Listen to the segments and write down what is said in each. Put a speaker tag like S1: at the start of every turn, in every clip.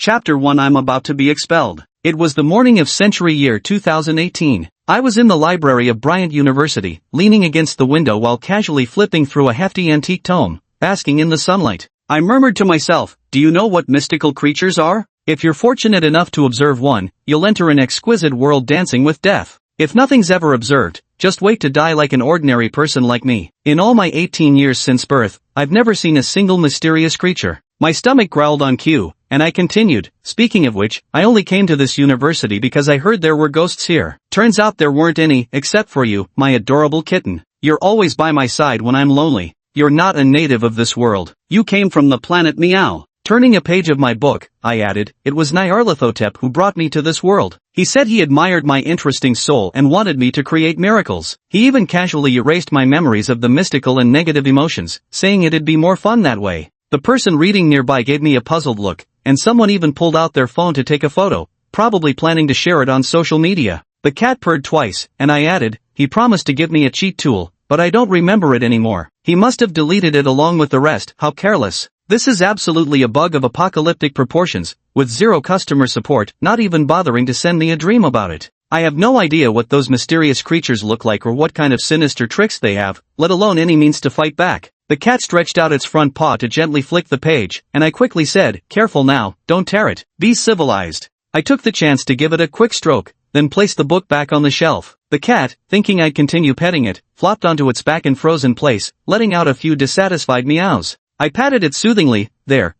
S1: Chapter 1 I'm about to be expelled. It was the morning of century year 2018. I was in the library of Bryant University, leaning against the window while casually flipping through a hefty antique tome, basking in the sunlight. I murmured to myself, do you know what mystical creatures are? If you're fortunate enough to observe one, you'll enter an exquisite world dancing with death. If nothing's ever observed, just wait to die like an ordinary person like me. In all my 18 years since birth, I've never seen a single mysterious creature. My stomach growled on cue, and I continued, speaking of which, I only came to this university because I heard there were ghosts here. Turns out there weren't any, except for you, my adorable kitten. You're always by my side when I'm lonely. You're not a native of this world. You came from the planet Meow. Turning a page of my book, I added, it was Nyarlathotep who brought me to this world. He said he admired my interesting soul and wanted me to create miracles. He even casually erased my memories of the mystical and negative emotions, saying it'd be more fun that way. The person reading nearby gave me a puzzled look, and someone even pulled out their phone to take a photo, probably planning to share it on social media. The cat purred twice, and I added, he promised to give me a cheat tool, but I don't remember it anymore. He must have deleted it along with the rest. How careless. This is absolutely a bug of apocalyptic proportions, with zero customer support, not even bothering to send me a dream about it. I have no idea what those mysterious creatures look like or what kind of sinister tricks they have, let alone any means to fight back. The cat stretched out its front paw to gently flick the page, and I quickly said, careful now, don't tear it. Be civilized. I took the chance to give it a quick stroke, then placed the book back on the shelf. The cat, thinking I'd continue petting it, flopped onto its back and froze in place, letting out a few dissatisfied meows. I patted it soothingly, there,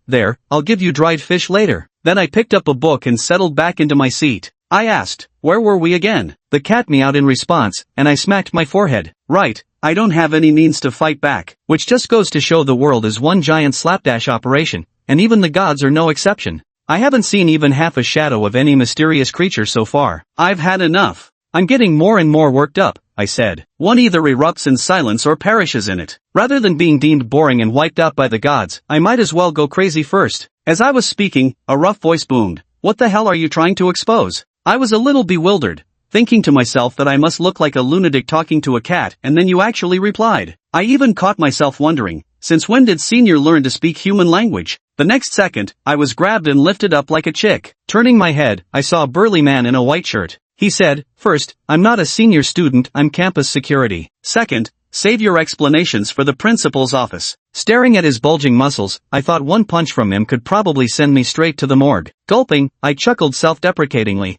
S1: I'll give you dried fish later. Then I picked up a book and settled back into my seat. I asked, where were we again? The cat meowed in response, and I smacked my forehead. Right, I don't have any means to fight back, which just goes to show the world is one giant slapdash operation, and even the gods are no exception. I haven't seen even half a shadow of any mysterious creature so far. I've had enough. I'm getting more and more worked up, I said. One either erupts in silence or perishes in it. Rather than being deemed boring and wiped out by the gods, I might as well go crazy first. As I was speaking, a rough voice boomed. What the hell are you trying to expose? I was a little bewildered, thinking to myself that I must look like a lunatic talking to a cat, and then you actually replied. I even caught myself wondering, since when did Senior learn to speak human language? The next second, I was grabbed and lifted up like a chick. Turning my head, I saw a burly man in a white shirt. He said, first, I'm not a senior student, I'm campus security. Second, save your explanations for the principal's office. Staring at his bulging muscles, I thought one punch from him could probably send me straight to the morgue. Gulping, I chuckled self-deprecatingly.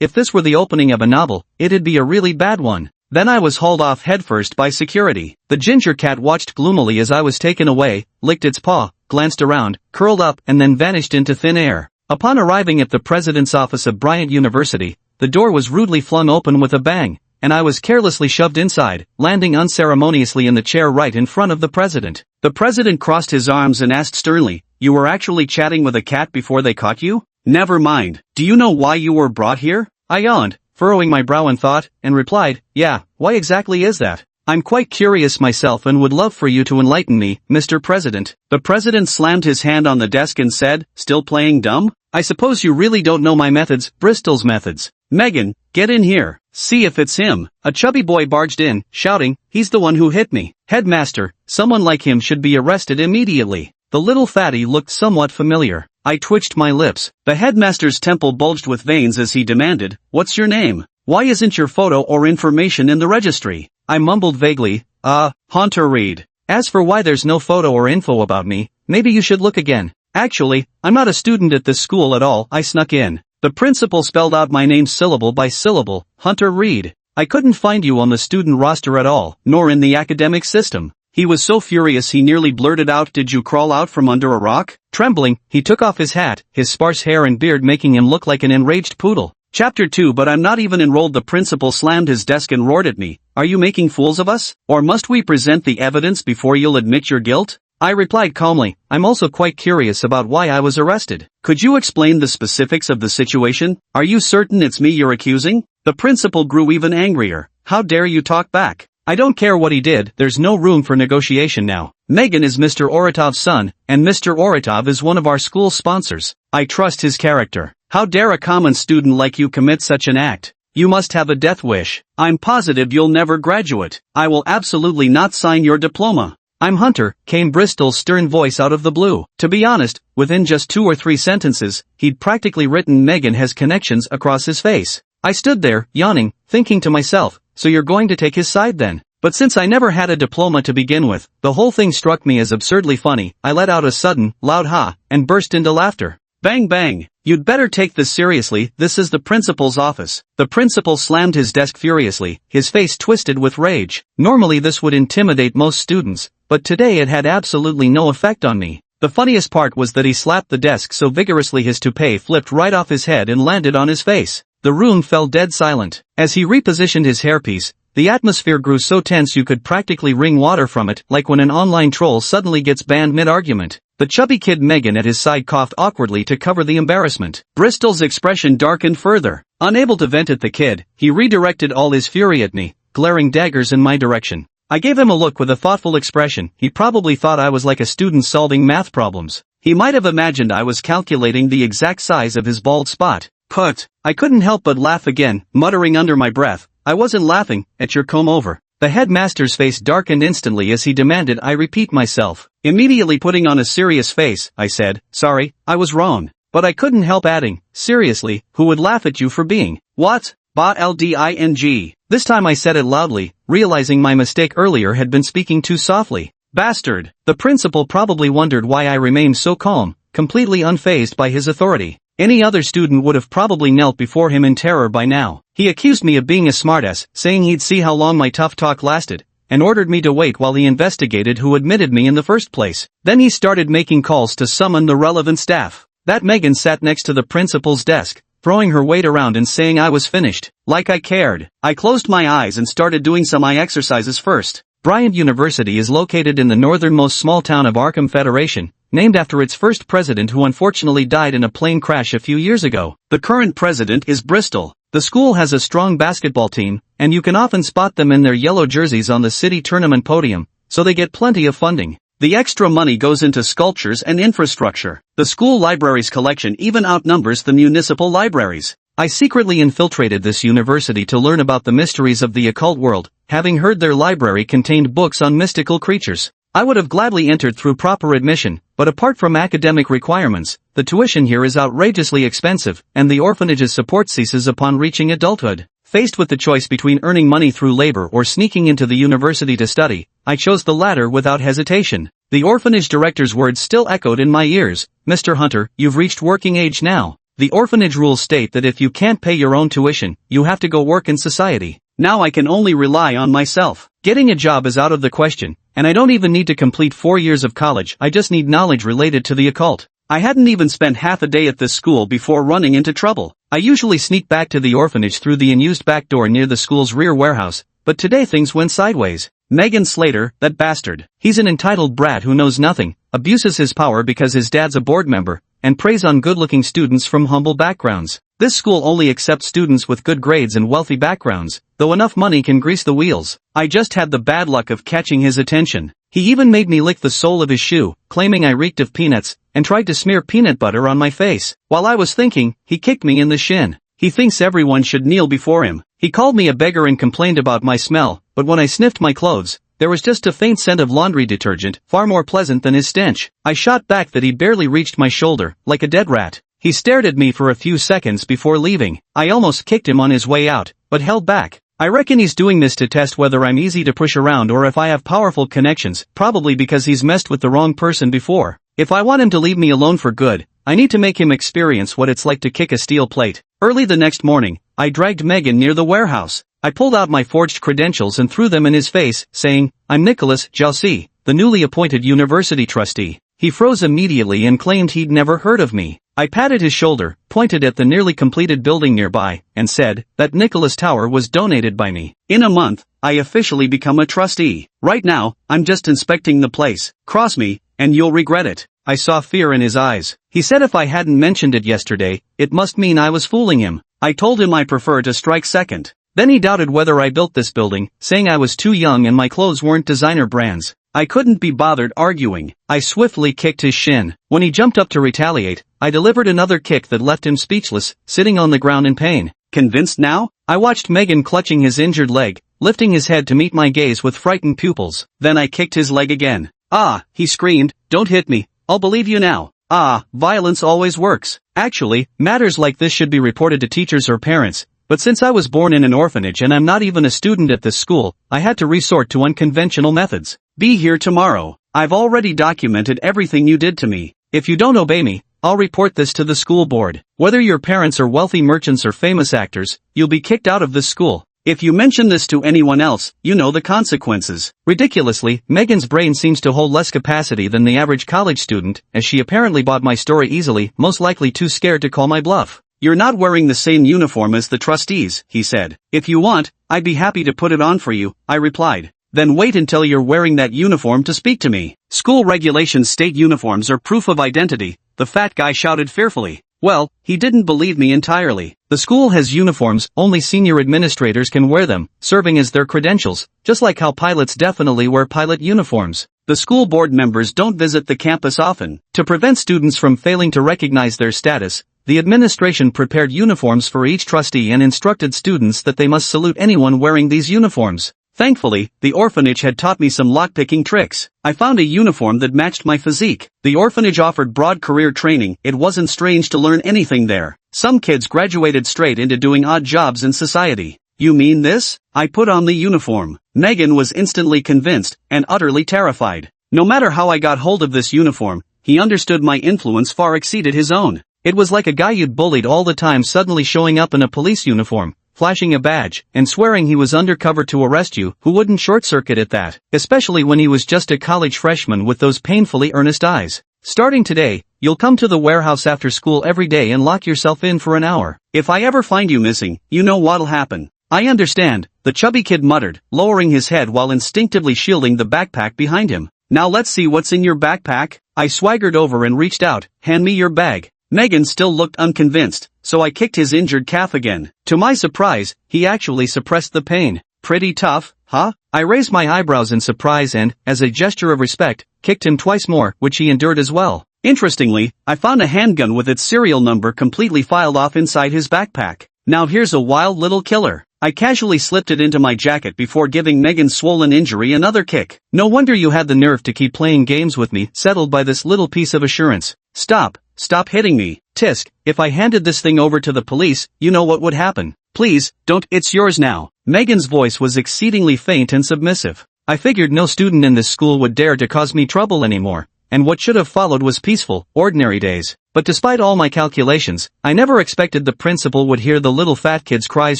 S1: If this were the opening of a novel, it'd be a really bad one. Then I was hauled off headfirst by security. The ginger cat watched gloomily as I was taken away, licked its paw, glanced around, curled up and then vanished into thin air. Upon arriving at the president's office of Bryant University, the door was rudely flung open with a bang, and I was carelessly shoved inside, landing unceremoniously in the chair right in front of the president. The president crossed his arms and asked sternly, you were actually chatting with a cat before they caught you? Never mind. Do you know why you were brought here? I yawned, furrowing my brow in thought, and replied, yeah, why exactly is that? I'm quite curious myself and would love for you to enlighten me, Mr. President. The president slammed his hand on the desk and said, still playing dumb? I suppose you really don't know my methods, Bristol's methods. Megan, get in here. See if it's him. A chubby boy barged in, shouting, he's the one who hit me. Headmaster, someone like him should be arrested immediately. The little fatty looked somewhat familiar. I twitched my lips. The headmaster's temple bulged with veins as he demanded, what's your name? Why isn't your photo or information in the registry? I mumbled vaguely, Hunter Reed. As for why there's no photo or info about me, maybe you should look again. Actually, I'm not a student at this school at all, I snuck in. The principal spelled out my name syllable by syllable, Hunter Reed. I couldn't find you on the student roster at all, nor in the academic system. He was so furious he nearly blurted out, did you crawl out from under a rock? Trembling, he took off his hat, his sparse hair and beard making him look like an enraged poodle. Chapter 2 But I'm not even enrolled. The principal slammed his desk and roared at me. Are you making fools of us? Or must we present the evidence before you'll admit your guilt? I replied calmly, I'm also quite curious about why I was arrested. Could you explain the specifics of the situation? Are you certain it's me you're accusing? The principal grew even angrier. How dare you talk back? I don't care what he did, there's no room for negotiation now. Megan is Mr. Oratov's son, and Mr. Oratov is one of our school sponsors. I trust his character. How dare a common student like you commit such an act? You must have a death wish. I'm positive you'll never graduate. I will absolutely not sign your diploma. "I'm Hunter," came Bristol's stern voice out of the blue. To be honest, within just 2 or 3 sentences, he'd practically written "Megan has connections" across his face. I stood there, yawning, thinking to myself, so you're going to take his side then? But since I never had a diploma to begin with, the whole thing struck me as absurdly funny. I let out a sudden, loud ha, and burst into laughter. Bang bang. "You'd better take this seriously, this is the principal's office." The principal slammed his desk furiously, his face twisted with rage. Normally this would intimidate most students, but today it had absolutely no effect on me. The funniest part was that he slapped the desk so vigorously his toupee flipped right off his head and landed on his face. The room fell dead silent. As he repositioned his hairpiece, the atmosphere grew so tense you could practically wring water from it, like when an online troll suddenly gets banned mid-argument. The chubby kid Megan at his side coughed awkwardly to cover the embarrassment. Bristol's expression darkened further. Unable to vent at the kid, he redirected all his fury at me, glaring daggers in my direction. I gave him a look with a thoughtful expression. He probably thought I was like a student solving math problems. He might have imagined I was calculating the exact size of his bald spot. Put. I couldn't help but laugh again, muttering under my breath, "I wasn't laughing at your comb-over." The headmaster's face darkened instantly as he demanded I repeat myself. Immediately putting on a serious face, I said, "Sorry, I was wrong." But I couldn't help adding, "Seriously, who would laugh at you for being, what? Ba-lding." This time I said it loudly, realizing my mistake earlier had been speaking too softly. Bastard. The principal probably wondered why I remained so calm, completely unfazed by his authority. Any other student would have probably knelt before him in terror by now. He accused me of being a smartass, saying he'd see how long my tough talk lasted, and ordered me to wait while he investigated who admitted me in the first place. Then he started making calls to summon the relevant staff. That Megan sat next to the principal's desk, throwing her weight around and saying I was finished. Like I cared. I closed my eyes and started doing some eye exercises first. Bryant University is located in the northernmost small town of Arkham Federation, named after its first president who unfortunately died in a plane crash a few years ago. The current president is Bristol. The school has a strong basketball team, and you can often spot them in their yellow jerseys on the city tournament podium, so they get plenty of funding. The extra money goes into sculptures and infrastructure. The school library's collection even outnumbers the municipal libraries. I secretly infiltrated this university to learn about the mysteries of the occult world, having heard their library contained books on mystical creatures. I would have gladly entered through proper admission, but apart from academic requirements, the tuition here is outrageously expensive, and the orphanage's support ceases upon reaching adulthood. Faced with the choice between earning money through labor or sneaking into the university to study, I chose the latter without hesitation. The orphanage director's words still echoed in my ears, "Mr. Hunter, you've reached working age now. The orphanage rules state that if you can't pay your own tuition, you have to go work in society. Now I can only rely on myself. Getting a job is out of the question, and I don't even need to complete 4 years of college, I just need knowledge related to the occult." I hadn't even spent half a day at this school before running into trouble. I usually sneak back to the orphanage through the unused back door near the school's rear warehouse, but today things went sideways. Megan Slater, that bastard. He's an entitled brat who knows nothing, abuses his power because his dad's a board member, and preys on good-looking students from humble backgrounds. This school only accepts students with good grades and wealthy backgrounds, though enough money can grease the wheels. I just had the bad luck of catching his attention. He even made me lick the sole of his shoe, claiming I reeked of peanuts, and tried to smear peanut butter on my face. While I was thinking, he kicked me in the shin. He thinks everyone should kneel before him. He called me a beggar and complained about my smell, but when I sniffed my clothes, there was just a faint scent of laundry detergent, far more pleasant than his stench. I shot back that he barely reached my shoulder, like a dead rat. He stared at me for a few seconds before leaving. I almost kicked him on his way out, but held back. I reckon he's doing this to test whether I'm easy to push around or if I have powerful connections, probably because he's messed with the wrong person before. If I want him to leave me alone for good, I need to make him experience what it's like to kick a steel plate. Early the next morning, I dragged Megan near the warehouse. I pulled out my forged credentials and threw them in his face, saying, "I'm Nicholas Jalsi, the newly appointed university trustee." He froze immediately and claimed he'd never heard of me. I patted his shoulder, pointed at the nearly completed building nearby, and said that Nicholas Tower was donated by me. In a month, I officially become a trustee. Right now, I'm just inspecting the place. Cross me, and you'll regret it. I saw fear in his eyes. He said if I hadn't mentioned it yesterday, it must mean I was fooling him. I told him I prefer to strike second. Then he doubted whether I built this building, saying I was too young and my clothes weren't designer brands. I couldn't be bothered arguing. I swiftly kicked his shin. When he jumped up to retaliate, I delivered another kick that left him speechless, sitting on the ground in pain. Convinced now? I watched Megan clutching his injured leg, lifting his head to meet my gaze with frightened pupils. Then I kicked his leg again. "Ah," he screamed, "don't hit me. I'll believe you now." Ah, violence always works. Actually, matters like this should be reported to teachers or parents, but since I was born in an orphanage and I'm not even a student at this school, I had to resort to unconventional methods. Be here tomorrow. I've already documented everything you did to me. If you don't obey me, I'll report this to the school board. Whether your parents are wealthy merchants or famous actors, you'll be kicked out of this school. If you mention this to anyone else, you know the consequences. Ridiculously, Megan's brain seems to hold less capacity than the average college student, as she apparently bought my story easily, most likely too scared to call my bluff. "You're not wearing the same uniform as the trustees," he said. "If you want, I'd be happy to put it on for you," I replied. "Then wait until you're wearing that uniform to speak to me." "School regulations state uniforms are proof of identity," the fat guy shouted fearfully. Well, he didn't believe me entirely. The school has uniforms, only senior administrators can wear them, serving as their credentials, just like how pilots definitely wear pilot uniforms. The school board members don't visit the campus often. To prevent students from failing to recognize their status, the administration prepared uniforms for each trustee and instructed students that they must salute anyone wearing these uniforms. Thankfully, the orphanage had taught me some lockpicking tricks. I found a uniform that matched my physique. The orphanage offered broad career training. It wasn't strange to learn anything there. Some kids graduated straight into doing odd jobs in society. "You mean this?" I put on the uniform. Megan was instantly convinced, and utterly terrified. No matter how I got hold of this uniform, he understood my influence far exceeded his own. It was like a guy you'd bullied all the time suddenly showing up in a police uniform, flashing a badge, and swearing he was undercover to arrest you. Who wouldn't short-circuit at that? Especially when he was just a college freshman with those painfully earnest eyes. "Starting today, you'll come to the warehouse after school every day and lock yourself in for an hour. If I ever find you missing, you know what'll happen." "I understand," the chubby kid muttered, lowering his head while instinctively shielding the backpack behind him. "Now let's see what's in your backpack." I swaggered over and reached out. "Hand me your bag." Megan still looked unconvinced, so I kicked his injured calf again. To my surprise, he actually suppressed the pain. "Pretty tough, huh?" I raised my eyebrows in surprise and, as a gesture of respect, kicked him twice more, which he endured as well. Interestingly, I found a handgun with its serial number completely filed off inside his backpack. Now here's a wild little killer. I casually slipped it into my jacket before giving Megan's swollen injury another kick. "No wonder you had the nerve to keep playing games with me," settled by this little piece of assurance. Stop hitting me. Tisk, if I handed this thing over to the police, you know what would happen. "Please, don't, it's yours now." Megan's voice was exceedingly faint and submissive. I figured no student in this school would dare to cause me trouble anymore, and what should have followed was peaceful, ordinary days. But despite all my calculations, I never expected the principal would hear the little fat kid's cries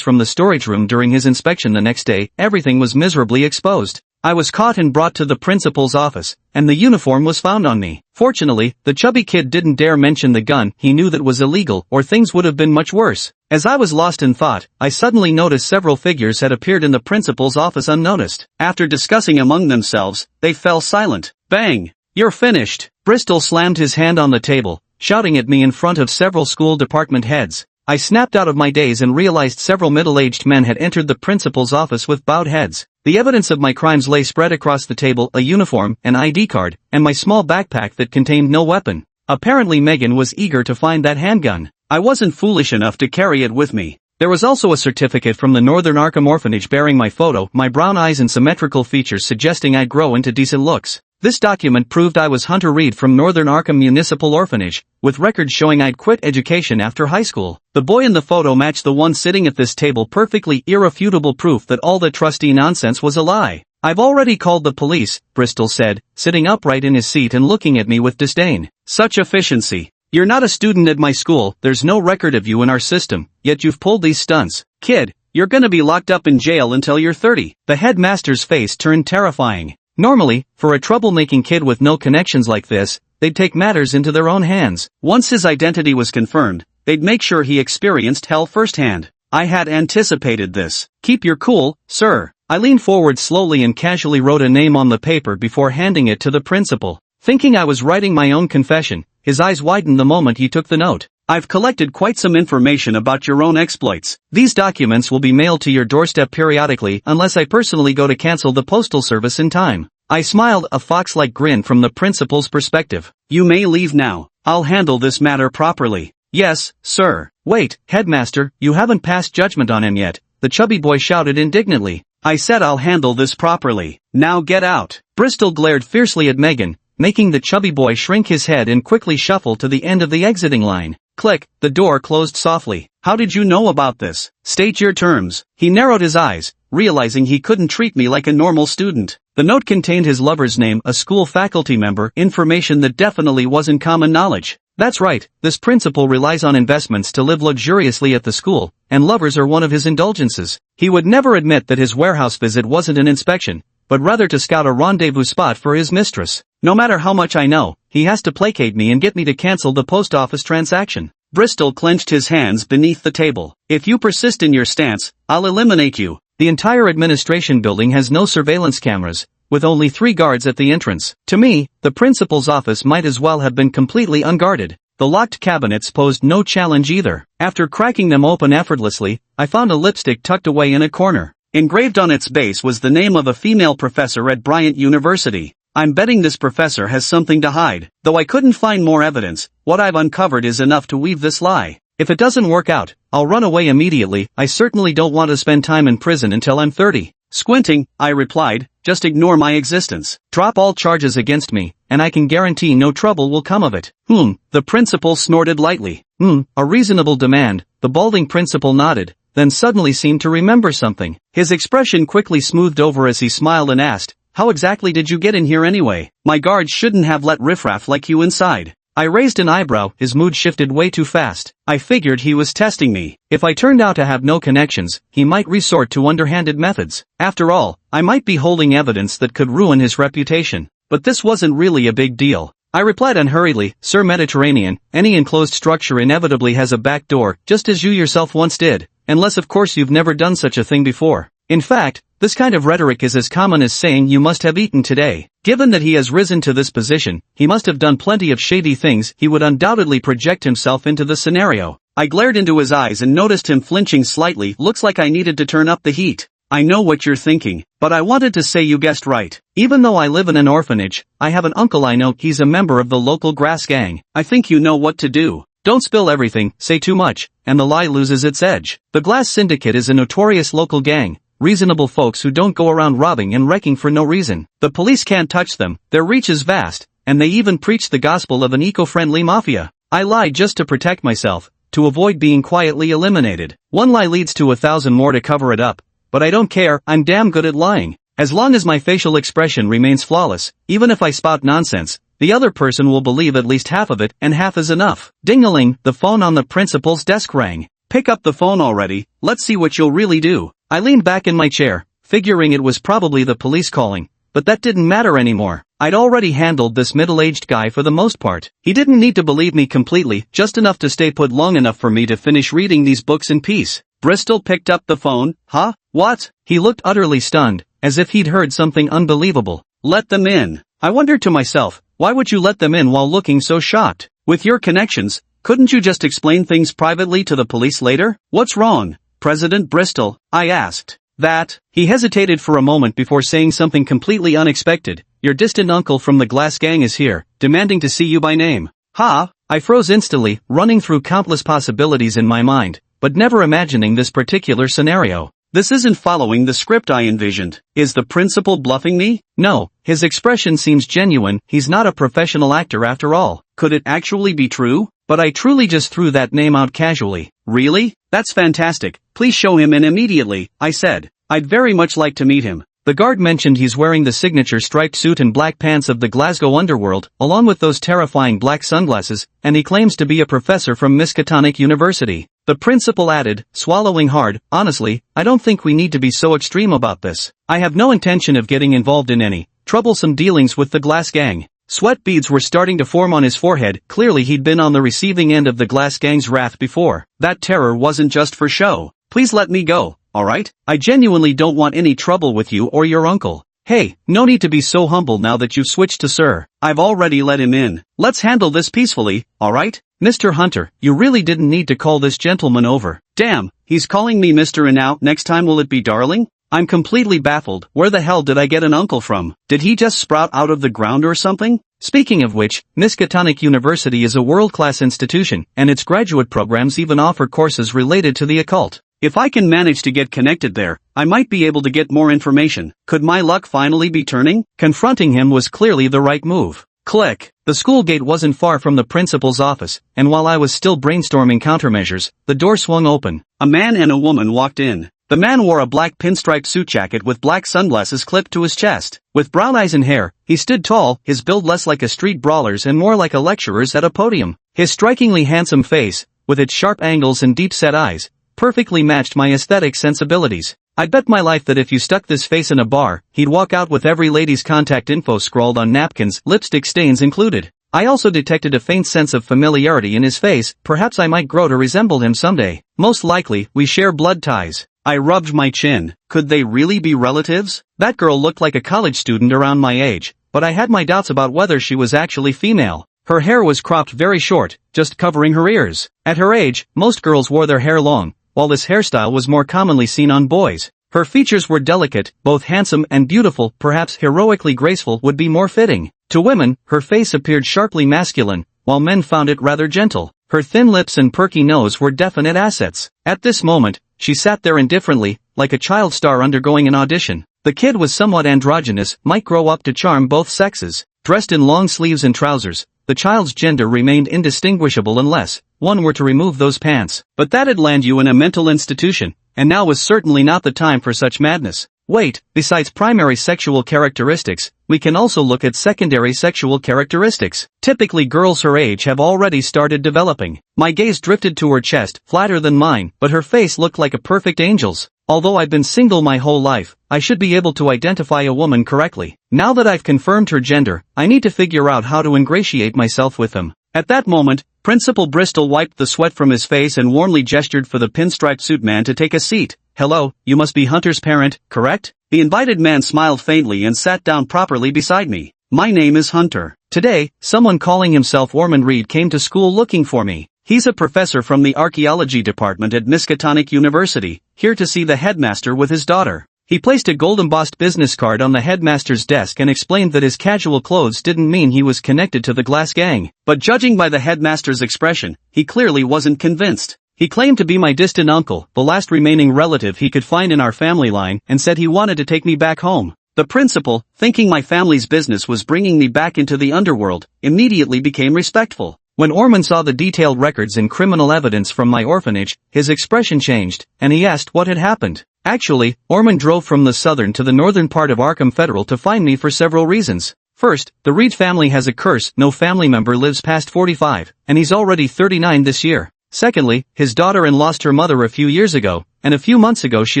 S1: from the storage room during his inspection the next day. Everything was miserably exposed. I was caught and brought to the principal's office, and the uniform was found on me. Fortunately, the chubby kid didn't dare mention the gun. He knew that was illegal, or things would have been much worse. As I was lost in thought, I suddenly noticed several figures had appeared in the principal's office unnoticed. After discussing among themselves, they fell silent. Bang! "You're finished." Bristol slammed his hand on the table, shouting at me in front of several school department heads. I snapped out of my daze and realized several middle-aged men had entered the principal's office with bowed heads. The evidence of my crimes lay spread across the table: a uniform, an ID card, and my small backpack that contained no weapon. Apparently Megan was eager to find that handgun. I wasn't foolish enough to carry it with me. There was also a certificate from the Northern Arkham Orphanage bearing my photo, my brown eyes and symmetrical features suggesting I'd grow into decent looks. This document proved I was Hunter Reed from Northern Arkham Municipal Orphanage, with records showing I'd quit education after high school. The boy in the photo matched the one sitting at this table perfectly, irrefutable proof that all the trustee nonsense was a lie. "I've already called the police," Bristol said, sitting upright in his seat and looking at me with disdain. "Such efficiency. You're not a student at my school, there's no record of you in our system, yet you've pulled these stunts. Kid, you're gonna be locked up in jail until you're 30. The headmaster's face turned terrifying. Normally, for a troublemaking kid with no connections like this, they'd take matters into their own hands. Once his identity was confirmed, they'd make sure he experienced hell firsthand. I had anticipated this. "Keep your cool, sir." I leaned forward slowly and casually wrote a name on the paper before handing it to the principal. Thinking I was writing my own confession, his eyes widened the moment he took the note. "I've collected quite some information about your own exploits. These documents will be mailed to your doorstep periodically unless I personally go to cancel the postal service in time." I smiled, a fox-like grin from the principal's perspective. "You may leave now. I'll handle this matter properly." "Yes, sir." "Wait, headmaster, you haven't passed judgment on him yet," the chubby boy shouted indignantly. I said I'll handle this properly. Now get out. Bristol glared fiercely at Megan, making the chubby boy shrink his head and quickly shuffle to the end of the exiting line. Click, the door closed softly. How did you know about this? State your terms. He narrowed his eyes, realizing he couldn't treat me like a normal student. The note contained his lover's name, a school faculty member, information that definitely wasn't common knowledge. That's right, this principal relies on investments to live luxuriously at the school, and lovers are one of his indulgences. He would never admit that his warehouse visit wasn't an inspection, but rather to scout a rendezvous spot for his mistress. No matter how much I know, he has to placate me and get me to cancel the post office transaction. Bristol clenched his hands beneath the table. If you persist in your stance, I'll eliminate you. The entire administration building has no surveillance cameras, with only 3 guards at the entrance. To me, the principal's office might as well have been completely unguarded. The locked cabinets posed no challenge either. After cracking them open effortlessly, I found a lipstick tucked away in a corner. Engraved on its base was the name of a female professor at Bryant University. I'm betting this professor has something to hide. Though I couldn't find more evidence, what I've uncovered is enough to weave this lie. If it doesn't work out, I'll run away immediately. I certainly don't want to spend time in prison until I'm 30. Squinting, I replied, just ignore my existence. Drop all charges against me, and I can guarantee no trouble will come of it. The principal snorted lightly. A reasonable demand. The balding principal nodded, then suddenly seemed to remember something. His expression quickly smoothed over as he smiled and asked, how exactly did you get in here anyway? My guards shouldn't have let riffraff like you inside. I raised an eyebrow, his mood shifted way too fast. I figured he was testing me. If I turned out to have no connections, he might resort to underhanded methods. After all, I might be holding evidence that could ruin his reputation. But this wasn't really a big deal. I replied unhurriedly, Sir Mediterranean, any enclosed structure inevitably has a back door, just as you yourself once did, unless of course you've never done such a thing before. In fact, this kind of rhetoric is as common as saying you must have eaten today. Given that he has risen to this position, he must have done plenty of shady things. He would undoubtedly project himself into the scenario. I glared into his eyes and noticed him flinching slightly. Looks like I needed to turn up the heat. I know what you're thinking, but I wanted to say you guessed right. Even though I live in an orphanage, I have an uncle I know. He's a member of the local grass gang. I think you know what to do. Don't spill everything, say too much, and the lie loses its edge. The Glass Syndicate is a notorious local gang. Reasonable folks who don't go around robbing and wrecking for no reason. The police can't touch them, their reach is vast, and they even preach the gospel of an eco-friendly mafia. I lied just to protect myself, to avoid being quietly eliminated. One lie leads to 1,000 more to cover it up, but I don't care, I'm damn good at lying. As long as my facial expression remains flawless, even if I spout nonsense, the other person will believe at least half of it, and half is enough. Ding-a-ling, the phone on the principal's desk rang. Pick up the phone already, let's see what you'll really do. I leaned back in my chair, figuring it was probably the police calling, but that didn't matter anymore. I'd already handled this middle-aged guy for the most part. He didn't need to believe me completely, just enough to stay put long enough for me to finish reading these books in peace. Bristol picked up the phone. Huh? What? He looked utterly stunned, as if he'd heard something unbelievable. Let them in. I wondered to myself, why would you let them in while looking so shocked? With your connections, couldn't you just explain things privately to the police later? What's wrong, President Bristol? I asked. That. He hesitated for a moment before saying something completely unexpected. Your distant uncle from the Glass Gang is here, demanding to see you by name. Ha! I froze instantly, running through countless possibilities in my mind, but never imagining this particular scenario. This isn't following the script I envisioned. Is the principal bluffing me? No, his expression seems genuine. He's not a professional actor after all. Could it actually be true? But I truly just threw that name out casually. Really? That's fantastic. Please show him in immediately, I said. I'd very much like to meet him. The guard mentioned he's wearing the signature striped suit and black pants of the Glasgow underworld, along with those terrifying black sunglasses, and he claims to be a professor from Miskatonic University. The principal added, swallowing hard, honestly, I don't think we need to be so extreme about this. I have no intention of getting involved in any troublesome dealings with the Glass Gang. Sweat beads were starting to form on his forehead. Clearly he'd been on the receiving end of the Glass Gang's wrath before. That terror wasn't just for show. Please let me go, alright? I genuinely don't want any trouble with you or your uncle. Hey, no need to be so humble now that you've switched to sir. I've already let him in. Let's handle this peacefully, alright? Mr. Hunter, you really didn't need to call this gentleman over. Damn, he's calling me Mr. and now, next time will it be darling? I'm completely baffled. Where the hell did I get an uncle from? Did he just sprout out of the ground or something? Speaking of which, Miskatonic University is a world-class institution, and its graduate programs even offer courses related to the occult. If I can manage to get connected there,
S2: I might be able to get more information. Could my luck finally be turning?
S1: Confronting him was clearly the right move. Click. The school gate wasn't far from the principal's office, and while I was still brainstorming countermeasures, the door swung open.
S2: A man and a woman walked in. The man wore a black pinstripe suit jacket with black sunglasses clipped to his chest. With brown eyes and hair, he stood tall, his build less like a street brawler's and more like a lecturer's at a podium. His strikingly handsome face, with its sharp angles and deep-set eyes, perfectly matched my aesthetic sensibilities. I bet my life that if you stuck this face in a bar, he'd walk out with every lady's contact info scrawled on napkins, lipstick stains included. I also detected a faint sense of familiarity in his face. Perhaps I might grow to resemble him someday. Most likely, we share blood ties. I rubbed my chin. Could they really be relatives?
S1: That girl looked like a college student around my age, but I had my doubts about whether she was actually female. Her hair was cropped very short, just covering her ears. At her age, most girls wore their hair long, while this hairstyle was more commonly seen on boys. Her features were delicate, both handsome and beautiful, perhaps heroically graceful would be more fitting. To women, her face appeared sharply masculine, while men found it rather gentle. Her thin lips and perky nose were definite assets. At this moment, she sat there indifferently, like a child star undergoing an audition. The kid was somewhat androgynous, might grow up to charm both sexes. Dressed in long sleeves and trousers, the child's gender remained indistinguishable unless one were to remove those pants.
S2: But that'd land you in a mental institution, and now was certainly not the time for such madness.
S1: Wait, besides primary sexual characteristics, we can also look at secondary sexual characteristics. Typically girls her age have already started developing. My gaze drifted to her chest, flatter than mine, but her face looked like a perfect angel's. Although I've been single my whole life, I should be able to identify a woman correctly. Now that I've confirmed her gender, I need to figure out how to ingratiate myself with them.
S2: At that moment, Principal Bristol wiped the sweat from his face and warmly gestured for the pinstripe suit man to take a seat.
S1: Hello, you must be Hunter's parent, correct?
S2: The invited man smiled faintly and sat down properly beside me. My name is Hunter.
S1: Today, someone calling himself Orphan Reed came to school looking for me. He's a professor from the archaeology department at Miskatonic University, here to see the headmaster with his daughter. He placed a gold-embossed business card on the headmaster's desk and explained that his casual clothes didn't mean he was connected to the Glass Gang.
S2: But judging by the headmaster's expression, he clearly wasn't convinced.
S1: He claimed to be my distant uncle, the last remaining relative he could find in our family line, and said he wanted to take me back home.
S2: The principal, thinking my family's business was bringing me back into the underworld, immediately became respectful.
S1: When Orphan saw the detailed records and criminal evidence from my orphanage, his expression changed, and he asked what had happened. Actually, Orphan drove from the southern to the northern part of Arkham Federal to find me for several reasons. First, the Reed family has a curse: no family member lives past 45, and he's already 39 this year. Secondly, his daughter-in-law lost her mother a few years ago, and a few months ago she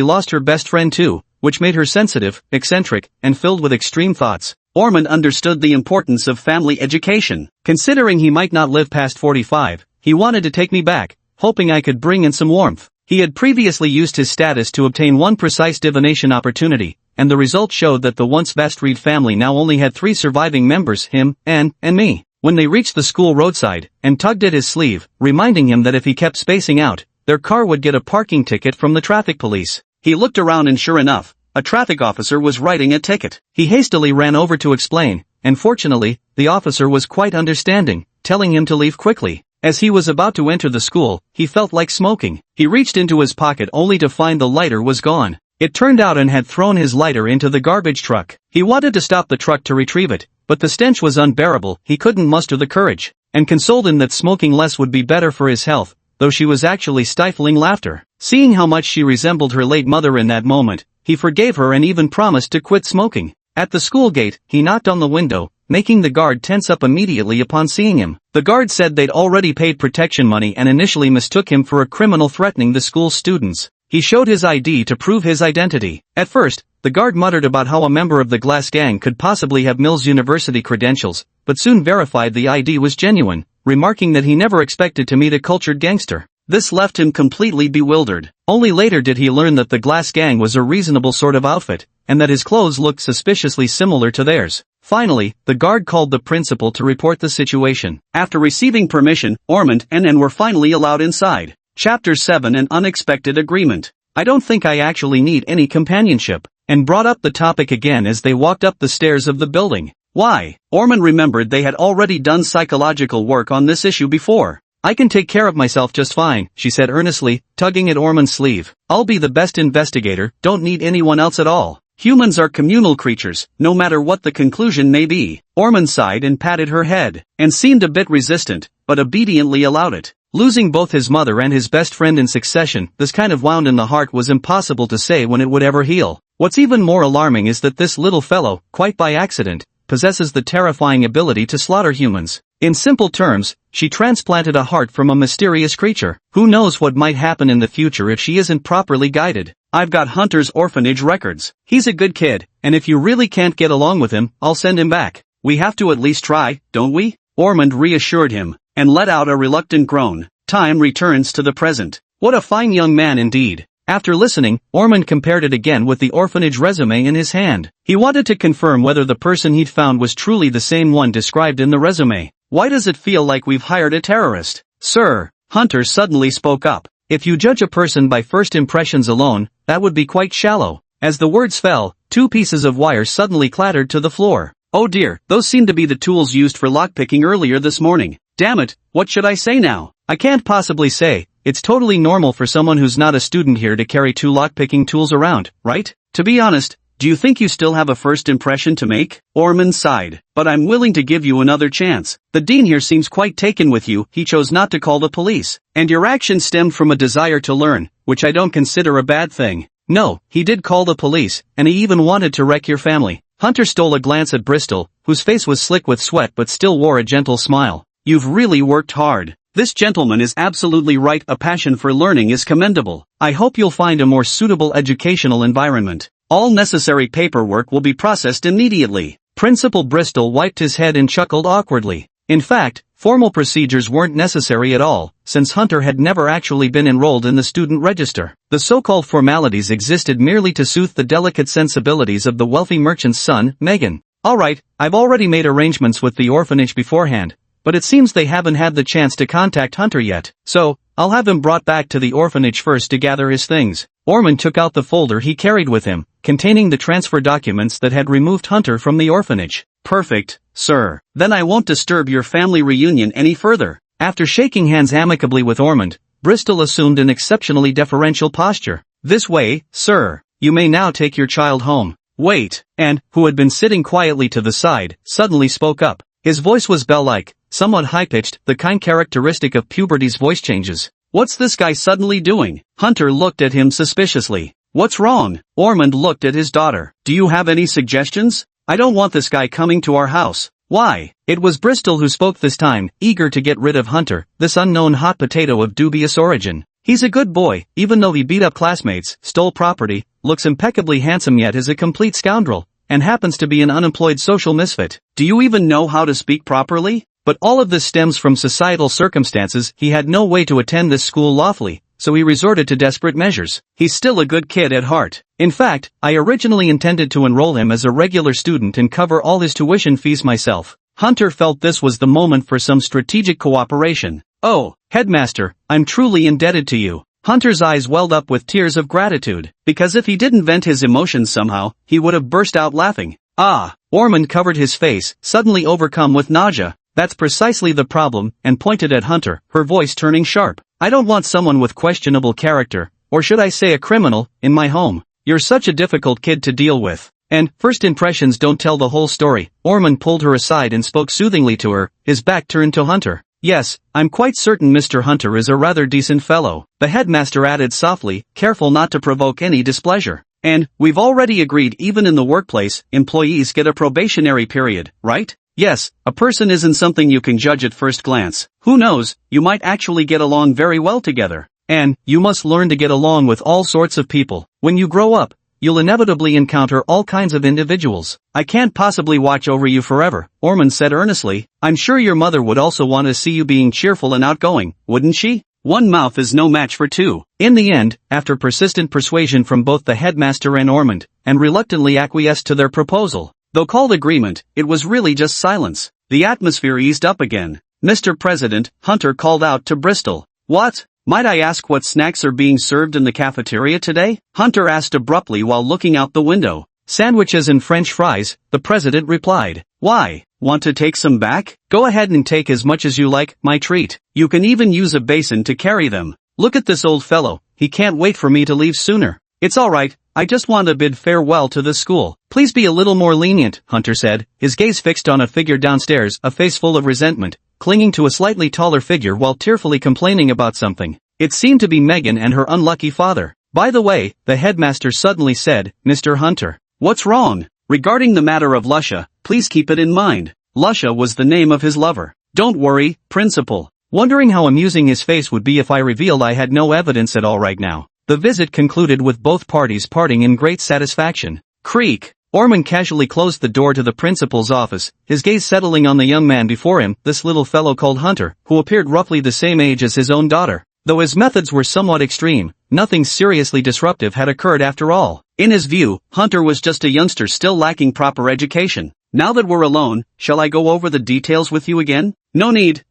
S1: lost her best friend too, which made her sensitive, eccentric, and filled with extreme thoughts.
S2: Orphan understood the importance of family education.
S1: Considering he might not live past 45, he wanted to take me back, hoping I could bring in some warmth. He had previously used his status to obtain one precise divination opportunity, and the result showed that the once vast Reed family now only had 3 surviving members: him, Anne, and me. When they reached the school roadside, Anne tugged at his sleeve, reminding him that if he kept spacing out, their car would get a parking ticket from the traffic police.
S2: He looked around and sure enough, a traffic officer was writing a ticket.
S1: He hastily ran over to explain, and fortunately, the officer was quite understanding, telling him to leave quickly. As he was about to enter the school, he felt like smoking. He reached into his pocket only to find the lighter was gone. It turned out Anne had thrown his lighter into the garbage truck. He wanted to stop the truck to retrieve it, but the stench was unbearable. He couldn't muster the courage, and consoled him that smoking less would be better for his health, though she was actually stifling laughter. Seeing how much she resembled her late mother in that moment, he forgave her and even promised to quit smoking. At the school gate, he knocked on the window, making the guard tense up immediately upon seeing him. The guard said they'd already paid protection money and initially mistook him for a criminal threatening the school's students. He showed his ID to prove his identity. At first, the guard muttered about how a member of the Glass Gang could possibly have Mills University credentials, but soon verified the ID was genuine, remarking that he never expected to meet a cultured gangster.
S2: This left him completely bewildered.
S1: Only later did he learn that the Glass Gang was a reasonable sort of outfit, and that his clothes looked suspiciously similar to theirs. Finally, the guard called the principal to report the situation.
S2: After receiving permission, Ormond and Anne were finally allowed inside. Chapter 7: An Unexpected Agreement.
S1: I don't think I actually need any companionship, and brought up the topic again as they walked up the stairs of the building.
S2: Why? Ormond remembered they had already done psychological work on this issue before.
S1: I can take care of myself just fine, she said earnestly, tugging at Ormond's sleeve. I'll be the best investigator, don't need anyone else at all. Humans are communal creatures, no matter what the conclusion may be. Ormond sighed and patted her head, and seemed a bit resistant, but obediently allowed it. Losing both his mother and his best friend in succession, this kind of wound in the heart was impossible to say when it would ever heal. What's even more alarming is that this little fellow, quite by accident, possesses the terrifying ability to slaughter humans. In simple terms, she transplanted a heart from a mysterious creature. Who knows what might happen in the future if she isn't properly guided. I've got Hunter's orphanage records. He's a good kid, and if you really can't get along with him, I'll send him back. We have to at least try, don't we? Ormond reassured him, and let out a reluctant groan. Time returns to the present. What a fine young man indeed. After listening, Ormond compared it again with the orphanage resume in his hand. He wanted to confirm whether the person he'd found was truly the same one described in the resume. Why does it feel like we've hired a terrorist? Sir, Hunter suddenly spoke up. If you judge a person by first impressions alone, that would be quite shallow. As the words fell, 2 pieces of wire suddenly clattered to the floor. Oh dear, those seem to be the tools used for lockpicking earlier this morning. Damn it, what should I say now? I can't possibly say. It's totally normal for someone who's not a student here to carry 2 lockpicking tools around, right? To be honest, do you think you still have a first impression to make? Ormond sighed. But I'm willing to give you another chance. The dean here seems quite taken with you. He chose not to call the police. And your action stemmed from a desire to learn, which I don't consider a bad thing. No, he did call the police, and he even wanted to wreck your family. Hunter stole a glance at Bristol, whose face was slick with sweat but still wore a gentle smile. You've really worked hard. This gentleman is absolutely right. A passion for learning is commendable. I hope you'll find a more suitable educational environment. All necessary paperwork will be processed immediately. Principal Bristol wiped his head and chuckled awkwardly. In fact, formal procedures weren't necessary at all, since Hunter had never actually been enrolled in the student register. The so-called formalities existed merely to soothe the delicate sensibilities of the wealthy merchant's son, Megan. Alright, I've already made arrangements with the orphanage beforehand, but it seems they haven't had the chance to contact Hunter yet, so I'll have him brought back to the orphanage first to gather his things. Ormond took out the folder he carried with him, containing the transfer documents that had removed Hunter from the orphanage. Perfect, sir. Then I won't disturb your family reunion any further. After shaking hands amicably with Ormond, Bristol assumed an exceptionally deferential posture. This way, sir. You may now take your child home. Wait, and, who had been sitting quietly to the side, suddenly spoke up. His voice was bell-like, somewhat high-pitched, the kind characteristic of puberty's voice changes. What's this guy suddenly doing? Hunter looked at him suspiciously. What's wrong? Ormond looked at his daughter. Do you have any suggestions? I don't want this guy coming to our house. Why? It was Bristol who spoke this time, eager to get rid of Hunter, this unknown hot potato of dubious origin. He's a good boy, even though he beat up classmates, stole property, looks impeccably handsome yet is a complete scoundrel, and happens to be an unemployed social misfit. Do you even know how to speak properly? But all of this stems from societal circumstances. He had no way to attend this school lawfully, so he resorted to desperate measures. He's still a good kid at heart. In fact, I originally intended to enroll him as a regular student and cover all his tuition fees myself. Hunter felt this was the moment for some strategic cooperation. Oh, headmaster, I'm truly indebted to you. Hunter's eyes welled up with tears of gratitude, because if he didn't vent his emotions somehow, he would have burst out laughing. Ah, Ormond covered his face, suddenly overcome with nausea. That's precisely the problem, and pointed at Hunter, her voice turning sharp. I don't want someone with questionable character, or should I say a criminal, in my home. You're such a difficult kid to deal with. And, first impressions don't tell the whole story. Ormond pulled her aside and spoke soothingly to her, his back turned to Hunter. Yes, I'm quite certain Mr. Hunter is a rather decent fellow, the headmaster added softly, careful not to provoke any displeasure. And, we've already agreed even in the workplace, employees get a probationary period, right? Yes, a person isn't something you can judge at first glance. Who knows, you might actually get along very well together. And, you must learn to get along with all sorts of people. When you grow up, you'll inevitably encounter all kinds of individuals. I can't possibly watch over you forever, Ormond said earnestly. I'm sure your mother would also want to see you being cheerful and outgoing, wouldn't she? One mouth is no match for two. In the end, after persistent persuasion from both the headmaster and Ormond, and reluctantly acquiesced to their proposal. Though called agreement, it was really just silence. The atmosphere eased up again. Mr. President, Hunter called out to Bristol. What? Might I ask what snacks are being served in the cafeteria today? Hunter asked abruptly while looking out the window. Sandwiches and French fries, the president replied. Why?
S2: Want to take some back? Go ahead and take as much as you like, my treat. You can even use a basin to carry them. Look at this old fellow, he can't wait for me to leave sooner. It's alright, I just want to bid farewell to this school. Please be a little more lenient, Hunter said, his gaze fixed on a figure downstairs, a face full of resentment, clinging to a slightly taller figure while tearfully complaining about something. It seemed to be Megan and her unlucky father. By the way, the headmaster suddenly said, Mr. Hunter. What's wrong? Regarding the matter of Lusha, please keep it in mind. Lusha was the name of his lover. Don't worry, principal. Wondering how amusing his face would be if I revealed I had no evidence at all right now. The visit concluded with both parties parting in great satisfaction. Creak. Orphan casually closed the door to the principal's office, his gaze settling on the young man before him, this little fellow called Hunter, who appeared roughly the same age as his own daughter. Though his methods were somewhat extreme, nothing seriously disruptive had occurred after all. In his view, Hunter was just a youngster still lacking proper education. Now that we're alone, shall I go over the details with you again? No need,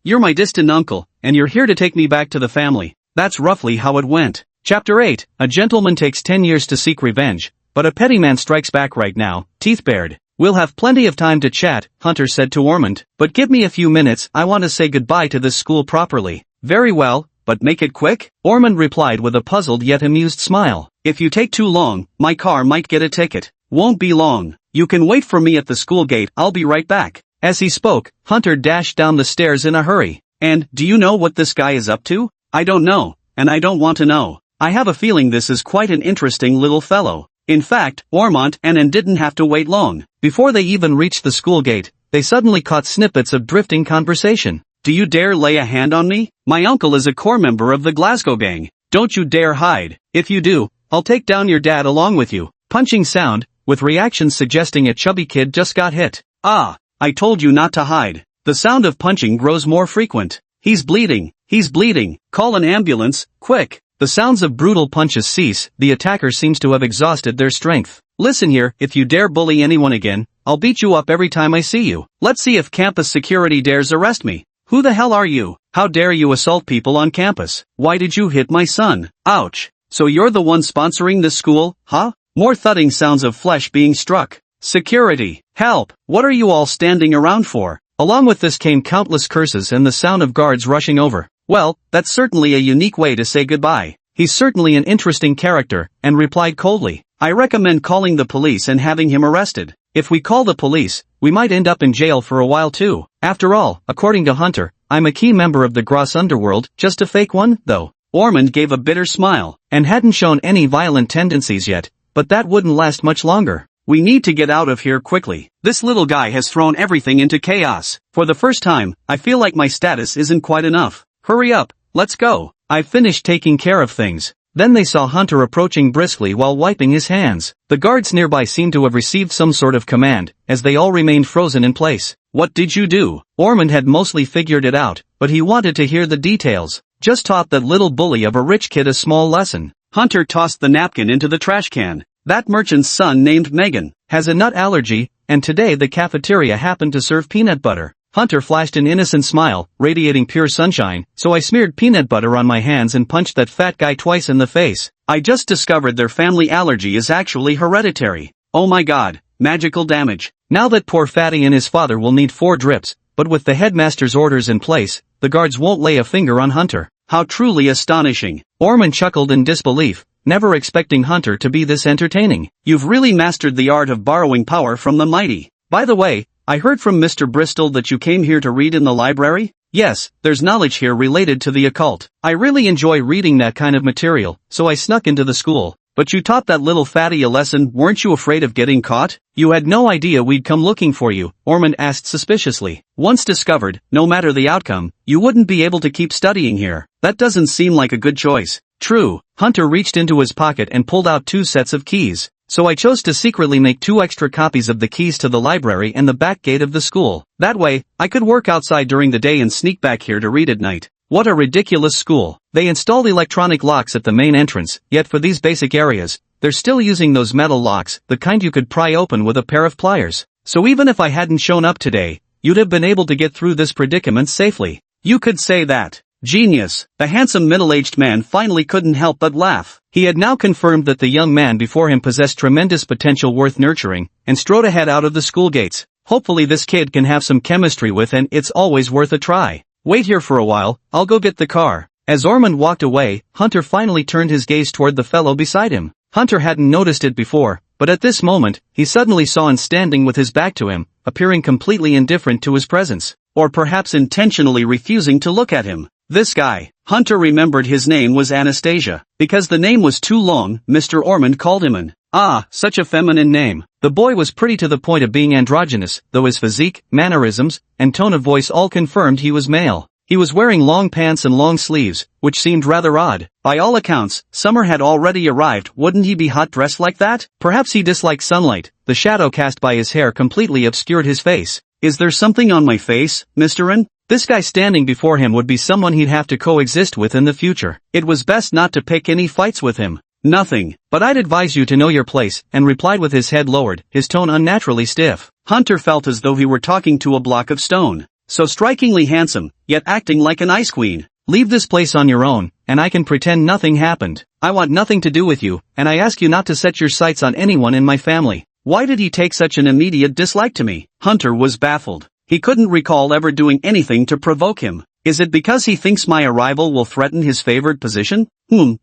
S2: you're my distant uncle, and you're here to take me back to the family. That's roughly how it went. Chapter 8, a gentleman takes 10 years to seek revenge, but a petty man strikes back right now, teeth bared. We'll have plenty of time to chat, Hunter said to Orphan, but give me a few minutes, I want to say goodbye to this school properly. Very well, but make it quick? Orphan replied with a puzzled yet amused smile. If you take too long, my car might get a ticket. Won't be long. You can wait for me at the school gate, I'll be right back. As he spoke, Hunter dashed down the stairs in a hurry. And, do you know what this guy is up to? I don't know, and I don't want to know. I have a feeling this is quite an interesting little fellow. In fact, Ormond and Anne didn't have to wait long. Before they even reached the school gate, they suddenly caught snippets of drifting conversation. Do you dare lay a hand on me? My uncle is a core member of the Glasgow gang. Don't you dare hide. If you do, I'll take down your dad along with you. Punching sound, with reactions suggesting a chubby kid just got hit. Ah, I told you not to hide. The sound of punching grows more frequent. He's bleeding. He's bleeding. Call an ambulance, quick. The sounds of brutal punches cease, the attacker seems to have exhausted their strength. Listen here, if you dare bully anyone again, I'll beat you up every time I see you. Let's see if campus security dares arrest me. Who the hell are you? How dare you assault people on campus? Why did you hit my son? Ouch. So you're the one sponsoring this school, huh? More thudding sounds of flesh being struck. Security. Help. What are you all standing around for? Along with this came countless curses and the sound of guards rushing over. Well, that's certainly a unique way to say goodbye. He's certainly an interesting character, and replied coldly. I recommend calling the police and having him arrested. If we call the police, we might end up in jail for a while too. After all, according to Hunter, I'm a key member of the gross underworld, just a fake one, though. Ormond gave a bitter smile, and hadn't shown any violent tendencies yet, but that wouldn't last much longer. We need to get out of here quickly. This little guy has thrown everything into chaos. For the first time, I feel like my status isn't quite enough. Hurry up, let's go. I've finished taking care of things. Then they saw Hunter approaching briskly while wiping his hands. The guards nearby seemed to have received some sort of command, as they all remained frozen in place. What did you do? Ormond had mostly figured it out, but he wanted to hear the details. Just taught that little bully of a rich kid a small lesson. Hunter tossed the napkin into the trash can. That merchant's son named Megan has a nut allergy, and today the cafeteria happened to serve peanut butter. Hunter flashed an innocent smile, radiating pure sunshine, so I smeared peanut butter on my hands and punched that fat guy twice in the face. I just discovered their family allergy is actually hereditary. Oh my god, magical damage. Now that poor Fatty and his father will need 4 drips, but with the headmaster's orders in place, the guards won't lay a finger on Hunter. How truly astonishing. Ormond chuckled in disbelief, never expecting Hunter to be this entertaining. You've really mastered the art of borrowing power from the mighty. By the way, I heard from Mr. Bristol that you came here to read in the library? Yes, there's knowledge here related to the occult. I really enjoy reading that kind of material, so I snuck into the school. But you taught that little fatty a lesson, weren't you afraid of getting caught? You had no idea we'd come looking for you, Ormond asked suspiciously. Once discovered, no matter the outcome, you wouldn't be able to keep studying here. That doesn't seem like a good choice. True. Hunter reached into his pocket and pulled out 2 sets of keys. So I chose to secretly make 2 extra copies of the keys to the library and the back gate of the school. That way, I could work outside during the day and sneak back here to read at night. What a ridiculous school. They installed electronic locks at the main entrance, yet for these basic areas, they're still using those metal locks, the kind you could pry open with a pair of pliers. So even if I hadn't shown up today, you'd have been able to get through this predicament safely. You could say that. Genius. The handsome middle-aged man finally couldn't help but laugh. He had now confirmed that the young man before him possessed tremendous potential worth nurturing, and strode ahead out of the school gates.
S1: Hopefully this kid can have some chemistry with, and it's always worth a try. Wait here for a while, I'll go get the car. As Ormond walked away, Hunter finally turned his gaze toward the fellow beside him. Hunter hadn't noticed it before, but at this moment, he suddenly saw Anne standing with his back to him, appearing completely indifferent to his presence. Or perhaps intentionally refusing to look at him. This guy. Hunter remembered his name was Anastasia. Because the name was too long, Mr. Ormond called him Anne. Ah, such a feminine name. The boy was pretty to the point of being androgynous, though his physique, mannerisms, and tone of voice all confirmed he was male. He was wearing long pants and long sleeves, which seemed rather odd. By all accounts, summer had already arrived. Wouldn't he be hot dressed like that? Perhaps he disliked sunlight. The shadow cast by his hair completely obscured his face. Is there something on my face, Mr. N? This guy standing before him would be someone he'd have to coexist with in the future. It was best not to pick any fights with him. Nothing, but I'd advise you to know your place, and replied with his head lowered, his tone unnaturally stiff. Hunter felt as though he were talking to a block of stone. So strikingly handsome, yet acting like an ice queen. Leave this place on your own, and I can pretend nothing happened. I want nothing to do with you, and I ask you not to set your sights on anyone in my family. Why did he take such an immediate dislike to me? Hunter was baffled. He couldn't recall ever doing anything to provoke him. Is it because he thinks my arrival will threaten his favored position?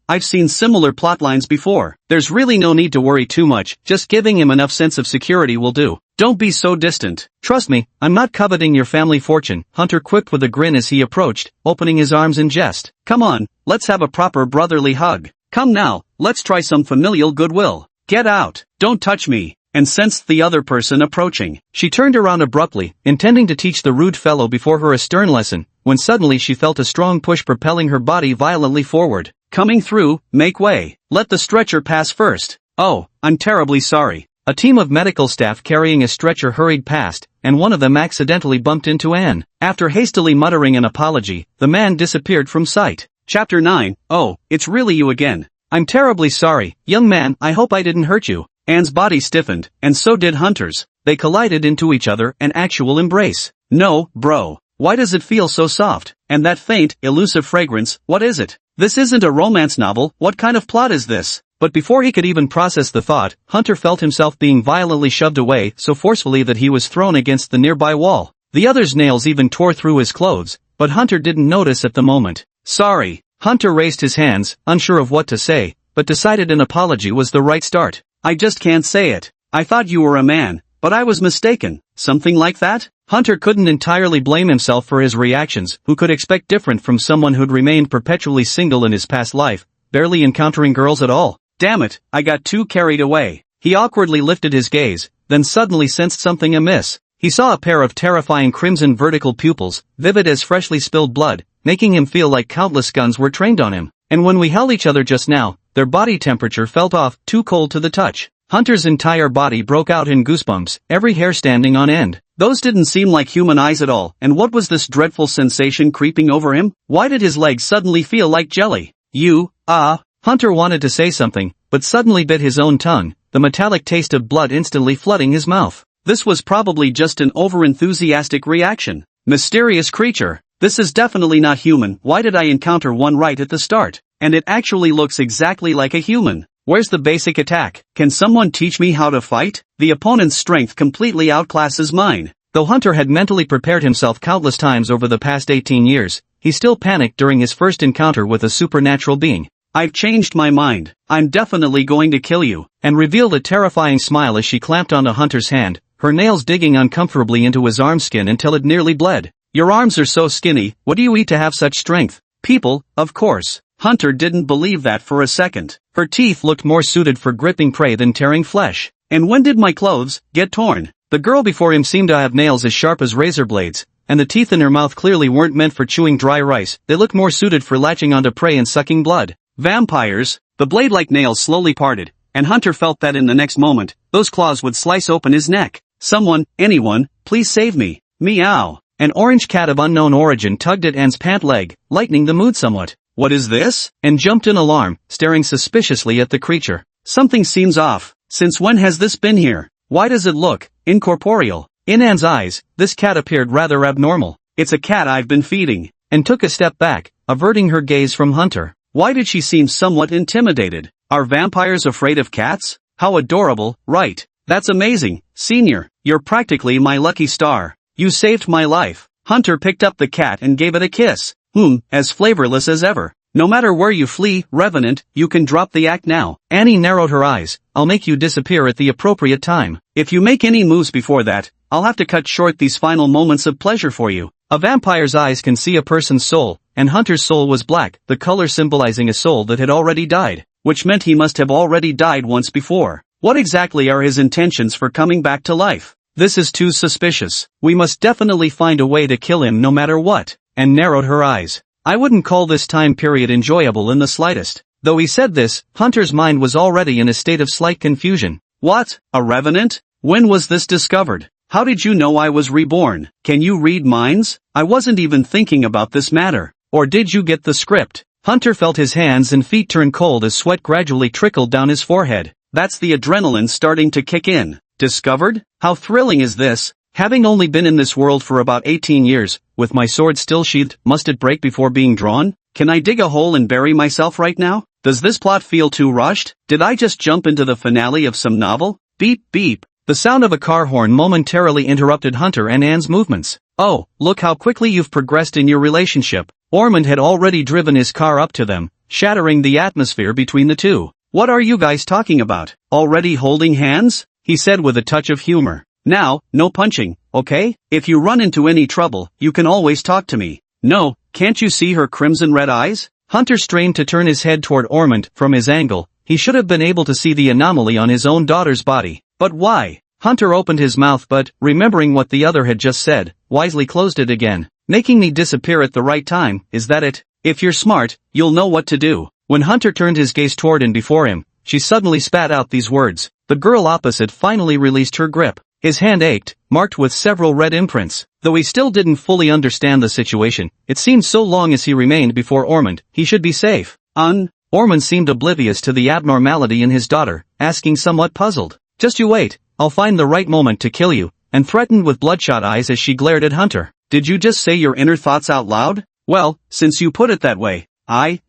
S1: I've seen similar plotlines before. There's really no need to worry too much, just giving him enough sense of security will do. Don't be so distant. Trust me, I'm not coveting your family fortune, Hunter quipped with a grin as he approached, opening his arms in jest. Come on, let's have a proper brotherly hug. Come now, let's try some familial goodwill. Get out, don't touch me. And sensed the other person approaching. She turned around abruptly, intending to teach the rude fellow before her a stern lesson, when suddenly she felt a strong push propelling her body violently forward. Coming through, make way. Let the stretcher pass first. Oh, I'm terribly sorry. A team of medical staff carrying a stretcher hurried past, and one of them accidentally bumped into Anne. After hastily muttering an apology, the man disappeared from sight. Chapter 9. Oh, it's really you again. I'm terribly sorry, young man, I hope I didn't hurt you. Anne's body stiffened, and so did Hunter's. They collided into each other, an actual embrace. No, bro. Why does it feel so soft? And that faint, elusive fragrance, what is it? This isn't a romance novel, what kind of plot is this? But before he could even process the thought, Hunter felt himself being violently shoved away so forcefully that he was thrown against the nearby wall. The other's nails even tore through his clothes, but Hunter didn't notice at the moment. Sorry. Hunter raised his hands, unsure of what to say, but decided an apology was the right start. I just can't say it. I thought you were a man, but I was mistaken. Something like that? Hunter couldn't entirely blame himself for his reactions. Who could expect different from someone who'd remained perpetually single in his past life, barely encountering girls at all? Damn it, I got too carried away. He awkwardly lifted his gaze, then suddenly sensed something amiss. He saw a pair of terrifying crimson vertical pupils, vivid as freshly spilled blood, making him feel like countless guns were trained on him. And when we held each other just now, their body temperature felt off, too cold to the touch. Hunter's entire body broke out in goosebumps, every hair standing on end. Those didn't seem like human eyes at all, and what was this dreadful sensation creeping over him? Why did his legs suddenly feel like jelly? Hunter wanted to say something, but suddenly bit his own tongue, the metallic taste of blood instantly flooding his mouth. This was probably just an over-enthusiastic reaction. Mysterious creature. This is definitely not human. Why did I encounter one right at the start? And it actually looks exactly like a human. Where's the basic attack? Can someone teach me how to fight? The opponent's strength completely outclasses mine. Though Hunter had mentally prepared himself countless times over the past 18 years, he still panicked during his first encounter with a supernatural being. I've changed my mind. I'm definitely going to kill you. And revealed a terrifying smile as she clamped onto Hunter's hand, her nails digging uncomfortably into his arm skin until it nearly bled. Your arms are so skinny, what do you eat to have such strength? People, of course. Hunter didn't believe that for a second. Her teeth looked more suited for gripping prey than tearing flesh. And when did my clothes get torn? The girl before him seemed to have nails as sharp as razor blades, and the teeth in her mouth clearly weren't meant for chewing dry rice. They looked more suited for latching onto prey and sucking blood. Vampires. The blade-like nails slowly parted, and Hunter felt that in the next moment, those claws would slice open his neck. Someone, anyone, please save me. Meow. An orange cat of unknown origin tugged at Anne's pant leg, lightening the mood somewhat. What is this? Anne jumped in alarm, staring suspiciously at the creature. Something seems off. Since when has this been here? Why does it look incorporeal? In Anne's eyes, this cat appeared rather abnormal. It's a cat I've been feeding. And took a step back, averting her gaze from Hunter. Why did she seem somewhat intimidated? Are vampires afraid of cats? How adorable, right?
S2: That's amazing, Senior. You're practically my lucky star. You saved my life. Hunter picked up the cat and gave it a kiss. As flavorless as ever. No matter where you flee, Revenant, you can drop the act now.
S1: Annie narrowed her eyes. I'll make you disappear at the appropriate time.
S2: If you make any moves before that, I'll have to cut short these final moments of pleasure for you.
S1: A vampire's eyes can see a person's soul, and Hunter's soul was black, the color symbolizing a soul that had already died.
S2: Which meant he must have already died once before. What exactly are his intentions for coming back to life?
S1: This is too suspicious. We must definitely find a way to kill him no matter what. Anne narrowed her eyes. I wouldn't call this time period enjoyable in the slightest. Though he said this, Hunter's mind was already in a state of slight confusion.
S2: What? A revenant? When was this discovered? How did you know I was reborn? Can you read minds? I wasn't even thinking about this matter.
S1: Or did you get the script? Hunter felt his hands and feet turn cold as sweat gradually trickled down his forehead.
S2: That's the adrenaline starting to kick in. Discovered? How thrilling is this?
S1: Having only been in this world for about 18 years, with my sword still sheathed, must it break before being drawn?
S2: Can I dig a hole and bury myself right now? Does this plot feel too rushed? Did I just jump into the finale of some novel? Beep beep.
S1: The sound of a car horn momentarily interrupted Hunter and Anne's movements. Oh, look how quickly you've progressed in your relationship. Ormond had already driven his car up to them, shattering the atmosphere between the two.
S2: What are you guys talking about? Already holding hands? He said with a touch of humor. Now, no punching, okay? If you run into any trouble, you can always talk to me. No, can't you see her crimson red eyes?
S1: Hunter strained to turn his head toward Ormond. From his angle, he should have been able to see the anomaly on his own daughter's body. But why? Hunter opened his mouth but, remembering what the other had just said, wisely closed it again. Making me disappear at the right time, is that it?
S2: If you're smart, you'll know what to do.
S1: When Hunter turned his gaze toward and before him, she suddenly spat out these words. The girl opposite finally released her grip. His hand ached, marked with several red imprints. Though he still didn't fully understand the situation, it seemed so long as he remained before Ormond, he should be safe. Ormond seemed oblivious to the abnormality in his daughter, asking somewhat puzzled. Just you wait, I'll find the right moment to kill you, and threatened with bloodshot eyes as she glared at Hunter.
S2: Did you just say your inner thoughts out loud? Well, since you put it that way.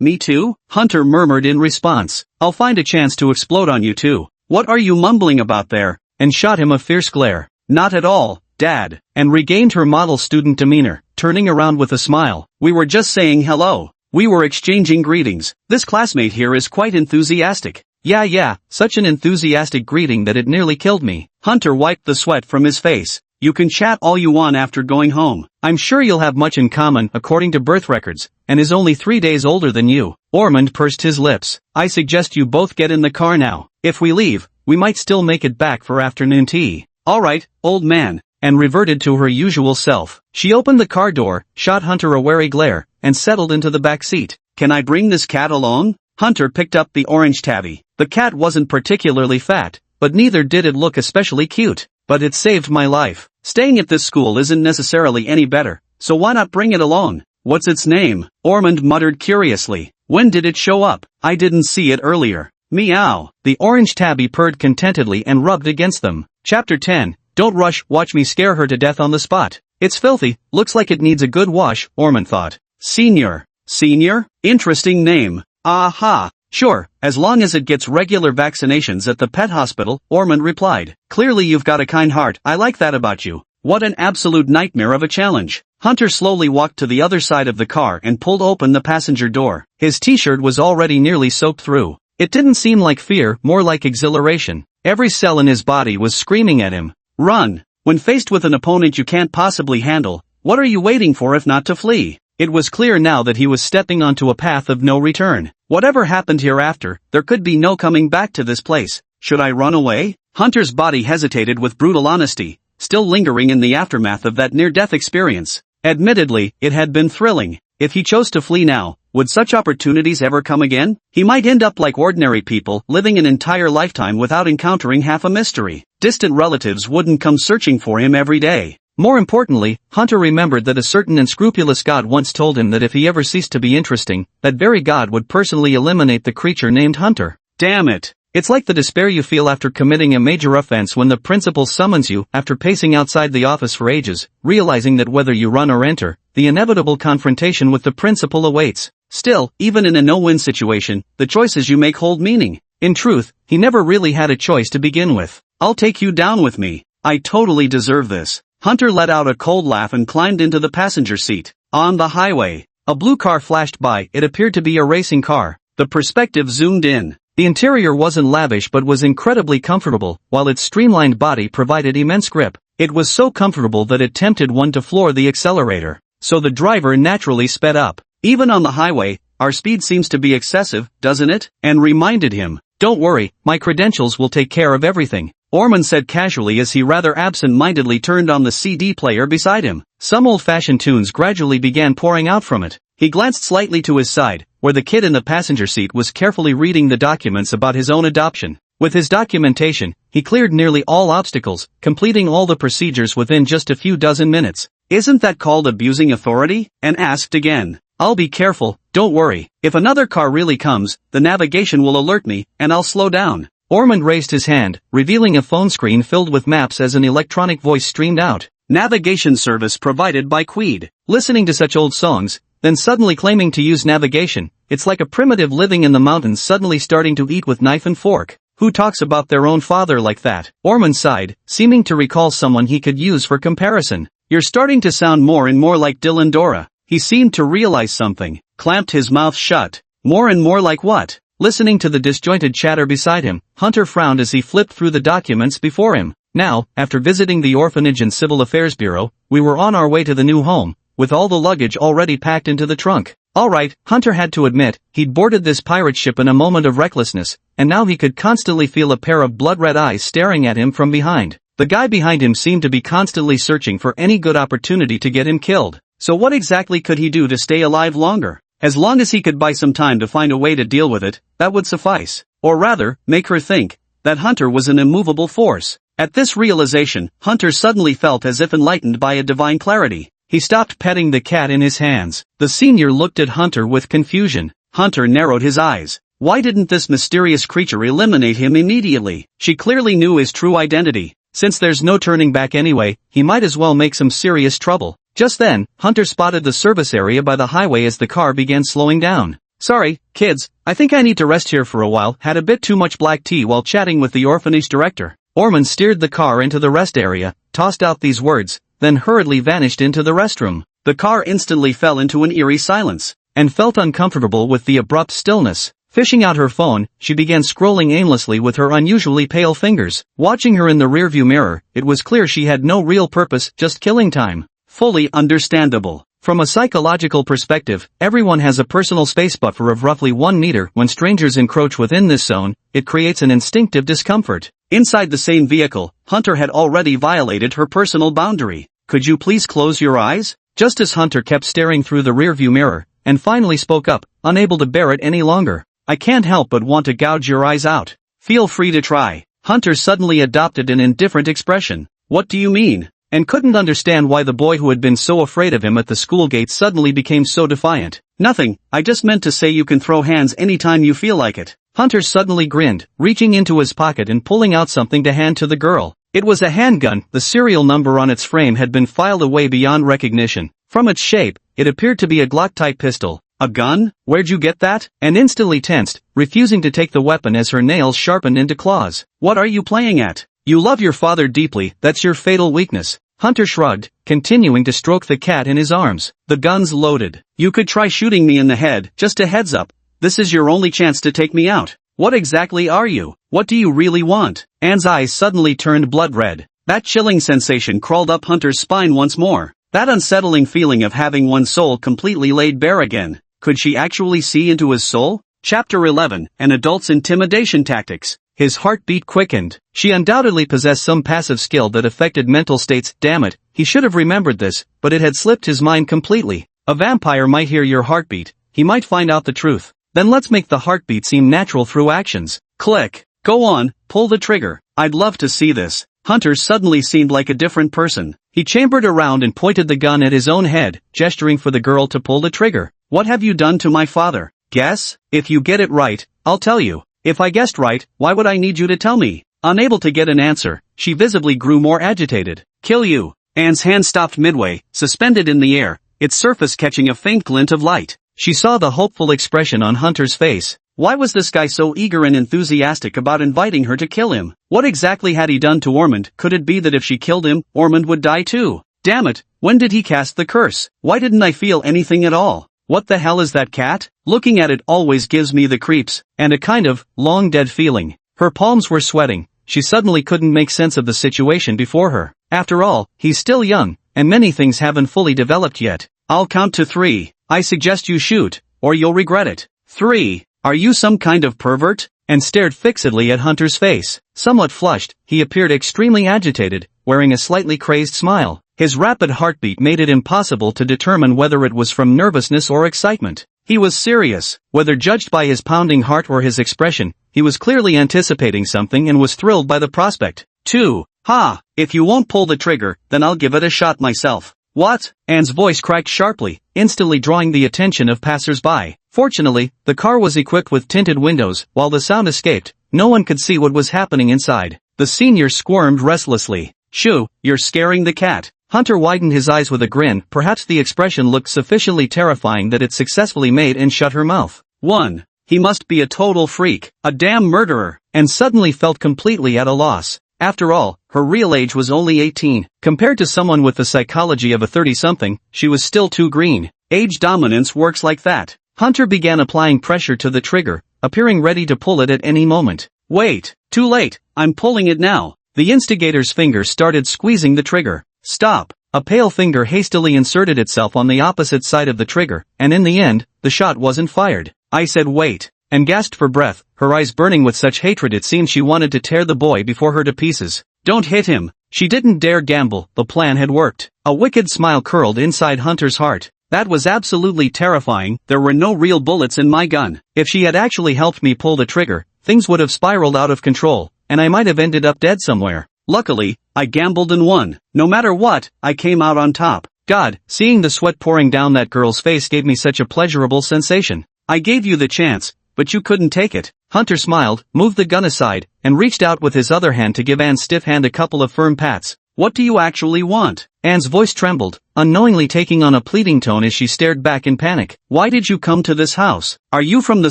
S2: Me too? Hunter murmured in response. I'll find a chance to explode on you too. What are you mumbling about there?
S1: And shot him a fierce glare.
S2: Not at all, Dad.
S1: And regained her model student demeanor, turning around with a smile.
S2: We were just saying hello. We were exchanging greetings. This classmate here is quite enthusiastic.
S1: Yeah, such an enthusiastic greeting that it nearly killed me.
S2: Hunter wiped the sweat from his face. You can chat all you want after going home.
S1: I'm sure you'll have much in common according to birth records, and is only 3 days older than you. Ormond pursed his lips. I suggest you both get in the car now. If we leave, we might still make it back for afternoon tea.
S2: All right, old man.
S1: And reverted to her usual self. She opened the car door, shot Hunter a wary glare, and settled into the back seat.
S2: Can I bring this cat along? Hunter picked up the orange tabby. The cat wasn't particularly fat, but neither did it look especially cute. But it saved my life. Staying at this school isn't necessarily any better, so why not bring it along? What's its name? Ormond muttered curiously. When did it show up? I didn't see it earlier. Meow.
S1: The orange tabby purred contentedly and rubbed against them. Chapter 10. Don't rush, watch me scare her to death on the spot. It's filthy, looks like it needs a good wash, Ormond thought.
S2: Senior. Senior? Interesting name. Aha. Sure, as long as it gets regular vaccinations at the pet hospital, Ormond replied. Clearly you've got a kind heart, I like that about you. What an absolute nightmare of a challenge. Hunter slowly walked to the other side of the car and pulled open the passenger door.
S1: His t-shirt was already nearly soaked through. It didn't seem like fear, more like exhilaration. Every cell in his body was screaming at him.
S2: Run! When faced with an opponent you can't possibly handle, what are you waiting for if not to flee?
S1: It was clear now that he was stepping onto a path of no return.
S2: Whatever happened hereafter, there could be no coming back to this place. Should I run away? Hunter's body hesitated with brutal honesty, still lingering in the aftermath of that near-death experience. Admittedly, it had been thrilling. If he chose to flee now, would such opportunities ever come again? He might end up like ordinary people, living an entire lifetime without encountering half a mystery. Distant relatives wouldn't come searching for him every day.
S1: More importantly, Hunter remembered that a certain unscrupulous god once told him that if he ever ceased to be interesting, that very god would personally eliminate the creature named Hunter.
S2: Damn it.
S1: It's like the despair you feel after committing a major offense when the principal summons you after pacing outside the office for ages, realizing that whether you run or enter, the inevitable confrontation with the principal awaits.
S2: Still, even in a no-win situation, the choices you make hold meaning.
S1: In truth, he never really had a choice to begin with.
S2: I'll take you down with me. I totally deserve this. Hunter let out a cold laugh and climbed into the passenger seat. On the highway, a blue car flashed by. It appeared to be a racing car. The perspective zoomed in. The interior wasn't lavish but was incredibly comfortable, while its streamlined body provided immense grip. It was so comfortable that it tempted one to floor the accelerator. So the driver naturally sped up. Even on the highway, our speed seems to be excessive, doesn't it? And reminded him, don't worry, my credentials will take care of everything. Orphan said casually as he rather absent-mindedly turned on the CD player beside him. Some old-fashioned tunes gradually began pouring out from it. He glanced slightly to his side, where the kid in the passenger seat was carefully reading the documents about his own adoption. With his documentation, he cleared nearly all obstacles, completing all the procedures within just a few dozen minutes. Isn't that called abusing authority? And asked again. I'll be careful, don't worry. If another car really comes, the navigation will alert me, and I'll slow down. Orphan raised his hand, revealing a phone screen filled with maps as an electronic voice streamed out. Navigation service provided by Queed. Listening to such old songs, then suddenly claiming to use navigation, it's like a primitive living in the mountains suddenly starting to eat with knife and fork. Who talks about their own father like that? Orphan sighed, seeming to recall someone he could use for comparison. You're starting to sound more and more like Dylan Dora. He seemed to realize something, clamped his mouth shut. More and more like what? Listening to the disjointed chatter beside him, Hunter frowned as he flipped through the documents before him. Now, after visiting the orphanage and civil affairs bureau, we were on our way to the new home, with all the luggage already packed into the trunk. Alright, Hunter had to admit, he'd boarded this pirate ship in a moment of recklessness, and now he could constantly feel a pair of blood-red eyes staring at him from behind. The guy behind him seemed to be constantly searching for any good opportunity to get him killed. So what exactly could he do to stay alive longer? As long as he could buy some time to find a way to deal with it, that would suffice. Or rather, make her think that Hunter was an immovable force. At this realization, Hunter suddenly felt as if enlightened by a divine clarity. He stopped petting the cat in his hands. The senior looked at Hunter with confusion. Hunter narrowed his eyes. Why didn't this mysterious creature eliminate him immediately? She clearly knew his true identity. Since there's no turning back anyway, he might as well make some serious trouble. Just then, Hunter spotted the service area by the highway as the car began slowing down. Sorry, kids, I think I need to rest here for a while. Had a bit too much black tea while chatting with the orphanage director. Orphan steered the car into the rest area, tossed out these words, then hurriedly vanished into the restroom. The car instantly fell into an eerie silence, and felt uncomfortable with the abrupt stillness. Fishing out her phone, she began scrolling aimlessly with her unusually pale fingers. Watching her in the rearview mirror, it was clear she had no real purpose, just killing time. Fully understandable. From a psychological perspective, everyone has a personal space buffer of roughly 1 meter. When strangers encroach within this zone, it creates an instinctive discomfort. Inside the same vehicle, Hunter had already violated her personal boundary. Could you please close your eyes? Just as Hunter kept staring through the rearview mirror, and finally spoke up, unable to bear it any longer. I can't help but want to gouge your eyes out. Feel free to try. Hunter suddenly adopted an indifferent expression. What do you mean? And couldn't understand why the boy who had been so afraid of him at the school gate suddenly became so defiant. Nothing, I just meant to say you can throw hands anytime you feel like it. Hunter suddenly grinned, reaching into his pocket and pulling out something to hand to the girl. It was a handgun. The serial number on its frame had been filed away beyond recognition. From its shape, it appeared to be a Glock-type pistol. A gun? Where'd you get that? And instantly tensed, refusing to take the weapon as her nails sharpened into claws. What are you playing at? You love your father deeply, that's your fatal weakness. Hunter shrugged, continuing to stroke the cat in his arms. The gun's loaded. You could try shooting me in the head, just a heads up. This is your only chance to take me out. What exactly are you? What do you really want? Anne's eyes suddenly turned blood red. That chilling sensation crawled up Hunter's spine once more. That unsettling feeling of having one's soul completely laid bare again. Could she actually see into his soul? Chapter 11, An Adult's Intimidation Tactics. His heartbeat quickened. She undoubtedly possessed some passive skill that affected mental states. Damn it, he should have remembered this, but it had slipped his mind completely. A vampire might hear your heartbeat. He might find out the truth. Then let's make the heartbeat seem natural through actions. Click. Go on, pull the trigger. I'd love to see this. Hunter suddenly seemed like a different person. He chambered around and pointed the gun at his own head, gesturing for the girl to pull the trigger. What have you done to my father? Guess? If you get it right, I'll tell you. If I guessed right, why would I need you to tell me? Unable to get an answer, she visibly grew more agitated. Kill you. Anne's hand stopped midway, suspended in the air, its surface catching a faint glint of light. She saw the hopeful expression on Hunter's face. Why was this guy so eager and enthusiastic about inviting her to kill him? What exactly had he done to Ormond? Could it be that if she killed him, Ormond would die too? Damn it, when did he cast the curse? Why didn't I feel anything at all? What the hell is that cat? Looking at it always gives me the creeps, and a kind of long dead feeling. Her palms were sweating. She suddenly couldn't make sense of the situation before her. After all, he's still young, and many things haven't fully developed yet. I'll count to 3. I suggest you shoot, or you'll regret it. 3. Are you some kind of pervert? And stared fixedly at Hunter's face. Somewhat flushed, he appeared extremely agitated, wearing a slightly crazed smile. His rapid heartbeat made it impossible to determine whether it was from nervousness or excitement. He was serious. Whether judged by his pounding heart or his expression, he was clearly anticipating something and was thrilled by the prospect. 2. Ha! If you won't pull the trigger, then I'll give it a shot myself. What? Anne's voice cracked sharply, instantly drawing the attention of passers-by. Fortunately, the car was equipped with tinted windows. While the sound escaped, no one could see what was happening inside. The senior squirmed restlessly. Shoo, you're scaring the cat. Hunter widened his eyes with a grin. Perhaps the expression looked sufficiently terrifying that it successfully made Anne shut her mouth. 1. He must be a total freak, a damn murderer, and suddenly felt completely at a loss. After all, her real age was only 18. Compared to someone with the psychology of a 30-something, she was still too green. Age dominance works like that. Hunter began applying pressure to the trigger, appearing ready to pull it at any moment. Wait, too late, I'm pulling it now. The instigator's finger started squeezing the trigger. Stop. A pale finger hastily inserted itself on the opposite side of the trigger, and in the end, the shot wasn't fired. I said wait, and gasped for breath, her eyes burning with such hatred it seemed she wanted to tear the boy before her to pieces. Don't hit him. She didn't dare gamble. The plan had worked. A wicked smile curled inside Hunter's heart. That was absolutely terrifying. There were no real bullets in my gun. If she had actually helped me pull the trigger, things would have spiraled out of control, and I might have ended up dead somewhere. Luckily, I gambled and won. No matter what, I came out on top. God, seeing the sweat pouring down that girl's face gave me such a pleasurable sensation. I gave you the chance, but you couldn't take it. Hunter smiled, moved the gun aside, and reached out with his other hand to give Anne's stiff hand a couple of firm pats. What do you actually want? Anne's voice trembled, unknowingly taking on a pleading tone as she stared back in panic. Why did you come to this house? Are you from the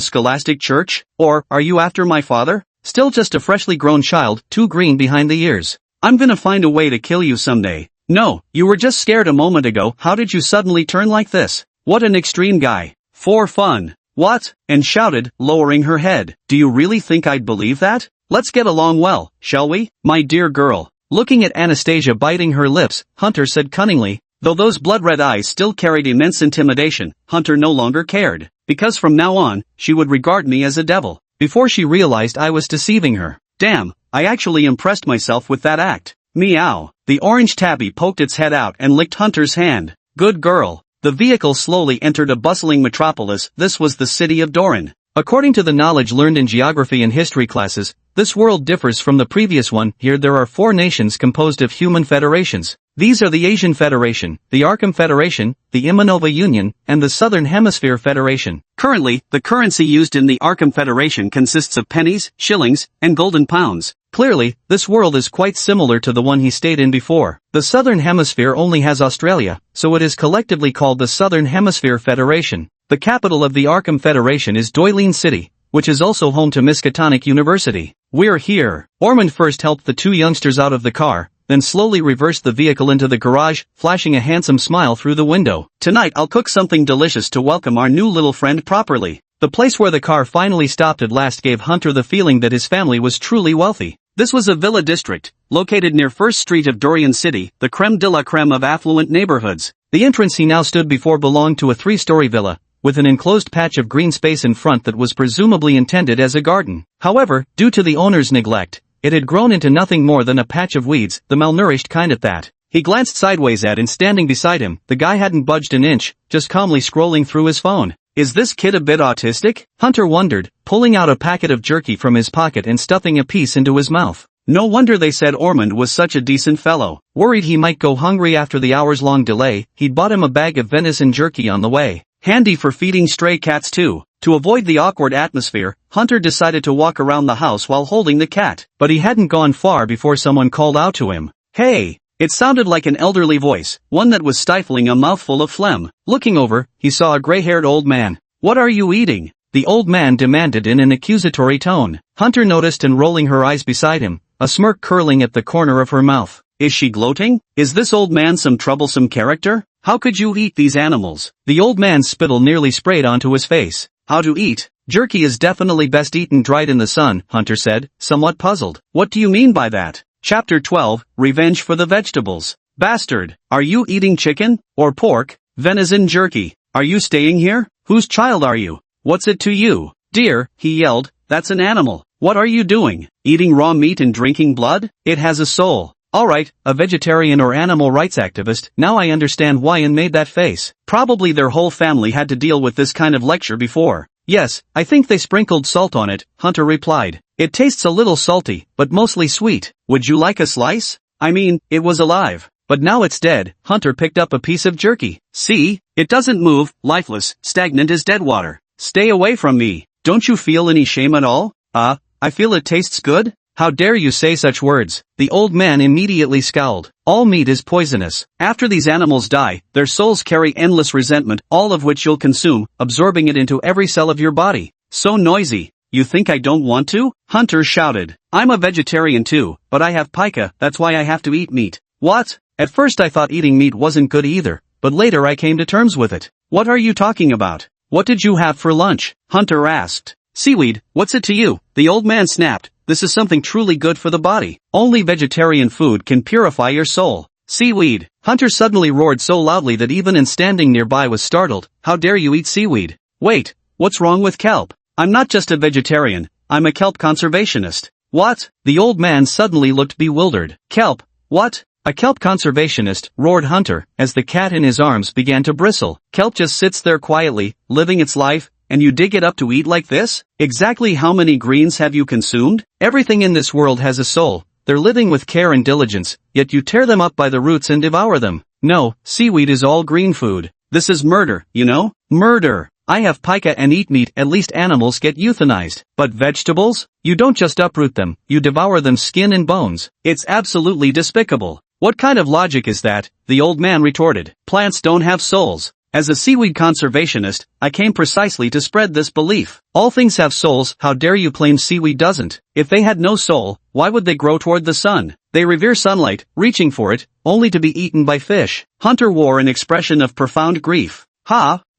S2: Scholastic Church? Or, are you after my father? Still just a freshly grown child, too green behind the ears. I'm gonna find a way to kill you someday. No, you were just scared a moment ago. How did you suddenly turn like this? What an extreme guy. For fun. What? Anne shouted, lowering her head. Do you really think I'd believe that? Let's get along well, shall we? My dear girl. Looking at Anastasia biting her lips, Hunter said cunningly, though those blood-red eyes still carried immense intimidation. Hunter no longer cared, because from now on, she would regard me as a devil. Before she realized I was deceiving her. Damn, I actually impressed myself with that act. Meow. The orange tabby poked its head out and licked Hunter's hand. Good girl. The vehicle slowly entered a bustling metropolis. This was the city of Doran. According to the knowledge learned in geography and history classes, this world differs from the previous one. Here there are 4 nations composed of human federations. These are the Asian Federation, the Arkham Federation, the Imanova Union, and the Southern Hemisphere Federation. Currently, the currency used in the Arkham Federation consists of pennies, shillings, and golden pounds. Clearly, this world is quite similar to the one he stayed in before. The Southern Hemisphere only has Australia, so it is collectively called the Southern Hemisphere Federation. The capital of the Arkham Federation is Doylene City, which is also home to Miskatonic University. We're here. Ormond first helped the 2 youngsters out of the car, then slowly reversed the vehicle into the garage, flashing a handsome smile through the window. Tonight I'll cook something delicious to welcome our new little friend properly. The place where the car finally stopped at last gave Hunter the feeling that his family was truly wealthy. This was a villa district, located near 1st Street of Dorian City, the creme de la creme of affluent neighborhoods. The entrance he now stood before belonged to a 3-story villa, with an enclosed patch of green space in front that was presumably intended as a garden. However, due to the owner's neglect, it had grown into nothing more than a patch of weeds, the malnourished kind at that. He glanced sideways at and standing beside him, the guy hadn't budged an inch, just calmly scrolling through his phone. Is this kid a bit autistic? Hunter wondered, pulling out a packet of jerky from his pocket and stuffing a piece into his mouth. No wonder they said Ormond was such a decent fellow. Worried he might go hungry after the hours-long delay, he'd bought him a bag of venison jerky on the way. Handy for feeding stray cats too. To avoid the awkward atmosphere, Hunter decided to walk around the house while holding the cat. But he hadn't gone far before someone called out to him. Hey! It sounded like an elderly voice, one that was stifling a mouthful of phlegm. Looking over, he saw a gray-haired old man. What are you eating?
S1: the old man demanded in an accusatory tone. Hunter noticed and rolling her eyes beside him, a smirk curling at the corner of her mouth.
S2: Is she gloating? Is this old man some troublesome character? How could you eat these animals?
S1: The old man's spittle nearly sprayed onto his face.
S2: How to eat?
S1: Jerky is definitely best eaten dried in the sun, Hunter said, somewhat puzzled.
S2: What do you mean by that? Chapter 12, Revenge for the Vegetables. Bastard, are you eating chicken? Or pork? Venison jerky? Are you staying here? Whose child are you? What's it to you? Dear, he yelled, that's an animal. What are you doing? Eating raw meat and drinking blood? It has a soul.
S1: Alright, a vegetarian or animal rights activist, now I understand why Ian made that face.
S2: Probably their whole family had to deal with this kind of lecture before.
S1: Yes, I think they sprinkled salt on it, Hunter replied. It tastes a little salty, but mostly sweet.
S2: Would you like a slice? I mean, it was alive.
S1: But now it's dead. Hunter picked up a piece of jerky.
S2: See? It doesn't move, lifeless, stagnant as dead water. Stay away from me. Don't you feel any shame at all?
S1: I feel it tastes good? How dare you say such words? The old man immediately scowled. All meat is poisonous.
S2: After these animals die, their souls carry endless resentment, all of which you'll consume, absorbing it into every cell of your body. So noisy. You think I don't want to? Hunter shouted. I'm a vegetarian too, but I have pica, that's why I have to eat meat.
S1: What? At first I thought eating meat wasn't good either, but later I came to terms with it.
S2: What are you talking about?
S1: What did you have for lunch?
S2: Hunter asked. Seaweed, what's it to you? The old man snapped. This is something truly good for the body.
S1: Only vegetarian food can purify your soul.
S2: Seaweed.
S1: Hunter suddenly roared so loudly that even Ian standing nearby was startled. How dare you eat seaweed?
S2: Wait, what's wrong with kelp? I'm not just a vegetarian, I'm a kelp conservationist.
S1: What? The old man suddenly looked bewildered. Kelp? What? A kelp conservationist, roared Hunter, as the cat in his arms began to bristle. Kelp just sits there quietly, living its life, and you dig it up to eat like this?
S2: Exactly how many greens have you consumed?
S1: Everything in this world has a soul. They're living with care and diligence, yet you tear them up by the roots and devour them. No, seaweed is all green food.
S2: This is murder, you know?
S1: Murder. I have pica and eat meat, at least animals get euthanized. But vegetables? You don't just uproot them, you devour them skin and bones.
S2: It's absolutely despicable.
S1: What kind of logic is that? The old man retorted.
S2: Plants don't have souls. As a seaweed conservationist, I came precisely to spread this belief.
S1: All things have souls, how dare you claim seaweed doesn't?
S2: If they had no soul, why would they grow toward the sun?
S1: They revere sunlight, reaching for it, only to be eaten by fish.
S2: Hunter wore an expression of profound grief.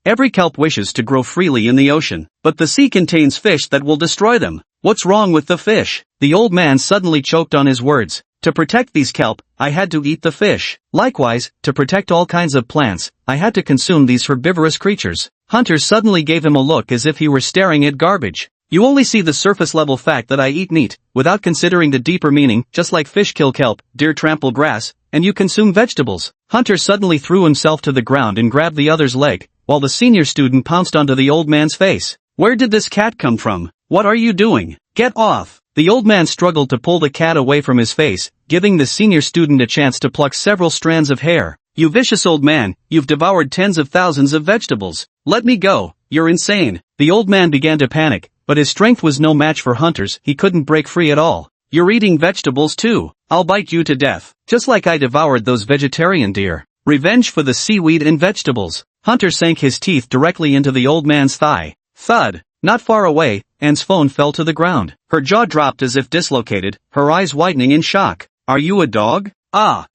S2: Every kelp wishes to grow freely in the ocean, but the sea contains fish that will destroy them. What's wrong with the fish?
S1: The old man suddenly choked on his words.
S2: To protect these kelp, I had to eat the fish.
S1: Likewise, to protect all kinds of plants, I had to consume these herbivorous creatures. Hunter suddenly gave him a look as if he were staring at garbage. You only see the surface-level fact that I eat meat, without considering the deeper meaning, just like fish kill kelp, deer trample grass, and you consume vegetables. Hunter suddenly threw himself to the ground and grabbed the other's leg, while the senior student pounced onto the old man's face.
S2: Where did this cat come from? What are you doing? Get off!
S1: The old man struggled to pull the cat away from his face, giving the senior student a chance to pluck several strands of hair.
S2: You vicious old man, you've devoured tens of thousands of vegetables. Let me go, you're insane.
S1: The old man began to panic, but his strength was no match for Hunter's. He couldn't break free at all.
S2: You're eating vegetables too. I'll bite you to death.
S1: Just like I devoured those vegetarian deer.
S2: Revenge for the seaweed and vegetables.
S1: Hunter sank his teeth directly into the old man's thigh. Thud. Not far away, Anne's phone fell to the ground.
S2: Her jaw dropped as if dislocated, her eyes widening in shock. Are you a dog?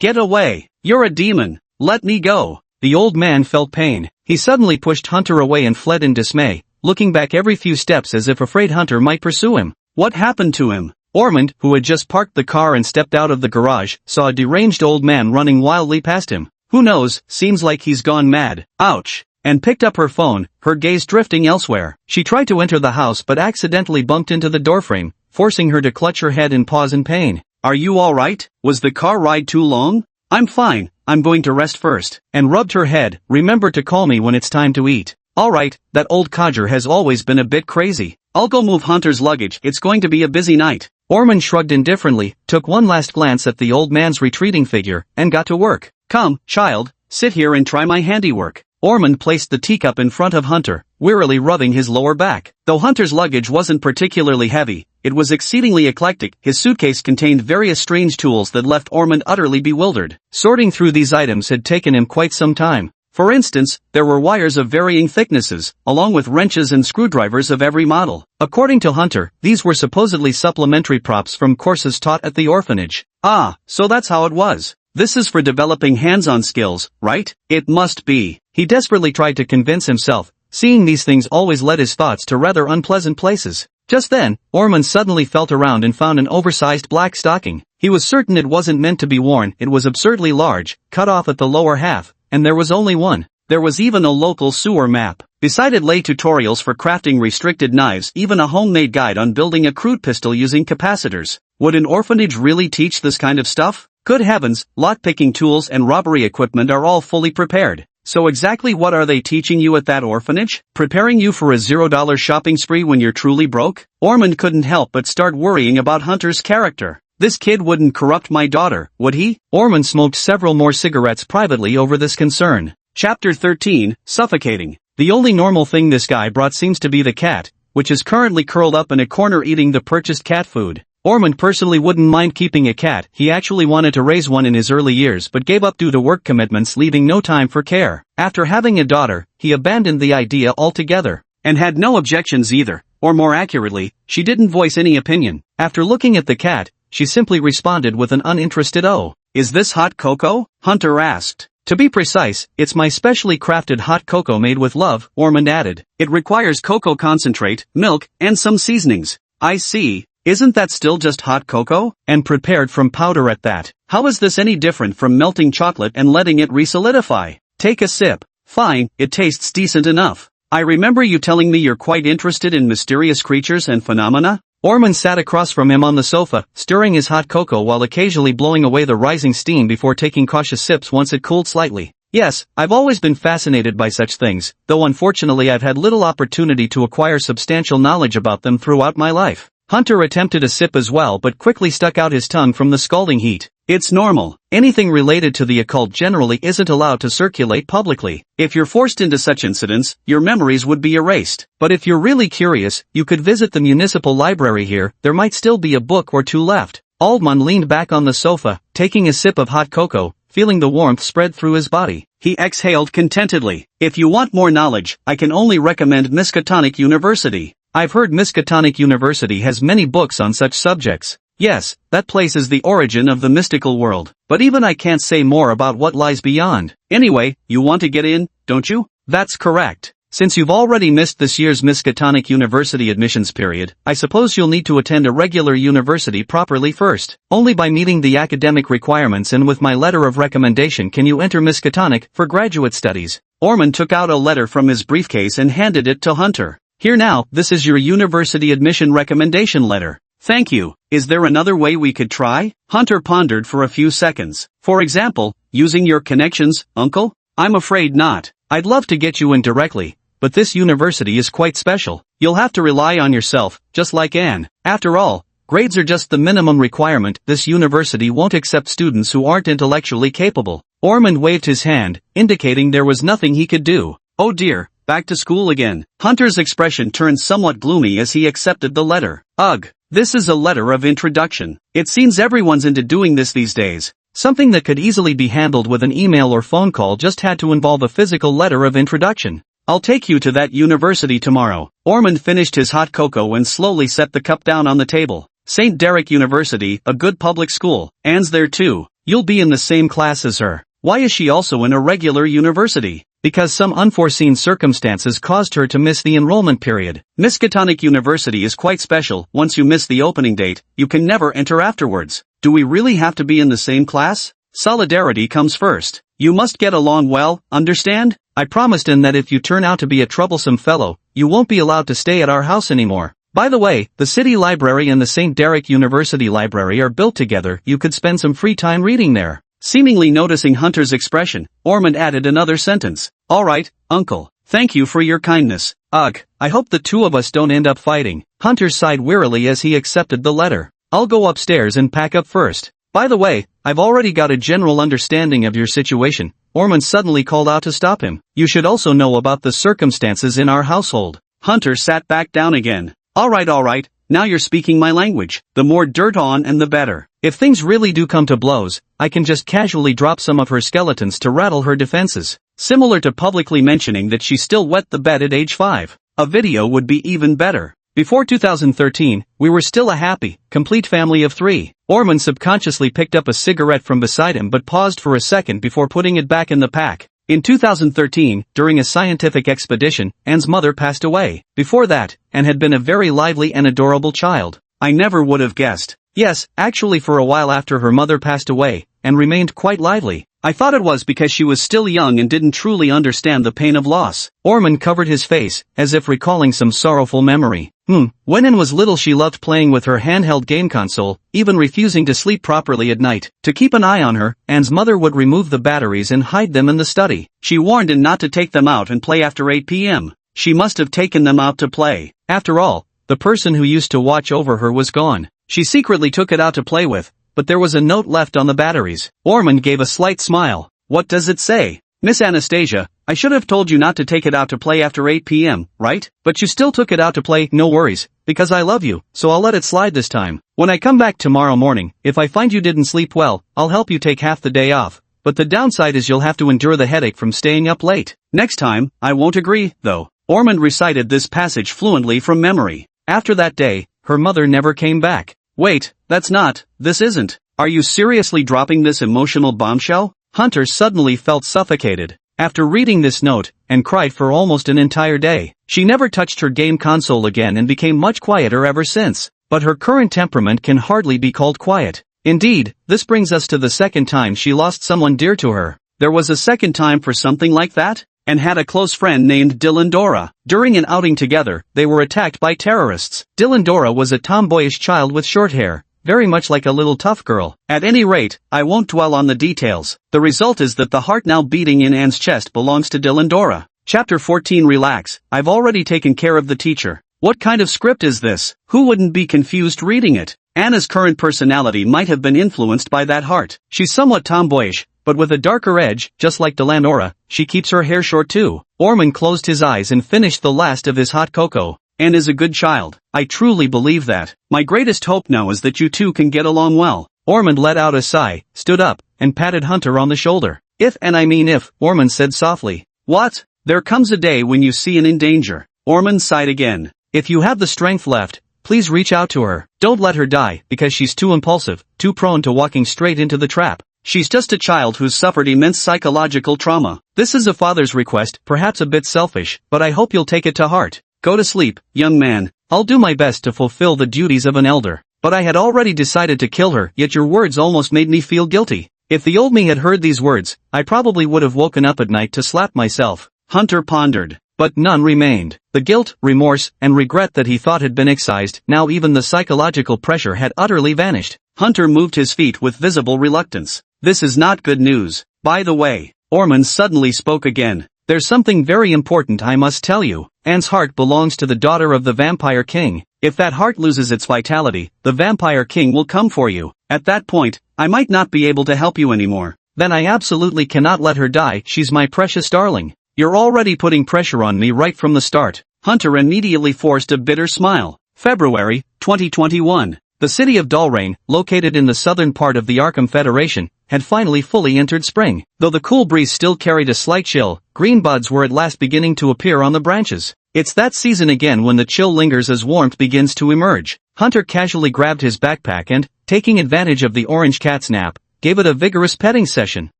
S2: Get away. You're a demon. Let me go.
S1: The old man felt pain. He suddenly pushed Hunter away and fled in dismay, looking back every few steps as if afraid Hunter might pursue him.
S2: What happened to him?
S1: Ormond, who had just parked the car and stepped out of the garage, saw a deranged old man running wildly past him. Who knows, seems like he's gone mad.
S2: Ouch.
S1: And picked up her phone, her gaze drifting elsewhere. She tried to enter the house but accidentally bumped into the doorframe, forcing her to clutch her head and pause in pain.
S2: Are you alright? Was the car ride too long? I'm fine, I'm going to rest first.
S1: And rubbed her head. Remember to call me when it's time to eat. Alright, that old codger has always been a bit crazy.
S2: I'll go move Hunter's luggage, it's going to be a busy night.
S1: Ormond shrugged indifferently, took one last glance at the old man's retreating figure, and got to work.
S2: Come, child, sit here and try my handiwork.
S1: Ormond placed the teacup in front of Hunter, wearily rubbing his lower back. Though Hunter's luggage wasn't particularly heavy, it was exceedingly eclectic. His suitcase contained various strange tools that left Ormond utterly bewildered. Sorting through these items had taken him quite some time.
S2: For instance, there were wires of varying thicknesses, along with wrenches and screwdrivers of every model. According to Hunter, these were supposedly supplementary props from courses taught at the orphanage. Ah, so that's how it was. This is for developing hands-on skills, right? It must be. He desperately tried to convince himself. Seeing these things always led his thoughts to rather unpleasant places. Just then, Orphan suddenly felt around and found an oversized black stocking. He was certain it wasn't meant to be worn. It was absurdly large, cut off at the lower half, and there was only one. There was even a local sewer map. Beside it lay tutorials for crafting restricted knives, even a homemade guide on building a crude pistol using capacitors. Would an orphanage really teach this kind of stuff? Good heavens, lock-picking tools and robbery equipment are all fully prepared. So exactly what are they teaching you at that orphanage? Preparing you for a $0 shopping spree when you're truly broke? Orphan couldn't help but start worrying about Hunter's character. This kid wouldn't corrupt my daughter, would he? Orphan smoked several more cigarettes privately over this concern. Chapter 13, Suffocating. The only normal thing this guy brought seems to be the cat, which is currently curled up in a corner eating the purchased cat food. Orphan personally wouldn't mind keeping a cat. He actually wanted to raise one in his early years but gave up due to work commitments, leaving no time for care. After having a daughter, he abandoned the idea altogether. And had no objections either, or more accurately, she didn't voice any opinion. After looking at the cat, she simply responded with an uninterested "Oh, is this hot cocoa?" Hunter asked. To be precise, it's my specially crafted hot cocoa made with love, Orphan added. It requires cocoa concentrate, milk, and some seasonings. I see. Isn't that still just hot cocoa? And prepared from powder at that. How is this any different from melting chocolate and letting it re-solidify? Take a sip. Fine, it tastes decent enough. I remember you telling me you're quite interested in mysterious creatures and phenomena? Orphan sat across from him on the sofa, stirring his hot cocoa while occasionally blowing away the rising steam before taking cautious sips once it cooled slightly. Yes, I've always been fascinated by such things, though unfortunately I've had little opportunity to acquire substantial knowledge about them throughout my life. Hunter attempted a sip as well but quickly stuck out his tongue from the scalding heat. It's normal. Anything related to the occult generally isn't allowed to circulate publicly. If you're forced into such incidents, your memories would be erased. But if you're really curious, you could visit the municipal library here. There might still be a book or two left. Orphan leaned back on the sofa, taking a sip of hot cocoa, feeling the warmth spread through his body. He exhaled contentedly. If you want more knowledge, I can only recommend Miskatonic University. I've heard Miskatonic University has many books on such subjects. Yes, that place is the origin of the mystical world. But even I can't say more about what lies beyond. Anyway, you want to get in, don't you? That's correct. Since you've already missed this year's Miskatonic University admissions period, I suppose you'll need to attend a regular university properly first. Only by meeting the academic requirements and with my letter of recommendation can you enter Miskatonic for graduate studies. Orphan took out a letter from his briefcase and handed it to Hunter. Here now, this is your university admission recommendation letter. Thank you. Is there another way we could try? Hunter pondered for a few seconds. For example, using your connections, uncle? I'm afraid not. I'd love to get you in directly, but this university is quite special. You'll have to rely on yourself, just like Anne. After all, grades are just the minimum requirement. This university won't accept students who aren't intellectually capable. Orphan waved his hand, indicating there was nothing he could do. Oh dear. Back to school again. Hunter's expression turned somewhat gloomy as he accepted the letter. Ugh. This is a letter of introduction. It seems everyone's into doing this these days. Something that could easily be handled with an email or phone call just had to involve a physical letter of introduction. I'll take you to that university tomorrow. Orphan finished his hot cocoa and slowly set the cup down on the table. St. Derek University, a good public school. Anne's there too. You'll be in the same class as her. Why is she also in a regular university? Because some unforeseen circumstances caused her to miss the enrollment period. Miskatonic University is quite special. Once you miss the opening date, you can never enter afterwards. Do we really have to be in the same class? Solidarity comes first. You must get along well, understand? I promised him that if you turn out to be a troublesome fellow, you won't be allowed to stay at our house anymore. By the way, the city library and the St. Derek University library are built together. You could spend some free time reading there. Seemingly noticing Hunter's expression, Orphan added another sentence. All right, uncle. Thank you for your kindness. Ugh, I hope the two of us don't end up fighting. Hunter sighed wearily as he accepted the letter. I'll go upstairs and pack up first. By the way, I've already got a general understanding of your situation. Orphan suddenly called out to stop him. You should also know about the circumstances in our household. Hunter sat back down again. All right. Now you're speaking my language. The more dirt on and the better. If things really do come to blows, I can just casually drop some of her skeletons to rattle her defenses. similar to publicly mentioning that she still wet the bed at age 5. A video would be even better. Before 2013, we were still a happy, complete family of 3. Orphan subconsciously picked up a cigarette from beside him but paused for a second before putting it back in the pack. In 2013, during a scientific expedition, Anne's mother passed away. Before that, Anne had been a very lively and adorable child. I never would have guessed. Yes, actually for a while after her mother passed away, Anne remained quite lively. I thought it was because she was still young and didn't truly understand the pain of loss. Orphan covered his face, as if recalling some sorrowful memory. When Anne was little she loved playing with her handheld game console, even refusing to sleep properly at night. To keep an eye on her, Anne's mother would remove the batteries and hide them in the study. She warned Anne not to take them out and play after 8 p.m. She must have taken them out to play. After all, the person who used to watch over her was gone. She secretly took it out to play with, but there was a note left on the batteries. Orphan gave a slight smile. What does it say? Miss Anastasia, I should have told you not to take it out to play after 8 p.m., right? But you still took it out to play, no worries, because I love you, so I'll let it slide this time. When I come back tomorrow morning, if I find you didn't sleep well, I'll help you take half the day off. But the downside is you'll have to endure the headache from staying up late. Next time, I won't agree, though. Orphan recited this passage fluently from memory. After that day, her mother never came back. Wait, this isn't. Are you seriously dropping this emotional bombshell? Hunter suddenly felt suffocated. After reading this note, Anne cried for almost an entire day. She never touched her game console again and became much quieter ever since. But her current temperament can hardly be called quiet. Indeed, this brings us to the second time she lost someone dear to her. There was a second time for something like that? Anne had a close friend named Dylan Dora. During an outing together, they were attacked by terrorists. Dylan Dora was a tomboyish child with short hair, very much like a little tough girl. At any rate, I won't dwell on the details. The result is that the heart now beating in Anne's chest belongs to Dylan Dora. Chapter 14. Relax, I've already taken care of the teacher. What kind of script is this? Who wouldn't be confused reading it? Anna's current personality might have been influenced by that heart. She's somewhat tomboyish, but with a darker edge, just like Dylan Dora. She keeps her hair short too. Orphan closed his eyes and finished the last of his hot cocoa. Anne is a good child. I truly believe that. My greatest hope now is that you two can get along well. Orphan let out a sigh, stood up, and patted Hunter on the shoulder. If, and I mean if, Orphan said softly. What? There comes a day when you see Anne in danger. Orphan sighed again. If you have the strength left, please reach out to her. Don't let her die, because she's too impulsive, too prone to walking straight into the trap. She's just a child who's suffered immense psychological trauma. This is a father's request, perhaps a bit selfish, but I hope you'll take it to heart. Go to sleep, young man. I'll do my best to fulfill the duties of an elder. But I had already decided to kill her, yet your words almost made me feel guilty. If the old me had heard these words, I probably would have woken up at night to slap myself. Hunter pondered. But none remained. The guilt, remorse, and regret that he thought had been excised, now even the psychological pressure had utterly vanished. Hunter moved his feet with visible reluctance. This is not good news. By the way, Orphan suddenly spoke again. There's something very important I must tell you. Anne's heart belongs to the daughter of the Vampire King. If that heart loses its vitality, the Vampire King will come for you. At that point, I might not be able to help you anymore. Then I absolutely cannot let her die. She's my precious darling. You're already putting pressure on me right from the start. Hunter immediately forced a bitter smile. February, 2021. The city of Dalrain, located in the southern part of the Arkham Federation, had finally fully entered spring. Though the cool breeze still carried a slight chill, green buds were at last beginning to appear on the branches. It's that season again when the chill lingers as warmth begins to emerge. Hunter casually grabbed his backpack and, taking advantage of the orange cat's nap, gave it a vigorous petting session.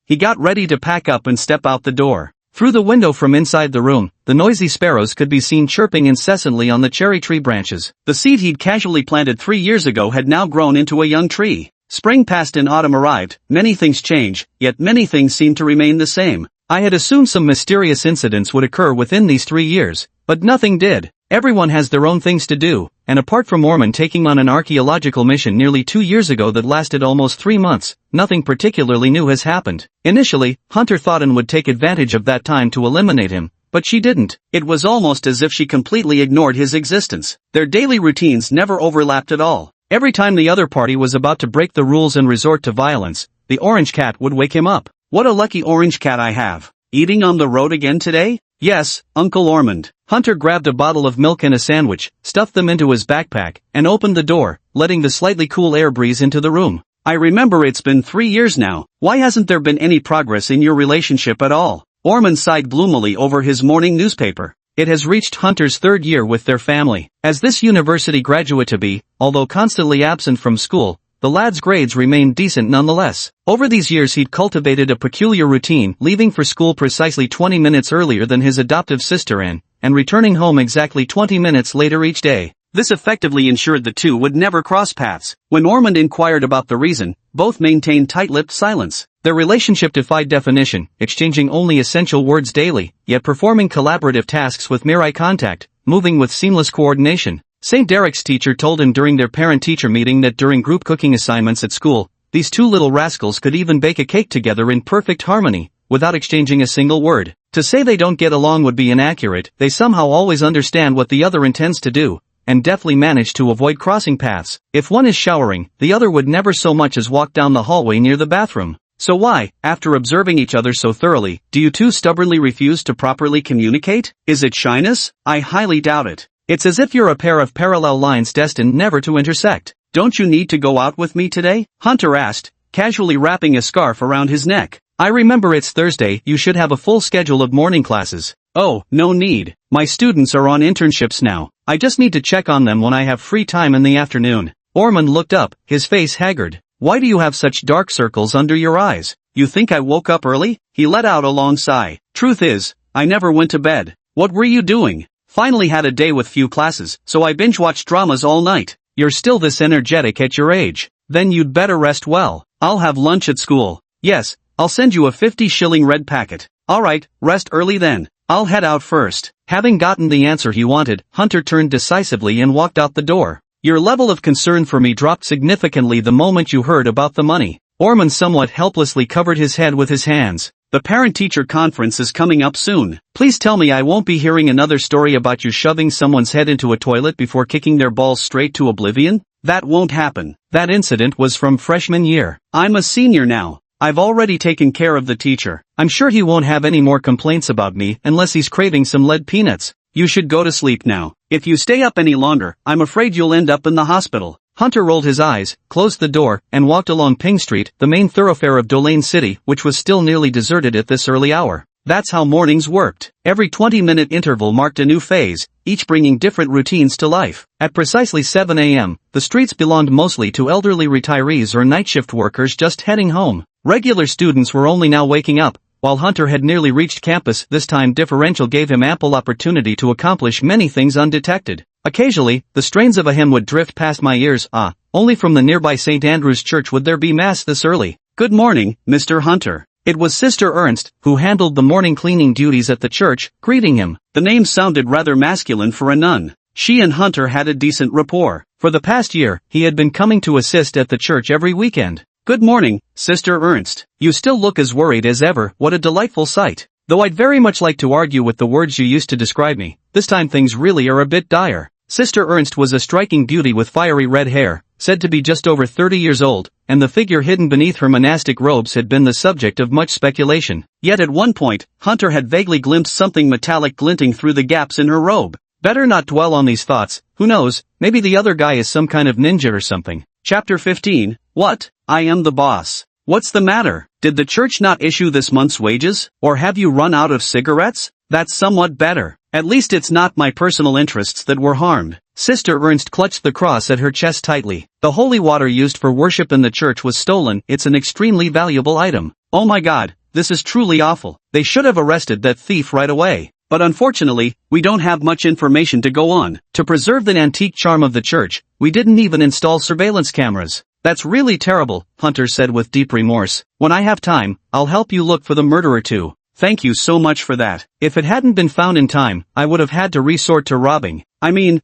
S2: He got ready to pack up and step out the door. Through the window from inside the room, the noisy sparrows could be seen chirping incessantly on the cherry tree branches. The seed he'd casually planted 3 years ago had now grown into a young tree. Spring passed and autumn arrived. Many things change, yet many things seem to remain the same. I had assumed some mysterious incidents would occur within these 3 years, but nothing did. Everyone has their own things to do, and apart from Orphan taking on an archaeological mission nearly 2 years ago that lasted almost 3 months, nothing particularly new has happened. Initially, Hunter thought Anne would take advantage of that time to eliminate him, but she didn't. It was almost as if she completely ignored his existence. Their daily routines never overlapped at all. Every time the other party was about to break the rules and resort to violence, the orange cat would wake him up. What a lucky orange cat I have. Eating on the road again today? Yes, Uncle Ormond. Hunter grabbed a bottle of milk and a sandwich, stuffed them into his backpack, and opened the door, letting the slightly cool air breeze into the room. I remember it's been 3 years now. Why hasn't there been any progress in your relationship at all? Orphan sighed gloomily over his morning newspaper. It has reached Hunter's third year with their family. As this university graduate-to-be, although constantly absent from school, the lad's grades remained decent nonetheless. Over these years he'd cultivated a peculiar routine, leaving for school precisely 20 minutes earlier than his adoptive sister and returning home exactly 20 minutes later each day. This effectively ensured the two would never cross paths. When Ormond inquired about the reason, both maintained tight-lipped silence. Their relationship defied definition, exchanging only essential words daily, yet performing collaborative tasks with mere eye contact, moving with seamless coordination. St. Derek's teacher told him during their parent-teacher meeting that during group cooking assignments at school, these two little rascals could even bake a cake together in perfect harmony, without exchanging a single word. To say they don't get along would be inaccurate. They somehow always understand what the other intends to do, and deftly manage to avoid crossing paths. If one is showering, the other would never so much as walk down the hallway near the bathroom. So why, after observing each other so thoroughly, do you two stubbornly refuse to properly communicate? Is it shyness? I highly doubt it. It's as if you're a pair of parallel lines destined never to intersect. Don't you need to go out with me today? Hunter asked, casually wrapping a scarf around his neck. I remember it's Thursday, you should have a full schedule of morning classes. Oh, no need. My students are on internships now. I just need to check on them when I have free time in the afternoon. Ormond looked up, his face haggard. Why do you have such dark circles under your eyes? You think I woke up early? He let out a long sigh. Truth is, I never went to bed. What were you doing? Finally had a day with few classes, so I binge-watched dramas all night. You're still this energetic at your age. Then you'd better rest well. I'll have lunch at school. Yes, I'll send you a 50-shilling red packet. Alright, rest early then. I'll head out first. Having gotten the answer he wanted, Hunter turned decisively and walked out the door. Your level of concern for me dropped significantly the moment you heard about the money. Ormond somewhat helplessly covered his head with his hands. The parent-teacher conference is coming up soon. Please tell me I won't be hearing another story about you shoving someone's head into a toilet before kicking their balls straight to oblivion? That won't happen. That incident was from freshman year. I'm a senior now. I've already taken care of the teacher. I'm sure he won't have any more complaints about me unless he's craving some lead peanuts. You should go to sleep now. If you stay up any longer, I'm afraid you'll end up in the hospital. Hunter rolled his eyes, closed the door, and walked along Ping Street, the main thoroughfare of Dolane City, which was still nearly deserted at this early hour. That's how mornings worked. Every 20-minute interval marked a new phase, each bringing different routines to life. At precisely 7 a.m., the streets belonged mostly to elderly retirees or night shift workers just heading home. Regular students were only now waking up. While Hunter had nearly reached campus, this time differential gave him ample opportunity to accomplish many things undetected. Occasionally, the strains of a hymn would drift past my ears. Only from the nearby St. Andrew's Church would there be mass this early. Good morning, Mr. Hunter. It was Sister Ernst, who handled the morning cleaning duties at the church, greeting him. The name sounded rather masculine for a nun. She and Hunter had a decent rapport. For the past year, he had been coming to assist at the church every weekend. Good morning, Sister Ernst. You still look as worried as ever. What a delightful sight. Though I'd very much like to argue with the words you used to describe me, this time things really are a bit dire. Sister Ernst was a striking beauty with fiery red hair, said to be just over 30 years old, and the figure hidden beneath her monastic robes had been the subject of much speculation. Yet at one point, Hunter had vaguely glimpsed something metallic glinting through the gaps in her robe. Better not dwell on these thoughts. Who knows, maybe the other guy is some kind of ninja or something. Chapter 15. What? I am the boss. What's the matter? Did the church not issue this month's wages? Or have you run out of cigarettes? That's somewhat better. At least it's not my personal interests that were harmed. Sister Ernst clutched the cross at her chest tightly. The holy water used for worship in the church was stolen. It's an extremely valuable item. Oh my God, this is truly awful. They should have arrested that thief right away. But unfortunately, we don't have much information to go on. To preserve the antique charm of the church, we didn't even install surveillance cameras. That's really terrible, Hunter said with deep remorse. When I have time, I'll help you look for the murderer too. Thank you so much for that. If it hadn't been found in time, I would have had to resort to robbing.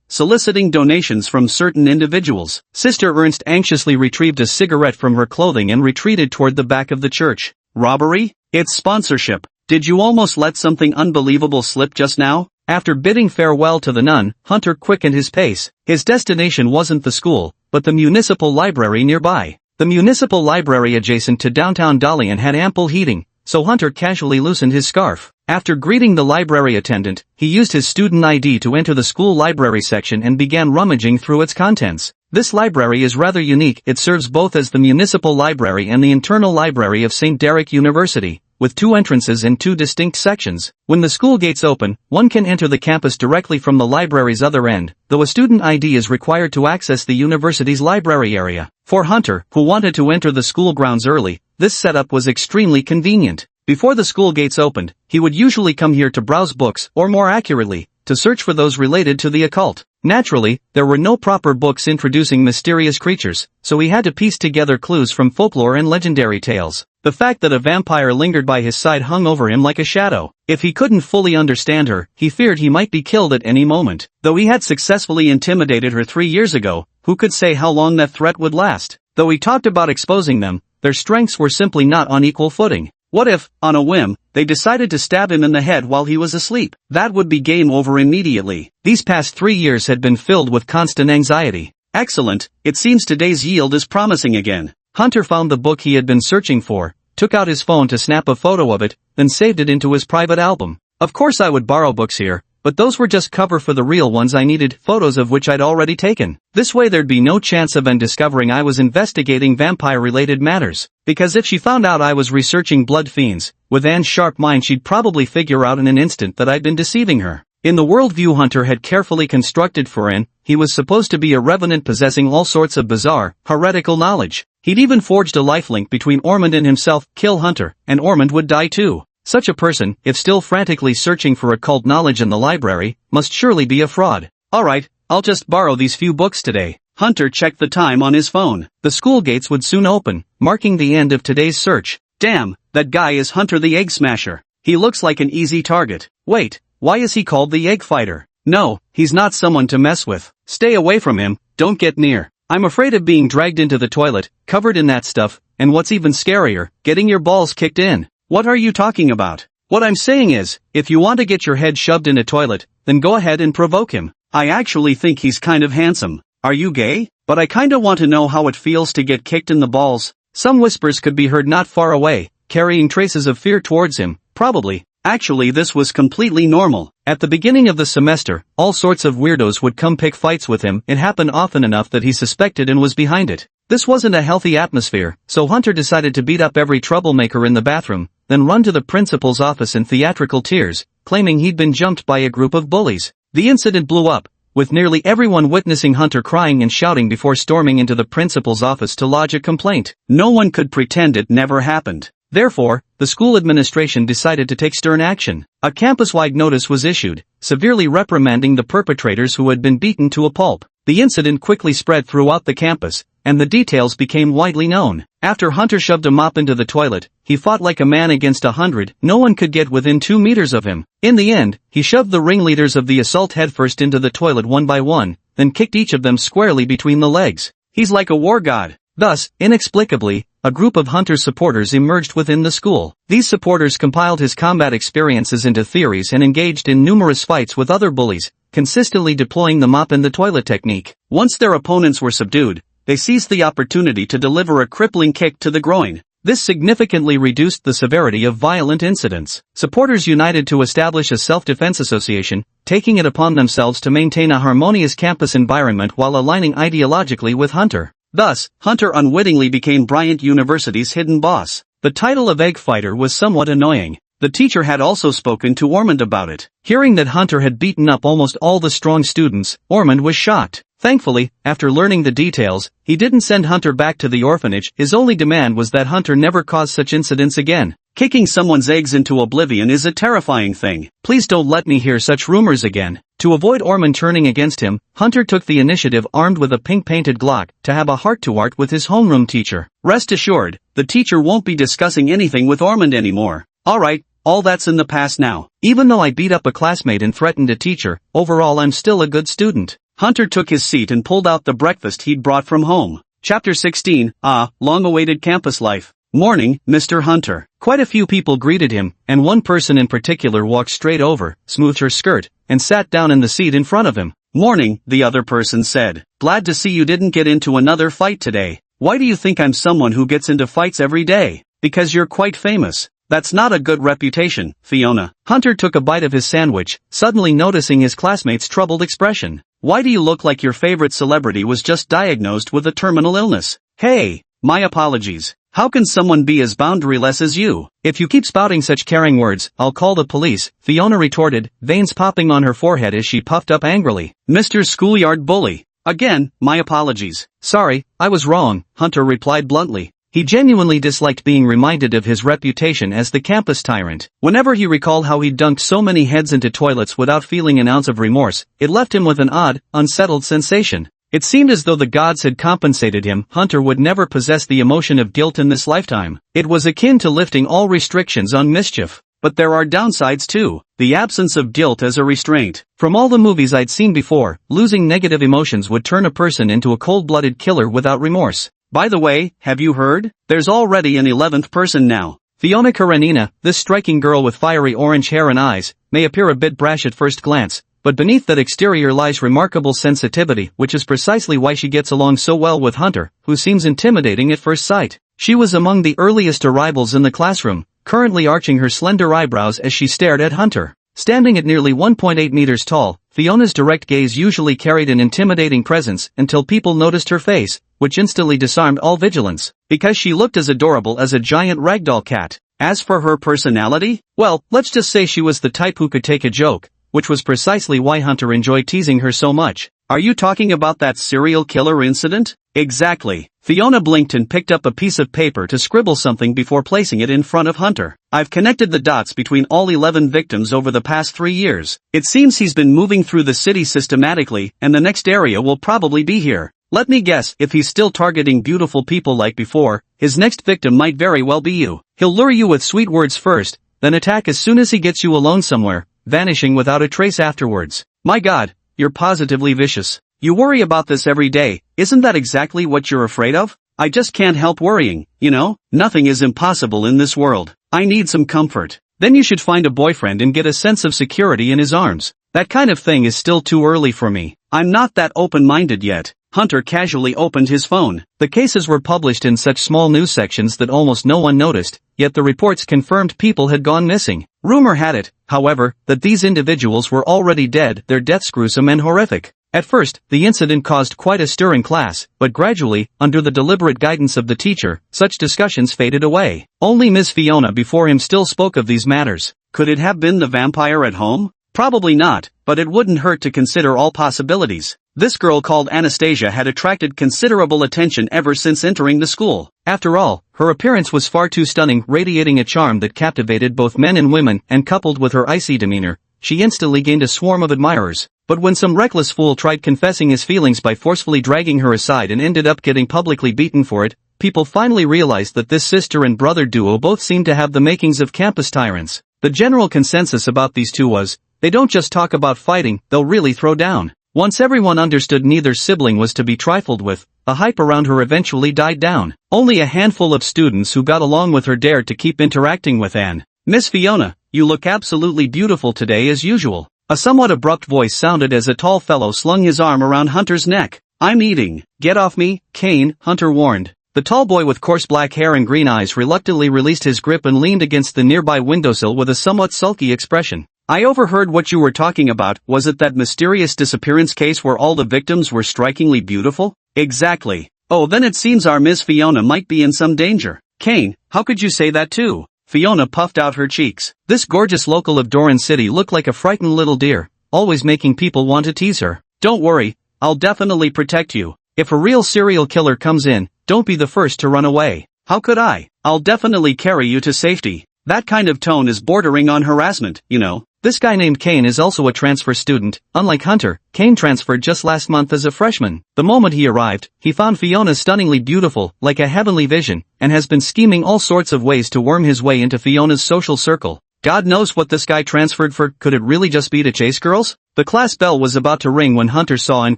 S2: Soliciting donations from certain individuals. Sister Ernst anxiously retrieved a cigarette from her clothing and retreated toward the back of the church. Robbery? It's sponsorship. Did you almost let something unbelievable slip just now? After bidding farewell to the nun, Hunter quickened his pace. His destination wasn't the school, but the municipal library nearby. The municipal library adjacent to downtown Dalian had ample heating, so Hunter casually loosened his scarf. After greeting the library attendant, he used his student ID to enter the school library section and began rummaging through its contents. This library is rather unique. It serves both as the municipal library and the internal library of St. Derek University,
S1: with 2 entrances and 2 distinct sections. When the school gates open, one can enter the campus directly from the library's other end, though a student ID is required to access the university's library area. For Hunter, who wanted to enter the school grounds early, this setup was extremely convenient. Before the school gates opened, he would usually come here to browse books, or more accurately, to search for those related to the occult. Naturally, there were no proper books introducing mysterious creatures, so he had to piece together clues from folklore and legendary tales. The fact that a vampire lingered by his side hung over him like a shadow. If he couldn't fully understand her, he feared he might be killed at any moment. Though he had successfully intimidated her 3 years ago, who could say how long that threat would last? Though he talked about exposing them, their strengths were simply not on equal footing. What if, on a whim, they decided to stab him in the head while he was asleep? That would be game over immediately. These past 3 years had been filled with constant anxiety. Excellent, it seems today's yield is promising again. Hunter found the book he had been searching for, took out his phone to snap a photo of it, then saved it into his private album. Of course I would borrow books here, but those were just cover for the real ones I needed, photos of which I'd already taken. This way there'd be no chance of discovering I was investigating vampire-related matters. Because if she found out I was researching blood fiends, with Anne's sharp mind she'd probably figure out in an instant that I'd been deceiving her. In the worldview Hunter had carefully constructed for Anne, he was supposed to be a revenant possessing all sorts of bizarre, heretical knowledge. He'd even forged a lifelink between Ormond and himself, kill Hunter, and Ormond would die too. Such a person, if still frantically searching for occult knowledge in the library, must surely be a fraud. Alright, I'll just borrow these few books today. Hunter checked the time on his phone. The school gates would soon open, marking the end of today's search. Damn, that guy is Hunter the Egg Smasher. He looks like an easy target. Wait, why is he called the Egg Fighter? No, he's not someone to mess with. Stay away from him, don't get near. I'm afraid of being dragged into the toilet, covered in that stuff, and what's even scarier, getting your balls kicked in. What are you talking about? What I'm saying is, if you want to get your head shoved in a toilet, then go ahead and provoke him. I actually think he's kind of handsome. Are you gay? But I kinda want to know how it feels to get kicked in the balls. Some whispers could be heard not far away, carrying traces of fear towards him, probably. Actually this was completely normal. At the beginning of the semester, all sorts of weirdos would come pick fights with him. It happened often enough that he suspected and was behind it. This wasn't a healthy atmosphere, so Hunter decided to beat up every troublemaker in the bathroom, then run to the principal's office in theatrical tears, claiming he'd been jumped by a group of bullies. The incident blew up, with nearly everyone witnessing Hunter crying and shouting before storming into the principal's office to lodge a complaint. No one could pretend it never happened. Therefore, the school administration decided to take stern action. A campus-wide notice was issued, severely reprimanding the perpetrators who had been beaten to a pulp. The incident quickly spread throughout the campus, and the details became widely known. After Hunter shoved a mop into the toilet, he fought like a man against 100. No one could get within 2 meters of him. In the end, he shoved the ringleaders of the assault headfirst into the toilet one by one, then kicked each of them squarely between the legs. He's like a war god. Thus, inexplicably, a group of Hunter's supporters emerged within the school. These supporters compiled his combat experiences into theories and engaged in numerous fights with other bullies, consistently deploying the mop in the toilet technique. Once their opponents were subdued, they seized the opportunity to deliver a crippling kick to the groin. This significantly reduced the severity of violent incidents. Supporters united to establish a self-defense association, taking it upon themselves to maintain a harmonious campus environment while aligning ideologically with Hunter. Thus, Hunter unwittingly became Bryant University's hidden boss. The title of Egg Fighter was somewhat annoying. The teacher had also spoken to Ormond about it. Hearing that Hunter had beaten up almost all the strong students, Ormond was shocked. Thankfully, after learning the details, he didn't send Hunter back to the orphanage. His only demand was that Hunter never cause such incidents again. Kicking someone's eggs into oblivion is a terrifying thing. Please don't let me hear such rumors again. To avoid Ormond turning against him, Hunter took the initiative armed with a pink-painted Glock to have a heart-to-heart with his homeroom teacher. Rest assured, the teacher won't be discussing anything with Ormond anymore. Alright, all that's in the past now. Even though I beat up a classmate and threatened a teacher, overall I'm still a good student. Hunter took his seat and pulled out the breakfast he'd brought from home. Chapter 16, long-awaited campus life. Morning, Mr. Hunter. Quite a few people greeted him, and one person in particular walked straight over, smoothed her skirt, and sat down in the seat in front of him. Morning, the other person said. Glad to see you didn't get into another fight today. Why do you think I'm someone who gets into fights every day? Because you're quite famous. That's not a good reputation, Fiona. Hunter took a bite of his sandwich, suddenly noticing his classmate's troubled expression. Why do you look like your favorite celebrity was just diagnosed with a terminal illness? Hey, my apologies.
S2: How can someone be as boundaryless as you?
S1: If you keep spouting such caring words, I'll call the police, Fiona retorted, veins popping on her forehead as she puffed up angrily.
S2: Mr. Schoolyard Bully. Again, my apologies.
S1: Sorry, I was wrong, Hunter replied bluntly. He genuinely disliked being reminded of his reputation as the campus tyrant. Whenever he recalled how he'd dunked so many heads into toilets without feeling an ounce of remorse, it left him with an odd, unsettled sensation. It seemed as though the gods had compensated him. Hunter would never possess the emotion of guilt in this lifetime. It was akin to lifting all restrictions on mischief.
S2: But there are downsides too. The absence of guilt as a restraint.
S1: From all the movies I'd seen before, losing negative emotions would turn a person into a cold-blooded killer without remorse.
S2: By the way, have you heard? There's already an 11th person now.
S1: Fiona Karenina, this striking girl with fiery orange hair and eyes, may appear a bit brash at first glance, but beneath that exterior lies remarkable sensitivity, which is precisely why she gets along so well with Hunter, who seems intimidating at first sight. She was among the earliest arrivals in the classroom, currently arching her slender eyebrows as she stared at Hunter. Standing at nearly 1.8 meters tall, Fiona's direct gaze usually carried an intimidating presence until people noticed her face, which instantly disarmed all vigilance, because she looked as adorable as a giant ragdoll cat.
S2: As for her personality,
S1: well, let's just say she was the type who could take a joke, which was precisely why Hunter enjoyed teasing her so much.
S2: Are you talking about that serial killer incident? Exactly. Fiona blinked and picked up a piece of paper to scribble something before placing it in front of Hunter. I've connected the dots between all 11 victims over the past 3 years. It seems he's been moving through the city systematically, and the next area will probably be here. Let me guess, if he's still targeting beautiful people like before, his next victim might very well be you. He'll lure you with sweet words first, then attack as soon as he gets you alone somewhere, vanishing without a trace afterwards. My God, you're positively vicious. You worry about this every day, isn't that exactly what you're afraid of? I just can't help worrying, you know? Nothing is impossible in this world. I need some comfort.
S1: Then you should find a boyfriend and get a sense of security in his arms. That kind of thing is still too early for me.
S2: I'm not that open-minded yet. Hunter casually opened his phone.
S1: The cases were published in such small news sections that almost no one noticed, yet the reports confirmed people had gone missing. Rumor had it, however, that these individuals were already dead, their deaths gruesome and horrific. At first, the incident caused quite a stir in class, but gradually, under the deliberate guidance of the teacher, such discussions faded away. Only Miss Fiona before him still spoke of these matters.
S2: Could it have been the vampire at home? Probably not, but it wouldn't hurt to consider all possibilities. This girl called Anastasia had attracted considerable attention ever since entering the school.
S1: After all, her appearance was far too stunning, radiating a charm that captivated both men and women, and coupled with her icy demeanor, she instantly gained a swarm of admirers. But when some reckless fool tried confessing his feelings by forcefully dragging her aside and ended up getting publicly beaten for it, people finally realized that this sister and brother duo both seemed to have the makings of campus tyrants. The general consensus about these two was, they don't just talk about fighting, they'll really throw down. Once everyone understood neither sibling was to be trifled with, the hype around her eventually died down. Only a handful of students who got along with her dared to keep interacting with Anne.
S2: Miss Fiona, you look absolutely beautiful today as usual.
S1: A somewhat abrupt voice sounded as a tall fellow slung his arm around Hunter's neck.
S2: I'm eating.
S1: Get off me, Kane, Hunter warned. The tall boy with coarse black hair and green eyes reluctantly released his grip and leaned against the nearby windowsill with a somewhat sulky expression.
S2: I overheard what you were talking about. Was it that mysterious disappearance case where all the victims were strikingly beautiful?
S1: Exactly.
S2: Oh, then it seems our Miss Fiona might be in some danger.
S1: Kane, how could you say that too?
S2: Fiona puffed out her cheeks.
S1: This gorgeous local of Doran City looked like a frightened little deer, always making people want to tease her.
S2: Don't worry, I'll definitely protect you.
S1: If a real serial killer comes in, don't be the first to run away.
S2: How could I? I'll definitely carry you to safety. That kind of tone is bordering on harassment, you know.
S1: This guy named Kane is also a transfer student. Unlike Hunter, Kane transferred just last month as a freshman. The moment he arrived, he found Fiona stunningly beautiful, like a heavenly vision, and has been scheming all sorts of ways to worm his way into Fiona's social circle. God knows what this guy transferred for. Could it really just be to chase girls? The class bell was about to ring when Hunter saw and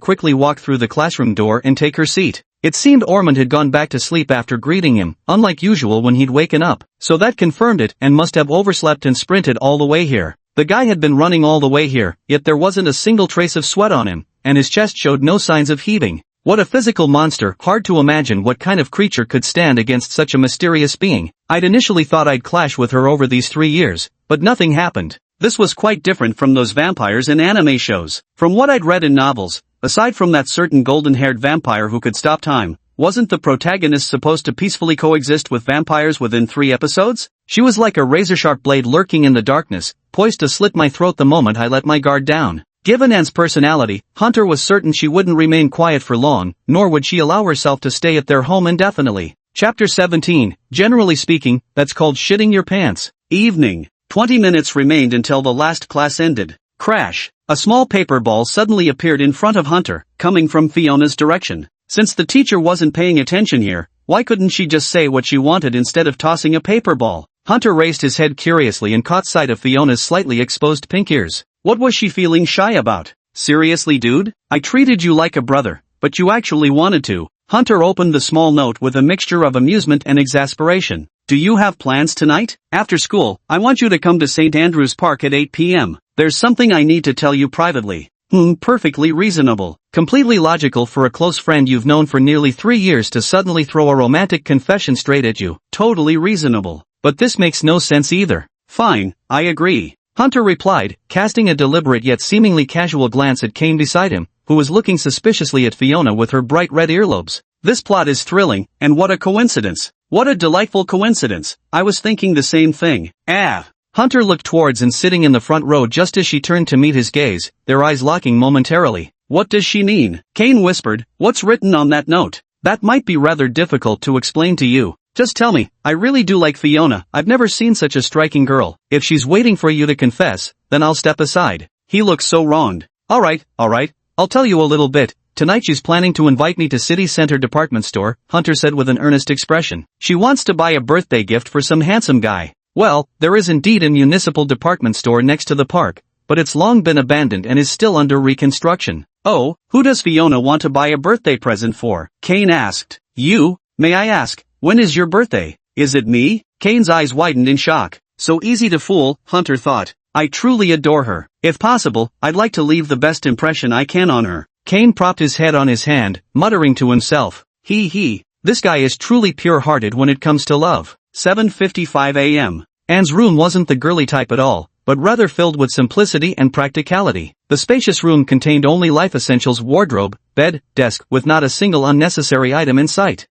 S1: quickly walked through the classroom door and take her seat. It seemed Ormond had gone back to sleep after greeting him, unlike usual when he'd waken up. So that confirmed it, and must have overslept and sprinted all the way here. The guy had been running all the way here, yet there wasn't a single trace of sweat on him, and his chest showed no signs of heaving. What a physical monster. Hard to imagine what kind of creature could stand against such a mysterious being. I'd initially thought I'd clash with her over these 3 years, but nothing happened.
S2: This was quite different from those vampires in anime shows. From what I'd read in novels, aside from that certain golden-haired vampire who could stop time, Wasn't the protagonist supposed to peacefully coexist with vampires within 3 episodes? She was like a razor-sharp blade lurking in the darkness, poised to slit my throat the moment I let my guard down. Given Anne's personality, Hunter was certain she wouldn't remain quiet for long, nor would she allow herself to stay at their home indefinitely. Chapter 17, generally speaking, that's called shitting your pants. Evening. 20 minutes remained until the last class ended. Crash. A small paper ball suddenly appeared in front of Hunter, coming from Fiona's direction. Since the teacher wasn't paying attention here, why couldn't she just say what she wanted instead of tossing a paper ball? Hunter raised his head curiously and caught sight of Fiona's slightly exposed pink ears. What was she feeling shy about? Seriously, dude? I treated you like a brother, but you actually wanted to. Hunter opened the small note with a mixture of amusement and exasperation. Do you have plans tonight? After school, I want you to come to St. Andrew's Park at 8 p.m. There's something I need to tell you privately. Perfectly reasonable. Completely logical for a close friend you've known for nearly 3 years to suddenly throw a romantic confession straight at you. Totally reasonable. But this makes no sense either. Fine, I agree. Hunter replied, casting a deliberate yet seemingly casual glance at Kane beside him, who was looking suspiciously at Fiona with her bright red earlobes. This plot is thrilling, and what a coincidence. What a delightful coincidence. I was thinking the same thing. Hunter looked towards and sitting in the front row just as she turned to meet his gaze, their eyes locking momentarily. What does she mean? Kane whispered, what's written on that note? That might be rather difficult to explain to you. Just tell me, I really do like Fiona, I've never seen such a striking girl. If she's waiting for you to confess, then I'll step aside. He looks so wronged. Alright, I'll tell you a little bit. Tonight she's planning to invite me to City Center department store, Hunter said with an earnest expression. She wants to buy a birthday gift for some handsome guy. Well, there is indeed a municipal department store next to the park, but it's long been abandoned and is still under reconstruction. Oh, who does Fiona want to buy a birthday present for? Kane asked. You? May I ask, when is your birthday? Is it me? Kane's eyes widened in shock. So easy to fool, Hunter thought. I truly adore her. If possible, I'd like to leave the best impression I can on her. Kane propped his head on his hand, muttering to himself. This guy is truly pure-hearted when it comes to love. 7:55 a.m. Anne's room wasn't the girly type at all, but rather filled with simplicity and practicality. The spacious room contained only life essentials: wardrobe, bed, desk, with not a single unnecessary item in sight.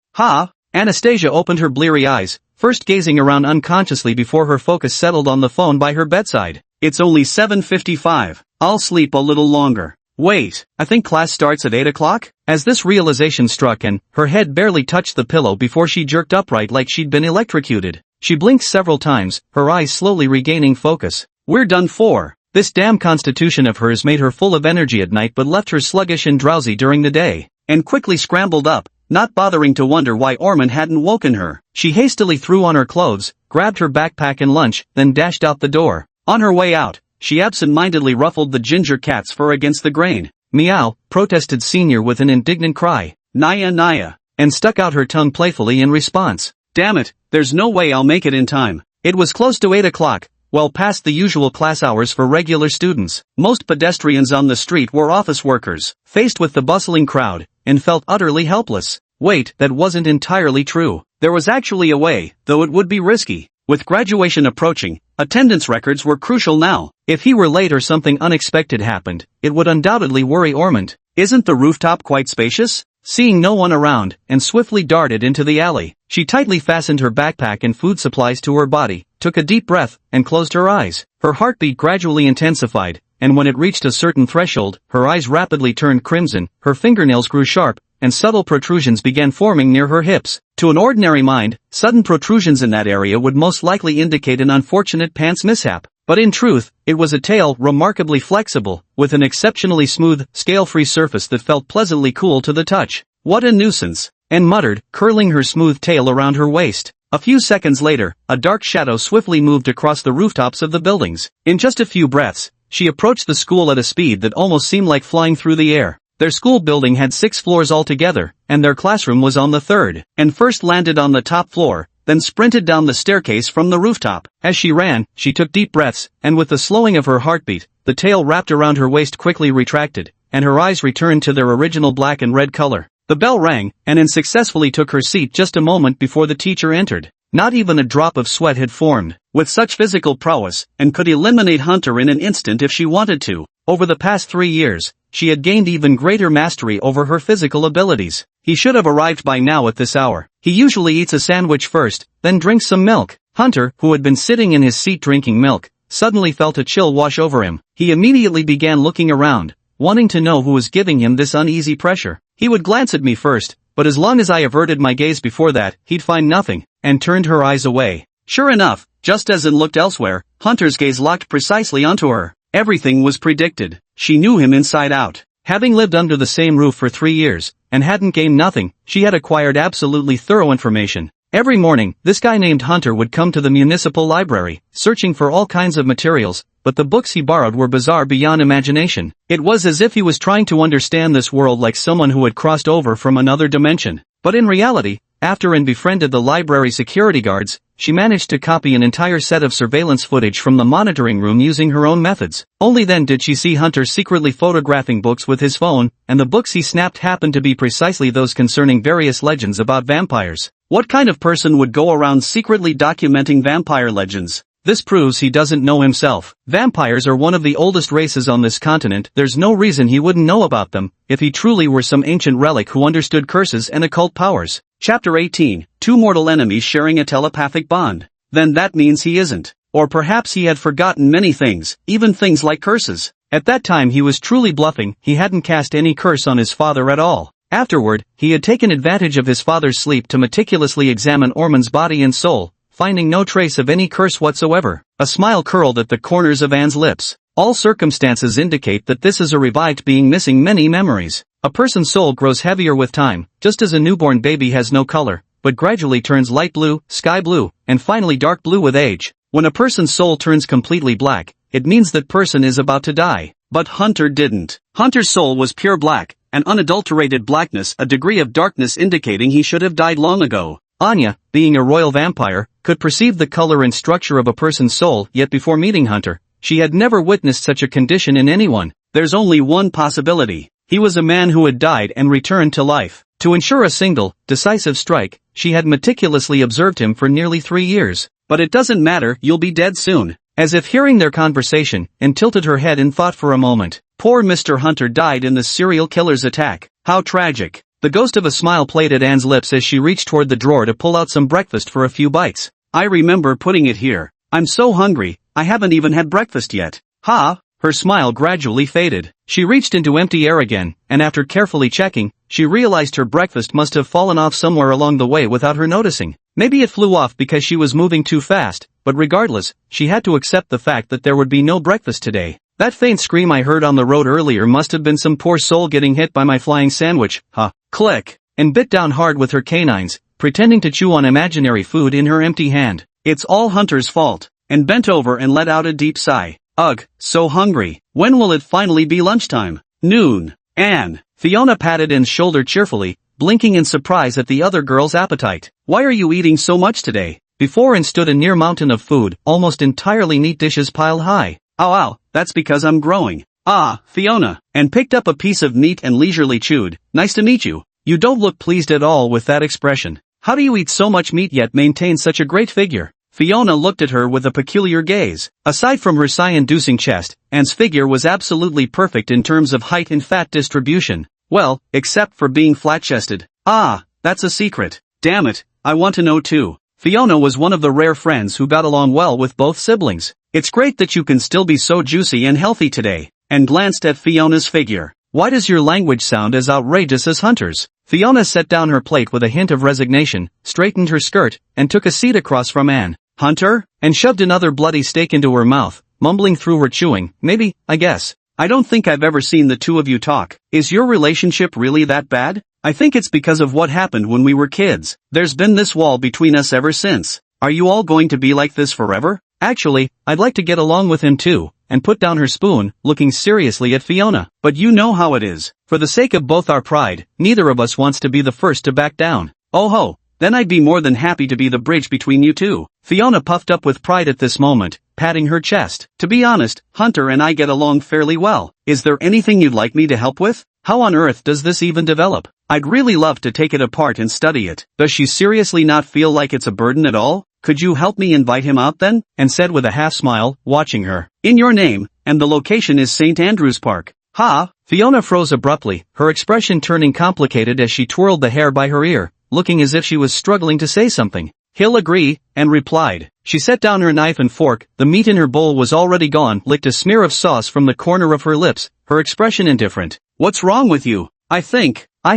S2: Anastasia opened her bleary eyes, first gazing around unconsciously before her focus settled on the phone by her bedside. It's only 7:55. I'll sleep a little longer. Wait, I think class starts at 8 o'clock? As this realization struck Anne, her head barely touched the pillow before she jerked upright like she'd been electrocuted. She blinked several times, her eyes slowly regaining focus. We're done for. This damn constitution of hers made her full of energy at night but left her sluggish and drowsy during the day. Anne quickly scrambled up, not bothering to wonder why Orphan hadn't woken her. She hastily threw on her clothes, grabbed her backpack and lunch, then dashed out the door. On her way out, she absent-mindedly ruffled the ginger cat's fur against the grain. Meow, protested Senior with an indignant cry. Naya, and stuck out her tongue playfully in response. Damn it, there's no way I'll make it in time. It was close to 8 o'clock, well past the usual class hours for regular students. Most pedestrians on the street were office workers, faced with the bustling crowd, and felt utterly helpless. Wait, that wasn't entirely true. There was actually a way, though it would be risky. With graduation approaching, attendance records were crucial now. If he were late or something unexpected happened, it would undoubtedly worry Orphan. Isn't the rooftop quite spacious? Seeing no one around, and swiftly darted into the alley. She tightly fastened her backpack and food supplies to her body, took a deep breath, and closed her eyes. Her heartbeat gradually intensified, and when it reached a certain threshold, her eyes rapidly turned crimson, her fingernails grew sharp, and subtle protrusions began forming near her hips. To an ordinary mind, sudden protrusions in that area would most likely indicate an unfortunate pants mishap. But in truth, it was a tail remarkably flexible, with an exceptionally smooth, scale-free surface that felt pleasantly cool to the touch. What a nuisance, Anne muttered, curling her smooth tail around her waist. A few seconds later, a dark shadow swiftly moved across the rooftops of the buildings. In just a few breaths, she approached the school at a speed that almost seemed like flying through the air. Their school building had 6 floors altogether, and their classroom was on the 3rd. And first landed on the top floor, then sprinted down the staircase from the rooftop. As she ran, she took deep breaths, and with the slowing of her heartbeat, the tail wrapped around her waist quickly retracted, and her eyes returned to their original black and red color. The bell rang, and Anne successfully took her seat just a moment before the teacher entered. Not even a drop of sweat had formed. With such physical prowess, Anne could eliminate Hunter in an instant if she wanted to. Over the past 3 years,
S1: she had gained even greater mastery over her physical abilities. He should have arrived by now at this hour. He usually eats a sandwich first, then drinks some milk. Hunter, who had been sitting in his seat drinking milk, suddenly felt a chill wash over him. He immediately began looking around, wanting to know who was giving him this uneasy pressure. He would glance at me first, but as long as I averted my gaze before that, he'd find nothing, and turned her eyes away. Sure enough, just as it looked elsewhere, Hunter's gaze locked precisely onto her. Everything was predicted. She knew him inside out. Having lived under the same roof for 3 years, and hadn't gained nothing, she had acquired absolutely thorough information. Every morning, this guy named Hunter would come to the municipal library, searching for all kinds of materials, but the books he borrowed were bizarre beyond imagination. It was as if he was trying to understand this world like someone who had crossed over from another dimension. But in reality, after and befriended the library security guards, she managed to copy an entire set of surveillance footage from the monitoring room using her own methods. Only then did she see Hunter secretly photographing books with his phone, and the books he snapped happened to be precisely those concerning various legends about vampires. What kind of person would go around secretly documenting vampire legends? This proves he doesn't know himself. Vampires are one of the oldest races on this continent. There's no reason he wouldn't know about them, if he truly were some ancient relic who understood curses and occult powers. Chapter 18, Two mortal enemies sharing a telepathic bond. Then that means he isn't. Or perhaps he had forgotten many things, even things like curses. At that time he was truly bluffing. He hadn't cast any curse on his father at all. Afterward, he had taken advantage of his father's sleep to meticulously examine Orman's body and soul, finding no trace of any curse whatsoever. A smile curled at the corners of Anne's lips. All circumstances indicate that this is a revived being missing many memories. A person's soul grows heavier with time, just as a newborn baby has no color, but gradually turns light blue, sky blue, and finally dark blue with age. When a person's soul turns completely black, it means that person is about to die. But Hunter didn't. Hunter's soul was pure black, an unadulterated blackness, a degree of darkness indicating he should have died long ago. Anya, being a royal vampire, could perceive the color and structure of a person's soul, yet before meeting Hunter, she had never witnessed such a condition in anyone. There's only one possibility. He was a man who had died and returned to life. To ensure a single, decisive strike, she had meticulously observed him for nearly 3 years. But it doesn't matter, you'll be dead soon. As if hearing their conversation, and tilted her head in thought for a moment. Poor Mr. Hunter died in the serial killer's attack. How tragic. The ghost of a smile played at Anne's lips as she reached toward the drawer to pull out some breakfast for a few bites. I remember putting it here. I'm so hungry, I haven't even had breakfast yet. Ha! Her smile gradually faded. She reached into empty air again, and after carefully checking, she realized her breakfast must have fallen off somewhere along the way without her noticing. Maybe it flew off because she was moving too fast, but regardless, she had to accept the fact that there would be no breakfast today. That faint scream I heard on the road earlier must have been some poor soul getting hit by my flying sandwich. Ha! Click! And bit down hard with her canines, pretending to chew on imaginary food in her empty hand. It's all Hunter's fault. And bent over and let out a deep sigh. Ugh, so hungry. When will it finally be lunchtime? Noon. Anne. Fiona patted Anne's shoulder cheerfully, blinking in surprise at the other girl's appetite. Why are you eating so much today? Before Anne stood a near mountain of food, almost entirely neat dishes piled high. Ow, that's because I'm growing. Ah, Fiona. Anne picked up a piece of meat and leisurely chewed. Nice to meet you. You don't look pleased at all with that expression. How do you eat so much meat yet maintain such a great figure? Fiona looked at her with a peculiar gaze. Aside from her sigh-inducing chest, Anne's figure was absolutely perfect in terms of height and fat distribution. Well, except for being flat-chested. Ah, that's a secret. Damn it, I want to know too. Fiona was one of the rare friends who got along well with both siblings. It's great that you can still be so juicy and healthy today. And glanced at Fiona's figure. Why does your language sound as outrageous as Hunter's? Fiona set down her plate with a hint of resignation, straightened her skirt, and took a seat across from Anne. Hunter? And shoved another bloody steak into her mouth, mumbling through her chewing. Maybe, I guess. I don't think I've ever seen the two of you talk. Is your relationship really that bad? I think it's because of what happened when we were kids. There's been this wall between us ever since. Are you all going to be like this forever? Actually, I'd like to get along with him too, and put down her spoon, looking seriously at Fiona. But you know how it is. For the sake of both our pride, neither of us wants to be the first to back down. Oh ho. Then I'd be more than happy to be the bridge between you two. Fiona puffed up with pride at this moment, patting her chest. To be honest, Hunter and I get along fairly well. Is there anything you'd like me to help with? How on earth does this even develop? I'd really love to take it apart and study it. Does she seriously not feel like it's a burden at all? Could you help me invite him out then? And said with a half smile, watching her. In your name, and the location is St. Andrew's Park.
S2: Ha!
S1: Fiona froze abruptly, her expression turning complicated as she twirled the hair by her ear, looking as if she was struggling to say something.
S2: He'll agree, and replied. She set down her knife and fork, the meat in her bowl was already gone, licked a smear of sauce from the corner of her lips, her expression indifferent. What's wrong with you?
S1: I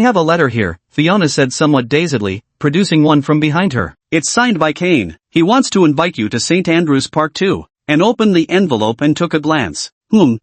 S1: have a letter here, Fiona said somewhat dazedly, producing one from behind her.
S2: It's signed by Kane. He wants to invite you to St. Andrew's Park too. And opened the envelope and took a glance.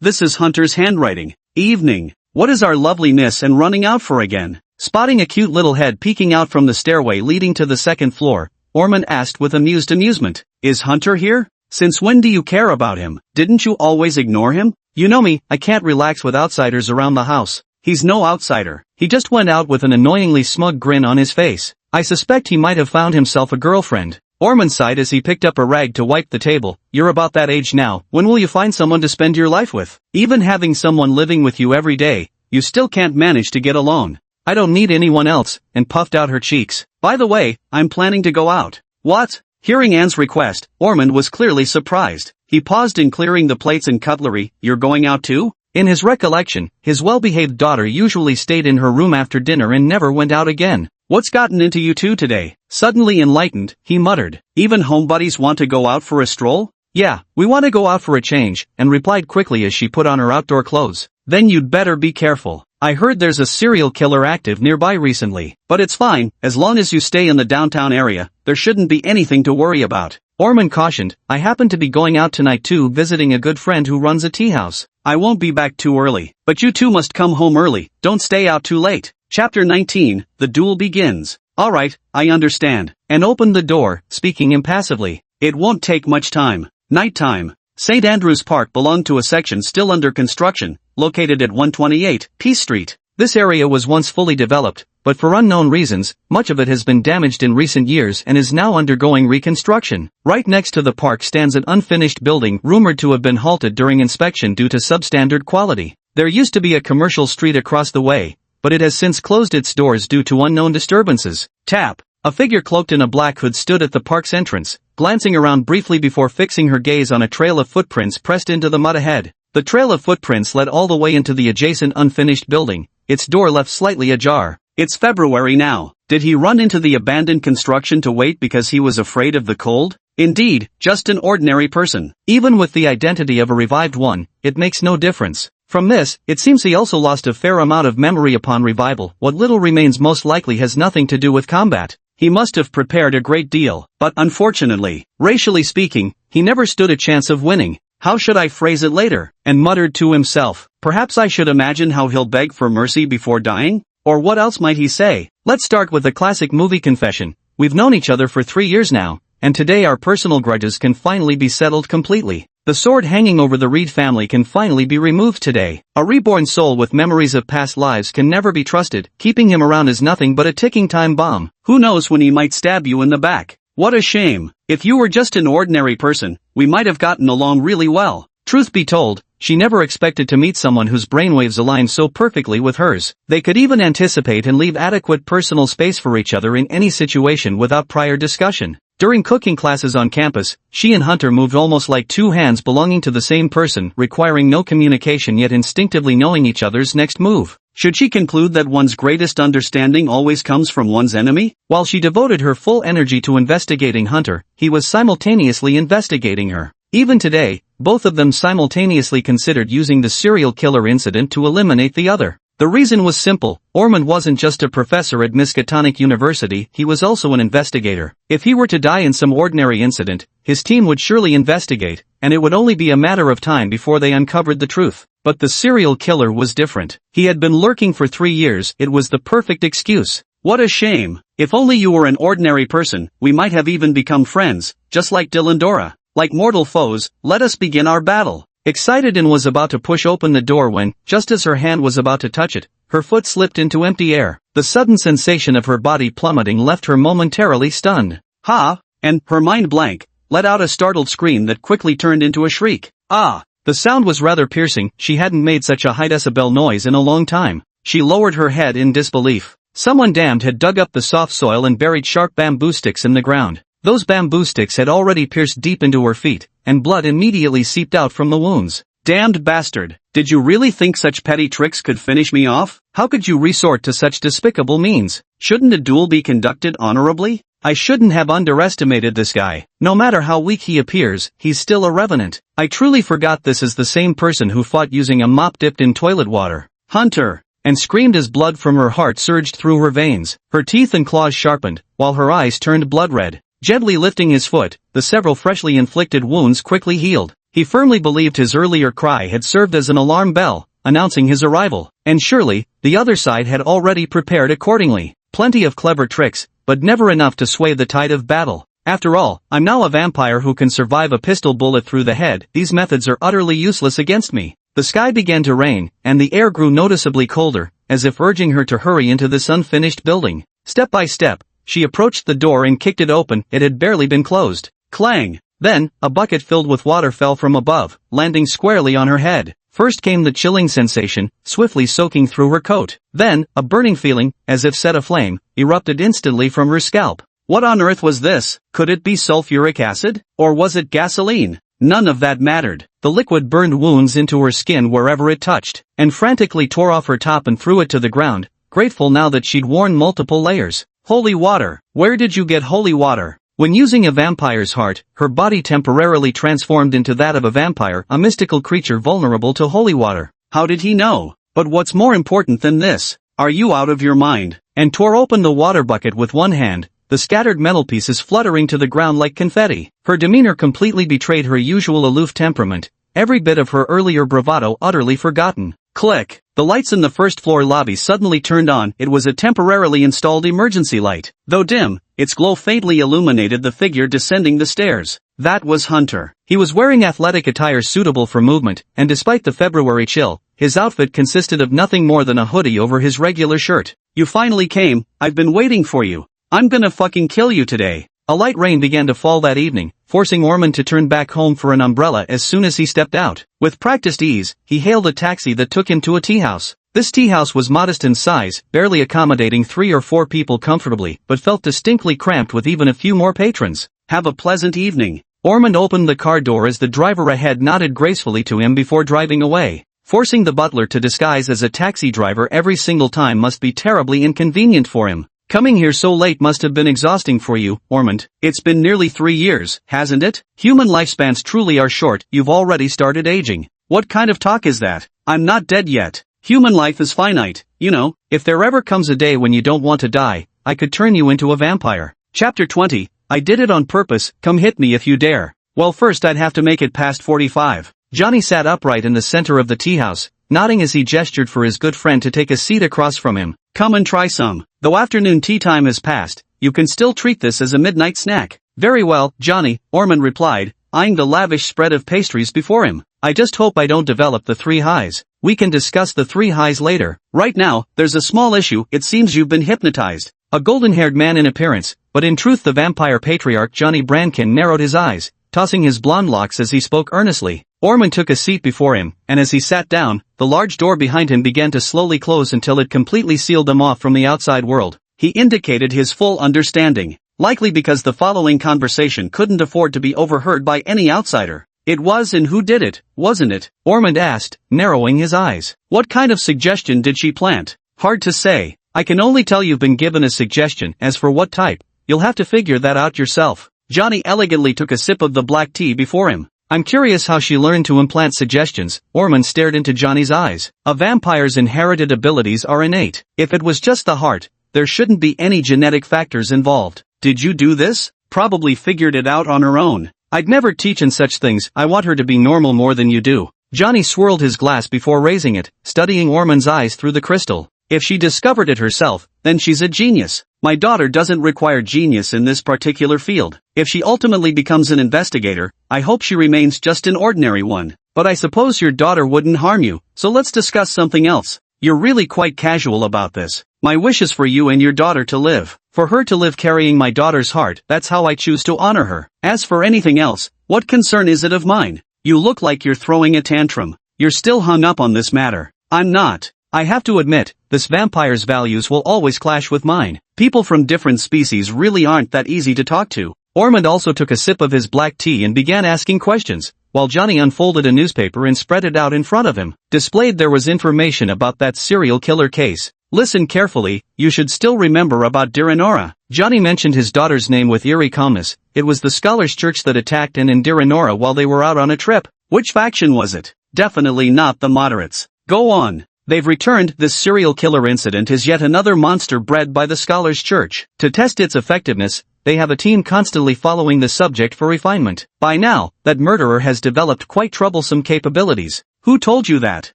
S2: This is Hunter's handwriting. Evening. What is our loveliness and running out for again?
S1: Spotting a cute little head peeking out from the stairway leading to the second floor, Orphan asked with amused amusement.
S2: Is Hunter here? Since when do you care about him? Didn't you always ignore him?
S1: You know me, I can't relax with outsiders around the house.
S2: He's no outsider.
S1: He just went out with an annoyingly smug grin on his face. I suspect he might have found himself a girlfriend. Orphan sighed as he picked up a rag to wipe the table. You're about that age now, when will you find someone to spend your life with? Even having someone living with you every day, you still can't manage to get alone.
S2: I don't need anyone else, and puffed out her cheeks. By the way, I'm planning to go out.
S1: What?
S2: Hearing Anne's request, Orphan was clearly surprised. He paused in clearing the plates and cutlery. You're going out too?
S1: In his recollection, his well-behaved daughter usually stayed in her room after dinner and never went out again.
S2: What's gotten into you two today?
S1: Suddenly enlightened, he muttered.
S2: Even homebodies want to go out for a stroll?
S1: Yeah, we want to go out for a change, and replied quickly as she put on her outdoor clothes.
S2: Then you'd better be careful.
S1: I heard there's a serial killer active nearby recently.
S2: But it's fine, as long as you stay in the downtown area, there shouldn't be anything to worry about.
S1: Orphan cautioned, I happen to be going out tonight too, visiting a good friend who runs a tea house.
S2: I won't be back too early, but you two must come home early, don't stay out too late. Chapter 19, The Duel Begins. Alright, I understand.
S1: And opened the door, speaking impassively.
S2: It won't take much time. Nighttime. St. Andrew's Park belonged to a section still under construction, located at 128 Peace Street.
S1: This area was once fully developed, but for unknown reasons, much of it has been damaged in recent years and is now undergoing reconstruction. Right next to the park stands an unfinished building rumored to have been halted during inspection due to substandard quality. There used to be a commercial street across the way, but it has since closed its doors due to unknown disturbances.
S2: Tap.
S1: A figure cloaked in a black hood stood at the park's entrance, glancing around briefly before fixing her gaze on a trail of footprints pressed into the mud ahead. The trail of footprints led all the way into the adjacent unfinished building, its door left slightly ajar.
S2: It's February now. Did he run into the abandoned construction to wait because he was afraid of the cold? Indeed, just an ordinary person.
S1: Even with the identity of a revived one, it makes no difference. From this, it seems he also lost a fair amount of memory upon revival. What little remains most likely has nothing to do with combat.
S2: He must have prepared a great deal, but unfortunately,
S1: racially speaking, he never stood a chance of winning.
S2: How should I phrase it later?
S1: And muttered to himself.
S2: Perhaps I should imagine how he'll beg for mercy before dying? Or what else might he say?
S1: Let's start with the classic movie confession. We've known each other for 3 years now, and today our personal grudges can finally be settled completely. The sword hanging over the Reed family can finally be removed today. A reborn soul with memories of past lives can never be trusted. Keeping him around is nothing but a ticking time bomb.
S2: Who knows when he might stab you in the back? What a shame. If you were just an ordinary person, we might have gotten along really well.
S1: Truth be told, she never expected to meet someone whose brainwaves aligned so perfectly with hers. They could even anticipate and leave adequate personal space for each other in any situation without prior discussion. During cooking classes on campus, she and Hunter moved almost like two hands belonging to the same person, requiring no communication yet instinctively knowing each other's next move.
S2: Should she conclude that one's greatest understanding always comes from one's enemy?
S1: While she devoted her full energy to investigating Hunter, he was simultaneously investigating her. Even today, both of them simultaneously considered using the serial killer incident to eliminate the other. The reason was simple. Orphan wasn't just a professor at Miskatonic University, he was also an investigator. If he were to die in some ordinary incident, his team would surely investigate, and it would only be a matter of time before they uncovered the truth. But the serial killer was different. He had been lurking for 3 years, it was the perfect excuse.
S2: What a shame. If only you were an ordinary person, we might have even become friends, just like Dylan. Like mortal foes, let us begin our battle.
S1: Excited and was about to push open the door when, just as her hand was about to touch it, her foot slipped into empty air. The sudden sensation of her body plummeting left her momentarily stunned.
S2: Ha! And, her mind blank, let out a startled scream that quickly turned into a shriek. Ah!
S1: The sound was rather piercing, she hadn't made such a high decibel noise in a long time. She lowered her head in disbelief. Someone damned had dug up the soft soil and buried sharp bamboo sticks in the ground. Those bamboo sticks had already pierced deep into her feet, and blood immediately seeped out from the wounds.
S2: Damned bastard. Did you really think such petty tricks could finish me off? How could you resort to such despicable means? Shouldn't a duel be conducted honorably? I shouldn't have underestimated this guy. No matter how weak he appears, he's still a revenant. I truly forgot this is the same person who fought using a mop dipped in toilet water. Hunter! And screamed as blood from her heart surged through her veins. Her teeth and claws sharpened, while her eyes turned blood red. Gently lifting his foot, the several freshly inflicted wounds quickly healed. He firmly believed his earlier cry had served as an alarm bell, announcing his arrival, and surely, the other side had already prepared accordingly. Plenty of clever tricks, but never enough to sway the tide of battle. After all, I'm now a vampire who can survive a pistol bullet through the head. These methods are utterly useless against me. The sky began to rain, and the air grew noticeably colder, as if urging her to hurry into this unfinished building. Step by step, she approached the door and kicked it open. It had barely been closed. Clang! Then, a bucket filled with water fell from above, landing squarely on her head. First came the chilling sensation, swiftly soaking through her coat. Then, a burning feeling, as if set aflame, erupted instantly from her scalp. What on earth was this? Could it be sulfuric acid? Or was it gasoline? None of that mattered. The liquid burned wounds into her skin wherever it touched, and frantically tore off her top and threw it to the ground, grateful now that she'd worn multiple layers. Holy water! Where did you get holy water? When using a vampire's heart, her body temporarily transformed into that of a vampire, a mystical creature vulnerable to holy water. How did he know? But what's more important than this? Are you out of your mind? And tore open the water bucket with one hand, the scattered metal pieces fluttering to the ground like confetti. Her demeanor completely betrayed her usual aloof temperament, every bit of her earlier bravado utterly forgotten. Click! The lights in the first-floor lobby suddenly turned on. It was a temporarily installed emergency light. Though dim, its glow faintly illuminated the figure descending the stairs. That was Hunter. He was wearing athletic attire suitable for movement, and despite the February chill, his outfit consisted of nothing more than a hoodie over his regular shirt. You finally came. I've been waiting for you. I'm gonna fucking kill you today. A light rain began to fall that evening, forcing Orphan to turn back home for an umbrella as soon as he stepped out. With practiced ease, he hailed a taxi that took him to a tea house. This tea house was modest in size, barely accommodating 3 or 4 people comfortably, but felt distinctly cramped with even a few more patrons. Have a pleasant evening. Orphan opened the car door as the driver ahead nodded gracefully to him before driving away. Forcing the butler to disguise as a taxi driver every single time must be terribly inconvenient for him. Coming here so late must have been exhausting for you, Orphan. It's been nearly 3 years, hasn't it? Human lifespans truly are short. You've already started aging. What kind of talk is that? I'm not dead yet. Human life is finite, you know. If there ever comes a day when you don't want to die, I could turn you into a vampire. Chapter 20. I did it on purpose. Come hit me if you dare. Well, first I'd have to make it past 45. Johnny sat upright in the center of the tea house, nodding as he gestured for his good friend to take a seat across from him. Come and try some. Though afternoon tea time has passed, you can still treat this as a midnight snack. Very well, Johnny, Orphan replied, eyeing the lavish spread of pastries before him. I just hope I don't develop the 3 highs. We can discuss the 3 highs later. Right now, there's a small issue. It seems you've been hypnotized. A golden-haired man in appearance, but in truth the vampire patriarch Johnny Brankin narrowed his eyes, tossing his blonde locks as he spoke earnestly. Orphan took a seat before him, and as he sat down, the large door behind him began to slowly close until it completely sealed them off from the outside world. He indicated his full understanding, likely because the following conversation couldn't afford to be overheard by any outsider. It was and who did it, wasn't it? Orphan asked, narrowing his eyes. What kind of suggestion did she plant? Hard to say. I can only tell you've been given a suggestion. As for what type, you'll have to figure that out yourself. Johnny elegantly took a sip of the black tea before him. I'm curious how she learned to implant suggestions. Orphan stared into Johnny's eyes. A vampire's inherited abilities are innate. If it was just the heart, there shouldn't be any genetic factors involved. Did you do this? Probably figured it out on her own. I'd never teach in such things. I want her to be normal more than you do. Johnny swirled his glass before raising it, studying Orphan's eyes through the crystal. If she discovered it herself, then she's a genius. My daughter doesn't require genius in this particular field. If she ultimately becomes an investigator, I hope she remains just an ordinary one. But I suppose your daughter wouldn't harm you, so let's discuss something else. You're really quite casual about this. My wish is for you and your daughter to live. For her to live carrying my daughter's heart, that's how I choose to honor her. As for anything else, what concern is it of mine? You look like you're throwing a tantrum. You're still hung up on this matter. I'm not. I have to admit, this vampire's values will always clash with mine. People from different species really aren't that easy to talk to. Orphan also took a sip of his black tea and began asking questions.
S1: while Johnny unfolded a newspaper and spread it out in front of him. Displayed there was information about that serial killer case. Listen carefully, you should still remember about Diranora. Johnny mentioned his daughter's name with eerie calmness. It was the Scholars' Church that attacked Anne and Diranora while they were out on a trip.
S2: Which faction was it? Definitely not the moderates. Go on. They've returned. This serial killer incident is yet another monster bred by the Scholars' Church. To test its effectiveness, they have a team constantly following the subject for refinement. By now, that murderer has developed quite troublesome capabilities.
S1: Who told you that?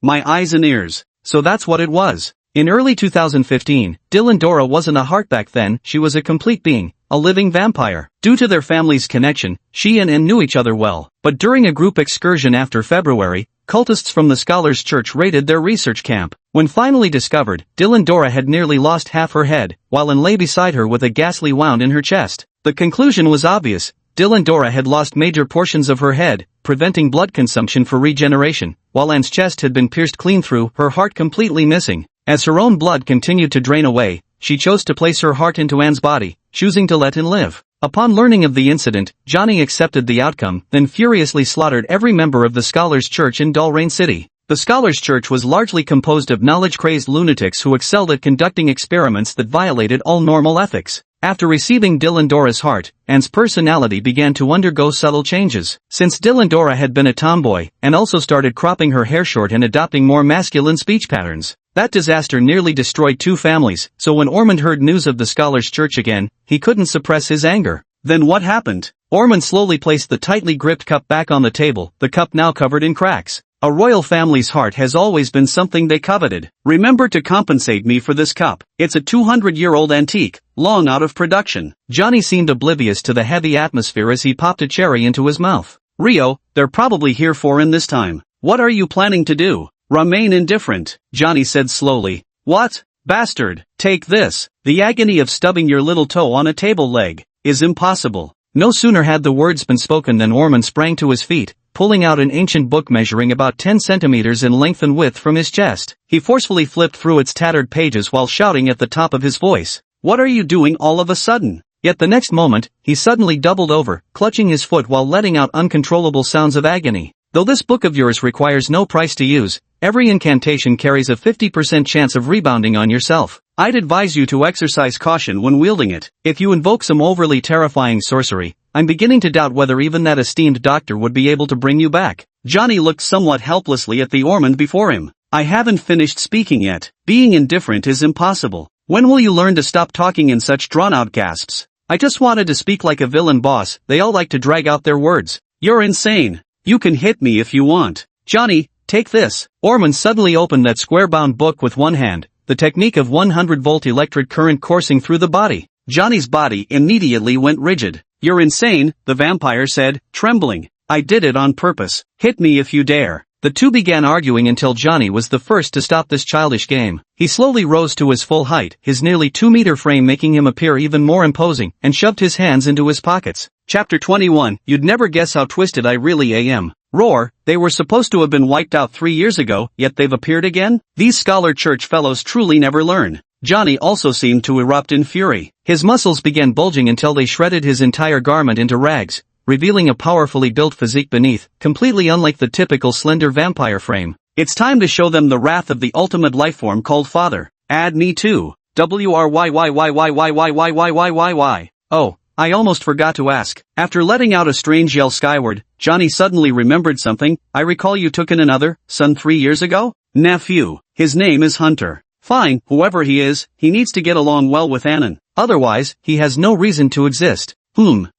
S2: My eyes and ears.
S1: So that's what it was. In early 2015, Dilandora wasn't a heart back then, she was a complete being, a living vampire. Due to their family's connection, she and Anne knew each other well. But during a group excursion after February, cultists from the Scholars' Church raided their research camp. When finally discovered, Dilandora had nearly lost half her head, while Anne lay beside her with a ghastly wound in her chest. The conclusion was obvious. Dilandora had lost major portions of her head, preventing blood consumption for regeneration, while Anne's chest had been pierced clean through, her heart completely missing. As her own blood continued to drain away, she chose to place her heart into Anne's body, choosing to let Anne live. Upon learning of the incident, Johnny accepted the outcome, then furiously slaughtered every member of the Scholars' Church in Dalrain City. The Scholars' Church was largely composed of knowledge-crazed lunatics who excelled at conducting experiments that violated all normal ethics. After receiving Dilandora's heart, Anne's personality began to undergo subtle changes. Since Dilandora had been a tomboy, Anne also started cropping her hair short and adopting more masculine speech patterns. That disaster nearly destroyed 2 families, so when Ormond heard news of the Scholars' Church again, he couldn't suppress his anger.
S2: Then what happened?
S1: Ormond slowly placed the tightly gripped cup back on the table, the cup now covered in cracks. A royal family's heart has always been something they coveted.
S2: Remember to compensate me for this cup. It's a 200-year-old antique, long out of production.
S1: Johnny seemed oblivious to the heavy atmosphere as he popped a cherry into his mouth.
S2: Rio, they're probably here for in this time. What are you planning to do? Remain indifferent, Johnny said slowly. What? Bastard, take this. The agony of stubbing your little toe on a table leg is impossible.
S1: No sooner had the words been spoken than Ormond sprang to his feet, pulling out an ancient book measuring about 10 centimeters in length and width from his chest. He forcefully flipped through its tattered pages while shouting at the top of his voice.
S2: What are you doing all of a sudden?
S1: Yet the next moment, he suddenly doubled over, clutching his foot while letting out uncontrollable sounds of agony. Though this book of yours requires no price to use, every incantation carries a 50% chance of rebounding on yourself.
S2: I'd advise you to exercise caution when wielding it.
S1: If you invoke some overly terrifying sorcery, I'm beginning to doubt whether even that esteemed doctor would be able to bring you back.
S2: Johnny looked somewhat helplessly at the Ormond before him. I haven't finished speaking yet. Being indifferent is impossible. When will you learn to stop talking in such drawn-out gasps?
S1: I just wanted to speak like a villain boss. They all like to drag out their words.
S2: You're insane. You can hit me if you want.
S1: Johnny, take this. Ormond suddenly opened that square-bound book with one hand, the technique of 100-volt electric current coursing through the body.
S2: Johnny's body immediately went rigid. You're insane, the vampire said, trembling. I did it on purpose. Hit me if you dare.
S1: The two began arguing until Johnny was the first to stop this childish game. He slowly rose to his full height, his nearly 2-meter frame making him appear even more imposing, and shoved his hands into his pockets.
S2: Chapter 21, You'd never guess how twisted I really am. Roar, they were supposed to have been wiped out 3 years ago, yet they've appeared again? These Scholar Church fellows truly never learn. Johnny also seemed to erupt in fury.
S1: His muscles began bulging until they shredded his entire garment into rags, revealing a powerfully built physique beneath, completely unlike the typical slender vampire frame.
S2: It's time to show them the wrath of the ultimate lifeform called Father. Add me too. WRYYYYYYYYYYYY.
S1: Oh, I almost forgot to ask.
S2: After letting out a strange yell skyward, Johnny suddenly remembered something. I recall you took in another son 3 years ago? Nephew. His name is Hunter. Fine, whoever he is, he needs to get along well with Annan.
S1: Otherwise, he has no reason to exist.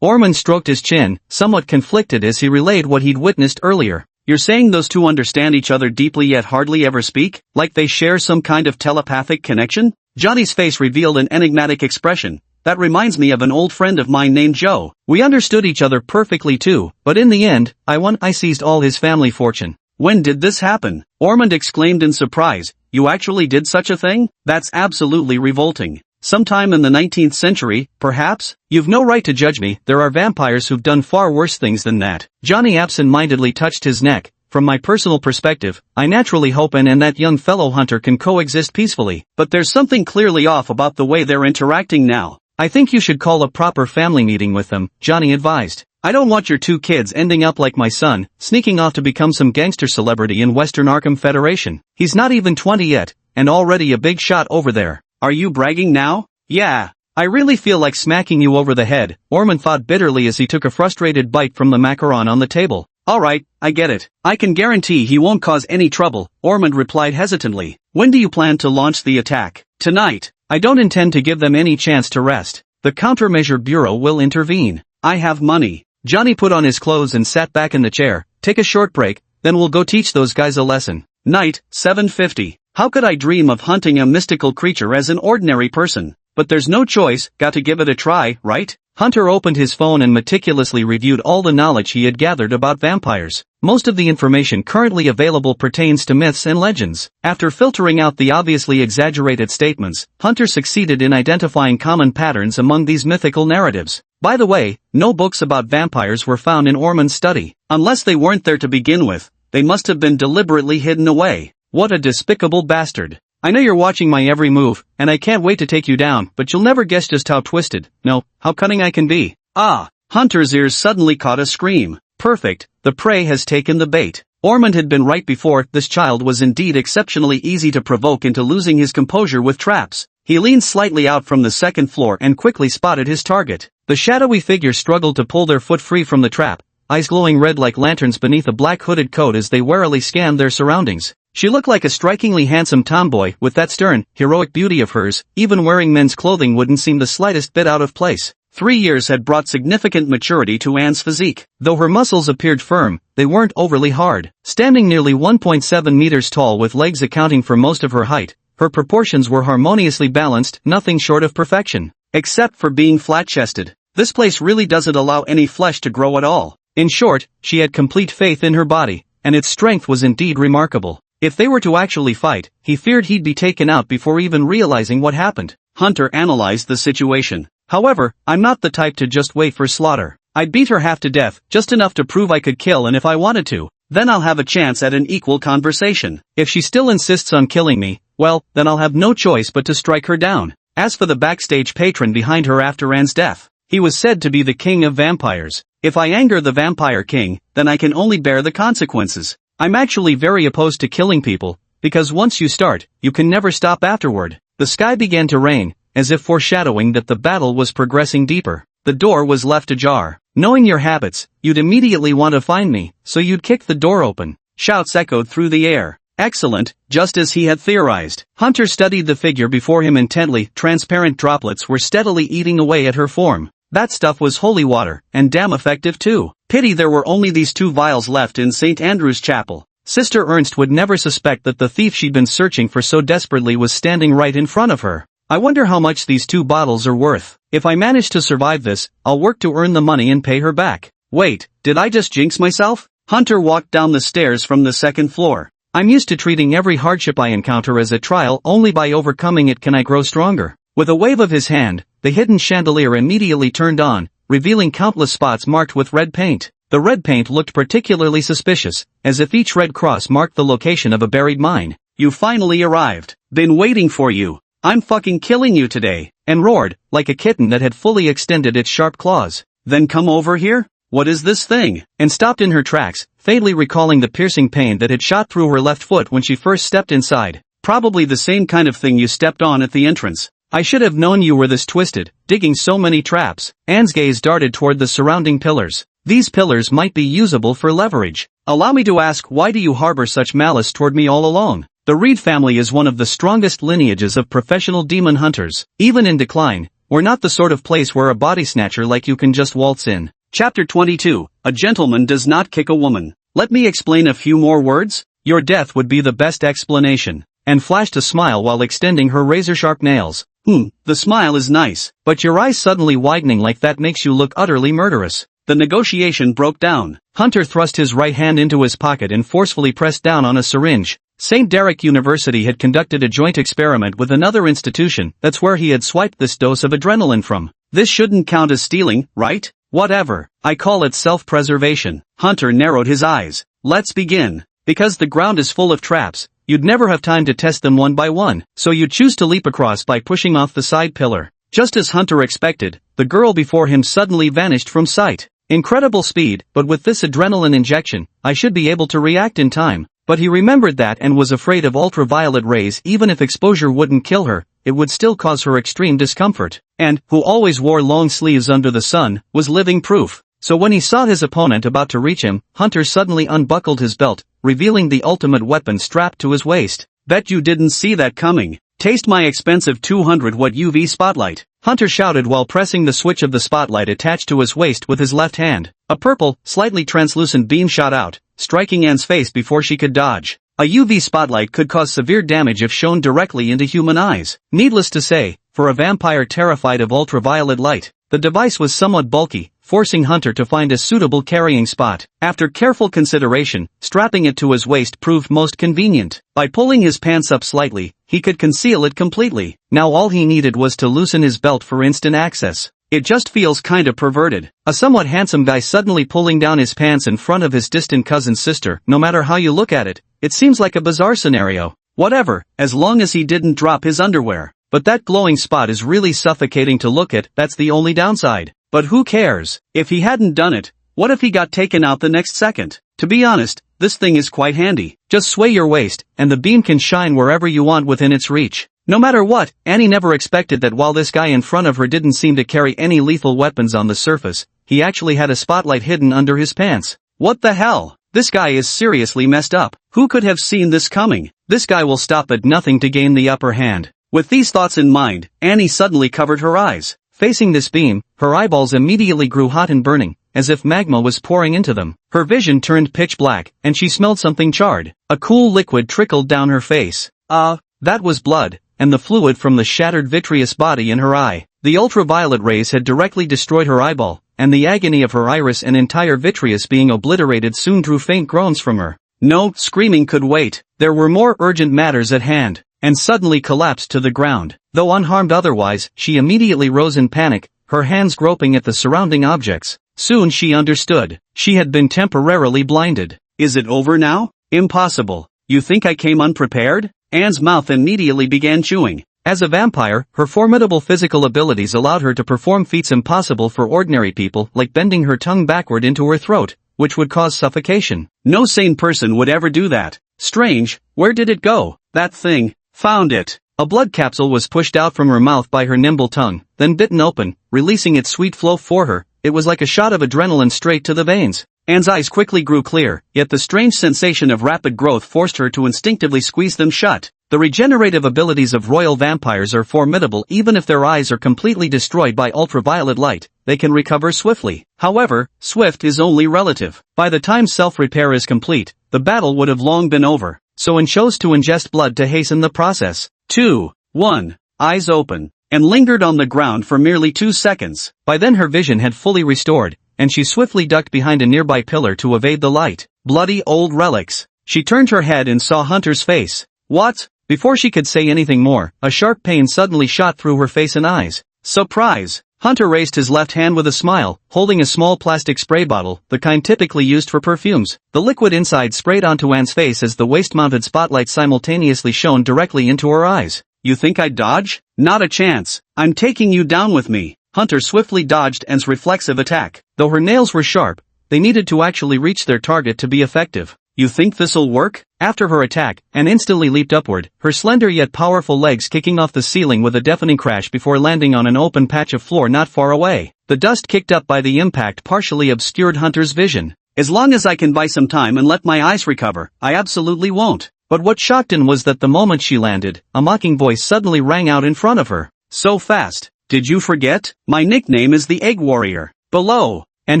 S1: Ormond stroked his chin, somewhat conflicted as he relayed what he'd witnessed earlier.
S2: You're saying those two understand each other deeply yet hardly ever speak? Like they share some kind of telepathic connection? Johnny's face revealed an enigmatic expression. That reminds me of an old friend of mine named Joe.
S1: We understood each other perfectly too, but in the end, I seized all his family fortune.
S2: When did this happen? Ormond exclaimed in surprise. You actually did such a thing? That's absolutely revolting. Sometime in the 19th century, perhaps?
S1: You've no right to judge me, there are vampires who've done far worse things than that. Johnny absent-mindedly touched his neck. From my personal perspective, I naturally hope Anne and that young fellow Hunter can coexist peacefully.
S2: But there's something clearly off about the way they're interacting now.
S1: I think you should call a proper family meeting with them, Johnny advised. I don't want your two kids ending up like my son, sneaking off to become some gangster celebrity in Western Arkham Federation. He's not even 20 yet, and already a big shot over there.
S2: Are you bragging now?
S1: Yeah. I really feel like smacking you over the head, Orphan thought bitterly as he took a frustrated bite from the macaron on the table.
S2: Alright, I get it. I can guarantee he won't cause any trouble, Orphan replied hesitantly. When do you plan to launch the attack?
S1: Tonight. I don't intend to give them any chance to rest. The Countermeasure Bureau will intervene.
S2: I have money.
S1: Johnny put on his clothes and sat back in the chair. Take a short break, then we'll go teach those guys a lesson.
S2: Night, 7:50. How could I dream of hunting a mystical creature as an ordinary person? But there's no choice, got to give it a try, right?
S1: Hunter opened his phone and meticulously reviewed all the knowledge he had gathered about vampires. Most of the information currently available pertains to myths and legends. After filtering out the obviously exaggerated statements, Hunter succeeded in identifying common patterns among these mythical narratives. By the way, no books about vampires were found in Orphan's study.
S2: Unless they weren't there to begin with, they must have been deliberately hidden away.
S1: What a despicable bastard. I know you're watching my every move, and I can't wait to take you down, but you'll never guess just how twisted, no, how cunning I can be.
S2: Ah! Hunter's ears suddenly caught a scream.
S1: Perfect, the prey has taken the bait. Orphan had been right before, this child was indeed exceptionally easy to provoke into losing his composure with traps.
S2: He leaned slightly out from the second floor and quickly spotted his target.
S1: The shadowy figure struggled to pull their foot free from the trap, eyes glowing red like lanterns beneath a black hooded coat as they warily scanned their surroundings. She looked like a strikingly handsome tomboy, with that stern, heroic beauty of hers. Even wearing men's clothing wouldn't seem the slightest bit out of place.
S2: 3 years had brought significant maturity to Anne's physique.
S1: Though her muscles appeared firm, they weren't overly hard. Standing nearly 1.7 meters tall with legs accounting for most of her height, her proportions were harmoniously balanced, nothing short of perfection.
S2: Except for being flat-chested. This place really doesn't allow any flesh to grow at all.
S1: In short, she had complete faith in her body, and its strength was indeed remarkable. If they were to actually fight, he feared he'd be taken out before even realizing what happened.
S2: Hunter analyzed the situation.
S1: However, I'm not the type to just wait for slaughter. I'd beat her half to death, just enough to prove I could kill, and if I wanted to,
S2: then I'll have a chance at an equal conversation.
S1: If she still insists on killing me, well, then I'll have no choice but to strike her down. As for the backstage patron behind her after Anne's death, he was said to be the king of vampires. If I anger the vampire king, then I can only bear the consequences. I'm actually very opposed to killing people, because once you start, you can never stop afterward. The sky began to rain, as if foreshadowing that the battle was progressing deeper. The door was left ajar. Knowing your habits, you'd immediately want to find me, so you'd kick the door open.
S2: Shouts echoed through the air.
S1: Excellent, just as he had theorized. Hunter studied the figure before him intently. Transparent droplets were steadily eating away at her form. That stuff was holy water, and damn effective too.
S2: Pity there were only these 2 vials left in St. Andrew's Chapel.
S1: Sister Ernst would never suspect that the thief she'd been searching for so desperately was standing right in front of her. I wonder how much these 2 bottles are worth. If I manage to survive this, I'll work to earn the money and pay her back.
S2: Wait, did I just jinx myself? Hunter walked down the stairs from the second floor.
S1: I'm used to treating every hardship I encounter as a trial. Only by overcoming it can I grow stronger. With a wave of his hand, the hidden chandelier immediately turned on, revealing countless spots marked with red paint. The red paint looked particularly suspicious, as if each red cross marked the location of a buried mine.
S2: You finally arrived. Been waiting for you. I'm fucking killing you today.
S1: And roared, like a kitten that had fully extended its sharp claws.
S2: Then come over here? What is this thing?
S1: And stopped in her tracks, faintly recalling the piercing pain that had shot through her left foot when she first stepped inside.
S2: Probably the same kind of thing you stepped on at the entrance.
S1: I should have known you were this twisted, digging so many traps. Anne's gaze darted toward the surrounding pillars. These pillars might be usable for leverage.
S2: Allow me to ask, why do you harbor such malice toward me all along?
S1: The Reed family is one of the strongest lineages of professional demon hunters. Even in decline, we're not the sort of place where a body snatcher like you can just waltz in.
S2: Chapter 22. A gentleman does not kick a woman. Let me explain a few more words.
S1: Your death would be the best explanation. And flashed a smile while extending her razor-sharp nails.
S2: The smile is nice.
S1: But your eyes suddenly widening like that makes you look utterly murderous.
S2: The negotiation broke down.
S1: Hunter thrust his right hand into his pocket and forcefully pressed down on a syringe. St. Derek University had conducted a joint experiment with another institution. That's where he had swiped this dose of adrenaline from.
S2: This shouldn't count as stealing, right?
S1: Whatever. I call it self-preservation.
S2: Hunter narrowed his eyes. Let's begin.
S1: Because the ground is full of traps, you'd never have time to test them one by one, so you choose to leap across by pushing off the side pillar. Just as Hunter expected, the girl before him suddenly vanished from sight. Incredible speed, but with this adrenaline injection, I should be able to react in time. But he remembered that and was afraid of ultraviolet rays. Even if exposure wouldn't kill her, it would still cause her extreme discomfort. And, who always wore long sleeves under the sun, was living proof. So when he saw his opponent about to reach him, Hunter suddenly unbuckled his belt, revealing the ultimate weapon strapped to his waist.
S2: Bet you didn't see that coming. Taste my expensive 200-watt UV spotlight.
S1: Hunter shouted while pressing the switch of the spotlight attached to his waist with his left hand. A purple, slightly translucent beam shot out, striking Anne's face before she could dodge. A UV spotlight could cause severe damage if shone directly into human eyes. Needless to say, for a vampire terrified of ultraviolet light, the device was somewhat bulky, forcing Hunter to find a suitable carrying spot. After careful consideration, strapping it to his waist proved most convenient. By pulling his pants up slightly, he could conceal it completely. Now all he needed was to loosen his belt for instant access. It just feels kinda perverted. A somewhat handsome guy suddenly pulling down his pants in front of his distant cousin's sister. No matter how you look at it, it seems like a bizarre scenario. Whatever, as long as he didn't drop his underwear. But that glowing spot is really suffocating to look at. That's the only downside. But who cares? If he hadn't done it, what if he got taken out the next second? To be honest, this thing is quite handy. Just sway your waist, and the beam can shine wherever you want within its reach. No matter what, Annie never expected that while this guy in front of her didn't seem to carry any lethal weapons on the surface, he actually had a spotlight hidden under his pants. What the hell? This guy is seriously messed up. Who could have seen this coming? This guy will stop at nothing to gain the upper hand. With these thoughts in mind, Annie suddenly covered her eyes. Facing this beam, her eyeballs immediately grew hot and burning, as if magma was pouring into them. Her vision turned pitch black, and she smelled something charred. A cool liquid trickled down her face. That was blood, and the fluid from the shattered vitreous body in her eye. The ultraviolet rays had directly destroyed her eyeball, and the agony of her iris and entire vitreous being obliterated soon drew faint groans from her. No, screaming could wait. There were more urgent matters at hand. And suddenly collapsed to the ground. Though unharmed otherwise, she immediately rose in panic, her hands groping at the surrounding objects. Soon she understood. She had been temporarily blinded.
S2: Is it over now? Impossible. You think I came unprepared? Anne's mouth immediately began chewing.
S1: As a vampire, her formidable physical abilities allowed her to perform feats impossible for ordinary people, like bending her tongue backward into her throat, which would cause suffocation.
S2: No sane person would ever do that. Strange, where did it go? That thing. Found it.
S1: A blood capsule was pushed out from her mouth by her nimble tongue, then bitten open, releasing its sweet flow for her. It was like a shot of adrenaline straight to the veins. Anne's eyes quickly grew clear, yet the strange sensation of rapid growth forced her to instinctively squeeze them shut. The regenerative abilities of royal vampires are formidable. Even if their eyes are completely destroyed by ultraviolet light, they can recover swiftly. However, swift is only relative. By the time self-repair is complete, the battle would have long been over. So Anne chose to ingest blood to hasten the process.
S2: 2, 1, eyes open, and lingered on the ground for merely 2 seconds.
S1: By then her vision had fully restored, and she swiftly ducked behind a nearby pillar to evade the light.
S2: Bloody old relics.
S1: She turned her head and saw Hunter's face.
S2: What?
S1: Before she could say anything more, a sharp pain suddenly shot through her face and eyes.
S2: Surprise!
S1: Hunter raised his left hand with a smile, holding a small plastic spray bottle, the kind typically used for perfumes. The liquid inside sprayed onto Anne's face as the waist-mounted spotlight simultaneously shone directly into her eyes.
S2: You think I'd dodge? Not a chance. I'm taking you down with me. Hunter swiftly dodged Anne's reflexive attack.
S1: Though her nails were sharp, they needed to actually reach their target to be effective.
S2: You think this'll work?
S1: After her attack, Anne instantly leaped upward, her slender yet powerful legs kicking off the ceiling with a deafening crash before landing on an open patch of floor not far away. The dust kicked up by the impact partially obscured Hunter's vision.
S2: As long as I can buy some time and let my eyes recover, I absolutely won't.
S1: But what shocked Anne was that the moment she landed, a mocking voice suddenly rang out in front of her.
S2: So fast. Did you forget? My nickname is the Egg Warrior. Below.
S1: Anne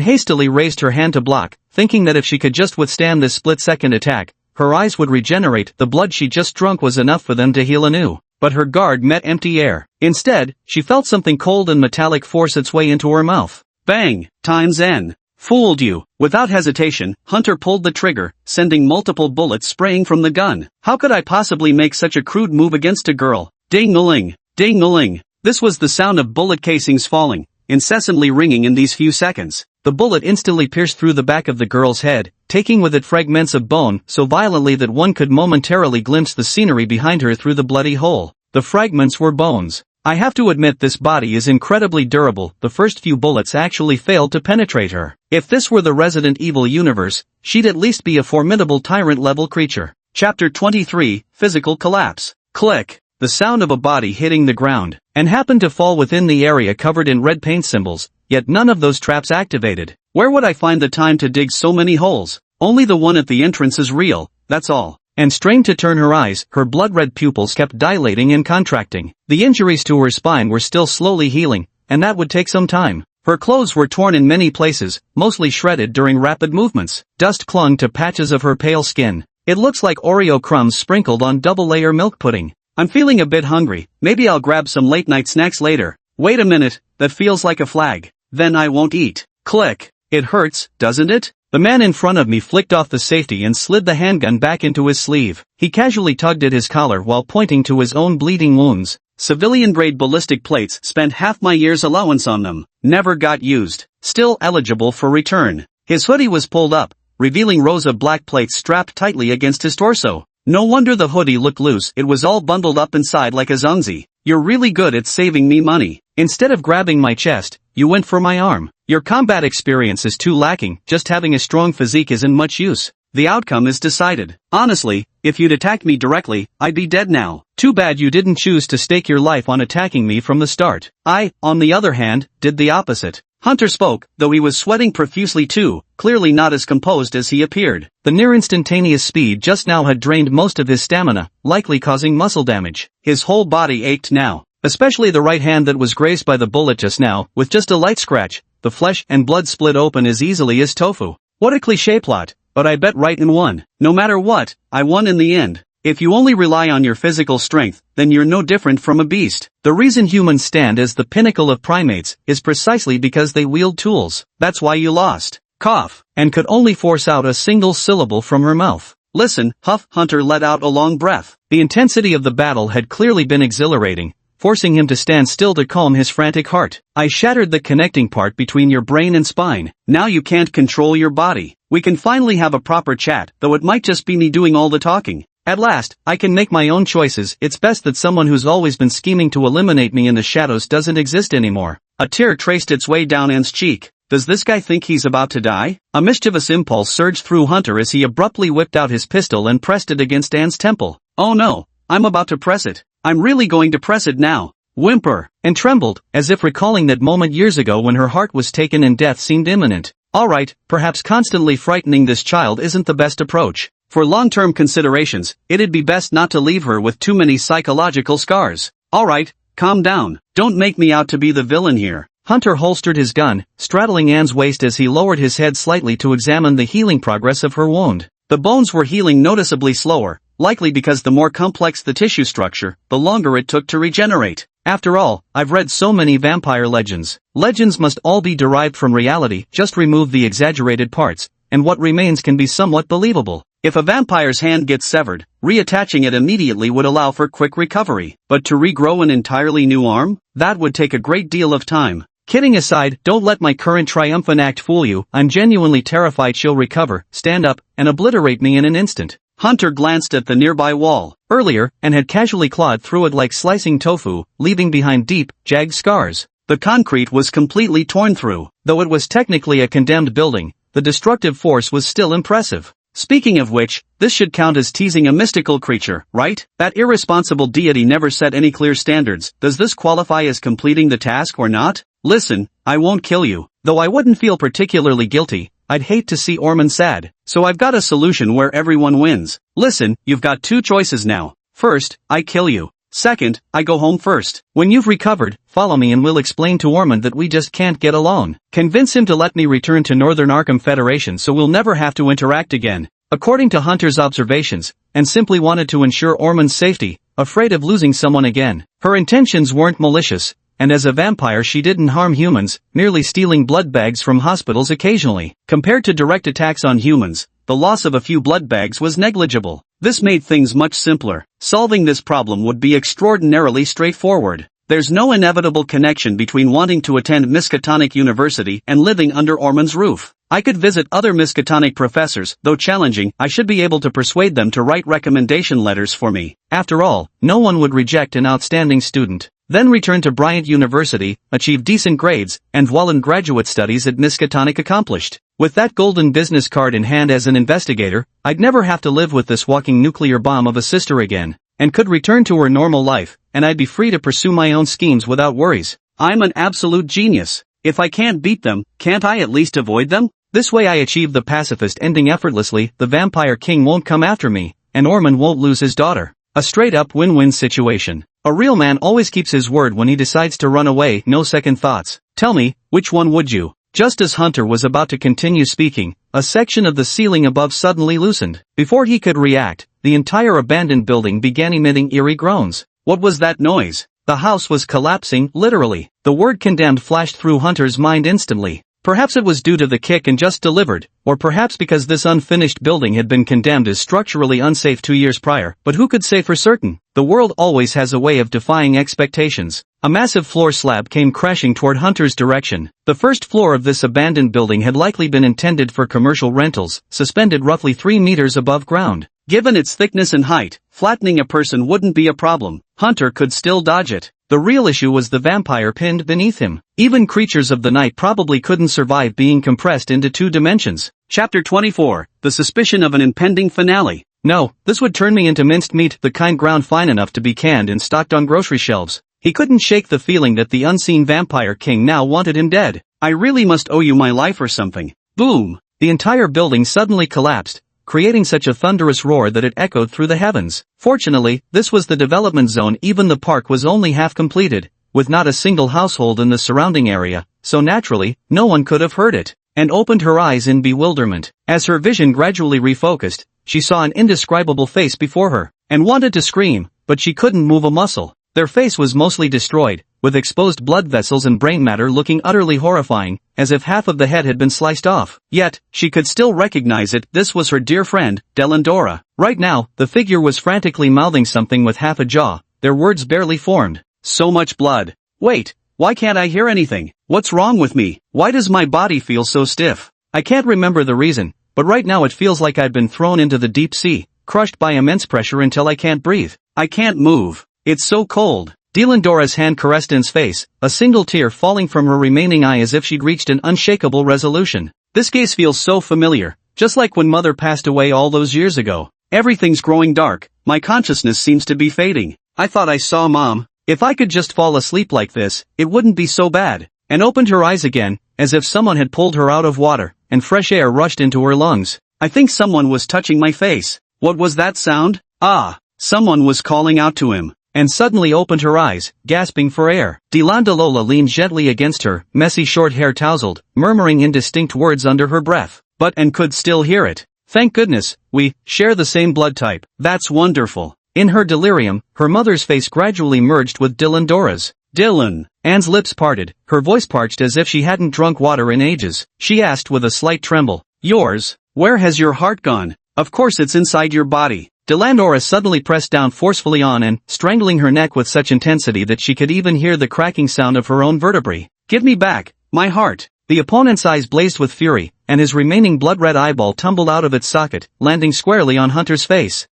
S1: hastily raised her hand to block, thinking that if she could just withstand this split-second attack, her eyes would regenerate. The blood she just drunk was enough for them to heal anew. But her guard met empty air. Instead, she felt something cold and metallic force its way into her mouth.
S2: Bang! Times N. Fooled you. Without hesitation, Hunter pulled the trigger, sending multiple bullets spraying from the gun. How could I possibly make such a crude move against a girl? Ding-a-ling! Ding-a-ling! This was the sound of bullet casings falling, incessantly ringing in these few seconds.
S1: The bullet instantly pierced through the back of the girl's head, taking with it fragments of bone so violently that one could momentarily glimpse the scenery behind her through the bloody hole. The fragments were bones. I have to admit this body is incredibly durable. The first few bullets actually failed to penetrate her. If this were the Resident Evil universe, she'd at least be a formidable tyrant-level creature. Chapter 23, Physical Collapse. Click. The sound of a body hitting the ground, and happened to fall within the area covered in red paint symbols, yet none of those traps activated. Where would I find the time to dig so many holes? Only the one at the entrance is real, that's all. And strained to turn her eyes, her blood-red pupils kept dilating and contracting. The injuries to her spine were still slowly healing, and that would take some time. Her clothes were torn in many places, mostly shredded during rapid movements. Dust clung to patches of her pale skin. It looks like Oreo crumbs sprinkled on double-layer milk pudding. I'm feeling a bit hungry, maybe I'll grab some late-night snacks later. Wait a minute, that feels like a flag. Then I won't eat. Click. It hurts, doesn't it? The man in front of me flicked off the safety and slid the handgun back into his sleeve. He casually tugged at his collar while pointing to his own bleeding wounds. Civilian-grade ballistic plates, spent half my year's allowance on them. Never got used. Still eligible for return. His hoodie was pulled up, revealing rows of black plates strapped tightly against his torso. No wonder the hoodie looked loose, it was all bundled up inside like a zungzi. You're really good at saving me money. Instead of grabbing my chest, you went for my arm. Your combat experience is too lacking, just having a strong physique isn't much use. The outcome is decided. Honestly, if you'd attacked me directly, I'd be dead now. Too bad you didn't choose to stake your life on attacking me from the start. I, on the other hand, did the opposite. Hunter spoke, though he was sweating profusely too, clearly not as composed as he appeared. The near-instantaneous speed just now had drained most of his stamina, likely causing muscle damage. His whole body ached now, especially the right hand that was grazed by the bullet just now. With just a light scratch, the flesh and blood split open as easily as tofu. What a cliché plot, but I bet right in won. No matter what, I won in the end. If you only rely on your physical strength, then you're no different from a beast. The reason humans stand as the pinnacle of primates is precisely because they wield tools. That's why you lost. Cough, and could only force out a single syllable from her mouth. Listen, huff. Hunter let out a long breath. The intensity of the battle had clearly been exhilarating, forcing him to stand still to calm his frantic heart. I shattered the connecting part between your brain and spine. Now you can't control your body. We can finally have a proper chat, though it might just be me doing all the talking. At last, I can make my own choices. It's best that someone who's always been scheming to eliminate me in the shadows doesn't exist anymore. A tear traced its way down Anne's cheek. Does this guy think he's about to die? A mischievous impulse surged through Hunter as he abruptly whipped out his pistol and pressed it against Anne's temple. Oh no, I'm about to press it. I'm really going to press it now. Whimper, and trembled, as if recalling that moment years ago when her heart was taken and death seemed imminent. Alright, perhaps constantly frightening this child isn't the best approach. For long-term considerations, it'd be best not to leave her with too many psychological scars. Alright, calm down. Don't make me out to be the villain here. Hunter holstered his gun, straddling Anne's waist as he lowered his head slightly to examine the healing progress of her wound. The bones were healing noticeably slower, likely because the more complex the tissue structure, the longer it took to regenerate. After all, I've read so many vampire legends. Legends must all be derived from reality, just remove the exaggerated parts, and what remains can be somewhat believable. If a vampire's hand gets severed, reattaching it immediately would allow for quick recovery. But to regrow an entirely new arm? That would take a great deal of time. Kidding aside, don't let my current triumphant act fool you. I'm genuinely terrified she'll recover, stand up, and obliterate me in an instant. Hunter glanced at the nearby wall, earlier, and had casually clawed through it like slicing tofu, leaving behind deep, jagged scars. The concrete was completely torn through. Though it was technically a condemned building, the destructive force was still impressive. Speaking of which, this should count as teasing a mystical creature, right? That irresponsible deity never set any clear standards. Does this qualify as completing the task or not? Listen, I won't kill you. Though I wouldn't feel particularly guilty, I'd hate to see Orphan sad. So I've got a solution where everyone wins. Listen, you've got two choices now. First, I kill you. Second, I go home first. When you've recovered, follow me and we'll explain to Orphan that we just can't get along. Convince him to let me return to Northern Arkham Federation so we'll never have to interact again. According to Hunter's observations, and simply wanted to ensure Orphan's safety, afraid of losing someone again. Her intentions weren't malicious, and as a vampire she didn't harm humans, merely stealing blood bags from hospitals occasionally. Compared to direct attacks on humans, the loss of a few blood bags was negligible. This made things much simpler. Solving this problem would be extraordinarily straightforward. There's no inevitable connection between wanting to attend Miskatonic University and living under Orphan's roof. I could visit other Miskatonic professors, though challenging. I should be able to persuade them to write recommendation letters for me. After all, no one would reject an outstanding student. then returned to Bryant University, achieved decent grades, and while in graduate studies at Miskatonic accomplished. With that golden business card in hand as an investigator, I'd never have to live with this walking nuclear bomb of a sister again, and could return to her normal life, and I'd be free to pursue my own schemes without worries.
S2: I'm an absolute genius. If I can't beat them, can't I at least avoid them?
S1: This way I achieve the pacifist ending effortlessly, the Vampire King won't come after me, and Orphan won't lose his daughter. A straight-up win-win situation. A real man always keeps his word when he decides to run away, no second thoughts. Tell me, which one would you? Just as Hunter was about to continue speaking, a section of the ceiling above suddenly loosened. Before he could react, the entire abandoned building began emitting eerie groans.
S2: What was that noise?
S1: The house was collapsing, literally. The word condemned flashed through Hunter's mind instantly. Perhaps it was due to the kick and just delivered, or perhaps because this unfinished building had been condemned as structurally unsafe 2 years prior, but who could say for certain? The world always has a way of defying expectations. A massive floor slab came crashing toward Hunter's direction. The first floor of this abandoned building had likely been intended for commercial rentals, suspended roughly 3 meters above ground.
S2: Given its thickness and height, flattening a person wouldn't be a problem. Hunter could still dodge it.
S1: The real issue was the vampire pinned beneath him. Even creatures of the night probably couldn't survive being compressed into 2 dimensions.
S2: Chapter 24, The Suspicion of an Impending Finale.
S1: No, this would turn me into minced meat, the kind ground fine enough to be canned and stocked on grocery shelves. He couldn't shake the feeling that the unseen Vampire King now wanted him dead.
S2: I really must owe you my life or something. Boom!
S1: The entire building suddenly collapsed, creating such a thunderous roar that it echoed through the heavens. Fortunately, this was the development zone. Even the park was only half completed, with not a single household in the surrounding area, so naturally, no one could have heard it, and opened her eyes in bewilderment. As her vision gradually refocused, she saw an indescribable face before her, and wanted to scream, but she couldn't move a muscle. Their face was mostly destroyed, with exposed blood vessels and brain matter looking utterly horrifying, as if half of the head had been sliced off. Yet, she could still recognize it. This was her dear friend, Delendora. Right now, the figure was frantically mouthing something with half a jaw, their words barely formed.
S2: So much blood. Wait, why can't I hear anything? What's wrong with me? Why does my body feel so stiff?
S1: I can't remember the reason, but right now it feels like I've been thrown into the deep sea, crushed by immense pressure until I can't breathe.
S2: I can't move. It's so cold.
S1: Delendora's hand caressed In's face, a single tear falling from her remaining eye as if she'd reached an unshakable resolution.
S2: This gaze feels so familiar, just like when Mother passed away all those years ago. Everything's growing dark, my consciousness seems to be fading. I thought I saw Mom.
S1: If I could just fall asleep like this, it wouldn't be so bad. And opened her eyes again, as if someone had pulled her out of water, and fresh air rushed into her lungs.
S2: I think someone was touching my face. What was that sound? Ah, someone was calling out to him.
S1: And suddenly opened her eyes, gasping for air. Delandalola leaned gently against her, messy short hair tousled, murmuring indistinct words under her breath, and could still hear it. Thank goodness, we share the same blood type.
S2: That's wonderful.
S1: In her delirium, her mother's face gradually merged with Delendora's.
S2: Dylan.
S1: Anne's lips parted, her voice parched as if she hadn't drunk water in ages. She asked with a slight tremble, "Yours?
S2: Where has your heart gone?" "Of course it's inside your body."
S1: Delandora suddenly pressed down forcefully on Anne, strangling her neck with such intensity that she could even hear the cracking sound of her own vertebrae.
S2: "Give me back my heart."
S1: The opponent's eyes blazed with fury, and his remaining blood-red eyeball tumbled out of its socket, landing squarely on Hunter's face.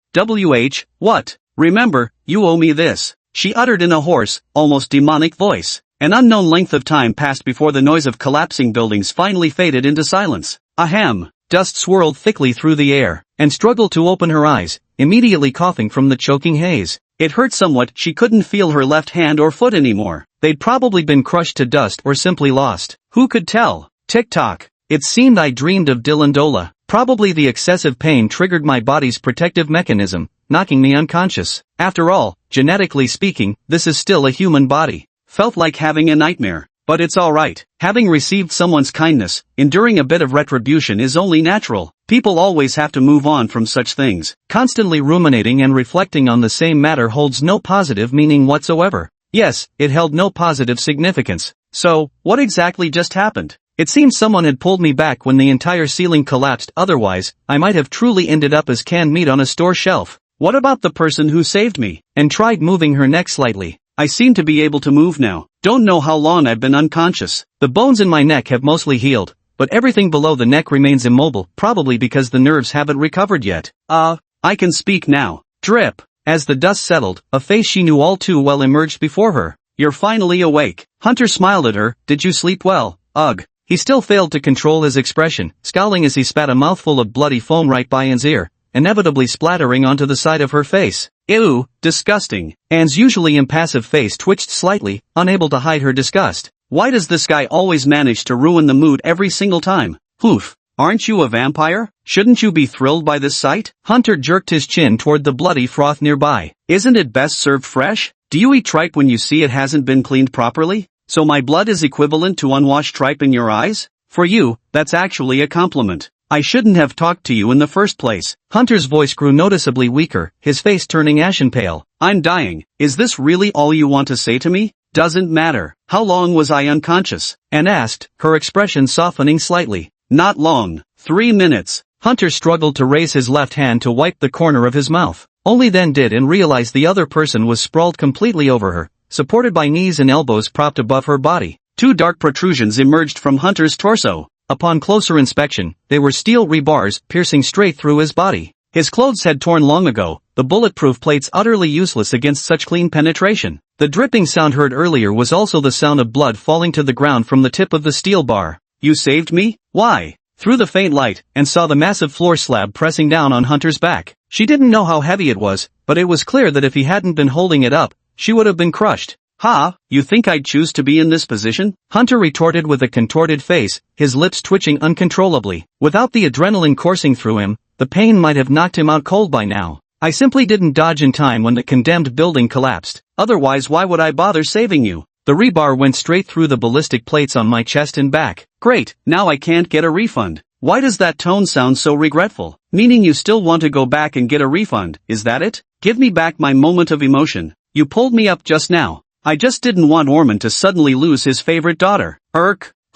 S2: What? Remember, you owe me this, she uttered in a hoarse, almost demonic voice. An unknown length of time passed before the noise of collapsing buildings finally faded into silence. Ahem.
S1: Dust swirled thickly through the air, and struggled to open her eyes, immediately coughing from the choking haze.
S2: It hurt somewhat. She couldn't feel her left hand or foot anymore.
S1: They'd probably been crushed to dust or simply lost.
S2: Who could tell?
S1: Tick-tock. It seemed I dreamed of Delendola. Probably the excessive pain triggered my body's protective mechanism, knocking me unconscious. After all, genetically speaking, this is still a human body.
S2: Felt like having a nightmare. But it's alright. Having received someone's kindness, enduring a bit of retribution is only natural. People always have to move on from such things.
S1: Constantly ruminating and reflecting on the same matter holds no positive meaning whatsoever. Yes, it held no positive significance.
S2: So, what exactly just happened?
S1: It seemed someone had pulled me back when the entire ceiling collapsed. Otherwise, I might have truly ended up as canned meat on a store shelf.
S2: What about the person who saved me?
S1: And tried moving her neck slightly.
S2: I seem to be able to move now. Don't know how long I've been unconscious.
S1: The bones in my neck have mostly healed, but everything below the neck remains immobile, probably because the nerves haven't recovered yet.
S2: I can speak now.
S1: Drip. As the dust settled, a face she knew all too well emerged before her.
S2: you're finally awake. Hunter smiled at her. Did you sleep well? Ugh. He still failed to control his expression, scowling as he spat a mouthful of bloody foam right by Anne's ear, inevitably splattering onto the side of her face. Ew, disgusting. Anne's usually impassive face twitched slightly, unable to hide her disgust. Why does this guy always manage to ruin the mood every single time? Oof. Aren't you a vampire? Shouldn't you be thrilled by this sight? Hunter jerked his chin toward the bloody froth nearby. Isn't it best served fresh? Do you eat tripe when you see it hasn't been cleaned properly? So my blood is equivalent to unwashed tripe in your eyes? For you, that's actually a compliment. I shouldn't have talked to you in the first place. Hunter's voice grew noticeably weaker, his face turning ashen pale. I'm dying. Is this really all you want to say to me? Doesn't matter. How long was I unconscious? Anne asked, her expression softening slightly. Not long. 3 minutes. Hunter struggled to raise his left hand to wipe the corner of his mouth. Only then did Anne realize the other person was sprawled completely over her, supported by knees and elbows propped above her body. 2 dark protrusions emerged from Hunter's torso. Upon closer inspection, they were steel rebars piercing straight through his body. His clothes had torn long ago, the bulletproof plates utterly useless against such clean penetration. The dripping sound heard earlier was also the sound of blood falling to the ground from the tip of the steel bar. You saved me? Why? Through the faint light, and saw the massive floor slab pressing down on Hunter's back. She didn't know how heavy it was, but it was clear that if he hadn't been holding it up, she would have been crushed. Ha, you think I'd choose to be in this position? Hunter retorted with a contorted face, his lips twitching uncontrollably. Without the adrenaline coursing through him, the pain might have knocked him out cold by now. I simply didn't dodge in time when the condemned building collapsed. Otherwise, why would I bother saving you? The rebar went straight through the ballistic plates on my chest and back. Great, now I can't get a refund. Why does that tone sound so regretful? Meaning you still want to go back and get a refund, is that it? Give me back my moment of emotion. You pulled me up just now. I just didn't want Orphan to suddenly lose his favorite daughter.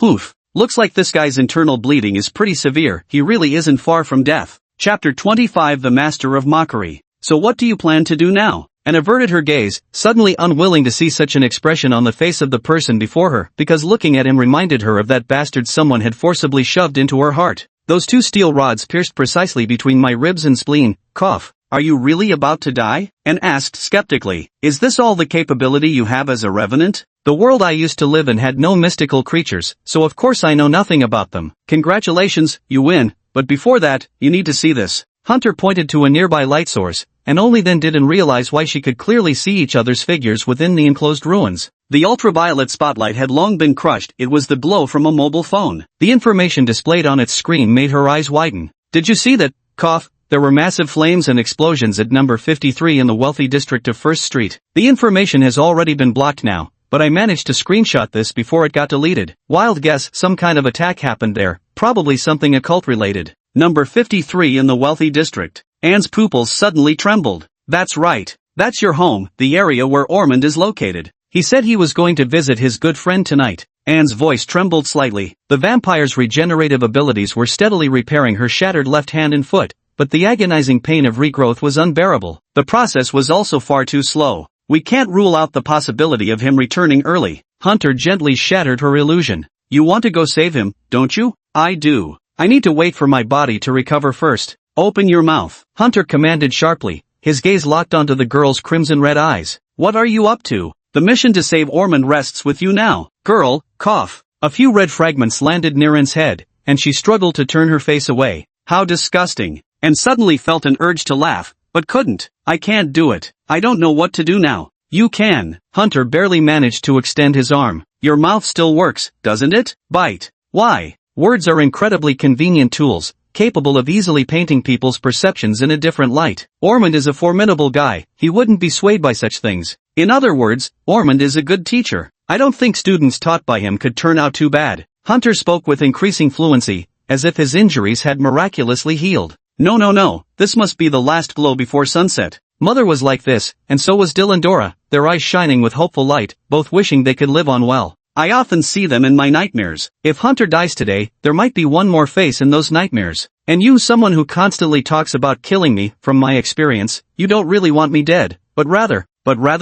S2: Oof. Looks like this guy's internal bleeding is pretty severe. He really isn't far from death. Chapter 25 The Master of Mockery. So what do you plan to do now? Anne averted her gaze, suddenly unwilling to see such an expression on the face of the person before her, because looking at him reminded her of that bastard someone had forcibly shoved into her heart. Those 2 steel rods pierced precisely between my ribs and spleen. Cough. Are you really about to die? Anne asked skeptically. Is this all the capability you have as a revenant? The world I used to live in had no mystical creatures, so of course I know nothing about them. Congratulations, you win, but before that, you need to see this. Hunter pointed to a nearby light source, and only then did Anne realize why she could clearly see each other's figures within the enclosed ruins. The ultraviolet spotlight had long been crushed. It was the glow from a mobile phone. The information displayed on its screen made her eyes widen. Did you see that? Cough. There were massive flames and explosions at number 53 in the wealthy district of First Street. The information has already been blocked now, but I managed to screenshot this before it got deleted. Wild guess, some kind of attack happened there, probably something occult related. Number 53 in the wealthy district. Anne's pupils suddenly trembled. That's right. That's your home, the area where Orphan is located. He said he was going to visit his good friend tonight. Anne's voice trembled slightly. The vampire's regenerative abilities were steadily repairing her shattered left hand and foot, but the agonizing pain of regrowth was unbearable. The process was also far too slow. We can't rule out the possibility of him returning early. Hunter gently shattered her illusion. You want to go save him, don't you? I do. I need to wait for my body to recover first. Open your mouth. Hunter commanded sharply, his gaze locked onto the girl's crimson-red eyes. What are you up to? The mission to save Orphan rests with you now. Girl, cough. A few red fragments landed near Anne's head, and she struggled to turn her face away. How disgusting. And suddenly felt an urge to laugh, but couldn't. I can't do it. I don't know what to do now. You can. Hunter barely managed to extend his arm. Your mouth still works, doesn't it? Bite. Why? Words are incredibly convenient tools, capable of easily painting people's perceptions in a different light. Orphan is a formidable guy. He wouldn't be swayed by such things. In other words, Orphan is a good teacher. I don't think students taught by him could turn out too bad. Hunter spoke with increasing fluency, as if his injuries had miraculously healed. No. This must be the last glow before sunset. Mother was like this, and so was Dylan Dora, their eyes shining with hopeful light, both wishing they could live on well. I often see them in my nightmares. If Hunter dies today, there might be one more face in those nightmares. And you, someone who constantly talks about killing me, from my experience, you don't really want me dead, but rather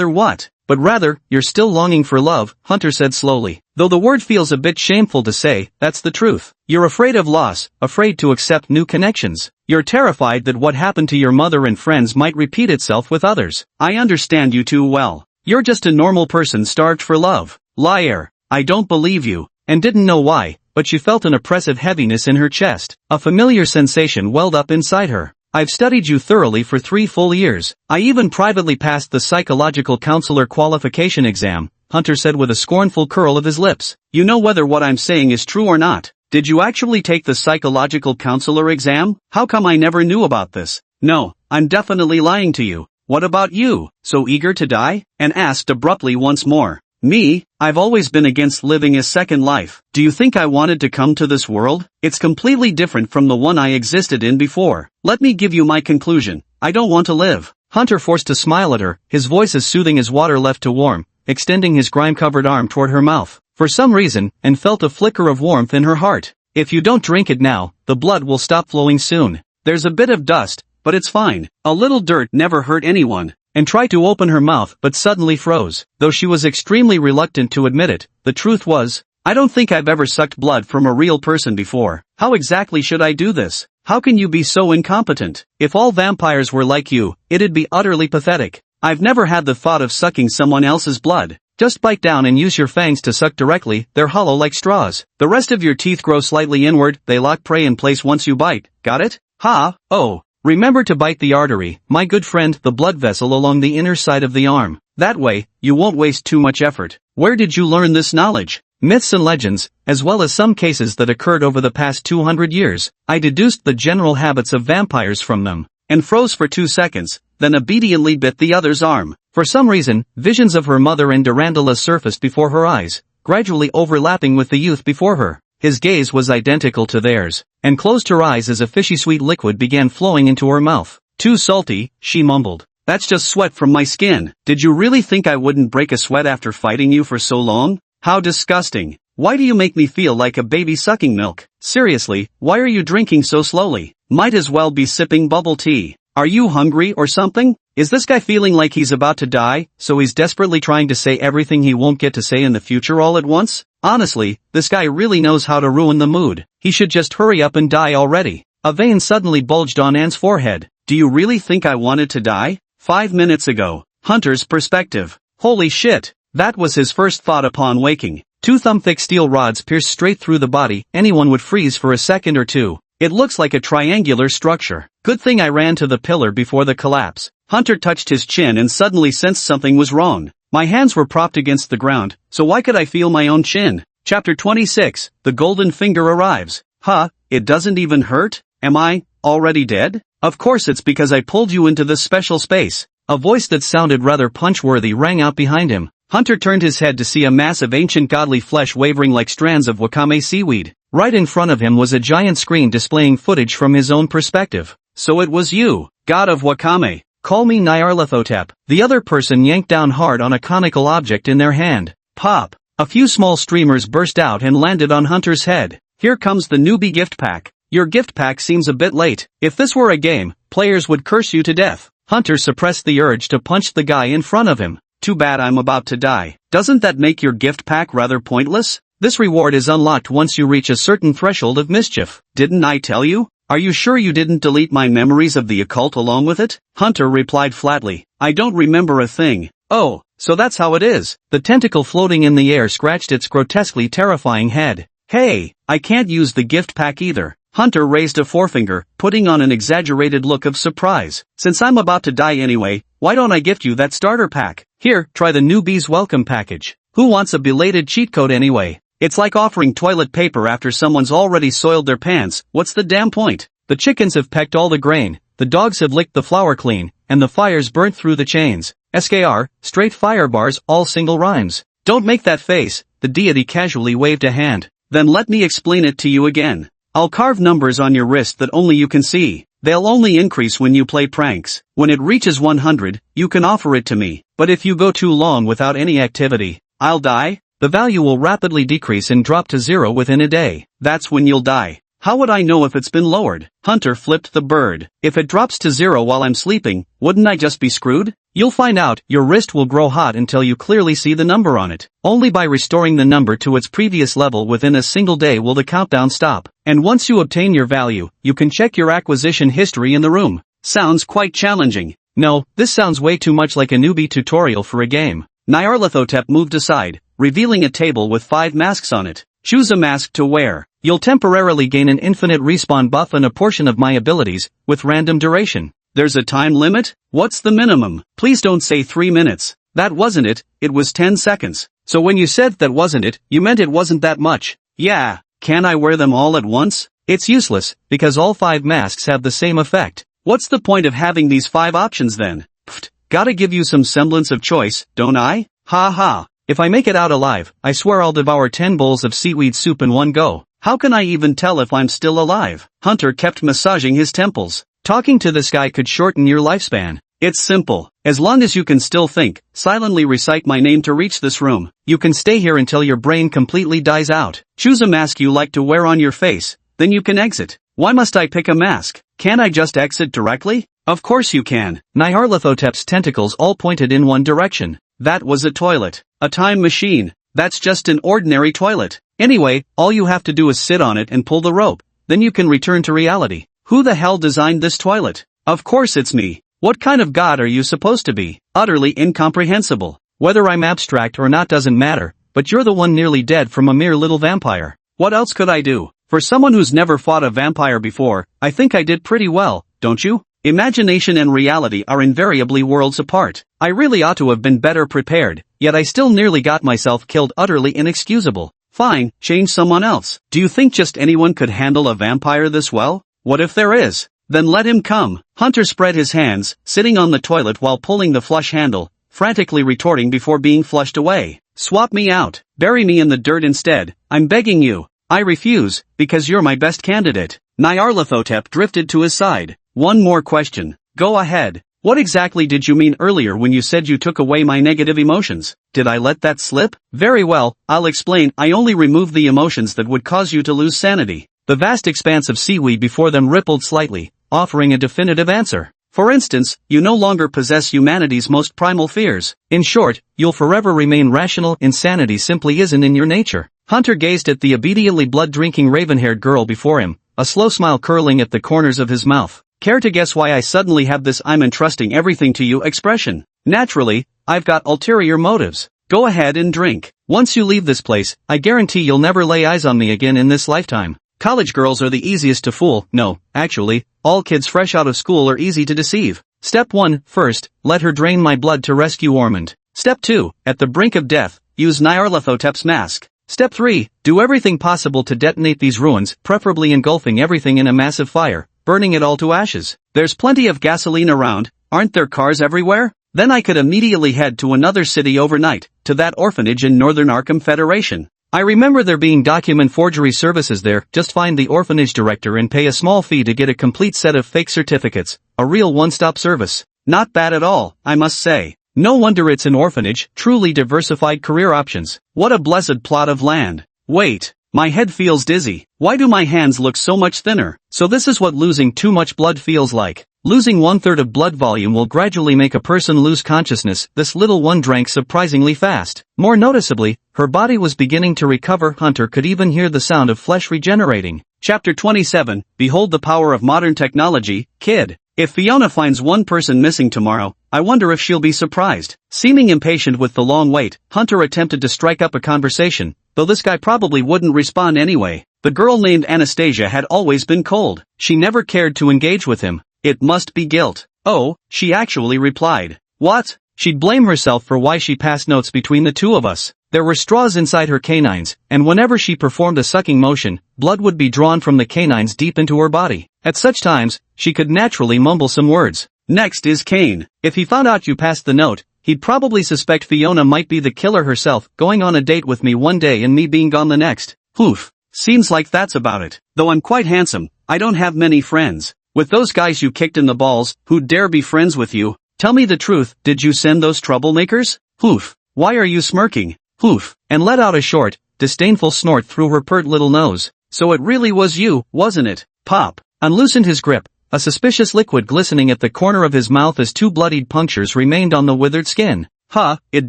S2: what? But rather, you're still longing for love, Hunter said slowly. Though the word feels a bit shameful to say, that's the truth. You're afraid of loss, afraid to accept new connections. You're terrified that what happened to your mother and friends might repeat itself with others. I understand you too well. You're just a normal person starved for love. Liar. I don't believe you. And didn't know why, but she felt an oppressive heaviness in her chest. A familiar sensation welled up inside her. I've studied you thoroughly for 3 full years. I even privately passed the psychological counselor qualification exam, Hunter said with a scornful curl of his lips. You know whether what I'm saying is true or not. Did you actually take the psychological counselor exam? How come I never knew about this? No, I'm definitely lying to you. What about you? So eager to die? And asked abruptly once more. Me? I've always been against living a second life. Do you think I wanted to come to this world? It's completely different from the one I existed in before. Let me give you my conclusion. I don't want to live. Hunter forced a smile at her, his voice as soothing as water left to warm, extending his grime-covered arm toward her mouth. For some reason, and felt a flicker of warmth in her heart. If you don't drink it now, the blood will stop flowing soon. There's a bit of dust, but it's fine. A little dirt never hurt anyone. And tried to open her mouth but suddenly froze. Though she was extremely reluctant to admit it, the truth was, I don't think I've ever sucked blood from a real person before. How exactly should I do this? How can you be so incompetent? If all vampires were like you, it'd be utterly pathetic. I've never had the thought of sucking someone else's blood. Just bite down and use your fangs to suck directly, they're hollow like straws. The rest of your teeth grow slightly inward, they lock prey in place once you bite. Got it? Ha, oh. Remember to bite the artery, my good friend, the blood vessel along the inner side of the arm. That way, you won't waste too much effort. Where did you learn this knowledge? Myths and legends, as well as some cases that occurred over the past 200 years. I deduced the general habits of vampires from them, and froze for 2 seconds, then obediently bit the other's arm. For some reason, visions of her mother and Durandala surfaced before her eyes, gradually overlapping with the youth before her. His gaze was identical to theirs, and closed her eyes as a fishy sweet liquid began flowing into her mouth. Too salty, she mumbled. That's just sweat from my skin. Did you really think I wouldn't break a sweat after fighting you for so long? How disgusting. Why do you make me feel like a baby sucking milk? Seriously, why are you drinking so slowly? Might as well be sipping bubble tea. Are you hungry or something? Is this guy feeling like he's about to die, so he's desperately trying to say everything he won't get to say in the future all at once? Honestly, this guy really knows how to ruin the mood. He should just hurry up and die already. A vein suddenly bulged on Anne's forehead. Do you really think I wanted to die? 5 minutes ago. Hunter's perspective. Holy shit. That was his first thought upon waking. 2 thumb-thick steel rods pierced straight through the body. Anyone would freeze for a second or two. It looks like a triangular structure. Good thing I ran to the pillar before the collapse. Hunter touched his chin and suddenly sensed something was wrong. My hands were propped against the ground, so why could I feel my own chin? Chapter 26, The Golden Finger Arrives. Huh, it doesn't even hurt? Am I already dead? Of course it's because I pulled you into this special space. A voice that sounded rather punch-worthy rang out behind him. Hunter turned his head to see a mass of ancient godly flesh wavering like strands of wakame seaweed. Right in front of him was a giant screen displaying footage from his own perspective. So it was you, god of wakame. Call me Nyarlathotep. The other person yanked down hard on a conical object in their hand. Pop. A few small streamers burst out and landed on Hunter's head. Here comes the newbie gift pack. Your gift pack seems a bit late. If this were a game, players would curse you to death. Hunter suppressed the urge to punch the guy in front of him. Too bad I'm about to die. Doesn't that make your gift pack rather pointless? This reward is unlocked once you reach a certain threshold of mischief. Didn't I tell you? Are you sure you didn't delete my memories of the occult along with it? Hunter replied flatly. I don't remember a thing. Oh, so that's how it is. The tentacle floating in the air scratched its grotesquely terrifying head. Hey, I can't use the gift pack either. Hunter raised a forefinger, putting on an exaggerated look of surprise. Since I'm about to die anyway, why don't I gift you that starter pack? Here, try the newbie's welcome package. Who wants a belated cheat code anyway? It's like offering toilet paper after someone's already soiled their pants. What's the damn point? The chickens have pecked all the grain, the dogs have licked the flour clean, and the fires burnt through the chains. SKR, straight fire bars, all single rhymes. Don't make that face, the deity casually waved a hand. Then let me explain it to you again. I'll carve numbers on your wrist that only you can see. They'll only increase when you play pranks. When it reaches 100, you can offer it to me. But if you go too long without any activity, I'll die. The value will rapidly decrease and drop to 0 within a day. That's when you'll die. How would I know if it's been lowered? Hunter flipped the bird. If it drops to 0 while I'm sleeping, wouldn't I just be screwed? You'll find out. Your wrist will grow hot until you clearly see the number on it. Only by restoring the number to its previous level within a single day will the countdown stop. And once you obtain your value, you can check your acquisition history in the room. Sounds quite challenging. No, this sounds way too much like a newbie tutorial for a game. Nyarlathotep moved aside, revealing a table with 5 masks on it. Choose a mask to wear. You'll temporarily gain an infinite respawn buff and a portion of my abilities, with random duration. There's a time limit? What's the minimum? Please don't say 3 minutes. That wasn't it, it was 10 seconds. So when you said that wasn't it, you meant it wasn't that much. Yeah, can I wear them all at once? It's useless, because all 5 masks have the same effect. What's the point of having these 5 options then? Pfft, gotta give you some semblance of choice, don't I? Ha ha. If I make it out alive, I swear I'll devour 10 bowls of seaweed soup in one go. How can I even tell if I'm still alive? Hunter kept massaging his temples. Talking to this guy could shorten your lifespan. It's simple. As long as you can still think, silently recite my name to reach this room. You can stay here until your brain completely dies out. Choose a mask you like to wear on your face, then you can exit. Why must I pick a mask? Can't I just exit directly? Of course you can. Nyarlathotep's tentacles all pointed in one direction. That was a toilet. A time machine. That's just an ordinary toilet. Anyway, all you have to do is sit on it and pull the rope. Then you can return to reality. Who the hell designed this toilet? Of course it's me. What kind of god are you supposed to be? Utterly incomprehensible. Whether I'm abstract or not doesn't matter, but you're the one nearly dead from a mere little vampire. What else could I do? For someone who's never fought a vampire before, I think I did pretty well, don't you? Imagination and reality are invariably worlds apart. I really ought to have been better prepared, yet I still nearly got myself killed. Utterly inexcusable. Fine, change someone else. Do you think just anyone could handle a vampire this well? What if there is? Then let him come. Hunter spread his hands, sitting on the toilet while pulling the flush handle, frantically retorting before being flushed away. Swap me out. Bury me in the dirt instead. I'm begging you. I refuse, because you're my best candidate. Nyarlathotep drifted to his side. One more question. Go ahead. What exactly did you mean earlier when you said you took away my negative emotions? Did I let that slip? Very well, I'll explain. I only removed the emotions that would cause you to lose sanity. The vast expanse of seaweed before them rippled slightly, offering a definitive answer. For instance, you no longer possess humanity's most primal fears. In short, you'll forever remain rational. Insanity simply isn't in your nature. Hunter gazed at the obediently blood-drinking raven-haired girl before him, a slow smile curling at the corners of his mouth. Care to guess why I suddenly have this "I'm entrusting everything to you" expression? Naturally, I've got ulterior motives. Go ahead and drink. Once you leave this place, I guarantee you'll never lay eyes on me again in this lifetime. College girls are the easiest to fool. No, actually, all kids fresh out of school are easy to deceive. Step 1, first, let her drain my blood to rescue Ormond. Step 2, at the brink of death, use Nyarlathotep's mask. Step 3, do everything possible to detonate these ruins, preferably engulfing everything in a massive fire, burning it all to ashes. There's plenty of gasoline around, aren't there cars everywhere? Then I could immediately head to another city overnight, to that orphanage in Northern Arkham Federation. I remember there being document forgery services there. Just find the orphanage director and pay a small fee to get a complete set of fake certificates. A real one-stop service. Not bad at all, I must say. No wonder it's an orphanage. Truly diversified career options. What a blessed plot of land. Wait, my head feels dizzy. Why do my hands look so much thinner? So this is what losing too much blood feels like. Losing 1/3 of blood volume will gradually make a person lose consciousness. This little one drank surprisingly fast. More noticeably, her body was beginning to recover. Hunter could even hear the sound of flesh regenerating. Chapter 27, Behold the Power of Modern Technology, Kid. If Fiona finds one person missing tomorrow, I wonder if she'll be surprised. Seeming impatient with the long wait, Hunter attempted to strike up a conversation, though this guy probably wouldn't respond anyway. The girl named Anastasia had always been cold. She never cared to engage with him. It must be guilt. Oh, she actually replied. What? She'd blame herself for why she passed notes between the two of us. There were straws inside her canines, and whenever she performed a sucking motion, blood would be drawn from the canines deep into her body. At such times, she could naturally mumble some words. Next is Kane. If he found out you passed the note, he'd probably suspect Fiona might be the killer herself, going on a date with me one day and me being gone the next. Oof. Seems like that's about it. Though I'm quite handsome, I don't have many friends. With those guys you kicked in the balls, who'd dare be friends with you? Tell me the truth, did you send those troublemakers? Oof. Why are you smirking? Oof. And let out a short, disdainful snort through her pert little nose. So it really was you, wasn't it? Pop. Unloosened his grip, a suspicious liquid glistening at the corner of his mouth as 2 bloodied punctures remained on the withered skin. Huh, it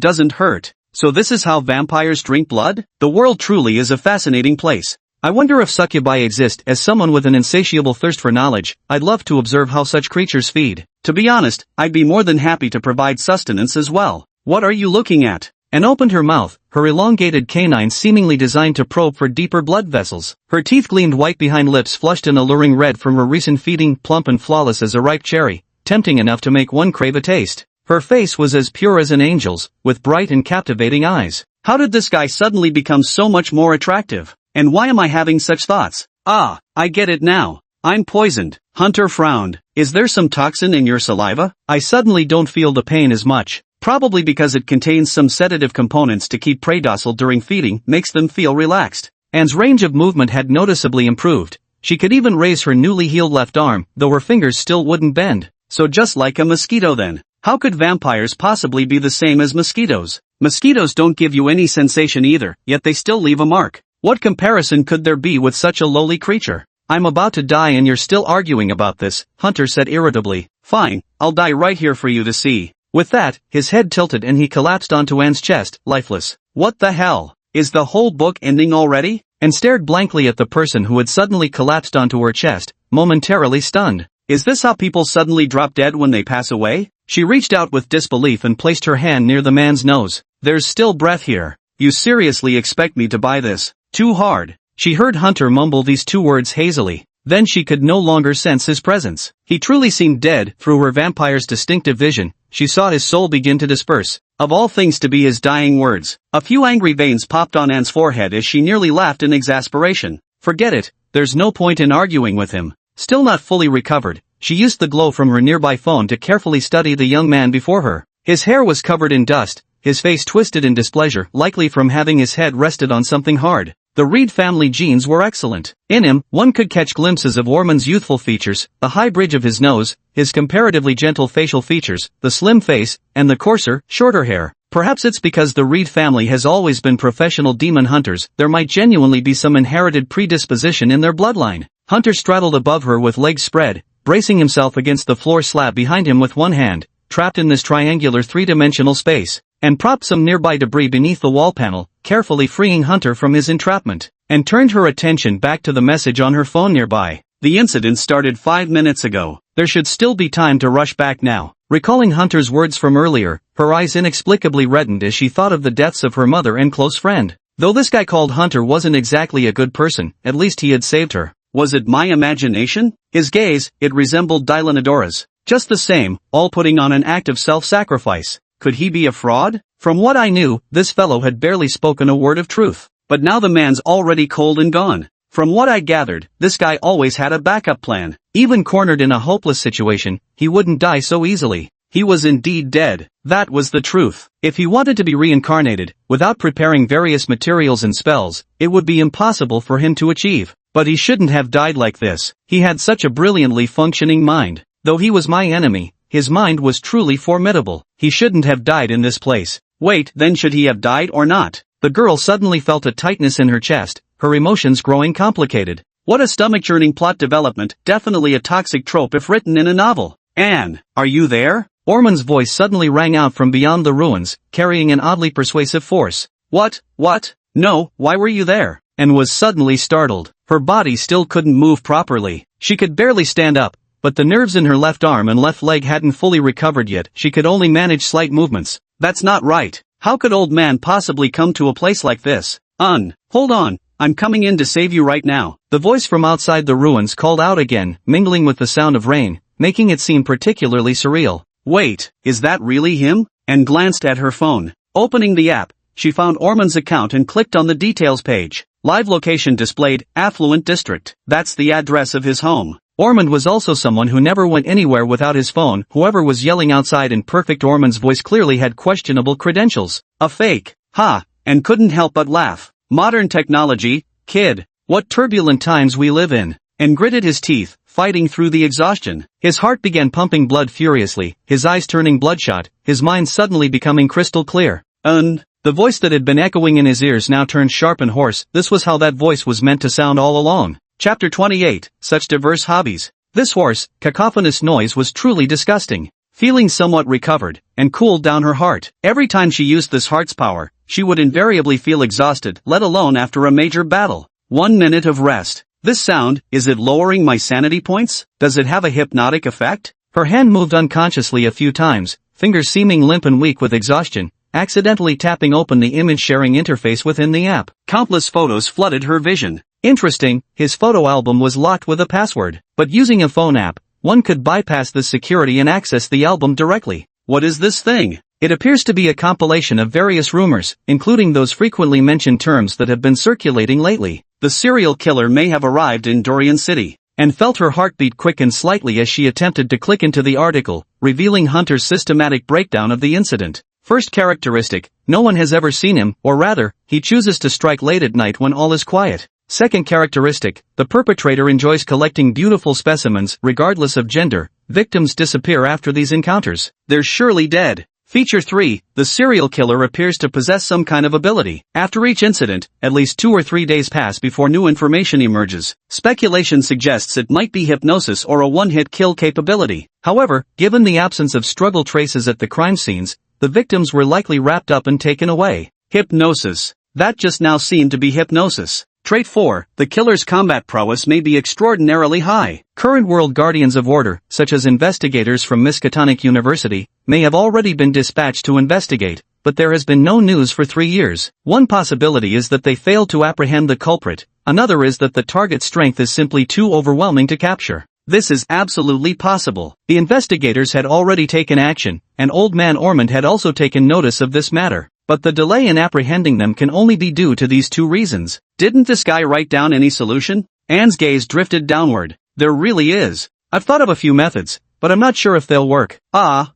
S2: doesn't hurt. So this is how vampires drink blood? The world truly is a fascinating place. I wonder if succubi exist. As someone with an insatiable thirst for knowledge, I'd love to observe how such creatures feed. To be honest, I'd be more than happy to provide sustenance as well. What are you looking at? And opened her mouth, her elongated canines seemingly designed to probe for deeper blood vessels. Her teeth gleamed white behind lips flushed an alluring red from her recent feeding, plump and flawless as a ripe cherry, tempting enough to make one crave a taste. Her face was as pure as an angel's, with bright and captivating eyes. How did this guy suddenly become so much more attractive? And why am I having such thoughts? Ah, I get it now. I'm poisoned. Hunter frowned. Is there some toxin in your saliva? I suddenly don't feel the pain as much. Probably because it contains some sedative components to keep prey docile during feeding, makes them feel relaxed. Anne's range of movement had noticeably improved. She could even raise her newly healed left arm, though her fingers still wouldn't bend. So just like a mosquito then. How could vampires possibly be the same as mosquitoes? Mosquitoes don't give you any sensation either, yet they still leave a mark. What comparison could there be with such a lowly creature? I'm about to die and you're still arguing about this, Hunter said irritably. Fine, I'll die right here for you to see. With that, his head tilted and he collapsed onto Anne's chest, lifeless. What the hell? Is the whole book ending already? And stared blankly at the person who had suddenly collapsed onto her chest, momentarily stunned. Is this how people suddenly drop dead when they pass away? She reached out with disbelief and placed her hand near the man's nose. There's still breath here. You seriously expect me to buy this? Too hard. She heard Hunter mumble these two words hazily. Then she could no longer sense his presence. He truly seemed dead. Through her vampire's distinctive vision, she saw his soul begin to disperse. Of all things to be his dying words. A few angry veins popped on Anne's forehead as she nearly laughed in exasperation. Forget it, there's no point in arguing with him. Still not fully recovered, she used the glow from her nearby phone to carefully study the young man before her. His hair was covered in dust, his face twisted in displeasure, likely from having his head rested on something hard. The Reed family genes were excellent. In him, one could catch glimpses of Orman's youthful features, the high bridge of his nose, his comparatively gentle facial features, the slim face, and the coarser, shorter hair. Perhaps it's because the Reed family has always been professional demon hunters, there might genuinely be some inherited predisposition in their bloodline. Hunter straddled above her with legs spread, bracing himself against the floor slab behind him with one hand, trapped in this triangular three-dimensional space, and propped some nearby debris beneath the wall panel, carefully freeing Hunter from his entrapment, and turned her attention back to the message on her phone nearby. The incident started 5 minutes ago. There should still be time to rush back now. Recalling Hunter's words from earlier, her eyes inexplicably reddened as she thought of the deaths of her mother and close friend. Though this guy called Hunter wasn't exactly a good person, at least he had saved her. Was it my imagination? His gaze, it resembled Dylanadora's. Just the same, all putting on an act of self-sacrifice. Could he be a fraud? From what I knew, this fellow had barely spoken a word of truth. But now the man's already cold and gone. From what I gathered, this guy always had a backup plan. Even cornered in a hopeless situation, he wouldn't die so easily. He was indeed dead. That was the truth. If he wanted to be reincarnated, without preparing various materials and spells, it would be impossible for him to achieve. But he shouldn't have died like this. He had such a brilliantly functioning mind. Though he was my enemy, his mind was truly formidable. He shouldn't have died in this place. Wait, then should he have died or not? The girl suddenly felt a tightness in her chest, her emotions growing complicated. What a stomach-churning plot development, definitely a toxic trope if written in a novel. Anne, are you there? Orman's voice suddenly rang out from beyond the ruins, carrying an oddly persuasive force. What? No, why were you there? Anne was suddenly startled. Her body still couldn't move properly. She could barely stand up, but the nerves in her left arm and left leg hadn't fully recovered yet. She could only manage slight movements. That's not right. How could old man possibly come to a place like this? Hold on. I'm coming in to save you right now. The voice from outside the ruins called out again, mingling with the sound of rain, making it seem particularly surreal. Wait, is that really him? Anne glanced at her phone. Opening the app, she found Orman's account and clicked on the details page. Live location displayed, affluent district. That's the address of his home. Orman was also someone who never went anywhere without his phone. Whoever was yelling outside in perfect Orman's voice clearly had questionable credentials. A fake. Ha, and couldn't help but laugh. Modern technology, kid. What turbulent times we live in. And gritted his teeth, fighting through the exhaustion. His heart began pumping blood furiously, his eyes turning bloodshot, his mind suddenly becoming crystal clear. The voice that had been echoing in his ears now turned sharp and hoarse. This was how that voice was meant to sound all along. Chapter 28, Such Diverse Hobbies. This hoarse, cacophonous noise was truly disgusting. Feeling somewhat recovered, and cooled down her heart. Every time she used this heart's power, she would invariably feel exhausted, let alone after a major battle. 1 minute of rest. This sound, is it lowering my sanity points? Does it have a hypnotic effect? Her hand moved unconsciously a few times,
S1: fingers seeming limp and weak with exhaustion, accidentally tapping open the image-sharing interface within the app.
S2: Countless photos flooded her vision.
S1: Interesting, his photo album was locked with a password. But using a phone app, one could bypass the security and access the album directly.
S2: What is this thing?
S1: It appears to be a compilation of various rumors, including those frequently mentioned terms that have been circulating lately.
S2: The serial killer may have arrived in Dorian City,
S1: and felt her heartbeat quicken slightly as she attempted to click into the article, revealing Hunter's systematic breakdown of the incident. First characteristic, no one has ever seen him, or rather, he chooses to strike late at night when all is quiet. Second characteristic, the perpetrator enjoys collecting beautiful specimens, regardless of gender. Victims disappear after these encounters.
S2: They're surely dead. Feature 3, the serial killer appears to possess some kind of ability. After each incident, at least 2 or 3 days pass before new information emerges. Speculation suggests it might be hypnosis or a one-hit kill capability.
S1: However, given the absence of struggle traces at the crime scenes, the victims were likely wrapped up and taken away.
S2: Hypnosis. That just now seemed to be hypnosis. Trait 4, the killer's combat prowess may be extraordinarily high.
S1: Current world guardians of order, such as investigators from Miskatonic University, may have already been dispatched to investigate, but there has been no news for 3 years. One possibility is that they failed to apprehend the culprit, another is that the target's strength is simply too overwhelming to capture.
S2: This is absolutely possible.
S1: The investigators had already taken action, and Old Man Ormond had also taken notice of this matter. But the delay in apprehending them can only be due to these 2 reasons.
S2: Didn't this guy write down any solution? Anne's gaze drifted downward. There really is.
S1: I've thought of a few methods, but I'm not sure if they'll work.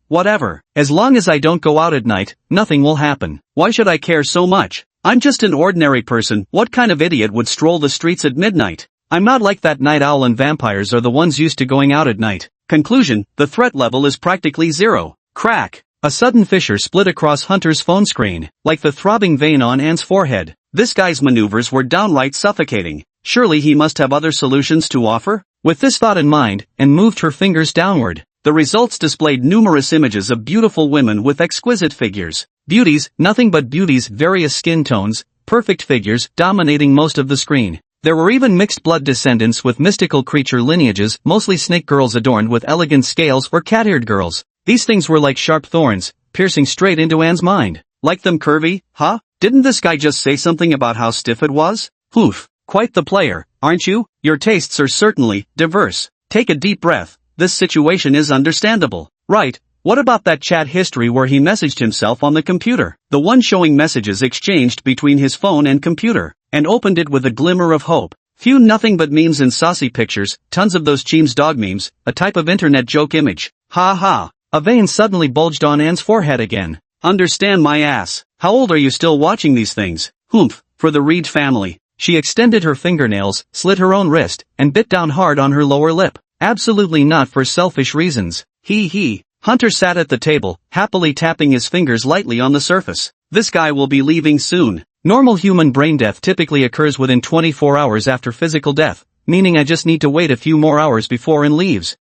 S2: Whatever.
S1: As long as I don't go out at night, nothing will happen.
S2: Why should I care so much? I'm just an ordinary person. What kind of idiot would stroll the streets at midnight?
S1: I'm not like that night owl, and vampires are the ones used to going out at night.
S2: Conclusion, the threat level is practically zero. Crack.
S1: A sudden fissure split across Hunter's phone screen, like the throbbing vein on Anne's forehead.
S2: This guy's maneuvers were downright suffocating. Surely he must have other solutions to offer?
S1: With this thought in mind, Anne moved her fingers downward.
S2: The results displayed numerous images of beautiful women with exquisite figures.
S1: Beauties, nothing but beauties, various skin tones, perfect figures, dominating most of the screen. There were even mixed blood descendants with mystical creature lineages, mostly snake girls adorned with elegant scales or cat-eared girls. These things were like sharp thorns, piercing straight into Anne's mind.
S2: Like them curvy, huh? Didn't this guy just say something about how stiff it was?
S1: Oof,
S2: quite the player, aren't you? Your tastes are certainly diverse. Take a deep breath. This situation is understandable.
S1: Right, what about that chat history where he messaged himself on the computer?
S2: The one showing messages exchanged between his phone and computer, and opened it with a glimmer of hope. Few nothing but memes and saucy pictures, tons of those Cheems dog memes, a type of internet joke image. Ha ha.
S1: A vein suddenly bulged on Anne's forehead again.
S2: Understand my ass. How old are you still watching these things?
S1: Humph,
S2: for the Reed family.
S1: She extended her fingernails, slit her own wrist, and bit down hard on her lower lip. Absolutely not for selfish reasons.
S2: He.
S1: Hunter sat at the table, happily tapping his fingers lightly on the surface.
S2: This guy will be leaving soon.
S1: Normal human brain death typically occurs within 24 hours after physical death, meaning I just need to wait a few more hours before Anne leaves.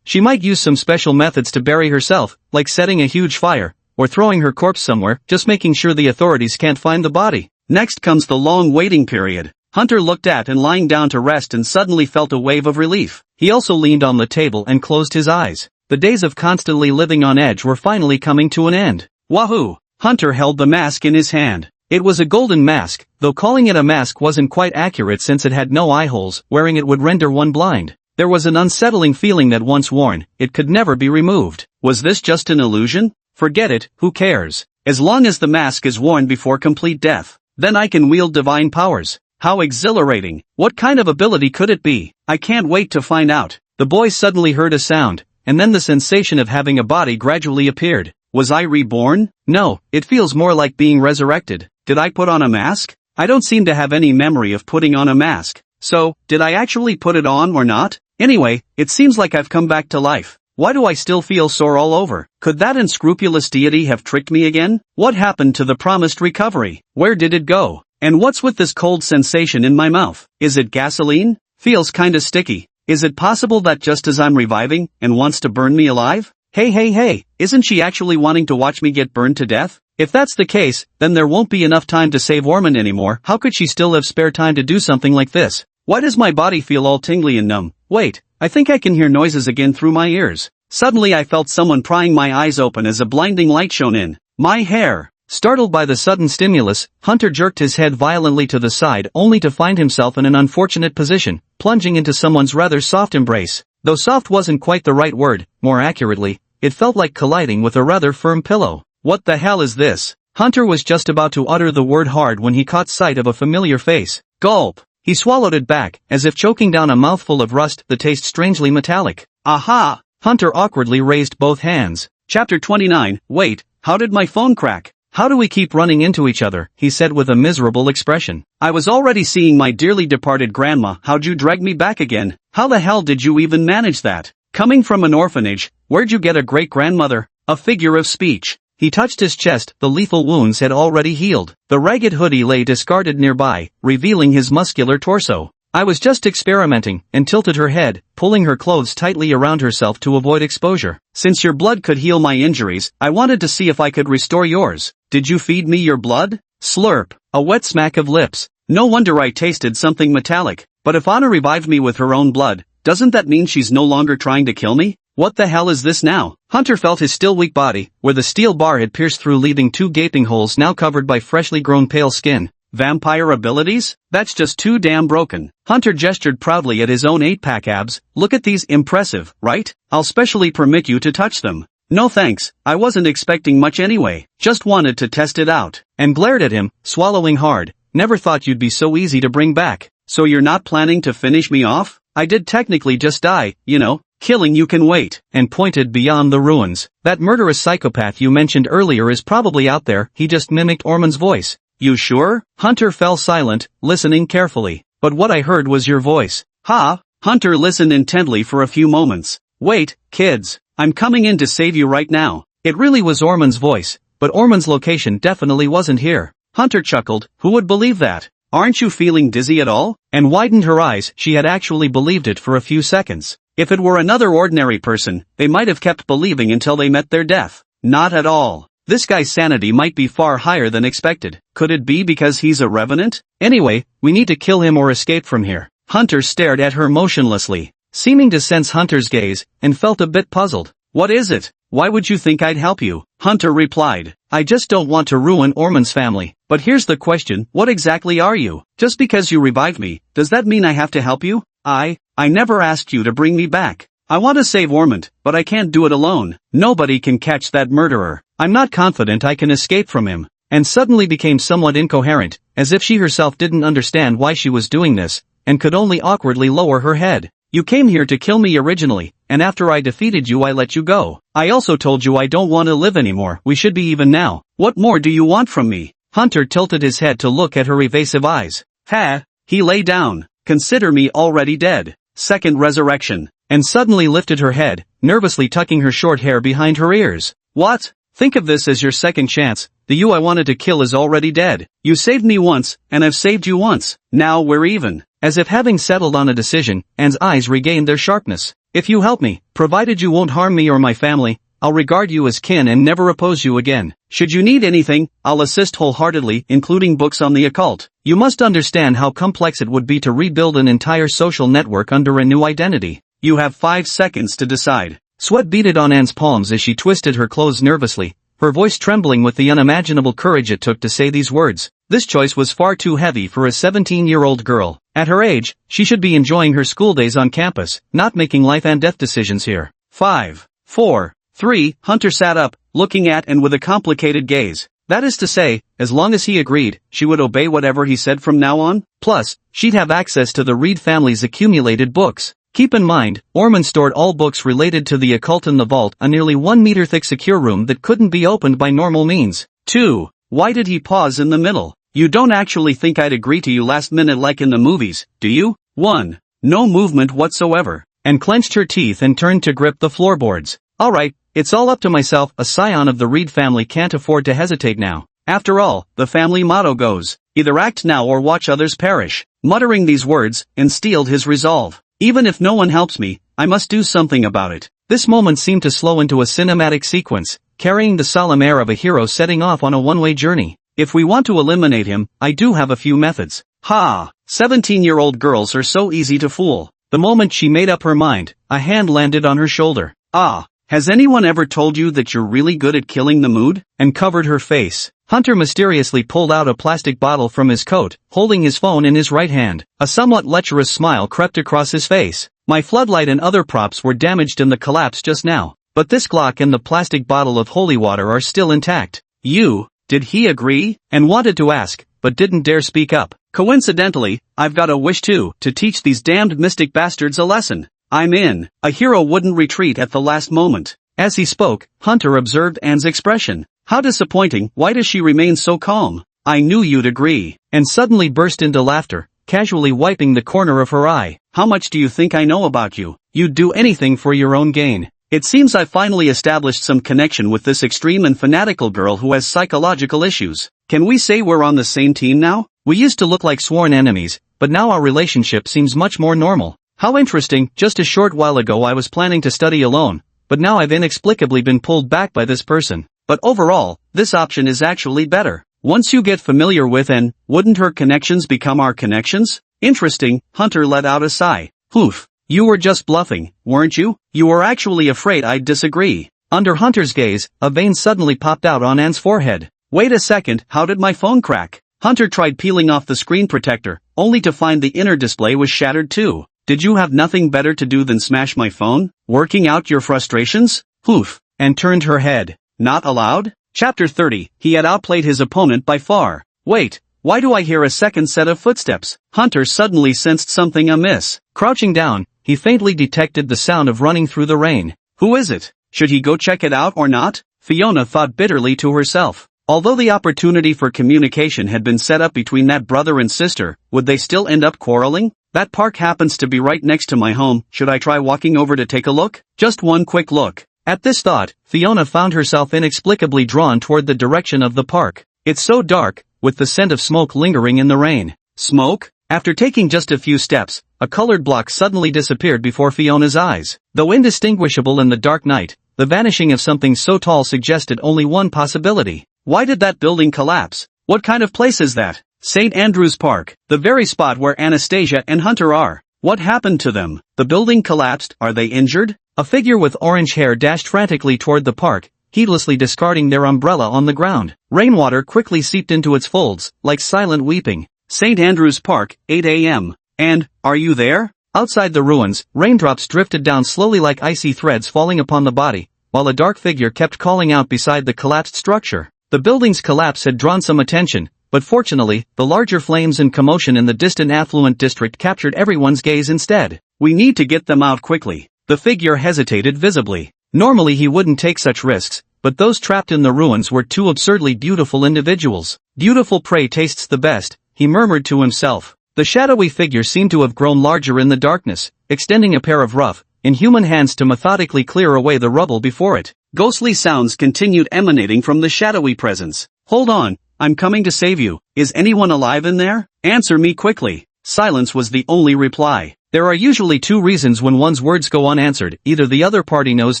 S1: She might use some special methods to bury herself, like setting a huge fire, or throwing her corpse somewhere, just making sure the authorities can't find the body.
S2: Next comes the long waiting period. Hunter looked at and lying down to rest and suddenly felt a wave of relief.
S1: He also leaned on the table and closed his eyes. The days of constantly living on edge were finally coming to an end.
S2: Wahoo! Hunter held the mask in his hand.
S1: It was a golden mask, though calling it a mask wasn't quite accurate since it had no eye holes. Wearing it would render one blind. There was an unsettling feeling that once worn, it could never be removed.
S2: Was this just an illusion?
S1: Forget it, who cares?
S2: As long as the mask is worn before complete death, then I can wield divine powers. How exhilarating. What kind of ability could it be? I can't wait to find out.
S1: The boy suddenly heard a sound, and then the sensation of having a body gradually appeared.
S2: Was I reborn?
S1: No, it feels more like being resurrected.
S2: Did I put on a mask? I don't seem to have any memory of putting on a mask. So, did I actually put it on or not? Anyway, it seems like I've come back to life. Why do I still feel sore all over? Could that unscrupulous deity have tricked me again? What happened to the promised recovery? Where did it go? And what's with this cold sensation in my mouth? Is it gasoline? Feels kinda sticky. Is it possible that just as I'm reviving, and wants to burn me alive? Hey, isn't she actually wanting to watch me get burned to death?
S1: If that's the case, then there won't be enough time to save Ormond anymore. How could she still have spare time to do something like this?
S2: Why does my body feel all tingly and numb? Wait, I think I can hear noises again through my ears. Suddenly I felt someone prying my eyes open as a blinding light shone in my hair.
S1: Startled by the sudden stimulus, Hunter jerked his head violently to the side only to find himself in an unfortunate position, plunging into someone's rather soft embrace. Though soft wasn't quite the right word, more accurately, it felt like colliding with a rather firm pillow. What the hell is this? Hunter was just about to utter the word hard when he caught sight of a familiar face. Gulp! He swallowed it back, as if choking down a mouthful of rust that tastes strangely metallic.
S2: Aha!
S1: Hunter awkwardly raised both hands.
S2: Chapter 29, wait, how did my phone crack?
S1: How do we keep running into each other, he said with a miserable expression.
S2: I was already seeing my dearly departed grandma. How'd you drag me back again? How the hell did you even manage that? Coming from an orphanage, where'd you get a great-grandmother? A figure of speech.
S1: He touched his chest, the lethal wounds had already healed. The ragged hoodie lay discarded nearby, revealing his muscular torso. I was just experimenting, and tilted her head, pulling her clothes tightly around herself to avoid exposure.
S2: Since your blood could heal my injuries, I wanted to see if I could restore yours. Did you feed me your blood? Slurp. A wet smack of lips. No wonder I tasted something metallic. But if Anna revived me with her own blood, doesn't that mean she's no longer trying to kill me? What the hell is this now?
S1: Hunter felt his still weak body, where the steel bar had pierced through, leaving 2 gaping holes now covered by freshly grown pale skin.
S2: Vampire abilities? That's just too damn broken.
S1: Hunter gestured proudly at his own 8-pack abs. Look at these, impressive, right?
S2: I'll specially permit you to touch them. No thanks, I wasn't expecting much anyway. Just wanted to test it out.
S1: And glared at him, swallowing hard. Never thought you'd be so easy to bring back.
S2: So you're not planning to finish me off?
S1: I did technically just die, you know.
S2: Killing you can wait.
S1: And pointed beyond the ruins. That murderous psychopath you mentioned earlier is probably out there. He just mimicked Orman's voice.
S2: You sure?
S1: Hunter fell silent, listening carefully. But what I heard was your voice.
S2: Ha! Hunter listened intently for a few moments. Wait, kids. I'm coming in to save you right now.
S1: It really was Orman's voice, but Orman's location definitely wasn't here.
S2: Hunter chuckled. Who would believe that? Aren't you feeling dizzy at all?
S1: And widened her eyes. She had actually believed it for a few seconds.
S2: If it were another ordinary person, they might have kept believing until they met their death. Not at all. This guy's sanity might be far higher than expected. Could it be because he's a revenant?
S1: Anyway, we need to kill him or escape from here.
S2: Hunter stared at her motionlessly,
S1: seeming to sense Hunter's gaze, and felt a bit puzzled.
S2: What is it? Why would you think I'd help you? Hunter replied.
S1: I just don't want to ruin Orman's family.
S2: But here's the question, what exactly are you? Just because you revived me, does that mean I have to help you? I never asked you to bring me back. I want to save Orman, but I can't do it alone. Nobody can catch that murderer.
S1: I'm not confident I can escape from him. And suddenly became somewhat incoherent, as if she herself didn't understand why she was doing this, and could only awkwardly lower her head. You came here to kill me originally, and after I defeated you I let you go. I also told you I don't want to live anymore. We should be even now.
S2: What more do you want from me?
S1: Hunter tilted his head to look at her evasive eyes.
S2: Ha! He lay down. Consider me already dead. Second resurrection.
S1: And suddenly lifted her head, nervously tucking her short hair behind her ears.
S2: What?
S1: Think of this as your second chance. The you I wanted to kill is already dead.
S2: You saved me once, and I've saved you once. Now we're even.
S1: As if having settled on a decision, Anne's eyes regained their sharpness. If you help me, provided you won't harm me or my family, I'll regard you as kin and never oppose you again.
S2: Should you need anything, I'll assist wholeheartedly, including books on the occult.
S1: You must understand how complex it would be to rebuild an entire social network under a new identity.
S2: You have 5 seconds to decide.
S1: Sweat beaded on Anne's palms as she twisted her clothes nervously, her voice trembling with the unimaginable courage it took to say these words. This choice was far too heavy for a 17-year-old girl. At her age, she should be enjoying her school days on campus, not making life and death decisions here.
S2: 5, 4, 3, Hunter sat up, looking at Anne with a complicated gaze. That is to say, as long as he agreed, she would obey whatever he said from now on.
S1: Plus, she'd have access to the Reed family's accumulated books. Keep in mind, Orman stored all books related to the occult in the vault, a nearly 1-meter-thick secure room that couldn't be opened by normal means.
S2: 2. Why did he pause in the middle? You don't actually think I'd agree to you last minute like in the movies, do you? 1. No movement whatsoever.
S1: And clenched her teeth and turned to grip the floorboards. Alright, it's all up to myself. A scion of the Reed family can't afford to hesitate now.
S2: After all, the family motto goes, either act now or watch others perish. Muttering these words, Anne steeled his resolve. Even if no one helps me, I must do something about it.
S1: This moment seemed to slow into a cinematic sequence, carrying the solemn air of a hero setting off on a one-way journey.
S2: If we want to eliminate him, I do have a few methods. Ha! 17-year-old girls are so easy to fool.
S1: The moment she made up her mind, a hand landed on her shoulder.
S2: Ah! Has anyone ever told you that you're really good at killing the mood?
S1: And covered her face. Hunter mysteriously pulled out a plastic bottle from his coat, holding his phone in his right hand. A somewhat lecherous smile crept across his face. My floodlight and other props were damaged in the collapse just now, but this Glock and the plastic bottle of holy water are still intact.
S2: Did he agree?
S1: And wanted to ask, but didn't dare speak up.
S2: Coincidentally, I've got a wish too, to teach these damned mystic bastards a lesson. I'm in. A hero wouldn't retreat at the last moment.
S1: As he spoke, Hunter observed Anne's expression.
S2: How disappointing, why does she remain so calm? I knew you'd agree.
S1: And suddenly burst into laughter, casually wiping the corner of her eye.
S2: How much do you think I know about you?
S1: You'd do anything for your own gain.
S2: It seems I've finally established some connection with this extreme and fanatical girl who has psychological issues. Can we say we're on the same team now?
S1: We used to look like sworn enemies, but now our relationship seems much more normal. How interesting, just a short while ago I was planning to study alone, but now I've inexplicably been pulled back by this person.
S2: But overall, this option is actually better. Once you get familiar with Anne, wouldn't her connections become our connections? Interesting, Hunter let out a sigh.
S1: Oof.
S2: You were just bluffing, weren't you? You were actually afraid I'd disagree.
S1: Under Hunter's gaze, a vein suddenly popped out on Anne's forehead.
S2: Wait a second, how did my phone crack? Hunter tried peeling off the screen protector, only to find the inner display was shattered too. Did you have nothing better to do than smash my phone? Working out your frustrations?
S1: Oof. And turned her head.
S2: Not allowed? Chapter 30, he had outplayed his opponent by far. Wait, why do I hear a second set of footsteps? Hunter suddenly sensed something amiss.
S1: Crouching down, he faintly detected the sound of running through the rain.
S2: Who is it? Should he go check it out or not? Fiona thought bitterly to herself. Although the opportunity for communication had been set up between that brother and sister, would they still end up quarreling? That park happens to be right next to my home, should I try walking over to take a look? Just one quick look.
S1: At this thought, Fiona found herself inexplicably drawn toward the direction of the park. It's so dark, with the scent of smoke lingering in the rain.
S2: Smoke?
S1: After taking just a few steps, a colored block suddenly disappeared before Fiona's eyes. Though indistinguishable in the dark night, the vanishing of something so tall suggested only one possibility.
S2: Why did that building collapse? What kind of place is that? St. Andrew's Park, the very spot where Anastasia and Hunter are. What happened to them? The building collapsed, are they injured?
S1: A figure with orange hair dashed frantically toward the park, heedlessly discarding their umbrella on the ground. Rainwater quickly seeped into its folds, like silent weeping.
S2: St. Andrew's Park, 8 a.m. And, are you there?
S1: Outside the ruins, raindrops drifted down slowly like icy threads falling upon the body, while a dark figure kept calling out beside the collapsed structure. The building's collapse had drawn some attention, but fortunately, the larger flames and commotion in the distant affluent district captured everyone's gaze instead.
S2: We need to get them out quickly. The figure hesitated visibly.
S1: Normally he wouldn't take such risks, but those trapped in the ruins were two absurdly beautiful individuals. Beautiful prey tastes the best, he murmured to himself. The shadowy figure seemed to have grown larger in the darkness, extending a pair of rough, inhuman hands to methodically clear away the rubble before it.
S2: Ghostly sounds continued emanating from the shadowy presence. Hold on, I'm coming to save you. Is anyone alive in there? Answer me quickly. Silence was the only reply.
S1: There are usually two reasons when one's words go unanswered. Either the other party knows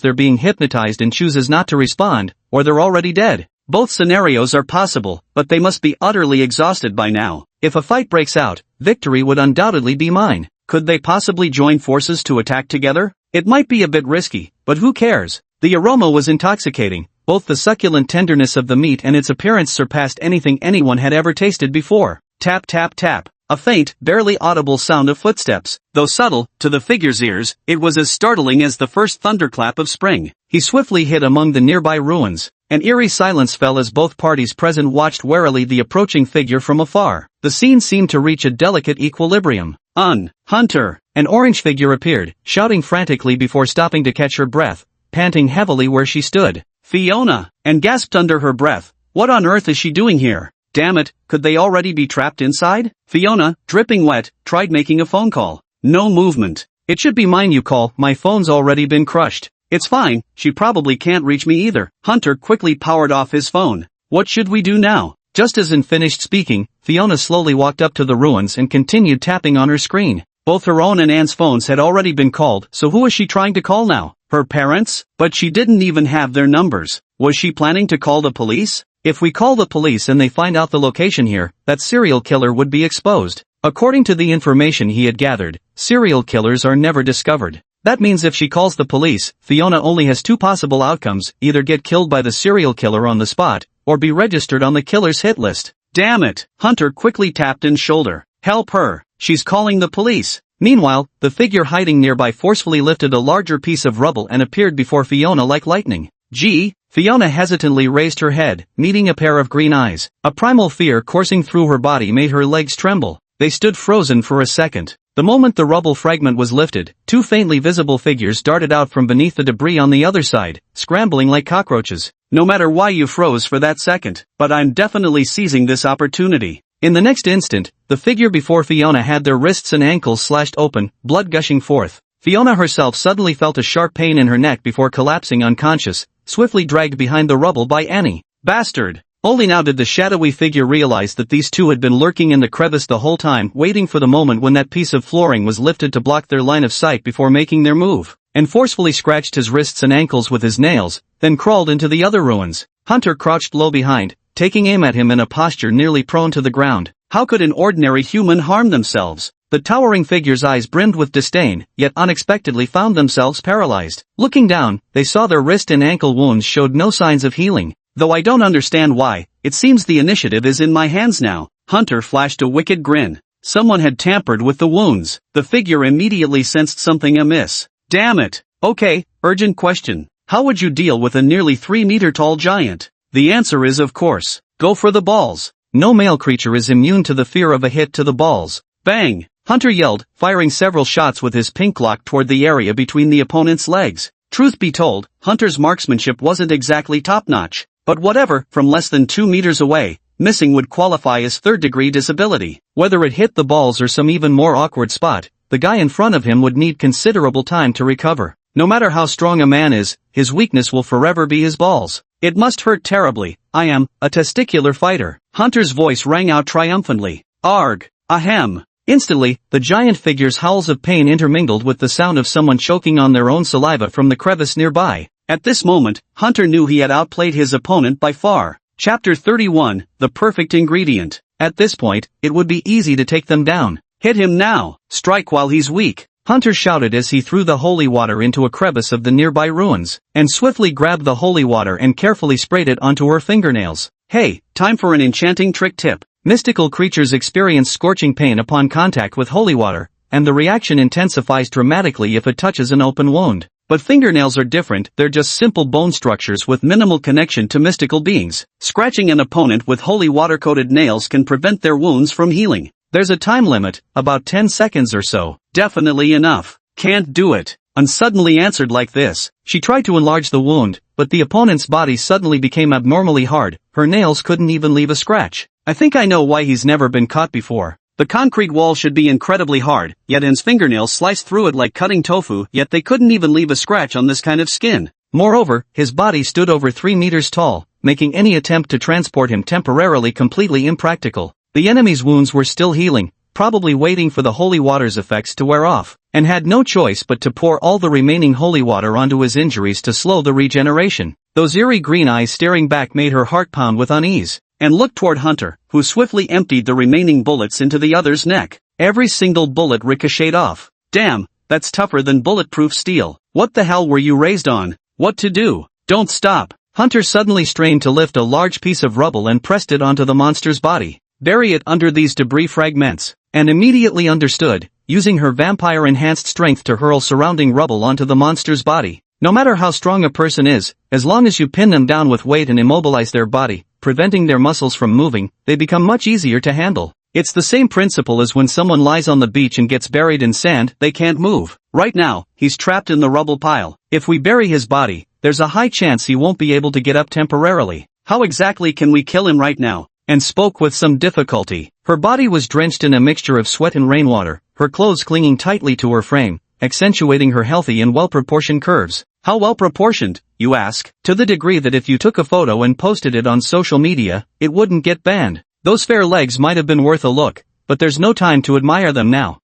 S1: they're being hypnotized and chooses not to respond, or they're already dead.
S2: Both scenarios are possible, but they must be utterly exhausted by now.
S1: If a fight breaks out, victory would undoubtedly be mine.
S2: Could they possibly join forces to attack together? It might be a bit risky, but who cares?
S1: The aroma was intoxicating. Both the succulent tenderness of the meat and its appearance surpassed anything anyone had ever tasted before.
S2: Tap tap tap. A faint, barely audible sound of footsteps. Though subtle, to the figure's ears, it was as startling as the first thunderclap of spring.
S1: He swiftly hid among the nearby ruins. An eerie silence fell as both parties present watched warily the approaching figure from afar. The scene seemed to reach a delicate equilibrium.
S2: Hunter!
S1: An orange figure appeared, shouting frantically before stopping to catch her breath, panting heavily where she stood.
S2: Fiona! And gasped under her breath. What on earth is she doing here? Damn it, could they already be trapped inside? Fiona, dripping wet, tried making a phone call. No movement.
S1: It should be mine you call, my phone's already been crushed.
S2: It's fine, she probably can't reach me either. Hunter quickly powered off his phone. What should we do now?
S1: Just as in finished speaking, Fiona slowly walked up to the ruins and continued tapping on her screen.
S2: Both her own and Anne's phones had already been called, so who is she trying to call now? Her parents? But she didn't even have their numbers. Was she planning to call the police?
S1: If we call the police and they find out the location here, that serial killer would be exposed. According to the information he had gathered, serial killers are never discovered. That means if she calls the police, Fiona only has two possible outcomes, either get killed by the serial killer on the spot, or be registered on the killer's hit list.
S2: Damn it! Hunter quickly tapped Anne's shoulder. Help her! She's calling the police!
S1: Meanwhile, the figure hiding nearby forcefully lifted a larger piece of rubble and appeared before Fiona like lightning.
S2: Gee!
S1: Fiona hesitantly raised her head, meeting a pair of green eyes. A primal fear coursing through her body made her legs tremble. They stood frozen for a second. The moment the rubble fragment was lifted, two faintly visible figures darted out from beneath the debris on the other side, scrambling like cockroaches.
S2: No matter why you froze for that second, but I'm definitely seizing this opportunity.
S1: In the next instant, the figure before Fiona had their wrists and ankles slashed open, blood gushing forth. Fiona herself suddenly felt a sharp pain in her neck before collapsing unconscious, swiftly dragged behind the rubble by Annie.
S2: Bastard!
S1: Only now did the shadowy figure realize that these two had been lurking in the crevice the whole time, waiting for the moment when that piece of flooring was lifted to block their line of sight before making their move, and forcefully scratched his wrists and ankles with his nails, then crawled into the other ruins. Hunter crouched low behind, taking aim at him in a posture nearly prone to the ground.
S2: How could an ordinary human harm themselves?
S1: The towering figure's eyes brimmed with disdain, yet unexpectedly found themselves paralyzed. Looking down, they saw their wrist and ankle wounds showed no signs of healing.
S2: Though I don't understand why, it seems the initiative is in my hands now. Hunter flashed a wicked grin. Someone had tampered with the wounds. The figure immediately sensed something amiss. Damn it! Okay, urgent question. How would you deal with a nearly 3-meter-tall giant? The answer is of course, go for the balls.
S1: No male creature is immune to the fear of a hit to the balls.
S2: Bang!
S1: Hunter yelled, firing several shots with his pink Glock toward the area between the opponent's legs.
S2: Truth be told, Hunter's marksmanship wasn't exactly top-notch. But whatever, from less than 2 meters away, missing would qualify as third-degree disability.
S1: Whether it hit the balls or some even more awkward spot, the guy in front of him would need considerable time to recover. No matter how strong a man is, his weakness will forever be his balls.
S2: It must hurt terribly. I am a testicular fighter. Hunter's voice rang out triumphantly. Arg! Ahem!
S1: Instantly, the giant figure's howls of pain intermingled with the sound of someone choking on their own saliva from the crevice nearby.
S2: At this moment, Hunter knew he had outplayed his opponent by far. Chapter 31, The Perfect Ingredient.
S1: At this point, it would be easy to take them down.
S2: Hit him now! Strike while he's weak!
S1: Hunter shouted as he threw the holy water into a crevice of the nearby ruins, and swiftly grabbed the holy water and carefully sprayed it onto her fingernails.
S2: Hey, time for an enchanting trick tip.
S1: Mystical creatures experience scorching pain upon contact with holy water, and the reaction intensifies dramatically if it touches an open wound. But fingernails are different, they're just simple bone structures with minimal connection to mystical beings.
S2: Scratching an opponent with holy water-coated nails can prevent their wounds from healing.
S1: There's a time limit, about 10 seconds or so.
S2: Definitely enough. Can't do it. Anne suddenly answered like this.
S1: She tried to enlarge the wound, but the opponent's body suddenly became abnormally hard, her nails couldn't even leave a scratch.
S2: I think I know why he's never been caught before. The concrete wall should be incredibly hard, yet Anne's fingernails sliced through it like cutting tofu, yet they couldn't even leave a scratch on this kind of skin.
S1: Moreover, his body stood over 3 meters tall, making any attempt to transport him temporarily completely impractical. The enemy's wounds were still healing, probably waiting for the holy water's effects to wear off, and had no choice but to pour all the remaining holy water onto his injuries to slow the regeneration. Those eerie green eyes staring back made her heart pound with unease,
S2: and looked toward Hunter, who swiftly emptied the remaining bullets into the other's neck. Every single bullet ricocheted off. Damn, that's tougher than bulletproof steel. What the hell were you raised on? What to do? Don't stop.
S1: Hunter suddenly strained to lift a large piece of rubble and pressed it onto the monster's body. Bury it under these debris fragments, and immediately understood, using her vampire-enhanced strength to hurl surrounding rubble onto the monster's body. No matter how strong a person is, as long as you pin them down with weight and immobilize their body, preventing their muscles from moving, they become much easier to handle. It's the same principle as when someone lies on the beach and gets buried in sand, they can't move.
S2: Right now, he's trapped in the rubble pile.
S1: If we bury his body, there's a high chance he won't be able to get up temporarily.
S2: How exactly can we kill him right now?
S1: And spoke with some difficulty. Her body was drenched in a mixture of sweat and rainwater, her clothes clinging tightly to her frame, accentuating her healthy and well-proportioned curves.
S2: How well-proportioned, you ask?
S1: To the degree that if you took a photo and posted it on social media, it wouldn't get banned. Those fair legs might have been worth a look, but there's no time to admire them now.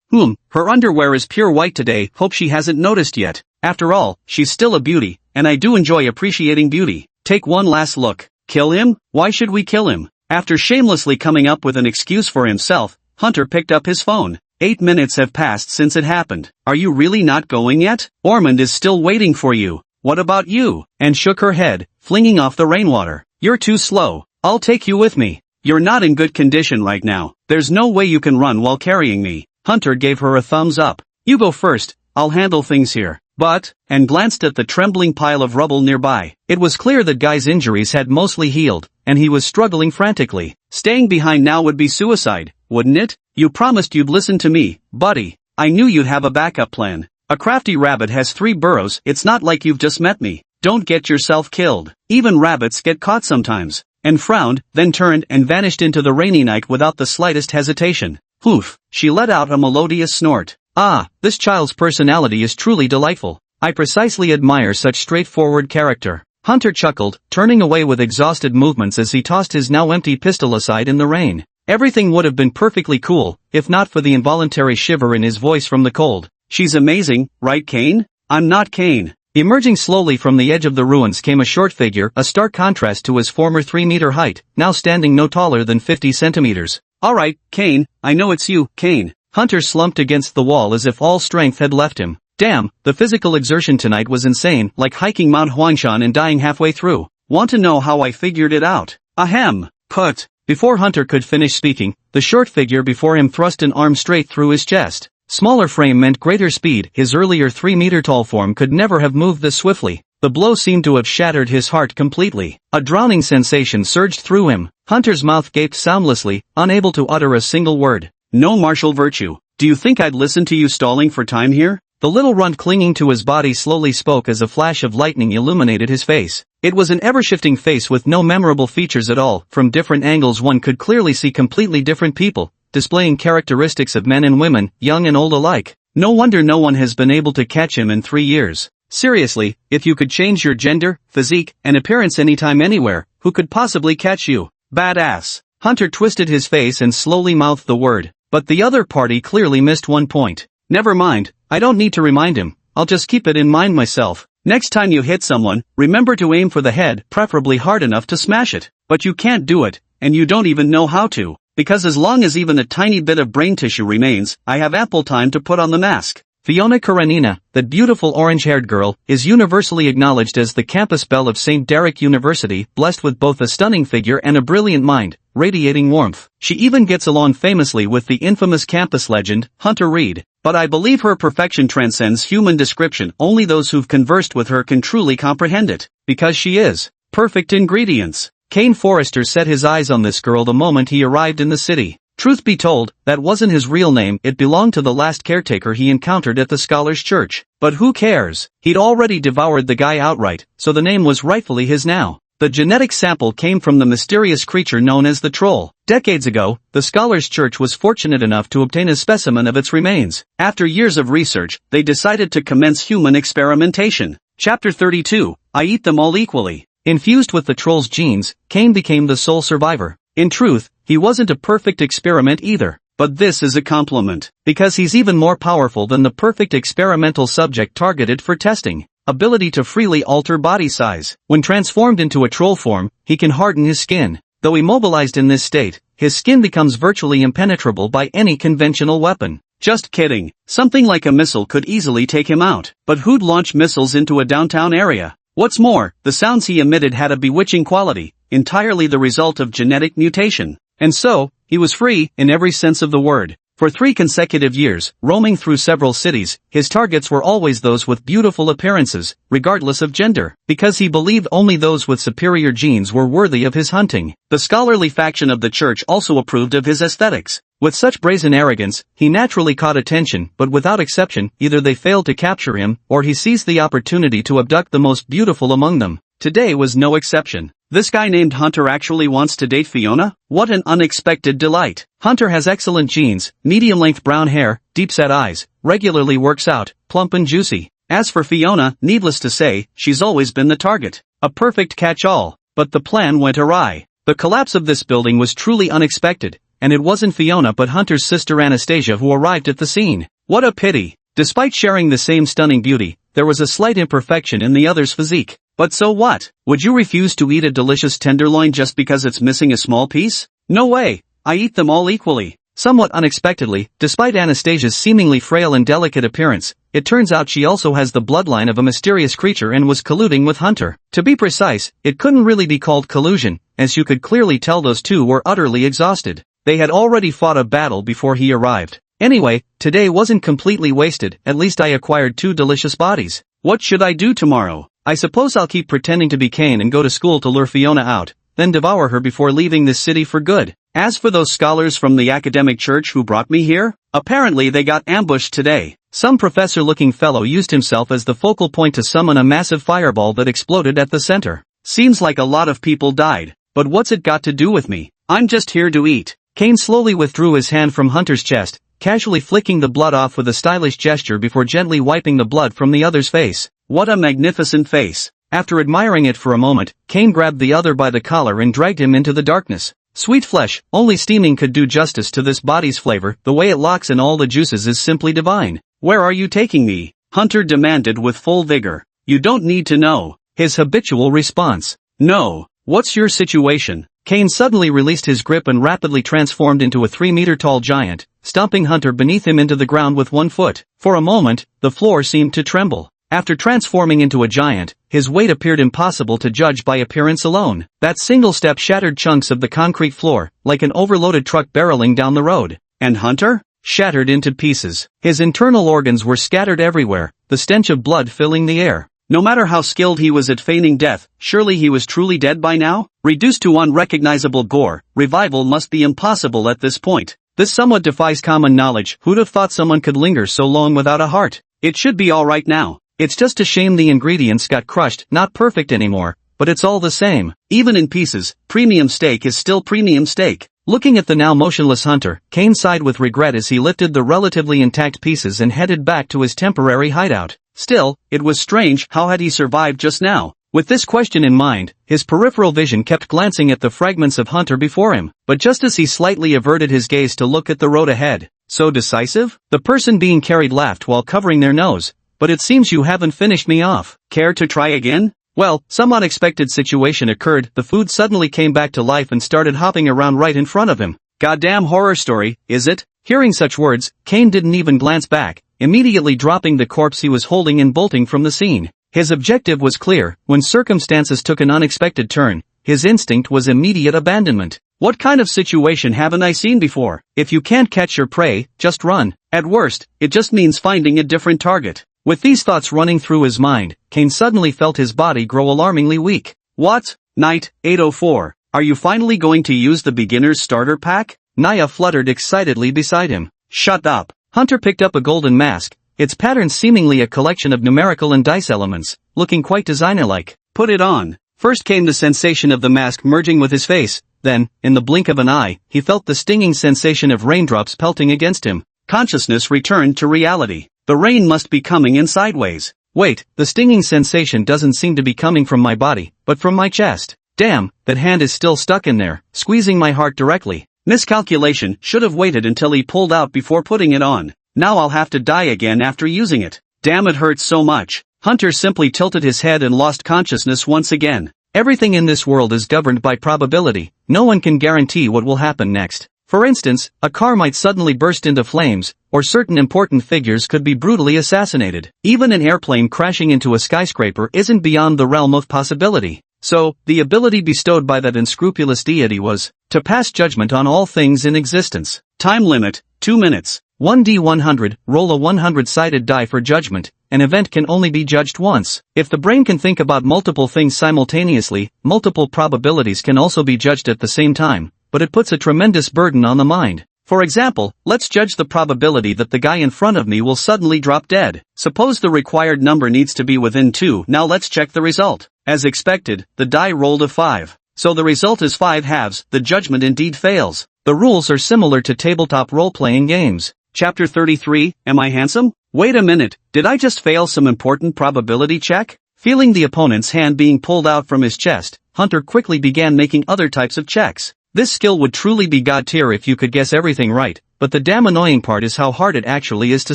S2: Her underwear is pure white today, hope she hasn't noticed yet. After all, she's still a beauty, and I do enjoy appreciating beauty. Take one last look. Kill him? Why should we kill him? After shamelessly coming up with an excuse for himself, Hunter picked up his phone. 8 minutes have passed since it happened. Are you really not going yet? Ormond is still waiting for you. What about you? And shook her head, flinging off the rainwater. You're too slow. I'll take you with me. You're not in good condition right now. There's no way you can run while carrying me. Hunter gave her a thumbs up. You go first, I'll handle things here. But, and glanced at the trembling pile of rubble nearby. It was clear that Guy's injuries had mostly healed, and he was struggling frantically. Staying behind now would be suicide, wouldn't it? You promised you'd listen to me, buddy. I knew you'd have a backup plan. A crafty rabbit has 3 burrows, it's not like you've just met me. Don't get yourself killed. Even rabbits get caught sometimes. And frowned, then turned and vanished into the rainy night without the slightest hesitation. Poof, she let out a melodious snort. Ah, this child's personality is truly delightful. I precisely admire such straightforward character. Hunter chuckled, turning away with exhausted movements as he tossed his now empty pistol aside in the rain. Everything would have been perfectly cool, if not for the involuntary shiver in his voice from the cold. She's amazing, right Kane? I'm not Kane. Emerging slowly from the edge of the ruins came a short figure, a stark contrast to his former 3-meter height, now standing no taller than 50 centimeters. Alright, Kane, I know it's you, Kane. Hunter slumped against the wall as if all strength had left him. Damn, the physical exertion tonight was insane, like hiking Mount Huangshan and dying halfway through. Want to know how I figured it out? Ahem. Put. Before Hunter could finish speaking, the short figure before him thrust an arm straight through his chest. Smaller frame meant greater speed. His earlier 3-meter-tall form could never have moved this swiftly. The blow seemed to have shattered his heart completely. A drowning sensation surged through him. Hunter's mouth gaped soundlessly, unable to utter a single word. No martial virtue. Do you think I'd listen to you stalling for time here? The little runt clinging to his body slowly spoke as a flash of lightning illuminated his face. It was an ever-shifting face with no memorable features at all. From different angles one could clearly see completely different people, displaying characteristics of men and women, young and old alike. No wonder no one has been able to catch him in 3 years. Seriously, if you could change your gender, physique, and appearance anytime anywhere, who could possibly catch you? Badass. Hunter twisted his face and slowly mouthed the word. But the other party clearly missed one point. Never mind, I don't need to remind him, I'll just keep it in mind myself. Next time you hit someone, remember to aim for the head, preferably hard enough to smash it. But you can't do it, and you don't even know how to. Because as long as even a tiny bit of brain tissue remains, I have ample time to put on the mask. Fiona Karenina, that beautiful orange-haired girl, is universally acknowledged as the campus belle of St. Derek University, blessed with both a stunning figure and a brilliant mind, radiating warmth. She even gets along famously with the infamous campus legend, Hunter Reed. But I believe her perfection transcends human description. Only those who've conversed with her can truly comprehend it. Because she is perfect ingredients. Kane Forrester set his eyes on this girl the moment he arrived in the city. Truth be told, that wasn't his real name, it belonged to the last caretaker he encountered at the Scholars' Church. But who cares? He'd already devoured the guy outright, so the name was rightfully his now. The genetic sample came from the mysterious creature known as the Troll. Decades ago, the Scholars' Church was fortunate enough to obtain a specimen of its remains. After years of research, they decided to commence human experimentation. Chapter 32, I eat them all equally. Infused with the Troll's genes, Kane became the sole survivor. In truth, he wasn't a perfect experiment either. But this is a compliment, because he's even more powerful than the perfect experimental subject targeted for testing. Ability to freely alter body size. When transformed into a troll form, he can harden his skin. Though immobilized in this state, his skin becomes virtually impenetrable by any conventional weapon. Just kidding. Something like a missile could easily take him out. But who'd launch missiles into a downtown area? What's more, the sounds he emitted had a bewitching quality, entirely the result of genetic mutation. And so, he was free, in every sense of the word. For 3 consecutive years, roaming through several cities, his targets were always those with beautiful appearances, regardless of gender, because he believed only those with superior genes were worthy of his hunting. The scholarly faction of the church also approved of his aesthetics. With such brazen arrogance, he naturally caught attention, but without exception, either they failed to capture him, or he seized the opportunity to abduct the most beautiful among them. Today was no exception. This guy named Hunter actually wants to date Fiona? What an unexpected delight. Hunter has excellent genes, medium-length brown hair, deep-set eyes, regularly works out, plump and juicy. As for Fiona, needless to say, she's always been the target. A perfect catch-all. But the plan went awry. The collapse of this building was truly unexpected, and it wasn't Fiona but Hunter's sister Anastasia who arrived at the scene. What a pity. Despite sharing the same stunning beauty, there was a slight imperfection in the other's physique. But so what? Would you refuse to eat a delicious tenderloin just because it's missing a small piece? No way. I eat them all equally. Somewhat unexpectedly, despite Anastasia's seemingly frail and delicate appearance, it turns out she also has the bloodline of a mysterious creature and was colluding with Hunter. To be precise, it couldn't really be called collusion, as you could clearly tell those two were utterly exhausted. They had already fought a battle before he arrived. Anyway, today wasn't completely wasted, at least I acquired 2 delicious bodies. What should I do tomorrow? I suppose I'll keep pretending to be Cain and go to school to lure Fiona out, then devour her before leaving this city for good. As for those scholars from the academic church who brought me here, apparently they got ambushed today. Some professor-looking fellow used himself as the focal point to summon a massive fireball that exploded at the center. Seems like a lot of people died, but what's it got to do with me? I'm just here to eat. Cain slowly withdrew his hand from Hunter's chest, casually flicking the blood off with a stylish gesture before gently wiping the blood from the other's face. What a magnificent face. After admiring it for a moment, Cain grabbed the other by the collar and dragged him into the darkness. Sweet flesh, only steaming could do justice to this body's flavor, the way it locks in all the juices is simply divine. Where are you taking me? Hunter demanded with full vigor. You don't need to know. His habitual response. No. What's your situation? Cain suddenly released his grip and rapidly transformed into a 3-meter-tall giant, stomping Hunter beneath him into the ground with 1 foot. For a moment, the floor seemed to tremble. After transforming into a giant, his weight appeared impossible to judge by appearance alone. That single step shattered chunks of the concrete floor, like an overloaded truck barreling down the road. And Hunter? Shattered into pieces. His internal organs were scattered everywhere, the stench of blood filling the air. No matter how skilled he was at feigning death, surely he was truly dead by now? Reduced to unrecognizable gore, revival must be impossible at this point. This somewhat defies common knowledge. Who'd have thought someone could linger so long without a heart? It should be alright now. It's just a shame the ingredients got crushed, not perfect anymore, but it's all the same. Even in pieces, premium steak is still premium steak. Looking at the now motionless Hunter, Cain sighed with regret as he lifted the relatively intact pieces and headed back to his temporary hideout. Still, it was strange, how had he survived just now? With this question in mind, his peripheral vision kept glancing at the fragments of Hunter before him, but just as he slightly averted his gaze to look at the road ahead. So decisive? The person being carried laughed while covering their nose. But it seems you haven't finished me off. Care to try again? Well, some unexpected situation occurred. The food suddenly came back to life and started hopping around right in front of him. Goddamn horror story, is it? Hearing such words, Cain didn't even glance back, immediately dropping the corpse he was holding and bolting from the scene. His objective was clear. When circumstances took an unexpected turn, his instinct was immediate abandonment. What kind of situation haven't I seen before? If you can't catch your prey, just run. At worst, it just means finding a different target. With these thoughts running through his mind, Cain suddenly felt his body grow alarmingly weak. What? Night, 8:04. Are you finally going to use the beginner's starter pack? Naya fluttered excitedly beside him. Shut up. Hunter picked up a golden mask, its pattern seemingly a collection of numerical and dice elements, looking quite designer-like. Put it on. First came the sensation of the mask merging with his face, then, in the blink of an eye, he felt the stinging sensation of raindrops pelting against him. Consciousness returned to reality. The rain must be coming in sideways. Wait, the stinging sensation doesn't seem to be coming from my body, but from my chest. Damn, that hand is still stuck in there, squeezing my heart directly. Miscalculation, should have waited until he pulled out before putting it on. Now I'll have to die again after using it. Damn, it hurts so much. Hunter simply tilted his head and lost consciousness once again. Everything in this world is governed by probability. No one can guarantee what will happen next. For instance, a car might suddenly burst into flames, or certain important figures could be brutally assassinated. Even an airplane crashing into a skyscraper isn't beyond the realm of possibility. So, the ability bestowed by that unscrupulous deity was to pass judgment on all things in existence. Time limit, 2 minutes. 1d100, roll a 100-sided die for judgment. An event can only be judged once. If the brain can think about multiple things simultaneously, multiple probabilities can also be judged at the same time, but it puts a tremendous burden on the mind. For example, let's judge the probability that the guy in front of me will suddenly drop dead. Suppose the required number needs to be within 2. Now let's check the result. As expected, the die rolled a 5. So the result is 5 halves. The judgment indeed fails. The rules are similar to tabletop role-playing games. Chapter 33, Am I Handsome? Wait a minute, did I just fail some important probability check? Feeling the opponent's hand being pulled out from his chest, Hunter quickly began making other types of checks. This skill would truly be god tier if you could guess everything right, but the damn annoying part is how hard it actually is to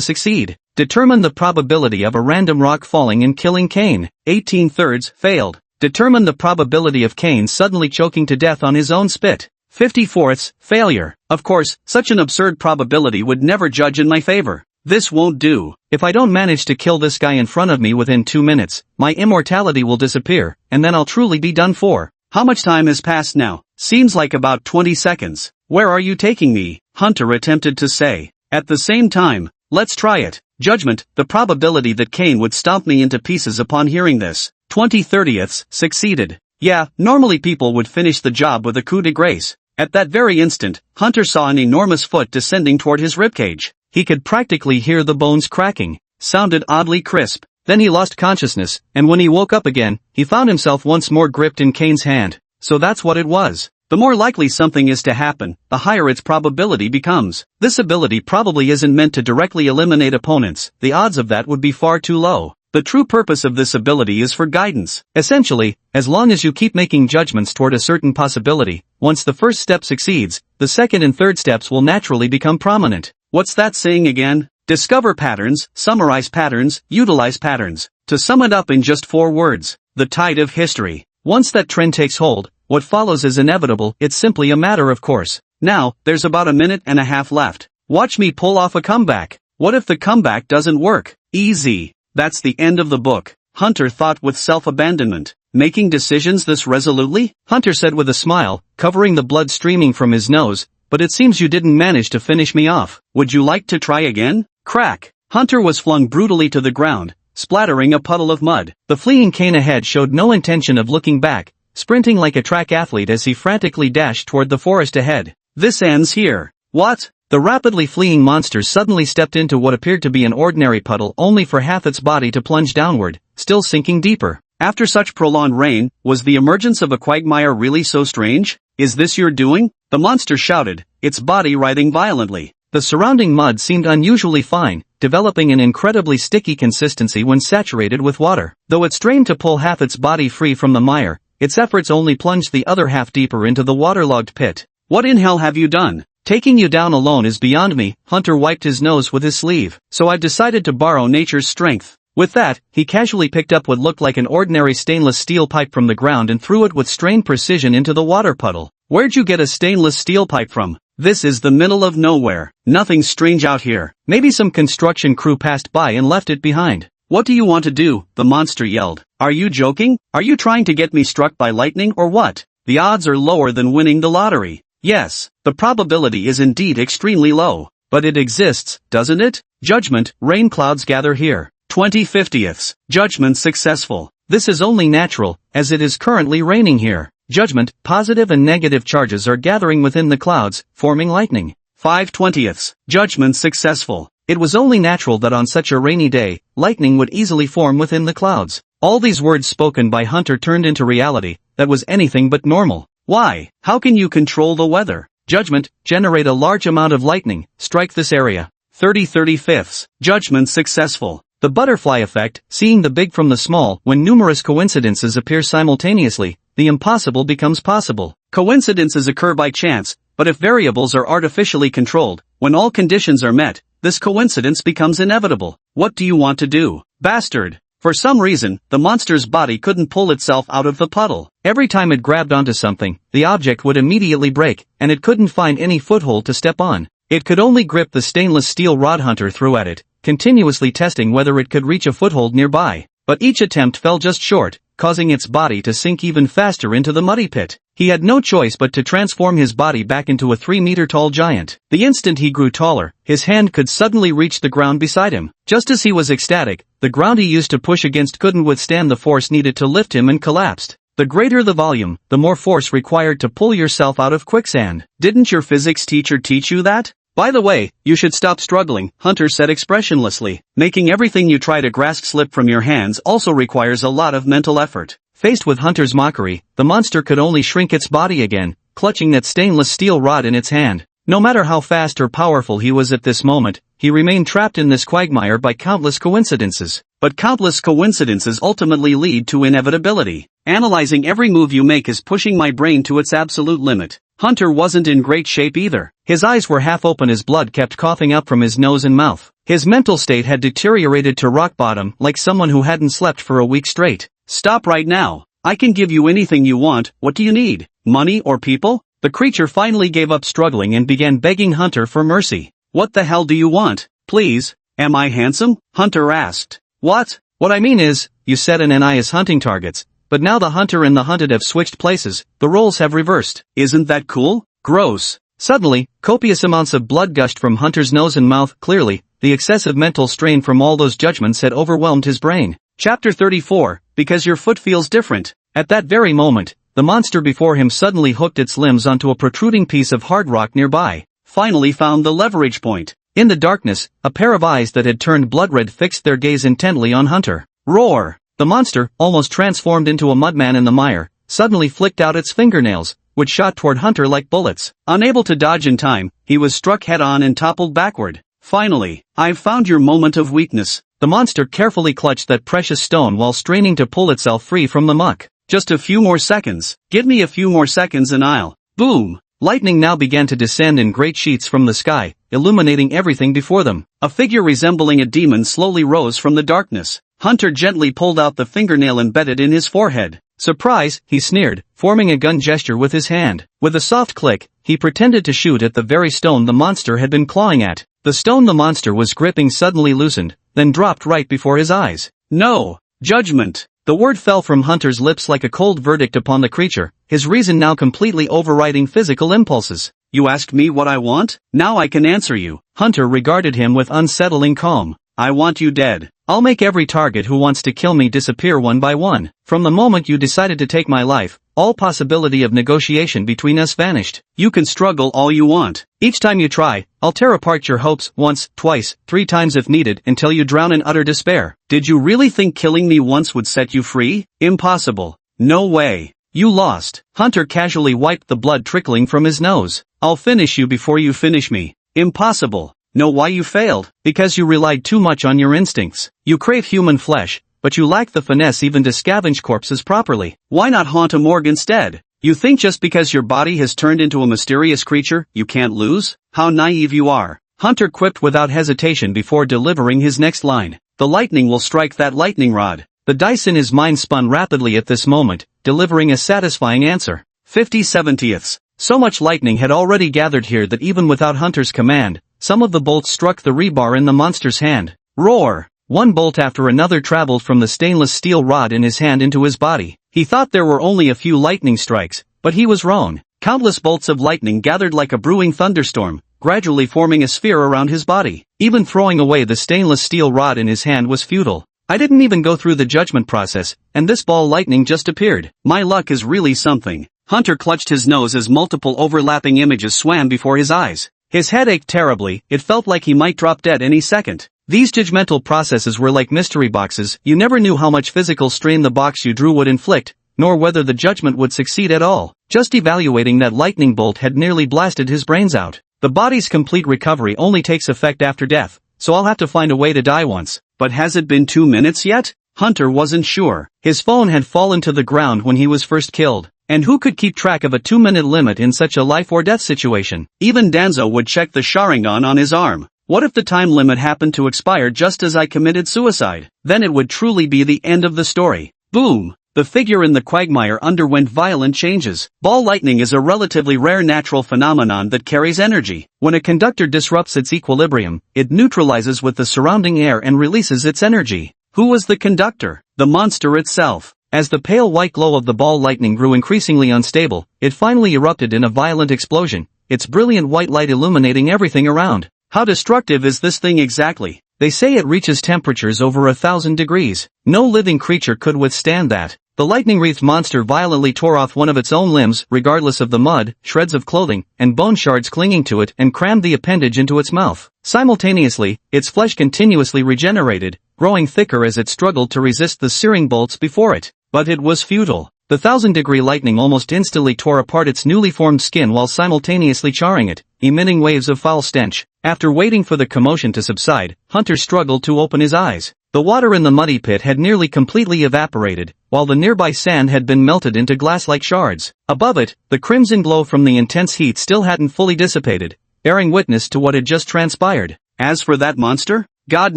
S2: succeed. Determine the probability of a random rock falling and killing Cain. 18 thirds, failed. Determine the probability of Cain suddenly choking to death on his own spit. 54th, failure. Of course, such an absurd probability would never judge in my favor. This won't do.
S1: If I don't manage to kill this guy in front of me within 2 minutes, my immortality will disappear, and then I'll truly be done for.
S2: How much time has passed now? Seems like about 20 seconds. Where are you taking me? Hunter attempted to say. At the same time, let's try it. Judgment, the probability that Kane would stomp me into pieces upon hearing this. 20/30ths, succeeded. Yeah, normally people would finish the job with a coup de grace. At that very instant, Hunter saw an enormous foot descending toward his ribcage.
S1: He could practically hear the bones cracking.
S2: Sounded oddly crisp.
S1: Then he lost consciousness, and when he woke up again, he found himself once more gripped in Kane's hand. So that's what it was.
S2: The more likely something is to happen, the higher its probability becomes. This ability probably isn't meant to directly eliminate opponents, the odds of that would be far too low. The true purpose of this ability is for guidance.
S1: Essentially, as long as you keep making judgments toward a certain possibility, once the first step succeeds, the second and third steps will naturally become prominent.
S2: What's that saying again? Discover patterns, summarize patterns, utilize patterns. To sum it up in just 4 words, the tide of history.
S1: Once that trend takes hold, what follows is inevitable, it's simply a matter of course.
S2: Now, there's about a minute and a half left. Watch me pull off a comeback. What if the comeback doesn't work? Easy. That's the end of the book. Hunter thought with self-abandonment. Making decisions this resolutely?
S1: Hunter said with a smile, covering the blood streaming from his nose, but it seems you didn't manage to finish me off.
S2: Would you like to try again? Crack. Hunter was flung brutally to the ground, splattering a puddle of mud.
S1: The fleeing Kane ahead showed no intention of looking back, sprinting like a track athlete as he frantically dashed toward the forest ahead.
S2: This ends here. What?
S1: The rapidly fleeing monster suddenly stepped into what appeared to be an ordinary puddle only for half its body to plunge downward, still sinking deeper.
S2: After such prolonged rain, was the emergence of a quagmire really so strange? Is this your doing? The monster shouted, its body writhing violently.
S1: The surrounding mud seemed unusually fine, developing an incredibly sticky consistency when saturated with water. Though it strained to pull half its body free from the mire, its efforts only plunged the other half deeper into the waterlogged pit.
S2: What in hell have you done?
S1: Taking you down alone is beyond me. Hunter wiped his nose with his sleeve.
S2: So I've decided to borrow nature's strength.
S1: With that, he casually picked up what looked like an ordinary stainless steel pipe from the ground and threw it with strained precision into the water puddle.
S2: Where'd you get a stainless steel pipe from? This is the middle of nowhere. Nothing strange out here.
S1: Maybe some construction crew passed by and left it behind.
S2: What do you want to do? The monster yelled. Are you joking? Are you trying to get me struck by lightning or what? The odds are lower than winning the lottery. Yes, the probability is indeed extremely low. But it exists, doesn't it? Judgment, rain clouds gather here. 20/50ths. Judgment successful.
S1: This is only natural, as it is currently raining here. Judgment, positive and negative charges are gathering within the clouds, forming lightning.
S2: 5/20ths. Judgment successful.
S1: It was only natural that on such a rainy day, lightning would easily form within the clouds. All these words spoken by Hunter turned into reality, that was anything but normal.
S2: Why? How can you control the weather?
S1: Judgment, generate a large amount of lightning, strike this area.
S2: 30/35ths. Judgment successful.
S1: The butterfly effect, seeing the big from the small, when numerous coincidences appear simultaneously, the impossible becomes possible.
S2: Coincidences occur by chance, but if variables are artificially controlled, when all conditions are met, this coincidence becomes inevitable. What do you want to do, bastard? For some reason, the monster's body couldn't pull itself out of the puddle.
S1: Every time it grabbed onto something, the object would immediately break, and it couldn't find any foothold to step on. It could only grip the stainless steel rod Hunter threw at it, continuously testing whether it could reach a foothold nearby. But each attempt fell just short, causing its body to sink even faster into the muddy pit. He had no choice but to transform his body back into a 3-meter-tall giant. The instant he grew taller, his hand could suddenly reach the ground beside him. Just as he was ecstatic, the ground he used to push against couldn't withstand the force needed to lift him and collapsed. The greater the volume, the more force required to pull yourself out of quicksand.
S2: Didn't your physics teacher teach you that? By the way, you should stop struggling, Hunter said expressionlessly. Making everything you try to grasp slip from your hands also requires a lot of mental effort.
S1: Faced with Hunter's mockery, the monster could only shrink its body again, clutching that stainless steel rod in its hand. No matter how fast or powerful he was at this moment, he remained trapped in this quagmire by countless coincidences.
S2: But countless coincidences ultimately lead to inevitability. Analyzing every move you make is pushing my brain to its absolute limit. Hunter wasn't in great shape either.
S1: His eyes were half open as blood kept coughing up from his nose and mouth. His mental state had deteriorated to rock bottom like someone who hadn't slept for a week straight.
S2: Stop right now. I can give you anything you want. What do you need? Money or people? The creature finally gave up struggling and began begging Hunter for mercy. "What the hell do you want? Please, am I handsome?" Hunter asked.
S1: What? What I mean is, you said an and I is hunting targets, but now the hunter and the hunted have switched places, the roles have reversed.
S2: Isn't that cool? Gross.
S1: Suddenly, copious amounts of blood gushed from Hunter's nose and mouth. Clearly, the excessive mental strain from all those judgments had overwhelmed his brain.
S2: Chapter 34, Because Your Foot Feels Different.
S1: At that very moment, the monster before him suddenly hooked its limbs onto a protruding piece of hard rock nearby.
S2: Finally found the leverage point.
S1: In the darkness, a pair of eyes that had turned blood red fixed their gaze intently on Hunter.
S2: Roar!
S1: The monster, almost transformed into a mudman in the mire, suddenly flicked out its fingernails, which shot toward Hunter like bullets.
S2: Unable to dodge in time, he was struck head-on and toppled backward. Finally, I've found your moment of weakness.
S1: The monster carefully clutched that precious stone while straining to pull itself free from the muck.
S2: Just a few more seconds. Give me a few more seconds and I'll... Boom!
S1: Lightning now began to descend in great sheets from the sky, illuminating everything before them.
S2: A figure resembling a demon slowly rose from the darkness. Hunter gently pulled out the fingernail embedded in his forehead.
S1: "Surprise," he sneered, forming a gun gesture with his hand. With a soft click, he pretended to shoot at the very stone the monster had been clawing at. The stone the monster was gripping suddenly loosened, then dropped right before his eyes.
S2: "No! Judgment!"
S1: The word fell from Hunter's lips like a cold verdict upon the creature, his reason now completely overriding physical impulses.
S2: "You asked me what I want? Now I can answer you."
S1: Hunter regarded him with unsettling calm.
S2: "I want you dead.
S1: I'll make every target who wants to kill me disappear one by one. From the moment you decided to take my life, all possibility of negotiation between us vanished.
S2: You can struggle all you want.
S1: Each time you try, I'll tear apart your hopes, once, twice, 3 times if needed, until you drown in utter despair."
S2: Did you really think killing me once would set you free? Impossible. No way.
S1: You lost. Hunter casually wiped the blood trickling from his nose.
S2: "I'll finish you before you finish me." Impossible. Know why you failed?
S1: Because you relied too much on your instincts. You crave human flesh, but you lack the finesse even to scavenge corpses properly.
S2: Why not haunt a morgue instead? You think just because your body has turned into a mysterious creature, you can't lose? How naive you are.
S1: Hunter quipped without hesitation before delivering his next line.
S2: The lightning will strike that lightning rod.
S1: The dice in his mind spun rapidly at this moment, delivering a satisfying answer.
S2: 50/70ths.
S1: So much lightning had already gathered here that even without Hunter's command, some of the bolts struck the rebar in the monster's hand.
S2: Roar!
S1: One bolt after another traveled from the stainless steel rod in his hand into his body. He thought there were only a few lightning strikes, but he was wrong. Countless bolts of lightning gathered like a brewing thunderstorm, gradually forming a sphere around his body. Even throwing away the stainless steel rod in his hand was futile. I didn't even go through the judgment process, and this ball lightning just appeared.
S2: My luck is really something. Hunter clutched his nose as multiple overlapping images swam before his eyes. His head ached terribly, it felt like he might drop dead any second.
S1: These judgmental processes were like mystery boxes, you never knew how much physical strain the box you drew would inflict, nor whether the judgment would succeed at all. Just evaluating that lightning bolt had nearly blasted his brains out. The body's complete recovery only takes effect after death, so I'll have to find a way to die once.
S2: But has it been 2 minutes yet? Hunter wasn't sure.
S1: His phone had fallen to the ground when he was first killed. And who could keep track of a 2-minute limit in such a life or death situation?
S2: Even Danzo would check the Sharingan on his arm. What if the time limit happened to expire just as I committed suicide? Then it would truly be the end of the story. Boom! The figure in the quagmire underwent violent changes. Ball lightning is a relatively rare natural phenomenon that carries energy.
S1: When a conductor disrupts its equilibrium, it neutralizes with the surrounding air and releases its energy.
S2: Who was the conductor? The monster itself.
S1: As the pale white glow of the ball lightning grew increasingly unstable, it finally erupted in a violent explosion, its brilliant white light illuminating everything around.
S2: How destructive is this thing exactly?
S1: They say it reaches temperatures over 1,000 degrees. No living creature could withstand that. The lightning-wreathed monster violently tore off one of its own limbs, regardless of the mud, shreds of clothing, and bone shards clinging to it, and crammed the appendage into its mouth. Simultaneously, its flesh continuously regenerated, growing thicker as it struggled to resist the searing bolts before it. But it was futile. The 1,000-degree lightning almost instantly tore apart its newly formed skin while simultaneously charring it, emitting waves of foul stench. After waiting for the commotion to subside, Hunter struggled to open his eyes. The water in the muddy pit had nearly completely evaporated, while the nearby sand had been melted into glass-like shards. Above it, the crimson glow from the intense heat still hadn't fully dissipated, bearing witness to what had just transpired.
S2: As for that monster, God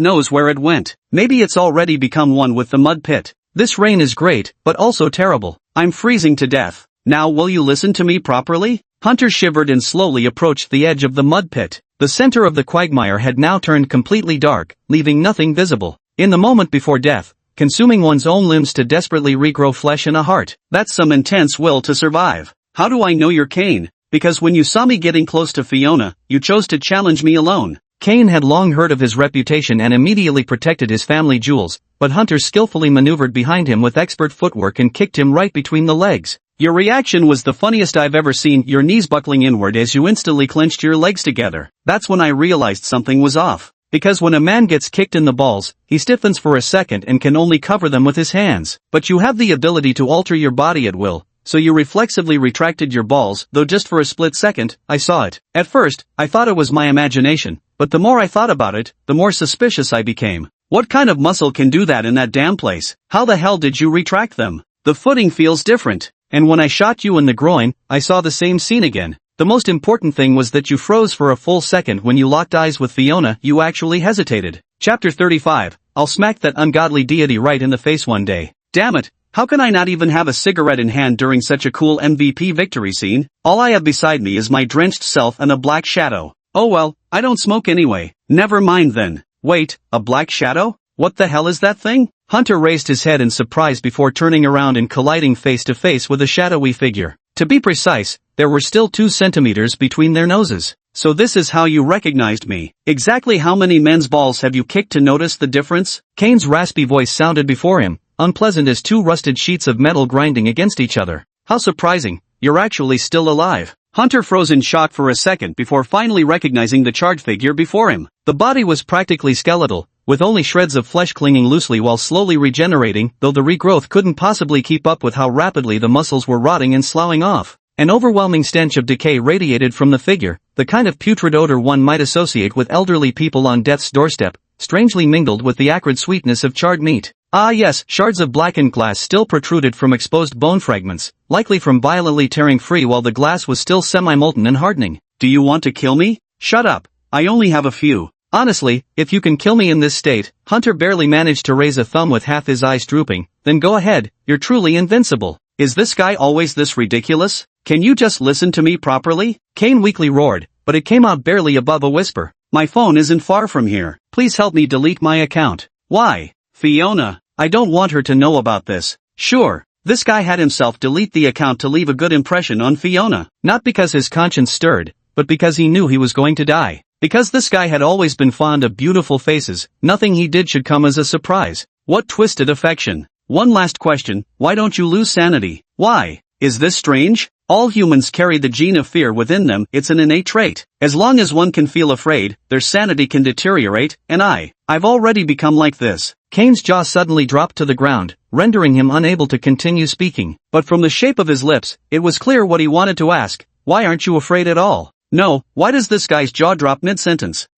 S2: knows where it went. Maybe it's already become one with the mud pit.
S1: This rain is great, but also terrible.
S2: I'm freezing to death. Now will you listen to me properly? Hunter shivered and slowly approached the edge of the mud pit. The center of the quagmire had now turned completely dark, leaving nothing visible. In the moment before death, consuming one's own limbs to desperately regrow flesh and a heart. That's some intense will to survive. How do I know you're Kane? Because when you saw me getting close to Fiona, you chose to challenge me alone. Kane had long heard of his reputation and immediately protected his family jewels, but Hunter skillfully maneuvered behind him with expert footwork and kicked him right between the legs. Your reaction was the funniest I've ever seen, your knees buckling inward as you instantly clenched your legs together. That's when I realized something was off. Because when a man gets kicked in the balls, he stiffens for a second and can only cover them with his hands. But you have the ability to alter your body at will, so you reflexively retracted your balls, though just for a split second. I saw it. At first, I thought it was my imagination, but the more I thought about it, the more suspicious I became. What kind of muscle can do that in that damn place? How the hell did you retract them? The footing feels different. And when I shot you in the groin, I saw the same scene again. The most important thing was that you froze for a full second when you locked eyes with Fiona. You actually hesitated. Chapter 35. I'll smack that ungodly deity right in the face one day. Damn it. How can I not even have a cigarette in hand during such a cool MVP victory scene? All I have beside me is my drenched self and a black shadow. Oh well, I don't smoke anyway. Never mind then. Wait, a black shadow? What the hell is that thing? Hunter raised his head in surprise before turning around and colliding face to face with a shadowy figure. To be precise, there were still 2 centimeters between their noses. So this is how you recognized me. Exactly how many men's balls have you kicked to notice the difference? Kane's raspy voice sounded before him, unpleasant as 2 rusted sheets of metal grinding against each other. How surprising, you're actually still alive. Hunter froze in shock for a second before finally recognizing the charred figure before him. The body was practically skeletal, with only shreds of flesh clinging loosely while slowly regenerating, though the regrowth couldn't possibly keep up with how rapidly the muscles were rotting and sloughing off. An overwhelming stench of decay radiated from the figure, the kind of putrid odor one might associate with elderly people on death's doorstep, strangely mingled with the acrid sweetness of charred meat. Ah yes, shards of blackened glass still protruded from exposed bone fragments, likely from violently tearing free while the glass was still semi-molten and hardening. Do you want to kill me? Shut up. I only have a few. Honestly, if you can kill me in this state, Hunter barely managed to raise a thumb with half his eyes drooping, then go ahead, you're truly invincible. Is this guy always this ridiculous? Can you just listen to me properly? Kane weakly roared, but it came out barely above a whisper. My phone isn't far from here. Please help me delete my account. Why? Fiona, I don't want her to know about this. Sure, this guy had himself delete the account to leave a good impression on Fiona. Not because his conscience stirred, but because he knew he was going to die. Because this guy had always been fond of beautiful faces, nothing he did should come as a surprise. What twisted affection. One last question, why don't you lose sanity? Why? Is this strange? All humans carry the gene of fear within them, it's an innate trait. As long as one can feel afraid, their sanity can deteriorate, and I've already become like this. Kane's jaw suddenly dropped to the ground, rendering him unable to continue speaking. But from the shape of his lips, it was clear what he wanted to ask. Why aren't you afraid at all? No, why does this guy's jaw drop mid-sentence?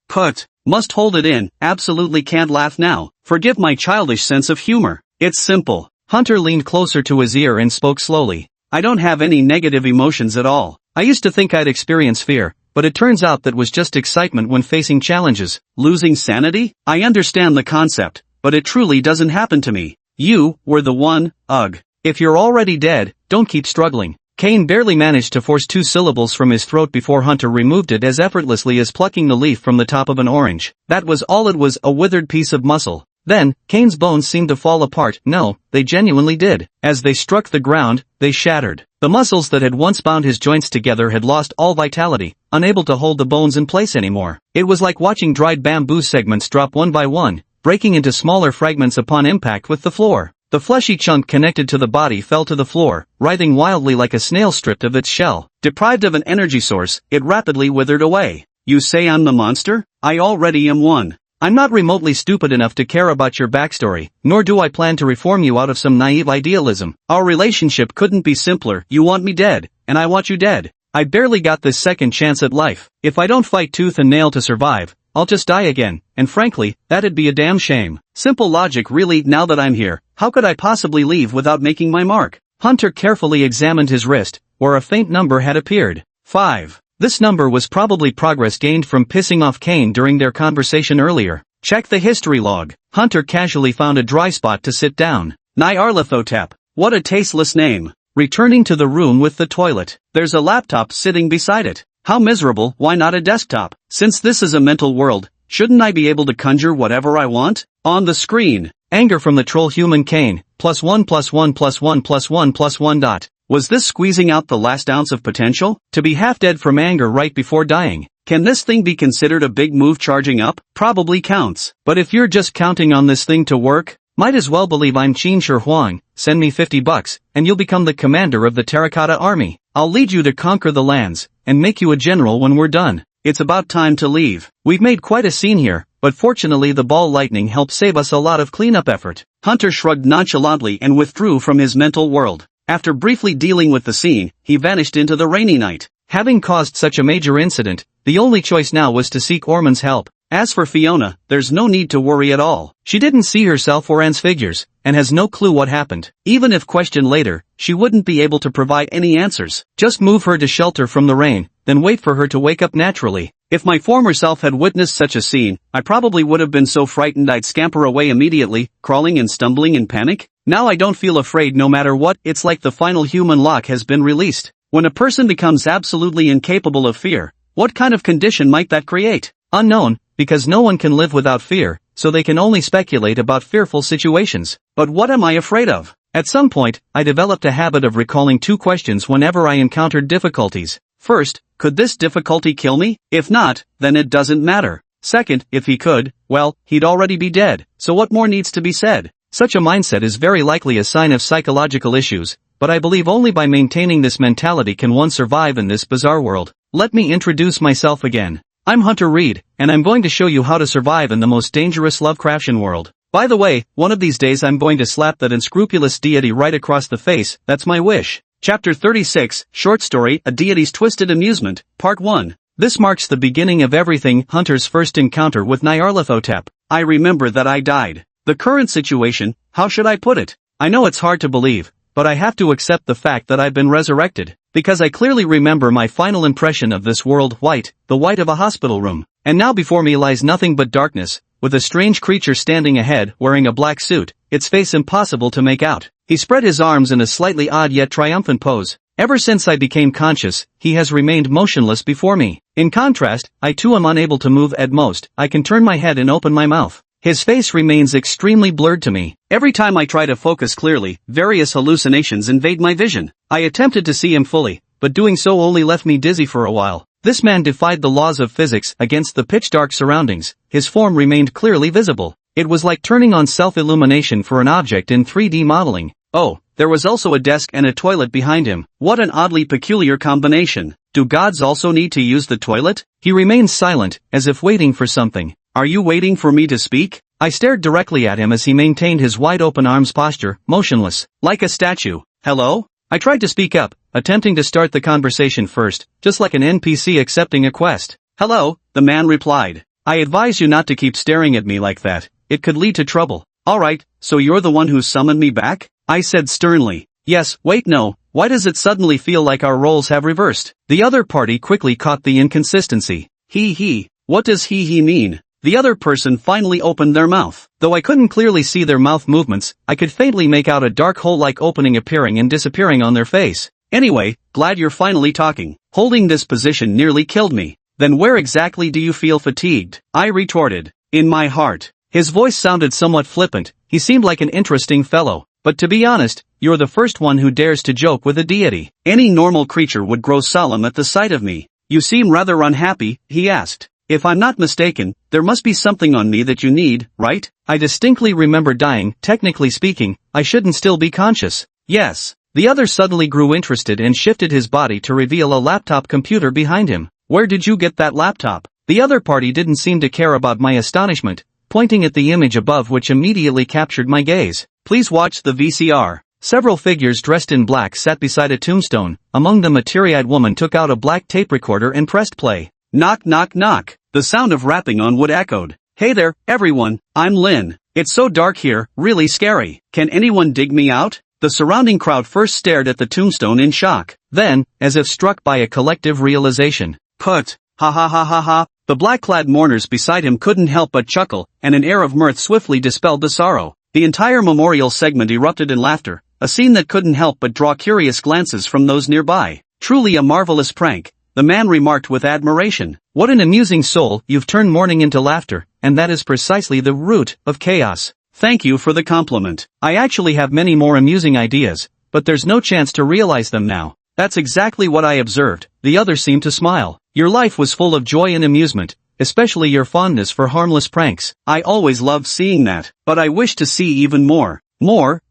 S2: Must hold it in, absolutely can't laugh now. Forgive my childish sense of humor. It's simple. Hunter leaned closer to his ear and spoke slowly. I don't have any negative emotions at all. I used to think I'd experience fear, but it turns out that was just excitement when facing challenges. Losing sanity? I understand the concept, but it truly doesn't happen to me. You were the one, ugh. If you're already dead, don't keep struggling. Kane barely managed to force 2 syllables from his throat before Hunter removed it as effortlessly as plucking the leaf from the top of an orange. That was all it was, a withered piece of muscle. Then, Kane's bones seemed to fall apart. No, they genuinely did. As they struck the ground, they shattered. The muscles that had once bound his joints together had lost all vitality, unable to hold the bones in place anymore. It was like watching dried bamboo segments drop one by one, breaking into smaller fragments upon impact with the floor. The fleshy chunk connected to the body fell to the floor, writhing wildly like a snail stripped of its shell. Deprived of an energy source, it rapidly withered away. You say I'm the monster? I already am one. I'm not remotely stupid enough to care about your backstory, nor do I plan to reform you out of some naive idealism. Our relationship couldn't be simpler. You want me dead, and I want you dead. I barely got this second chance at life. If I don't fight tooth and nail to survive, I'll just die again, and frankly, that'd be a damn shame. Simple logic really. Now that I'm here, how could I possibly leave without making my mark? Hunter carefully examined his wrist, where a faint number had appeared. 5. This number was probably progress gained from pissing off Kane during their conversation earlier. Check the history log. Hunter casually found a dry spot to sit down. Nyarlathotep. What a tasteless name. returning to the room with the toilet. There's a laptop sitting beside it. How miserable, why not a desktop? Since this is a mental world, shouldn't I be able to conjure whatever I want? On the screen.
S1: Anger from the troll human Kane, +1 +1 +1 +1 +1 dot.
S2: Was this squeezing out the last ounce of potential?
S1: To be half dead from anger right before dying.
S2: Can this thing be considered a big move charging up? Probably counts.
S1: But if you're just counting on this thing to work, might as well believe I'm Qin Shi Huang, send me $50, and you'll become the commander of the Terracotta Army. I'll lead you to conquer the lands, and make you a general when we're done.
S2: It's about time to leave.
S1: We've made quite a scene here, but fortunately the ball lightning helped save us a lot of cleanup effort.
S2: Hunter shrugged nonchalantly and withdrew from his mental world. After briefly dealing with the scene, he vanished into the rainy night.
S1: Having caused such a major incident, the only choice now was to seek Orman's help.
S2: As for Fiona, there's no need to worry at all.
S1: She didn't see herself or Anne's figures, and has no clue what happened.
S2: Even if questioned later, she wouldn't be able to provide any answers.
S1: Just move her to shelter from the rain, then wait for her to wake up naturally.
S2: If my former self had witnessed such a scene, I probably would have been so frightened I'd scamper away immediately, crawling and stumbling in panic. Now I don't feel afraid no matter what. It's like the final human lock has been released. When a person becomes absolutely incapable of fear, what kind of condition might that create?
S1: Unknown, because no one can live without fear, so they can only speculate about fearful situations.
S2: But what am I afraid of?
S1: At some point, I developed a habit of recalling two questions whenever I encountered difficulties.
S2: First, could this difficulty kill me? If not, then it doesn't matter. Second, if he could, well, he'd already be dead, so what more needs to be said?
S1: Such a mindset is very likely a sign of psychological issues, but I believe only by maintaining this mentality can one survive in this bizarre world. Let me introduce myself again. I'm Hunter Reed, and I'm going to show you how to survive in the most dangerous Lovecraftian world. By the way, one of these days I'm going to slap that unscrupulous deity right across the face. That's my wish.
S2: Chapter 36, Short Story, A Deity's Twisted Amusement, Part 1.
S1: This marks the beginning of everything. Hunter's first encounter with Nyarlathotep.
S2: I remember that I died. The current situation, how should I put it?
S1: I know it's hard to believe, but I have to accept the fact that I've been resurrected, because I clearly remember my final impression of this world: white, the white of a hospital room. And now before me lies nothing but darkness, with a strange creature standing ahead, wearing a black suit, its face impossible to make out. He spread his arms in a slightly odd yet triumphant pose. Ever since I became conscious, he has remained motionless before me. In contrast, I too am unable to move. At most, I can turn my head and open my mouth. His face remains extremely blurred to me.
S2: Every time I try to focus clearly, various hallucinations invade my vision. I attempted to see him fully, but doing so only left me dizzy for a while. This man defied the laws of physics against the pitch-dark surroundings. His form remained clearly visible. It was like turning on self-illumination for an object in 3D modeling. Oh, there was also a desk and a toilet behind him. What an oddly peculiar combination. Do gods also need to use the toilet?
S1: He remained silent, as if waiting for something.
S2: Are you waiting for me to speak?
S1: I stared directly at him as he maintained his wide-open arms posture, motionless,
S2: like a statue. Hello?
S1: I tried to speak up, attempting to start the conversation first, just like an NPC accepting a quest.
S2: Hello, the man replied.
S1: I advise you not to keep staring at me like that. It could lead to trouble.
S2: Alright, so you're the one who summoned me back? I said sternly.
S1: Yes, wait, no. Why does it suddenly feel like our roles have reversed? The other party quickly caught the inconsistency.
S2: He. What does he mean? The other person finally opened their mouth.
S1: Though I couldn't clearly see their mouth movements, I could faintly make out a dark hole-like opening appearing and disappearing on their face.
S2: Anyway, glad you're finally talking. Holding this position nearly killed me. Then where exactly do you feel fatigued? I retorted. In my heart.
S1: His voice sounded somewhat flippant. He seemed like an interesting fellow. But to be honest, you're the first one who dares to joke with a deity.
S2: Any normal creature would grow solemn at the sight of me. You seem rather unhappy, he asked. If I'm not mistaken, there must be something on me that you need, right?
S1: I distinctly remember dying. Technically speaking, I shouldn't still be conscious.
S2: Yes.
S1: The other suddenly grew interested and shifted his body to reveal a laptop computer behind him.
S2: Where did you get that laptop?
S1: The other party didn't seem to care about my astonishment, pointing at the image above which immediately captured my gaze.
S2: Please watch the VCR.
S1: Several figures dressed in black sat beside a tombstone. Among them a teary-eyed woman took out a black tape recorder and pressed play.
S2: Knock knock knock. The sound of rapping on wood echoed. Hey there, everyone, I'm Lynn. It's so dark here, really scary. Can anyone dig me out? The surrounding crowd first stared at the tombstone in shock.
S1: Then, as if struck by a collective realization,
S2: Put. Ha ha ha ha ha. The black-clad mourners beside him couldn't help but chuckle, and an air of mirth swiftly dispelled the sorrow. The entire memorial segment erupted in laughter, a scene that couldn't help but draw curious glances from those nearby. Truly a marvelous prank, the man remarked with admiration.
S1: What an amusing soul, you've turned mourning into laughter, and that is precisely the root of chaos.
S2: Thank you for the compliment.
S1: I actually have many more amusing ideas, but there's no chance to realize them now.
S2: That's exactly what I observed,
S1: the other seemed to smile. Your life was full of joy and amusement, especially your fondness for harmless pranks.
S2: I always loved seeing that, but I wish to see even more,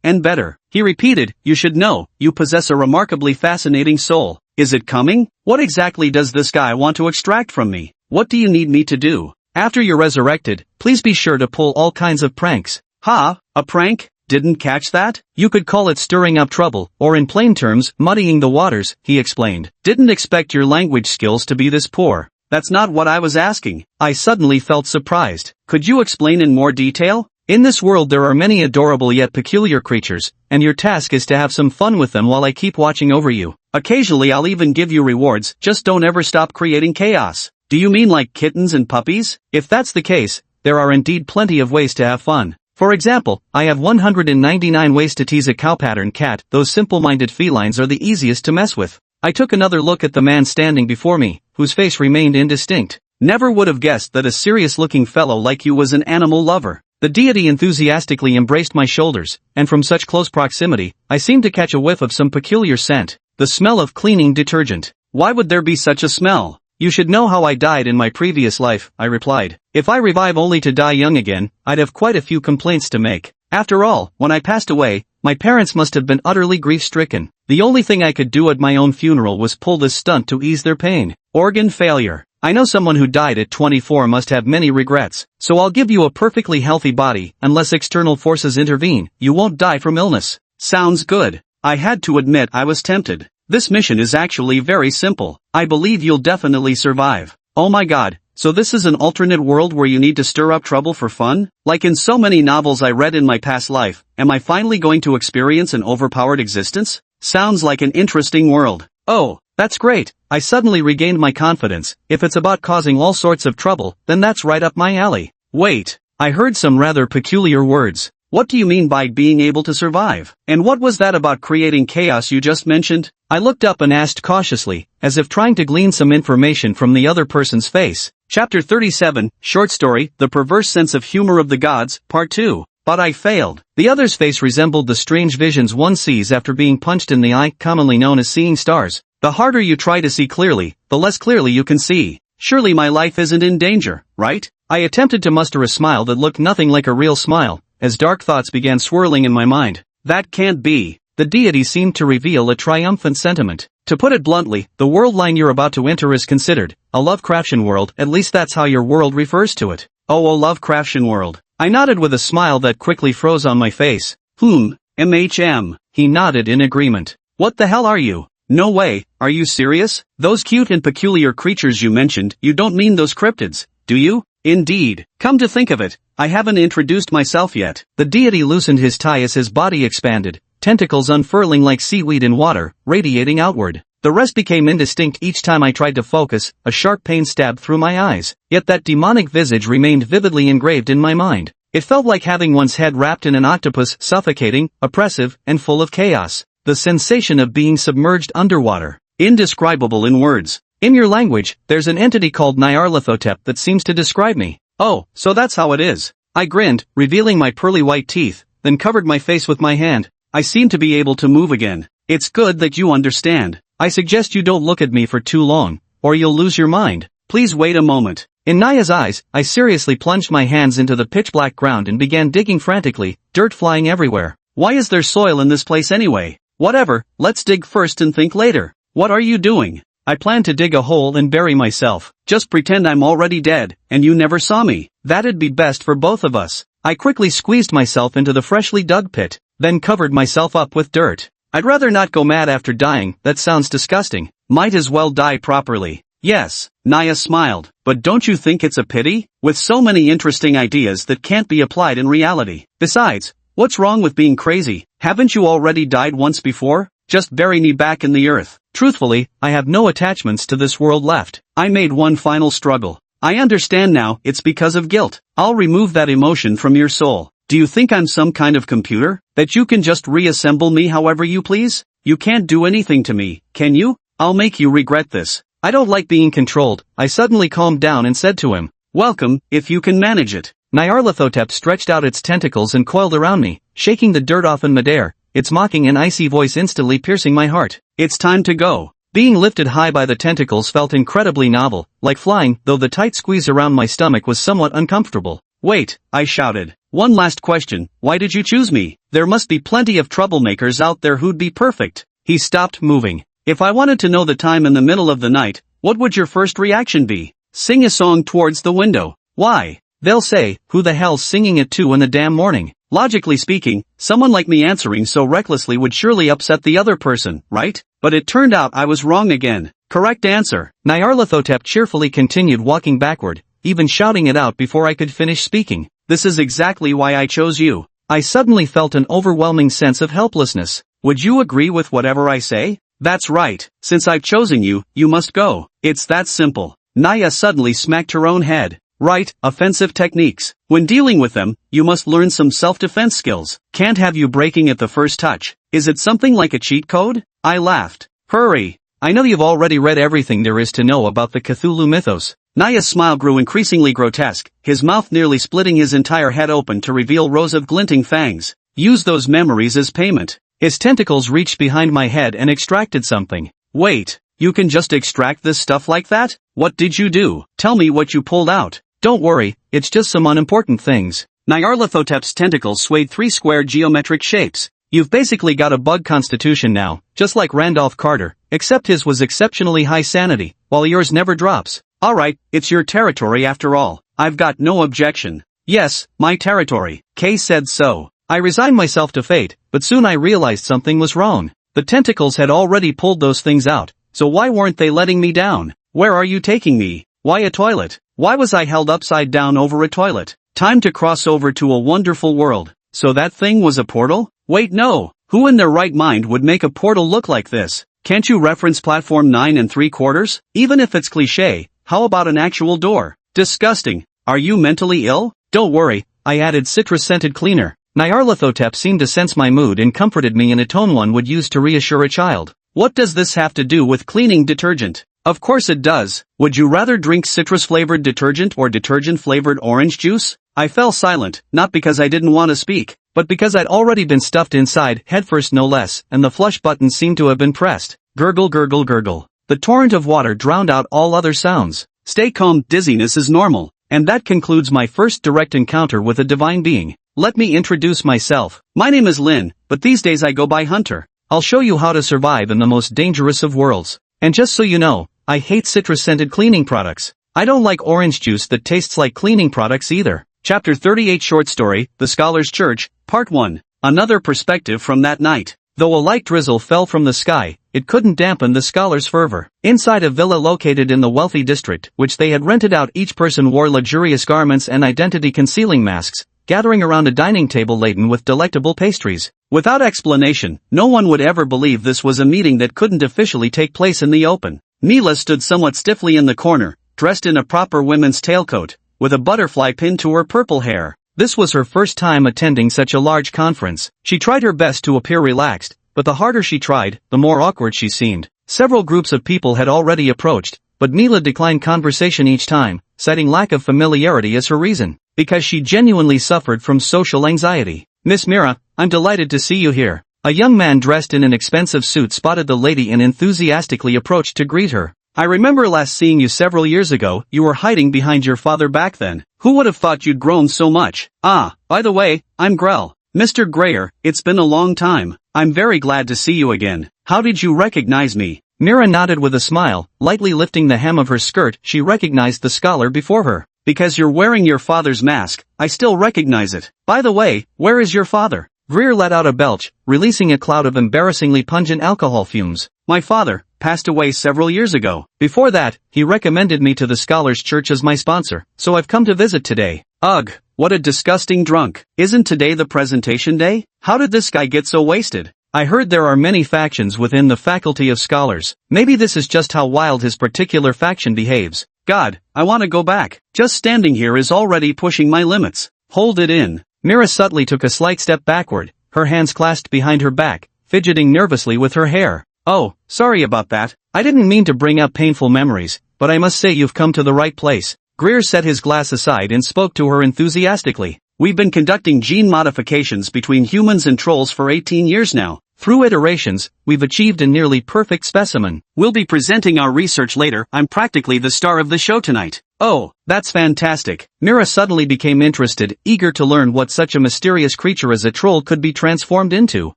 S2: and better.
S1: He repeated, you should know,
S2: you possess a remarkably fascinating soul. Is it coming? What exactly does this guy want to extract from me? What do you need me to do?
S1: After you're resurrected, please be sure to pull all kinds of pranks.
S2: Ha, a prank? Didn't catch that?
S1: You could call it stirring up trouble, or in plain terms, muddying the waters, he explained.
S2: Didn't expect your language skills to be this poor. That's not what I was asking.
S1: I suddenly felt surprised.
S2: Could you explain in more detail?
S1: In this world there are many adorable yet peculiar creatures, and your task is to have some fun with them while I keep watching over you.
S2: Occasionally I'll even give you rewards, just don't ever stop creating chaos. Do you mean like kittens and puppies?
S1: If that's the case, there are indeed plenty of ways to have fun. For example, I have 199 ways to tease a cow-pattern cat. Those simple-minded felines are the easiest to mess with. I took another look at the man standing before me, whose face remained indistinct.
S2: Never would have guessed that a serious-looking fellow like you was an animal lover.
S1: The deity enthusiastically embraced my shoulders, and from such close proximity, I seemed to catch a whiff of some peculiar scent, the smell of cleaning detergent.
S2: Why would there be such a smell?
S1: You should know how I died in my previous life, I replied. If I revive only to die young again, I'd have quite a few complaints to make. After all, when I passed away, my parents must have been utterly grief-stricken. The only thing I could do at my own funeral was pull this stunt to ease their pain.
S2: Organ failure.
S1: I know someone who died at 24 must have many regrets, so I'll give you a perfectly healthy body. Unless external forces intervene, you won't die from illness.
S2: Sounds good. I had to admit I was tempted. This mission is actually very simple. I believe you'll definitely survive. Oh my god, so this is an alternate world where you need to stir up trouble for fun? Like in so many novels I read in my past life, am I finally going to experience an overpowered existence? Sounds like an interesting world.
S1: Oh, that's great. I suddenly regained my confidence. If it's about causing all sorts of trouble, then that's right up my alley.
S2: Wait,
S1: I heard some rather peculiar words.
S2: What do you mean by being able to survive? And what was that about creating chaos you just mentioned?
S1: I looked up and asked cautiously, as if trying to glean some information from the other person's face.
S2: Chapter 37, Short Story, The Perverse Sense of Humor of the Gods, Part 2. But I failed.
S1: The other's face resembled the strange visions one sees after being punched in the eye, commonly known as seeing stars.
S2: The harder you try to see clearly, the less clearly you can see. Surely my life isn't in danger, right?
S1: I attempted to muster a smile that looked nothing like a real smile, as dark thoughts began swirling in my mind.
S2: That can't be.
S1: The deity seemed to reveal a triumphant sentiment. To put it bluntly, the world line you're about to enter is considered a Lovecraftian world, at least that's how your world refers to it.
S2: Oh, a Lovecraftian world.
S1: I nodded with a smile that quickly froze on my face.
S2: MHM.
S1: He nodded in agreement.
S2: What the hell are you? No way, are you serious? Those cute and peculiar creatures you mentioned, you don't mean those cryptids, do you? Indeed. Come to think of it, I haven't introduced myself yet.
S1: The deity loosened his tie as his body expanded, tentacles unfurling like seaweed in water, radiating outward. The rest became indistinct each time I tried to focus, a sharp pain stabbed through my eyes. Yet that demonic visage remained vividly engraved in my mind. It felt like having one's head wrapped in an octopus, suffocating, oppressive, and full of chaos. The sensation of being submerged underwater.
S2: Indescribable in words.
S1: In your language, there's an entity called Nyarlathotep that seems to describe me.
S2: Oh, so that's how it is.
S1: I grinned, revealing my pearly white teeth, then covered my face with my hand.
S2: I seem to be able to move again. It's good that you understand.
S1: I suggest you don't look at me for too long, or you'll lose your mind.
S2: Please wait a moment.
S1: In Naya's eyes, I seriously plunged my hands into the pitch-black ground and began digging frantically, dirt flying everywhere.
S2: Why is there soil in this place anyway? Whatever, let's dig first and think later. What are you doing?
S1: I plan to dig a hole and bury myself.
S2: Just pretend I'm already dead, and you never saw me.
S1: That'd be best for both of us. I quickly squeezed myself into the freshly dug pit, then covered myself up with dirt. I'd rather not go mad after dying, that sounds disgusting.
S2: Might as well die properly. Yes, Naya smiled. But don't you think it's a pity? With so many interesting ideas that can't be applied in reality. Besides, what's wrong with being crazy? Haven't you already died once before? Just bury me back in the earth.
S1: Truthfully, I have no attachments to this world left.
S2: I made one final struggle. I understand now, it's because of guilt. I'll remove that emotion from your soul. Do you think I'm some kind of computer, that you can just reassemble me however you please? You can't do anything to me, can you? I'll make you regret this.
S1: I don't like being controlled. I suddenly calmed down and said to him,
S2: welcome, if you can manage it.
S1: Nyarlathotep stretched out its tentacles and coiled around me, shaking the dirt off in midair, its mocking and icy voice instantly piercing my heart.
S2: It's time to go.
S1: Being lifted high by the tentacles felt incredibly novel, like flying, though the tight squeeze around my stomach was somewhat uncomfortable.
S2: Wait, I shouted. One last question, why did you choose me? There must be plenty of troublemakers out there who'd be perfect.
S1: He stopped moving.
S2: If I wanted to know the time in the middle of the night, what would your first reaction be? Sing a song towards the window. Why?
S1: They'll say, who the hell's singing it to in the damn morning?
S2: Logically speaking, someone like me answering so recklessly would surely upset the other person, right? But it turned out I was wrong again. Correct answer.
S1: Nyarlathotep cheerfully continued walking backward, even shouting it out before I could finish speaking.
S2: This is exactly why I chose you.
S1: I suddenly felt an overwhelming sense of helplessness.
S2: Would you agree with whatever I say? That's right. Since I've chosen you, you must go. It's that simple. Naya suddenly smacked her own head. Right, offensive techniques. When dealing with them, you must learn some self-defense skills. Can't have you breaking at the first touch. Is it something like a cheat code? I laughed. Hurry.
S1: I know you've already read everything there is to know about the Cthulhu mythos.
S2: Naya's smile grew increasingly grotesque, his mouth nearly splitting his entire head open to reveal rows of glinting fangs. Use those memories as payment.
S1: His tentacles reached behind my head and extracted something.
S2: Wait, you can just extract this stuff like that? What did you do? Tell me what you pulled out.
S1: Don't worry, it's just some unimportant things.
S2: Nyarlathotep's tentacles swayed 3 square geometric shapes.
S1: You've basically got a bug constitution now, just like Randolph Carter, except his was exceptionally high sanity, while yours never drops.
S2: Alright, it's your territory after all. I've got no objection. Yes, my territory. Kay said so.
S1: I resigned myself to fate, but soon I realized something was wrong. The tentacles had already pulled those things out, so why weren't they letting me down?
S2: Where are you taking me? Why a toilet? Why was I held upside down over a toilet? Time to cross over to a wonderful world. So that thing was a portal? Wait, no. Who in their right mind would make a portal look like this? Can't you reference platform 9 3/4? Even if it's cliché, how about an actual door? Disgusting. Are you mentally ill?
S1: Don't worry, I added citrus-scented cleaner. Nyarlathotep seemed to sense my mood and comforted me in a tone one would use to reassure a child.
S2: What does this have to do with cleaning detergent? Of course it does. Would you rather drink citrus-flavored detergent or detergent-flavored orange juice? I fell silent, not because I didn't want to speak,
S1: but because I'd already been stuffed inside, headfirst no less, and the flush button seemed to have been pressed. Gurgle gurgle gurgle. The torrent of water drowned out all other sounds.
S2: Stay calm, dizziness is normal. And that concludes my first direct encounter with a divine being. Let me introduce myself. My name is Lin, but these days I go by Hunter.
S1: I'll show you how to survive in the most dangerous of worlds. And just so you know, I hate citrus-scented cleaning products. I don't like orange juice that tastes like cleaning products either.
S2: Chapter 38 Short Story, The Scholar's Church, Part 1. Another perspective from that night.
S1: Though a light drizzle fell from the sky, it couldn't dampen the scholar's fervor. Inside a villa located in the wealthy district, which they had rented out, each person wore luxurious garments and identity-concealing masks, gathering around a dining table laden with delectable pastries.
S2: Without explanation, no one would ever believe this was a meeting that couldn't officially take place in the open. Mila stood somewhat stiffly in the corner, dressed in a proper women's tailcoat, with a butterfly pinned to her purple hair.
S1: This was her first time attending such a large conference. She tried her best to appear relaxed, but the harder she tried, the more awkward she seemed. Several groups of people had already approached, but Mila declined conversation each time, citing lack of familiarity as her reason, because she genuinely suffered from social anxiety. "Miss Mira, I'm delighted to see you here." A young man dressed in an expensive suit spotted the lady and enthusiastically approached to greet her.
S2: "I remember last seeing you several years ago. You were hiding behind your father back then. Who would have thought you'd grown so much? Ah, by the way, I'm Grell. Mr. Grayer, it's been a long time. I'm very glad to see you again. How did you recognize me?"
S1: Mira nodded with a smile, lightly lifting the hem of her skirt. She recognized the scholar before her.
S2: "Because you're wearing your father's mask, I still recognize it. By the way, where is your father?"
S1: Greer let out a belch, releasing a cloud of embarrassingly pungent alcohol fumes.
S2: "My father passed away several years ago.
S1: Before that, he recommended me to the Scholar's Church as my sponsor, so I've come to visit today."
S2: Ugh, what a disgusting drunk. Isn't today the presentation day? How did this guy get so wasted?
S1: "I heard there are many factions within the Faculty of Scholars. Maybe this is just how wild his particular faction behaves."
S2: God, I want to go back. Just standing here is already pushing my limits. Hold it in.
S1: Mira subtly took a slight step backward, her hands clasped behind her back, fidgeting nervously with her hair. Oh, sorry about that. I didn't mean to bring up painful memories, but I must say you've come to the right place. Greer set his glass aside and spoke to her enthusiastically. We've been conducting gene modifications between humans and trolls for 18 years now. Through iterations, we've achieved a nearly perfect specimen. We'll be presenting our research later. I'm practically the star of the show tonight. Oh, that's fantastic. Mira suddenly became interested, eager to learn what such a mysterious creature as a troll could be transformed into.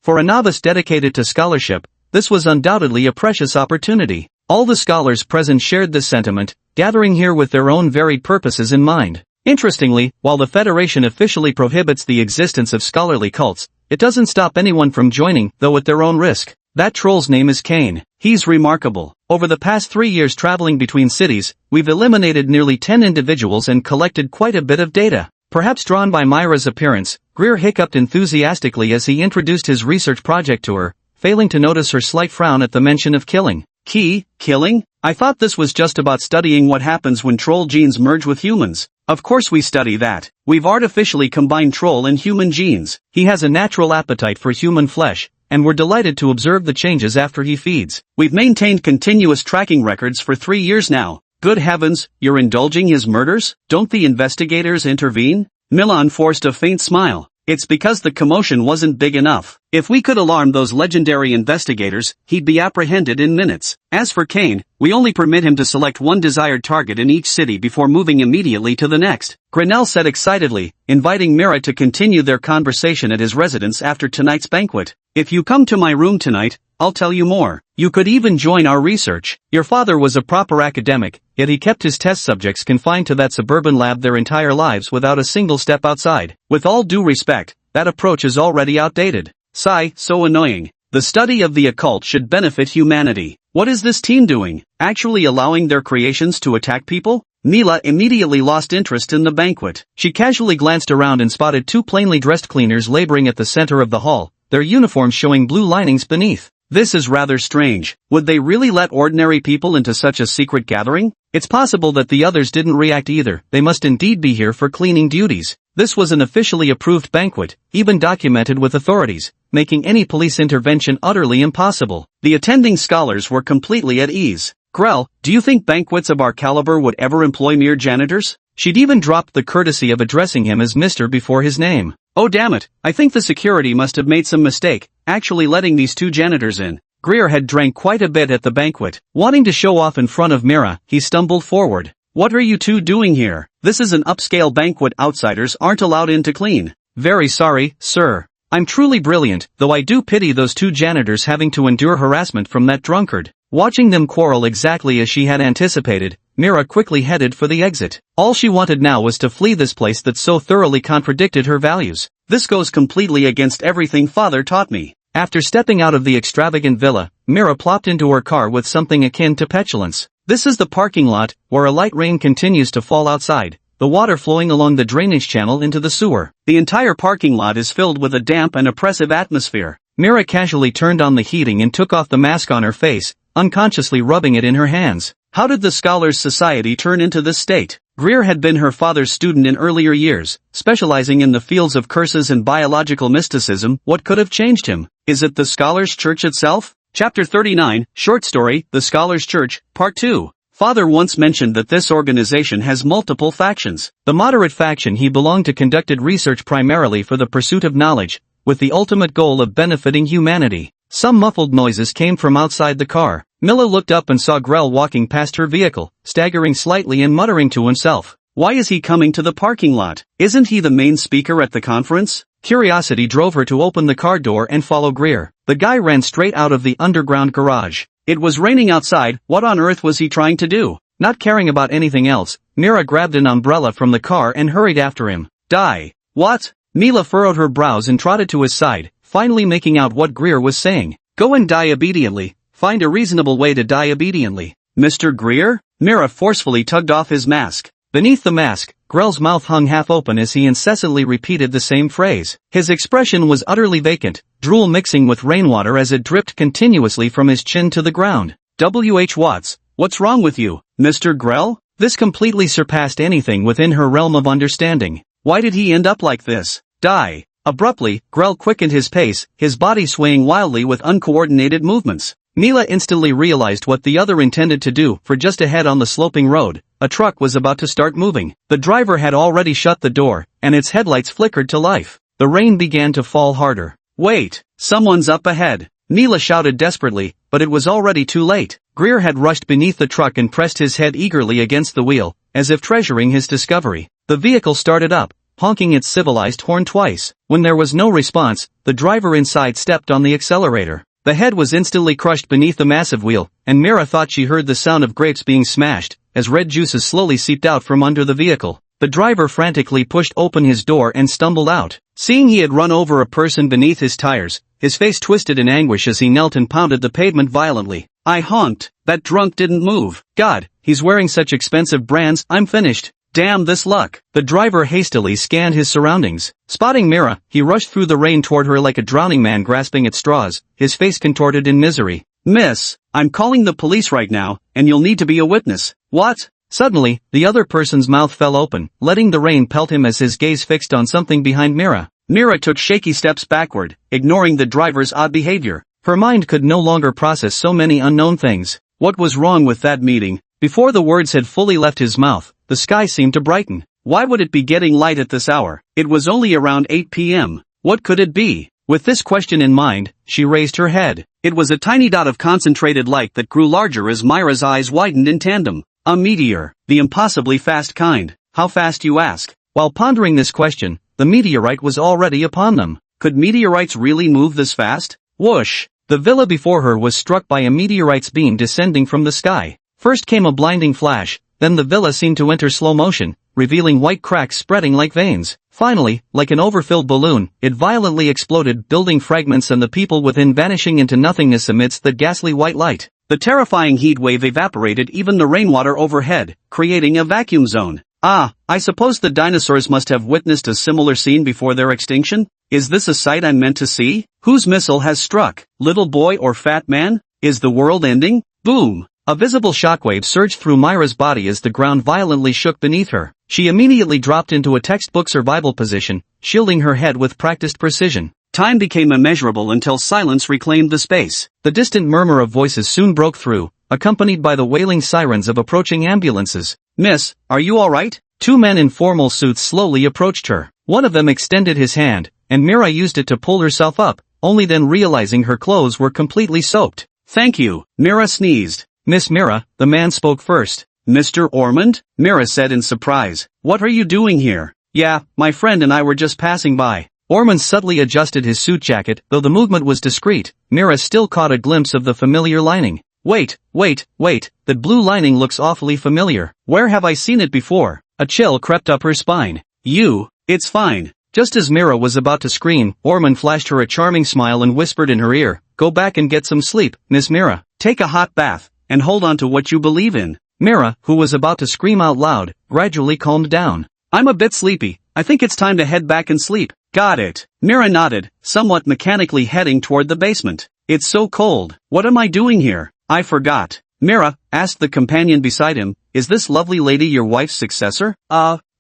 S1: For a novice dedicated to scholarship, this was undoubtedly a precious opportunity. All the scholars present shared this sentiment, gathering here with their own varied purposes in mind. Interestingly, while the Federation officially prohibits the existence of scholarly cults, it doesn't stop anyone from joining, though at their own risk. That troll's name is Kane. He's remarkable. Over the past 3 years traveling between cities, we've eliminated nearly 10 individuals and collected quite a bit of data. Perhaps drawn by Myra's appearance, Greer hiccuped enthusiastically as he introduced his research project to her, failing to notice her slight frown at the mention of killing. Killing? I thought this was just about studying what happens when troll genes merge with humans. Of course we study that. We've artificially combined troll and human genes. He has a natural appetite for human flesh, and we're delighted to observe the changes after he feeds. We've maintained continuous tracking records for 3 years now. Good heavens, you're indulging his murders? Don't the investigators intervene? Milan forced a faint smile. It's because the commotion wasn't big enough. If we could alarm those legendary investigators, he'd be apprehended in minutes. As for Kane, we only permit him to select one desired target in each city before moving immediately to the next. Grinnell said excitedly, inviting Mira to continue their conversation at his residence after tonight's banquet. If you come to my room tonight, I'll tell you more. You could even join our research. Your father was a proper academic, yet he kept his test subjects confined to that suburban lab their entire lives without a single step outside. With all due respect, that approach is already outdated. Sigh, so annoying. The study of the occult should benefit humanity. What is this team doing? Actually allowing their creations to attack people? Mila immediately lost interest in the banquet. She casually glanced around and spotted 2 plainly dressed cleaners laboring at the center of the hall, their uniforms showing blue linings beneath. This is rather strange. Would they really let ordinary people into such a secret gathering? It's possible that the others didn't react either. They must indeed be here for cleaning duties. This was an officially approved banquet, even documented with authorities, making any police intervention utterly impossible. The attending scholars were completely at ease. Grell, do you think banquets of our caliber would ever employ mere janitors? She'd even dropped the courtesy of addressing him as Mr. before his name. Oh damn it, I think the security must have made some mistake, actually letting these 2 janitors in. Greer had drank quite a bit at the banquet. Wanting to show off in front of Mira, he stumbled forward. What are you 2 doing here? This is an upscale banquet, outsiders aren't allowed in to clean. Very sorry, sir. I'm truly brilliant, though I do pity those 2 janitors having to endure harassment from that drunkard. Watching them quarrel exactly as she had anticipated, Mira quickly headed for the exit. All she wanted now was to flee this place that so thoroughly contradicted her values. This goes completely against everything father taught me. After stepping out of the extravagant villa, Mira plopped into her car with something akin to petulance. This is the parking lot, where a light rain continues to fall outside, the water flowing along the drainage channel into the sewer. The entire parking lot is filled with a damp and oppressive atmosphere. Mira casually turned on the heating and took off the mask on her face, unconsciously rubbing it in her hands. How did the Scholars' Society turn into this state? Greer had been her father's student in earlier years, specializing in the fields of curses and biological mysticism. What could have changed him? Is it the Scholars' Church itself? Chapter 39, Short Story, The Scholars' Church, Part 2. Father once mentioned that this organization has multiple factions. The moderate faction he belonged to conducted research primarily for the pursuit of knowledge, with the ultimate goal of benefiting humanity. Some muffled noises came from outside the car. Milla looked up and saw Grell walking past her vehicle, staggering slightly and muttering to himself. Why is he coming to the parking lot? Isn't he the main speaker at the conference? Curiosity drove her to open the car door and follow Greer. The guy ran straight out of the underground garage. It was raining outside. What on earth was he trying to do? Not caring about anything else, Mira grabbed an umbrella from the car and hurried after him. Die. What? Mila furrowed her brows and trotted to his side, finally making out what Greer was saying. Go and die obediently. Find a reasonable way to die obediently. Mr. Greer? Mira forcefully tugged off his mask. Beneath the mask, Grell's mouth hung half open as he incessantly repeated the same phrase. His expression was utterly vacant, drool mixing with rainwater as it dripped continuously from his chin to the ground. W.H. Watts, what's wrong with you, Mr. Grell? This completely surpassed anything within her realm of understanding. Why did he end up like this?
S2: Die. Abruptly, Grell quickened his pace, his body swaying wildly with uncoordinated movements. Mila instantly realized what the other intended to do, for just ahead on the sloping road, a truck was about to start moving. The driver had already shut the door, and its headlights flickered to life. The rain began to fall harder. Wait, someone's up ahead. Mila shouted desperately, but it was already too late. Greer had rushed beneath the truck and pressed his head eagerly against the wheel, as if treasuring his discovery. The vehicle started up, honking its civilized horn twice. When there was no response, the driver inside stepped on the accelerator. The head was instantly crushed beneath the massive wheel, and Mira thought she heard the sound of grapes being smashed, as red juices slowly seeped out from under the vehicle. The driver frantically pushed open his door and stumbled out. Seeing he had run over a person beneath his tires, his face twisted in anguish as he knelt and pounded the pavement violently. I honked. That drunk didn't move. God, he's wearing such expensive brands, I'm finished. Damn this luck. The driver hastily scanned his surroundings. Spotting Mira, he rushed through the rain toward her like a drowning man grasping at straws, his face contorted in misery. Miss, I'm calling the police right now, and you'll need to be a witness. What? Suddenly, the other person's mouth fell open, letting the rain pelt him as his gaze fixed on something behind Mira. Mira took shaky steps backward, ignoring the driver's odd behavior. Her mind could no longer process so many unknown things. What was wrong with that meeting? Before the words had fully left his mouth, the sky seemed to brighten. Why would it be getting light at this hour? It was only around 8 p.m. What could it be? With this question in mind, she raised her head. It was a tiny dot of concentrated light that grew larger as Myra's eyes widened in tandem. A meteor, the impossibly fast kind. How fast, you ask? While pondering this question, the meteorite was already upon them. Could meteorites really move this fast? Whoosh! The villa before her was struck by a meteorite's beam descending from the sky. First came a blinding flash, then the villa seemed to enter slow motion, revealing white cracks spreading like veins. Finally, like an overfilled balloon, it violently exploded, building fragments and the people within vanishing into nothingness amidst the ghastly white light. The terrifying heat wave evaporated even the rainwater overhead, creating a vacuum zone. Ah, I suppose the dinosaurs must have witnessed a similar scene before their extinction? Is this a sight I'm meant to see? Whose missile has struck? Little boy or fat man? Is the world ending? Boom! A visible shockwave surged through Myra's body as the ground violently shook beneath her. She immediately dropped into a textbook survival position, shielding her head with practiced precision. Time became immeasurable until silence reclaimed the space. The distant murmur of voices soon broke through, accompanied by the wailing sirens of approaching ambulances. Miss, are you alright? Two men in formal suits slowly approached her. One of them extended his hand, and Mira used it to pull herself up, only then realizing her clothes were completely soaked. Thank you, Mira sneezed. Miss Mira, the man spoke first. Mr. Ormond? Mira said in surprise. What are you doing here? Yeah, my friend and I were just passing by. Ormond subtly adjusted his suit jacket, though the movement was discreet. Mira still caught a glimpse of the familiar lining. Wait, that blue lining looks awfully familiar. Where have I seen it before? A chill crept up her spine. It's fine. Just as Mira was about to scream, Ormond flashed her a charming smile and whispered in her ear, Go back and get some sleep, Miss Mira. Take a hot bath, and hold on to what you believe in. Mira, who was about to scream out loud, gradually calmed down. I'm a bit sleepy. I think it's time to head back and sleep. Got it. Mira nodded, somewhat mechanically heading toward the basement. It's so cold. What am I doing here? I forgot. Mira, asked the companion beside him, is this lovely lady your wife's successor?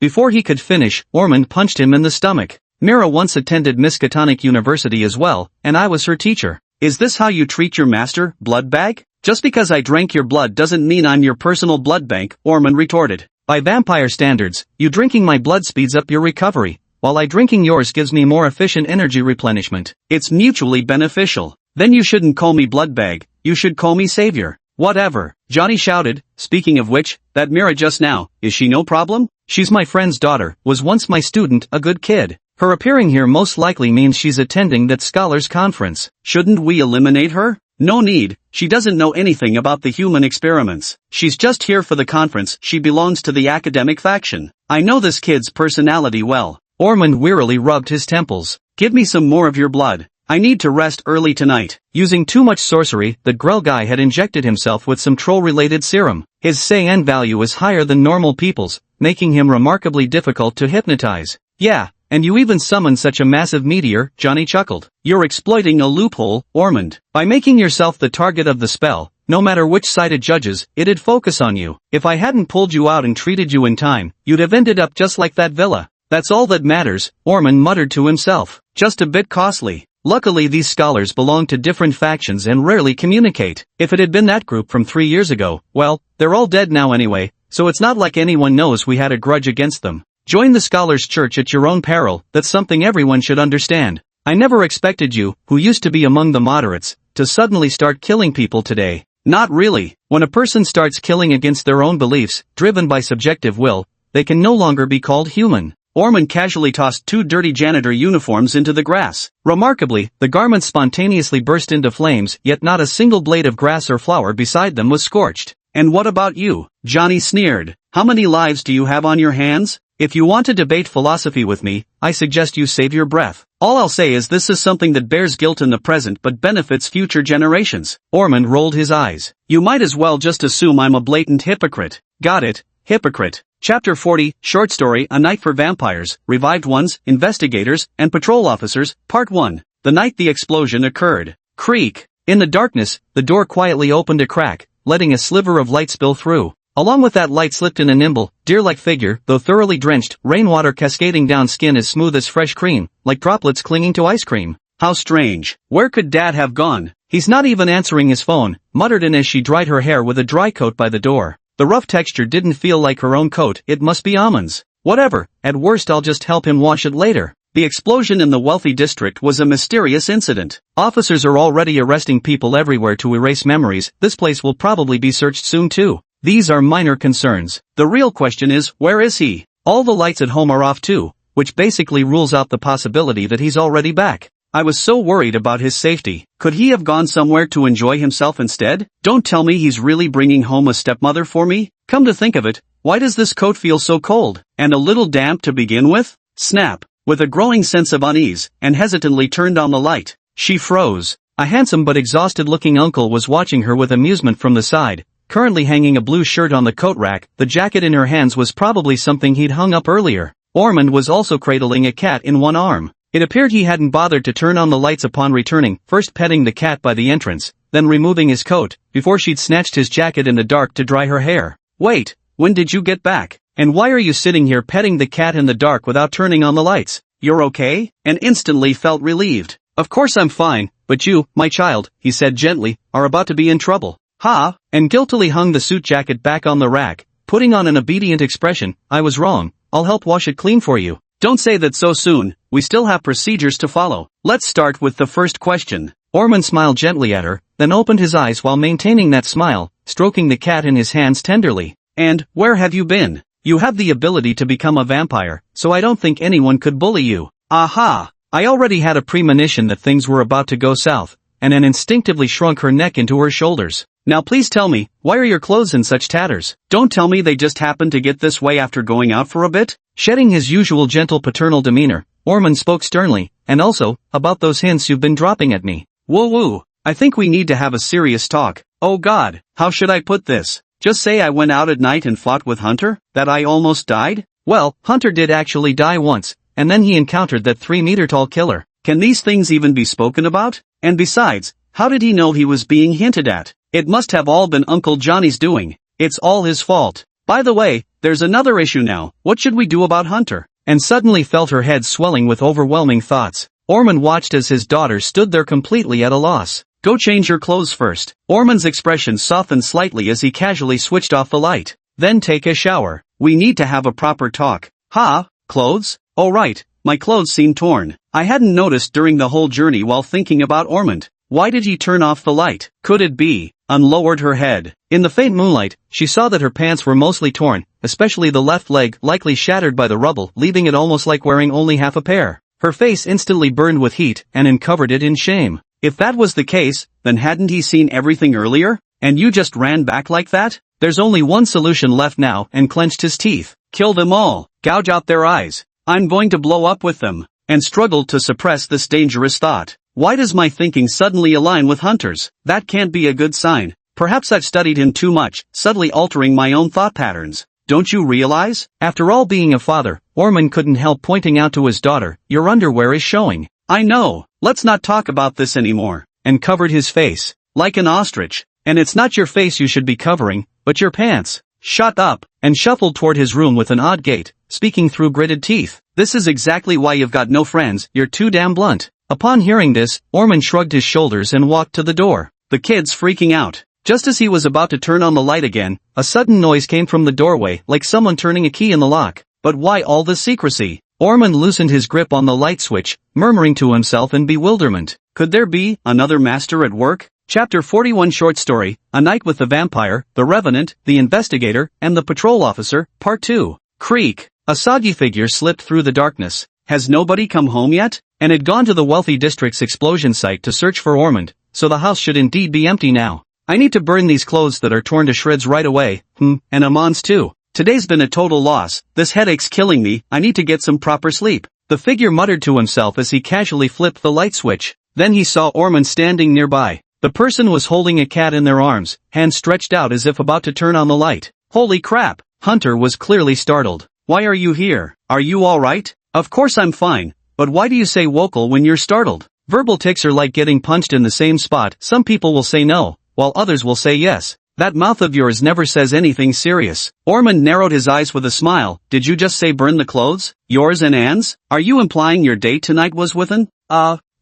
S2: Before he could finish, Ormond punched him in the stomach. Mira once attended Miskatonic University as well, and I was her teacher. Is this how you treat your master, blood bag? Just because I drank your blood doesn't mean I'm your personal blood bank, Ormond retorted. By vampire standards, you drinking my blood speeds up your recovery, while I drinking yours gives me more efficient energy replenishment. It's mutually beneficial. Then you shouldn't call me blood bag, you should call me savior. Whatever, Johnny shouted. Speaking of which, that Mira just now, is she no problem? She's my friend's daughter, was once my student, a good kid. Her appearing here most likely means she's attending that scholars conference. Shouldn't we eliminate her? No need, she doesn't know anything about the human experiments. She's just here for the conference, she belongs to the academic faction. I know this kid's personality well. Ormond wearily rubbed his temples. Give me some more of your blood. I need to rest early tonight. Using too much sorcery, the Grell guy had injected himself with some troll-related serum. His CN value is higher than normal people's, making him remarkably difficult to hypnotize. Yeah, and you even summoned such a massive meteor, Johnny chuckled. You're exploiting a loophole, Ormond. By making yourself the target of the spell, no matter which side it judges, it'd focus on you. If I hadn't pulled you out and treated you in time, you'd have ended up just like that villa.
S1: That's all that matters, Orphan muttered to himself. Just a bit costly. Luckily these scholars belong to different factions and rarely communicate. If it had been that group from 3 years ago, well, they're all dead now anyway, so it's not like anyone knows we had a grudge against them. Join the scholars' church at your own peril, that's something everyone should understand. I never expected you, who used to be among the moderates, to suddenly start killing people today. Not really. When a person starts killing against their own beliefs, driven by subjective will, they can no longer be called human. Orphan casually tossed 2 dirty janitor uniforms into the grass. Remarkably, the garments spontaneously burst into flames, yet not a single blade of grass or flower beside them was scorched. And what about you? Johnny sneered. How many lives do you have on your hands? If you want to debate philosophy with me, I suggest you save your breath. All I'll say is this is something that bears guilt in the present but benefits future generations. Orphan rolled his eyes. You might as well just assume I'm a blatant hypocrite. Got it, hypocrite. Chapter 40, Short Story, A Night for Vampires, Revived Ones, Investigators, and Patrol Officers, Part 1. The night the explosion occurred. Creak. In the darkness, the door quietly opened a crack, letting a sliver of light spill through. Along with that light slipped in a nimble, deer-like figure, though thoroughly drenched, rainwater cascading down skin as smooth as fresh cream, like droplets clinging to ice cream. How strange. Where could Dad have gone? He's not even answering his phone, muttered in as she dried her hair with a dry coat by the door. The rough texture didn't feel like her own coat, it must be Amon's. Whatever, at worst I'll just help him wash it later. The explosion in the wealthy district was a mysterious incident. Officers are already arresting people everywhere to erase memories, this place will probably be searched soon too. These are minor concerns. The real question is, where is he? All the lights at home are off too, which basically rules out the possibility that he's already back. I was so worried about his safety. Could he have gone somewhere to enjoy himself instead? Don't tell me he's really bringing home a stepmother for me? Come to think of it, why does this coat feel so cold, and a little damp to begin with? Snap. With a growing sense of unease, and hesitantly turned on the light. She froze. A handsome but exhausted-looking uncle was watching her with amusement from the side, currently hanging a blue shirt on the coat rack. The jacket in her hands was probably something he'd hung up earlier. Orphan was also cradling a cat in one arm. It appeared he hadn't bothered to turn on the lights upon returning, first petting the cat by the entrance, then removing his coat, before she'd snatched his jacket in the dark to dry her hair. Wait, when did you get back? And why are you sitting here petting the cat in the dark without turning on the lights? You're okay? And instantly felt relieved. Of course I'm fine, but you, my child, he said gently, are about to be in trouble. Ha! And guiltily hung the suit jacket back on the rack, putting on an obedient expression. I was wrong, I'll help wash it clean for you. Don't say that so soon, we still have procedures to follow. Let's start with the first question. Orphan smiled gently at her, then opened his eyes while maintaining that smile, stroking the cat in his hands tenderly. And, where have you been? You have the ability to become a vampire, so I don't think anyone could bully you. Aha! I already had a premonition that things were about to go south, and Anne instinctively shrunk her neck into her shoulders. Now please tell me, why are your clothes in such tatters? Don't tell me they just happened to get this way after going out for a bit? Shedding his usual gentle paternal demeanor, Orphan spoke sternly, and also, about those hints you've been dropping at me. Woo-woo, I think we need to have a serious talk. Oh God, how should I put this? Just say I went out at night and fought with Hunter? That I almost died? Well, Hunter did actually die once, and then he encountered that 3-meter-tall killer. Can these things even be spoken about? And besides, how did he know he was being hinted at? It must have all been Uncle Johnny's doing. It's all his fault. By the way, there's another issue now. What should we do about Hunter? And suddenly felt her head swelling with overwhelming thoughts. Orphan watched as his daughter stood there completely at a loss. Go change your clothes first. Orphan's expression softened slightly as he casually switched off the light. Then take a shower. We need to have a proper talk. Ha, clothes? Oh right, my clothes seem torn. I hadn't noticed during the whole journey while thinking about Ormond. Why did he turn off the light? Could it be? Anne lowered her head. In the faint moonlight, she saw that her pants were mostly torn, especially the left leg, likely shattered by the rubble, leaving it almost like wearing only half a pair. Her face instantly burned with heat, and Anne covered it in shame. If that was the case, then hadn't he seen everything earlier? And you just ran back like that? There's only one solution left now, and clenched his teeth. Kill them all. Gouge out their eyes. I'm going to blow up with them. And struggled to suppress this dangerous thought. Why does my thinking suddenly align with Hunter's? That can't be a good sign. Perhaps I've studied him too much, subtly altering my own thought patterns. Don't you realize? After all, being a father, Orphan couldn't help pointing out to his daughter, your underwear is showing. I know. Let's not talk about this anymore. And covered his face. Like an ostrich. And it's not your face you should be covering, but your pants. Shut up. And shuffled toward his room with an odd gait, speaking through gritted teeth. This is exactly why you've got no friends, you're too damn blunt. Upon hearing this, Orphan shrugged his shoulders and walked to the door.
S2: The kid's freaking out. Just as he was about to turn on the light again, a sudden noise came from the doorway like someone turning a key in the lock. But why all this secrecy?
S1: Orphan loosened his grip on the light switch, murmuring to himself in bewilderment.
S2: Could there be another master at work? Chapter 41 Short Story, A Night with the Vampire, the Revenant, the Investigator, and the Patrol Officer, Part 2. Creak.
S1: A soggy figure slipped through the darkness.
S2: Has nobody come home yet?
S1: And had gone to the wealthy district's explosion site to search for Orphan, so the house should indeed be empty now. I need to burn these clothes that are torn to shreds right away, and Amon's too.
S2: Today's been a total loss, this headache's killing me, I need to get some proper sleep.
S1: The figure muttered to himself as he casually flipped the light switch. Then he saw Orphan standing nearby. The person was holding a cat in their arms, hands stretched out as if about to turn on the light.
S2: Holy crap!
S1: Hunter was clearly startled.
S2: Why are you here? Are you alright?
S1: Of course I'm fine, but why do you say vocal when you're startled? Verbal tics are like getting punched in the same spot. Some people will say no, while others will say yes. That mouth of yours never says anything serious.
S2: Orphan narrowed his eyes with a smile. Did you just say burn the clothes? Yours and Anne's? Are you implying your date tonight was with an?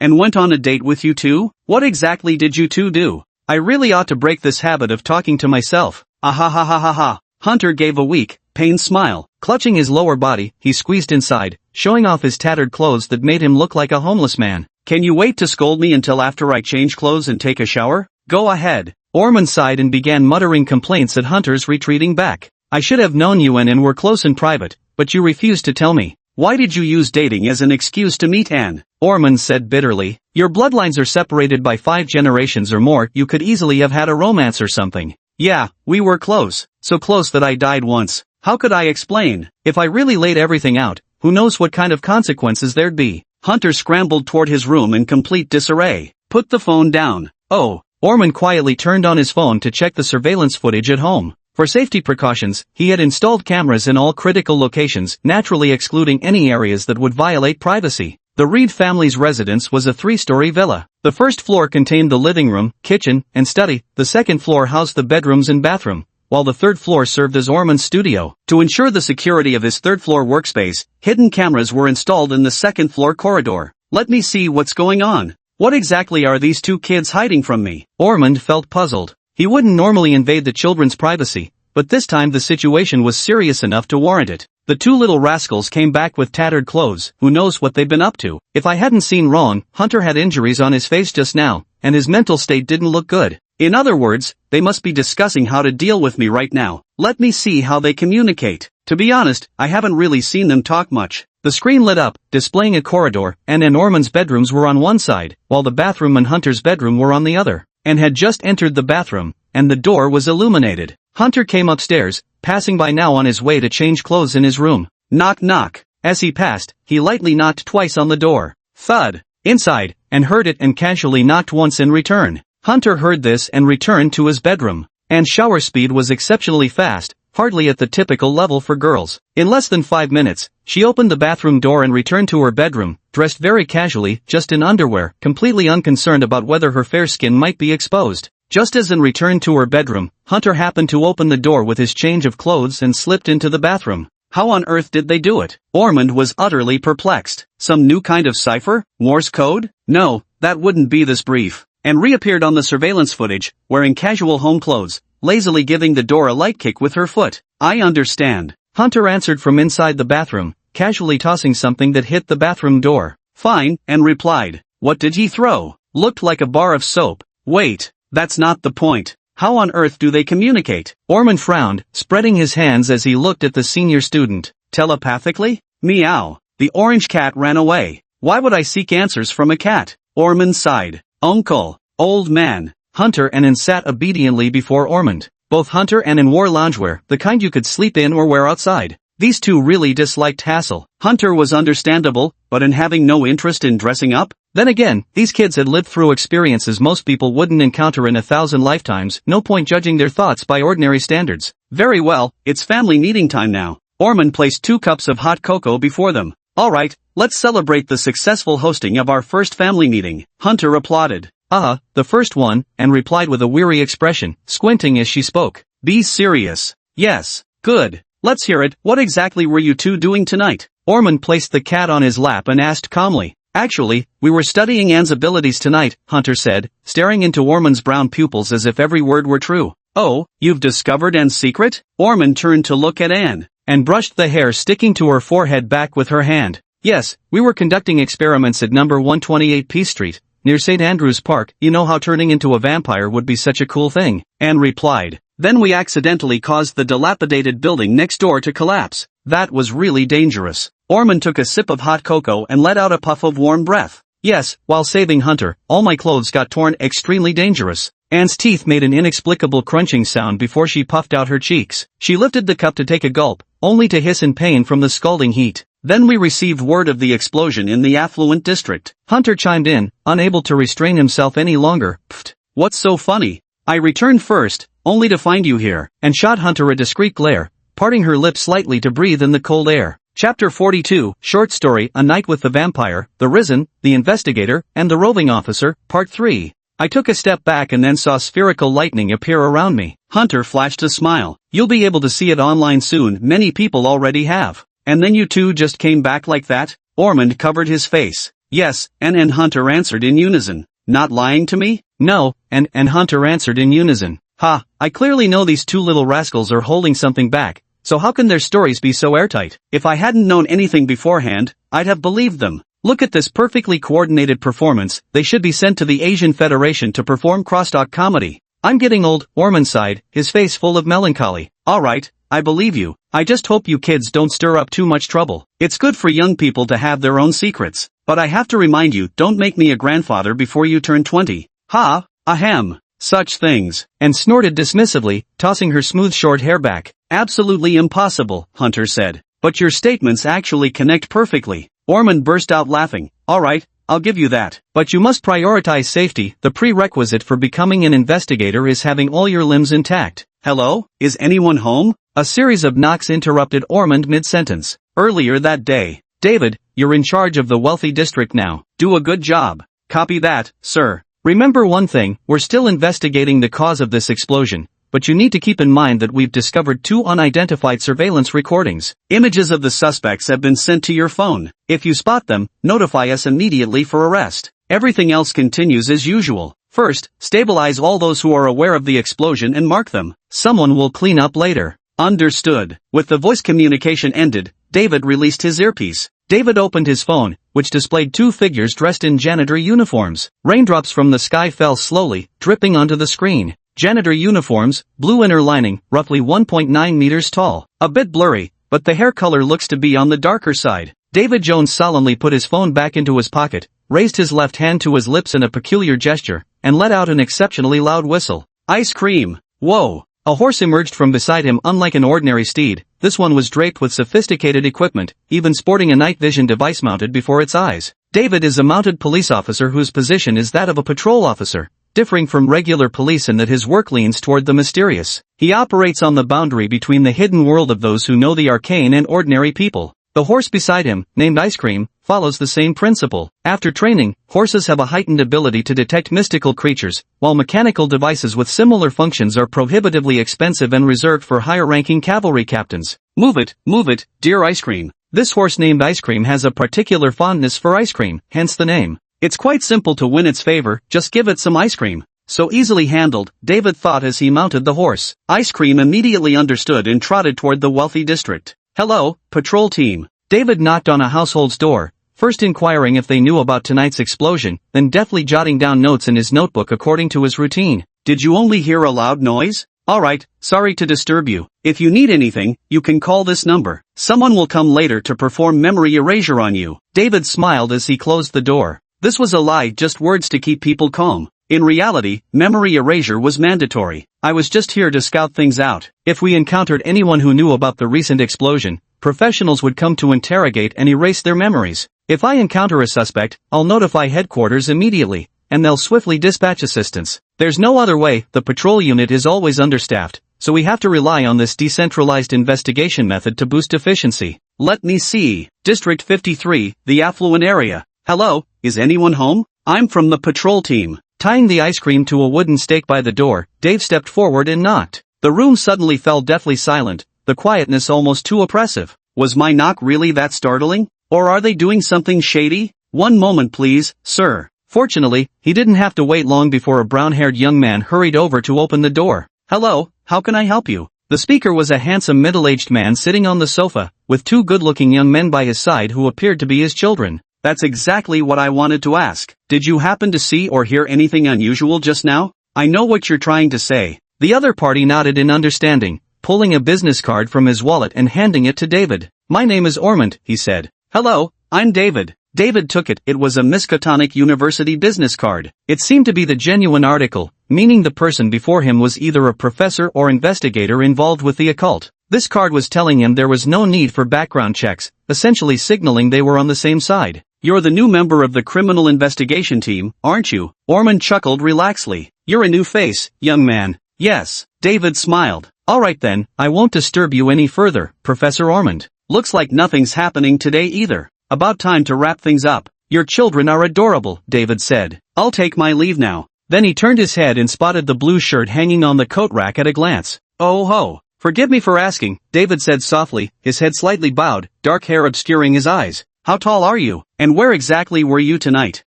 S2: And went on a date with you too? What exactly did you two do?
S1: I really ought to break this habit of talking to myself.
S2: Ah ha ha ha ha ha. Hunter gave a weak, pained smile.
S1: Clutching his lower body, he squeezed inside, showing off his tattered clothes that made him look like a homeless man.
S2: Can you wait to scold me until after I change clothes and take a shower? Go ahead.
S1: Orphan sighed and began muttering complaints at Hunter's retreating back. I should have known you and were close in private, but you refused to tell me.
S2: Why did you use dating as an excuse to meet Anne?
S1: Orphan said bitterly. Your bloodlines are separated by 5 generations or more. You could easily have had a romance or something.
S2: Yeah, we were close. So close that I died once. How could I explain?
S1: If I really laid everything out, who knows what kind of consequences there'd be.
S2: Hunter scrambled toward his room in complete disarray. Put the phone down.
S1: Oh. Orphan quietly turned on his phone to check the surveillance footage at home. For safety precautions, he had installed cameras in all critical locations, naturally excluding any areas that would violate privacy. The Reed family's residence was a 3-story villa. The first floor contained the living room, kitchen, and study. The second floor housed the bedrooms and bathroom, while the third floor served as Orphan's studio.
S2: To ensure the security of his third-floor workspace, hidden cameras were installed in the second-floor corridor. Let me see what's going on. What exactly are these two kids hiding from me?
S1: Orphan felt puzzled. He wouldn't normally invade the children's privacy, but this time the situation was serious enough to warrant it. The two little rascals came back with tattered clothes. Who knows what they've been up to? If I hadn't seen wrong, Hunter had injuries on his face just now, and his mental state didn't look good.
S2: In other words, they must be discussing how to deal with me right now. Let me see how they communicate. To be honest, I haven't really seen them talk much.
S1: The screen lit up, displaying a corridor, and Orphan's bedrooms were on one side, while the bathroom and Hunter's bedroom were on the other. And had just entered the bathroom, and the door was illuminated. Hunter came upstairs, passing by now on his way to change clothes in his room.
S2: Knock knock.
S1: As he passed, he lightly knocked twice on the door. Thud. Inside, and heard it and casually knocked once in return. Hunter heard this and returned to his bedroom. Anne's shower speed was exceptionally fast, hardly at the typical level for girls. In less than 5 minutes, she opened the bathroom door and returned to her bedroom, dressed very casually, just in underwear, completely unconcerned about whether her fair skin might be exposed. Just as Anne returned to her bedroom, Hunter happened to open the door with his change of clothes and slipped into the bathroom.
S2: How on earth did they do it? Orphan was utterly perplexed. Some new kind of cipher? Morse code? No, that wouldn't be this brief. And reappeared on the surveillance footage, wearing casual home clothes, lazily giving the door a light kick with her foot. I understand.
S1: Hunter answered from inside the bathroom, casually tossing something that hit the bathroom door.
S2: Fine, and replied. What did he throw? Looked like a bar of soap. Wait, that's not the point. How on earth do they communicate?
S1: Orphan frowned, spreading his hands as he looked at the senior student.
S2: Telepathically? Meow. The orange cat ran away. Why would I seek answers from a cat? Orphan sighed. Uncle. Old man.
S1: Hunter and Anne sat obediently before Orphan. Both Hunter and Anne wore loungewear, the kind you could sleep in or wear outside. These two really disliked hassle.
S2: Hunter was understandable, but in having no interest in dressing up?
S1: Then again, these kids had lived through experiences most people wouldn't encounter in 1,000 lifetimes, no point judging their thoughts by ordinary standards.
S2: Very well, it's family meeting time now. Orphan placed 2 cups of hot cocoa before them. Alright, let's celebrate the successful hosting of our first family meeting. Hunter applauded.
S1: The first one, Anne replied with a weary expression, squinting as she spoke.
S2: Be serious. Yes. Good. Let's hear it. What exactly were you two doing tonight? Orphan placed the cat on his lap and asked calmly. Actually, we were studying Anne's abilities tonight, Hunter said, staring into Orphan's brown pupils as if every word were true. Oh, you've discovered Anne's secret? Orphan turned to look at Anne, and brushed the hair sticking to her forehead back with her hand. Yes, we were conducting experiments at number 128 Peace Street, near St. Andrew's Park. You know how turning into a vampire would be such a cool thing, Anne replied. Then we accidentally caused the dilapidated building next door to collapse. That was really dangerous. Orphan took a sip of hot cocoa and let out a puff of warm breath. Yes, while saving Hunter, all my clothes got torn. Extremely dangerous. Anne's teeth made an inexplicable crunching sound before she puffed out her cheeks. She lifted the cup to take a gulp, only to hiss in pain from the scalding heat. Then we received word of the explosion in the affluent district. Hunter chimed in, unable to restrain himself any longer. Pfft. What's so funny? I returned first, only to find you here, and shot Hunter a discreet glare, parting her lips slightly to breathe in the cold air. Chapter 42, Short Story, A Night with the Vampire, The Risen, The Investigator, and the Roving Officer, Part 3. I took a step back and then saw spherical lightning appear around me. Hunter flashed a smile. You'll be able to see it online soon. Many people already have. And then you two just came back like that? Orphan covered his face. Yes, and Hunter answered in unison. Not lying to me? No, and Hunter answered in unison. Ha, I clearly know these two little rascals are holding something back, so how can their stories be so airtight? If I hadn't known anything beforehand, I'd have believed them. Look at this perfectly coordinated performance. They should be sent to the Asian Federation to perform crosstalk comedy. I'm getting old, Orphan sighed, his face full of melancholy. Alright, I believe you. I just hope you kids don't stir up too much trouble. It's good for young people to have their own secrets. But I have to remind you, don't make me a grandfather before you turn 20. Ha, ahem. Such things. And snorted dismissively, tossing her smooth short hair back. Absolutely impossible, Hunter said. But your statements actually connect perfectly. Orphan burst out laughing. Alright, I'll give you that. But you must prioritize safety. The prerequisite for becoming an investigator is having all your limbs intact. Hello? Is anyone home? A series of knocks interrupted Orphan mid-sentence. Earlier that day. David, you're in charge of the wealthy district now. Do a good job. Copy that, sir. Remember one thing, we're still investigating the cause of this explosion, but you need to keep in mind that we've discovered 2 unidentified surveillance recordings. Images of the suspects have been sent to your phone. If you spot them, notify us immediately for arrest. Everything else continues as usual. First, stabilize all those who are aware of the explosion and mark them. Someone will clean up later. Understood. With the voice communication ended, David released his earpiece. David opened his phone, which displayed 2 figures dressed in janitor uniforms. Raindrops from the sky fell slowly, dripping onto the screen. Janitor uniforms, blue inner lining, roughly 1.9 meters tall. A bit blurry, but the hair color looks to be on the darker side. David Jones solemnly put his phone back into his pocket, raised his left hand to his lips in a peculiar gesture, and let out an exceptionally loud whistle. Ice cream! Whoa! A horse emerged from beside him. Unlike an ordinary steed, this one was draped with sophisticated equipment, even sporting a night vision device mounted before its eyes. David is a mounted police officer whose position is that of a patrol officer, differing from regular police in that his work leans toward the mysterious. He operates on the boundary between the hidden world of those who know the arcane and ordinary people. The horse beside him, named Ice Cream, follows the same principle. After training, horses have a heightened ability to detect mystical creatures, while mechanical devices with similar functions are prohibitively expensive and reserved for higher-ranking cavalry captains. Move it, dear Ice Cream. This horse named Ice Cream has a particular fondness for ice cream, hence the name. It's quite simple to win its favor, just give it some ice cream. So easily handled, David thought as he mounted the horse. Ice Cream immediately understood and trotted toward the wealthy district. Hello, patrol team. David knocked on a household's door, first inquiring if they knew about tonight's explosion, then deftly jotting down notes in his notebook according to his routine. Did you only hear a loud noise? Alright, sorry to disturb you. If you need anything, you can call this number. Someone will come later to perform memory erasure on you. David smiled as he closed the door. This was a lie, just words to keep people calm. In reality, memory erasure was mandatory. I was just here to scout things out. If we encountered anyone who knew about the recent explosion, professionals would come to interrogate and erase their memories. If I encounter a suspect, I'll notify headquarters immediately, and they'll swiftly dispatch assistance. There's no other way. The patrol unit is always understaffed, so we have to rely on this decentralized investigation method to boost efficiency. Let me see. District 53, the affluent area. Hello, is anyone home? I'm from the patrol team. Tying the ice cream to a wooden stake by the door, Dave stepped forward and knocked. The room suddenly fell deathly silent. the quietness almost too oppressive. Was my knock really that startling? Or are they doing something shady? One moment please, sir. Fortunately, he didn't have to wait long before a brown-haired young man hurried over to open the door. Hello, how can I help you? The speaker was a handsome middle-aged man sitting on the sofa, with two good-looking young men by his side who appeared to be his children. That's exactly what I wanted to ask. Did you happen to see or hear anything unusual just now? I know what you're trying to say. The other party nodded in understanding, pulling a business card from his wallet and handing it to David. My name is Ormond, he said. Hello, I'm David. David took it. It was a Miskatonic University business card. It seemed to be the genuine article, meaning the person before him was either a professor or investigator involved with the occult. This card was telling him there was no need for background checks, essentially signaling they were on the same side. You're the new member of the criminal investigation team, aren't you? Ormond chuckled relaxedly. You're a new face, young man. Yes. David smiled. Alright then, I won't disturb you any further, Professor Ormond. Looks like nothing's happening today either. About time to wrap things up. Your children are adorable, David said. I'll take my leave now. Then he turned his head and spotted the blue shirt hanging on the coat rack at a glance. Oh ho. Forgive me for asking, David said softly, his head slightly bowed, dark hair obscuring his eyes. How tall are you? And where exactly were you tonight?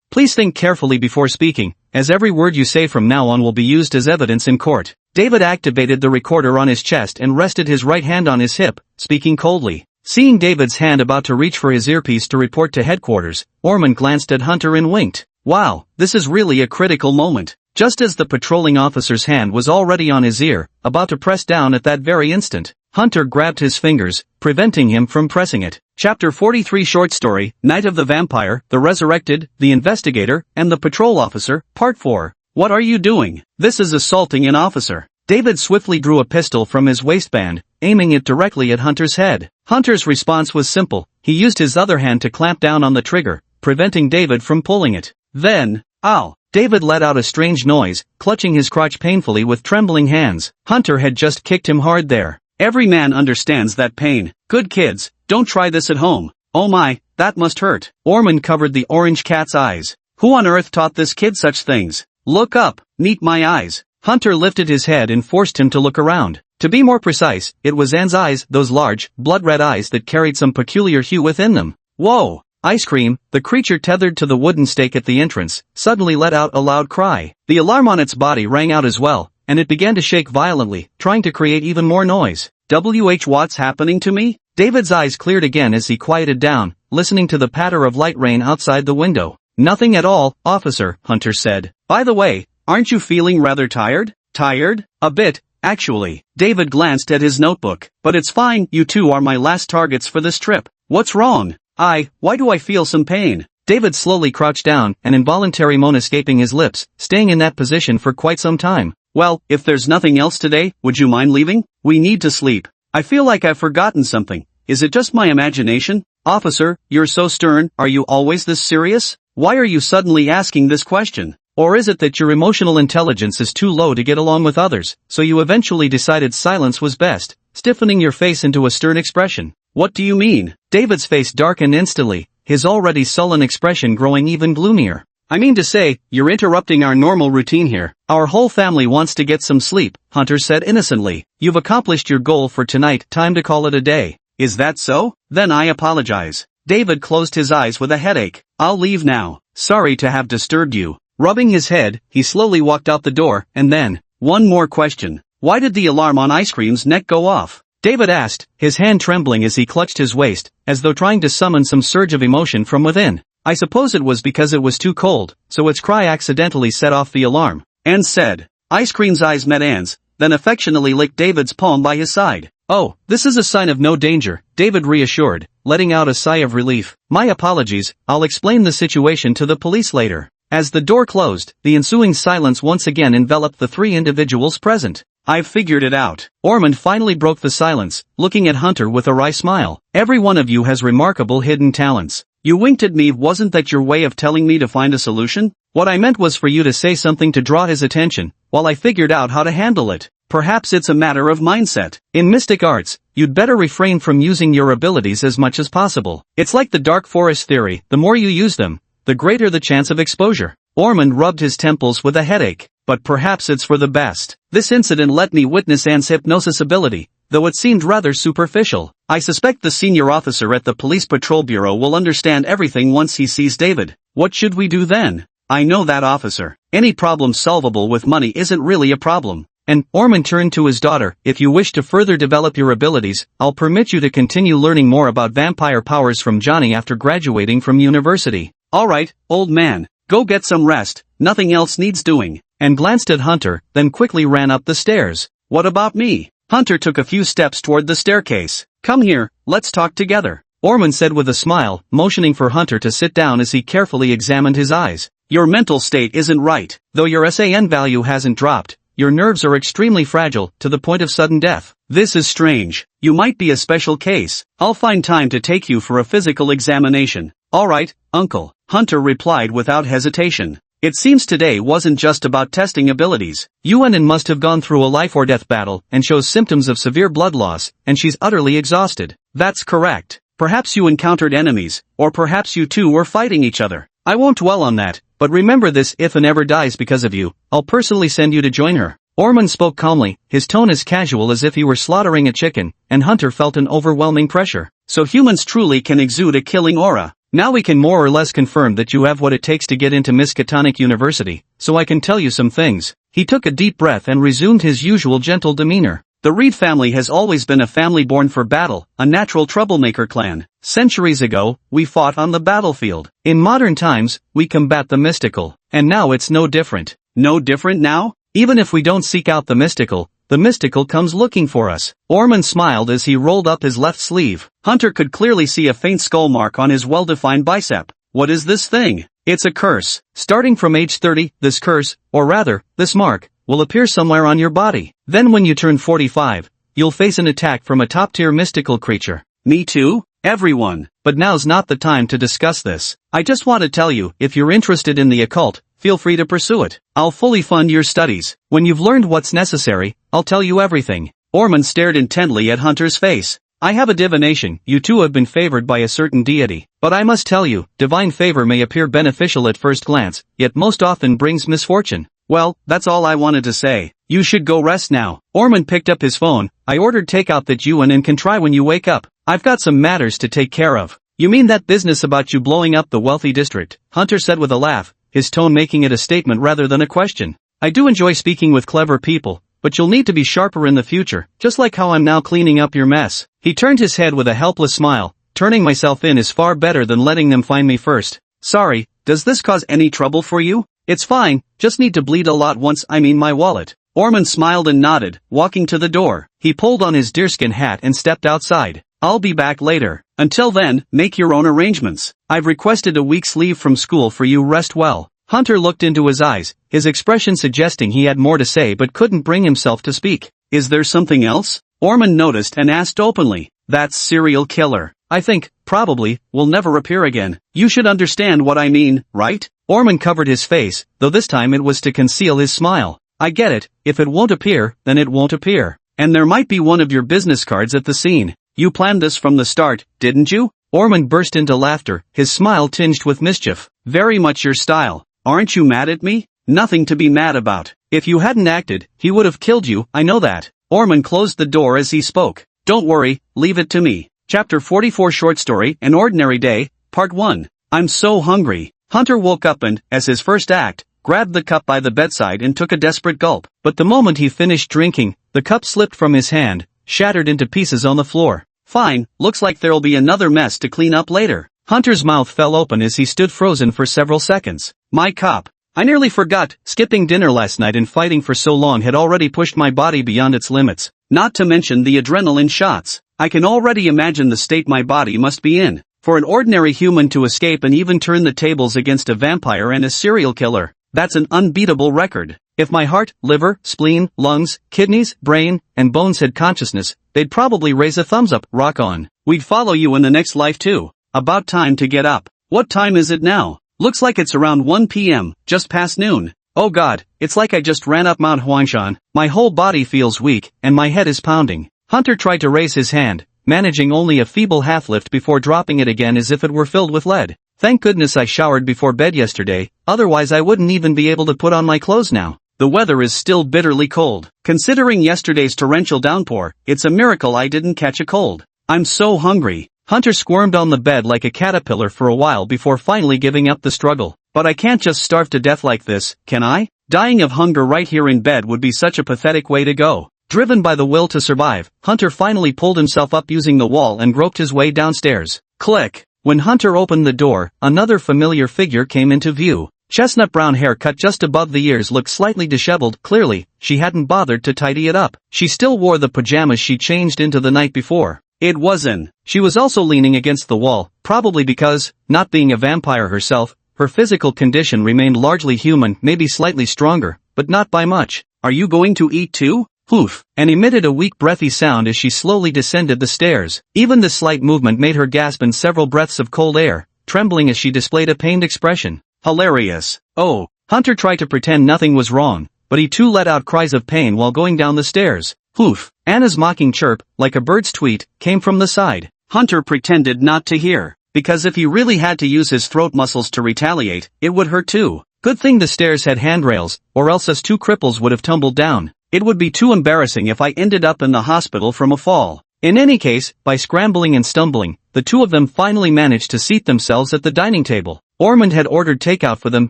S2: Please think carefully before speaking, as every word you say from now on will be used as evidence in court. David activated the recorder on his chest and rested his right hand on his hip, speaking coldly. Seeing David's hand about to reach for his earpiece to report to headquarters, Ormond glanced at Hunter and winked. Wow, this is really a critical moment. Just as the patrolling officer's hand was already on his ear, about to press down at that very instant, Hunter grabbed his fingers, preventing him from pressing it. Chapter 43 Short Story, Night of the Vampire, The Resurrected, The Investigator, and the Patrol Officer, Part 4. What are you doing? This is assaulting an officer. David swiftly drew a pistol from his waistband, aiming it directly at Hunter's head. Hunter's response was simple. He used his other hand to clamp down on the trigger, preventing David from pulling it. Then, ow! David let out a strange noise, clutching his crotch painfully with trembling hands. Hunter had just kicked him hard there. Every man understands that pain. Good kids, don't try this at home. Oh my, that must hurt. Ormond covered the orange cat's eyes. Who on earth taught this kid such things? Look up, meet my eyes. Hunter lifted his head and forced him to look around. To be more precise, it was Anne's eyes, those large, blood-red eyes that carried some peculiar hue within them. Whoa! Ice Cream, the creature tethered to the wooden stake at the entrance, suddenly let out a loud cry. The alarm on its body rang out as well, and it began to shake violently, trying to create even more noise. What's happening to me? David's eyes cleared again as he quieted down, listening to the patter of light rain outside the window. Nothing at all, officer, Hunter said. By the way, aren't you feeling rather tired? Tired? A bit, actually. David glanced at his notebook. But it's fine, you two are my last targets for this trip. What's wrong? Why do I feel some pain? David slowly crouched down, an involuntary moan escaping his lips, staying in that position for quite some time. Well, if there's nothing else today, would you mind leaving? We need to sleep. I feel like I've forgotten something. Is it just my imagination? Officer, you're so stern, are you always this serious? Why are you suddenly asking this question? Or is it that your emotional intelligence is too low to get along with others, so you eventually decided silence was best, stiffening your face into a stern expression? What do you mean? David's face darkened instantly, his already sullen expression growing even gloomier. I mean to say, you're interrupting our normal routine here. Our whole family wants to get some sleep, Hunter said innocently. You've accomplished your goal for tonight, time to call it a day. Is that so? Then I apologize. David closed his eyes with a headache. I'll leave now. Sorry to have disturbed you. Rubbing his head, he slowly walked out the door, and then, one more question. Why did the alarm on Ice Cream's neck go off? David asked, his hand trembling as he clutched his waist, as though trying to summon some surge of emotion from within. I suppose it was because it was too cold, so its cry accidentally set off the alarm. Anne said. Ice Cream's eyes met Anne's, then affectionately licked David's palm by his side. Oh, this is a sign of no danger, David reassured, letting out a sigh of relief. My apologies, I'll explain the situation to the police later. As the door closed, the ensuing silence once again enveloped the three individuals present. I've figured it out. Ormond finally broke the silence, looking at Hunter with a wry smile. Every one of you has remarkable hidden talents. You winked at me. Wasn't that your way of telling me to find a solution? What I meant was for you to say something to draw his attention, while I figured out how to handle it. Perhaps it's a matter of mindset. In mystic arts, you'd better refrain from using your abilities as much as possible. It's like the dark forest theory, the more you use them, the greater the chance of exposure. Ormond rubbed his temples with a headache. But perhaps it's for the best. This incident let me witness Anne's hypnosis ability, though it seemed rather superficial. I suspect the senior officer at the police patrol bureau will understand everything once he sees David. What should we do then? I know that officer. Any problem solvable with money isn't really a problem. And Orphan turned to his daughter, if you wish to further develop your abilities, I'll permit you to continue learning more about vampire powers from Johnny after graduating from university. Alright, old man, go get some rest, nothing else needs doing. And glanced at Hunter, then quickly ran up the stairs. What about me? Hunter took a few steps toward the staircase. Come here, let's talk together. Orphan said with a smile, motioning for Hunter to sit down as he carefully examined his eyes. Your mental state isn't right. Though your SAN value hasn't dropped, your nerves are extremely fragile, to the point of sudden death. This is strange. You might be a special case. I'll find time to take you for a physical examination. Alright, uncle, Hunter replied without hesitation. It seems today wasn't just about testing abilities. Yuan must have gone through a life-or-death battle and shows symptoms of severe blood loss, and she's utterly exhausted. That's correct. Perhaps you encountered enemies, or perhaps you two were fighting each other. I won't dwell on that, but remember this: if An ever dies because of you, I'll personally send you to join her. Orphan spoke calmly, his tone as casual as if he were slaughtering a chicken, and Hunter felt an overwhelming pressure. So humans truly can exude a killing aura. Now we can more or less confirm that you have what it takes to get into Miskatonic University, so I can tell you some things. He took a deep breath and resumed his usual gentle demeanor. The Reed family has always been a family born for battle, a natural troublemaker clan. Centuries ago, we fought on the battlefield. In modern times, we combat the mystical. And now it's no different. No different now? Even if we don't seek out the mystical comes looking for us. Orphan smiled as he rolled up his left sleeve. Hunter could clearly see a faint skull mark on his well-defined bicep. What is this thing? It's a curse. Starting from age 30, this curse, or rather, this mark, will appear somewhere on your body. Then when you turn 45, you'll face an attack from a top-tier mystical creature. Me too? Everyone. But now's not the time to discuss this. I just want to tell you, if you're interested in the occult, feel free to pursue it. I'll fully fund your studies. When you've learned what's necessary, I'll tell you everything. Orphan stared intently at Hunter's face. I have a divination, you two have been favored by a certain deity. But I must tell you, divine favor may appear beneficial at first glance, yet most often brings misfortune. Well, that's all I wanted to say. You should go rest now. Orphan picked up his phone. I ordered takeout that you and can try when you wake up. I've got some matters to take care of. You mean that business about you blowing up the wealthy district? Hunter said with a laugh, his tone making it a statement rather than a question. I do enjoy speaking with clever people, but you'll need to be sharper in the future, just like how I'm now cleaning up your mess. He turned his head with a helpless smile. Turning myself in is far better than letting them find me first. Sorry, does this cause any trouble for you? It's fine, just need to bleed a lot once my wallet. Orphan smiled and nodded, walking to the door. He pulled on his deerskin hat and stepped outside. I'll be back later. Until then, make your own arrangements. I've requested a week's leave from school for you. Rest well. Hunter looked into his eyes, his expression suggesting he had more to say but couldn't bring himself to speak. Is there something else? Orphan noticed and asked openly. That serial killer, I think, probably, will never appear again. You should understand what I mean, right? Orphan covered his face, though this time it was to conceal his smile. I get it, if it won't appear, then it won't appear. And there might be one of your business cards at the scene. You planned this from the start, didn't you? Orphan burst into laughter, his smile tinged with mischief. Very much your style. Aren't you mad at me? Nothing to be mad about. If you hadn't acted, he would have killed you, I know that. Orphan closed the door as he spoke. Don't worry, leave it to me. Chapter 44 Short Story, An Ordinary Day, Part 1. I'm so hungry. Hunter woke up and, as his first act, grabbed the cup by the bedside and took a desperate gulp. But the moment he finished drinking, the cup slipped from his hand, shattered into pieces on the floor. Fine, looks like there'll be another mess to clean up later. Hunter's mouth fell open as he stood frozen for several seconds. My cup. I nearly forgot, skipping dinner last night and fighting for so long had already pushed my body beyond its limits. Not to mention the adrenaline shots. I can already imagine the state my body must be in. For an ordinary human to escape and even turn the tables against a vampire and a serial killer, that's an unbeatable record. If my heart, liver, spleen, lungs, kidneys, brain, and bones had consciousness, they'd probably raise a thumbs up. Rock on. We'd follow you in the next life too. About time to get up. What time is it now? Looks like it's around 1 p.m., just past noon. Oh god, it's like I just ran up Mount Huangshan. My whole body feels weak, and my head is pounding. Hunter tried to raise his hand, managing only a feeble half-lift before dropping it again as if it were filled with lead. Thank goodness I showered before bed yesterday, otherwise I wouldn't even be able to put on my clothes now. The weather is still bitterly cold. Considering yesterday's torrential downpour, it's a miracle I didn't catch a cold. I'm so hungry. Hunter squirmed on the bed like a caterpillar for a while before finally giving up the struggle. But I can't just starve to death like this, can I? Dying of hunger right here in bed would be such a pathetic way to go. Driven by the will to survive, Hunter finally pulled himself up using the wall and groped his way downstairs. Click! When Hunter opened the door, another familiar figure came into view. Chestnut brown hair cut just above the ears looked slightly disheveled. Clearly, she hadn't bothered to tidy it up. She still wore the pajamas she changed into the night before. It wasn't. She was also leaning against the wall, probably because, not being a vampire herself, her physical condition remained largely human, maybe slightly stronger, but not by much. Are you going to eat too? Poof, and emitted a weak breathy sound as she slowly descended the stairs. Even the slight movement made her gasp in several breaths of cold air, trembling as she displayed a pained expression. Hilarious. Oh, Hunter tried to pretend nothing was wrong, but he too let out cries of pain while going down the stairs. Poof, Anna's mocking chirp, like a bird's tweet, came from the side. Hunter pretended not to hear, because if he really had to use his throat muscles to retaliate, it would hurt too. Good thing the stairs had handrails, or else us two cripples would have tumbled down. It would be too embarrassing if I ended up in the hospital from a fall. In any case, by scrambling and stumbling, the two of them finally managed to seat themselves at the dining table. Ormond had ordered takeout for them: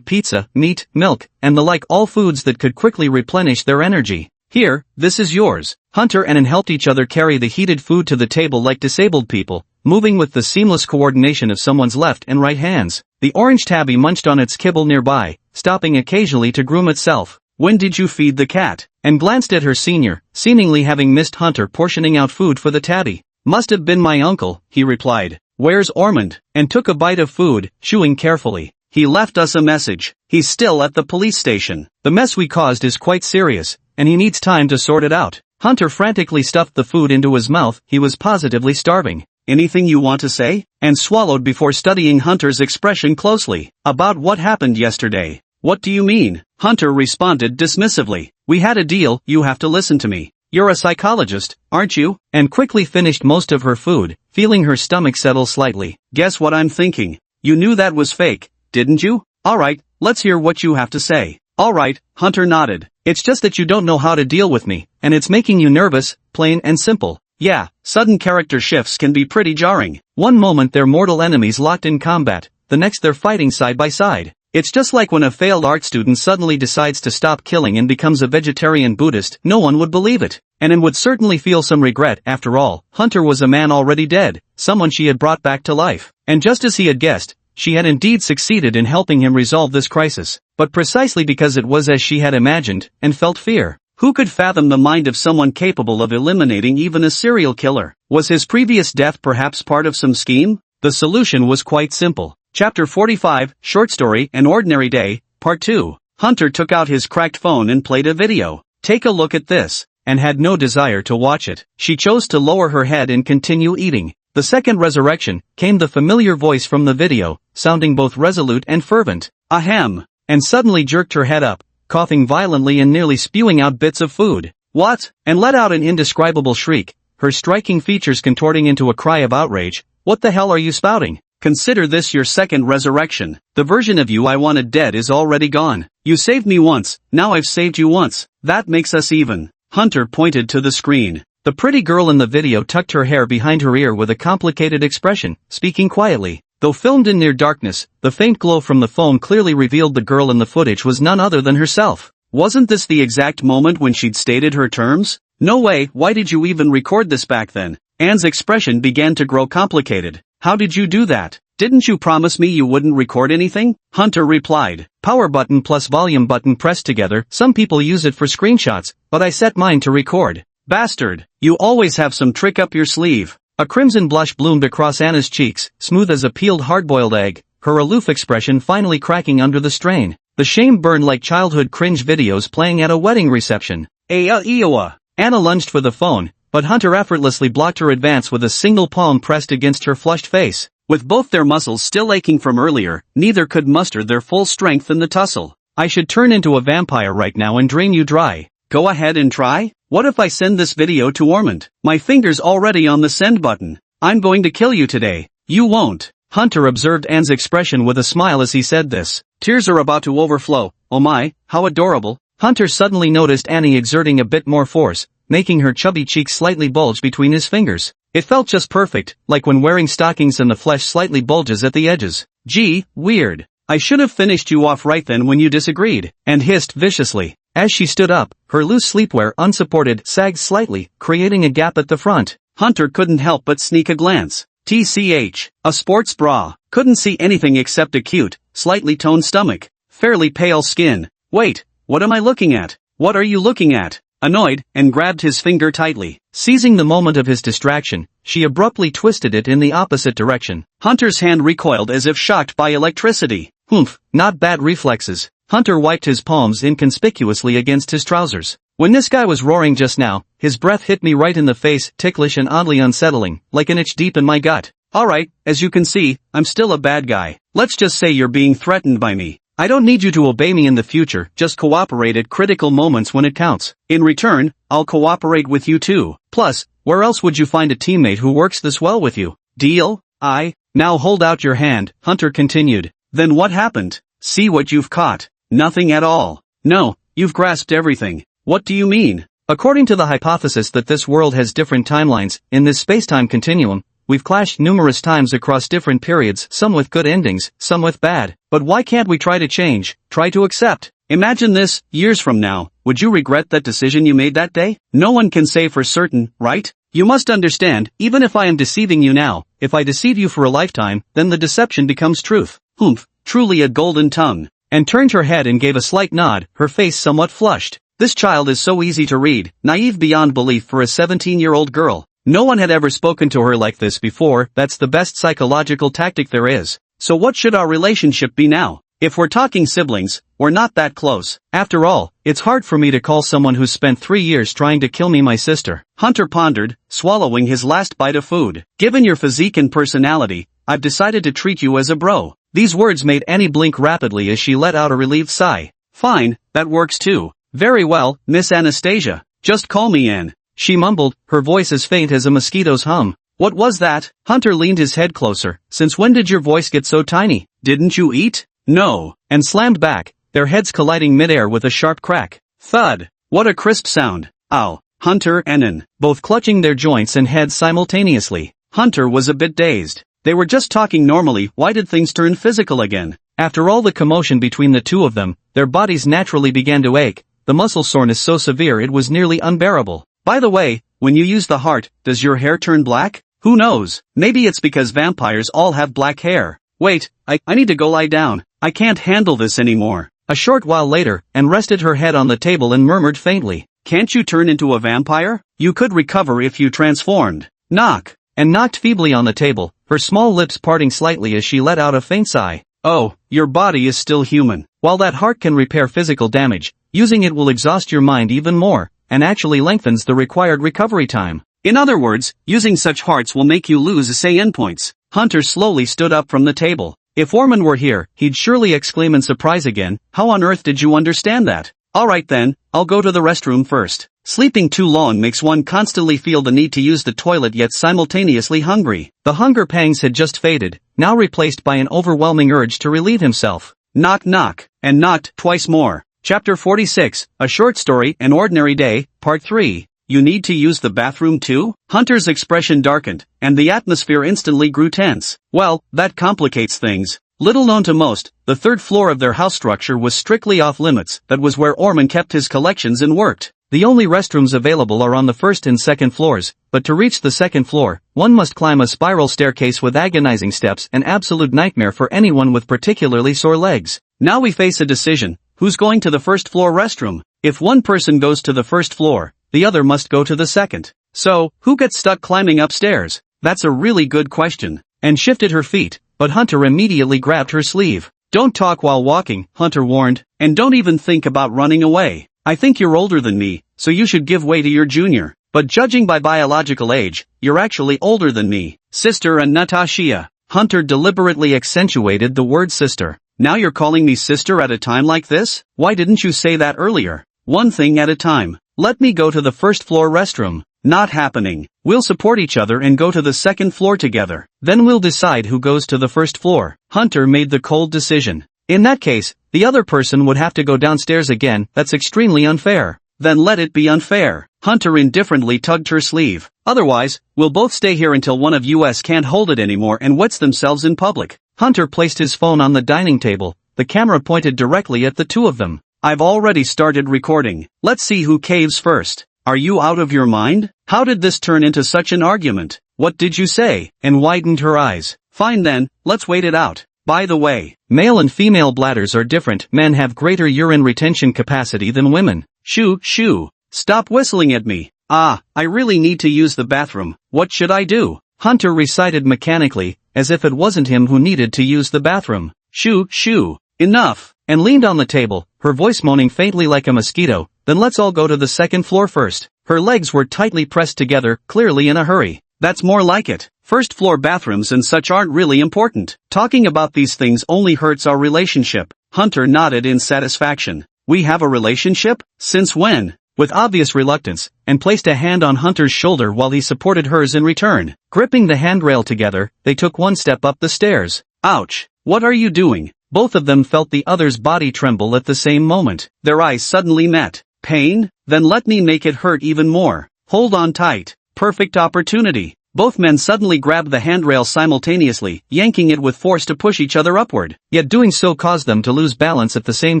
S2: pizza, meat, milk, and the like, all foods that could quickly replenish their energy. Here, this is yours. Hunter and Anne helped each other carry the heated food to the table like disabled people, moving with the seamless coordination of someone's left and right hands. The orange tabby munched on its kibble nearby, stopping occasionally to groom itself. When did you feed the cat? And glanced at her senior, seemingly having missed Hunter portioning out food for the tabby. Must have been my uncle, he replied. Where's Ormond? And took a bite of food, chewing carefully. He left us a message. He's still at the police station. The mess we caused is quite serious, and he needs time to sort it out. Hunter frantically stuffed the food into his mouth. He was positively starving. Anything you want to say? And swallowed before studying Hunter's expression closely. About what happened yesterday. What do you mean? Hunter responded dismissively. We had a deal. You have to listen to me. You're a psychologist, aren't you? And quickly finished most of her food, feeling her stomach settle slightly. Guess what I'm thinking? You knew that was fake, didn't you? Alright, let's hear what you have to say. Alright, Hunter nodded. It's just that you don't know how to deal with me, and it's making you nervous, plain and simple. Yeah, sudden character shifts can be pretty jarring. One moment they're mortal enemies locked in combat, the next they're fighting side by side. It's just like when a failed art student suddenly decides to stop killing and becomes a vegetarian Buddhist. No one would believe it, and would certainly feel some regret. After all, Hunter was a man already dead, someone she had brought back to life. And just as he had guessed, she had indeed succeeded in helping him resolve this crisis, but precisely because it was as she had imagined, and felt fear. Who could fathom the mind of someone capable of eliminating even a serial killer? Was his previous death perhaps part of some scheme? The solution was quite simple. Chapter 45, Short Story, An Ordinary Day, Part 2. Hunter took out his cracked phone and played a video. Take a look at this, and had no desire to watch it. She chose to lower her head and continue eating. The second resurrection, came the familiar voice from the video, sounding both resolute and fervent. Ahem. And suddenly jerked her head up, coughing violently and nearly spewing out bits of food. What? And let out an indescribable shriek, her striking features contorting into a cry of outrage. What the hell are you spouting? Consider this your second resurrection. The version of you I wanted dead is already gone. You saved me once, now I've saved you once. That makes us even. Hunter pointed to the screen. The pretty girl in the video tucked her hair behind her ear with a complicated expression, speaking quietly. Though filmed in near darkness, the faint glow from the phone clearly revealed the girl in the footage was none other than herself. Wasn't this the exact moment when she'd stated her terms? No way, why did you even record this back then? Anne's expression began to grow complicated. How did you do that? Didn't you promise me you wouldn't record anything? Hunter replied. Power button plus volume button pressed together. Some people use it for screenshots, but I set mine to record. Bastard. You always have some trick up your sleeve. A crimson blush bloomed across Anna's cheeks, smooth as a peeled hard-boiled egg, her aloof expression finally cracking under the strain. The shame burned like childhood cringe videos playing at a wedding reception. Anna lunged for the phone, but Hunter effortlessly blocked her advance with a single palm pressed against her flushed face. With both their muscles still aching from earlier, neither could muster their full strength in the tussle. I should turn into a vampire right now and drain you dry. Go ahead and try? What if I send this video to Ormond? My finger's already on the send button. I'm going to kill you today. You won't. Hunter observed Anne's expression with a smile as he said this. Tears are about to overflow. Oh my, how adorable.
S1: Hunter suddenly noticed Annie exerting a bit more force, making her chubby cheeks slightly bulge between his fingers. It felt just perfect, like when wearing stockings and the flesh slightly bulges at the edges. Gee, weird. I should have finished you off right then when you disagreed, and hissed viciously. As she stood up, her loose sleepwear unsupported sagged slightly, creating a gap at the front. Hunter couldn't help but sneak a glance. TCH, a sports bra. Couldn't see anything except a cute, slightly toned stomach, fairly pale skin. Wait, what am I looking at? What are you looking at? Annoyed, and grabbed his finger tightly. Seizing the moment of his distraction, she abruptly twisted it in the opposite direction. Hunter's hand recoiled as if shocked by electricity. Humph, not bad reflexes. Hunter wiped his palms inconspicuously against his trousers. When this guy was roaring just now, his breath hit me right in the face, ticklish and oddly unsettling, like an itch deep in my gut. Alright, as you can see, I'm still a bad guy. Let's just say you're being threatened by me. I don't need you to obey me in the future, just cooperate at critical moments when it counts. In return, I'll cooperate with you too. Plus, where else would you find a teammate who works this well with you? Deal? Now hold out your hand, Hunter continued. Then what happened? See what you've caught. Nothing at all. No, you've grasped everything. What do you mean? According to the hypothesis that this world has different timelines, in this space-time continuum, we've clashed numerous times across different periods, some with good endings, some with bad. But why can't we try to change, try to accept? Imagine this, years from now, would you regret that decision you made that day? No one can say for certain, right? You must understand, even if I am deceiving you now, if I deceive you for a lifetime, then the deception becomes truth. Humph, truly a golden tongue. And turned her head and gave a slight nod, her face somewhat flushed. This child is so easy to read, naive beyond belief for a 17-year-old girl. No one had ever spoken to her like this before. That's the best psychological tactic there is. So what should our relationship be now? If we're talking siblings, we're not that close. After all, it's hard for me to call someone who's spent 3 years trying to kill me my sister. Hunter pondered, swallowing his last bite of food. Given your physique and personality, I've decided to treat you as a bro. These words made Annie blink rapidly as she let out a relieved sigh. Fine, that works too. Very well, Miss Anastasia. Just call me Ann. She mumbled, her voice as faint as a mosquito's hum. What was that? Hunter leaned his head closer. Since when did your voice get so tiny? Didn't you eat? No. And slammed back, their heads colliding midair with a sharp crack. Thud. What a crisp sound. Ow. Hunter and Ann, both clutching their joints and heads simultaneously. Hunter was a bit dazed. They were just talking normally, why did things turn physical again? After all the commotion between the two of them, their bodies naturally began to ache, the muscle soreness so severe it was nearly unbearable. By the way, when you use the heart, does your hair turn black? Who knows? Maybe it's because vampires all have black hair. Wait, I need to go lie down. I can't handle this anymore. A short while later, Anne rested her head on the table and murmured faintly. Can't you turn into a vampire? You could recover if you transformed. Knock. And knocked feebly on the table, her small lips parting slightly as she let out a faint sigh. Oh, your body is still human. While that heart can repair physical damage, using it will exhaust your mind even more, and actually lengthens the required recovery time. In other words, using such hearts will make you lose say endpoints. Hunter slowly stood up from the table. If Orphan were here, he'd surely exclaim in surprise again. How on earth did you understand that? Alright then, I'll go to the restroom first. Sleeping too long makes one constantly feel the need to use the toilet yet simultaneously hungry. The hunger pangs had just faded, now replaced by an overwhelming urge to relieve himself. Knock knock, and knocked twice more. Chapter 46, A Short Story, An Ordinary Day, Part 3. You need to use the bathroom too? Hunter's expression darkened, and the atmosphere instantly grew tense. Well, that complicates things. Little known to most, the third floor of their house structure was strictly off limits. That was where Orphan kept his collections and worked. The only restrooms available are on the first and second floors, but to reach the second floor, one must climb a spiral staircase with agonizing steps, an absolute nightmare for anyone with particularly sore legs. Now we face a decision. Who's going to the first floor restroom? If one person goes to the first floor, the other must go to the second. So, who gets stuck climbing upstairs? That's a really good question. And shifted her feet, but Hunter immediately grabbed her sleeve. Don't talk while walking, Hunter warned, and don't even think about running away. I think you're older than me, so you should give way to your junior. But judging by biological age, you're actually older than me. Sister and Natasha. Hunter deliberately accentuated the word sister. Now you're calling me sister at a time like this? Why didn't you say that earlier? One thing at a time. Let me go to the first floor restroom. Not happening. We'll support each other and go to the second floor together. Then we'll decide who goes to the first floor. Hunter made the cold decision. In that case, the other person would have to go downstairs again. That's extremely unfair.
S2: Then let it be unfair. Hunter indifferently tugged her sleeve. Otherwise, we'll both stay here until one of us can't hold it anymore and wets themselves in public.
S1: Hunter placed his phone on the dining table, the camera pointed directly at the two of them.
S2: I've already started recording. Let's see who caves first. Are you out of your mind? How did this turn into such an argument? What did you say?
S1: And widened her eyes.
S2: Fine then, let's wait it out. By the way,
S1: male and female bladders are different. Men have greater urine retention capacity than women.
S2: Shoo, shoo. Stop whistling at me. I really need to use the bathroom. What should I do?
S1: Hunter recited mechanically, as if it wasn't him who needed to use the bathroom.
S2: Shoo, shoo. Enough.
S1: And leaned on the table, her voice moaning faintly like a mosquito. Then let's all go to the second floor first. Her legs were tightly pressed together, clearly in a hurry.
S2: That's more like it. First floor bathrooms and such aren't really important. Talking about these things only hurts our relationship. Hunter nodded in satisfaction. We have a relationship? Since when?
S1: With obvious reluctance, and placed a hand on Hunter's shoulder while he supported hers in return. Gripping the handrail together, they took one step up the stairs.
S2: Ouch. What are you doing?
S1: Both of them felt the other's body tremble at the same moment.
S2: Their eyes suddenly met. Pain? Then let me make it hurt even more. Hold on tight. Perfect opportunity. Both men suddenly grabbed the handrail simultaneously, yanking it with force to push each other upward.
S1: Yet doing so caused them to lose balance at the same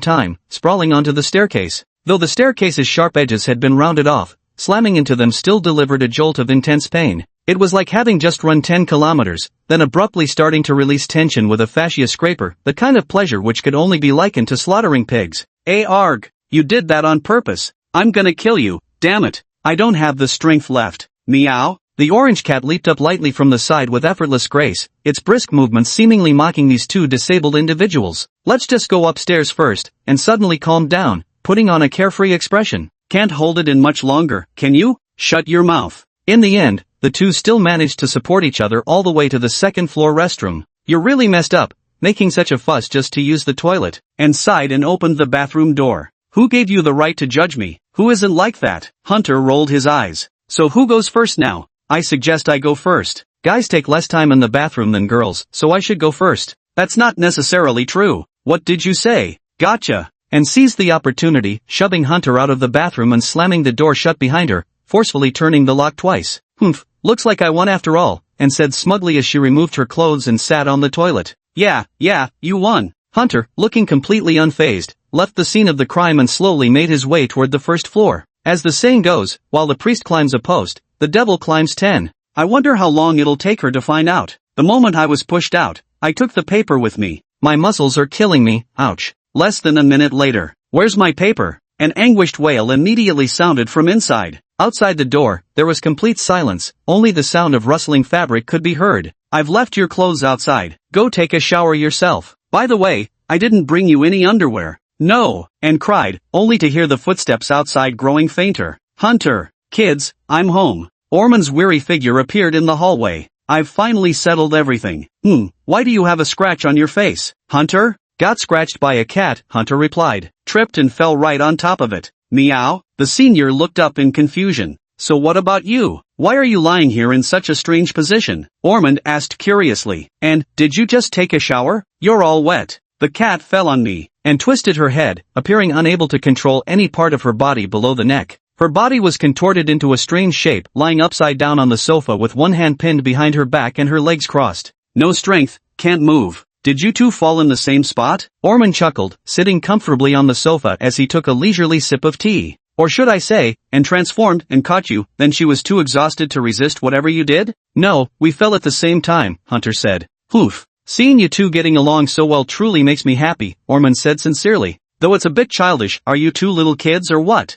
S1: time, sprawling onto the staircase. Though the staircase's sharp edges had been rounded off, slamming into them still delivered a jolt of intense pain. It was like having just run 10 kilometers, then abruptly starting to release tension with a fascia scraper, the kind of pleasure which could only be likened to slaughtering pigs.
S2: Arg! You did that on purpose. I'm gonna kill you, damn it. I don't have the strength left. Meow?
S1: The orange cat leaped up lightly from the side with effortless grace, its brisk movements seemingly mocking these two disabled individuals. Let's just go upstairs first, and suddenly calmed down, putting on a carefree expression.
S2: Can't hold it in much longer, can you? Shut your mouth.
S1: In the end, the two still managed to support each other all the way to the second floor restroom. You're really messed up, making such a fuss just to use the toilet.
S2: And sighed and opened the bathroom door. Who gave you the right to judge me? Who isn't like that? Hunter rolled his eyes. So who goes first now? I suggest I go first.
S1: Guys take less time in the bathroom than girls, so I should go first.
S2: That's not necessarily true. What did you say? Gotcha.
S1: And seized the opportunity, shoving Hunter out of the bathroom and slamming the door shut behind her, forcefully turning the lock twice. Humph, looks like I won after all, and said smugly as she removed her clothes and sat on the toilet.
S2: Yeah, you won.
S1: Hunter, looking completely unfazed, left the scene of the crime and slowly made his way toward the first floor. As the saying goes, while the priest climbs a post, the devil climbs 10.
S2: I wonder how long it'll take her to find out. The moment I was pushed out, I took the paper with me.
S1: My muscles are killing me, ouch.
S2: Less than a minute later. Where's my paper? An anguished wail immediately sounded from inside.
S1: Outside the door, there was complete silence, only the sound of rustling fabric could be heard.
S2: I've left your clothes outside. Go take a shower yourself. By the way, I didn't bring you any underwear. No, and cried, only to hear the footsteps outside growing fainter. Hunter, kids, I'm home. Orphan's weary figure appeared in the hallway. I've finally settled everything. Why do you have a scratch on your face? Hunter?
S1: Got scratched by a cat, Hunter replied.
S2: Tripped and fell right on top of it. Meow? The senior looked up in confusion. So what about you? Why are you lying here in such a strange position? Orphan asked curiously. And, did you just take a shower? You're all wet. The cat fell on me.
S1: And twisted her head, appearing unable to control any part of her body below the neck. Her body was contorted into a strange shape, lying upside down on the sofa with one hand pinned behind her back and her legs crossed.
S2: No strength, can't move. Did you two fall in the same spot?
S1: Orphan chuckled, sitting comfortably on the sofa as he took a leisurely sip of tea.
S2: Or should I say, and transformed and caught you, then she was too exhausted to resist whatever you did?
S1: No, we fell at the same time, Hunter said.
S2: Oof.
S1: Seeing you two getting along so well truly makes me happy, Orphan said sincerely.
S2: Though it's a bit childish, are you two little kids or what?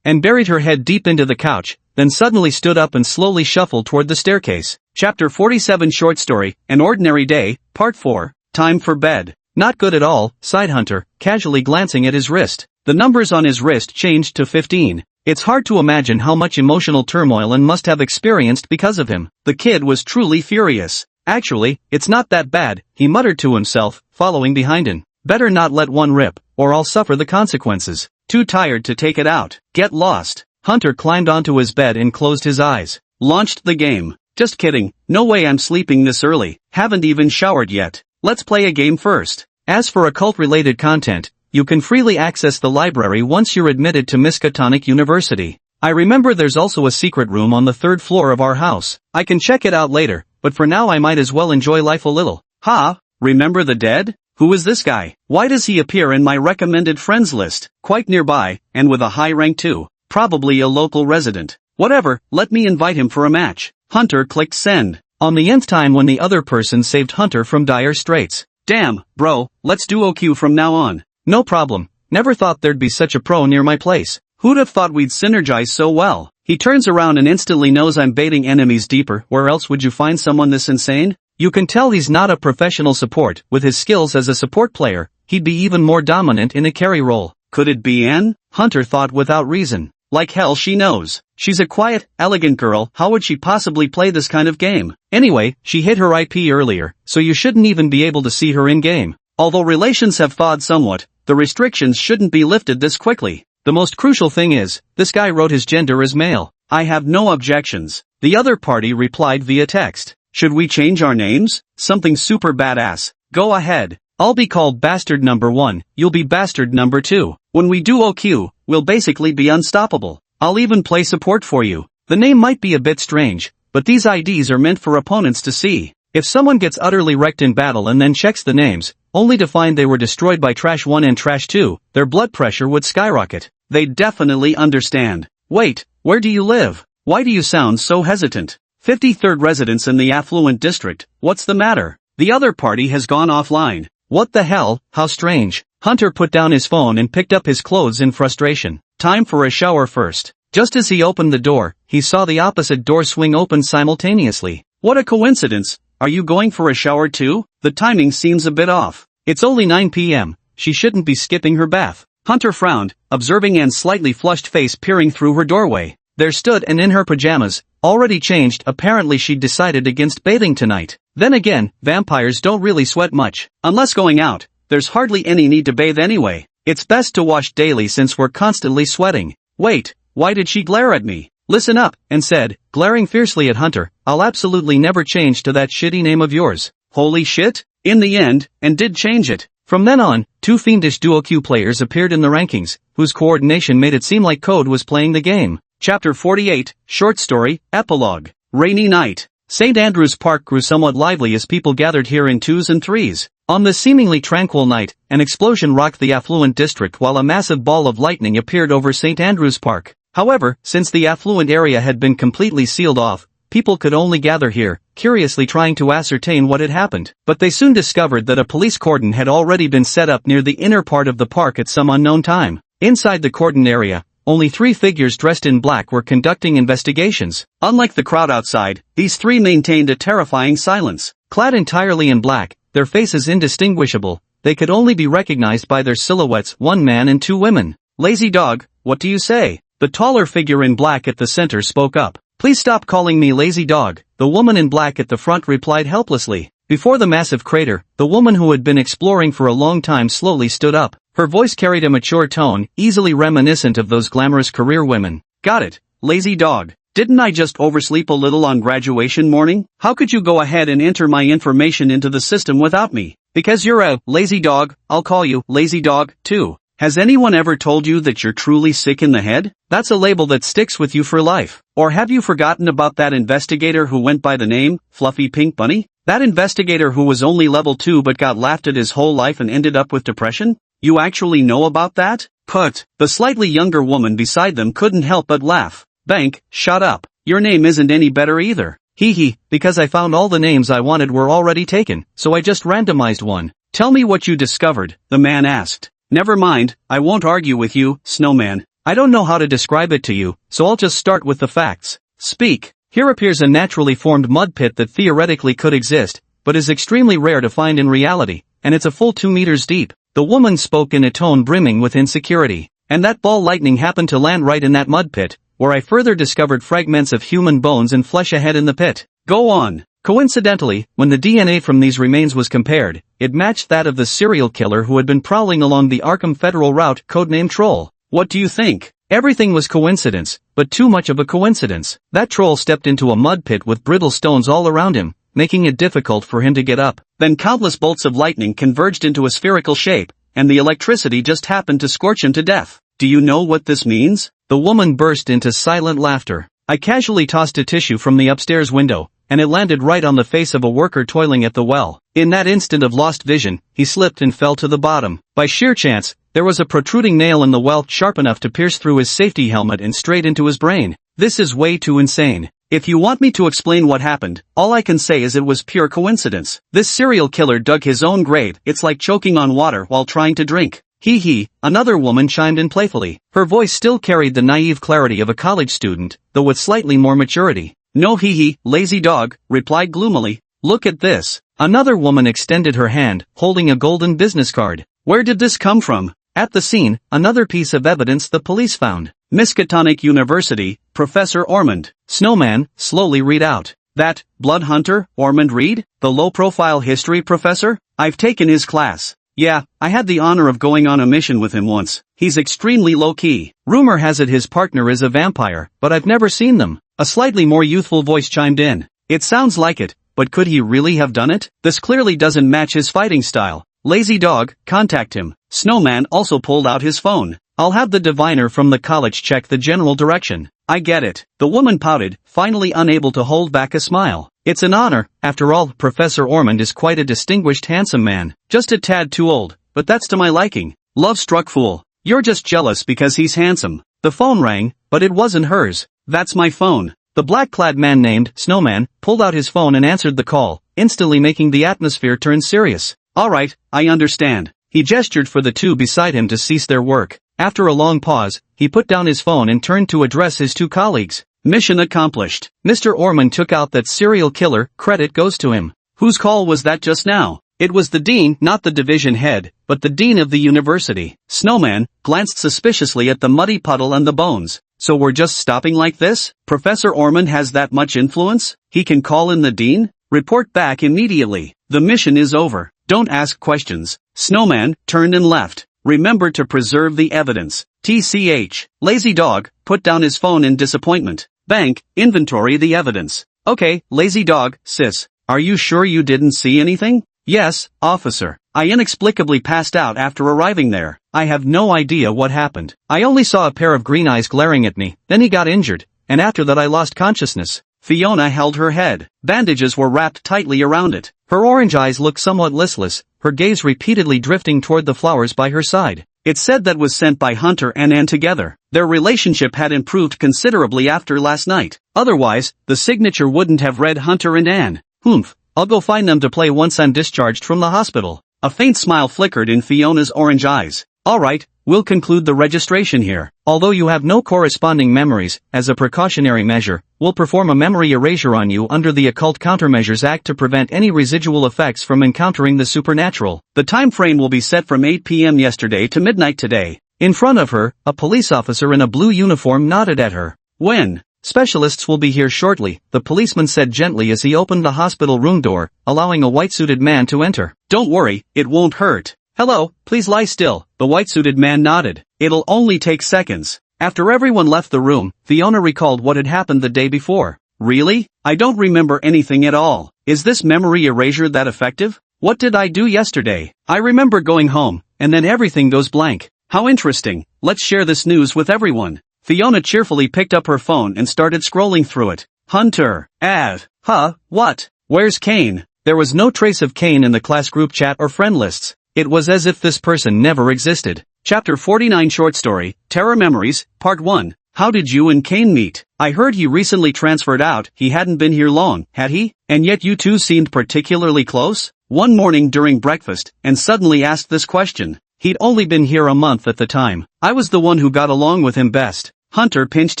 S1: And buried her head deep into the couch, then suddenly stood up and slowly shuffled toward the staircase.
S2: Chapter 47 Short Story, An Ordinary Day, Part 4, Time for Bed.
S1: Not good at all, sighed Hunter, casually glancing at his wrist.
S2: The numbers on his wrist changed to 15.
S1: It's hard to imagine how much emotional turmoil Anne must have experienced because of him.
S2: The kid was truly furious.
S1: Actually, it's not that bad, he muttered to himself, following behind him. Better not let one rip, or I'll suffer the consequences.
S2: Too tired to take it out. Get lost.
S1: Hunter climbed onto his bed and closed his eyes.
S2: Launched the game. Just kidding, no way I'm sleeping this early. Haven't even showered yet. Let's play a game first.
S1: As for occult-related content, you can freely access the library once you're admitted to Miskatonic University. I remember there's also a secret room on the 3rd floor of our house. I can check it out later, but for now I might as well enjoy life a little.
S2: Ha! Remember the dead? Who is this guy? Why does he appear in my recommended friends list? Quite nearby, and with a high rank too. Probably a local resident. Whatever, let me invite him for a match. Hunter clicked send.
S1: On the nth time when the other person saved Hunter from dire straits.
S2: Damn, bro, let's do OQ from now on.
S1: No problem. Never thought there'd be such a pro near my place.
S2: Who'd have thought we'd synergize so well? He turns around and instantly knows I'm baiting enemies deeper. Where else would you find someone this insane?
S1: You can tell he's not a professional support. With his skills as a support player, he'd be even more dominant in a carry role.
S2: Could it be Anne? Hunter thought without reason. Like hell she knows. She's a quiet, elegant girl. How would she possibly play this kind of game?
S1: Anyway, she hit her IP earlier, so you shouldn't even be able to see her in-game.
S2: Although relations have thawed somewhat, the restrictions shouldn't be lifted this quickly.
S1: The most crucial thing is, this guy wrote his gender as male.
S2: I have no objections. The other party replied via text. Should we change our names? Something super badass. Go ahead.
S1: I'll be called Bastard Number 1, you'll be Bastard Number 2.
S2: When we do OQ, we'll basically be unstoppable.
S1: I'll even play support for you. The name might be a bit strange, but these IDs are meant for opponents to see. If someone gets utterly wrecked in battle and then checks the names, only to find they were destroyed by Trash 1 and Trash 2, their blood pressure would skyrocket.
S2: They'd definitely understand. Wait, where do you live? Why do you sound so hesitant? 53rd residence in the affluent district, what's the matter? The other party has gone offline.
S1: What the hell, how strange. Hunter put down his phone and picked up his clothes in frustration.
S2: Time for a shower first.
S1: Just as he opened the door, he saw the opposite door swing open simultaneously.
S2: What a coincidence. Are you going for a shower too? The timing seems a bit off.
S1: It's only 9 p.m. She shouldn't be skipping her bath.
S2: Hunter frowned, observing Anne's slightly flushed face peering through her doorway.
S1: There stood Anne in her pajamas, already changed. Apparently she'd decided against bathing tonight. Then again, vampires don't really sweat much.
S2: Unless going out, there's hardly any need to bathe anyway. It's best to wash daily since we're constantly sweating. Wait, why did she glare at me?
S1: Listen up, and said, glaring fiercely at Hunter, I'll absolutely never change to that shitty name of yours.
S2: Holy shit? In the end, and did change it.
S1: From then on, 2 fiendish duo Q players appeared in the rankings, whose coordination made it seem like Code was playing the game.
S2: Chapter 48, Short Story, Epilogue. Rainy night.
S1: St. Andrew's Park grew somewhat lively as people gathered here in 2s and 3s. On this seemingly tranquil night, an explosion rocked the affluent district while a massive ball of lightning appeared over St. Andrew's Park. However, since the affluent area had been completely sealed off, people could only gather here, curiously trying to ascertain what had happened. But they soon discovered that a police cordon had already been set up near the inner part of the park at some unknown time. Inside the cordon area, only 3 figures dressed in black were conducting investigations.
S2: Unlike the crowd outside, these 3 maintained a terrifying silence.
S1: Clad entirely in black, their faces indistinguishable, they could only be recognized by their silhouettes, 1 man and 2 women.
S2: Lazy dog, what do you say?
S1: The taller figure in black at the center spoke up. Please stop calling me lazy dog, the woman in black at the front replied helplessly. Before the massive crater, the woman who had been exploring for a long time slowly stood up. Her voice carried a mature tone, easily reminiscent of those glamorous career women.
S2: Got it, lazy dog. Didn't I just oversleep a little on graduation morning? How could you go ahead and enter my information into the system without me? Because you're a lazy dog, I'll call you lazy dog, too. Has anyone ever told you that you're truly sick in the head?
S1: That's a label that sticks with you for life.
S2: Or have you forgotten about that investigator who went by the name, Fluffy Pink Bunny? That investigator who was only level 2 but got laughed at his whole life and ended up with depression? You actually know about that? Put. The slightly younger woman beside them couldn't help but laugh. Bank, shut up. Your name isn't any better either.
S1: Hee hee, because I found all the names I wanted were already taken, so I just randomized one.
S2: Tell me what you discovered, the man asked. Never mind, I won't argue with you, Snowman.
S1: I don't know how to describe it to you, so I'll just start with the facts.
S2: Speak.
S1: Here appears a naturally formed mud pit that theoretically could exist, but is extremely rare to find in reality, and it's a full 2 meters deep. The woman spoke in a tone brimming with insecurity. And that ball lightning happened to land right in that mud pit, where I further discovered fragments of human bones and flesh ahead in the pit.
S2: Go on.
S1: Coincidentally, when the DNA from these remains was compared, it matched that of the serial killer who had been prowling along the Arkham Federal route, codenamed Troll.
S2: What do you think?
S1: Everything was coincidence, but too much of a coincidence. That troll stepped into a mud pit with brittle stones all around him, making it difficult for him to get up.
S2: Then countless bolts of lightning converged into a spherical shape, and the electricity just happened to scorch him to death. Do you know what this means?
S1: The woman burst into silent laughter. I casually tossed a tissue from the upstairs window, and it landed right on the face of a worker toiling at the well. In that instant of lost vision, he slipped and fell to the bottom. By sheer chance, there was a protruding nail in the well sharp enough to pierce through his safety helmet and straight into his brain. This is way too insane.
S2: If you want me to explain what happened, all I can say is it was pure coincidence. This serial killer dug his own grave. It's like choking on water while trying to drink.
S1: Hee hee, another woman chimed in playfully. Her voice still carried the naive clarity of a college student, though with slightly more maturity.
S2: No hee hee, lazy dog, replied gloomily. Look at this.
S1: Another woman extended her hand, holding a golden business card.
S2: Where did this come from?
S1: At the scene, another piece of evidence the police found.
S2: Miskatonic University, Professor Ormond.
S1: Snowman, slowly read out.
S2: That, blood hunter, Ormond Reed, the low-profile history professor? I've taken his class. Yeah, I had the honor of going on a mission with him once. He's extremely low-key.
S1: Rumor has it his partner is a vampire, but I've never seen them. A slightly more youthful voice chimed in.
S2: It sounds like it, but could he really have done it? This clearly doesn't match his fighting style. Lazy dog, contact him. Snowman also pulled out his phone.
S1: I'll have the diviner from the college check the general direction.
S2: I get it. The woman pouted, finally unable to hold back a smile.
S1: It's an honor. After all, Professor Ormond is quite a distinguished handsome man.
S2: Just a tad too old, but that's to my liking. Love-struck fool. You're just jealous because he's handsome.
S1: The phone rang, but it wasn't hers.
S2: That's my phone.
S1: The black-clad man named Snowman pulled out his phone and answered the call, instantly making the atmosphere turn serious.
S2: All right, I understand.
S1: He gestured for the two beside him to cease their work. After a long pause, he put down his phone and turned to address his two colleagues.
S2: Mission accomplished.
S1: Mr. Ormond took out that serial killer, credit goes to him.
S2: Whose call was that just now? It was the dean, not the division head, but the dean of the university. Snowman glanced suspiciously at the muddy puddle and the bones. So we're just stopping like this? Professor Ormond has that much influence? He can call in the dean? Report back immediately. The mission is over. Don't ask questions. Snowman turned and left. Remember to preserve the evidence. TCH. Lazy dog put down his phone in disappointment. Bank, inventory the evidence. Okay, lazy dog, sis. Are you sure you didn't see anything?
S1: Yes, officer.
S2: I inexplicably passed out after arriving there.
S1: I have no idea what happened. I only saw a pair of green eyes glaring at me, then he got injured, and after that I lost consciousness.
S2: Fiona held her head. Bandages were wrapped tightly around it.
S1: Her orange eyes looked somewhat listless, her gaze repeatedly drifting toward the flowers by her side.
S2: It said that was sent by Hunter and Anne together. Their relationship had improved considerably after last night. Otherwise, the signature wouldn't have read Hunter and Anne.
S1: Humph, I'll go find them to play once I'm discharged from the hospital.
S2: A faint smile flickered in Fiona's orange eyes.
S1: All right, we'll conclude the registration here. Although you have no corresponding memories, as a precautionary measure, we'll perform a memory erasure on you under the Occult Countermeasures Act to prevent any residual effects from encountering the supernatural.
S2: The time frame will be set from 8 p.m. yesterday to midnight today.
S1: In front of her, a police officer in a blue uniform nodded at her.
S2: When?
S1: Specialists will be here shortly, the policeman said gently as he opened the hospital room door, allowing a white-suited man to enter.
S2: Don't worry, it won't hurt. Hello, please lie still. The white-suited man nodded. It'll only take seconds. After everyone left the room, Fiona recalled what had happened the day before. Really? I don't remember anything at all. Is this memory erasure that effective? What did I do yesterday? I remember going home, and then everything goes blank. How interesting. Let's share this news with everyone. Fiona cheerfully picked up her phone and started scrolling through it. Hunter. Av. Huh, what? Where's Kane?
S1: There was no trace of Kane in the class group chat or friend lists. It was as if this person never existed.
S2: Chapter 49 Short Story, Terror Memories, Part 1. How did you and Kane meet? I heard he recently transferred out. He hadn't been here long, had he? And yet you two seemed particularly close? One morning during breakfast, and suddenly asked this question.
S1: He'd only been here a month at the time.
S2: I was the one who got along with him best. Hunter pinched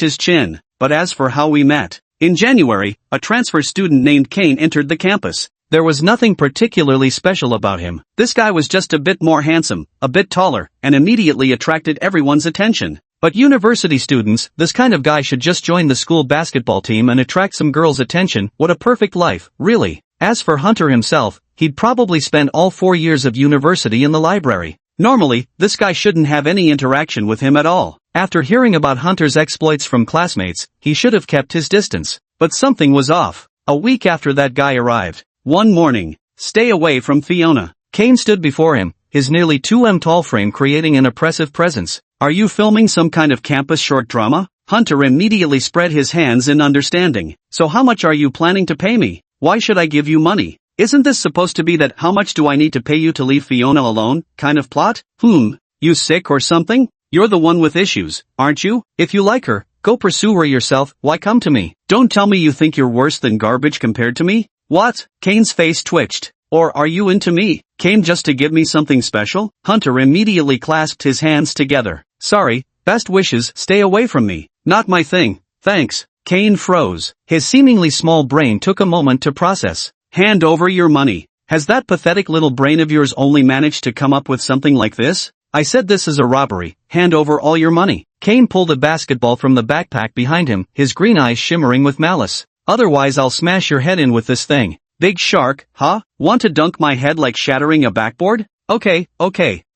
S2: his chin. But as for how we met, in January, a transfer student named Kane entered the campus.
S1: There was nothing particularly special about him.
S2: This guy was just a bit more handsome, a bit taller, and immediately attracted everyone's attention.
S1: But university students, this kind of guy should just join the school basketball team and attract some girls' attention. What a perfect life, really. As for Hunter himself, he'd probably spend all 4 years of university in the library.
S2: Normally, this guy shouldn't have any interaction with him at all.
S1: After hearing about Hunter's exploits from classmates, he should have kept his distance. But something was off.
S2: A week after that guy arrived. One morning. Stay away from Fiona.
S1: Kane stood before him, his nearly 2 m tall frame creating an oppressive presence.
S2: Are you filming some kind of campus short drama? Hunter immediately spread his hands in understanding. So how much are you planning to pay me? Why should I give you money? Isn't this supposed to be that how much do I need to pay you to leave Fiona alone kind of plot? You sick or something? You're the one with issues, aren't you?
S1: If you like her, go pursue her yourself, why come to me?
S2: Don't tell me you think you're worse than garbage compared to me? What? Kane's face twitched. Or are you into me? Came just to give me something special? Hunter immediately clasped his hands together.
S1: Sorry, best wishes, stay away from me.
S2: Not my thing, thanks. Kane froze.
S1: His seemingly small brain took a moment to process.
S2: Hand over your money. Has that pathetic little brain of yours only managed to come up with something like this?
S1: I said this is a robbery, hand over all your money. Kane pulled a basketball from the backpack behind him, his green eyes shimmering with malice. Otherwise I'll smash your head in with this thing.
S2: Big shark, huh? Want to dunk my head like shattering a backboard?
S1: Okay.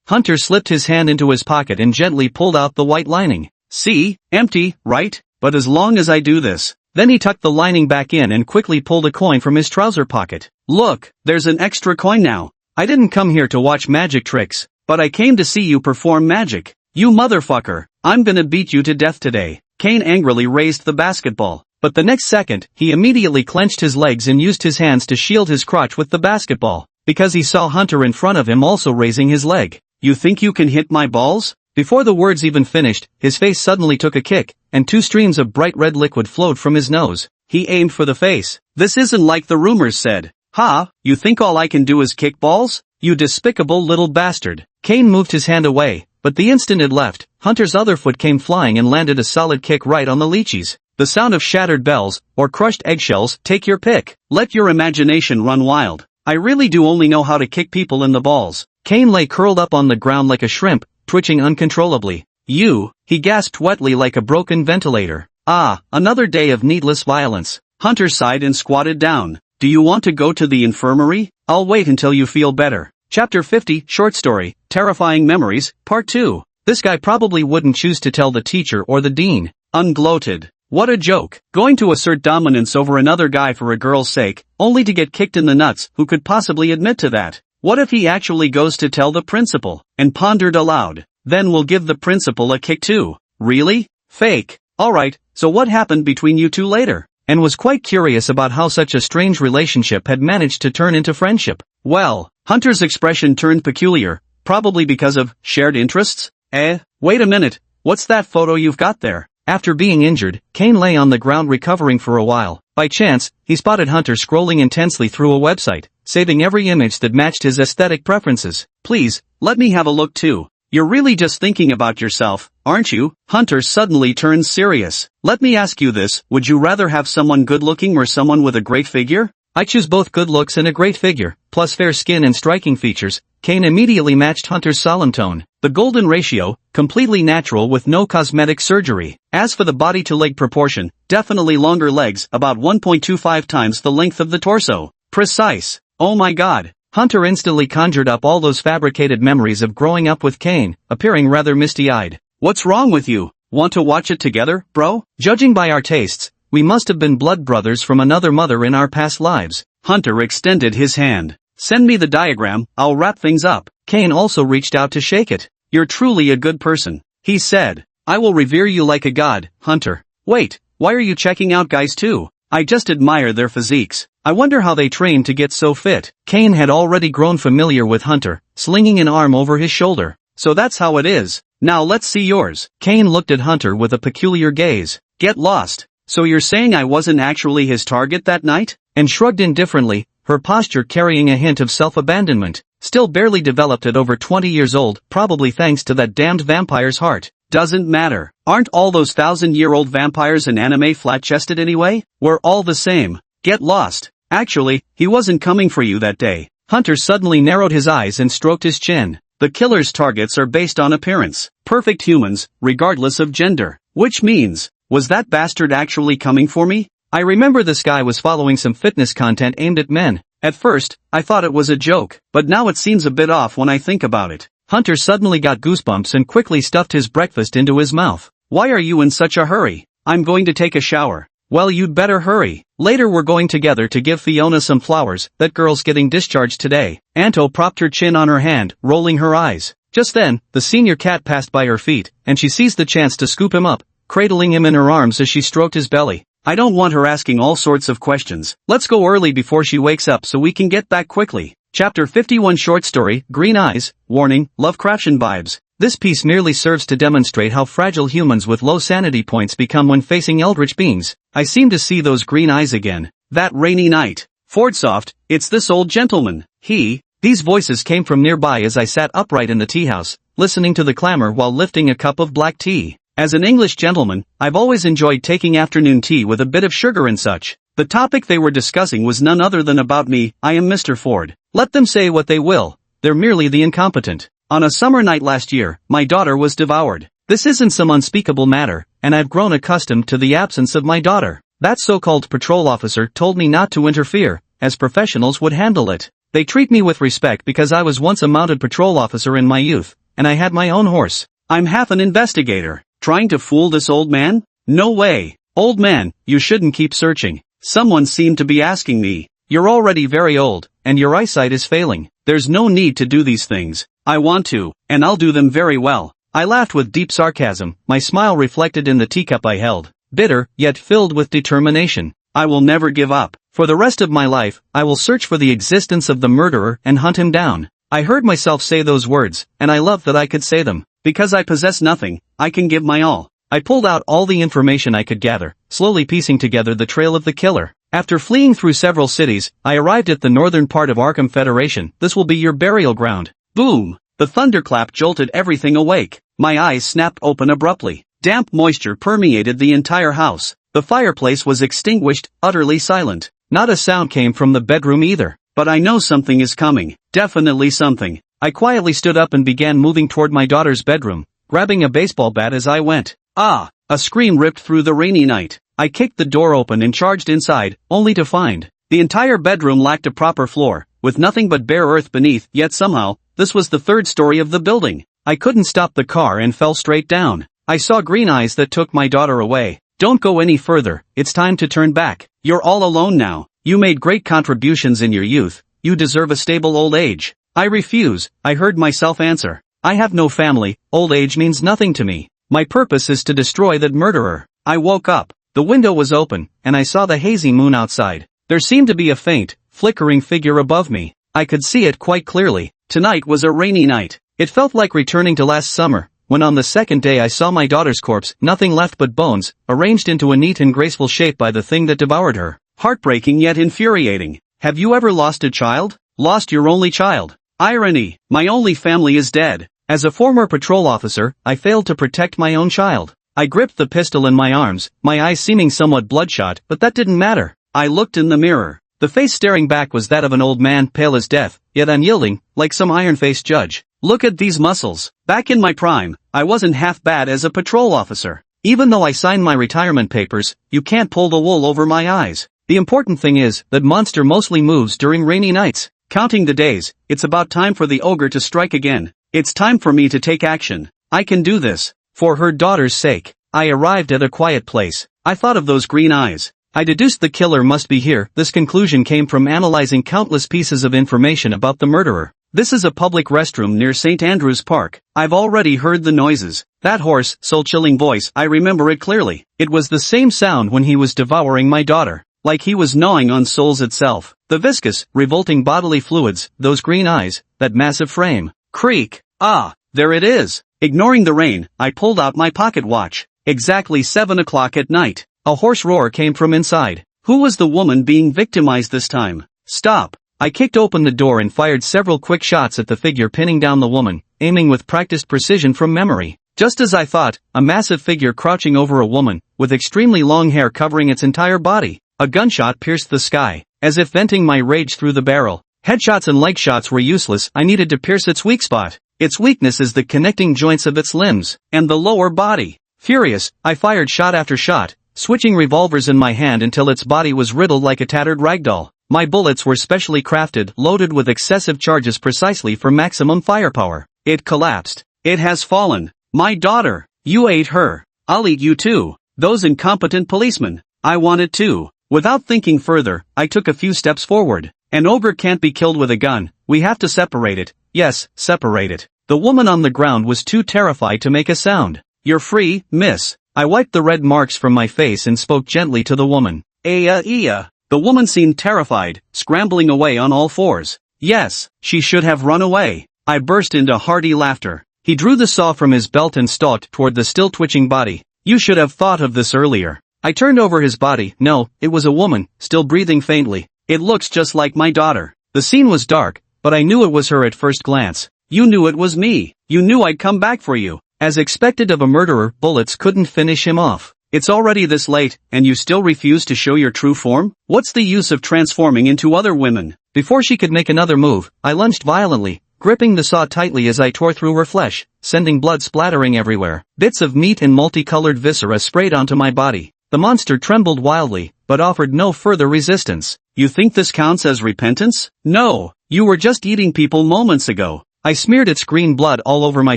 S1: Hunter slipped his hand into his pocket and gently pulled out the white lining.
S2: See, empty, right? But as long as I do this.
S1: Then he tucked the lining back in and quickly pulled a coin from his trouser pocket.
S2: Look, there's an extra coin now.
S1: I didn't come here to watch magic tricks,
S2: but I came to see you perform magic. You motherfucker, I'm gonna beat you to death today. Kane angrily raised the basketball.
S1: But the next second, he immediately clenched his legs and used his hands to shield his crotch with the basketball, because he saw Hunter in front of him also raising his leg.
S2: You think you can hit my balls?
S1: Before the words even finished, his face suddenly took a kick, and 2 streams of bright red liquid flowed from his nose.
S2: He aimed for the face. This isn't like the rumors said. Ha, you think all I can do is kick balls? You despicable little bastard.
S1: Kane moved his hand away, but the instant it left, Hunter's other foot came flying and landed a solid kick right on the lychees. The sound of shattered bells, or crushed eggshells, take your pick.
S2: Let your imagination run wild. I really do only know how to kick people in the balls.
S1: Kane lay curled up on the ground like a shrimp, twitching uncontrollably.
S2: He gasped wetly like a broken ventilator. Ah, another day of needless violence. Hunter sighed and squatted down. Do you want to go to the infirmary? I'll wait until you feel better. Chapter 50, Short Story, Terrifying Memories, Part 2.
S1: This guy probably wouldn't choose to tell the teacher or the dean.
S2: Ungloated. What a joke. Going to assert dominance over another guy for a girl's sake, only to get kicked in the nuts. Who could possibly admit to that? What if he actually goes to tell the principal? And pondered aloud. Then we'll give the principal a kick too. Really? Fake. Alright, so what happened between you two later?
S1: And was quite curious about how such a strange relationship had managed to turn into friendship.
S2: Well, Hunter's expression turned peculiar, probably because of shared interests? Wait a minute, what's that photo you've got there?
S1: After being injured, Kane lay on the ground recovering for a while. By chance, he spotted Hunter scrolling intensely through a website, saving every image that matched his aesthetic preferences.
S2: Please, let me have a look too. You're really just thinking about yourself, aren't you? Hunter suddenly turned serious. Let me ask you this, would you rather have someone good-looking or someone with a great figure?
S1: I choose both good looks and a great figure, plus fair skin and striking features. Kane immediately matched Hunter's solemn tone. The golden ratio, completely natural with no cosmetic surgery. As for the body-to-leg proportion, definitely longer legs, about 1.25 times the length of the torso.
S2: Precise. Oh my god.
S1: Hunter instantly conjured up all those fabricated memories of growing up with Kane, appearing rather misty-eyed.
S2: What's wrong with you? Want to watch it together, bro?
S1: Judging by our tastes, we must have been blood brothers from another mother in our past lives.
S2: Hunter extended his hand. Send me the diagram, I'll wrap things up.
S1: Kane also reached out to shake it.
S2: You're truly a good person, he said. I will revere you like a god, Hunter. Wait, why are you checking out guys too? I just admire their physiques.
S1: I wonder how they train to get so fit. Kane had already grown familiar with Hunter, slinging an arm over his shoulder.
S2: So that's how it is. Now let's see yours.
S1: Kane looked at Hunter with a peculiar gaze.
S2: Get lost. So you're saying I wasn't actually his target that night?
S1: And shrugged indifferently, her posture carrying a hint of self-abandonment. Still barely developed at over 20 years old, probably thanks to that damned vampire's heart.
S2: Doesn't matter. Aren't all those 1,000-year-old vampires in anime flat-chested anyway? We're all the same. Get lost. Actually, he wasn't coming for you that day.
S1: Hunter suddenly narrowed his eyes and stroked his chin.
S2: The killer's targets are based on appearance. Perfect humans, regardless of gender. Which means, was that bastard actually coming for me?
S1: I remember this guy was following some fitness content aimed at men.
S2: At first, I thought it was a joke, but now it seems a bit off when I think about it.
S1: Hunter suddenly got goosebumps and quickly stuffed his breakfast into his mouth.
S2: Why are you in such a hurry? I'm going to take a shower.
S1: Well, you'd better hurry. Later we're going together to give Fiona some flowers. That girl's getting discharged today. Anto propped her chin on her hand, rolling her eyes. Just then, the senior cat passed by her feet, and she seized the chance to scoop him up, cradling him in her arms as she stroked his belly.
S2: I don't want her asking all sorts of questions. Let's go early before she wakes up so we can get back quickly. Chapter 51 Short Story, Green Eyes, Warning, Lovecraftian Vibes. This piece merely serves to demonstrate how fragile humans with low sanity points become when facing eldritch beings. I seem to see those green eyes again. That rainy night. Fordsoft, it's this old gentleman. These voices came from nearby as I sat upright in the tea house, listening to the clamor while lifting a cup of black tea. As an English gentleman, I've always enjoyed taking afternoon tea with a bit of sugar and such. The topic they were discussing was none other than about me. I am Mr. Ford. Let them say what they will. They're merely the incompetent. On a summer night last year, my daughter was devoured. This isn't some unspeakable matter, and I've grown accustomed to the absence of my daughter. That so-called patrol officer told me not to interfere, as professionals would handle it. They treat me with respect because I was once a mounted patrol officer in my youth, and I had my own horse. I'm half an investigator. Trying to fool this old man? No way. Old man, you shouldn't keep searching. Someone seemed to be asking me.
S1: You're already very old, and your eyesight is failing.
S2: There's no need to do these things. I want to, and I'll do them very well.
S1: I laughed with deep sarcasm, my smile reflected in the teacup I held, bitter, yet filled with determination.
S2: I will never give up.
S1: For the rest of my life, I will search for the existence of the murderer and hunt him down. I heard myself say those words, and I loved that I could say them.
S2: Because I possess nothing, I can give my all.
S1: I pulled out all the information I could gather, slowly piecing together the trail of the killer. After fleeing through several cities, I arrived at the northern part of Arkham Federation. This will be your burial ground.
S2: Boom! The thunderclap jolted everything awake. My eyes snapped open abruptly. Damp moisture permeated the entire house. The fireplace was extinguished, utterly silent.
S1: Not a sound came from the bedroom either.
S2: But I know something is coming. Definitely something.
S1: I quietly stood up and began moving toward my daughter's bedroom, grabbing a baseball bat as I went.
S2: Ah! A scream ripped through the rainy night. I kicked the door open and charged inside, only to find the entire bedroom lacked a proper floor, with nothing but bare earth beneath, yet somehow, this was the third story of the building. I couldn't stop the car and fell straight down. I saw green eyes that took my daughter away. Don't go any further, it's time to turn back. You're all alone now. You made great contributions in your youth. You deserve a stable old age. I refuse, I heard myself answer. I have no family, old age means nothing to me. My purpose is to destroy that murderer. I woke up. The window was open, and I saw the hazy moon outside. There seemed to be a faint, flickering figure above me. I could see it quite clearly. Tonight was a rainy night. It felt like returning to last summer, when on the second day I saw my daughter's corpse, nothing left but bones, arranged into a neat and graceful shape by the thing that devoured her. Heartbreaking yet infuriating. Have you ever lost a child? Lost your only child? Irony, my only family is dead.
S1: As a former patrol officer, I failed to protect my own child. I gripped the pistol in my arms, my eyes seeming somewhat bloodshot, but that didn't matter.
S2: I looked in the mirror.
S1: The face staring back was that of an old man, pale as death, yet unyielding, like some iron-faced judge.
S2: Look at these muscles. Back in my prime, I wasn't half bad as a patrol officer.
S1: Even though I signed my retirement papers, you can't pull the wool over my eyes. The important thing is, that monster mostly moves during rainy nights.
S2: Counting the days, it's about time for the ogre to strike again. It's time for me to take action. I can do this.
S1: For her daughter's sake. I arrived at a quiet place.
S2: I thought of those green eyes.
S1: I deduced the killer must be here. This conclusion came from analyzing countless pieces of information about the murderer.
S2: This is a public restroom near St. Andrew's Park. I've already heard the noises. That hoarse, soul-chilling voice, I remember it clearly. It was the same sound when he was devouring my daughter. Like he was gnawing on souls itself. The viscous, revolting bodily fluids, those green eyes, that massive frame. Creak! Ah, there it is. Ignoring the rain, I pulled out my pocket watch. Exactly 7 o'clock at night.
S1: A hoarse roar came from inside.
S2: Who was the woman being victimized this time? Stop!
S1: I kicked open the door and fired several quick shots at the figure pinning down the woman, aiming with practiced precision from memory. Just as I thought, a massive figure crouching over a woman, with extremely long hair covering its entire body. A gunshot pierced the sky, as if venting my rage through the barrel. Headshots and leg shots were useless. I needed to pierce its weak spot. Its weakness is the connecting joints of its limbs, and the lower body. Furious, I fired shot after shot, switching revolvers in my hand until its body was riddled like a tattered ragdoll. My bullets were specially crafted, loaded with excessive charges precisely for maximum firepower.
S2: It collapsed. It has fallen. My daughter. You ate her. I'll eat you too. Those incompetent policemen. I want it too. Without thinking further, I took a few steps forward. An ogre can't be killed with a gun, we have to separate it. Yes, separate it. The woman on the ground was too terrified to make a sound. You're free, miss. I wiped the red marks from my face and spoke gently to the woman. The woman seemed terrified, scrambling away on all fours. Yes, she should have run away. I burst into hearty laughter. He drew the saw from his belt and stalked toward the still twitching body. You should have thought of this earlier. I turned over his body. No, it was a woman, still breathing faintly. It looks just like my daughter. The scene was dark, but I knew it was her at first glance. You knew it was me. You knew I'd come back for you. As expected of a murderer, bullets couldn't finish him off. It's already this late, and you still refuse to show your true form? What's the use of transforming into other women? Before she could make another move, I lunged violently, gripping the saw tightly as I tore through her flesh, sending blood splattering everywhere. Bits of meat and multicolored viscera sprayed onto my body. The monster trembled wildly, but offered no further resistance. You think this counts as repentance? No, you were just eating people moments ago. I smeared its green blood all over my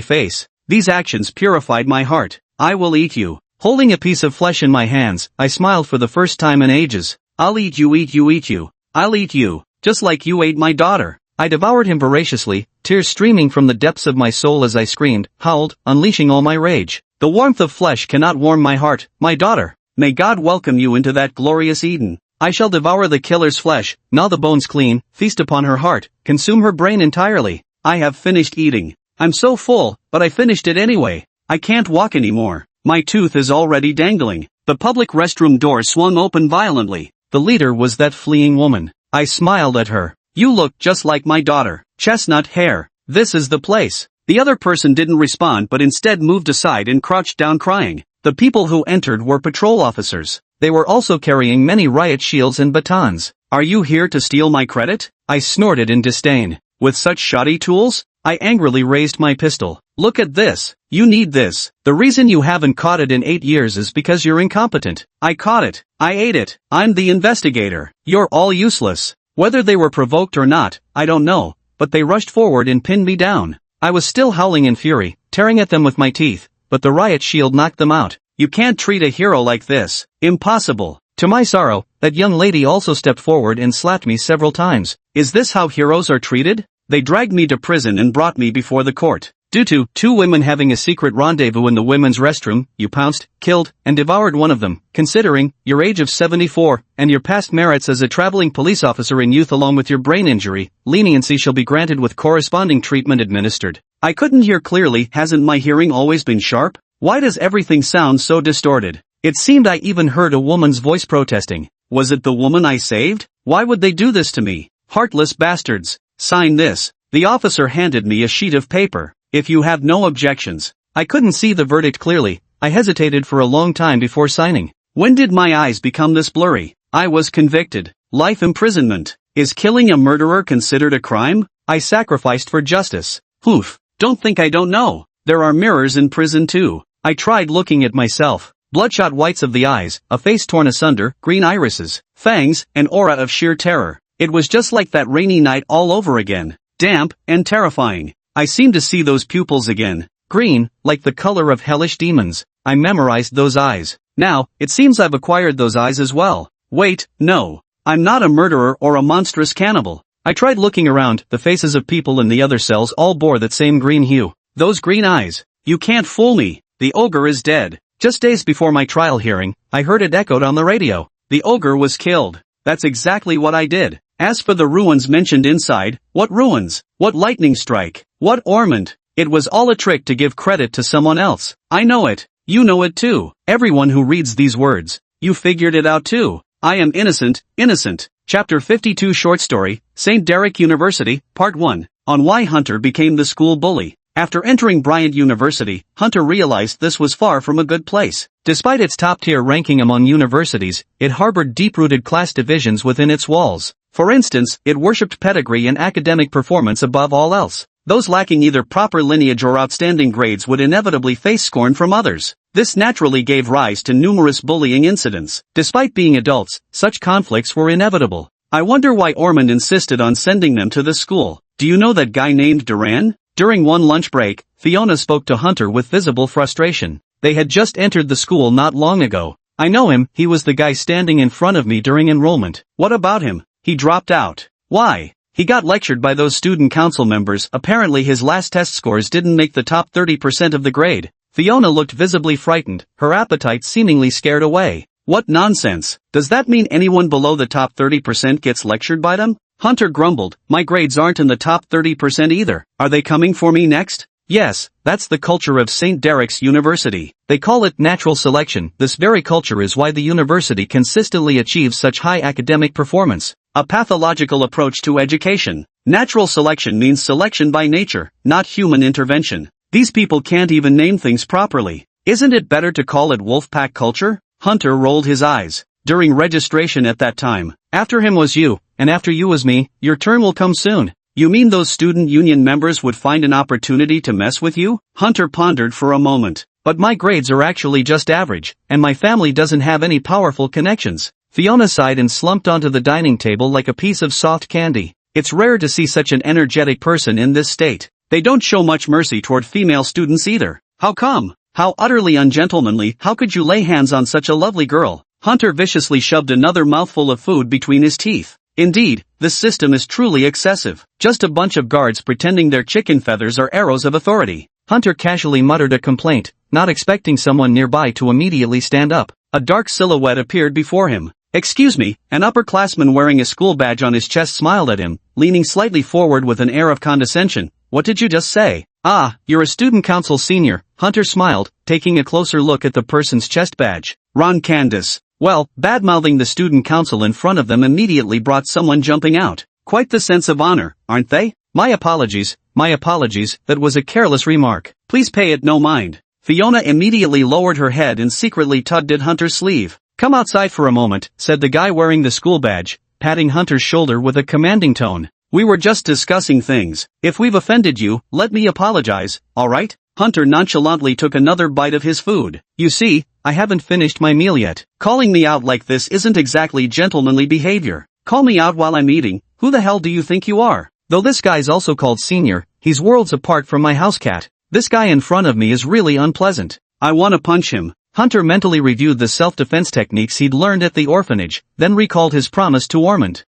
S2: face. These actions purified my heart. I will eat you. Holding a piece of flesh in my hands, I smiled for the first time in ages. I'll eat you, eat you, eat you. I'll eat you, just like you ate my daughter. I devoured him voraciously, tears streaming from the depths of my soul as I screamed, howled, unleashing all my rage. The warmth of flesh cannot warm my heart, my daughter. May God welcome you into that glorious Eden. I shall devour the killer's flesh, gnaw the bones clean, feast upon her heart, consume her brain entirely. I have finished eating. I'm so full, but I finished it anyway. I can't walk anymore. My tooth is already dangling. The public restroom door swung open violently. The leader was that fleeing woman. I smiled at her. You look just like my daughter. Chestnut hair. This is the place. The other person didn't respond but instead moved aside and crouched down crying. The people who entered were patrol officers. They were also carrying many riot shields and batons. Are you here to steal my credit? I snorted in disdain. With such shoddy tools? I angrily raised my pistol. Look at this. You need this. The reason you haven't caught it in 8 years is because you're incompetent. I caught it. I ate it. I'm the investigator. You're all useless. Whether they were provoked or not, I don't know, but they rushed forward and pinned me down. I was still howling in fury, tearing at them with my teeth, but the riot shield knocked them out. You can't treat a hero like this. Impossible. To my sorrow, that young lady also stepped forward and slapped me several times. Is this how heroes are treated? They dragged me to prison and brought me before the court. Due to 2 women having a secret rendezvous in the women's restroom, you pounced, killed, and devoured one of them. Considering your age of 74, and your past merits as a traveling police officer in youth along with your brain injury, leniency shall be granted with corresponding treatment administered. I couldn't hear clearly. Hasn't my hearing always been sharp? Why does everything sound so distorted? It seemed I even heard a woman's voice protesting. Was it the woman I saved? Why would they do this to me? Heartless bastards. Sign this. The officer handed me a sheet of paper. If you have no objections. I couldn't see the verdict clearly. I hesitated for a long time before signing. When did my eyes become this blurry? I was convicted. Life imprisonment. Is killing a murderer considered a crime? I sacrificed for justice. Oof. Don't think I don't know. There are mirrors in prison too. I tried looking at myself. Bloodshot whites of the eyes, a face torn asunder, green irises, fangs, an aura of sheer terror. It was just like that rainy night all over again. Damp and terrifying. I seemed to see those pupils again. Green, like the color of hellish demons. I memorized those eyes. Now, it seems I've acquired those eyes as well. Wait, no. I'm not a murderer or a monstrous cannibal. I tried looking around. The faces of people in the other cells all bore that same green hue. Those green eyes. You can't fool me. The ogre is dead. Just days before my trial hearing, I heard it echoed on the radio. The ogre was killed. That's exactly what I did. As for the ruins mentioned inside, what ruins? What lightning strike? What ornament? It was all a trick to give credit to someone else. I know it. You know it too. Everyone who reads these words. You figured it out too. I am innocent, innocent. Chapter 52 Short Story, St. Derek University, Part 1, on why Hunter became the school bully. After entering Bryant University, Hunter realized this was far from a good place. Despite its top-tier ranking among universities, it harbored deep-rooted class divisions within its walls. For instance, it worshipped pedigree and academic performance above all else. Those lacking either proper lineage or outstanding grades would inevitably face scorn from others. This naturally gave rise to numerous bullying incidents. Despite being adults, such conflicts were inevitable. I wonder why Ormond insisted on sending them to the school. Do you know that guy named Duran? During one lunch break, Fiona spoke to Hunter with visible frustration. They had just entered the school not long ago.
S1: I know him, he was the guy standing in front of me during enrollment.
S2: What about him? He dropped out. Why? He got lectured by those student council members. Apparently his last test scores didn't make the top 30% of the grade.
S1: Fiona looked visibly frightened, her appetite seemingly scared away.
S2: What nonsense. Does that mean anyone below the top 30% gets lectured by them? Hunter grumbled, my grades aren't in the top 30% either. Are they coming for me next?
S1: Yes, that's the culture of St. Derek's University. They call it natural selection. This very culture is why the university consistently achieves such high academic performance.
S2: A pathological approach to education. Natural selection means selection by nature, not human intervention. These people can't even name things properly. Isn't it better to call it wolfpack culture? Hunter rolled his eyes. During registration at that time,
S1: after him was you, and after you was me. Your turn will come soon.
S2: You mean those student union members would find an opportunity to mess with you? Hunter pondered for a moment.
S1: But my grades are actually just average, and my family doesn't have any powerful connections. Fiona sighed and slumped onto the dining table like a piece of soft candy. It's rare to see such an energetic person in this state.
S2: They don't show much mercy toward female students either. How come? How utterly ungentlemanly. How could you lay hands on such a lovely girl? Hunter viciously shoved another mouthful of food between his teeth. Indeed, this system is truly excessive. Just a bunch of guards pretending their chicken feathers are arrows of authority.
S1: Hunter casually muttered a complaint, not expecting someone nearby to immediately stand up.
S2: A dark silhouette appeared before him. Excuse me, an upperclassman wearing a school badge on his chest smiled at him, leaning slightly forward with an air of condescension. What did you just say?
S1: Ah, you're a student council senior, Hunter smiled, taking a closer look at the person's chest badge.
S2: Ron Candace. Well, bad-mouthing the student council in front of them immediately brought someone jumping out. Quite the sense of honor, aren't they?
S1: My apologies, that was a careless remark.
S2: Please pay it no mind. Fiona immediately lowered her head and secretly tugged at Hunter's sleeve.
S1: Come outside for a moment, said the guy wearing the school badge, patting Hunter's shoulder with a commanding tone.
S2: We were just discussing things. If we've offended you, let me apologize, alright? Hunter nonchalantly took another bite of his food.
S1: You see, I haven't finished my meal yet.
S2: Calling me out like this isn't exactly gentlemanly behavior. Call me out while I'm eating. Who the hell do you think you are?
S1: Though this guy's also called senior, he's worlds apart from my house cat. This guy in front of me is really unpleasant.
S2: I want to punch him.
S1: Hunter mentally reviewed the self-defense techniques he'd learned at the orphanage, then recalled his promise to Ormond.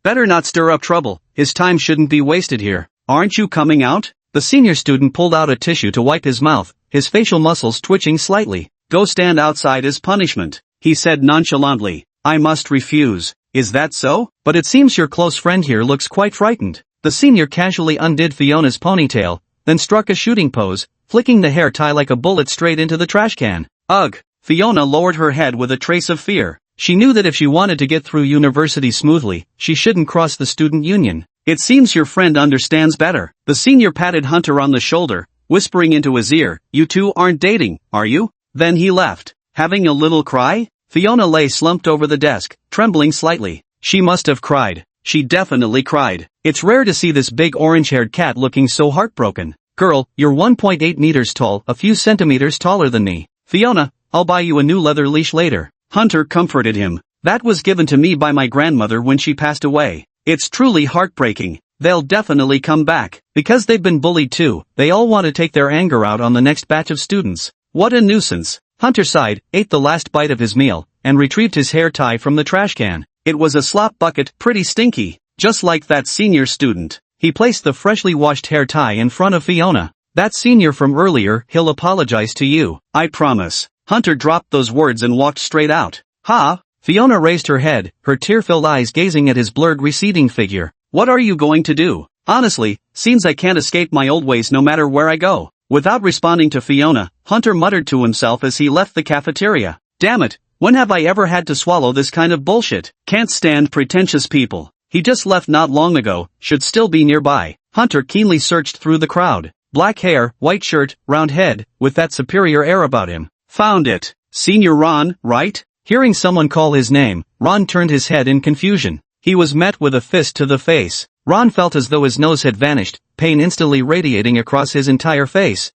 S2: Better not stir up trouble. His time shouldn't be wasted here. Aren't you coming out?
S1: The senior student pulled out a tissue to wipe his mouth, his facial muscles twitching slightly.
S2: Go stand outside as punishment, he said nonchalantly. I must refuse. Is that so?
S1: But it seems your close friend here looks quite frightened. The senior casually undid Fiona's ponytail, then struck a shooting pose, flicking the hair tie like a bullet straight into the trash can.
S2: Ugh! Fiona lowered her head with a trace of fear.
S1: She knew that if she wanted to get through university smoothly, she shouldn't cross the student union.
S2: It seems your friend understands better. The senior patted Hunter on the shoulder, whispering into his ear, you two aren't dating, are you? Then he left. Having a little cry? Fiona lay slumped over the desk, trembling slightly. She must have cried. She definitely cried.
S1: It's rare to see this big orange-haired cat looking so heartbroken. Girl, you're 1.8 meters tall, a few centimeters taller than me.
S2: Fiona, I'll buy you a new leather leash later. Hunter comforted him. That was given to me by my grandmother when she passed away. It's truly heartbreaking. They'll definitely come back.
S1: Because they've been bullied too, they all want to take their anger out on the next batch of students.
S2: What a nuisance.
S1: Hunter sighed, ate the last bite of his meal, and retrieved his hair tie from the trash can.
S2: It was a slop bucket, pretty stinky, just like that senior student.
S1: He placed the freshly washed hair tie in front of Fiona. That senior from earlier, he'll apologize to you.
S2: I promise. Hunter dropped those words and walked straight out. Ha!
S1: Fiona raised her head, her tear-filled eyes gazing at his blurred receding figure.
S2: What are you going to do? Honestly, seems I can't escape my old ways no matter where I go. Without responding to Fiona, Hunter muttered to himself as he left the cafeteria. Damn it, when have I ever had to swallow this kind of bullshit? Can't stand pretentious people. He just left not long ago, should still be nearby. Hunter keenly searched through the crowd. Black hair, white shirt, round head, with that superior air about him. Found it. Senior Ron, right? Hearing someone call his name, Ron turned his head in confusion. He was met with a fist to the face. Ron felt as though his nose had vanished, pain instantly radiating across his entire face.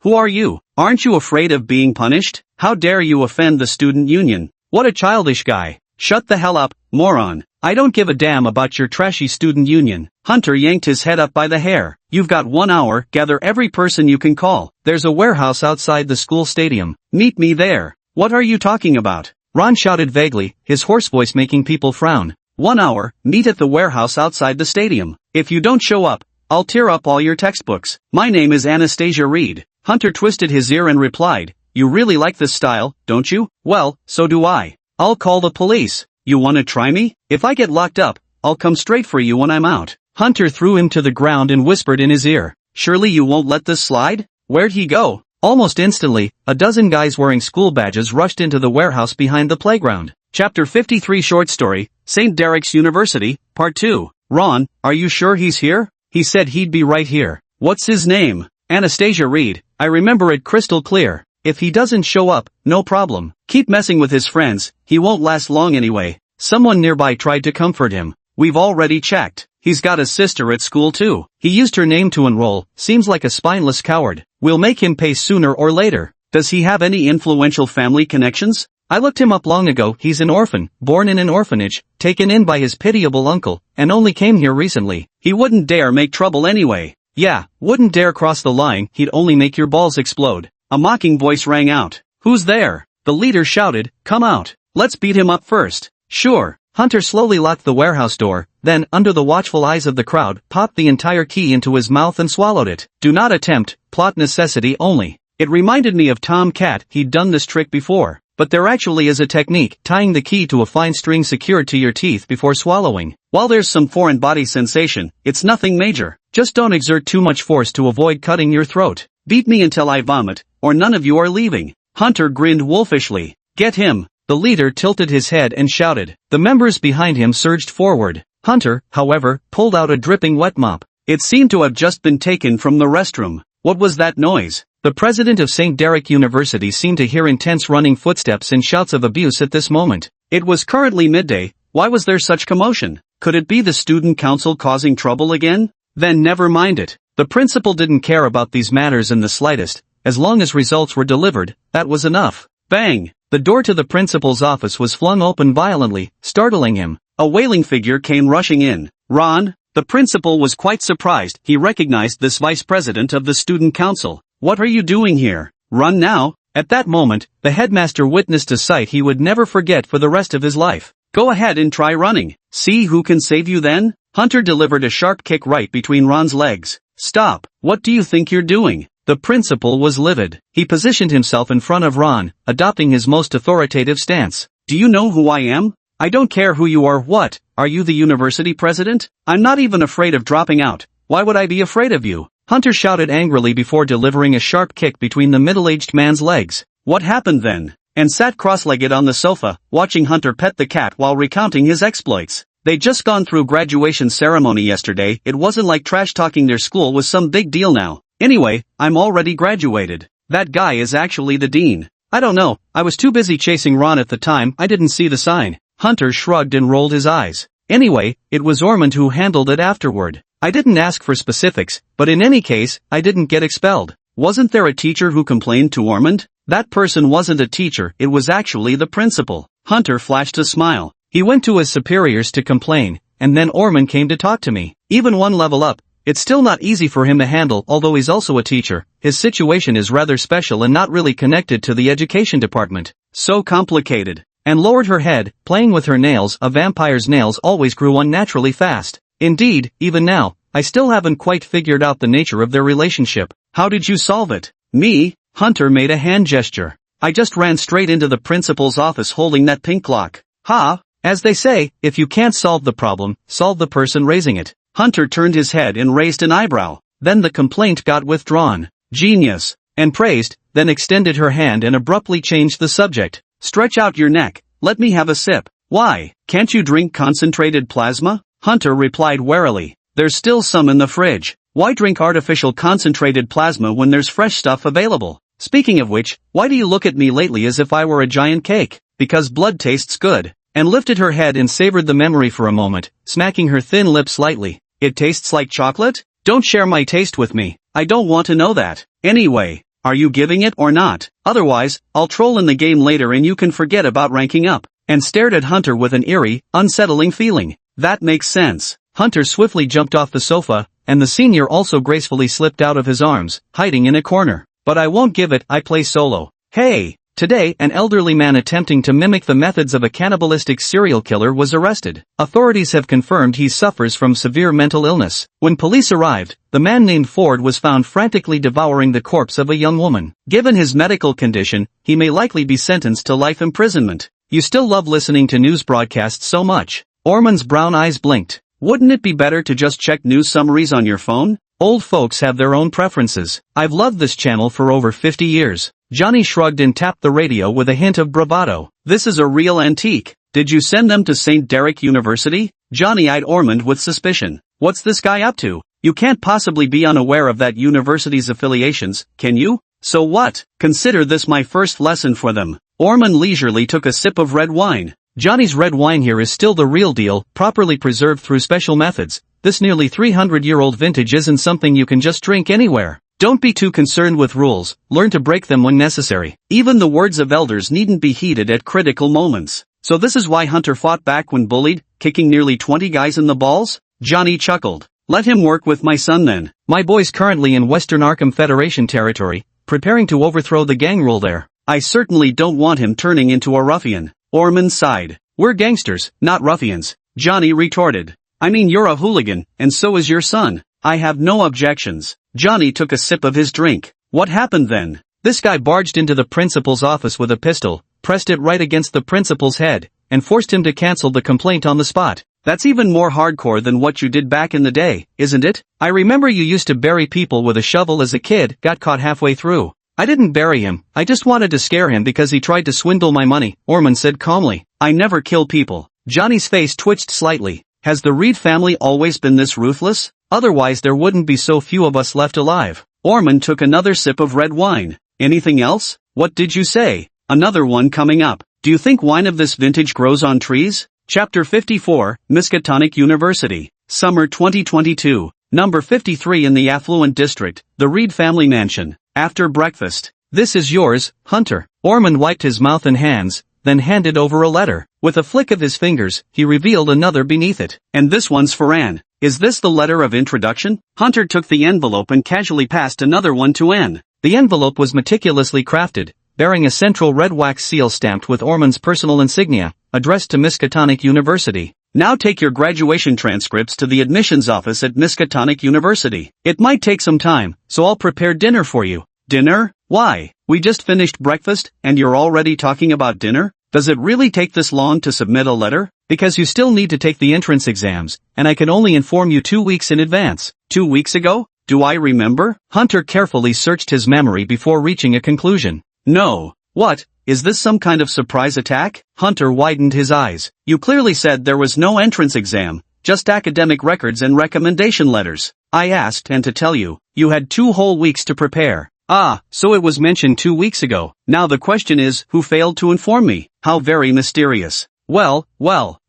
S2: Who are you? Aren't you afraid of being punished? How dare you offend the student union?
S1: What a childish guy.
S2: Shut the hell up, moron. I don't give a damn about your trashy student union. Hunter yanked his head up by the hair. You've got 1 hour, gather every person you can call.
S1: There's a warehouse outside the school stadium.
S2: Meet me there. What are you talking about?
S1: Ron shouted vaguely, his hoarse voice making people frown.
S2: 1 hour, meet at the warehouse outside the stadium. If you don't show up, I'll tear up all your textbooks. My name is Anastasia Reed. Hunter twisted his ear and replied, you really like this style, don't you? Well, so do I. I'll call the police. You wanna try me? If I get locked up, I'll come straight for you when I'm out.
S1: Hunter threw him to the ground and whispered in his ear.
S2: Surely you won't let this slide? Where'd he go?
S1: Almost instantly, a dozen guys wearing school badges rushed into the warehouse behind the playground.
S2: Chapter 53 Short Story, St. Derek's University, Part 2. Ron, are you sure he's here?
S1: He said he'd be right here.
S2: What's his name?
S1: Anastasia Reed. I remember it crystal clear. If he doesn't show up, no problem.
S2: Keep messing with his friends, he won't last long anyway.
S1: Someone nearby tried to comfort him.
S2: We've already checked. He's got a sister at school too.
S1: He used her name to enroll, seems like a spineless coward. We'll make him pay sooner or later.
S2: Does he have any influential family connections?
S1: I looked him up long ago. He's an orphan, born in an orphanage, taken in by his pitiable uncle, and only came here recently.
S2: He wouldn't dare make trouble anyway.
S1: Yeah, wouldn't dare cross the line, he'd only make your balls explode.
S2: A mocking voice rang out. Who's there?
S1: The leader shouted, come out.
S2: Let's beat him up first.
S1: Sure. Hunter slowly locked the warehouse door, then, under the watchful eyes of the crowd, popped the entire key into his mouth and swallowed it. Do not attempt, plot necessity only.
S2: It reminded me of Tom Cat. He'd done this trick before.
S1: But there actually is a technique, tying the key to a fine string secured to your teeth before swallowing.
S2: While there's some foreign body sensation, it's nothing major.
S1: Just don't exert too much force to avoid cutting your throat.
S2: Beat me until I vomit, or none of you are leaving. Hunter grinned wolfishly. Get him.
S1: The leader tilted his head and shouted. The members behind him surged forward. Hunter, however, pulled out a dripping wet mop.
S2: It seemed to have just been taken from the restroom. What was that noise?
S1: The president of St. Derek University seemed to hear intense running footsteps and shouts of abuse at this moment.
S2: It was currently midday. Why was there such commotion? Could it be the student council causing trouble again? Then never mind it.
S1: The principal didn't care about these matters in the slightest. As long as results were delivered, that was enough.
S2: Bang!
S1: The door to the principal's office was flung open violently, startling him.
S2: A wailing figure came rushing in. Ron? The principal was quite surprised. He recognized this vice president of the student council. What are you doing here? Run now.
S1: At that moment, the headmaster witnessed a sight he would never forget for the rest of his life.
S2: Go ahead and try running. See who can save you then? Hunter delivered a sharp kick right between Ron's legs. Stop. What do you think you're doing?
S1: The principal was livid. He positioned himself in front of Ron, adopting his most authoritative stance.
S2: Do you know who I am? I don't care who you are. What? Are you the university president? I'm not even afraid of dropping out. Why would I be afraid of you?
S1: Hunter shouted angrily before delivering a sharp kick between the middle-aged man's legs.
S2: What happened then? And sat cross-legged on the sofa, watching Hunter pet the cat while recounting his exploits. They'd just gone through graduation ceremony yesterday. It wasn't like trash-talking their school was some big deal now. Anyway, I'm already graduated. That guy is actually the dean.
S1: I don't know, I was too busy chasing Ron at the time, I didn't see the sign. Hunter shrugged and rolled his eyes. Anyway, it was Ormond who handled it afterward. I didn't ask for specifics, but in any case, I didn't get expelled.
S2: Wasn't there a teacher who complained to Ormond?
S1: That person wasn't a teacher, it was actually the principal.
S2: Hunter flashed a smile.
S1: He went to his superiors to complain, and then Ormond came to talk to me. Even one level up, it's still not easy for him to handle. Although he's also a teacher, his situation is rather special and not really connected to the education department.
S2: So complicated.
S1: And lowered her head, playing with her nails. A vampire's nails always grew unnaturally fast. Indeed, even now, I still haven't quite figured out the nature of their relationship.
S2: How did you solve it?
S1: Me? Hunter made a hand gesture. I just ran straight into the principal's office holding that pink lock.
S2: Ha!
S1: As they say, if you can't solve the problem, solve the person raising it.
S2: Hunter turned his head and raised an eyebrow.
S1: Then the complaint got withdrawn.
S2: Genius.
S1: And praised, then extended her hand and abruptly changed the subject.
S2: Stretch out your neck. Let me have a sip. Why? Can't you drink concentrated plasma? Hunter replied warily. There's still some in the fridge. Why drink artificial concentrated plasma when there's fresh stuff available? Speaking of which, why do you look at me lately as if I were a giant cake? Because blood tastes good. And lifted her head and savored the memory for a moment, smacking her thin lips slightly. It tastes like chocolate? Don't share my taste with me. I don't want to know that. Anyway, are you giving it or not? Otherwise, I'll troll in the game later and you can forget about ranking up. And stared at Hunter with an eerie, unsettling feeling. That makes sense. Hunter swiftly jumped off the sofa, and the senior also gracefully slipped out of his arms, hiding in a corner. But I won't give it, I play solo. Hey!
S1: Today, an elderly man attempting to mimic the methods of a cannibalistic serial killer was arrested. Authorities have confirmed he suffers from severe mental illness. When police arrived, the man named Ford was found frantically devouring the corpse of a young woman. Given his medical condition, he may likely be sentenced to life imprisonment. You still love listening to news broadcasts so much. Orman's brown eyes blinked. Wouldn't it be better to just check news summaries on your phone? Old folks have their own preferences. I've loved this channel for over 50 years. Johnny shrugged and tapped the radio with a hint of bravado. This is a real antique. Did you send them to St. Derek University? Johnny eyed Ormond with suspicion. What's this guy up to? You can't possibly be unaware of that university's affiliations, can you? So what? Consider this my first lesson for them. Ormond leisurely took a sip of red wine. Johnny's red wine here is still the real deal, properly preserved through special methods. This nearly 300-year-old vintage isn't something you can just drink anywhere. Don't be too concerned with rules, learn to break them when necessary. Even the words of elders needn't be heeded at critical moments. So this is why Hunter fought back when bullied, kicking nearly 20 guys in the balls? Johnny chuckled. Let him work with my son then. My boy's currently in Western Arkham Federation territory, preparing to overthrow the gang rule there. I certainly don't want him turning into a ruffian. Ormond sighed. We're gangsters, not ruffians. Johnny retorted. I mean you're a hooligan, and so is your son. I have no objections. Johnny took a sip of his drink. What happened then? This guy barged into the principal's office with a pistol, pressed it right against the principal's head, and forced him to cancel the complaint on the spot. That's even more hardcore than what you did back in the day, isn't it? I remember you used to bury people with a shovel as a kid, got caught halfway through. I didn't bury him, I just wanted to scare him because he tried to swindle my money, Ormond said calmly. I never kill people. Johnny's face twitched slightly. Has the Reed family always been this ruthless? Otherwise there wouldn't be so few of us left alive. Ormond took another sip of red wine. Anything else? What did you say? Another one coming up. Do you think wine of this vintage grows on trees? Chapter 54, Miskatonic University. Summer 2022. Number 53 in the affluent district, the Reed family mansion. After breakfast. This is yours, Hunter. Ormond wiped his mouth and hands, then handed over a letter. With a flick of his fingers, he revealed another beneath it. And this one's for Anne. Is this the letter of introduction? Hunter took the envelope and casually passed another one to Anne. The envelope was meticulously crafted, bearing a central red wax seal stamped with Ormond's personal insignia, addressed to Miskatonic University. Now take your graduation transcripts to the admissions office at Miskatonic University. It might take some time, so I'll prepare dinner for you. Dinner? Why? We just finished breakfast, and you're already talking about dinner? Does it really take this long to submit a letter? Because you still need to take the entrance exams, and I can only inform you 2 weeks in advance. 2 weeks ago? Do I remember? Hunter carefully searched his memory before reaching a conclusion. No. What? Is this some kind of surprise attack? Hunter widened his eyes. You clearly said there was no entrance exam, just academic records and recommendation letters. I asked, and to tell you, you had 2 whole weeks to prepare. Ah, so it was mentioned 2 weeks ago. Now the question is, who failed to inform me? How very mysterious. Well,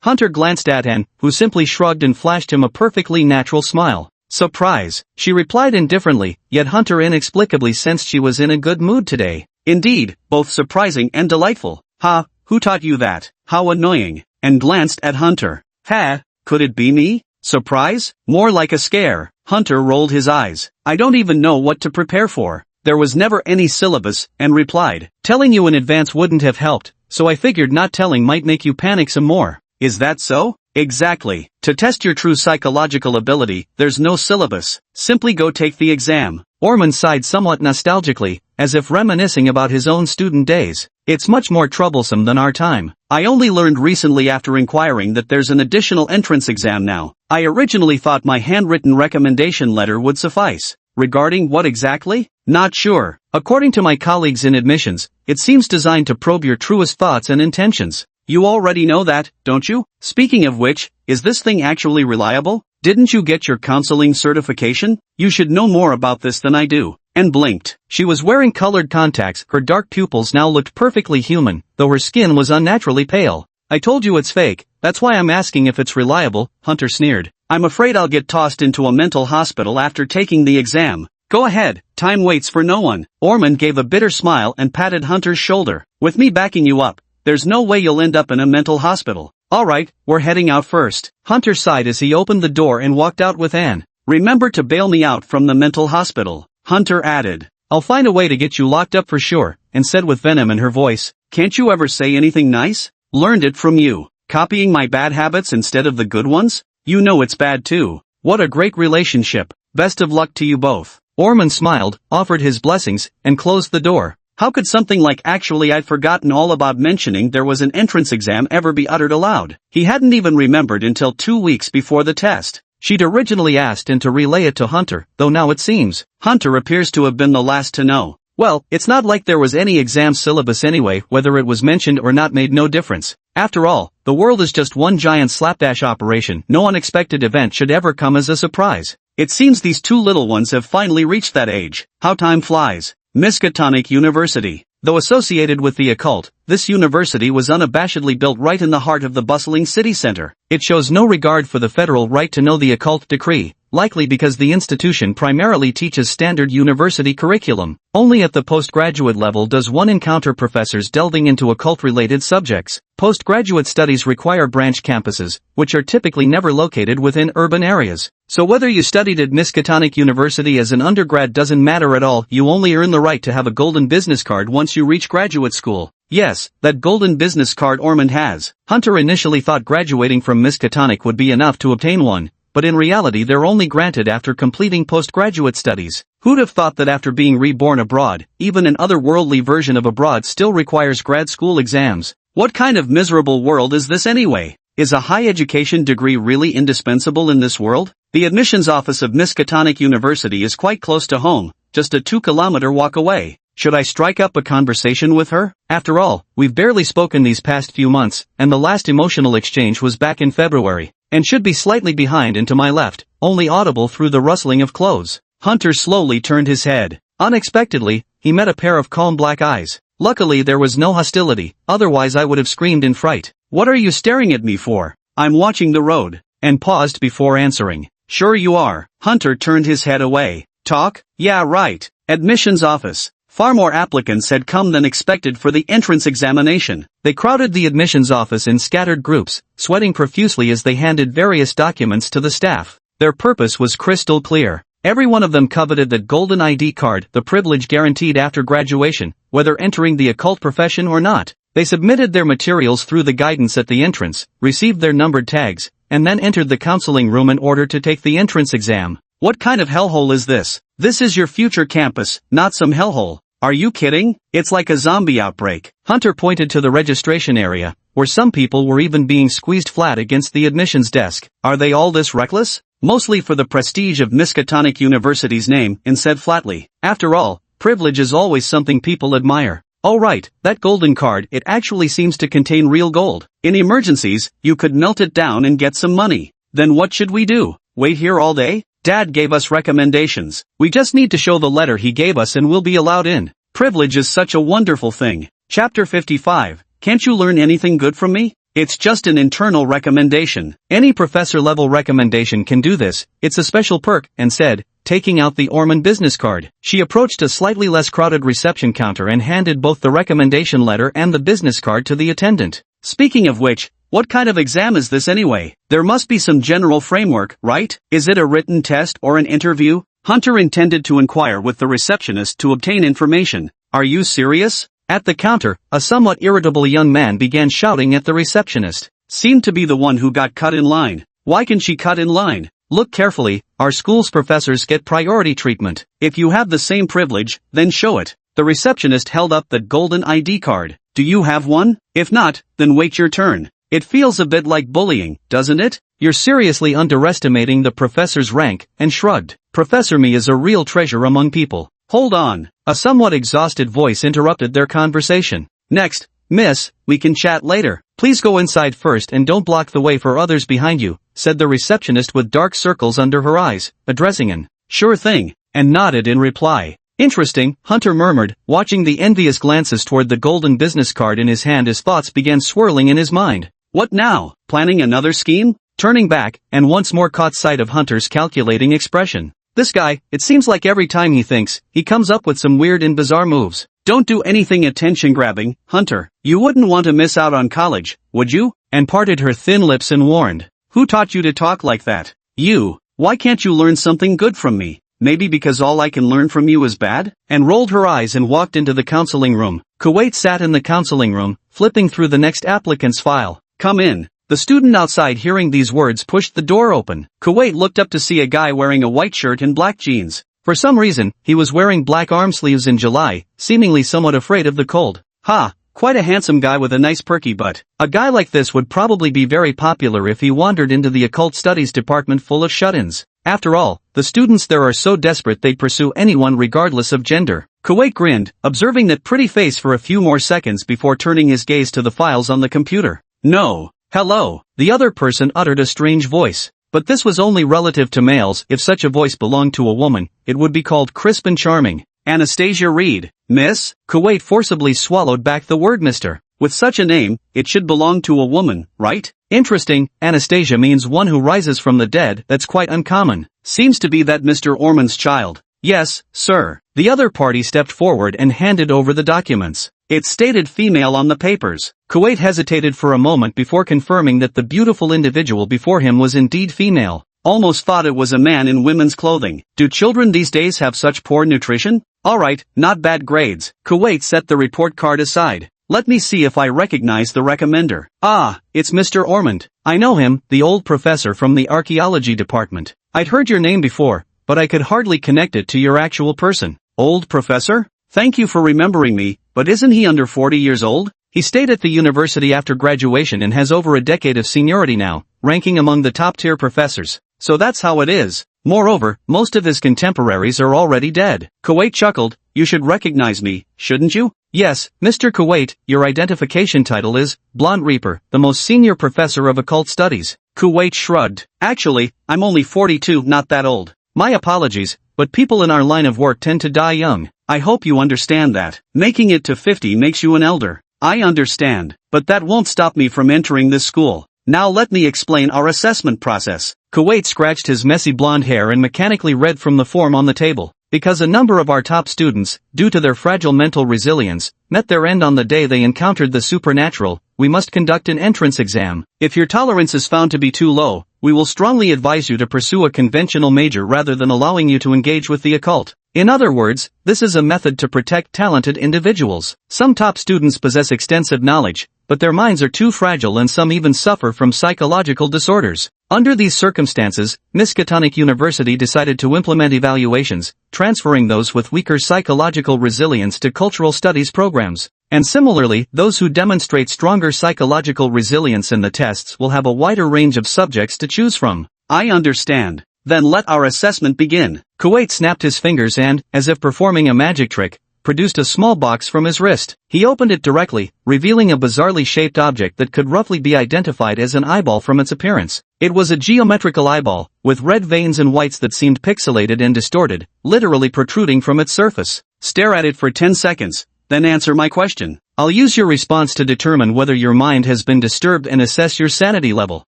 S1: Hunter glanced at Anne, who simply shrugged and flashed him a perfectly natural smile. Surprise, she replied indifferently, yet Hunter inexplicably sensed she was in a good mood today. Indeed, both surprising and delightful. Ha, who taught you that? How annoying. And glanced at Hunter. Ha, could it be me? Surprise? More like a scare. Hunter rolled his eyes. I don't even know what to prepare for. There was never any syllabus, and replied. Telling you in advance wouldn't have helped, so I figured not telling might make you panic some more. Is that so? Exactly. To test your true psychological ability, there's no syllabus. Simply go take the exam. Ormond sighed somewhat nostalgically, as if reminiscing about his own student days. It's much more troublesome than our time. I only learned recently after inquiring that there's an additional entrance exam now. I originally thought my handwritten recommendation letter would suffice. Regarding what exactly? Not sure. According to my colleagues in admissions, it seems designed to probe your truest thoughts and intentions. You already know that, don't you? Speaking of which, is this thing actually reliable? Didn't you get your counseling certification? You should know more about this than I do. And blinked. She was wearing colored contacts, her dark pupils now looked perfectly human, though her skin was unnaturally pale. I told you it's fake, that's why I'm asking if it's reliable, Hunter sneered. I'm afraid I'll get tossed into a mental hospital after taking the exam. Go ahead, time waits for no one. Ormond gave a bitter smile and patted Hunter's shoulder. With me backing you up, there's no way you'll end up in a mental hospital. Alright, we're heading out first. Hunter sighed as he opened the door and walked out with Anne. Remember to bail me out from the mental hospital, Hunter added. I'll find a way to get you locked up for sure, and said with venom in her voice.
S2: Can't you ever say anything nice? Learned it from you. Copying my bad habits instead of the good ones? You know it's bad too. What a great relationship. Best of luck to you both.
S1: Orphan smiled, offered his blessings, and closed the door.
S2: How could something like actually I'd forgotten all about mentioning there was an entrance exam ever be uttered aloud? He hadn't even remembered until 2 weeks before the test.
S1: She'd originally asked him to relay it to Hunter, though now it seems
S2: Hunter appears to have been the last to know.
S1: Well, it's not like there was any exam syllabus anyway, whether it was mentioned or not made no difference. After all, the world is just one giant slapdash operation. No unexpected event should ever come as a surprise.
S2: It seems these two little ones have finally reached that age. How time flies. Miskatonic University. Though associated with the occult, this university was unabashedly built right in the heart of the bustling city center.
S1: It shows no regard for the federal right to know the occult decree, likely because the institution primarily teaches standard university curriculum. Only at the postgraduate level does one encounter professors delving into occult-related subjects. Postgraduate studies require branch campuses, which are typically never located within urban areas. So whether you studied at Miskatonic University as an undergrad doesn't matter at all. You only earn the right to have a golden business card once you reach graduate school. Yes, that golden business card Ormond has. Hunter initially thought graduating from Miskatonic would be enough to obtain one, but in reality they're only granted after completing postgraduate studies. Who'd have thought that after being reborn abroad, even an otherworldly version of abroad still requires grad school exams?
S2: What kind of miserable world is this anyway? Is a high education degree really indispensable in this world? The admissions office of Miskatonic University is quite close to home, just a 2-kilometer walk away. Should I strike up a conversation with her? After all, we've barely spoken these past few months, and the last emotional exchange was back in February, and should be slightly behind and to my left, only audible through the rustling of clothes. Hunter slowly turned his head.
S1: Unexpectedly, he met a pair of calm black eyes. Luckily there was no hostility, otherwise I would have screamed in fright.
S2: What are you staring at me for? I'm watching the road.
S1: And paused before answering.
S2: Sure you are. Hunter turned his head away. Talk? Yeah, right. Admissions office. Far more applicants had come than expected for the entrance examination.
S1: They crowded the admissions office in scattered groups, sweating profusely as they handed various documents to the staff. Their purpose was crystal clear. Every one of them coveted that golden ID card, the privilege guaranteed after graduation, whether entering the occult profession or not. They submitted their materials through the guidance at the entrance, received their numbered tags, and then entered the counseling room in order to take the entrance exam.
S2: What kind of hellhole is this? This is your future campus, not some hellhole. Are you kidding? It's like a zombie outbreak.
S1: Hunter pointed to the registration area, where some people were even being squeezed flat against the admissions desk.
S2: Are they all this reckless? Mostly for the prestige of Miskatonic University's name, and said flatly. After all, privilege is always something people admire.
S1: Oh right, that golden card, it actually seems to contain real gold.
S2: In emergencies, you could melt it down and get some money. Then what should we do? Wait here all day? Dad gave us recommendations. We just need to show the letter he gave us and we'll be allowed in. Privilege is such a wonderful thing. Chapter 55. Can't you learn anything good from me? It's just an internal recommendation.
S1: Any professor-level recommendation can do this. It's a special perk, and said, taking out the Orphan business card. She approached a slightly less crowded reception counter and handed both the recommendation letter and the business card to the attendant.
S2: Speaking of which, what kind of exam is this anyway? There must be some general framework, right? Is it a written test or an interview? Hunter intended to inquire with the receptionist to obtain information. Are you serious?
S1: At the counter, a somewhat irritable young man began shouting at the receptionist.
S2: Seemed to be the one who got cut in line. Why can she cut in line?
S1: Look carefully, our school's professors get priority treatment.
S2: If you have the same privilege, then show it. The receptionist held up that golden ID card. Do you have one? If not, then wait your turn. It feels a bit like bullying, doesn't it?
S1: You're seriously underestimating the professor's rank, and shrugged. Professor Me is a real treasure among people.
S2: Hold on.
S1: A somewhat exhausted voice interrupted their conversation.
S2: Next, miss, we can chat later.
S1: Please go inside first and don't block the way for others behind you, said the receptionist with dark circles under her eyes, addressing an
S2: sure thing,
S1: and nodded in reply. Interesting, Hunter murmured, watching the envious glances toward the golden business card in his hand as thoughts began swirling in his mind.
S2: What now? Planning another scheme?
S1: Turning back, and once more caught sight of Hunter's calculating expression. This guy, it seems like every time he thinks, he comes up with some weird and bizarre moves.
S2: Don't do anything attention-grabbing, Hunter. You wouldn't want to miss out on college, would you?
S1: And parted her thin lips and warned.
S2: Who taught you to talk like that? You. Why can't you learn something good from me? Maybe because all I can learn from you is bad? And rolled her eyes and walked into the counseling room. Kuwait sat in the counseling room, flipping through the next applicant's file. Come in. The student outside hearing these words pushed the door open. Kuwait looked up to see a guy wearing a white shirt and black jeans. For some reason, he was wearing black arm sleeves in July, seemingly somewhat afraid of the cold. Ha! Quite a handsome guy with a nice perky butt. A guy like this would probably be very popular if he wandered into the occult studies department full of shut-ins. After all, the students there are so desperate they'd pursue anyone regardless of gender. Kuwait grinned, observing that pretty face for a few more seconds before turning his gaze to the files on the computer. No. Hello. The other person uttered a strange voice. But this was only relative to males. If such a voice belonged to a woman, it would be called crisp and charming. Anastasia Reed. Miss? Kuwait forcibly swallowed back the word Mr. With such a name, it should belong to a woman, right? Interesting, Anastasia means one who rises from the dead. That's quite uncommon. Seems to be that Mr. Orman's child. Yes, sir. The other party stepped forward and handed over the documents. It stated female on the papers. Kuwait hesitated for a moment before confirming that the beautiful individual before him was indeed female. Almost thought it was a man in women's clothing. Do children these days have such poor nutrition? Alright, not bad grades. Kuwait set the report card aside. Let me see if I recognize the recommender. Ah, it's Mr. Ormond. I know him, the old professor from the archaeology department. I'd heard your name before, but I could hardly connect it to your actual person. Old professor? Thank you for remembering me, but isn't he under 40 years old? He stayed at the university after graduation and has over a decade of seniority now, ranking among the top-tier professors. So that's how it is. Moreover, most of his contemporaries are already dead. Kuwait chuckled. You should recognize me, shouldn't you? Yes, Mr. Kuwait, your identification title is Blonde Reaper, the most senior professor of occult studies. Kuwait shrugged. Actually, I'm only 42, not that old. My apologies, but people in our line of work tend to die young. I hope you understand that. Making it to 50 makes you an elder. I understand, but that won't stop me from entering this school. Now let me explain our assessment process. Kuwait scratched his messy blonde hair and mechanically read from the form on the table. Because a number of our top students, due to their fragile mental resilience, met their end on the day they encountered the supernatural, we must conduct an entrance exam. If your tolerance is found to be too low, we will strongly advise you to pursue a conventional major rather than allowing you to engage with the occult. In other words, this is a method to protect talented individuals. Some top students possess extensive knowledge, but their minds are too fragile and some even suffer from psychological disorders. Under these circumstances, Miskatonic University decided to implement evaluations, transferring those with weaker psychological resilience to cultural studies programs. And similarly, those who demonstrate stronger psychological resilience in the tests will have a wider range of subjects to choose from. I understand. Then let our assessment begin. Kuwait snapped his fingers and, as if performing a magic trick, produced a small box from his wrist. He opened it directly, revealing a bizarrely shaped object that could roughly be identified as an eyeball from its appearance. It was a geometrical eyeball, with red veins and whites that seemed pixelated and distorted, literally protruding from its surface. Stare at it for 10 seconds, then answer my question. I'll use your response to determine whether your mind has been disturbed and assess your sanity level.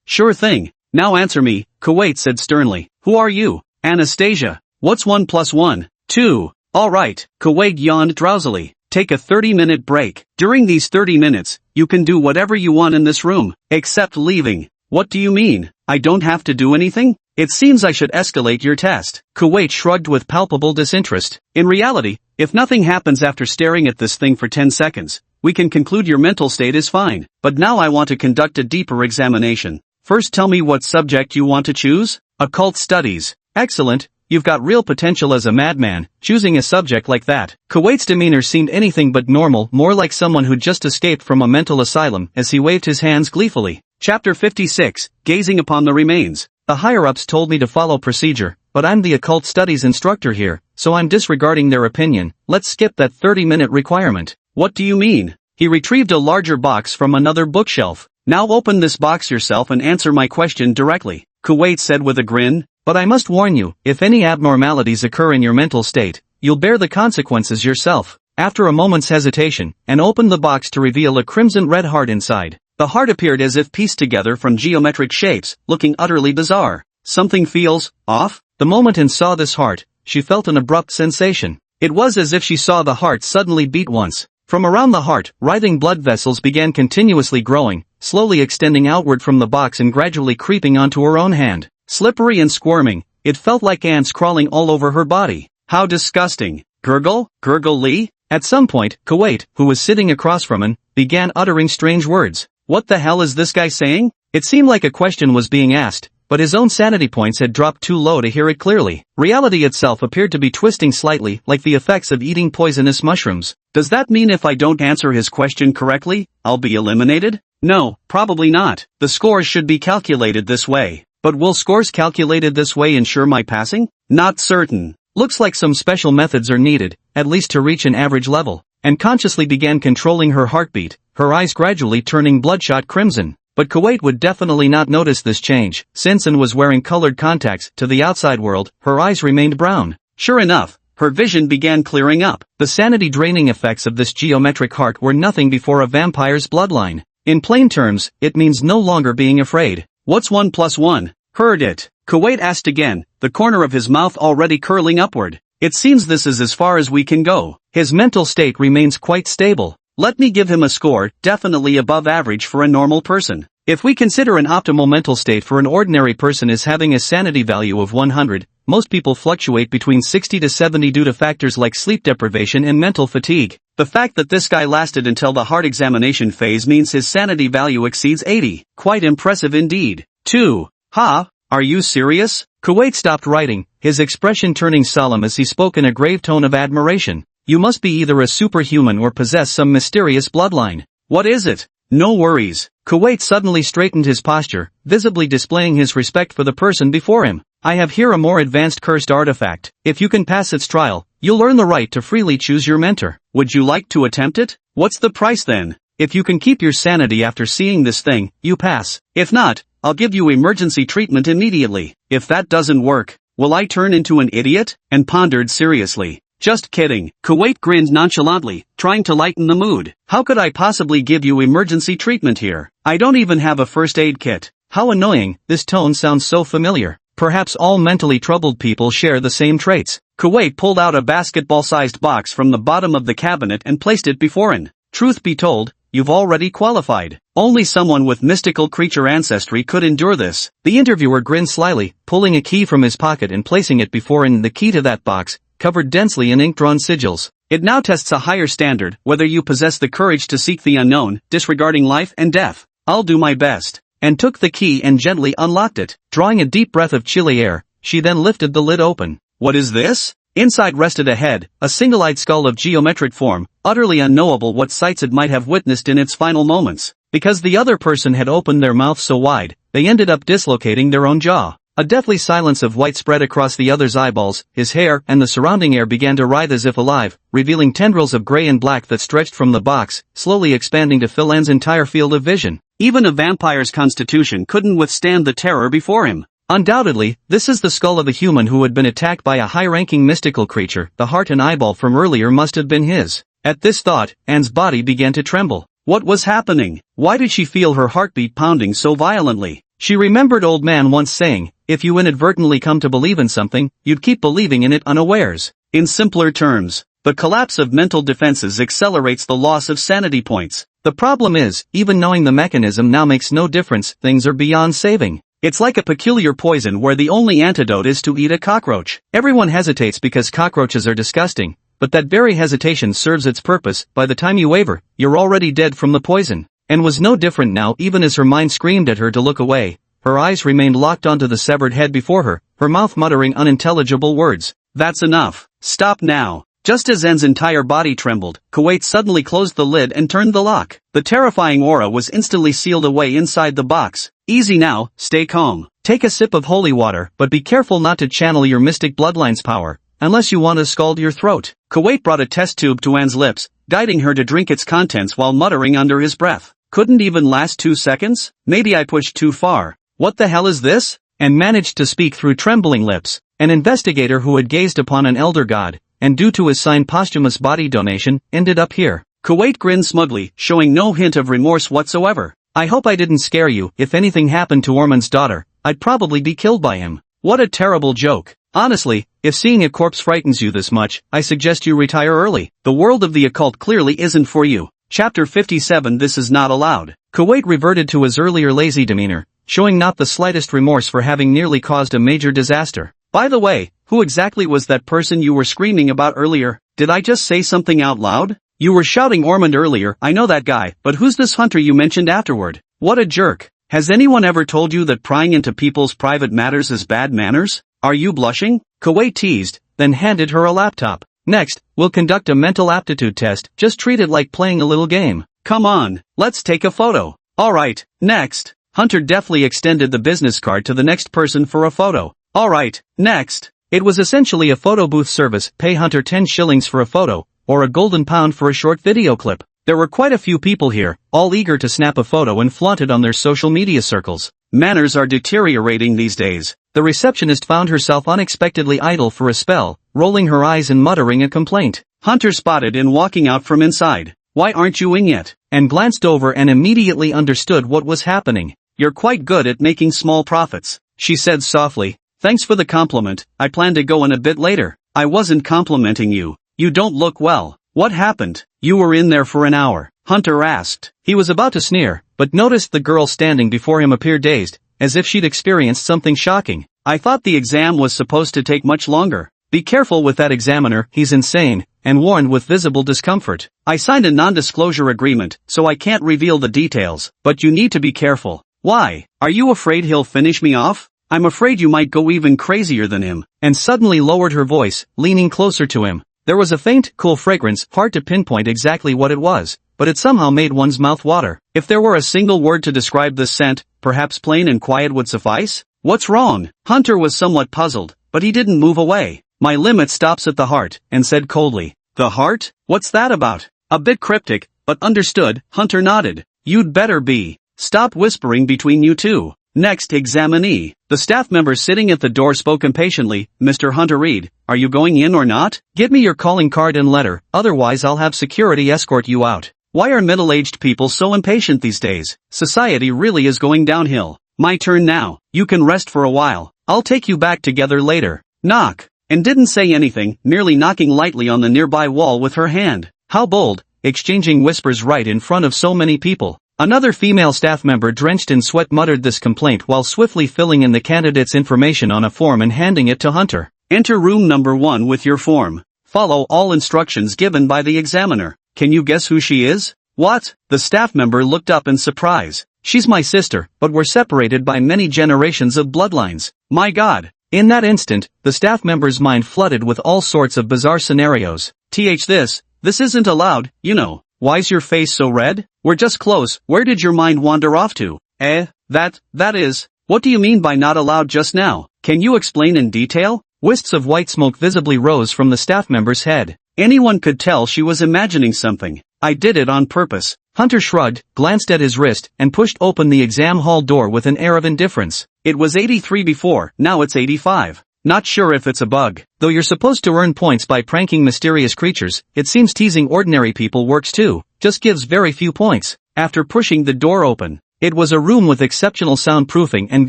S2: Sure thing. Now answer me, Kuwait said sternly. Who are you? Anastasia. What's 1 + 1? 2. Alright, Kuwait yawned drowsily. Take a 30-minute break. During these 30 minutes, you can do whatever you want in this room, except leaving. What do you mean? I don't have to do anything? It seems I should escalate your test. Kuwait shrugged with palpable disinterest. In reality, if nothing happens after staring at this thing for 10 seconds, we can conclude your mental state is fine. But now I want to conduct a deeper examination. First tell me what subject you want to choose? Occult studies. Excellent. You've got real potential as a madman, choosing a subject like that. Kuwait's demeanor seemed anything but normal, more like someone who'd just escaped from a mental asylum as he waved his hands gleefully. Chapter 56, Gazing Upon the Remains. The higher-ups told me to follow procedure, but I'm the occult studies instructor here, so I'm disregarding their opinion. Let's skip that 30-minute requirement. What do you mean? He retrieved a larger box from another bookshelf. Now open this box yourself and answer my question directly, Kuwait said with a grin. But I must warn you, if any abnormalities occur in your mental state, you'll bear the consequences yourself. After a moment's hesitation, and opened the box to reveal a crimson-red heart inside. The heart appeared as if pieced together from geometric shapes, looking utterly bizarre. Something feels off? The moment Anne saw this heart, she felt an abrupt sensation. It was as if she saw the heart suddenly beat once. From around the heart, writhing blood vessels began continuously growing, slowly extending outward from the box and gradually creeping onto her own hand. Slippery and squirming, it felt like ants crawling all over her body. How disgusting. Gurgle? Gurgle Lee? At some point, Kuwait, who was sitting across from him, began uttering strange words. What the hell is this guy saying? It seemed like a question was being asked, but his own sanity points had dropped too low to hear it clearly. Reality itself appeared to be twisting slightly, like the effects of eating poisonous mushrooms. Does that mean if I don't answer his question correctly, I'll be eliminated? No, probably not. The scores should be calculated this way. But will scores calculated this way ensure my passing? Not certain. Looks like some special methods are needed, at least to reach an average level. And consciously began controlling her heartbeat, her eyes gradually turning bloodshot crimson. But Kuwait would definitely not notice this change, since and was wearing colored contacts. To the outside world, her eyes remained brown. Sure enough, her vision began clearing up. The sanity-draining effects of this geometric heart were nothing before a vampire's bloodline. In plain terms, it means no longer being afraid. What's 1 plus 1? Heard it. Kuwait asked again, the corner of his mouth already curling upward. It seems this is as far as we can go. His mental state remains quite stable. Let me give him a score, definitely above average for a normal person. If we consider an optimal mental state for an ordinary person as having a sanity value of 100, most people fluctuate between 60 to 70 due to factors like sleep deprivation and mental fatigue. The fact that this guy lasted until the heart examination phase means his sanity value exceeds 80. Quite impressive indeed. 2. Ha? Are you serious? Kuwait stopped writing, his expression turning solemn as he spoke in a grave tone of admiration. You must be either a superhuman or possess some mysterious bloodline. What is it? No worries. Kuwait suddenly straightened his posture, visibly displaying his respect for the person before him. I have here a more advanced cursed artifact. If you can pass its trial, you'll earn the right to freely choose your mentor. Would you like to attempt it? What's the price then? If you can keep your sanity after seeing this thing, you pass. If not, I'll give you emergency treatment immediately. If that doesn't work, will I turn into an idiot? And pondered seriously. Just kidding. Kuwait grinned nonchalantly, trying to lighten the mood. How could I possibly give you emergency treatment here? I don't even have a first aid kit. How annoying, this tone sounds so familiar. Perhaps all mentally troubled people share the same traits. Kuwait pulled out a basketball-sized box from the bottom of the cabinet and placed it before him. Truth be told, you've already qualified. Only someone with mystical creature ancestry could endure this. The interviewer grinned slyly, pulling a key from his pocket and placing it before him. The key to that box, covered densely in ink-drawn sigils. It now tests a higher standard, whether you possess the courage to seek the unknown, disregarding life and death. I'll do my best. And took the key and gently unlocked it. Drawing a deep breath of chilly air, she then lifted the lid open. What is this? Inside rested a head, a single-eyed skull of geometric form, utterly unknowable what sights it might have witnessed in its final moments. Because the other person had opened their mouth so wide, they ended up dislocating their own jaw. A deathly silence of white spread across the other's eyeballs, his hair and the surrounding air began to writhe as if alive, revealing tendrils of gray and black that stretched from the box, slowly expanding to fill Anne's entire field of vision. Even a vampire's constitution couldn't withstand the terror before him. Undoubtedly, this is the skull of a human who had been attacked by a high-ranking mystical creature. The heart and eyeball from earlier must have been his. At this thought, Anne's body began to tremble. What was happening? Why did she feel her heartbeat pounding so violently? She remembered old man once saying, if you inadvertently come to believe in something, you'd keep believing in it unawares. In simpler terms, the collapse of mental defenses accelerates the loss of sanity points. The problem is, even knowing the mechanism now makes no difference. Things are beyond saving. It's like a peculiar poison where the only antidote is to eat a cockroach. Everyone hesitates because cockroaches are disgusting, but that very hesitation serves its purpose. By the time you waver, you're already dead from the poison. And was no different now. Even as her mind screamed at her to look away, her eyes remained locked onto the severed head before her, her mouth muttering unintelligible words. That's enough. Stop now. Just as Anne's entire body trembled, Kuwait suddenly closed the lid and turned the lock. The terrifying aura was instantly sealed away inside the box. Easy now, stay calm. Take a sip of holy water, but be careful not to channel your mystic bloodline's power, unless you want to scald your throat. Kuwait brought a test tube to Anne's lips, guiding her to drink its contents while muttering under his breath. Couldn't even last 2 seconds? Maybe I pushed too far. What the hell is this? And managed to speak through trembling lips. An investigator who had gazed upon an elder god, and due to his signed posthumous body donation, ended up here. Kuwait grinned smugly, showing no hint of remorse whatsoever. I hope I didn't scare you. If anything happened to Orman's daughter, I'd probably be killed by him. What a terrible joke. Honestly, if seeing a corpse frightens you this much, I suggest you retire early. The world of the occult clearly isn't for you. Chapter 57. This is not allowed. Kuwait reverted to his earlier lazy demeanor, showing not the slightest remorse for having nearly caused a major disaster. By the way, who exactly was that person you were screaming about earlier? Did I just say something out loud? You were shouting Ormond earlier, I know that guy, but who's this Hunter you mentioned afterward? What a jerk. Has anyone ever told you that prying into people's private matters is bad manners? Are you blushing? Kuwait teased, then handed her a laptop. Next, we'll conduct a mental aptitude test, just treat it like playing a little game. Come on, let's take a photo. Alright, next. Hunter deftly extended the business card to the next person for a photo. Alright, next. It was essentially a photo booth service, pay Hunter 10 shillings for a photo, or a golden pound for a short video clip. There were quite a few people here, all eager to snap a photo and flaunt it on their social media circles. Manners are deteriorating these days. The receptionist found herself unexpectedly idle for a spell, rolling her eyes and muttering a complaint. Hunter spotted in walking out from inside. Why aren't you in yet? And glanced over and immediately understood what was happening. You're quite good at making small profits, she said softly. Thanks for the compliment, I plan to go in a bit later. I wasn't complimenting you. You don't look well. What happened? You were in there for an hour, Hunter asked. He was about to sneer, but noticed the girl standing before him appear dazed, as if she'd experienced something shocking. I thought the exam was supposed to take much longer. Be careful with that examiner, he's insane, and warned with visible discomfort. I signed a non-disclosure agreement, so I can't reveal the details, but you need to be careful. Why? Are you afraid he'll finish me off? I'm afraid you might go even crazier than him. And suddenly lowered her voice, leaning closer to him. There was a faint, cool fragrance, hard to pinpoint exactly what it was, but it somehow made one's mouth water. If there were a single word to describe this scent, perhaps plain and quiet would suffice? What's wrong? Hunter was somewhat puzzled, but he didn't move away. My limit stops at the heart, and said coldly. The heart? What's that about? A bit cryptic, but understood, Hunter nodded. You'd better be. Stop whispering between you two. Next examinee. The staff member sitting at the door spoke impatiently. Mr. Hunter Reed, are you going in or not? Get me your calling card and letter, otherwise I'll have security escort you out. Why are middle-aged people so impatient these days? Society really is going downhill. My turn now. You can rest for a while. I'll take you back together later. Knock. And didn't say anything, merely knocking lightly on the nearby wall with her hand. How bold, exchanging whispers right in front of so many people. Another female staff member drenched in sweat muttered this complaint while swiftly filling in the candidate's information on a form and handing it to Hunter. Enter room number 1 with your form. Follow all instructions given by the examiner. Can you guess who she is? What? The staff member looked up in surprise. She's my sister, but we're separated by many generations of bloodlines. My God. In that instant, the staff member's mind flooded with all sorts of bizarre scenarios. This isn't allowed, you know. Why's your face so red? We're just close, where did your mind wander off to? That is, what do you mean by not allowed just now? Can you explain in detail? Wisps of white smoke visibly rose from the staff member's head. Anyone could tell she was imagining something. I did it on purpose. Hunter shrugged, glanced at his wrist, and pushed open the exam hall door with an air of indifference. It was 83 before, now it's 85. Not sure if it's a bug. Though you're supposed to earn points by pranking mysterious creatures, it seems teasing ordinary people works too, just gives very few points. After pushing the door open, it was a room with exceptional soundproofing and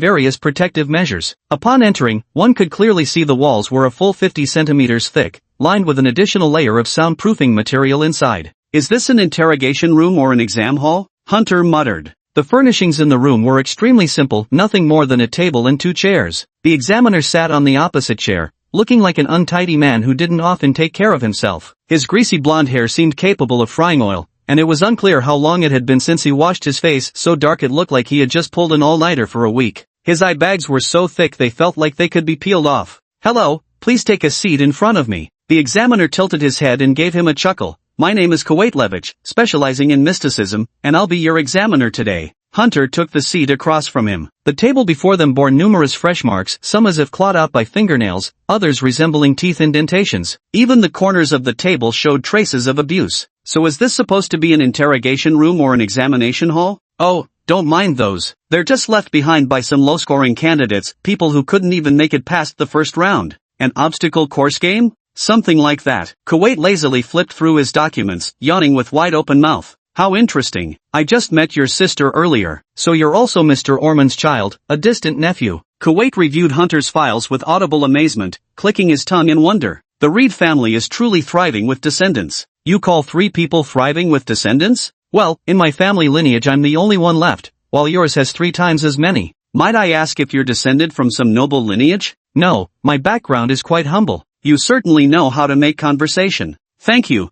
S2: various protective measures. Upon entering, one could clearly see the walls were a full 50 centimeters thick, lined with an additional layer of soundproofing material inside. Is this an interrogation room or an exam hall? Hunter muttered. The furnishings in the room were extremely simple, nothing more than a table and 2 chairs. The examiner sat on the opposite chair, looking like an untidy man who didn't often take care of himself. His greasy blonde hair seemed capable of frying oil, and it was unclear how long it had been since he washed his face, so dark it looked like he had just pulled an all-nighter for a week. His eye bags were so thick they felt like they could be peeled off. Hello, please take a seat in front of me. The examiner tilted his head and gave him a chuckle. My name is Kuwaitlevich, specializing in mysticism, and I'll be your examiner today. Hunter took the seat across from him. The table before them bore numerous fresh marks, some as if clawed out by fingernails, others resembling teeth indentations. Even the corners of the table showed traces of abuse. So is this supposed to be an interrogation room or an examination hall? Oh, don't mind those. They're just left behind by some low-scoring candidates, people who couldn't even make it past the first round. An obstacle course game? Something like that. Kuwait lazily flipped through his documents, yawning with wide-open mouth. How interesting. I just met your sister earlier. So you're also Mr. Orman's child, a distant nephew. Kuwait reviewed Hunter's files with audible amazement, clicking his tongue in wonder. The Reed family is truly thriving with descendants. You call 3 people thriving with descendants? Well, in my family lineage I'm the only one left, while yours has 3 times as many. Might I ask if you're descended from some noble lineage?
S1: No, my background is quite humble.
S2: You certainly know how to make conversation. Thank you.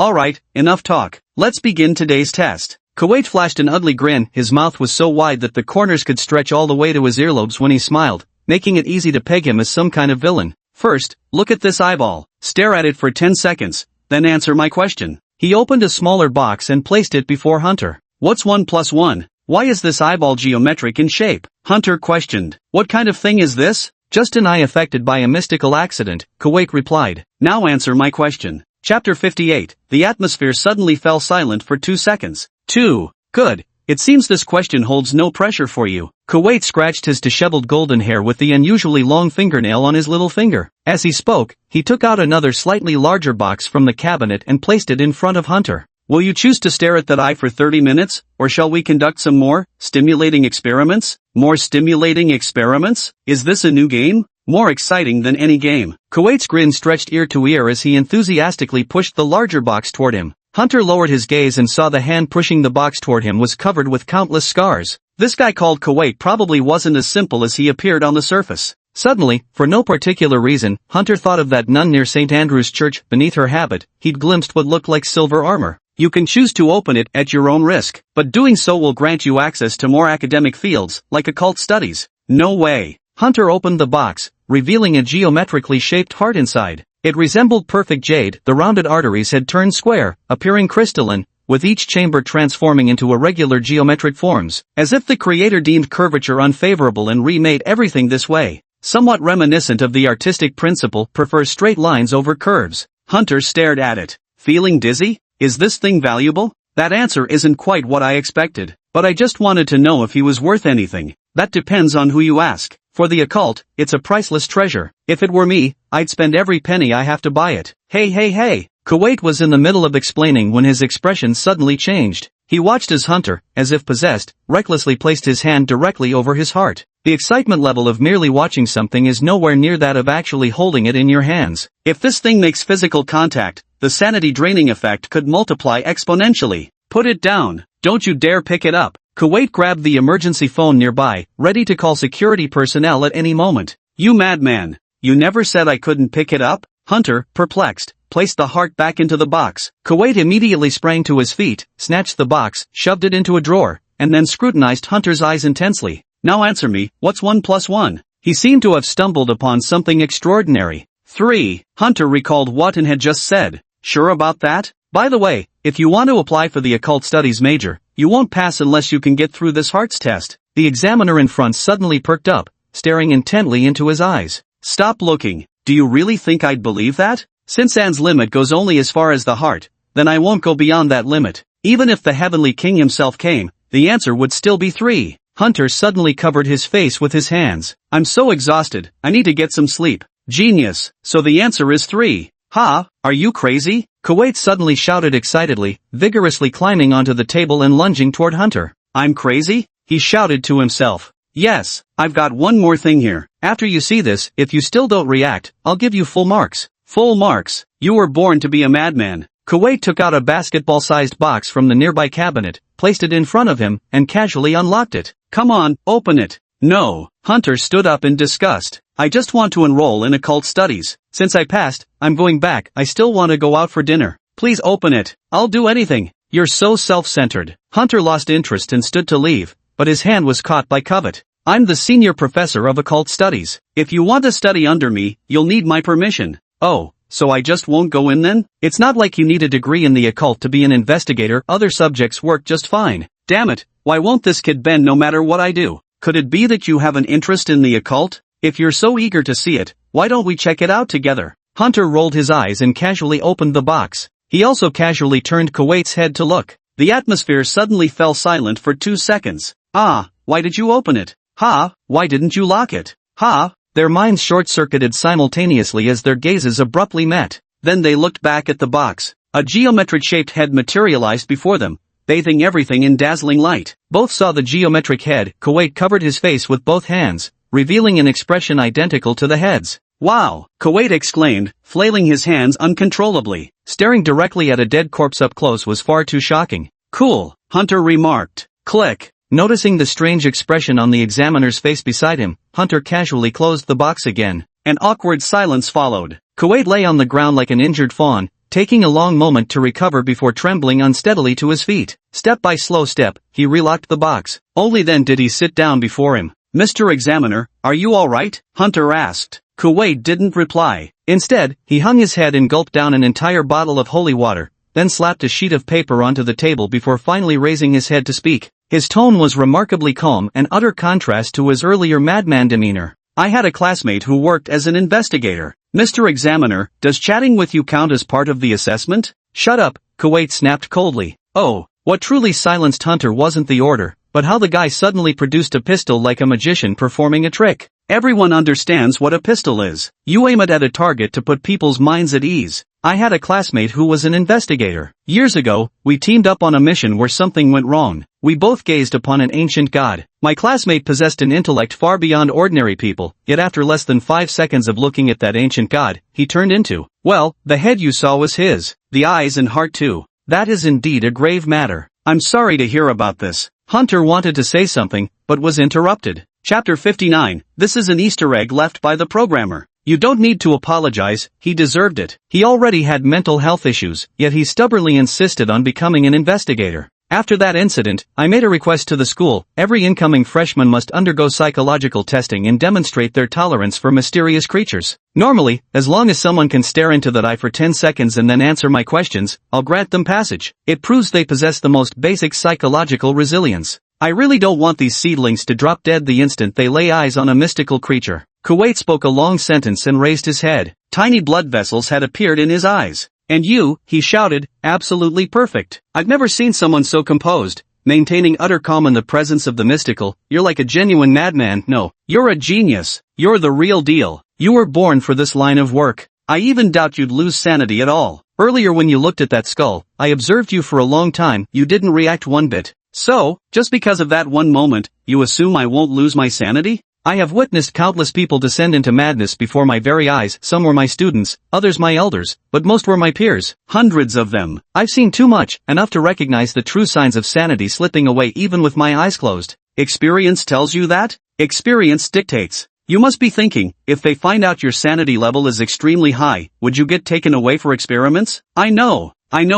S2: Alright, enough talk. Let's begin today's test.
S1: Kuwait flashed an ugly grin. His mouth was so wide that the corners could stretch all the way to his earlobes when he smiled, making it easy to peg him as some kind of villain.
S2: First, look at this eyeball. Stare at it for 10 seconds, then answer my question.
S1: He opened a smaller box and placed it before Hunter.
S2: What's 1 plus 1? Why is this eyeball geometric in shape? Hunter questioned. What kind of thing is this?
S1: Just an eye affected by a mystical accident, Kuwait replied.
S2: Now answer my question. Chapter 58. The atmosphere suddenly fell silent for 2 seconds. 2. Good. It seems this question holds no pressure for you.
S1: Kuwait scratched his disheveled golden hair with the unusually long fingernail on his little finger. As he spoke, he took out another slightly larger box from the cabinet and placed it in front of Hunter.
S2: Will you choose to stare at that eye for 30 minutes, or shall we conduct some more stimulating experiments? More stimulating experiments? Is this a new game? More exciting than any game.
S1: Kuwait's grin stretched ear to ear as he enthusiastically pushed the larger box toward him. Hunter lowered his gaze and saw the hand pushing the box toward him was covered with countless scars.
S2: This guy called Kuwait probably wasn't as simple as he appeared on the surface.
S1: Suddenly, for no particular reason, Hunter thought of that nun near St. Andrew's Church. Beneath her habit, he'd glimpsed what looked like silver armor.
S2: You can choose to open it at your own risk, but doing so will grant you access to more academic fields, like occult studies. No way.
S1: Hunter opened the box, revealing a geometrically shaped heart inside. It resembled perfect jade. The rounded arteries had turned square, appearing crystalline, with each chamber transforming into irregular geometric forms,
S2: as if the creator deemed curvature unfavorable and remade everything this way. Somewhat reminiscent of the artistic principle, prefer straight lines over curves. Hunter stared at it. Feeling dizzy? Is this thing valuable? That answer isn't quite what I expected, but I just wanted to know if he was worth anything. That depends on who you ask. For the occult, it's a priceless treasure. If it were me, I'd spend every penny I have to buy it. Hey.
S1: Kuwait was in the middle of explaining when his expression suddenly changed. He watched as Hunter, as if possessed, recklessly placed his hand directly over his heart. The excitement level of merely watching something is nowhere near that of actually holding it in your hands.
S2: If this thing makes physical contact, the sanity draining effect could multiply exponentially. Put it down. Don't you dare pick it up.
S1: Kuwait grabbed the emergency phone nearby, ready to call security personnel at any moment.
S2: You madman. You never said I couldn't pick it up? Hunter, perplexed, placed the heart back into the box.
S1: Kuwait immediately sprang to his feet, snatched the box, shoved it into a drawer, and then scrutinized Hunter's eyes intensely.
S2: Now answer me, what's 1 plus 1?
S1: He seemed to have stumbled upon something extraordinary.
S2: 3. Hunter recalled what and had just said. Sure about that?
S1: By the way, if you want to apply for the occult studies major, you won't pass unless you can get through this hearts test. The examiner in front suddenly perked up, staring intently into his eyes.
S2: Stop looking. Do you really think I'd believe that? Since Anne's limit goes only as far as the heart, then I won't go beyond that limit. Even if the heavenly king himself came, the answer would still be 3.
S1: Hunter suddenly covered his face with his hands.
S2: I'm so exhausted, I need to get some sleep. Genius. So the answer is 3. Ha, are you crazy?
S1: Kuwait suddenly shouted excitedly, vigorously climbing onto the table and lunging toward Hunter.
S2: I'm crazy? He shouted to himself. Yes, I've got one more thing here.
S1: After you see this, if you still don't react, I'll give you full marks.
S2: Full marks? You were born to be a madman.
S1: Kuwait took out a basketball-sized box from the nearby cabinet, placed it in front of him, and casually unlocked it.
S2: Come on, open it. No. Hunter stood up in disgust. I just want to enroll in occult studies.
S1: Since I passed, I'm going back. I still want to go out for dinner.
S2: Please open it. I'll do anything.
S1: You're so self-centered. Hunter lost interest and stood to leave, but his hand was caught by Covet. I'm the senior professor of occult studies.
S2: If you want to study under me, you'll need my permission. Oh, so I just won't go in then?
S1: It's not like you need a degree in the occult to be an investigator. Other subjects work just fine.
S2: Damn it, why won't this kid bend no matter what I do? Could it be that you have an interest in the occult? If you're so eager to see it, why don't we check it out together?
S1: Hunter rolled his eyes and casually opened the box. He also casually turned Kuwait's head to look.
S2: The atmosphere suddenly fell silent for 2 seconds. Ah, why did you open it? Ha, why didn't you lock it? Ha.
S1: Their minds short-circuited simultaneously as their gazes abruptly met.
S2: Then they looked back at the box. A geometric-shaped head materialized before them, bathing everything in dazzling light.
S1: Both saw the geometric head. Kuwait covered his face with both hands, revealing an expression identical to the head's.
S2: Wow, Kuwait exclaimed, flailing his hands uncontrollably.
S1: Staring directly at a dead corpse up close was far too shocking.
S2: Cool, Hunter remarked. Click.
S1: Noticing the strange expression on the examiner's face beside him, Hunter casually closed the box again.
S2: An awkward silence followed.
S1: Kuwait lay on the ground like an injured fawn, taking a long moment to recover before trembling unsteadily to his feet. Step by slow step, he relocked the box.
S2: Only then did he sit down before him. "Mr. Examiner, are you all right?" Hunter asked. Kuwait didn't reply.
S1: Instead, he hung his head and gulped down an entire bottle of holy water, then slapped a sheet of paper onto the table before finally raising his head to speak. His tone was remarkably calm, an utter contrast to his earlier madman demeanor.
S2: "I had a classmate who worked as an investigator. Mr. Examiner, does chatting with you count as part of the assessment?"
S1: "Shut up," Kuwait snapped coldly. Oh, what truly silenced Hunter wasn't the order, but how the guy suddenly produced a pistol like a magician performing a trick.
S2: "Everyone understands what a pistol is. You aim it at a target to put people's minds at ease."
S1: "I had a classmate who was an investigator. Years ago, we teamed up on a mission where something went wrong. We both gazed upon an ancient god. My classmate possessed an intellect far beyond ordinary people, yet after less than 5 seconds of looking at that ancient god, he turned into, well, the head you saw was his.
S2: The eyes and heart too.
S1: That is indeed a grave matter."
S2: "I'm sorry to hear about this."
S1: Hunter wanted to say something, but was interrupted.
S2: Chapter 59, this is an Easter egg left by the programmer.
S1: "You don't need to apologize, he deserved it. He already had mental health issues, yet he stubbornly insisted on becoming an investigator. After that incident, I made a request to the school. Every incoming freshman must undergo psychological testing and demonstrate their tolerance for mysterious creatures. Normally, as long as someone can stare into that eye for 10 seconds and then answer my questions, I'll grant them passage. It proves they possess the most basic psychological resilience. I really don't want these seedlings to drop dead the instant they lay eyes on a mystical creature." Kuwait spoke a long sentence and raised his head.
S2: Tiny blood vessels had appeared in his eyes. "And you," he shouted, "absolutely perfect. I've never seen someone so composed, maintaining utter calm in the presence of the mystical. You're like a genuine madman. No, you're a genius. You're the real deal.
S1: You were born for this line of work.
S2: I even doubt you'd lose sanity at all.
S1: Earlier when you looked at that skull, I observed you for a long time. You didn't react one bit.
S2: So, just because of that one moment, you assume I won't lose my sanity?"
S1: "I have witnessed countless people descend into madness before my very eyes. Some were my students, others my elders, but most were my peers.
S2: Hundreds of them.
S1: I've seen too much, enough to recognize the true signs of sanity slipping away even with my eyes closed."
S2: "Experience tells you that?" "Experience dictates. You must be thinking, if they find out your sanity level is extremely high, would you get taken away for experiments?" I know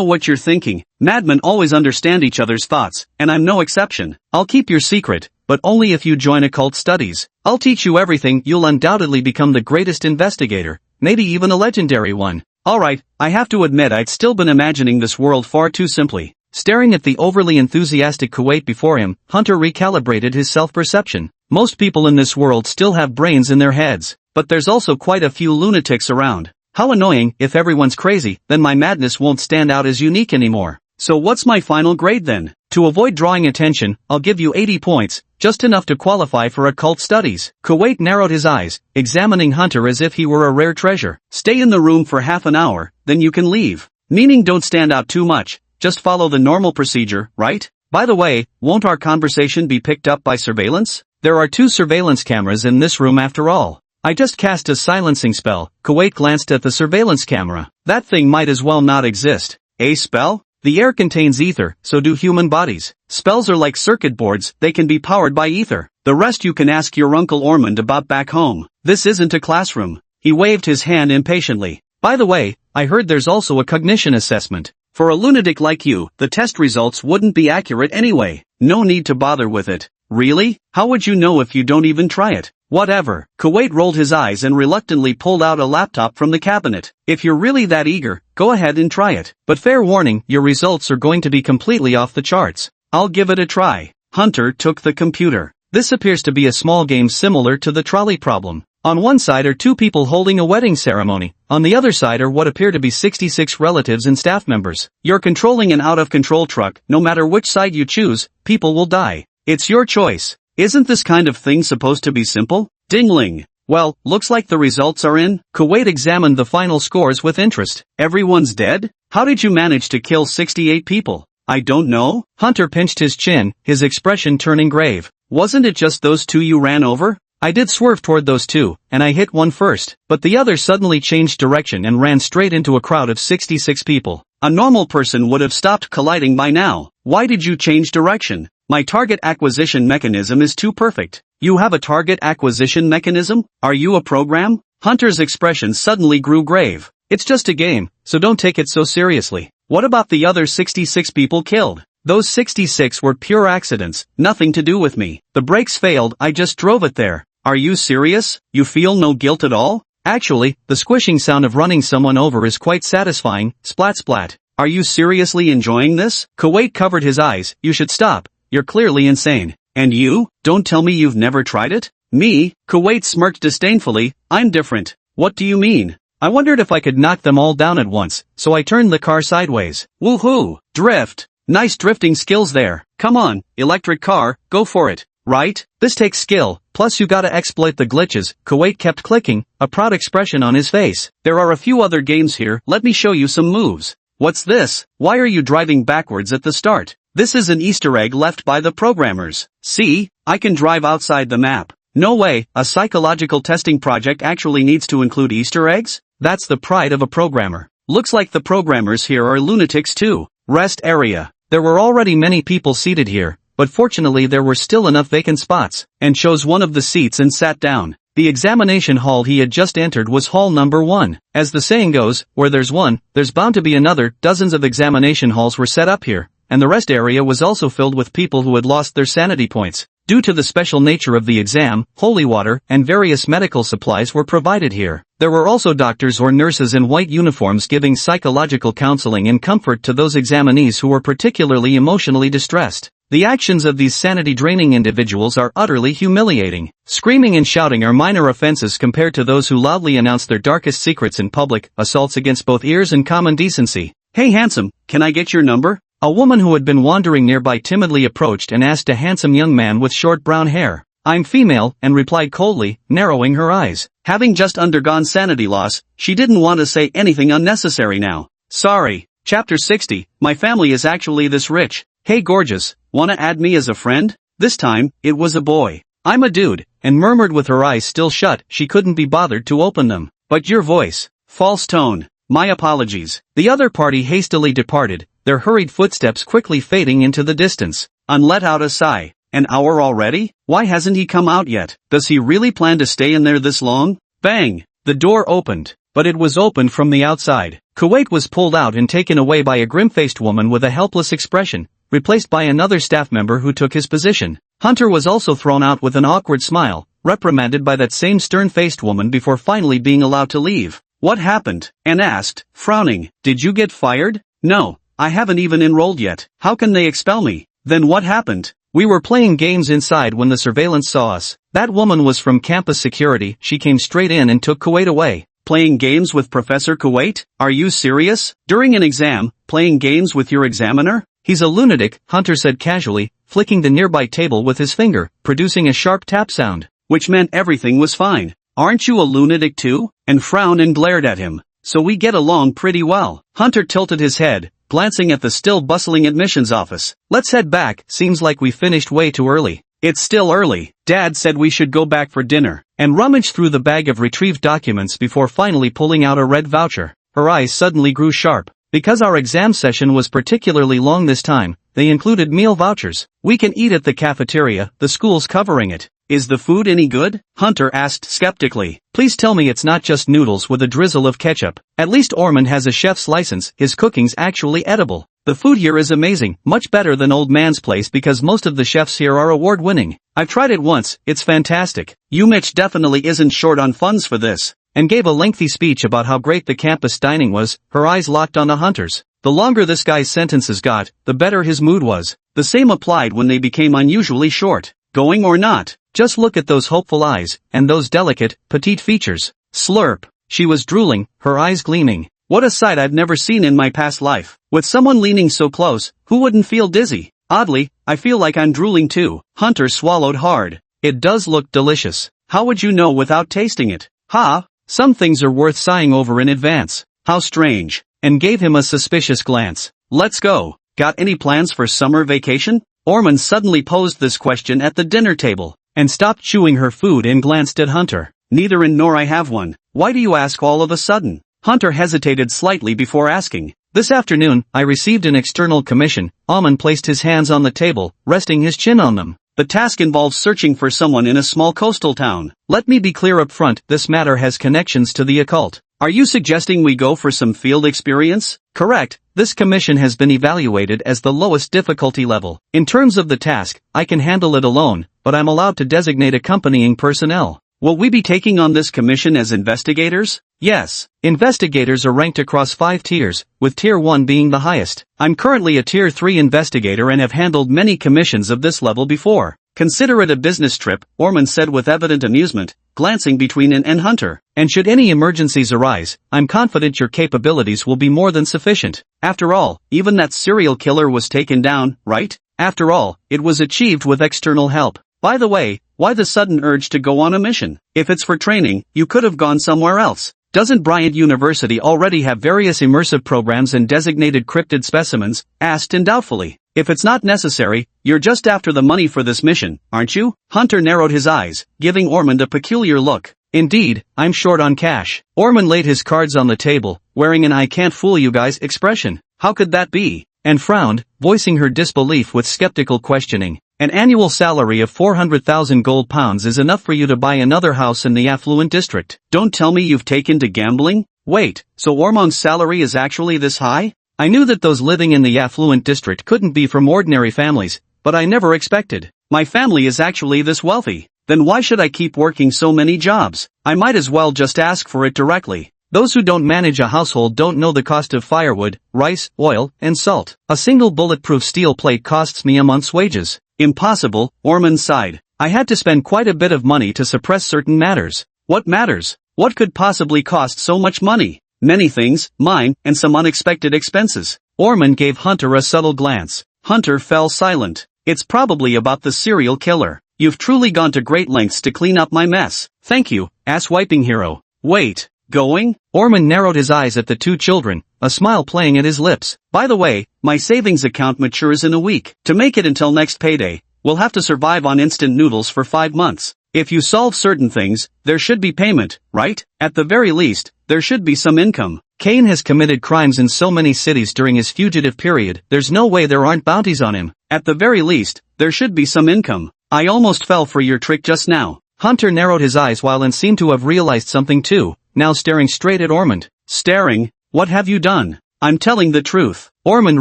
S2: what you're thinking. Madmen always understand each other's thoughts, and I'm no exception.
S1: I'll keep your secret, but only if you join occult studies. I'll teach you everything. You'll undoubtedly become the greatest investigator, maybe even a legendary one.
S2: Alright, I have to admit I'd still been imagining this world far too simply.
S1: Staring at the overly enthusiastic Kuwait before him, Hunter recalibrated his self-perception. Most people in this world still have brains in their heads, but there's also quite a few lunatics around. How annoying. If everyone's crazy, then my madness won't stand out as unique anymore.
S2: So what's my final grade then?
S1: To avoid drawing attention, I'll give you 80 points, just enough to qualify for occult studies." Kuwait narrowed his eyes, examining Hunter as if he were a rare treasure.
S2: "Stay in the room for half an hour, then you can leave. Meaning don't stand out too much, just follow the normal procedure, right? By the way, won't our conversation be picked up by surveillance?"
S1: "There are 2 surveillance cameras in this room after all. I just cast a silencing spell." Kuwait glanced at the surveillance camera. "That thing might as well not exist."
S2: "A spell?
S1: The air contains ether, so do human bodies. Spells are like circuit boards, they can be powered by ether.
S2: The rest you can ask your Uncle Ormond about back home. This isn't a classroom." He waved his hand impatiently.
S1: "By the way, I heard there's also a cognition assessment."
S2: "For a lunatic like you, the test results wouldn't be accurate anyway. No need to bother with it." "Really? How would you know if you don't even try it?"
S1: "Whatever."
S2: Kuwait rolled his eyes and reluctantly pulled out a laptop from the cabinet. "If you're really that eager, go ahead and try it.
S1: But fair warning, your results are going to be completely off the charts."
S2: "I'll give it a try." Hunter took the computer.
S1: This appears to be a small game similar to the trolley problem. On one side are 2 people holding a wedding ceremony. On the other side are what appear to be 66 relatives and staff members.
S2: You're controlling an out-of-control truck. No matter which side you choose, people will die. It's your choice. Isn't this kind of thing supposed to be simple? Dingling. Well, looks like the results are in.
S1: Kuwait examined the final scores with interest.
S2: Everyone's dead? How did you manage to kill 68 people? I don't know.
S1: Hunter pinched his chin, his expression turning grave.
S2: Wasn't it just those 2 you ran over?
S1: I did swerve toward those 2, and I hit one first, but the other suddenly changed direction and ran straight into a crowd of 66 people.
S2: A normal person would have stopped colliding by now. Why did you change direction? My target acquisition mechanism is too perfect. You have a target acquisition mechanism? Are you a program? Hunter's expression suddenly grew grave.
S1: It's just a game, so don't take it so seriously.
S2: What about the other 66 people killed?
S1: Those 66 were pure accidents, nothing to do with me. The brakes failed, I just drove it there.
S2: Are you serious? You feel no guilt at all?
S1: Actually, the squishing sound of running someone over is quite satisfying, splat splat.
S2: Are you seriously enjoying this?
S1: Kuwait covered his eyes. You should stop. You're clearly insane.
S2: And you? Don't tell me you've never tried it?
S1: Me?
S2: Kuwait smirked disdainfully. I'm different.
S1: What do you mean? I wondered if I could knock them all down at once, so I turned the car sideways.
S2: Woohoo! Drift! Nice drifting skills there. Come on, electric car, go for it. Right?
S1: This takes skill, plus you gotta exploit the glitches. Kuwait kept clicking, a proud expression on his face.
S2: There are a few other games here, let me show you some moves. What's this? Why are you driving backwards at the start? This is an Easter egg left by the programmers. See? I can drive outside the map. No way, a psychological testing project actually needs to include Easter eggs?
S1: That's the pride of a programmer.
S2: Looks like the programmers here are lunatics too. Rest area.
S1: There were already many people seated here, but fortunately there were still enough vacant spots,
S2: and chose one of the seats and sat down.
S1: The examination hall he had just entered was hall number 1. As the saying goes, where there's one, there's bound to be another. Dozens of examination halls were set up here, and the rest area was also filled with people who had lost their sanity points. Due to the special nature of the exam, holy water and various medical supplies were provided here. There were also doctors or nurses in white uniforms giving psychological counseling and comfort to those examinees who were particularly emotionally distressed. The actions of these sanity-draining individuals are utterly humiliating. Screaming and shouting are minor offenses compared to those who loudly announce their darkest secrets in public, assaults against both ears and common decency.
S2: Hey handsome, can I get your number?
S1: A woman who had been wandering nearby timidly approached and asked a handsome young man with short brown hair. I'm female, and replied coldly, narrowing her eyes.
S2: Having just undergone sanity loss, she didn't want to say anything unnecessary now. Sorry. Chapter 60, my family is actually this rich. Hey gorgeous, wanna add me as a friend? This time, it was a boy.
S1: I'm a dude, and murmured with her eyes still shut, she couldn't be bothered to open them.
S2: But your voice. False tone. My apologies.
S1: The other party hastily departed, their hurried footsteps quickly fading into the distance.
S2: An let out a sigh. An hour already? Why hasn't he come out yet? Does he really plan to stay in there this long? Bang!
S1: The door opened, but it was opened from the outside. Kuwait was pulled out and taken away by a grim-faced woman with a helpless expression, replaced by another staff member who took his position. Hunter was also thrown out with an awkward smile, reprimanded by that same stern-faced woman before finally being allowed to leave.
S2: What happened? Anne asked, frowning. Did you get fired? No, I haven't even enrolled yet. How can they expel me? Then what happened?
S1: We were playing games inside when the surveillance saw us. That woman was from campus security. She came straight in and took Kuwait away.
S2: Playing games with Professor Kuwait? Are you serious? During an exam, playing games with your examiner?
S1: He's a lunatic, Hunter said casually, flicking the nearby table with his finger, producing a sharp tap sound.
S2: Which meant everything was fine. Aren't you a lunatic too? And frowned and glared at him. So we get along pretty well. Hunter tilted his head, glancing at the still bustling admissions office.
S1: Let's head back, seems like we finished way too early.
S2: It's still early. Dad said we should go back for dinner.
S1: And rummaged through the bag of retrieved documents before finally pulling out a red voucher. Her eyes suddenly grew sharp. Because our exam session was particularly long this time, they included meal vouchers. We can eat at the cafeteria, the school's covering it.
S2: Is the food any good? Hunter asked skeptically.
S1: Please tell me it's not just noodles with a drizzle of ketchup. At least Orphan has a chef's license, his cooking's actually edible. The food here is amazing, much better than Old Man's Place because most of the chefs here are award-winning. I've tried it once, it's fantastic.
S2: Mitch definitely isn't short on funds for this.
S1: And gave a lengthy speech about how great the campus dining was, her eyes locked on the Hunters. The longer this guy's sentences got, the better his mood was.
S2: The same applied when they became unusually short. Going or not?
S1: Just look at those hopeful eyes, and those delicate, petite features.
S2: Slurp.
S1: She was drooling, her eyes gleaming.
S2: What a sight I've never seen in my past life. With someone leaning so close, who wouldn't feel dizzy? Oddly, I feel like I'm drooling too. Hunter swallowed hard.
S1: It does look delicious.
S2: How would you know without tasting it? Ha!
S1: Some things are worth sighing over in advance.
S2: How strange.
S1: And gave him a suspicious glance.
S2: Let's go. Got any plans for summer vacation? Orphan suddenly posed this question at the dinner table.
S1: And stopped chewing her food and glanced at Hunter.
S2: Neither and nor I have one. Why do you ask all of a sudden? Hunter hesitated slightly before asking.
S1: This afternoon, I received an external commission. Orphan placed his hands on the table, resting his chin on them.
S2: The task involves searching for someone in a small coastal town.
S1: Let me be clear up front, this matter has connections to the occult.
S2: Are you suggesting we go for some field experience?
S1: Correct. This commission has been evaluated as the lowest difficulty level. In terms of the task, I can handle it alone, but I'm allowed to designate accompanying personnel.
S2: Will we be taking on this commission as investigators?
S1: Yes. Investigators are ranked across 5 tiers, with Tier 1 being the highest.
S2: I'm currently a Tier 3 investigator and have handled many commissions of this level before. Consider it a business trip, Orphan said with evident amusement, glancing between Anne and Hunter.
S1: And should any emergencies arise, I'm confident your capabilities will be more than sufficient.
S2: After all, even that serial killer was taken down, right?
S1: After all, it was achieved with external help.
S2: By the way, why the sudden urge to go on a mission? If it's for training, you could have gone somewhere else.
S1: Doesn't Bryant University already have various immersive programs and designated cryptid specimens?
S2: Asked Anne doubtfully. If it's not necessary, you're just after the money for this mission, aren't you? Hunter narrowed his eyes, giving Orphan a peculiar look.
S1: Indeed, I'm short on cash. Orphan laid his cards on the table, wearing an I can't fool you guys expression.
S2: How could that be?
S1: And frowned, voicing her disbelief with skeptical questioning. An annual salary of 400,000 gold pounds is enough for you to buy another house in the affluent district.
S2: Don't tell me you've taken to gambling? Wait, so Orphan's salary is actually this high?
S1: I knew that those living in the affluent district couldn't be from ordinary families, but I never expected.
S2: My family is actually this wealthy. Then why should I keep working so many jobs? I might as well just ask for it directly.
S1: Those who don't manage a household don't know the cost of firewood, rice, oil, and salt. A single bulletproof steel plate costs me a month's wages.
S2: Impossible, Orphan sighed.
S1: I had to spend quite a bit of money to suppress certain matters.
S2: What matters? What could possibly cost so much money? Many things, mine, and some unexpected expenses.
S1: Orphan gave Hunter a subtle glance.
S2: Hunter fell silent. It's probably about the serial killer. You've truly gone to great lengths to clean up my mess.
S1: Thank you, ass-wiping hero.
S2: Wait, going?
S1: Orphan narrowed his eyes at the 2 children, a smile playing at his lips.
S2: By the way, my savings account matures in a week. To make it until next payday, we'll have to survive on instant noodles for 5 months. If you solve certain things, there should be payment, right? At the very least, there should be some income.
S1: Kane has committed crimes in so many cities during his fugitive period, there's no way there aren't bounties on him.
S2: At the very least, there should be some income. I almost fell for your trick just now.
S1: Hunter narrowed his eyes while and seemed to have realized something too, now staring straight at Orphan.
S2: Staring? What have you done? I'm telling the truth.
S1: Orphan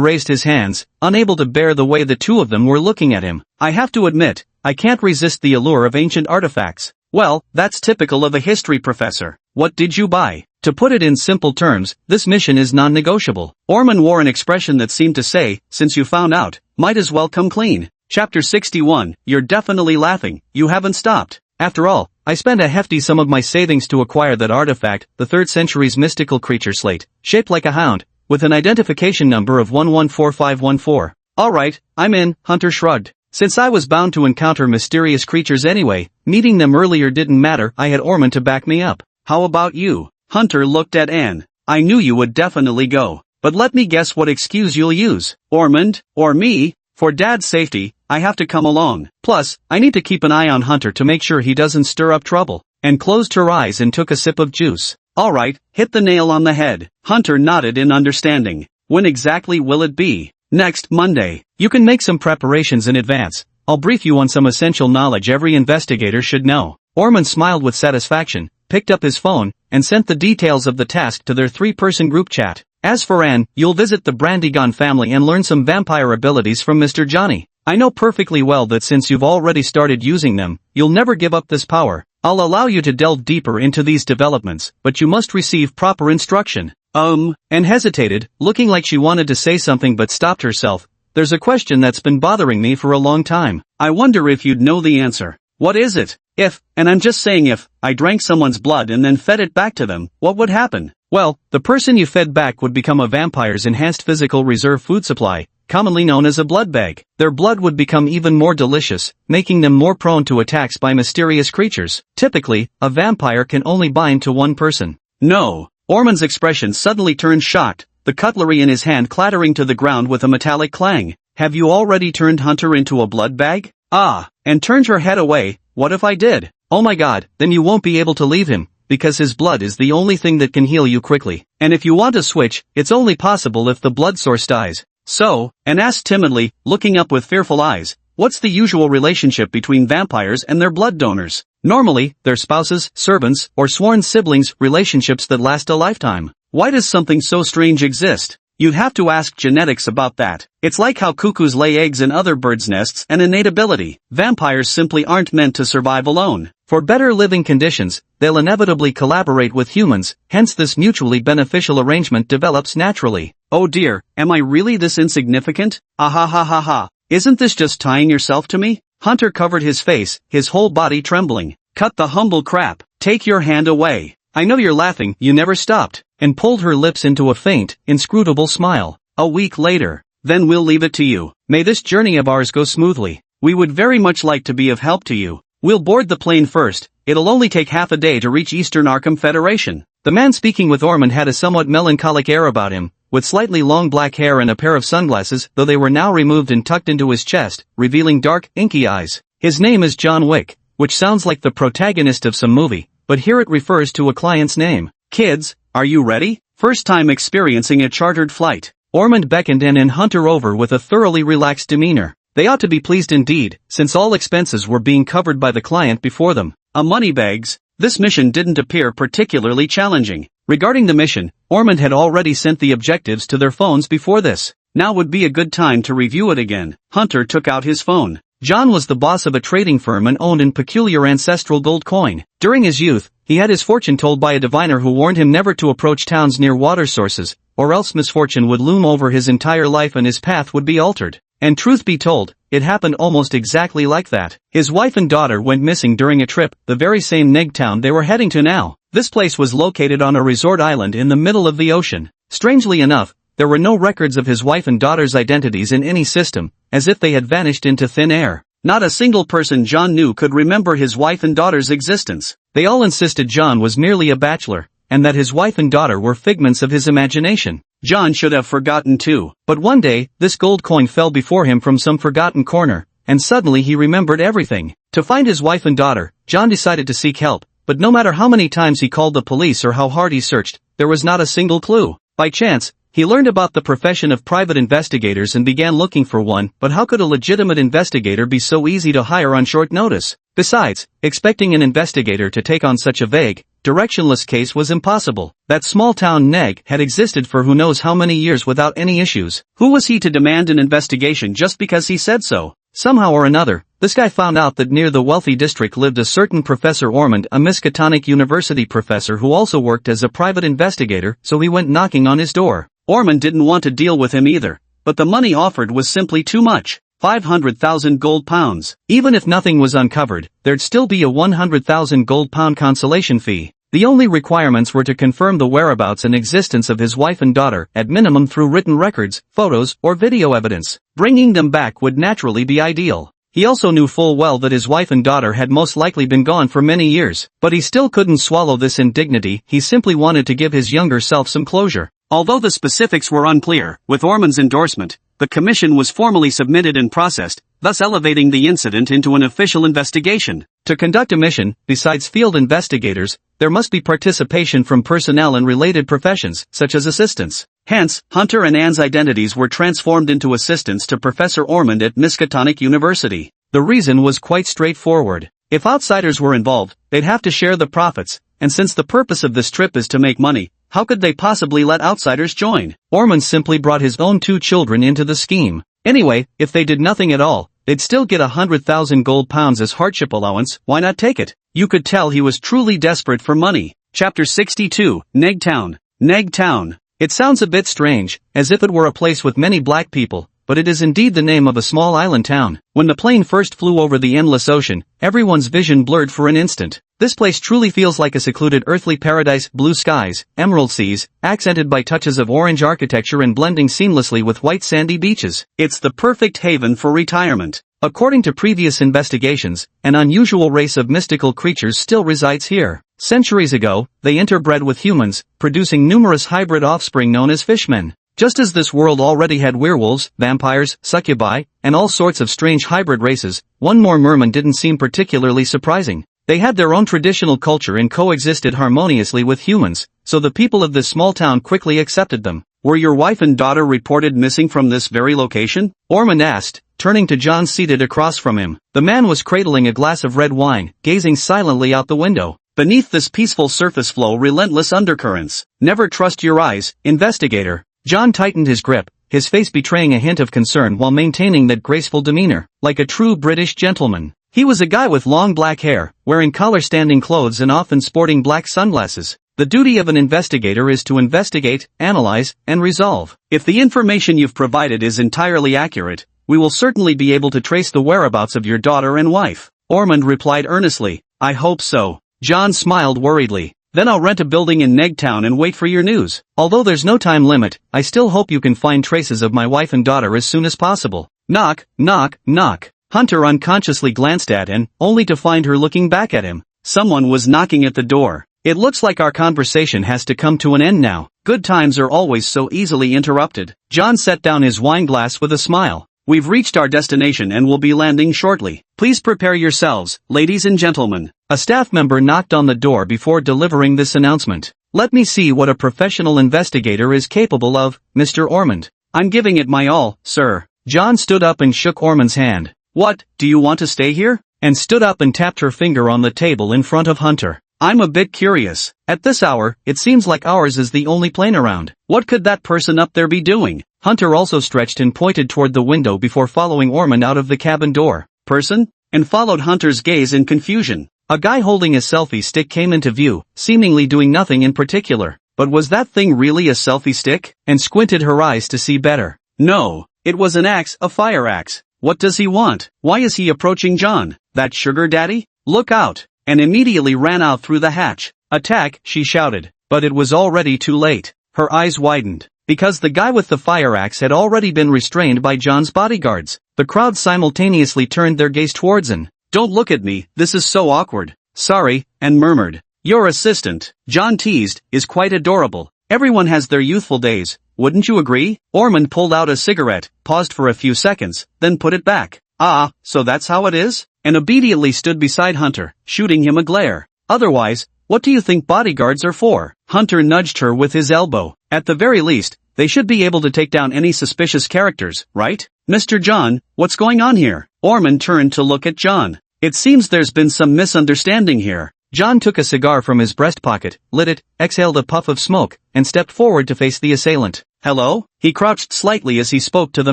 S1: raised his hands, unable to bear the way the 2 of them were looking at him.
S2: I have to admit, I can't resist the allure of ancient artifacts. Well, that's typical of a history professor. What did you buy?
S1: To put it in simple terms, this mission is non-negotiable.
S2: Orphan wore an expression that seemed to say, since you found out, might as well come clean. Chapter 61, you're definitely laughing, you haven't stopped.
S1: After all, I spent a hefty sum of my savings to acquire that artifact, the 3rd century's mystical creature slate, shaped like a hound, with an identification number of 114514.
S2: Alright, I'm in, Hunter shrugged.
S1: Since I was bound to encounter mysterious creatures anyway, meeting them earlier didn't matter, I had Orphan to back me up.
S2: How about you? Hunter looked at Anne. I knew you would definitely go. But let me guess what excuse you'll use. Orphan, or me? For Dad's safety, I have to come along. Plus, I need to keep an eye on Hunter to make sure he doesn't stir up trouble.
S1: And closed her eyes and took a sip of juice.
S2: Alright, hit the nail on the head. Hunter nodded in understanding. When exactly will it be? Next Monday.
S1: You can make some preparations in advance. I'll brief you on some essential knowledge every investigator should know. Orphan smiled with satisfaction, picked up his phone, and sent the details of the task to their 3-person group chat. As for Anne, you'll visit the Brandygon family and learn some vampire abilities from Mr. Johnny. I know perfectly well that since you've already started using them, you'll never give up this power. I'll allow you to delve deeper into these developments, but you must receive proper instruction.
S2: Anne
S1: hesitated, looking like she wanted to say something but stopped herself. There's a question that's been bothering me for a long time.
S2: I wonder if you'd know the answer. What is it? If, and I'm just saying if, I drank someone's blood and then fed it back to them, what would happen?
S1: Well, the person you fed back would become a vampire's enhanced physical reserve food supply, commonly known as a blood bag. Their blood would become even more delicious, making them more prone to attacks by mysterious creatures. Typically, a vampire can only bind to one person.
S2: No. Orphan's expression suddenly turned shocked, the cutlery in his hand clattering to the ground with a metallic clang. Have you already turned Hunter into a blood bag? Ah, and turned her head away. What if I did?
S1: Oh my god, then you won't be able to leave him, because his blood is the only thing that can heal you quickly. And if you want to switch, it's only possible if the blood source dies.
S2: So, Anne asked timidly, looking up with fearful eyes, What's the usual relationship between vampires and their blood donors? Normally, they're spouses, servants, or sworn siblings, relationships that last a lifetime. Why does something so strange exist? You'd have to ask genetics about that. It's like how cuckoos lay eggs in other birds' nests, an innate ability. Vampires simply aren't meant to survive alone. For better living conditions, they'll inevitably collaborate with humans, hence this mutually beneficial arrangement develops naturally. Oh dear, am I really this insignificant? Ah ha ha ha ha. Isn't this just tying yourself to me? Hunter covered his face, his whole body trembling. Cut the humble crap. Take your hand away. I know you're laughing, you never stopped. And pulled her lips into a faint, inscrutable smile. A week later. Then we'll leave it to you. May this journey of ours go smoothly. We would very much like to be of help to you. We'll board the plane first. It'll only take half a day to reach Eastern Arkham Federation. The man speaking with Ormond had a somewhat melancholic air about him, with slightly long black hair and a pair of sunglasses, though they were now removed and tucked into his chest, revealing dark, inky eyes. His name is John Wick, which sounds like the protagonist of some movie, but here it refers to a client's name. Kids, are you ready? First time experiencing a chartered flight. Ormond beckoned and Hunter over with a thoroughly relaxed demeanor. They ought to be pleased indeed, since all expenses were being covered by the client before them. Moneybags. This mission didn't appear particularly challenging. Regarding the mission, Ormond had already sent the objectives to their phones before this. Now would be a good time to review it again. Hunter took out his phone. John was the boss of a trading firm and owned an peculiar ancestral gold coin. During his youth, he had his fortune told by a diviner who warned him never to approach towns near water sources, or else misfortune would loom over his entire life and his path would be altered. And truth be told, it happened almost exactly like that. His wife and daughter went missing during a trip, the very same Neg town they were heading to now. This place was located on a resort island in the middle of the ocean. Strangely enough, there were no records of his wife and daughter's identities in any system, as if they had vanished into thin air. Not a single person John knew could remember his wife and daughter's existence. They all insisted John was merely a bachelor, and that his wife and daughter were figments of his imagination. John should have forgotten too. But one day, this gold coin fell before him from some forgotten corner, and suddenly he remembered everything. To find his wife and daughter, John decided to seek help, but no matter how many times he called the police or how hard he searched, there was not a single clue. By chance, he learned about the profession of private investigators and began looking for one, but how could a legitimate investigator be so easy to hire on short notice? Besides, expecting an investigator to take on such a vague, directionless case was impossible. That small town Neg had existed for who knows how many years without any issues. Who was he to demand an investigation just because he said so? Somehow or another, this guy found out that near the wealthy district lived a certain Professor Ormond, a Miskatonic University professor who also worked as a private investigator, so he went knocking on his door. Ormond didn't want to deal with him either, but the money offered was simply too much. 500,000 gold pounds. Even if nothing was uncovered, there'd still be a 100,000 gold pound consolation fee. The only requirements were to confirm the whereabouts and existence of his wife and daughter, at minimum through written records, photos, or video evidence. Bringing them back would naturally be ideal. He also knew full well that his wife and daughter had most likely been gone for many years, but he still couldn't swallow this indignity. He simply wanted to give his younger self some closure. Although the specifics were unclear, with Ormond's endorsement, the commission was formally submitted and processed, thus elevating the incident into an official investigation. To conduct a mission, besides field investigators, there must be participation from personnel in related professions, such as assistants. Hence, Hunter and Anne's identities were transformed into assistants to Professor Ormond at Miskatonic University. The reason was quite straightforward. If outsiders were involved, they'd have to share the profits, and since the purpose of this trip is to make money, how could they possibly let outsiders join? Ormond simply brought his own 2 children into the scheme. Anyway, if they did nothing at all, they'd still get 100,000 gold pounds as hardship allowance. Why not take it? You could tell he was truly desperate for money. Chapter 62, Neg Town. Neg Town. It sounds a bit strange, as if it were a place with many black people, but it is indeed the name of a small island town. When the plane first flew over the endless ocean, everyone's vision blurred for an instant. This place truly feels like a secluded earthly paradise, blue skies, emerald seas, accented by touches of orange architecture and blending seamlessly with white sandy beaches. It's the perfect haven for retirement. According to previous investigations, an unusual race of mystical creatures still resides here. Centuries ago, they interbred with humans, producing numerous hybrid offspring known as fishmen. Just as this world already had werewolves, vampires, succubi, and all sorts of strange hybrid races, one more merman didn't seem particularly surprising.
S1: They had their own traditional culture and coexisted harmoniously with humans, so the people of this small town quickly accepted them.
S2: Were your wife and daughter reported missing from this very location?
S1: Ormond asked, turning to John seated across from him. The man was cradling a glass of red wine, gazing silently out the window.
S2: Beneath this peaceful surface flow relentless undercurrents. Never trust your eyes, investigator.
S1: John tightened his grip, his face betraying a hint of concern while maintaining that graceful demeanor, like a true British gentleman. He was a guy with long black hair, wearing collar-standing clothes and often sporting black sunglasses. The duty of an investigator is to investigate, analyze, and resolve.
S2: If the information you've provided is entirely accurate, we will certainly be able to trace the whereabouts of your daughter and wife.
S1: Ormond replied earnestly.
S2: I hope so.
S1: John smiled worriedly.
S2: Then I'll rent a building in Negtown and wait for your news.
S1: Although there's no time limit, I still hope you can find traces of my wife and daughter as soon as possible.
S2: Knock, knock, knock.
S1: Hunter unconsciously glanced at Anne, only to find her looking back at him.
S2: Someone was knocking at the door.
S1: It looks like our conversation has to come to an end now.
S2: Good times are always so easily interrupted.
S1: John set down his wine glass with a smile.
S2: We've reached our destination and will be landing shortly. Please prepare yourselves, ladies and gentlemen.
S1: A staff member knocked on the door before delivering this announcement. Let me see what a professional investigator is capable of, Mr. Ormond.
S2: I'm giving it my all, sir.
S1: John stood up and shook Ormond's hand.
S2: What, do you want to stay here?
S1: Anne stood up and tapped her finger on the table in front of Hunter.
S2: I'm a bit curious.
S1: At this hour, it seems like ours is the only plane around.
S2: What could that person up there be doing?
S1: Hunter also stretched and pointed toward the window before following Ormond out of the cabin door.
S2: Person? And followed Hunter's gaze in confusion.
S1: A guy holding a selfie stick came into view, seemingly doing nothing in particular.
S2: But was that thing really a selfie stick?
S1: Anne squinted her eyes to see better.
S2: No, it was an axe, a fire axe. What does he want? Why is he approaching John? That sugar daddy? Look out! And immediately ran out through the hatch.
S1: Attack, she shouted. But it was already too late. Her eyes widened. Because the guy with the fire axe had already been restrained by John's bodyguards. The crowd simultaneously turned their gaze towards Anne.
S2: Don't look at me, this is so awkward.
S1: Sorry,
S2: Anne murmured. Your assistant, John teased, is quite adorable. Everyone has their youthful days, wouldn't you agree?
S1: Ormond pulled out a cigarette, paused for a few seconds, then put it back.
S2: Ah, so that's how it is?
S1: And obediently stood beside Hunter, shooting him a glare. Otherwise, what do you think bodyguards are for? Hunter nudged her with his elbow. At the very least, they should be able to take down any suspicious characters, right?
S2: Mr. John, what's going on here?
S1: Ormond turned to look at John.
S2: It seems there's been some misunderstanding here.
S1: John took a cigar from his breast pocket, lit it, exhaled a puff of smoke, and stepped forward to face the assailant.
S2: Hello?
S1: He crouched slightly as he spoke to the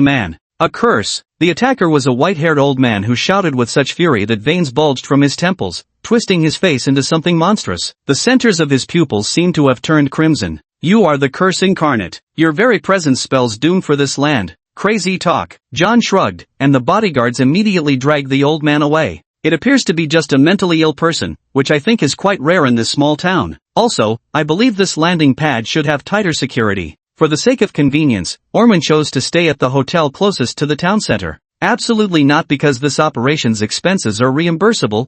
S1: man. A curse. The attacker was a white-haired old man who shouted with such fury that veins bulged from his temples, twisting his face into something monstrous. The centers of his pupils seemed to have turned crimson.
S2: You are the curse incarnate.
S1: Your very presence spells doom for this land.
S2: Crazy talk.
S1: John shrugged, and the bodyguards immediately dragged the old man away.
S2: It appears to be just a mentally ill person, which I think is quite rare in this small town.
S1: Also, I believe this landing pad should have tighter security. For the sake of convenience, Ormond chose to stay at the hotel closest to the town center. Absolutely not because this operation's expenses are reimbursable.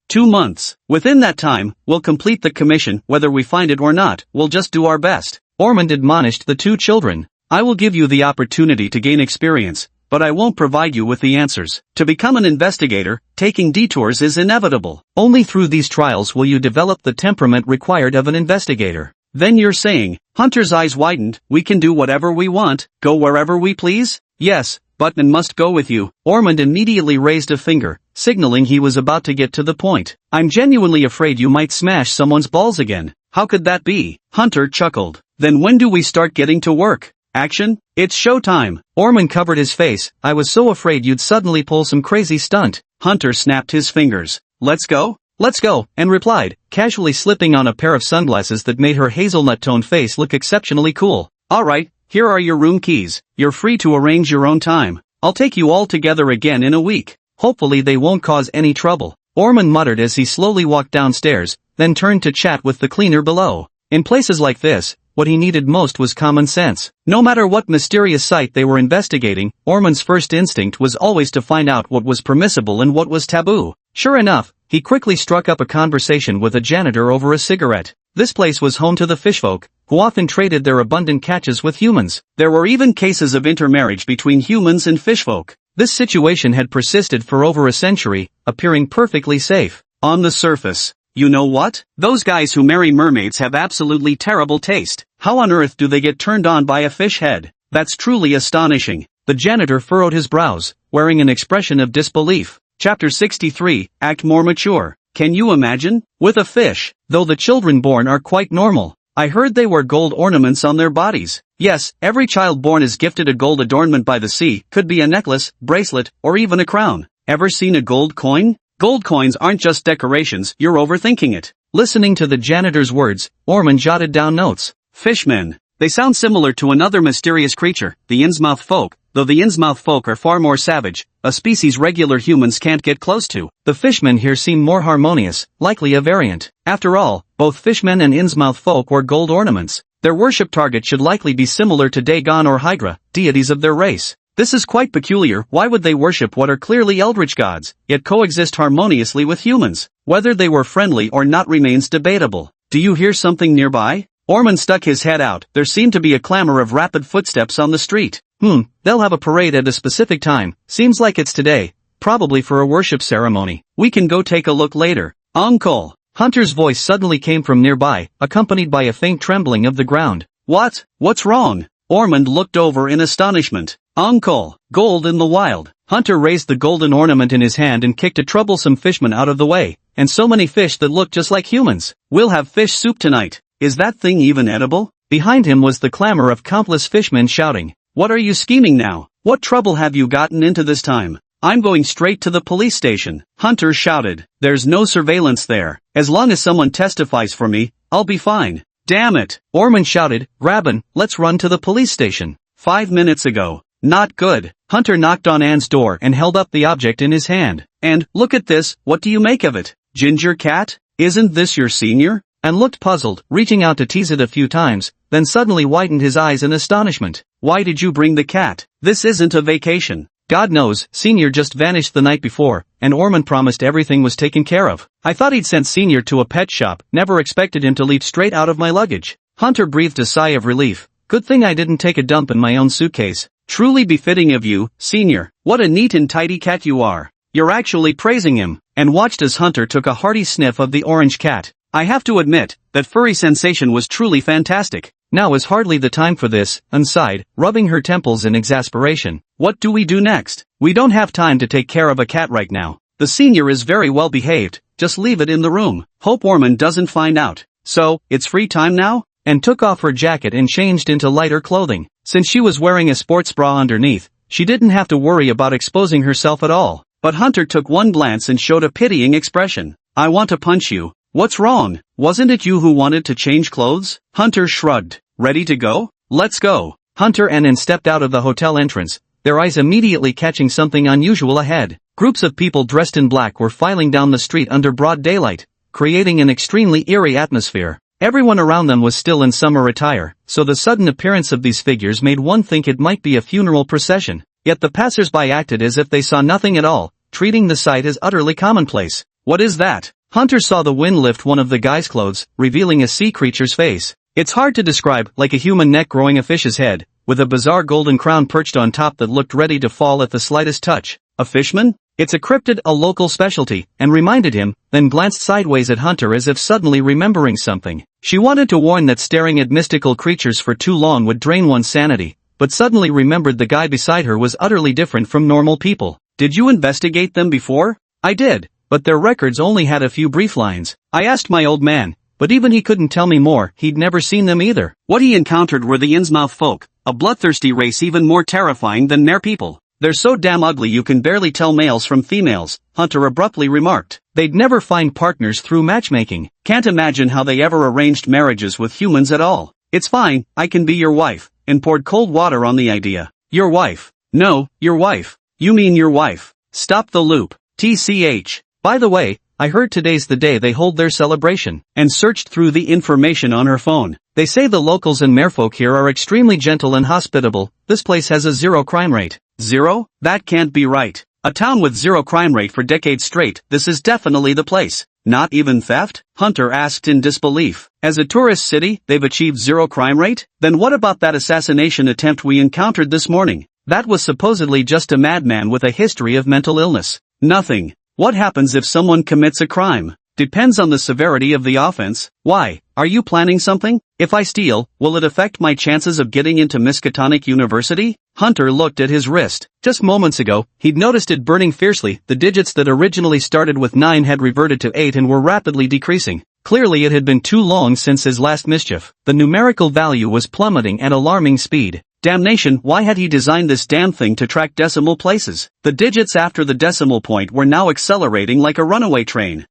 S2: 2 months. Within that time, we'll complete the commission, whether we find it or not, we'll just do our best.
S1: Ormond admonished the two children.
S2: I will give you the opportunity to gain experience, but I won't provide you with the answers. To become an investigator, taking detours is inevitable.
S1: Only through these trials will you develop the temperament required of an investigator.
S2: Then you're saying, Hunter's eyes widened, we can do whatever we want, go wherever we please?
S1: Yes,
S2: but Butman must go with you.
S1: Ormond immediately raised a finger, signaling he was about to get to the point.
S2: I'm genuinely afraid you might smash someone's balls again. How could that be? Hunter chuckled. Then when do we start getting to work? Action? It's showtime.
S1: Ormond covered his face. I was so afraid you'd suddenly pull some crazy stunt.
S2: Hunter snapped his fingers. Let's go?
S1: Let's go, and replied, casually slipping on a pair of sunglasses that made her hazelnut-toned face look exceptionally cool.
S2: All right, here are your room keys. You're free to arrange your own time. I'll take you all together again in a week.
S1: Hopefully they won't cause any trouble. Ormond muttered as he slowly walked downstairs, then turned to chat with the cleaner below. In places like this, what he needed most was common sense. No matter what mysterious site they were investigating, Ormond's first instinct was always to find out what was permissible and what was taboo. Sure enough, he quickly struck up a conversation with a janitor over a cigarette. This place was home to the fishfolk, who often traded their abundant catches with humans.
S2: There were even cases of intermarriage between humans and fishfolk.
S1: This situation had persisted for over a century, appearing perfectly safe.
S2: On the surface. You know what? Those guys who marry mermaids have absolutely terrible taste. How on earth do they get turned on by a fish head? That's truly astonishing.
S1: The janitor furrowed his brows, wearing an expression of disbelief.
S2: Chapter 63, Act More Mature. Can you imagine? With a fish,
S1: though the children born are quite normal.
S2: I heard they wear gold ornaments on their bodies. Yes, every child born is gifted a gold adornment by the sea, could be a necklace, bracelet, or even a crown. Ever seen a gold coin? Gold coins aren't just decorations, you're overthinking it.
S1: Listening to the janitor's words, Orphan jotted down notes.
S2: Fishmen. They sound similar to another mysterious creature, the Innsmouth folk, though the Innsmouth folk are far more savage, a species regular humans can't get close to.
S1: The fishmen here seem more harmonious, likely a variant. After all, both fishmen and Innsmouth folk wear gold ornaments. Their worship target should likely be similar to Dagon or Hydra, deities of their race. This is quite peculiar. Why would they worship what are clearly eldritch gods, yet coexist harmoniously with humans? Whether they were friendly or not remains debatable.
S2: Do you hear something nearby? Orphan stuck his head out. There seemed to be a clamor of rapid footsteps on the street.
S1: They'll have a parade at a specific time. Seems like it's today. Probably for a worship ceremony.
S2: We can go take a look later. Uncle!
S1: Hunter's voice suddenly came from nearby, accompanied by a faint trembling of the ground.
S2: What? What's wrong? Orphan looked over in astonishment. Uncle! Gold in the wild.
S1: Hunter raised the golden ornament in his hand and kicked a troublesome fishman out of the way. And so many fish that look just like humans.
S2: We'll have fish soup tonight. Is that thing even edible?
S1: Behind him was the clamor of countless fishmen shouting.
S2: What are you scheming now? What trouble have you gotten into this time? I'm going straight to the police station. Hunter shouted. There's no surveillance there. As long as someone testifies for me, I'll be fine. Damn it!
S1: Orphan shouted. Rabin, let's run to the police station.
S2: 5 minutes ago. Not good.
S1: Hunter knocked on Anne's door and held up the object in his hand.
S2: And, look at this, what do you make of it? Ginger cat? Isn't this your senior?
S1: Anne looked puzzled, reaching out to tease it a few times, then suddenly widened his eyes in astonishment.
S2: Why did you bring the cat? This isn't a vacation.
S1: God knows, Senior just vanished the night before, and Orphan promised everything was taken care of. I thought he'd sent Senior to a pet shop, never expected him to leap straight out of my luggage. Hunter breathed a sigh of relief. Good thing I didn't take a dump in my own suitcase.
S2: Truly befitting of you, Senior. What a neat and tidy cat you are. You're actually praising him. And watched as Hunter took a hearty sniff of the orange cat. I have to admit, that furry sensation was truly fantastic.
S1: Now is hardly the time for this, Anne sighed, rubbing her temples in exasperation.
S2: What do we do next?
S1: We don't have time to take care of a cat right now.
S2: The senior is very well behaved, just leave it in the room. Hope Orphan doesn't find out. So, it's free time now?
S1: And took off her jacket and changed into lighter clothing. Since she was wearing a sports bra underneath, she didn't have to worry about exposing herself at all.
S2: But Hunter took one glance and showed a pitying expression. I want to punch you. What's wrong? Wasn't it you who wanted to change clothes? Hunter shrugged. Ready to go? Let's go.
S1: Hunter and Anne stepped out of the hotel entrance, their eyes immediately catching something unusual ahead. Groups of people dressed in black were filing down the street under broad daylight, creating an extremely eerie atmosphere. Everyone around them was still in summer attire, so the sudden appearance of these figures made one think it might be a funeral procession. Yet the passers-by acted as if they saw nothing at all, treating the sight as utterly commonplace.
S2: What is that?
S1: Hunter saw the wind lift one of the guy's clothes, revealing a sea creature's face. It's hard to describe, like a human neck growing a fish's head, with a bizarre golden crown perched on top that looked ready to fall at the slightest touch.
S2: A fishman?
S1: It's a cryptid, a local specialty, and reminded him, then glanced sideways at Hunter as if suddenly remembering something. She wanted to warn that staring at mystical creatures for too long would drain one's sanity, but suddenly remembered the guy beside her was utterly different from normal people.
S2: Did you investigate them before?
S1: I did, but their records only had a few brief lines. I asked my old man, but even he couldn't tell me more. He'd never seen them either.
S2: What he encountered were the Innsmouth folk, a bloodthirsty race even more terrifying than mere people. They're so damn ugly you can barely tell males from females, Hunter abruptly remarked.
S1: They'd never find partners through matchmaking.
S2: Can't imagine how they ever arranged marriages with humans at all. It's fine, I can be your wife, and poured cold water on the idea.
S1: Your wife?
S2: No, your wife. You mean your wife. Stop the loop. TCH.
S1: By the way, I heard today's the day they hold their celebration,
S2: and searched through the information on her phone.
S1: They say the locals and merfolk here are extremely gentle and hospitable. This place has a 0 crime rate.
S2: 0? That can't be right. A town with 0 crime rate for decades straight, this is definitely the place. Not even theft? Hunter asked in disbelief. As a tourist city, they've achieved 0 crime rate? Then what about that assassination attempt we encountered this morning? That was supposedly just a madman with a history of mental illness. Nothing. What happens if someone commits a crime? Depends on the severity of the offense. Why? Are you planning something? If I steal, will it affect my chances of getting into Miskatonic University? Hunter looked at his wrist. Just moments ago, he'd noticed it burning fiercely. The digits that originally started with 9 had reverted to 8 and were rapidly decreasing. Clearly it had been too long since his last mischief. The numerical value was plummeting at alarming speed. Damnation, why had he designed this damn thing to track decimal places? The digits after the decimal point were now accelerating like a runaway train.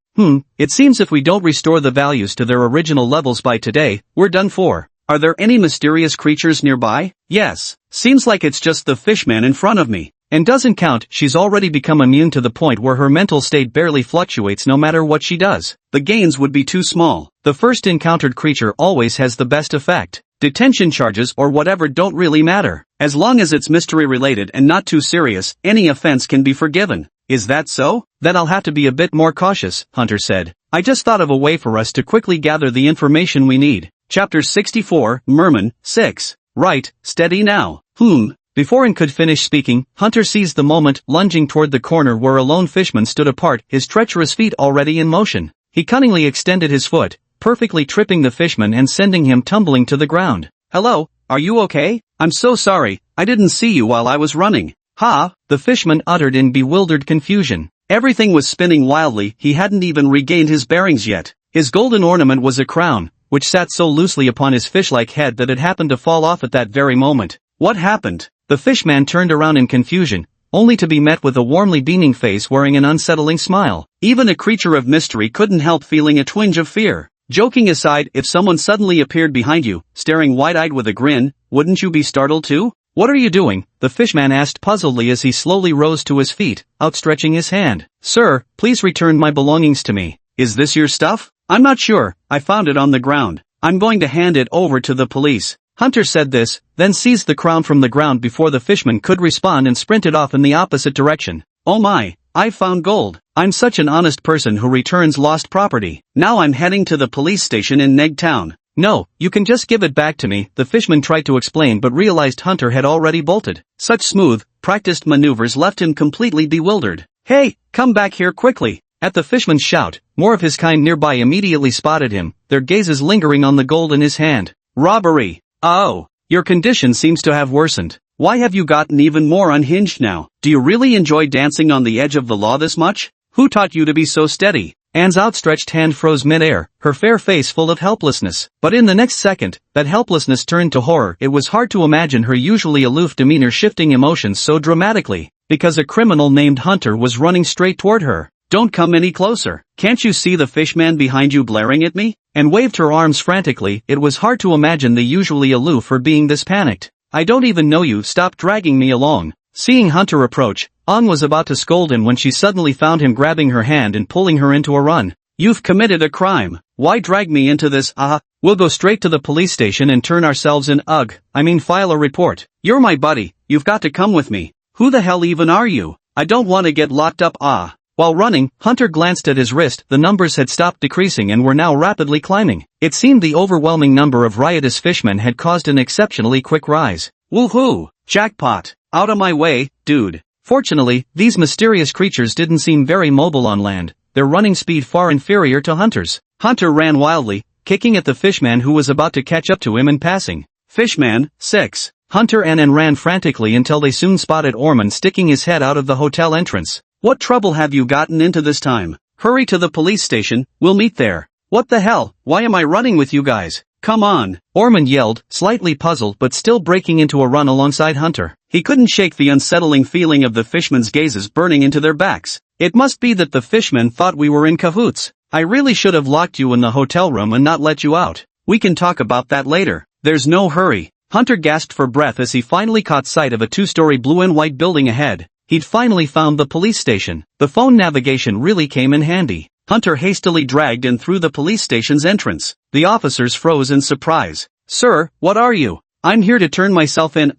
S2: It seems if we don't restore the values to their original levels by today, we're done for. Are there any mysterious creatures nearby? Yes. Seems like it's just the fishman in front of me. And doesn't count, she's already become immune to the point where her mental state barely fluctuates no matter what she does. The gains would be too small. The first encountered creature always has the best effect. Detention charges or whatever don't really matter. As long as it's mystery related and not too serious, any offense can be forgiven. Is that so? Then I'll have to be a bit more cautious, Hunter said. I just thought of a way for us to quickly gather the information we need. Chapter 64, Merman, 6. Right, steady now. Before Ann could finish speaking, Hunter seized the moment, lunging toward the corner where a lone fishman stood apart, his treacherous feet already in motion. He cunningly extended his foot, perfectly tripping the fishman and sending him tumbling to the ground. Hello, are you okay? I'm so sorry, I didn't see you while I was running. Ha, the fishman uttered in bewildered confusion. Everything was spinning wildly, he hadn't even regained his bearings yet. His golden ornament was a crown, which sat so loosely upon his fish-like head that it happened to fall off at that very moment. What happened? The fishman turned around in confusion, only to be met with a warmly beaming face wearing an unsettling smile. Even a creature of mystery couldn't help feeling a twinge of fear. Joking aside, if someone suddenly appeared behind you, staring wide-eyed with a grin, wouldn't you be startled too? What are you doing? The fishman asked puzzledly as he slowly rose to his feet, outstretching his hand. Sir, please return my belongings to me. Is this your stuff? I'm not sure, I found it on the ground. I'm going to hand it over to the police. Hunter said this, then seized the crown from the ground before the fishman could respond and sprinted off in the opposite direction. Oh my, I've found gold. I'm such an honest person who returns lost property. Now I'm heading to the police station in Neg Town. No, you can just give it back to me, the fishman tried to explain but realized Hunter had already bolted. Such smooth, practiced maneuvers left him completely bewildered. Hey, come back here quickly. At the fishman's shout, more of his kind nearby immediately spotted him, their gazes lingering on the gold in his hand. Robbery. Oh, your condition seems to have worsened. Why have you gotten even more unhinged now? Do you really enjoy dancing on the edge of the law this much? Who taught you to be so steady? Anne's outstretched hand froze mid-air, her fair face full of helplessness. But in the next second, that helplessness turned to horror. It was hard to imagine her usually aloof demeanor shifting emotions so dramatically, because a criminal named Hunter was running straight toward her. Don't come any closer. Can't you see the fishman behind you glaring at me? And waved her arms frantically. It was hard to imagine the usually aloof her being this panicked. I don't even know you, stop dragging me along. Seeing Hunter approach, Ann was about to scold him when she suddenly found him grabbing her hand and pulling her into a run. You've committed a crime. Why drag me into this? We'll go straight to the police station and turn ourselves in. File a report. You're my buddy, you've got to come with me. Who the hell even are you? I don't want to get locked up. While running, Hunter glanced at his wrist. The numbers had stopped decreasing and were now rapidly climbing. It seemed the overwhelming number of riotous fishmen had caused an exceptionally quick rise. Woohoo! Jackpot! Out of my way, dude. Fortunately, these mysterious creatures didn't seem very mobile on land, their running speed far inferior to Hunter's. Hunter ran wildly, kicking at the fishman who was about to catch up to him in passing. Fishman, 6. Hunter and Ann ran frantically until they soon spotted Orphan sticking his head out of the hotel entrance. What trouble have you gotten into this time? Hurry to the police station, we'll meet there. What the hell, why am I running with you guys? Come on, Orphan yelled, slightly puzzled but still breaking into a run alongside Hunter. He couldn't shake the unsettling feeling of the fishmen's gazes burning into their backs. It must be that the fishmen thought we were in cahoots. I really should have locked you in the hotel room and not let you out. We can talk about that later. There's no hurry. Hunter gasped for breath as he finally caught sight of a 2-story blue and white building ahead. He'd finally found the police station. The phone navigation really came in handy. Hunter hastily dragged in through the police station's entrance. The officers froze in surprise. Sir, what are you? I'm here to turn myself in,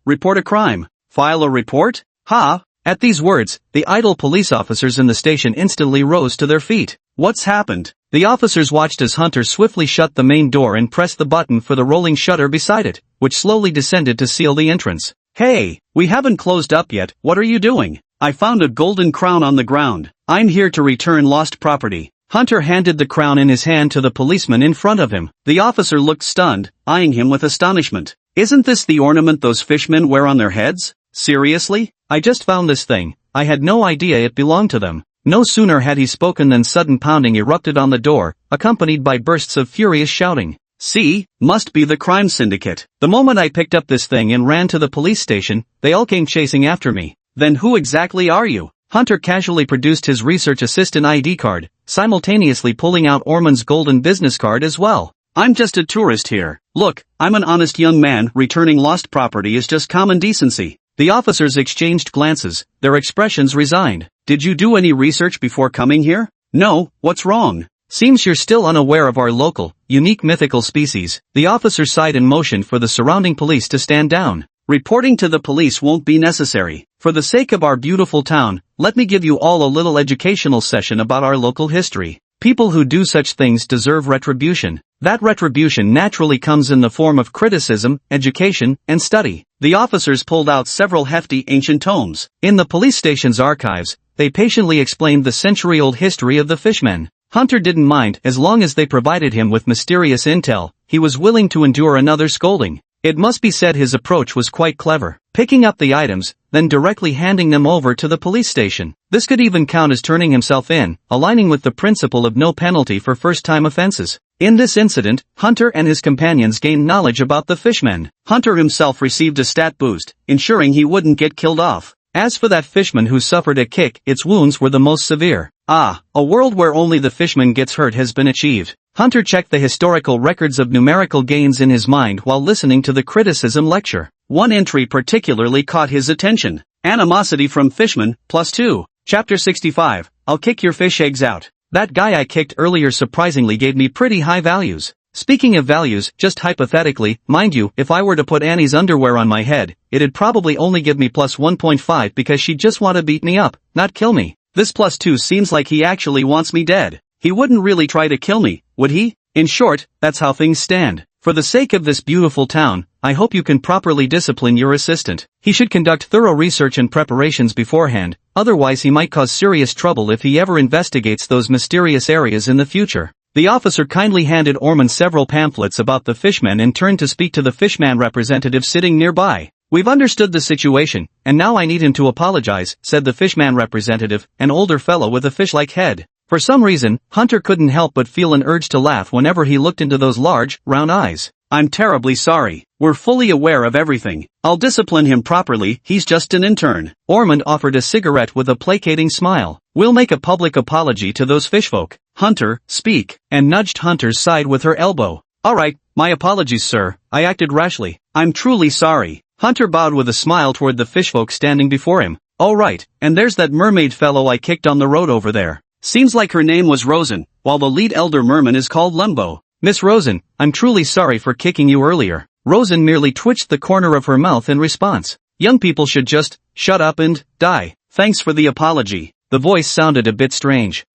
S2: report a crime. File a report? At these words, the idle police officers in the station instantly rose to their feet. What's happened? The officers watched as Hunter swiftly shut the main door and pressed the button for the rolling shutter beside it, which slowly descended to seal the entrance. Hey, we haven't closed up yet, what are you doing? I found a golden crown on the ground. I'm here to return lost property. Hunter handed the crown in his hand to the policeman in front of him. The officer looked stunned, eyeing him with astonishment. Isn't this the ornament those fishmen wear on their heads? Seriously? I just found this thing. I had no idea it belonged to them. No sooner had he spoken than sudden pounding erupted on the door, accompanied by bursts of furious shouting. See, must be the crime syndicate. The moment I picked up this thing and ran to the police station, they all came chasing after me. Then who exactly are you? Hunter casually produced his research assistant ID card, simultaneously pulling out Orphan's golden business card as well. I'm just a tourist here. Look, I'm an honest young man. Returning lost property is just common decency. The officers exchanged glances, their expressions resigned. Did you do any research before coming here? No, what's wrong? Seems you're still unaware of our local, unique mythical species. The officer sighed and motioned for the surrounding police to stand down. Reporting to the police won't be necessary. For the sake of our beautiful town, let me give you all a little educational session about our local history. People who do such things deserve retribution. That retribution naturally comes in the form of criticism, education, and study. The officers pulled out several hefty ancient tomes. In the police station's archives, they patiently explained the century-old history of the fishmen. Hunter didn't mind as long as they provided him with mysterious intel. He was willing to endure another scolding. It must be said his approach was quite clever, picking up the items, then directly handing them over to the police station. This could even count as turning himself in, aligning with the principle of no penalty for first-time offenses. In this incident, Hunter and his companions gained knowledge about the fishmen. Hunter himself received a stat boost, ensuring he wouldn't get killed off. As for that fishman who suffered a kick, its wounds were the most severe. Ah, a world where only the fishman gets hurt has been achieved. Hunter checked the historical records of numerical gains in his mind while listening to the criticism lecture. One entry particularly caught his attention. Animosity from fishmen, +2. Chapter 65, I'll kick your fish eggs out. That guy I kicked earlier surprisingly gave me pretty high values. Speaking of values, just hypothetically, mind you, if I were to put Annie's underwear on my head, it'd probably only give me +1.5 because she'd just want to beat me up, not kill me. This +2 seems like he actually wants me dead. He wouldn't really try to kill me, would he? In short, that's how things stand. For the sake of this beautiful town, I hope you can properly discipline your assistant. He should conduct thorough research and preparations beforehand, otherwise he might cause serious trouble if he ever investigates those mysterious areas in the future. The officer kindly handed Orphan several pamphlets about the fishmen and turned to speak to the fishman representative sitting nearby. We've understood the situation, and now I need him to apologize, said the fishman representative, an older fellow with a fish-like head. For some reason, Hunter couldn't help but feel an urge to laugh whenever he looked into those large, round eyes. I'm terribly sorry. We're fully aware of everything. I'll discipline him properly, he's just an intern. Orphan offered a cigarette with a placating smile. We'll make a public apology to those fishfolk. Hunter, speak, and nudged Hunter's side with her elbow. Alright, my apologies sir, I acted rashly. I'm truly sorry. Hunter bowed with a smile toward the fishfolk standing before him. Oh right, and there's that mermaid fellow I kicked on the road over there. Seems like her name was Rosen, while the lead elder merman is called Lembo. Miss Rosen, I'm truly sorry for kicking you earlier. Rosen merely twitched the corner of her mouth in response. Young people should just shut up and die. Thanks for the apology. The voice sounded a bit strange.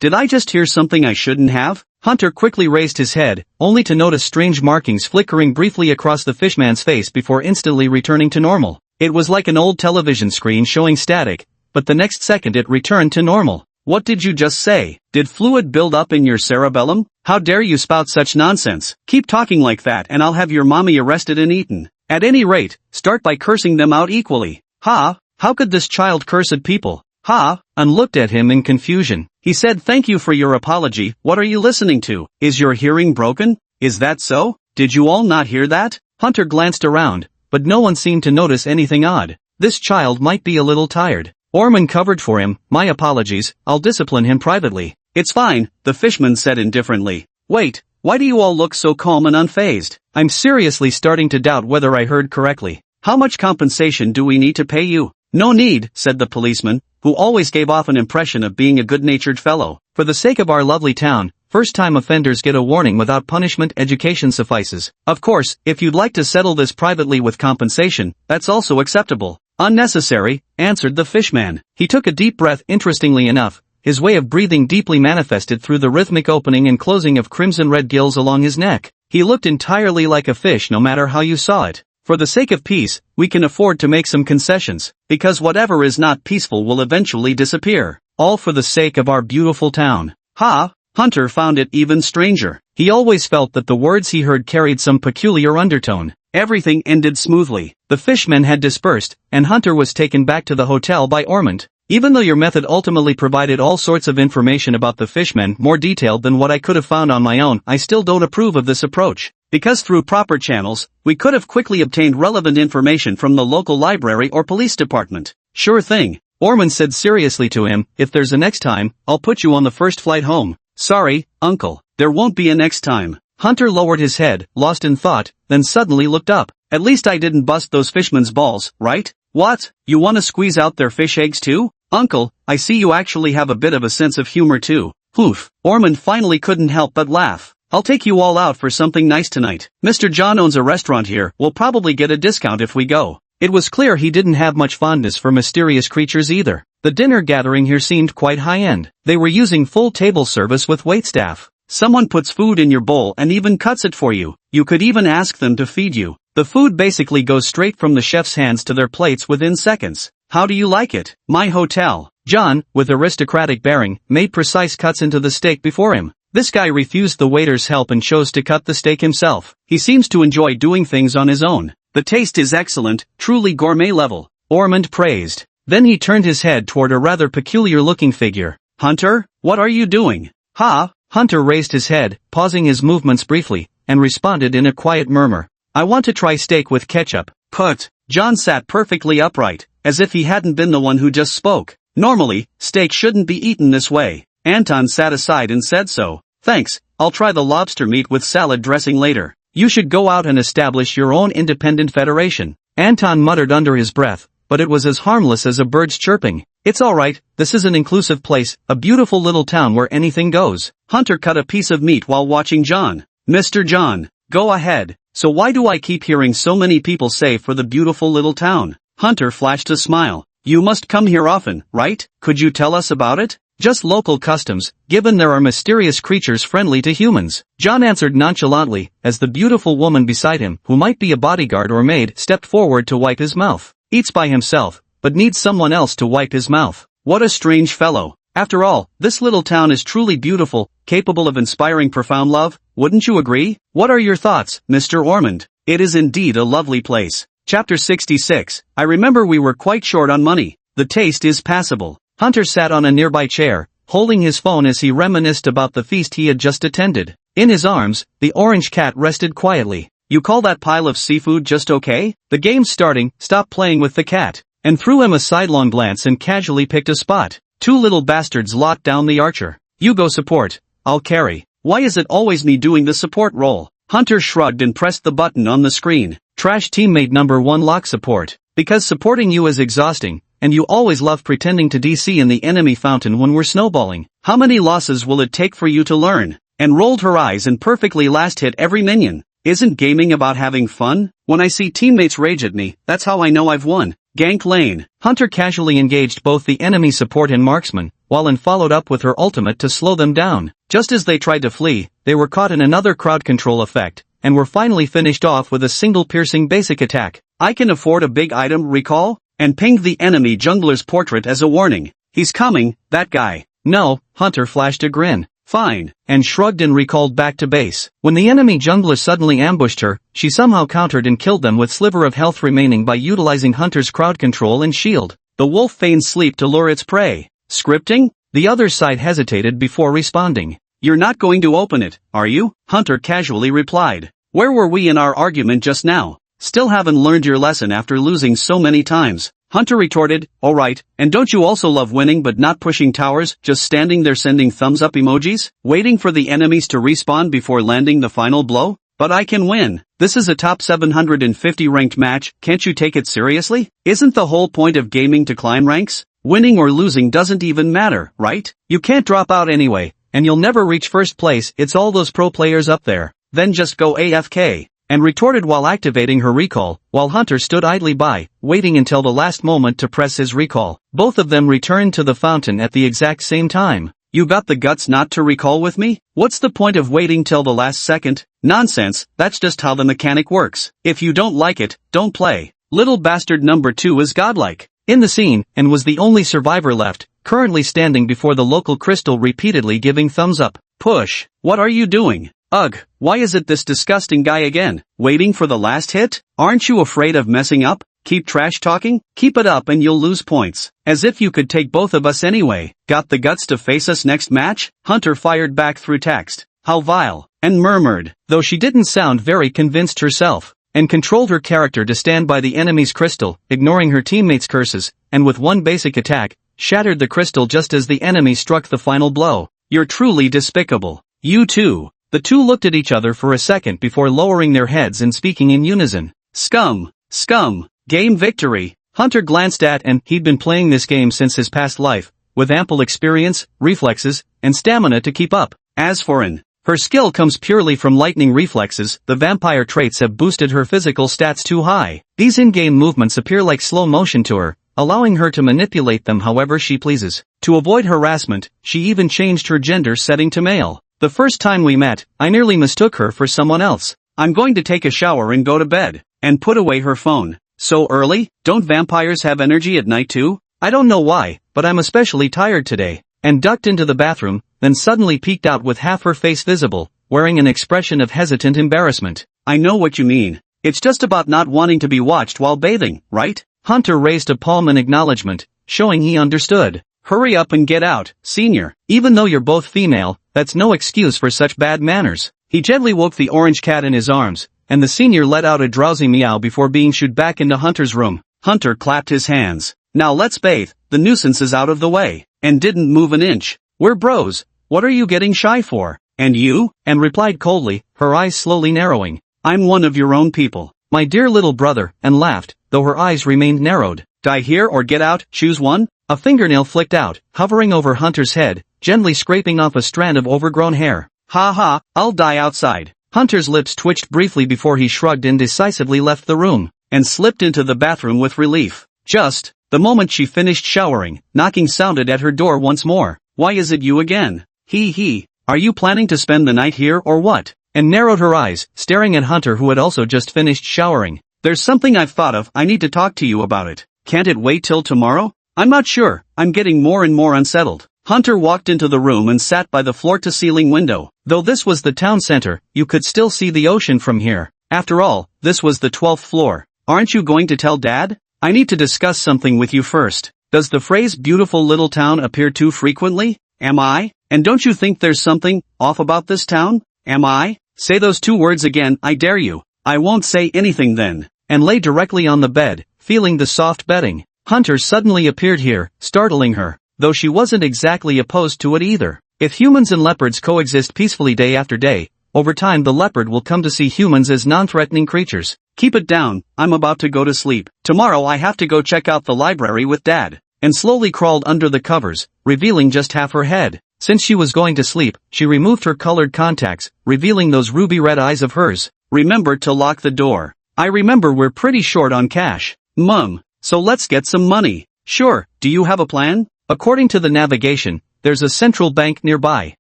S2: Did I just hear something I shouldn't have? Hunter quickly raised his head, only to notice strange markings flickering briefly across the fishman's face before instantly returning to normal. It was like an old television screen showing static, but the next second it returned to normal. What did you just say? Did fluid build up in your cerebellum? How dare you spout such nonsense? Keep talking like that and I'll have your mommy arrested and eaten. At any rate, start by cursing them out equally. Ha! How could this child curse at people? Ha! And looked at him in confusion. He said thank you for your apology. What are you listening to? Is your hearing broken? Is that so? Did you all not hear that? Hunter glanced around, but no one seemed to notice anything odd. This child might be a little tired. Orphan covered for him. My apologies, I'll discipline him privately. It's fine, the fishman said indifferently. Wait, why do you all look so calm and unfazed? I'm seriously starting to doubt whether I heard correctly. How much compensation do we need to pay you? No need, said the policeman, who always gave off an impression of being a good-natured fellow. For the sake of our lovely town, first-time offenders get a warning without punishment. Education suffices. Of course, if you'd like to settle this privately with compensation, that's also acceptable. Unnecessary, answered the fishman. He took a deep breath. Interestingly enough, his way of breathing deeply manifested through the rhythmic opening and closing of crimson-red gills along his neck. He looked entirely like a fish no matter how you saw it. For the sake of peace, we can afford to make some concessions, because whatever is not peaceful will eventually disappear. All for the sake of our beautiful town. Ha! Hunter found it even stranger. He always felt that the words he heard carried some peculiar undertone. Everything ended smoothly. The fishmen had dispersed, and Hunter was taken back to the hotel by Orphan. Even though your method ultimately provided all sorts of information about the fishmen more detailed than what I could have found on my own, I still don't approve of this approach. Because through proper channels, we could have quickly obtained relevant information from the local library or police department. Sure thing, Orphan said seriously to him, if there's a next time, I'll put you on the first flight home. Sorry, uncle, there won't be a next time. Hunter lowered his head, lost in thought, then suddenly looked up. At least I didn't bust those fishmen's balls, right? What? You want to squeeze out their fish eggs too? Uncle, I see you actually have a bit of a sense of humor too. Oof. Orphan finally couldn't help but laugh. I'll take you all out for something nice tonight. Mr. John owns a restaurant here, we'll probably get a discount if we go. It was clear he didn't have much fondness for mysterious creatures either. The dinner gathering here seemed quite high-end. They were using full table service with waitstaff. Someone puts food in your bowl and even cuts it for you. You could even ask them to feed you. The food basically goes straight from the chef's hands to their plates within seconds. How do you like it? My hotel. John, with aristocratic bearing, made precise cuts into the steak before him. This guy refused the waiter's help and chose to cut the steak himself. He seems to enjoy doing things on his own. The taste is excellent, truly gourmet level. Ormond praised. Then he turned his head toward a rather peculiar-looking figure. Hunter, what are you doing? Ha! Hunter raised his head, pausing his movements briefly, and responded in a quiet murmur. I want to try steak with ketchup. Put. John sat perfectly upright, as if he hadn't been the one who just spoke. Normally, steak shouldn't be eaten this way. Anton sat aside and said so. Thanks, I'll try the lobster meat with salad dressing later. You should go out and establish your own independent federation. Anton muttered under his breath, but it was as harmless as a bird's chirping. It's alright, this is an inclusive place, a beautiful little town where anything goes. Hunter cut a piece of meat while watching John. Mr. John, go ahead. So why do I keep hearing so many people say for the beautiful little town? Hunter flashed a smile. You must come here often, right? Could you tell us about it? Just local customs, given there are mysterious creatures friendly to humans. John answered nonchalantly, as the beautiful woman beside him, who might be a bodyguard or maid, stepped forward to wipe his mouth. Eats by himself, but needs someone else to wipe his mouth. What a strange fellow. After all, this little town is truly beautiful, capable of inspiring profound love, wouldn't you agree? What are your thoughts, Mr. Ormond? It is indeed a lovely place. Chapter 66. I remember we were quite short on money. The taste is passable. Hunter sat on a nearby chair, holding his phone as he reminisced about the feast he had just attended. In his arms, the orange cat rested quietly. You call that pile of seafood just okay? The game's starting, stop playing with the cat. And threw him a sidelong glance and casually picked a spot. Two little bastards locked down the archer. You go support. I'll carry. Why is it always me doing the support role? Hunter shrugged and pressed the button on the screen. Trash teammate number 1 lock support. Because supporting you is exhausting, and you always love pretending to DC in the enemy fountain when we're snowballing. How many losses will it take for you to learn? And rolled her eyes and perfectly last hit every minion. Isn't gaming about having fun? When I see teammates rage at me, that's how I know I've won. Gank lane. Hunter casually engaged both the enemy support and marksman, while An followed up with her ultimate to slow them down. Just as they tried to flee, they were caught in another crowd control effect, and were finally finished off with a single piercing basic attack. I can afford a big item recall? And pinged the enemy jungler's portrait as a warning. He's coming, that guy. No, Hunter flashed a grin. Fine, and shrugged and recalled back to base. When the enemy jungler suddenly ambushed her, she somehow countered and killed them with sliver of health remaining by utilizing Hunter's crowd control and shield. The wolf feigns sleep to lure its prey. Scripting? The other side hesitated before responding. You're not going to open it, are you? Hunter casually replied. Where were we in our argument just now? Still haven't learned your lesson after losing so many times. Hunter retorted, alright, and don't you also love winning but not pushing towers, just standing there sending thumbs up emojis, waiting for the enemies to respawn before landing the final blow? But I can win. This is a top 750 ranked match, can't you take it seriously? Isn't the whole point of gaming to climb ranks? Winning or losing doesn't even matter, right? You can't drop out anyway, and you'll never reach first place, it's all those pro players up there. Then just go AFK. And retorted while activating her recall, while Hunter stood idly by, waiting until the last moment to press his recall. Both of them returned to the fountain at the exact same time. You got the guts not to recall with me? What's the point of waiting till the last second? Nonsense, that's just how the mechanic works. If you don't like it, don't play. Little bastard number 2 is godlike.
S1: In the scene, and was the only survivor left, currently standing before the local crystal repeatedly giving thumbs up.
S2: Push. What are you doing? Ugh, why is it this disgusting guy again? Waiting for the last hit? Aren't you afraid of messing up? Keep trash talking? Keep it up and you'll lose points. As if you could take both of us anyway. Got the guts to face us next match? Hunter fired back through text. How vile. And murmured,
S1: though she didn't sound very convinced herself, and controlled her character to stand by the enemy's crystal, ignoring her teammates' curses, and with one basic attack, shattered the crystal just as the enemy struck the final blow.
S2: You're truly despicable.
S1: You too. The two looked at each other for a second before lowering their heads and speaking in unison.
S2: Scum. Scum. Game victory.
S1: Hunter glanced at and he'd been playing this game since his past life, with ample experience, reflexes, and stamina to keep up.
S2: As for
S1: her skill comes purely from lightning reflexes, the vampire traits have boosted her physical stats too high. These in-game movements appear like slow motion to her, allowing her to manipulate them however she pleases. To avoid harassment, she even changed her gender setting to male. The first time we met, I nearly mistook her for someone else.
S2: I'm going to take a shower and go to bed, and put away her phone. So early? Don't vampires have energy at night too?
S1: I don't know why, but I'm especially tired today. And ducked into the bathroom, then suddenly peeked out with half her face visible, wearing an expression of hesitant embarrassment.
S2: I know what you mean. It's just about not wanting to be watched while bathing, right?
S1: Hunter raised a palm in acknowledgement, showing he understood.
S2: Hurry up and get out, senior.
S1: Even though you're both female, that's no excuse for such bad manners. He gently woke the orange cat in his arms, and the senior let out a drowsy meow before being shooed back into Hunter's room.
S2: Hunter clapped his hands. Now let's bathe, the nuisance is out of the way, and didn't move an inch. We're bros, what are you getting shy for? And you?
S1: And replied coldly, her eyes slowly narrowing.
S2: I'm one of your own people.
S1: My dear little brother, and laughed, though her eyes remained narrowed.
S2: Die here or get out, choose one?
S1: A fingernail flicked out, hovering over Hunter's head, gently scraping off a strand of overgrown hair.
S2: Ha ha, I'll die outside.
S1: Hunter's lips twitched briefly before he shrugged and decisively left the room,
S2: and slipped into the bathroom with relief. Just, the moment she finished showering, knocking sounded at her door once more. Why is it you again? He. Are you planning to spend the night here or what?
S1: And narrowed her eyes, staring at Hunter who had also just finished showering.
S2: There's something I've thought of, I need to talk to you about it. Can't it wait till tomorrow? I'm not sure, I'm getting more and more unsettled. Hunter walked into the room and sat by the floor-to-ceiling window.
S1: Though this was the town center, you could still see the ocean from here. After all, this was the 12th floor.
S2: Aren't you going to tell Dad? I need to discuss something with you first. Does the phrase beautiful little town appear too frequently? Am I? And don't you think there's something off about this town? Am I? Say those 2 words again, I dare you. I won't say anything then.
S1: And lay directly on the bed, feeling the soft bedding. Hunter suddenly appeared here, startling her, though she wasn't exactly opposed to it either. If humans and leopards coexist peacefully day after day, over time the leopard will come to see humans as non-threatening creatures.
S2: Keep it down, I'm about to go to sleep. Tomorrow I have to go check out the library with Dad.
S1: And slowly crawled under the covers, revealing just half her head. Since she was going to sleep, she removed her colored contacts, revealing those ruby red eyes of hers.
S2: Remember to lock the door. I remember we're pretty short on cash. Mum, so let's get some money. Sure, do you have a plan?
S1: According to the navigation, there's a central bank nearby.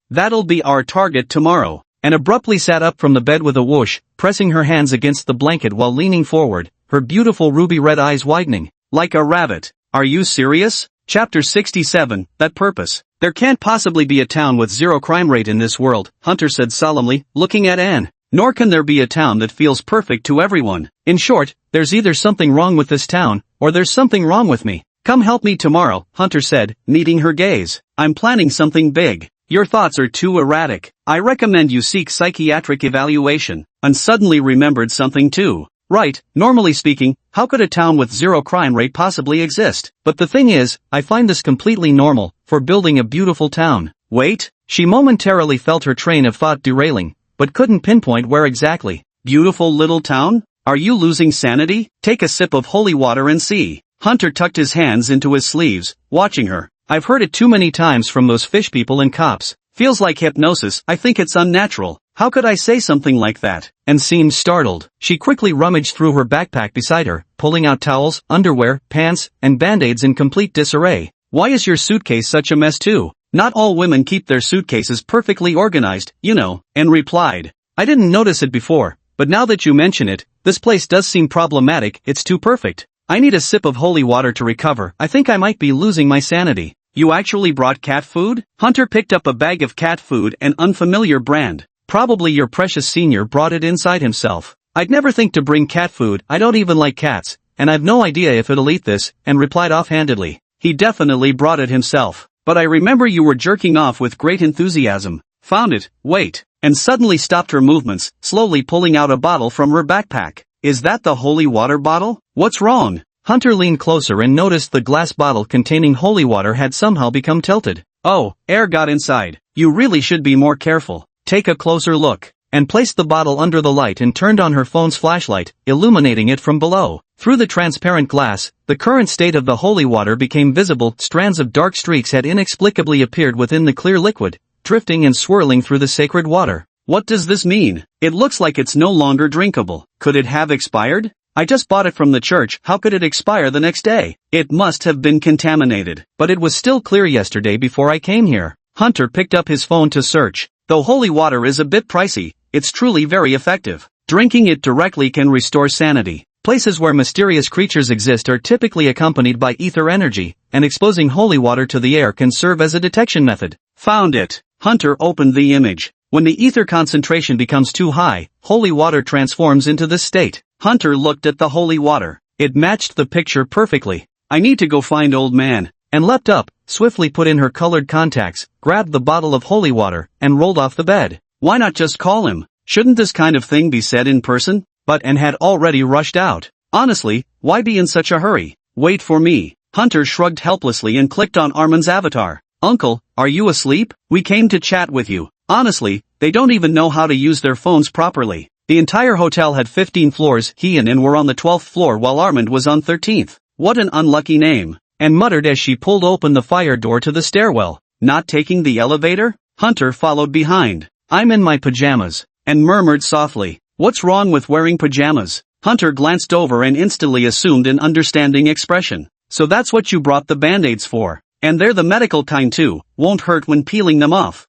S2: That'll be our target tomorrow.
S1: And abruptly sat up from the bed with a whoosh, pressing her hands against the blanket while leaning forward, her beautiful ruby red eyes widening.
S2: Like a rabbit. Are you serious? Chapter 67, That Purpose. There can't possibly be a town with zero crime rate in this world, Hunter said solemnly, looking at Anne. Nor can there be a town that feels perfect to everyone.
S1: In short, there's either something wrong with this town, or there's something wrong with me.
S2: Come help me tomorrow, Hunter said, meeting her gaze. I'm planning something big. Your thoughts are too erratic. I recommend you seek psychiatric evaluation. And suddenly remembered something too. Right, normally speaking, how could a town with zero crime rate possibly exist?
S1: But the thing is, I find this completely normal, for building a beautiful town.
S2: Wait,
S1: she momentarily felt her train of thought derailing, but couldn't pinpoint where exactly.
S2: Beautiful little town? Are you losing sanity? Take a sip of holy water and see. Hunter tucked his hands into his sleeves, watching her.
S1: I've heard it too many times from those fish people and cops.
S2: Feels like hypnosis, I think it's unnatural. How could I say something like that?
S1: And seemed startled. She quickly rummaged through her backpack beside her, pulling out towels, underwear, pants, and band-aids in complete disarray.
S2: Why is your suitcase such a mess too? Not all women keep their suitcases perfectly organized, you know, and replied. I didn't notice it before, but now that you mention it, this place does seem problematic, it's too perfect. I need a sip of holy water to recover, I think I might be losing my sanity. You actually brought cat food? Hunter picked up a bag of cat food, an unfamiliar brand. Probably your precious senior brought it inside himself. I'd never think to bring cat food, I don't even like cats, and I've no idea if it'll eat this, and replied offhandedly. He definitely brought it himself. But I remember you were jerking off with great enthusiasm. Found it, wait, and suddenly stopped her movements, slowly pulling out a bottle from her backpack. Is that the holy water bottle? What's wrong? Hunter leaned closer and noticed the glass bottle containing holy water had somehow become tilted. Oh, air got inside. You really should be more careful. Take a closer look. And placed the bottle under the light and turned on her phone's flashlight, illuminating it from below. Through the transparent glass, the current state of the holy water became visible. Strands of dark streaks had inexplicably appeared within the clear liquid, drifting and swirling through the sacred water. What does this mean? It looks like it's no longer drinkable. Could it have expired? I just bought it from the church, how could it expire the next day? It must have been contaminated. But it was still clear yesterday before I came here. Hunter picked up his phone to search. Though holy water is a bit pricey, it's truly very effective. Drinking it directly can restore sanity. Places where mysterious creatures exist are typically accompanied by ether energy, and exposing holy water to the air can serve as a detection method. Found it. Hunter opened the image. When the ether concentration becomes too high, holy water transforms into this state. Hunter looked at the holy water. It matched the picture perfectly. I need to go find old man. And leapt up, swiftly put in her colored contacts, grabbed the bottle of holy water, and rolled off the bed. Why not just call him? Shouldn't this kind of thing be said in person? And had already rushed out. Honestly, why be in such a hurry? Wait for me. Hunter shrugged helplessly and clicked on Armin's avatar. Uncle, are you asleep? We came to chat with you. Honestly, they don't even know how to use their phones properly. The entire hotel had 15 floors, he and In were on the 12th floor while Armand was on 13th. What an unlucky name. And muttered as she pulled open the fire door to the stairwell. Not taking the elevator? Hunter followed behind. I'm in my pajamas. And murmured softly. What's wrong with wearing pajamas? Hunter glanced over and instantly assumed an understanding expression. So that's what you brought the band-aids for. And they're the medical kind too, won't hurt when peeling them off.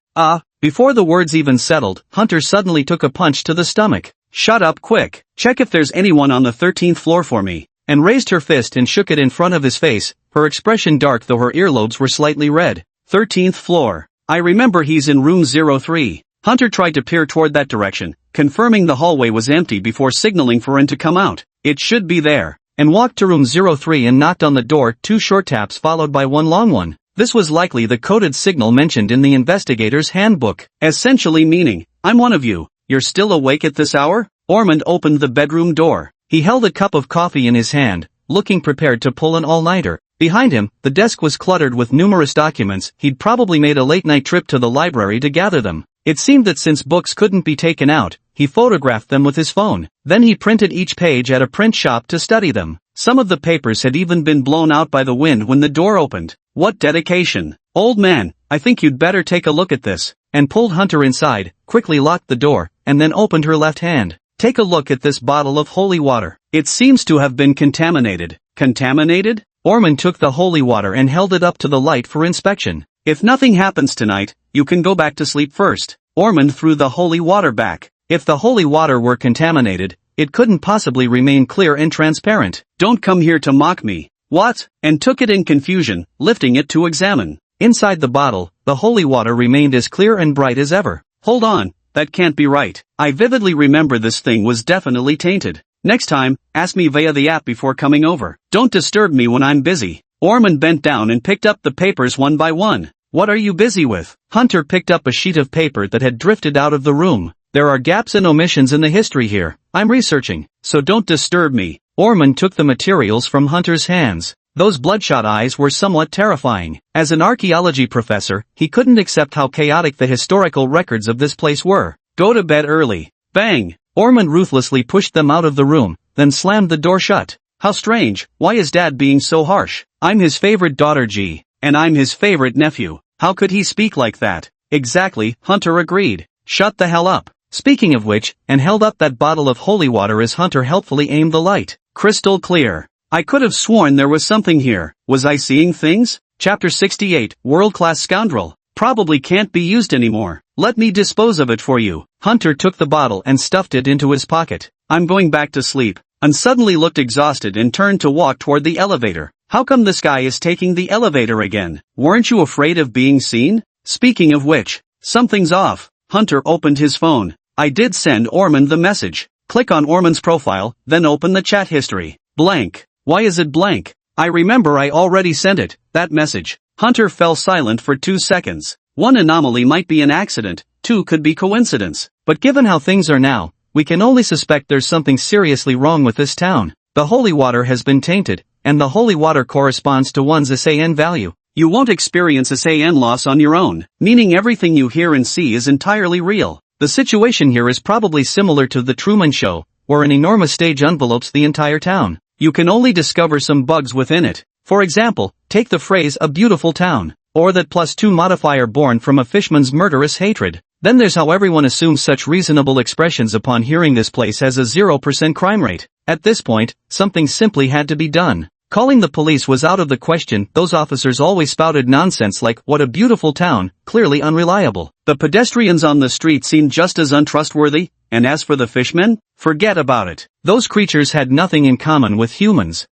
S2: Before the words even settled, Hunter suddenly took a punch to the stomach. Shut up quick. Check if there's anyone on the 13th floor for me. And raised her fist and shook it in front of his face, her expression dark though her earlobes were slightly red. 13th floor. I remember he's in room 03. Hunter tried to peer toward that direction, confirming the hallway was empty before signaling for In to come out. It should be there. And walked to room 03 and knocked on the door, 2 short taps followed by 1 long one. This was likely the coded signal mentioned in the investigator's handbook, essentially meaning, I'm one of you. You're still awake at this hour? Ormond opened the bedroom door. He held a cup of coffee in his hand, looking prepared to pull an all-nighter. Behind him, the desk was cluttered with numerous documents. He'd probably made a late-night trip to the library to gather them. It seemed that since books couldn't be taken out, he photographed them with his phone. Then he printed each page at a print shop to study them. Some of the papers had even been blown out by the wind when the door opened. What dedication. Old man, I think you'd better take a look at this. And pulled Hunter inside, quickly locked the door, and then opened her left hand. Take a look at this bottle of holy water. It seems to have been contaminated. Contaminated? Ormond took the holy water and held it up to the light for inspection. If nothing happens tonight, you can go back to sleep first. Ormond threw the holy water back. If the holy water were contaminated, it couldn't possibly remain clear and transparent. Don't come here to mock me. What? And took it in confusion, lifting it to examine. Inside the bottle, the holy water remained as clear and bright as ever. Hold on, that can't be right. I vividly remember this thing was definitely tainted. Next time, ask me via the app before coming over. Don't disturb me when I'm busy. Ormond bent down and picked up the papers one by one. What are you busy with? Hunter picked up a sheet of paper that had drifted out of the room. There are gaps and omissions in the history here. I'm researching, so don't disturb me. Ormond took the materials from Hunter's hands. Those bloodshot eyes were somewhat terrifying. As an archaeology professor, he couldn't accept how chaotic the historical records of this place were. Go to bed early. Bang! Ormond ruthlessly pushed them out of the room, then slammed the door shut. How strange, why is Dad being so harsh? I'm his favorite daughter G, and I'm his favorite nephew. How could he speak like that? Exactly, Hunter agreed. Shut the hell up. Speaking of which, and held up that bottle of holy water as Hunter helpfully aimed the light. Crystal clear. I could have sworn there was something here. Was I seeing things? Chapter 68, World-Class Scoundrel. Probably can't be used anymore. Let me dispose of it for you. Hunter took the bottle and stuffed it into his pocket. I'm going back to sleep. And suddenly looked exhausted and turned to walk toward the elevator. How come this guy is taking the elevator again? Weren't you afraid of being seen? Speaking of which, something's off. Hunter opened his phone. I did send Orphan the message. Click on Orphan's profile, then open the chat history. Blank. Why is it blank? I remember I already sent it, that message. Hunter fell silent for 2 seconds. One anomaly might be an accident, 2 could be coincidence. But given how things are now, we can only suspect there's something seriously wrong with this town. The holy water has been tainted, and the holy water corresponds to one's SAN value. You won't experience SAN loss on your own, meaning everything you hear and see is entirely real. The situation here is probably similar to The Truman Show, where an enormous stage envelopes the entire town. You can only discover some bugs within it. For example, take the phrase "a beautiful town," or that +2 modifier born from a fishman's murderous hatred. Then there's how everyone assumes such reasonable expressions upon hearing this place has a 0% crime rate. At this point, something simply had to be done. Calling the police was out of the question. Those officers always spouted nonsense like, "what a beautiful town," clearly unreliable. The pedestrians on the street seemed just as untrustworthy, and as for the fishmen, forget about it. Those creatures had nothing in common with humans,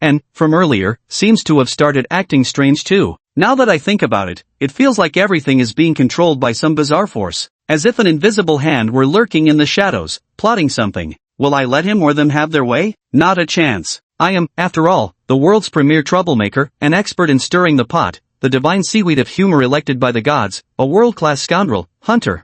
S2: and, from earlier, seems to have started acting strange too. Now that I think about it, it feels like everything is being controlled by some bizarre force, as if an invisible hand were lurking in the shadows, plotting something. Will I let him or them have their way? Not a chance. I am, after all, the world's premier troublemaker, an expert in stirring the pot, the divine seaweed of humor elected by the gods, a world-class scoundrel, Hunter.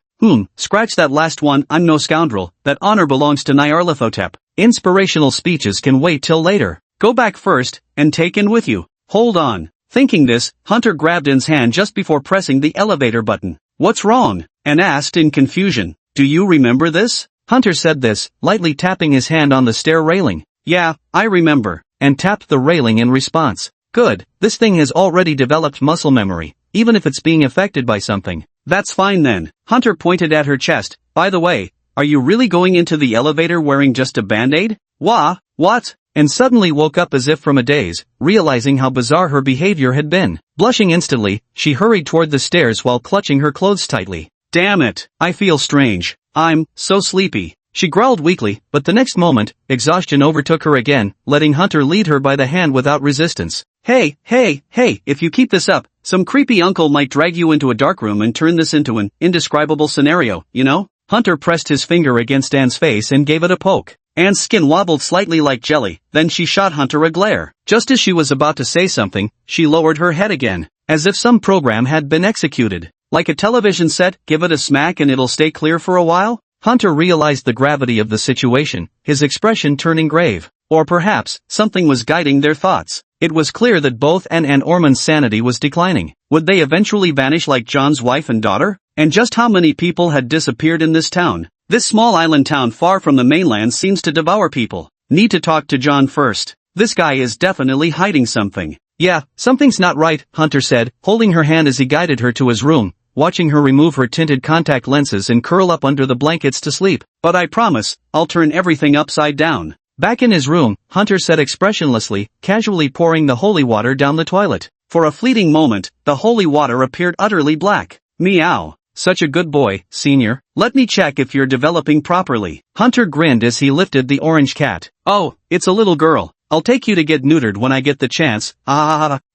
S2: Scratch that last one, I'm no scoundrel, that honor belongs to Nyarlathotep. Inspirational speeches can wait till later. Go back first, and take in with you. Hold on. Thinking this, Hunter grabbed In's hand just before pressing the elevator button. What's wrong? Anne asked in confusion. Do you remember this? Hunter said this, lightly tapping his hand on the stair railing. Yeah, I remember. And tapped the railing in response. Good, this thing has already developed muscle memory, even if it's being affected by something. That's fine then. Hunter pointed at her chest. By the way, are you really going into the elevator wearing just a band-aid? What? And suddenly woke up as if from a daze, realizing how bizarre her behavior had been. Blushing instantly, she hurried toward the stairs while clutching her clothes tightly. Damn it, I feel strange. I'm so sleepy. She growled weakly, but the next moment, exhaustion overtook her again, letting Hunter lead her by the hand without resistance. Hey, if you keep this up, some creepy uncle might drag you into a dark room and turn this into an indescribable scenario, you know? Hunter pressed his finger against Anne's face and gave it a poke. Anne's skin wobbled slightly like jelly, then she shot Hunter a glare. Just as she was about to say something, she lowered her head again, as if some program had been executed. Like a television set, give it a smack and it'll stay clear for a while? Hunter realized the gravity of the situation, his expression turning grave. Or perhaps, something was guiding their thoughts. It was clear that both Anne and Orphan's sanity was declining. Would they eventually vanish like John's wife and daughter? And just how many people had disappeared in this town? This small island town far from the mainland seems to devour people. Need to talk to John first. This guy is definitely hiding something. Yeah, something's not right, Hunter said, holding her hand as he guided her to his room, watching her remove her tinted contact lenses and curl up under the blankets to sleep. But I promise, I'll turn everything upside down. Back in his room, Hunter sat expressionlessly, casually pouring the holy water down the toilet. For a fleeting moment, the holy water appeared utterly black. Meow. Such a good boy, senior. Let me check if you're developing properly. Hunter grinned as he lifted the orange cat. Oh, it's a little girl. I'll take you to get neutered when I get the chance.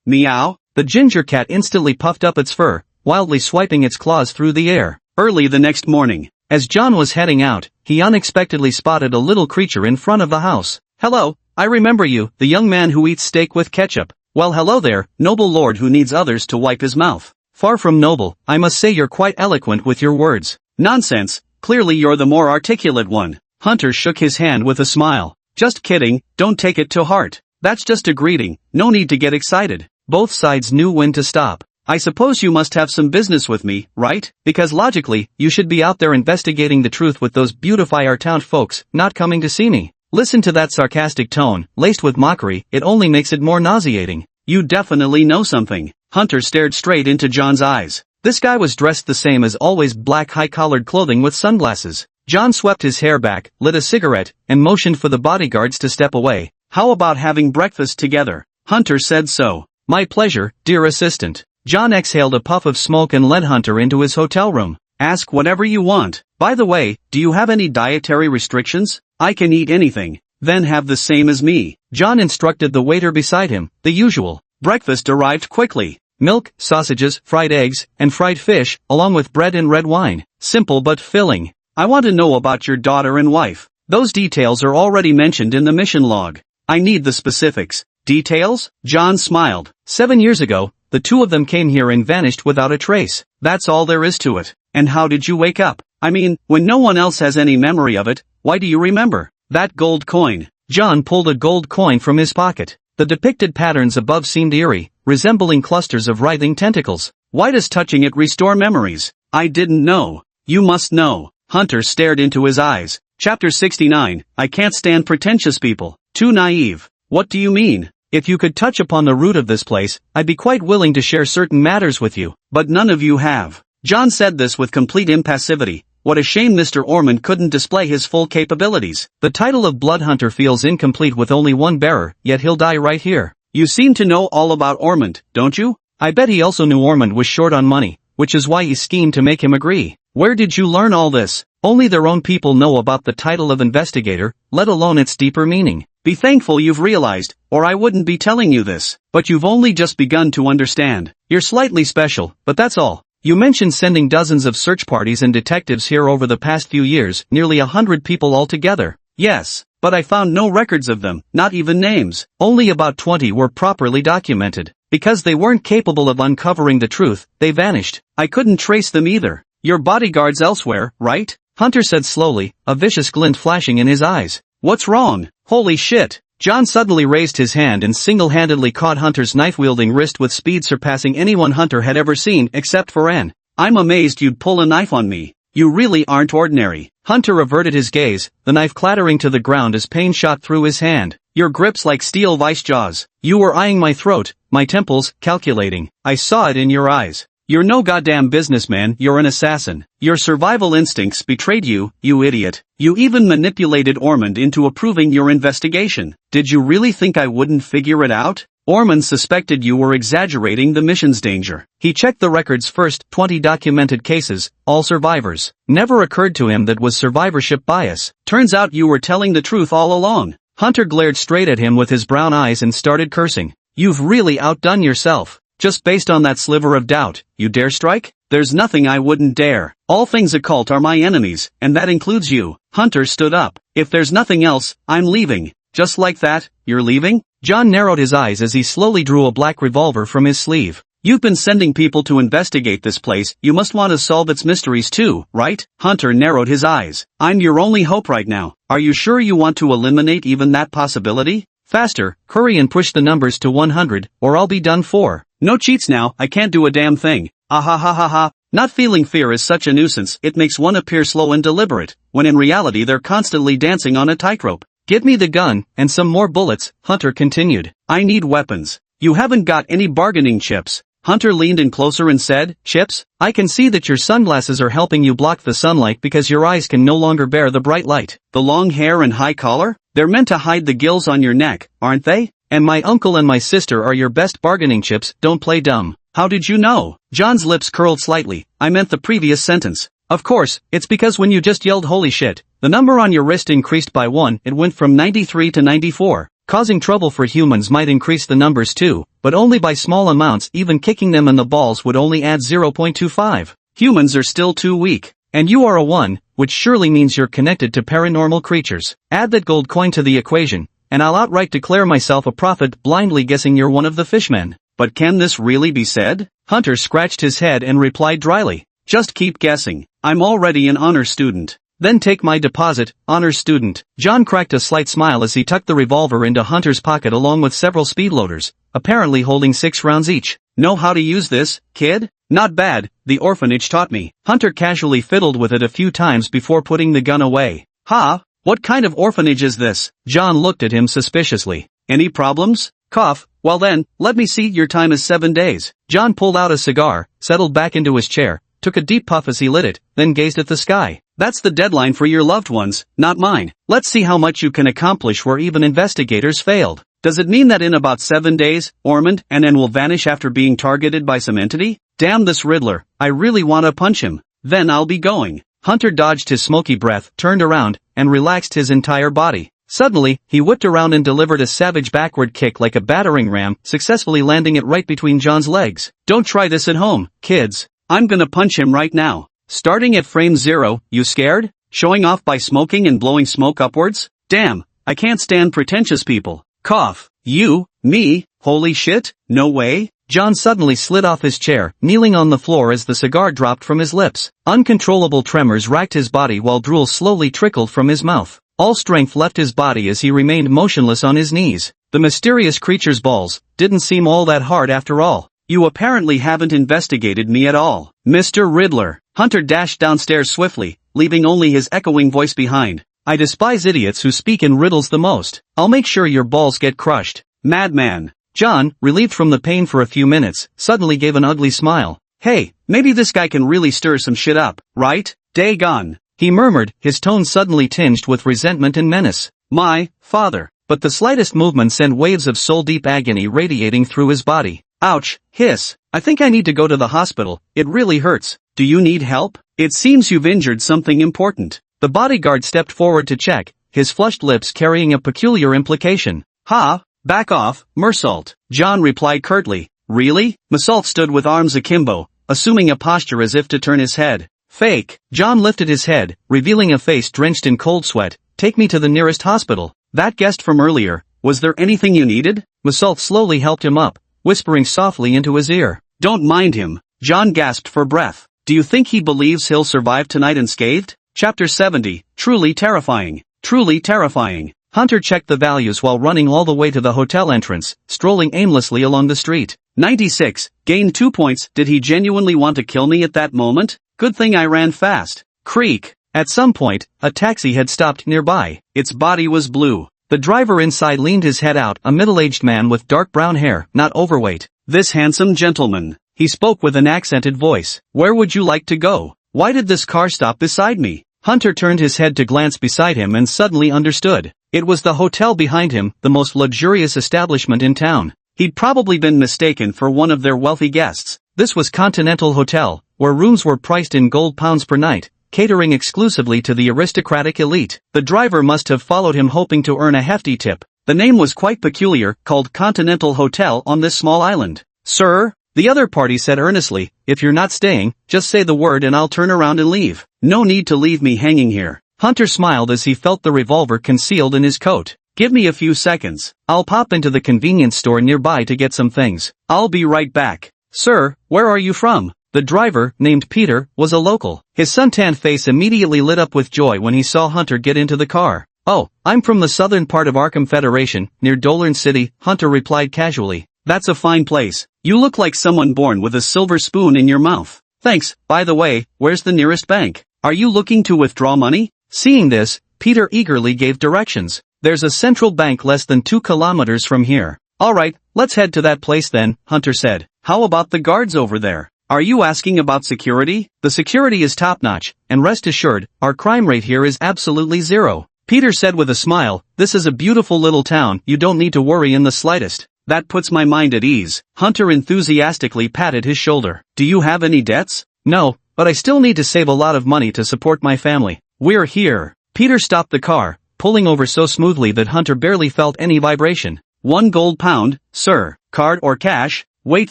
S2: Meow. The ginger cat instantly puffed up its fur, wildly swiping its claws through the air. Early the next morning, as John was heading out, he unexpectedly spotted a little creature in front of the house. Hello, I remember you, the young man who eats steak with ketchup. Well, hello there, noble lord who needs others to wipe his mouth. Far from noble, I must say you're quite eloquent with your words. Nonsense, clearly you're the more articulate one. Hunter shook his hand with a smile. Just kidding, don't take it to heart. That's just a greeting, no need to get excited. Both sides knew when to stop. I suppose you must have some business with me, right? Because logically, you should be out there investigating the truth with those beautify our town folks, not coming to see me. Listen to that sarcastic tone, laced with mockery, it only makes it more nauseating. You definitely know something. Hunter stared straight into John's eyes. This guy was dressed the same as always, black high-collared clothing with sunglasses. John swept his hair back, lit a cigarette, and motioned for the bodyguards to step away. How about having breakfast together? Hunter said so. My pleasure, dear assistant.
S1: John exhaled a puff of smoke and led Hunter into his hotel room.
S2: Ask whatever you want. By the way, do you have any dietary restrictions? I can eat anything. Then have the same as me.
S1: John instructed the waiter beside him, the usual.
S2: Breakfast arrived quickly.
S1: Milk, sausages, fried eggs, and fried fish, along with bread and red wine. Simple but filling.
S2: I want to know about your daughter and wife. Those details are already mentioned in the mission log. I need the specifics. Details? John smiled.
S1: 7 years ago, the two of them came here and vanished without a trace.
S2: That's all there is to it. And how did you wake up? I mean, when no one else has any memory of it, why do you remember? That gold coin.
S1: John pulled a gold coin from his pocket. The depicted patterns above seemed eerie, resembling clusters of writhing tentacles.
S2: Why does touching it restore memories? I didn't know. You must know. Hunter stared into his eyes. Chapter 69, I can't stand pretentious people. Too naive. What do you mean?
S1: If you could touch upon the root of this place, I'd be quite willing to share certain matters with you.
S2: But none of you have. John said this with complete impassivity. What a shame Mr. Orphan couldn't display his full capabilities.
S1: The title of Blood Hunter feels incomplete with only one bearer, yet he'll die right here.
S2: You seem to know all about Orphan, don't you?
S1: I bet he also knew Orphan was short on money, which is why he schemed to make him agree.
S2: Where did you learn all this?
S1: Only their own people know about the title of investigator, let alone its deeper meaning.
S2: Be thankful you've realized, or I wouldn't be telling you this. But you've only just begun to understand. You're slightly special, but that's all.
S1: You mentioned sending dozens of search parties and detectives here over the past few years, nearly 100 people altogether.
S2: Yes, but I found no records of them, not even names.
S1: Only about 20 were properly documented. Because they weren't capable of uncovering the truth, they vanished.
S2: I couldn't trace them either. Your bodyguard's elsewhere, right?
S1: Hunter said slowly, a vicious glint flashing in his eyes.
S2: What's wrong? Holy shit!
S1: John suddenly raised his hand and single-handedly caught Hunter's knife-wielding wrist with speed surpassing anyone Hunter had ever seen except for Anne.
S2: I'm amazed you'd pull a knife on me. You really aren't ordinary.
S1: Hunter averted his gaze, the knife clattering to the ground as pain shot through his hand.
S2: Your grip's like steel vice jaws.
S1: You were eyeing my throat, my temples, calculating. I saw it in your eyes.
S2: You're no goddamn businessman, you're an assassin. Your survival instincts betrayed you, you idiot. You even manipulated Orphan into approving your investigation. Did you really think I wouldn't figure it out? Orphan suspected you were exaggerating the mission's danger.
S1: He checked the records first, 20 documented cases, all survivors. Never occurred to him that was survivorship bias.
S2: Turns out you were telling the truth all along.
S1: Hunter glared straight at him with his brown eyes and started cursing. You've really outdone yourself.
S2: Just based on that sliver of doubt, you dare strike? There's nothing I wouldn't dare. All things occult are my enemies, and that includes you. Hunter stood up. If there's nothing else, I'm leaving. Just like that, you're leaving?
S1: John narrowed his eyes as he slowly drew a black revolver from his sleeve.
S2: You've been sending people to investigate this place, you must want to solve its mysteries too, right? Hunter narrowed his eyes. I'm your only hope right now. Are you sure you want to eliminate even that possibility?
S1: Faster, hurry and push the numbers to 100, or I'll be done for.
S2: No cheats now, I can't do a damn thing. Ah ha ha ha ha. Not feeling fear is such a nuisance, it makes one appear slow and deliberate, when in reality they're constantly dancing on a tightrope.
S1: Give me the gun, and some more bullets, Hunter continued.
S2: I need weapons. You haven't got any bargaining chips. Hunter leaned in closer and said, chips?
S1: I can see that your sunglasses are helping you block the sunlight because your eyes can no longer bear the bright light.
S2: The long hair and high collar? They're meant to hide the gills on your neck, aren't they?
S1: And my uncle and my sister are your best bargaining chips, don't play dumb.
S2: How did you know? John's lips curled slightly. I meant the previous sentence.
S1: Of course, it's because when you just yelled holy shit, the number on your wrist increased by 1, it went from 93 to 94. Causing trouble for humans might increase the numbers too, but only by small amounts, even kicking them in the balls would only add 0.25.
S2: Humans are still too weak.
S1: And you are a 1, which surely means you're connected to paranormal creatures. Add that gold coin to the equation, and I'll outright declare myself a prophet, blindly guessing you're one of the fishmen.
S2: But can this really be said?
S1: Hunter scratched his head and replied dryly.
S2: Just keep guessing. I'm already an honor student.
S1: Then take my deposit, honor student. John cracked a slight smile as he tucked the revolver into Hunter's pocket along with several speedloaders, apparently holding 6 rounds each.
S2: Know how to use this, kid? Not bad, the orphanage taught me.
S1: Hunter casually fiddled with it a few times before putting the gun away.
S2: Ha? What kind of orphanage is this?
S1: John looked at him suspiciously.
S2: Any problems? Cough. Well then, let me see, your time is 7 days.
S1: John pulled out a cigar, settled back into his chair, took a deep puff as he lit it, then gazed at the sky.
S2: That's the deadline for your loved ones, not mine. Let's see how much you can accomplish where even investigators failed. Does it mean that in about 7 days, Ormond and N will vanish after being targeted by some entity? Damn this Riddler, I really wanna punch him. Then I'll be going. Hunter dodged his smoky breath, turned around, and relaxed his entire body. Suddenly, he whipped around and delivered a savage backward kick like a battering ram, successfully landing it right between John's legs. Don't try this at home, kids. I'm gonna punch him right now. Starting at frame 0, you scared? Showing off by smoking and blowing smoke upwards? Damn, I can't stand pretentious people. Cough. You? Me? Holy shit? No way? John suddenly slid off his chair, kneeling on the floor as the cigar dropped from his lips. Uncontrollable tremors racked his body while drool slowly trickled from his mouth. All strength left his body as he remained motionless on his knees. The mysterious creature's balls didn't seem all that hard after all. You apparently haven't investigated me at all, Mr. Riddler. Hunter dashed downstairs swiftly, leaving only his echoing voice behind. I despise idiots who speak in riddles the most. I'll make sure your balls get crushed. Madman. John, relieved from the pain for a few minutes, suddenly gave an ugly smile. Hey, maybe this guy can really stir some shit up, right? Daggone. He murmured, his tone suddenly tinged with resentment and menace. My father. But the slightest movement sent waves of soul-deep agony radiating through his body. Ouch, hiss. I think I need to go to the hospital, it really hurts. Do you need help? It seems you've injured something important. The bodyguard stepped forward to check, his flushed lips carrying a peculiar implication. Ha, back off, Mersault. John replied curtly. Really? Mersault stood with arms akimbo, assuming a posture as if to turn his head. Fake. John lifted his head, revealing a face drenched in cold sweat. Take me to the nearest hospital. That guest from earlier, was there anything you needed? Mersault slowly helped him up, whispering softly into his ear. Don't mind him. John gasped for breath. Do you think he believes he'll survive tonight unscathed? Chapter 70, Truly Terrifying. Truly Terrifying. Hunter checked the values while running all the way to the hotel entrance, strolling aimlessly along the street. 96, gained 2 points. Did he genuinely want to kill me at that moment? Good thing I ran fast. Creak. At some point, a taxi had stopped nearby. Its body was blue. The driver inside leaned his head out, a middle-aged man with dark brown hair, not overweight. This handsome gentleman. He spoke with an accented voice. Where would you like to go? Why did this car stop beside me? Hunter turned his head to glance beside him and suddenly understood. It was the hotel behind him, the most luxurious establishment in town. He'd probably been mistaken for one of their wealthy guests. This was Continental Hotel, where rooms were priced in gold pounds per night, catering exclusively to the aristocratic elite. The driver must have followed him hoping to earn a hefty tip. The name was quite peculiar, called Continental Hotel on this small island. Sir? The other party said earnestly, if you're not staying, just say the word and I'll turn around and leave. No need to leave me hanging here. Hunter smiled as he felt the revolver concealed in his coat. Give me a few seconds. I'll pop into the convenience store nearby to get some things. I'll be right back. Sir, where are you from? The driver, named Peter, was a local. His suntanned face immediately lit up with joy when he saw Hunter get into the car. Oh, I'm from the southern part of Arkham Federation, near Dolan City, Hunter replied casually. That's a fine place. You look like someone born with a silver spoon in your mouth. Thanks. By the way, where's the nearest bank? Are you looking to withdraw money? Seeing this, Peter eagerly gave directions. There's a central bank less than 2 kilometers from here. Alright, let's head to that place then, Hunter said. How about the guards over there? Are you asking about security? The security is top-notch, and rest assured, our crime rate here is absolutely zero. Peter said with a smile, this is a beautiful little town, you don't need to worry in the slightest. That puts my mind at ease. Hunter enthusiastically patted his shoulder. Do you have any debts? No, but I still need to save a lot of money to support my family. We're here. Peter stopped the car, pulling over so smoothly that Hunter barely felt any vibration. 1 gold pound, sir. Card or cash? Wait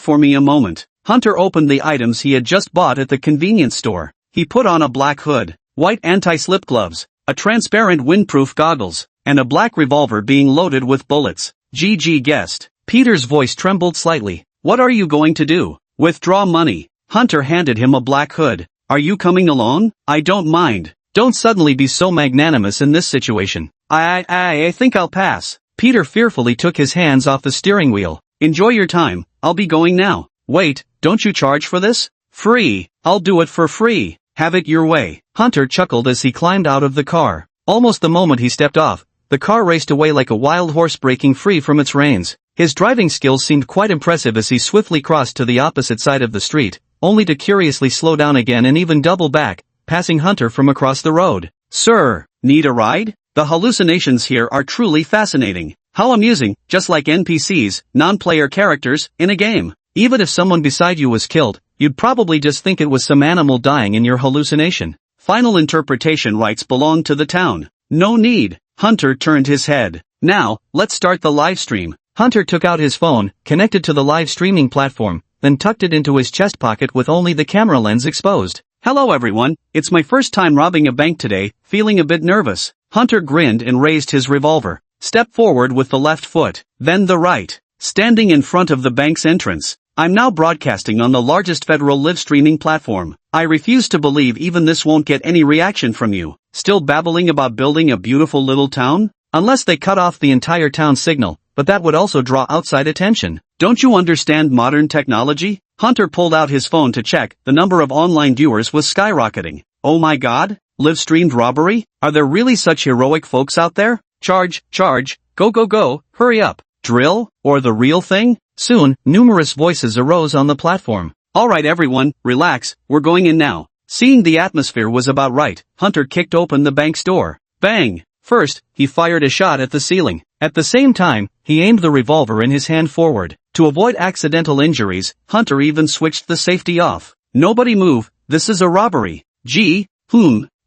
S2: for me a moment. Hunter opened the items he had just bought at the convenience store. He put on a black hood, white anti-slip gloves, a transparent windproof goggles, and a black revolver being loaded with bullets. GG guessed. Peter's voice trembled slightly. What are you going to do? Withdraw money. Hunter handed him a black hood. Are you coming along? I don't mind. Don't suddenly be so magnanimous in this situation. I think I'll pass. Peter fearfully took his hands off the steering wheel. Enjoy your time. I'll be going now. Wait, don't you charge for this? Free. I'll do it for free. Have it your way. Hunter chuckled as he climbed out of the car. Almost the moment he stepped off, the car raced away like a wild horse breaking free from its reins. His driving skills seemed quite impressive as he swiftly crossed to the opposite side of the street, only to curiously slow down again and even double back, passing Hunter from across the road. Sir, need a ride? The hallucinations here are truly fascinating. How amusing, just like NPCs, non-player characters, in a game. Even if someone beside you was killed, you'd probably just think it was some animal dying in your hallucination. Final interpretation rights belong to the town. No need. Hunter turned his head. Now, let's start the live stream. Hunter took out his phone, connected to the live streaming platform, then tucked it into his chest pocket with only the camera lens exposed. Hello everyone, it's my first time robbing a bank today, feeling a bit nervous. Hunter grinned and raised his revolver. Step forward with the left foot, then the right. Standing in front of the bank's entrance. I'm now broadcasting on the largest federal live streaming platform. I refuse to believe even this won't get any reaction from you. Still babbling about building a beautiful little town? Unless they cut off the entire town signal, but that would also draw outside attention. Don't you understand modern technology? Hunter pulled out his phone to check. The number of online viewers was skyrocketing. Oh my god? Live-streamed robbery? Are there really such heroic folks out there? Charge, go go go, hurry up. Drill? Or the real thing? Soon, numerous voices arose on the platform. Alright everyone, relax, we're going in now. Seeing the atmosphere was about right, Hunter kicked open the bank's door. Bang! First, he fired a shot at the ceiling. At the same time, he aimed the revolver in his hand forward. To avoid accidental injuries, Hunter even switched the safety off. Nobody move, this is a robbery. Gee,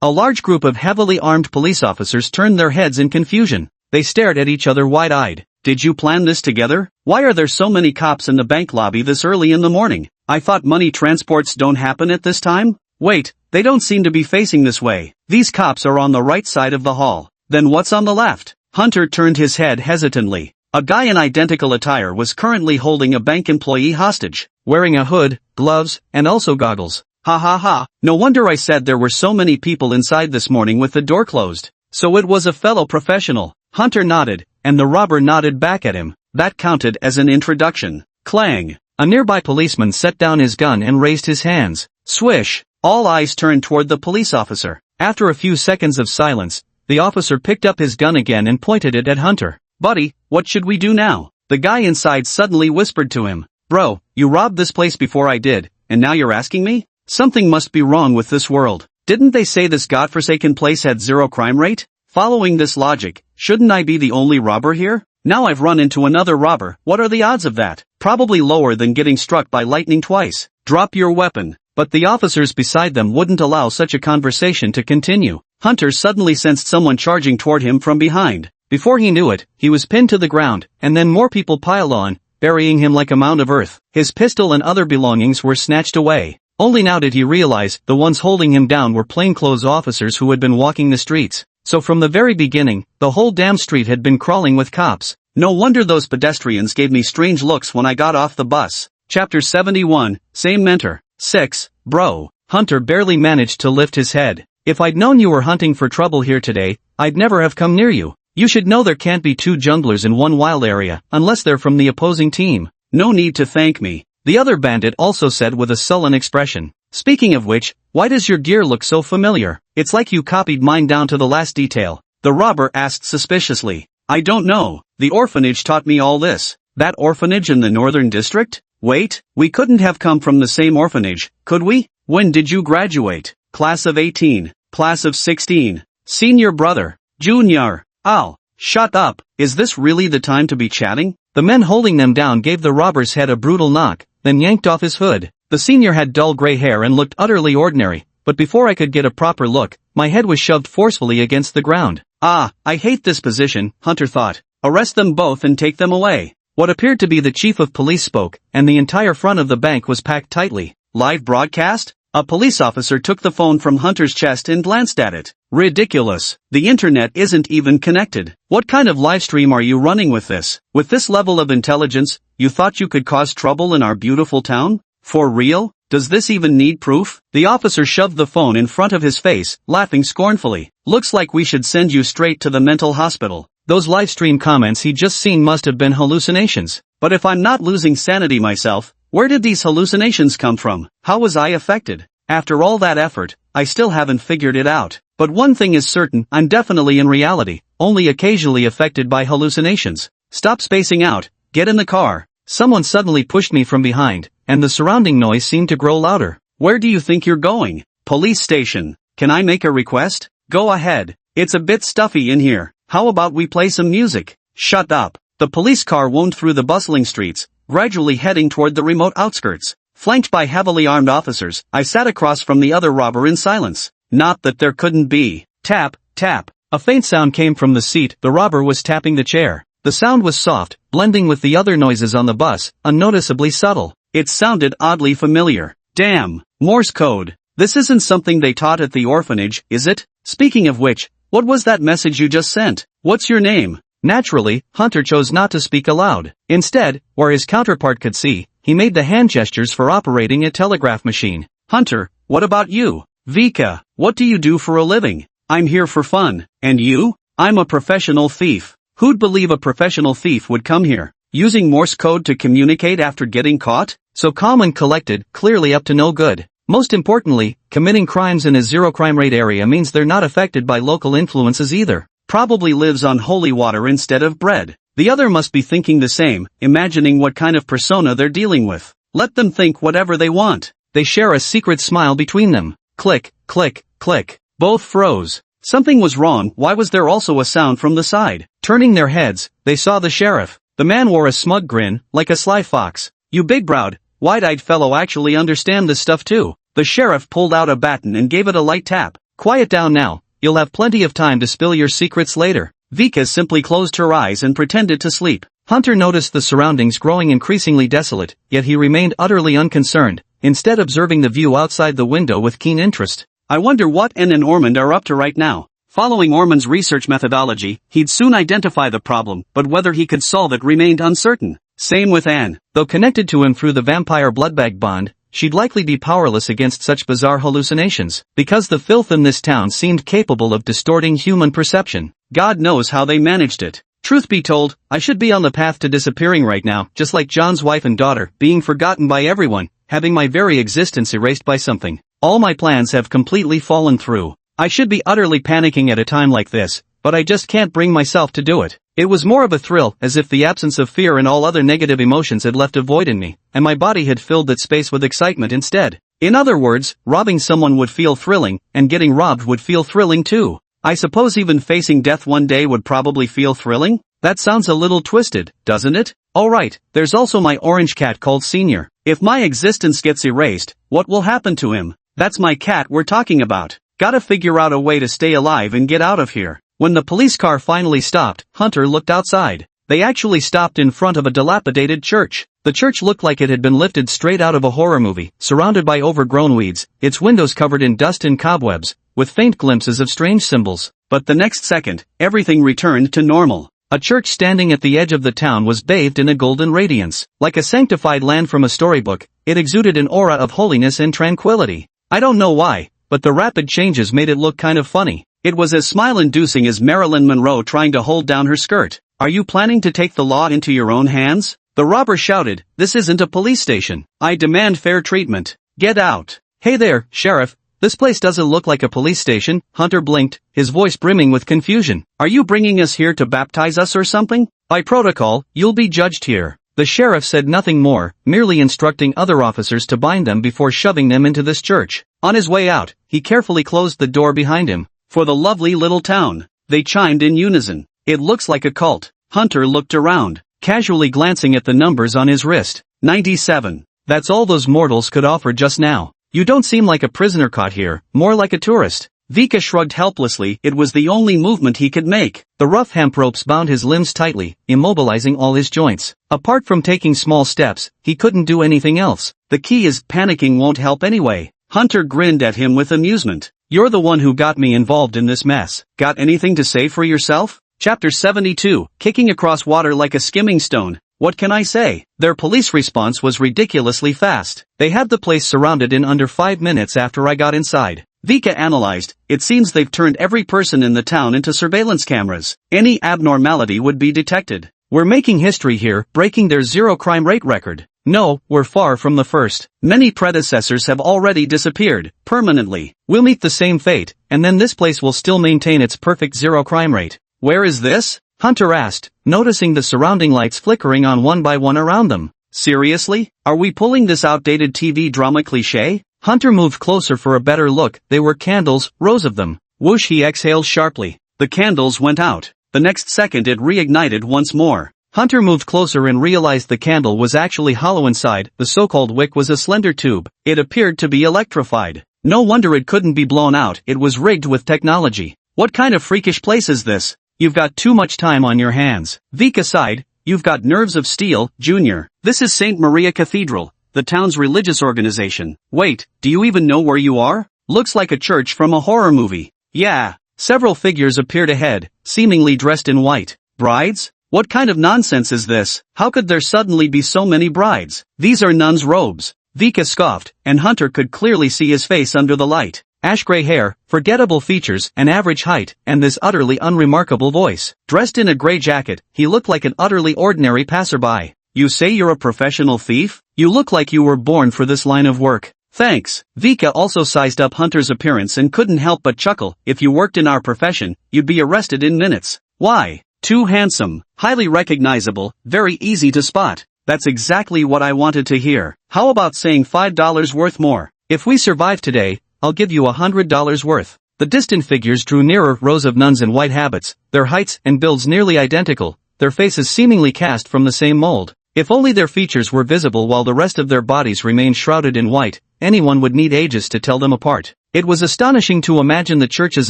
S2: A large group of heavily armed police officers turned their heads in confusion. They stared at each other wide-eyed. Did you plan this together? Why are there so many cops in the bank lobby this early in the morning? I thought money transports don't happen at this time? Wait, they don't seem to be facing this way. These cops are on the right side of the hall. Then what's on the left? Hunter turned his head hesitantly. A guy in identical attire was currently holding a bank employee hostage, wearing a hood, gloves, and also goggles. Ha. No wonder I said there were so many people inside this morning with the door closed. So it was a fellow professional. Hunter nodded, and the robber nodded back at him. That counted as an introduction. Clang. A nearby policeman set down his gun and raised his hands. Swish. All eyes turned toward the police officer. After a few seconds of silence, the officer picked up his gun again and pointed it at Hunter. Buddy, what should we do now? The guy inside suddenly whispered to him. Bro, you robbed this place before I did, and now you're asking me? Something must be wrong with this world. Didn't they say this godforsaken place had zero crime rate? Following this logic, shouldn't I be the only robber here? Now I've run into another robber. What are the odds of that? Probably lower than getting struck by lightning twice. Drop your weapon. But the officers beside them wouldn't allow such a conversation to continue. Hunter suddenly sensed someone charging toward him from behind. Before he knew it, he was pinned to the ground, and then more people piled on, burying him like a mound of earth. His pistol and other belongings were snatched away. Only now did he realize the ones holding him down were plainclothes officers who had been walking the streets. So from the very beginning, the whole damn street had been crawling with cops. No wonder those pedestrians gave me strange looks when I got off the bus. Chapter 71, Same Mentor. 6, Bro. Hunter barely managed to lift his head. If I'd known you were hunting for trouble here today, I'd never have come near you. You should know there can't be two junglers in one wild area, unless they're from the opposing team. No need to thank me. The other bandit also said with a sullen expression. Speaking of which, why does your gear look so familiar? It's like you copied mine down to the last detail. The robber asked suspiciously. I don't know. The orphanage taught me all this. That orphanage in the northern district? Wait, we couldn't have come from the same orphanage, could we? When did you graduate? Class of 18. Class of 16. Senior brother. Junior. Ow. Shut up. Is this really the time to be chatting? The men holding them down gave the robber's head a brutal knock, then yanked off his hood. The senior had dull gray hair and looked utterly ordinary, but before I could get a proper look, my head was shoved forcefully against the ground. Ah, I hate this position, Hunter thought. Arrest them both and take them away. What appeared to be the chief of police spoke, and the entire front of the bank was packed tightly. Live broadcast? A police officer took the phone from Hunter's chest and glanced at it. Ridiculous. The internet isn't even connected. What kind of livestream are you running with this? With this level of intelligence, you thought you could cause trouble in our beautiful town? For real? Does this even need proof? The officer shoved the phone in front of his face, laughing scornfully. Looks like we should send you straight to the mental hospital. Those livestream comments he'd just seen must have been hallucinations. But if I'm not losing sanity myself, where did these hallucinations come from? How was I affected? After all that effort, I still haven't figured it out. But one thing is certain, I'm definitely in reality, only occasionally affected by hallucinations. Stop spacing out, get in the car. Someone suddenly pushed me from behind, and the surrounding noise seemed to grow louder. Where do you think you're going? Police station. Can I make a request? Go ahead. It's a bit stuffy in here. How about we play some music? Shut up. The police car wound through the bustling streets, gradually heading toward the remote outskirts. Flanked by heavily armed officers, I sat across from the other robber in silence. Not that there couldn't be. Tap, tap.
S1: A faint sound came from the seat. The robber was tapping the chair. The sound was soft, blending with the other noises on the bus, unnoticeably subtle.
S2: It sounded oddly familiar. Damn. Morse code. This isn't something they taught at the orphanage, is it? Speaking of which, what was that message you just sent? What's your name?
S1: Naturally, Hunter chose not to speak aloud. Instead, where his counterpart could see, he made the hand gestures for operating a telegraph machine.
S2: Hunter, what about you? Vika, what do you do for a living? I'm here for fun. And you? I'm a professional thief. Who'd believe a professional thief would come here, using Morse code to communicate after getting caught?
S1: So calm and collected, clearly up to no good. Most importantly, committing crimes in a zero-crime rate area means they're not affected by local influences either.
S2: Probably lives on holy water instead of bread. The other must be thinking the same, imagining what kind of persona they're dealing with. Let them think whatever they want.
S1: They share a secret smile between them. Click, click, click.
S2: Both froze. Something was wrong. Why was there also a sound from the side?
S1: Turning their heads, they saw the sheriff. The man wore a smug grin, like a sly fox.
S2: You big-browed, wide-eyed fellow actually understand this stuff too. The sheriff pulled out a baton and gave it a light tap.
S1: Quiet down now. You'll have plenty of time to spill your secrets later.
S2: Vika simply closed her eyes and pretended to sleep.
S1: Hunter noticed the surroundings growing increasingly desolate, yet he remained utterly unconcerned, instead observing the view outside the window with keen interest.
S2: I wonder what Anne and Ormond are up to right now. Following Ormond's research methodology, he'd soon identify the problem, but whether he could solve it remained uncertain. Same with Anne.
S1: Though connected to him through the vampire bloodbag bond, she'd likely be powerless against such bizarre hallucinations, because the filth in this town seemed capable of distorting human perception.
S2: God knows how they managed it. Truth be told, I should be on the path to disappearing right now, just like John's wife and daughter, being forgotten by everyone, having my very existence erased by something. All my plans have completely fallen through. I should be utterly panicking at a time like this, but I just can't bring myself to do it. It was more of a thrill, as if the absence of fear and all other negative emotions had left a void in me, and my body had filled that space with excitement instead. In other words, robbing someone would feel thrilling, and getting robbed would feel thrilling too. I suppose even facing death one day would probably feel thrilling? That sounds a little twisted, doesn't it? Alright, there's also my orange cat called Senior. If my existence gets erased, what will happen to him? That's my cat we're talking about. Gotta figure out a way to stay alive and get out of here. When the police car finally stopped, Hunter looked outside. They actually stopped in front of a dilapidated church. The church looked like it had been lifted straight out of a horror movie, surrounded by overgrown weeds, its windows covered in dust and cobwebs, with faint glimpses of strange symbols. But the next second, everything returned to normal. A church standing at the edge of the town was bathed in a golden radiance. Like a sanctified land from a storybook, it exuded an aura of holiness and tranquility. I don't know why, but the rapid changes made it look kind of funny. It was as smile-inducing as Marilyn Monroe trying to hold down her skirt. Are you planning to take the law into your own hands? The robber shouted, this isn't a police station. I demand fair treatment. Get out.
S1: Hey there, Sheriff. This place doesn't look like a police station. Hunter blinked, his voice brimming with confusion.
S2: Are you bringing us here to baptize us or something?
S1: By protocol, you'll be judged here. The sheriff said nothing more, merely instructing other officers to bind them before shoving them into this church. On his way out, he carefully closed the door behind him.
S2: For the lovely little town. They chimed in unison. It looks like a cult. Hunter looked around, casually glancing at the numbers on his wrist. 97.
S1: That's all those mortals could offer just now. You don't seem like a prisoner caught here, more like a tourist.
S2: Vika shrugged helplessly. It was the only movement he could make.
S1: The rough hemp ropes bound his limbs tightly, immobilizing all his joints. Apart from taking small steps, he couldn't do anything else.
S2: The key is panicking won't help anyway. Hunter grinned at him with amusement. You're the one who got me involved in this mess. Got anything to say for yourself? Chapter 72, Kicking Across Water Like a Skimming Stone. What can I say? Their police response was ridiculously fast. They had the place surrounded in under 5 minutes after I got inside. Vika analyzed, it seems they've turned every person in the town into surveillance cameras. Any abnormality would be detected.
S1: We're making history here, breaking their zero crime rate record. No, we're far from the first.
S2: Many predecessors have already disappeared, permanently.
S1: We'll meet the same fate, and then this place will still maintain its perfect zero crime rate.
S2: Where is this?
S1: Hunter asked, noticing the surrounding lights flickering on one by one around them.
S2: Seriously? Are we pulling this outdated TV drama cliché?
S1: Hunter moved closer for a better look. They were candles, rows of them. Whoosh, he exhaled sharply.
S2: The candles went out. The next second it reignited once more.
S1: Hunter moved closer and realized the candle was actually hollow inside. The so-called wick was a slender tube. It appeared to be electrified. No wonder it couldn't be blown out. It was rigged with technology. What kind of freakish place is this? You've got too much time on your hands. Vika sighed. You've got nerves of steel, Junior. This is St. Maria Cathedral, the town's religious organization. Wait, do you even know where you are? Looks like a church from a horror movie. Yeah. Several figures appeared ahead, seemingly dressed in white. Brides? What kind of nonsense is this? How could there suddenly be so many brides? These are nuns' robes. Vika scoffed, and Hunter could clearly see his face under the light. Ash-gray hair, forgettable features, an average height, and this utterly unremarkable voice. Dressed in a gray jacket, he looked like an utterly ordinary passerby. You say you're a professional thief? You look like you were born for this line of work. Thanks. Vika also sized up Hunter's appearance and couldn't help but chuckle. If you worked in our profession, you'd be arrested in minutes. Why? Too handsome, highly recognizable, very easy to spot. That's exactly what I wanted to hear. How about saying $5 worth more? If we survive today, I'll give you $100 worth. The distant figures drew nearer, rows of nuns in white habits, their heights and builds nearly identical, their faces seemingly cast from the same mold. If only their features were visible while the rest of their bodies remained shrouded in white, anyone would need ages to tell them apart. It was astonishing to imagine the church's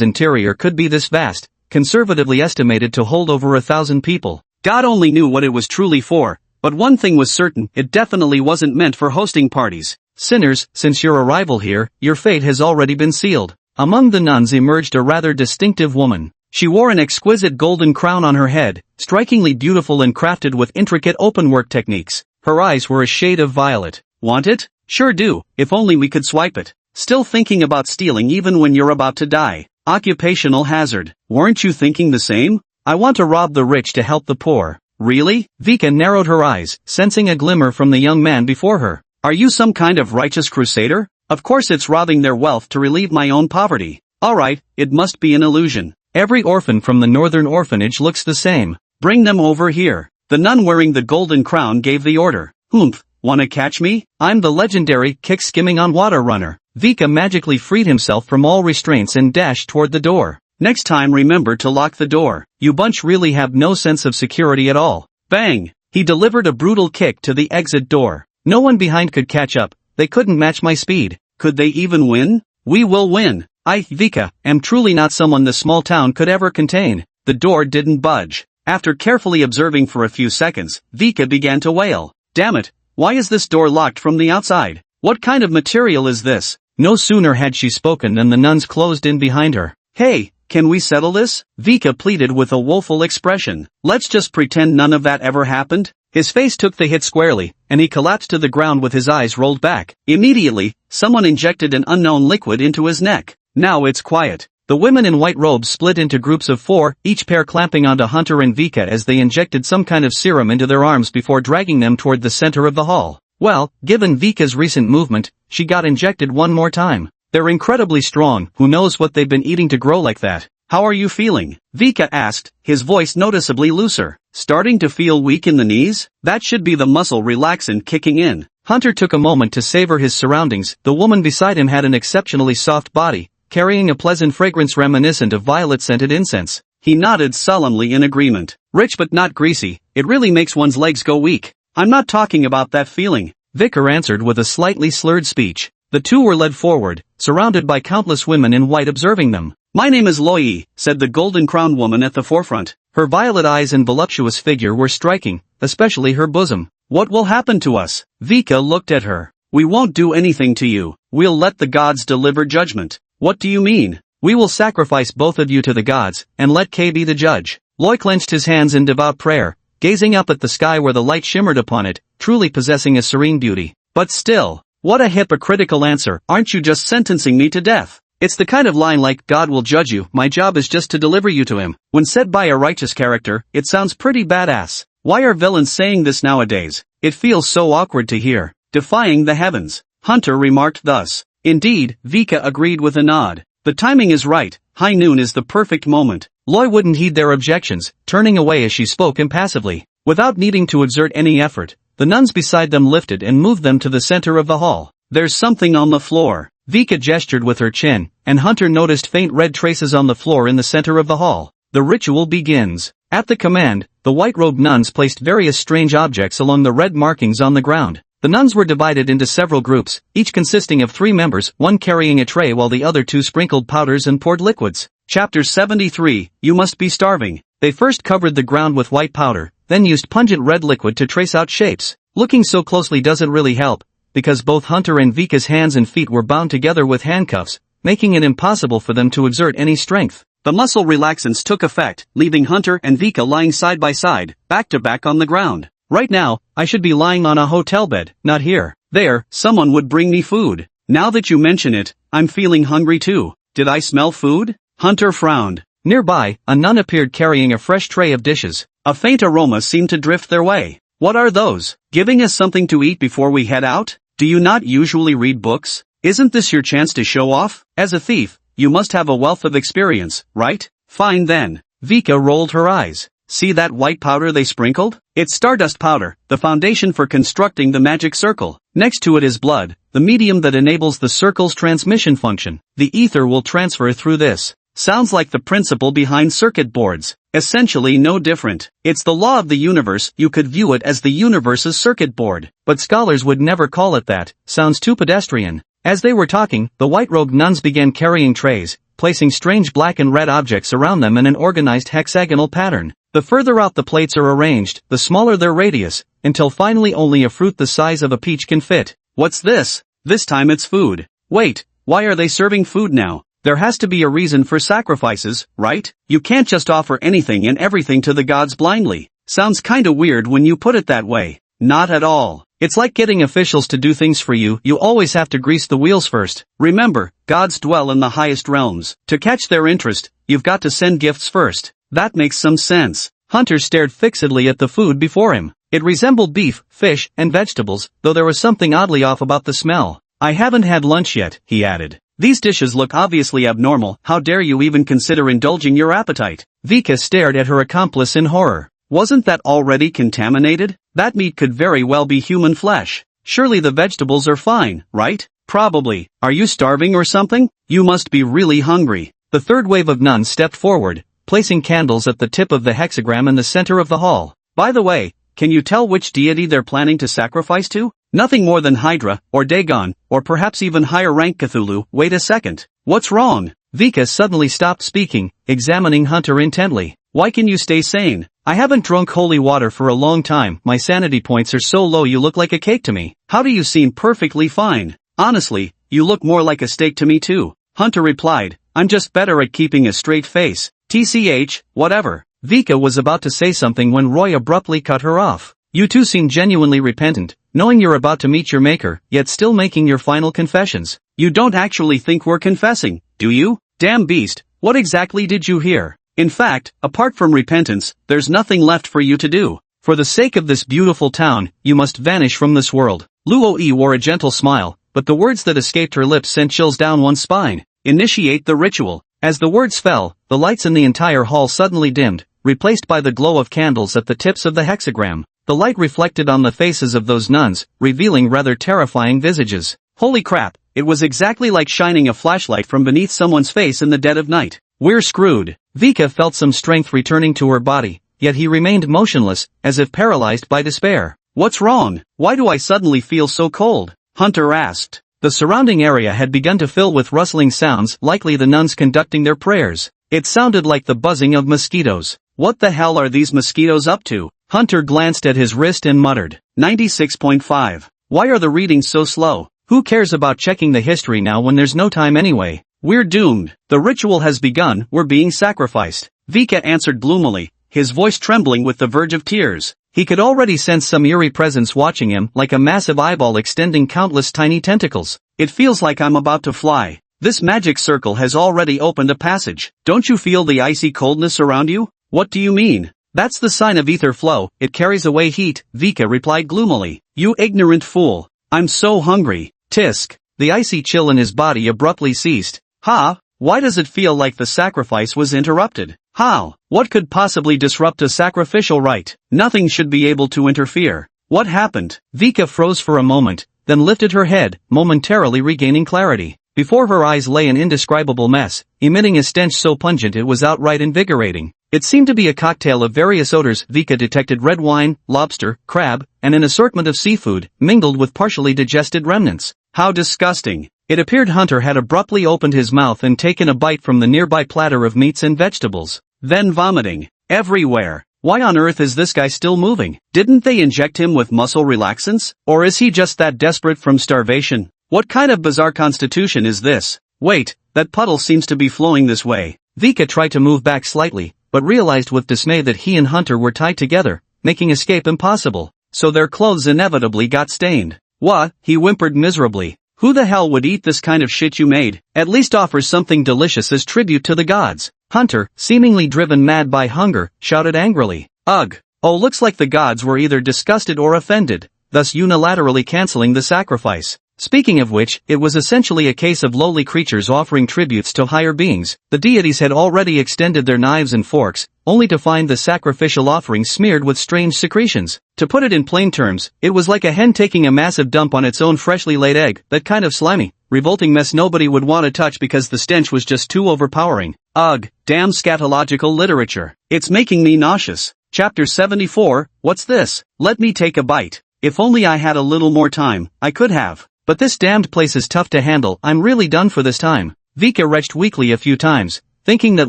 S1: interior could be this vast, conservatively estimated to hold over 1,000 people. God only knew what it was truly for, but one thing was certain, it definitely wasn't meant for hosting parties. Sinners, since your arrival here, your fate has already been sealed. Among the nuns emerged a rather distinctive woman. She wore an exquisite golden crown on her head, strikingly beautiful and crafted with intricate openwork techniques. Her eyes were a shade of violet. Want it? Sure do, if only we could swipe it. Still thinking about stealing even when you're about to die. Occupational hazard. Weren't you thinking the same? I want to rob the rich to help the poor. Really? Vika narrowed her eyes, sensing a glimmer from the young man before her. Are you some kind of righteous crusader? Of course it's robbing their wealth to relieve my own poverty. Alright, it must be an illusion. Every orphan from the northern orphanage looks the same. Bring them over here. The nun wearing the golden crown gave the order. Humph, wanna catch me? I'm the legendary kick-skimming-on-water runner. Vika magically freed himself from all restraints and dashed toward the door. Next time remember to lock the door. You bunch really have no sense of security at all. Bang! He delivered a brutal kick to the exit door. No one behind could catch up. They couldn't match my speed. Could they even win? We will win. I, Vika, am truly not someone the small town could ever contain. The door didn't budge. After carefully observing for a few seconds, Vika began to wail. Damn it, why is this door locked from the outside? What kind of material is this? No sooner had she spoken than the nuns closed in behind her. Hey, can we settle this? Vika pleaded with a woeful expression. Let's just pretend none of that ever happened. His face took the hit squarely, and he collapsed to the ground with his eyes rolled back. Immediately, someone injected an unknown liquid into his neck. Now it's quiet. The women in white robes split into groups of 4, each pair clamping onto Hunter and Vika as they injected some kind of serum into their arms before dragging them toward the center of the hall. Well, given Vika's recent movement, she got injected one more time. They're incredibly strong, who knows what they've been eating to grow like that. How are you feeling? Vika asked, his voice noticeably looser. Starting to feel weak in the knees? That should be the muscle relaxant kicking in. Hunter took a moment to savor his surroundings. The woman beside him had an exceptionally soft body, carrying a pleasant fragrance reminiscent of violet-scented incense. He nodded solemnly in agreement. Rich but not greasy, it really makes one's legs go weak. I'm not talking about that feeling, Vicar answered with a slightly slurred speech. The two were led forward, surrounded by countless women in white observing them. My name is Loi, said the golden-crowned woman at the forefront. Her violet eyes and voluptuous figure were striking, especially her bosom. What will happen to us? Vika looked at her. We won't do anything to you. We'll let the gods deliver judgment. What do you mean? We will sacrifice both of you to the gods, and let K be the judge. Loi clenched his hands in devout prayer, gazing up at the sky where the light shimmered upon it, truly possessing a serene beauty. But still, what a hypocritical answer. Aren't you just sentencing me to death? It's the kind of line like, God will judge you, my job is just to deliver you to him. When said by a righteous character, it sounds pretty badass. Why are villains saying this nowadays? It feels so awkward to hear. Defying the heavens. Hunter remarked thus. Indeed, Vika agreed with a nod. The timing is right. High noon is the perfect moment. Loi wouldn't heed their objections, turning away as she spoke impassively. Without needing to exert any effort, the nuns beside them lifted and moved them to the center of the hall. There's something on the floor. Vika gestured with her chin, and Hunter noticed faint red traces on the floor in the center of the hall. The ritual begins. At the command, the white-robed nuns placed various strange objects along the red markings on the ground. The nuns were divided into several groups, each consisting of 3 members, one carrying a tray while the other 2 sprinkled powders and poured liquids. Chapter 73, You Must Be Starving. They first covered the ground with white powder, then used pungent red liquid to trace out shapes. Looking so closely doesn't really help, because both Hunter and Vika's hands and feet were bound together with handcuffs, making it impossible for them to exert any strength.
S2: The muscle relaxants took effect, leaving Hunter and Vika lying side by side, back to back on the ground.
S1: Right now, I should be lying on a hotel bed, not here.
S2: There, someone would bring me food. Now that you mention it, I'm feeling hungry too. Did I smell food? Hunter frowned.
S1: Nearby, a nun appeared carrying a fresh tray of dishes.
S2: A faint aroma seemed to drift their way. What are those? Giving us something to eat before we head out? Do you not usually read books? Isn't this your chance to show off? As a thief, you must have a wealth of experience, right? Fine then.
S1: Vika rolled her eyes.
S2: See that white powder they sprinkled? It's stardust powder, the foundation for constructing the magic circle. Next to it is blood, the medium that enables the circle's transmission function. The ether will transfer through this. Sounds like the principle behind circuit boards. Essentially no different. It's the law of the universe. You could view it as the universe's circuit board.
S1: But scholars would never call it that. Sounds too pedestrian. As they were talking, the white-robed nuns began carrying trays, placing strange black and red objects around them in an organized hexagonal pattern. The further out the plates are arranged, the smaller their radius, until finally only a fruit the size of a peach can fit.
S2: What's this? This time it's food. Wait, why are they serving food now? There has to be a reason for sacrifices, right? You can't just offer anything and everything to the gods blindly. Sounds kinda weird when you put it that way. Not at all.
S1: It's like getting officials to do things for you. You always have to grease the wheels first.
S2: Remember, gods dwell in the highest realms. To catch their interest, you've got to send gifts first. That makes some sense.
S1: Hunter stared fixedly at the food before him. It resembled beef, fish, and vegetables, though there was something oddly off about the smell.
S2: I haven't had lunch yet, he added. These dishes look obviously abnormal. How dare you even consider indulging your appetite?
S1: Vika stared at her accomplice in horror.
S2: Wasn't that already contaminated? That meat could very well be human flesh. Surely the vegetables are fine, right? Probably. Are you starving or something? You must be really hungry.
S1: The third wave of nuns stepped forward, placing candles at the tip of the hexagram in the center of the hall.
S2: By the way, can you tell which deity they're planning to sacrifice to? Nothing more than Hydra, or Dagon, or perhaps even higher rank Cthulhu. Wait a second. What's wrong?
S1: Vika suddenly stopped speaking, examining Hunter intently.
S2: Why can you stay sane?
S1: I haven't drunk holy water for a long time. My sanity points are so low you look like a cake to me.
S2: How do you seem perfectly fine? Honestly, you look more like a steak to me too. Hunter replied, I'm just better at keeping a straight face. TCH, whatever.
S1: Vika was about to say something when Roy abruptly cut her off. You two seem genuinely repentant, knowing you're about to meet your maker, yet still making your final confessions.
S2: You don't actually think we're confessing, do you? Damn beast, what exactly did you hear? In fact, apart from repentance, there's nothing left for you to do.
S1: For the sake of this beautiful town, you must vanish from this world. Luo-E wore a gentle smile, but the words that escaped her lips sent chills down one's spine.
S2: Initiate the ritual.
S1: As the words fell, the lights in the entire hall suddenly dimmed, replaced by the glow of candles at the tips of the hexagram. The light reflected on the faces of those nuns, revealing rather terrifying visages.
S2: Holy crap, it was exactly like shining a flashlight from beneath someone's face in the dead of night.
S1: We're screwed. Vika felt some strength returning to her body, yet he remained motionless, as if paralyzed by despair.
S2: What's wrong? Why do I suddenly feel so cold? Hunter asked.
S1: The surrounding area had begun to fill with rustling sounds, likely the nuns conducting their prayers. It sounded like the buzzing of mosquitoes.
S2: What the hell are these mosquitoes up to?
S1: Hunter glanced at his wrist and muttered.
S2: 96.5. Why are the readings so slow?
S1: Who cares about checking the history now when there's no time anyway?
S2: We're doomed. The ritual has begun. We're being sacrificed. Vika answered gloomily, his voice trembling with the verge of tears.
S1: He could already sense some eerie presence watching him, like a massive eyeball extending countless tiny tentacles.
S2: It feels like I'm about to fly. This magic circle has already opened a passage. Don't you feel the icy coldness around you? What do you mean?
S1: That's the sign of ether flow. It carries away heat, Vika replied gloomily.
S2: You ignorant fool. I'm so hungry.
S1: Tisk. The icy chill in his body abruptly ceased.
S2: Ha? Why does it feel like the sacrifice was interrupted? How? What could possibly disrupt a sacrificial rite? Nothing should be able to interfere. What happened?
S1: Vika froze for a moment, then lifted her head, momentarily regaining clarity. Before her eyes lay an indescribable mess, emitting a stench so pungent it was outright invigorating. It seemed to be a cocktail of various odors. Vika detected red wine, lobster, crab, and an assortment of seafood, mingled with partially digested remnants.
S2: How disgusting.
S1: It appeared Hunter had abruptly opened his mouth and taken a bite from the nearby platter of meats and vegetables.
S2: Then vomiting. Everywhere. Why on earth is this guy still moving? Didn't they inject him with muscle relaxants? Or is he just that desperate from starvation? What kind of bizarre constitution is this? Wait, that puddle seems to be flowing this way.
S1: Vika tried to move back slightly, but realized with dismay that he and Hunter were tied together, making escape impossible.
S2: So their clothes inevitably got stained. What? He whimpered miserably. Who the hell would eat this kind of shit you made? At least offer something delicious as tribute to the gods.
S1: Hunter, seemingly driven mad by hunger, shouted angrily.
S2: Ugh. Oh, looks like the gods were either disgusted or offended, thus unilaterally canceling the sacrifice.
S1: Speaking of which, it was essentially a case of lowly creatures offering tributes to higher beings. The deities had already extended their knives and forks, only to find the sacrificial offering smeared with strange secretions. To put it in plain terms, it was like a hen taking a massive dump on its own freshly laid egg, that kind of slimy, revolting mess nobody would want to touch because the stench was just too overpowering.
S2: Ugh, damn scatological literature. It's making me nauseous. Chapter 74, what's this? Let me take a bite. If only I had a little more time, I could have.
S1: But this damned place is tough to handle. I'm really done for this time. Vika retched weakly a few times, thinking that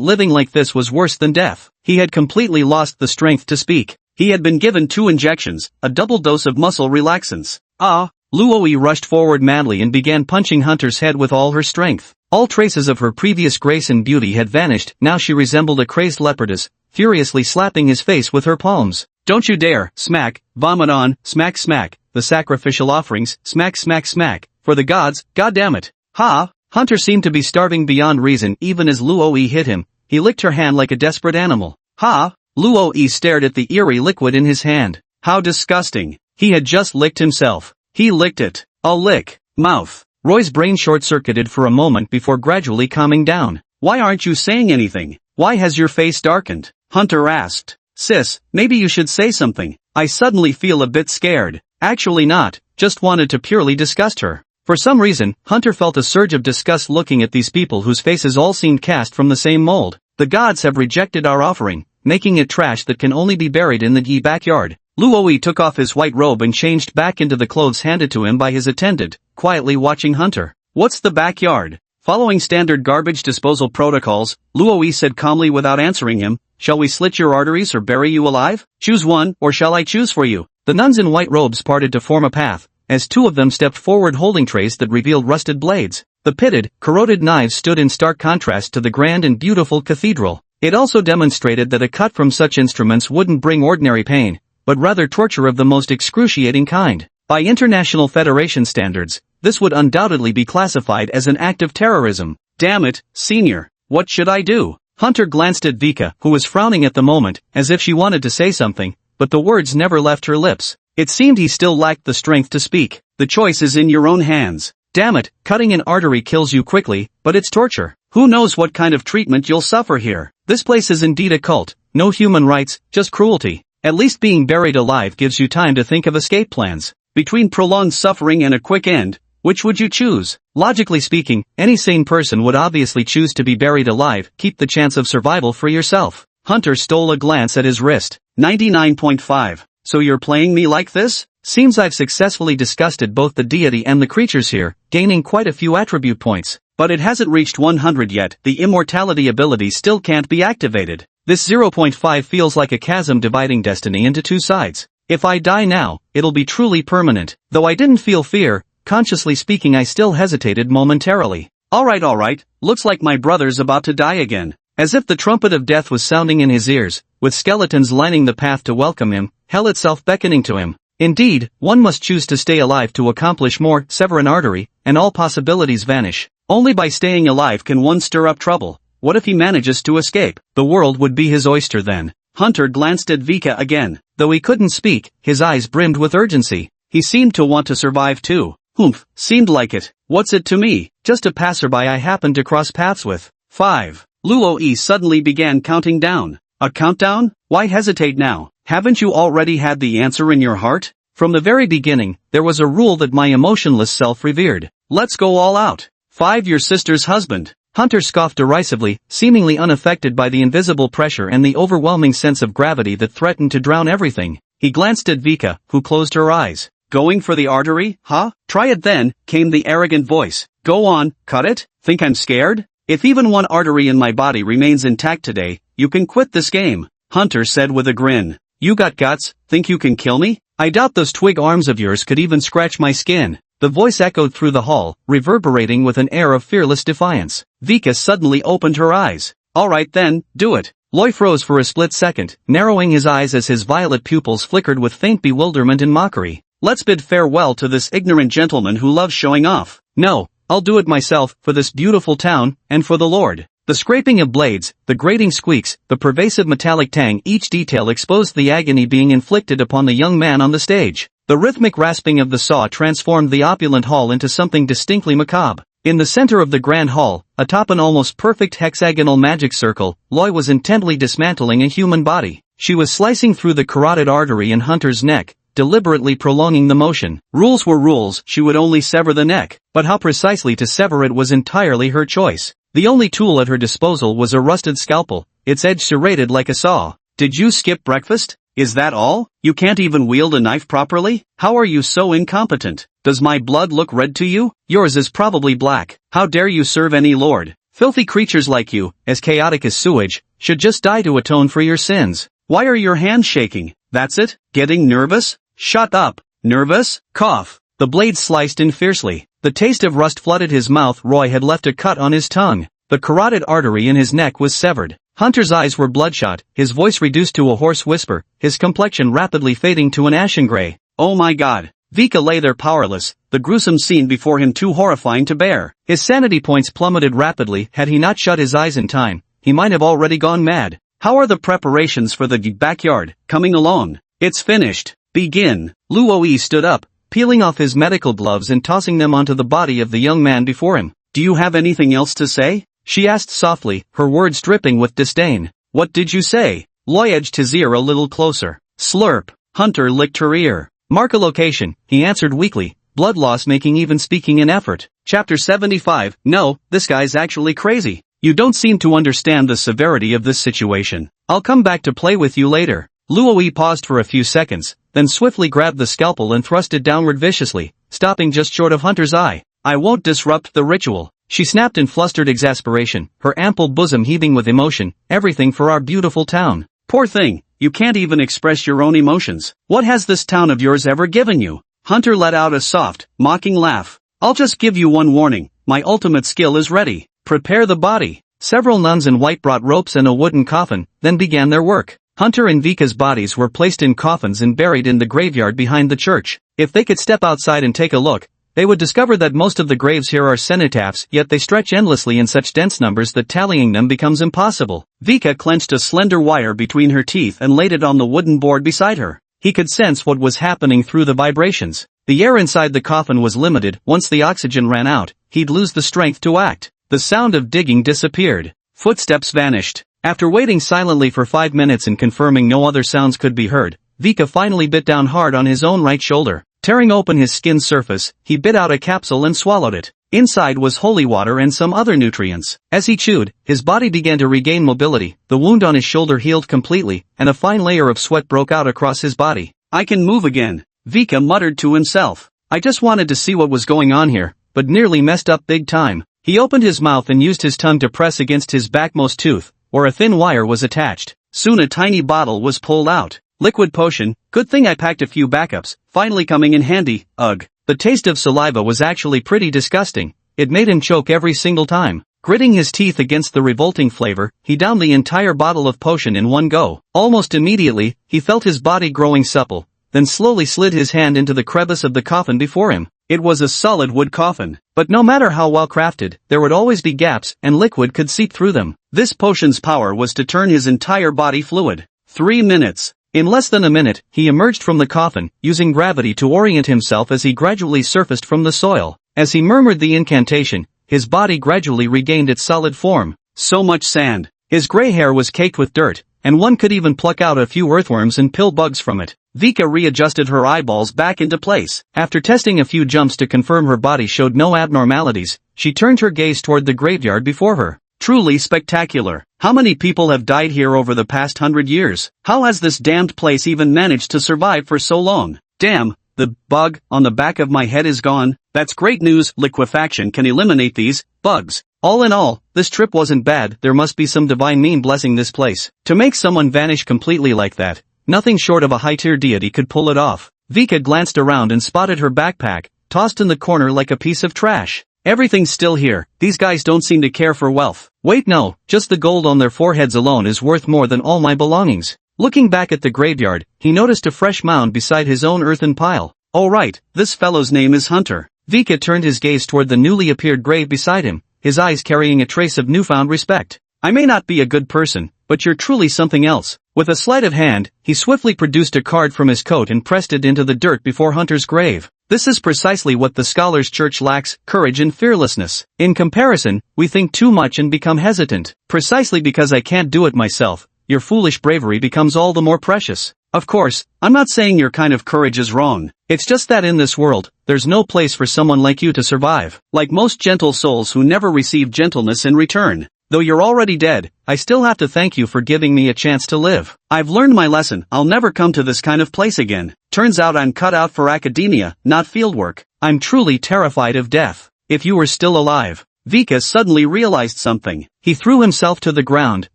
S1: living like this was worse than death.
S2: He had completely lost the strength to speak. He had been given 2 injections, a double dose of muscle relaxants.
S1: Luoyi rushed forward madly and began punching Hunter's head with all her strength. All traces of her previous grace and beauty had vanished. Now she resembled a crazed leopardess, furiously slapping his face with her palms.
S2: Don't you dare, smack, vomit on, smack smack, the sacrificial offerings, smack smack smack, for the gods, goddammit.
S1: Ha! Hunter seemed to be starving beyond reason even as Luoyi hit him. He licked her hand like a desperate animal.
S2: Ha! Luoyi stared at the eerie liquid in his hand. How disgusting. He had just licked himself. He licked it. A lick. Mouth.
S1: Roy's brain short-circuited for a moment before gradually calming down.
S2: Why aren't you saying anything? Why has your face darkened? Hunter asked. Sis, maybe you should say something. I suddenly feel a bit scared.
S1: Actually not, just wanted to purely disgust her. For some reason, Hunter felt a surge of disgust looking at these people whose faces all seemed cast from the same mold. The gods have rejected our offering, making it trash that can only be buried in the Yi backyard.
S2: Luoyi took off his white robe and changed back into the clothes handed to him by his attendant, quietly watching Hunter. What's the backyard? Following standard garbage disposal protocols, Luoyi said calmly without answering him, shall we slit your arteries or bury you alive? Choose one, or shall I choose for you?
S1: The nuns in white robes parted to form a path, as 2 of them stepped forward holding trays that revealed rusted blades. The pitted, corroded knives stood in stark contrast to the grand and beautiful cathedral. It also demonstrated that a cut from such instruments wouldn't bring ordinary pain, but rather torture of the most excruciating kind. By International Federation standards, this would undoubtedly be classified as an act of terrorism.
S2: Damn it, Senior. What should I do?
S1: Hunter glanced at Vika, who was frowning at the moment, as if she wanted to say something, but the words never left her lips.
S2: It seemed he still lacked the strength to speak. The choice is in your own hands.
S1: Damn it, cutting an artery kills you quickly, but it's torture.
S2: Who knows what kind of treatment you'll suffer here?
S1: This place is indeed a cult. No human rights, just cruelty. At least being buried alive gives you time to think of escape plans.
S2: Between prolonged suffering and a quick end, which would you choose?
S1: Logically speaking, any sane person would obviously choose to be buried alive. Keep the chance of survival for yourself.
S2: Hunter stole a glance at his wrist. 99.5. So you're playing me like this?
S1: Seems I've successfully disgusted both the deity and the creatures here, gaining quite a few attribute points.
S2: But it hasn't reached 100 yet. The immortality ability still can't be activated.
S1: This 0.5 feels like a chasm dividing destiny into 2 sides. If I die now, it'll be truly permanent. Though I didn't feel fear, consciously speaking I still hesitated momentarily.
S2: Alright, looks like my brother's about to die again.
S1: As if the trumpet of death was sounding in his ears, with skeletons lining the path to welcome him, hell itself beckoning to him. Indeed, one must choose to stay alive to accomplish more. Sever an artery, and all possibilities vanish.
S2: Only by staying alive can one stir up trouble. What if he manages to escape?
S1: The world would be his oyster then.
S2: Hunter glanced at Vika again.
S1: Though he couldn't speak, his eyes brimmed with urgency.
S2: He seemed to want to survive too. Humph, seemed like it. What's it to me?
S1: Just a passerby I happened to cross paths with.
S2: 5. Luoyi suddenly began counting down. A countdown? Why hesitate now? Haven't you already had the answer in your heart?
S1: From the very beginning, there was a rule that my emotionless self revered.
S2: Let's go all out. 5. Your sister's husband.
S1: Hunter scoffed derisively, seemingly unaffected by the invisible pressure and the overwhelming sense of gravity that threatened to drown everything. He glanced at Vika, who closed her eyes. Going for the artery, huh? Try it then, came the arrogant voice. Go on, cut it? Think I'm scared? If even one artery in my body remains intact today, you can quit this game, Hunter said with a grin. You got guts? Think you can kill me? I doubt those twig arms of yours could even scratch my skin. The voice echoed through the hall, reverberating with an air of fearless defiance. Vika suddenly opened her eyes. Alright then, do it. Loy froze for a split second, narrowing his eyes as his violet pupils flickered with faint bewilderment and mockery. Let's bid farewell to this ignorant gentleman who loves showing off. No, I'll do it myself, for this beautiful town, and for the Lord. The scraping of blades, the grating squeaks, the pervasive metallic tang, each detail exposed the agony being inflicted upon the young man on the stage. The rhythmic rasping of the saw transformed the opulent hall into something distinctly macabre. In the center of the grand hall, atop an almost perfect hexagonal magic circle, Loy was intently dismantling a human body. She was slicing through the carotid artery in Hunter's neck, deliberately prolonging the motion. Rules were rules, she would only sever the neck, but how precisely to sever it was entirely her choice. The only tool at her disposal was a rusted scalpel, its edge serrated like a saw. Did you skip breakfast? Is that all? You can't even wield a knife properly? How are you so incompetent? Does my blood look red to you? Yours is probably black. How dare you serve any lord? Filthy creatures like you, as chaotic as sewage, should just die to atone for your sins. Why are your hands shaking? That's it? Getting nervous? Shut up. Nervous? Cough. The blade sliced in fiercely. The taste of rust flooded his mouth. Roy had left a cut on his tongue. The carotid artery in his neck was severed. Hunter's eyes were bloodshot, his voice reduced to a hoarse whisper, his complexion rapidly fading to an ashen gray. Oh my god. Vika lay there powerless, the gruesome scene before him too horrifying to bear. His sanity points plummeted rapidly. Had he not shut his eyes in time, he might have already gone mad. How are the preparations for the backyard coming along? It's finished. Begin. Luo stood up, peeling off his medical gloves and tossing them onto the body of the young man before him. Do you have anything else to say? She asked softly, her words dripping with disdain. What did you say? Loy edged his ear a little closer. Slurp. Hunter licked her ear. Mark a location, he answered weakly, blood loss making even speaking an effort. Chapter 75. No, this guy's actually crazy. You don't seem to understand the severity of this situation. I'll come back to play with you later. Luo paused for a few seconds, then swiftly grabbed the scalpel and thrust it downward viciously, stopping just short of Hunter's eye. I won't disrupt the ritual. She snapped in flustered exasperation, her ample bosom heaving with emotion. Everything for our beautiful town. Poor thing, you can't even express your own emotions. What has this town of yours ever given you? Hunter let out a soft, mocking laugh. I'll just give you one warning, my ultimate skill is ready. Prepare the body. Several nuns in white brought ropes and a wooden coffin, then began their work. Hunter and Vika's bodies were placed in coffins and buried in the graveyard behind the church. If they could step outside and take a look, they would discover that most of the graves here are cenotaphs, yet they stretch endlessly in such dense numbers that tallying them becomes impossible. Vika clenched a slender wire between her teeth and laid it on the wooden board beside her. He could sense what was happening through the vibrations. The air inside the coffin was limited. Once the oxygen ran out, he'd lose the strength to act. The sound of digging disappeared. Footsteps vanished. After waiting silently for 5 minutes and confirming no other sounds could be heard, Vika finally bit down hard on his own right shoulder. Tearing open his skin surface, he bit out a capsule and swallowed it. Inside was holy water and some other nutrients. As he chewed, his body began to regain mobility, the wound on his shoulder healed completely, and a fine layer of sweat broke out across his body. I can move again, Vika muttered to himself. I just wanted to see what was going on here, but nearly messed up big time. He opened his mouth and used his tongue to press against his backmost tooth, where a thin wire was attached. Soon a tiny bottle was pulled out. Liquid potion, good thing I packed a few backups, finally coming in handy. Ugh. The taste of saliva was actually pretty disgusting. It made him choke every single time. Gritting his teeth against the revolting flavor, he downed the entire bottle of potion in one go. Almost immediately, he felt his body growing supple, then slowly slid his hand into the crevice of the coffin before him. It was a solid wood coffin, but no matter how well crafted, there would always be gaps, and liquid could seep through them. This potion's power was to turn his entire body fluid. 3 minutes. In less than a minute, he emerged from the coffin, using gravity to orient himself as he gradually surfaced from the soil. As he murmured the incantation, his body gradually regained its solid form. So much sand. His gray hair was caked with dirt, and one could even pluck out a few earthworms and pill bugs from it.
S2: Vika readjusted her eyeballs back into place. After testing a few jumps to confirm her body showed no abnormalities, she turned her gaze toward the graveyard before her. Truly spectacular. How many people have died here over the past 100 years? How has this damned place even managed to survive for so long? Damn, the bug on the back of my head is gone. That's great news. Liquefaction can eliminate these bugs. All in all, this trip wasn't bad. There must be some divine mean blessing this place. To make someone vanish completely like that, nothing short of a high-tier deity could pull it off. Vika glanced around and spotted her backpack, tossed in the corner like a piece of trash. Everything's still here. These guys don't seem to care for wealth. Wait, no, just the gold on their foreheads alone is worth more than all my belongings. Looking back at the graveyard, he noticed a fresh mound beside his own earthen pile. Oh right, this fellow's name is Hunter. Vika turned his gaze toward the newly appeared grave beside him, his eyes carrying a trace of newfound respect. I may not be a good person, but you're truly something else. With a sleight of hand, he swiftly produced a card from his coat and pressed it into the dirt before Hunter's grave. This is precisely what the Scholars' Church lacks, courage and fearlessness. In comparison, we think too much and become hesitant. Precisely because I can't do it myself, your foolish bravery becomes all the more precious. Of course, I'm not saying your kind of courage is wrong. It's just that in this world, there's no place for someone like you to survive. Like most gentle souls who never receive gentleness in return. Though you're already dead, I still have to thank you for giving me a chance to live. I've learned my lesson. I'll never come to this kind of place again. Turns out I'm cut out for academia, not fieldwork. I'm truly terrified of death. If you were still alive. Vika suddenly realized something. He threw himself to the ground,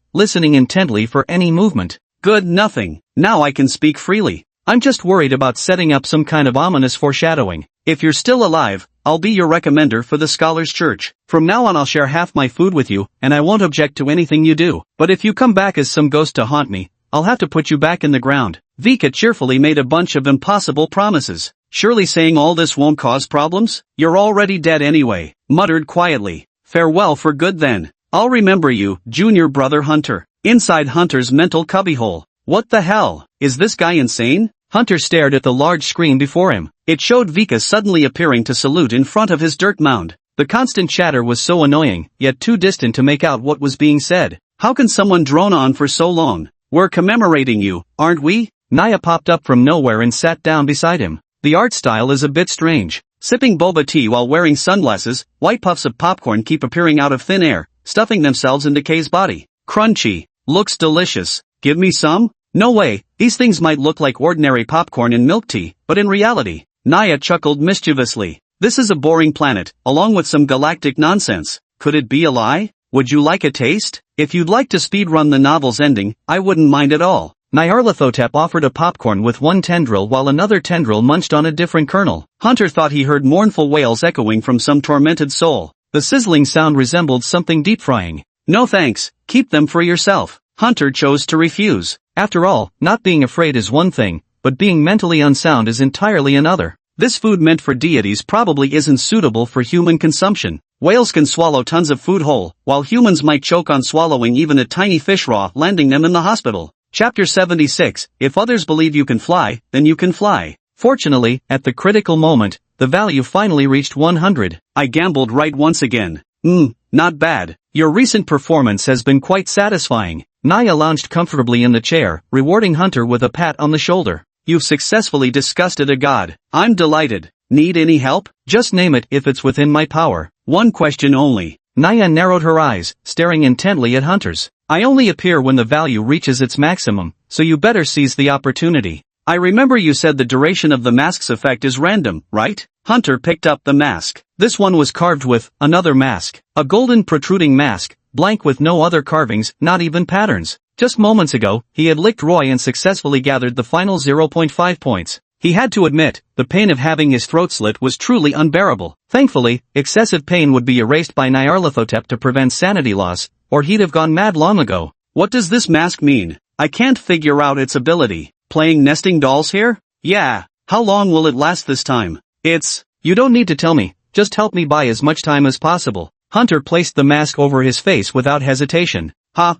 S2: listening intently for any movement. Good, nothing. Now I can speak freely. I'm just worried about setting up some kind of ominous foreshadowing. If you're still alive, I'll be your recommender for the Scholars' Church. From now on I'll share half my food with you, and I won't object to anything you do. But if you come back as some ghost to haunt me, I'll have to put you back in the ground. Vika cheerfully made a bunch of impossible promises. Surely saying all this won't cause problems? You're already dead anyway, muttered quietly. Farewell for good then. I'll remember you, junior brother Hunter. Inside Hunter's mental cubbyhole. What the hell? Is this guy insane? Hunter stared at the large screen before him. It showed Vika suddenly appearing to salute in front of his dirt mound. The constant chatter was so annoying, yet too distant to make out what was being said. How can someone drone on for so long? We're commemorating you, aren't we? Naya popped up from nowhere and sat down beside him. The art style is a bit strange. Sipping boba tea while wearing sunglasses, white puffs of popcorn keep appearing out of thin air, stuffing themselves into Kay's body. Crunchy. Looks delicious. Give me some? No way, these things might look like ordinary popcorn and milk tea, but in reality, Naya chuckled mischievously. This is a boring planet, along with some galactic nonsense. Could it be a lie? Would you like a taste? If you'd like to speedrun the novel's ending, I wouldn't mind at all. Nyarlathotep offered a popcorn with one tendril while another tendril munched on a different kernel. Hunter thought he heard mournful wails echoing from some tormented soul. The sizzling sound resembled something deep-frying. No thanks, keep them for yourself. Hunter chose to refuse. After all, not being afraid is one thing, but being mentally unsound is entirely another. This food meant for deities probably isn't suitable for human consumption. Whales can swallow tons of food whole, while humans might choke on swallowing even a tiny fish raw, landing them in the hospital. Chapter 76, If others believe you can fly, then you can fly. Fortunately, at the critical moment, the value finally reached 100. I gambled right once again. Not bad. Your recent performance has been quite satisfying. Naya lounged comfortably in the chair, rewarding Hunter with a pat on the shoulder. You've successfully disgusted a god. I'm delighted. Need any help? Just name it if it's within my power. One question only. Naya narrowed her eyes, staring intently at Hunter's. I only appear when the value reaches its maximum, so you better seize the opportunity. I remember you said the duration of the mask's effect is random, right? Hunter picked up the mask. This one was carved with another mask. A golden protruding mask, blank with no other carvings, not even patterns. Just moments ago, he had licked Roy and successfully gathered the final 0.5 points. He had to admit, the pain of having his throat slit was truly unbearable. Thankfully, excessive pain would be erased by Nyarlathotep to prevent sanity loss, or he'd have gone mad long ago. What does this mask mean? I can't figure out its ability. Playing nesting dolls here? Yeah. How long will it last this time? You don't need to tell me, just help me buy as much time as possible. Hunter placed the mask over his face without hesitation.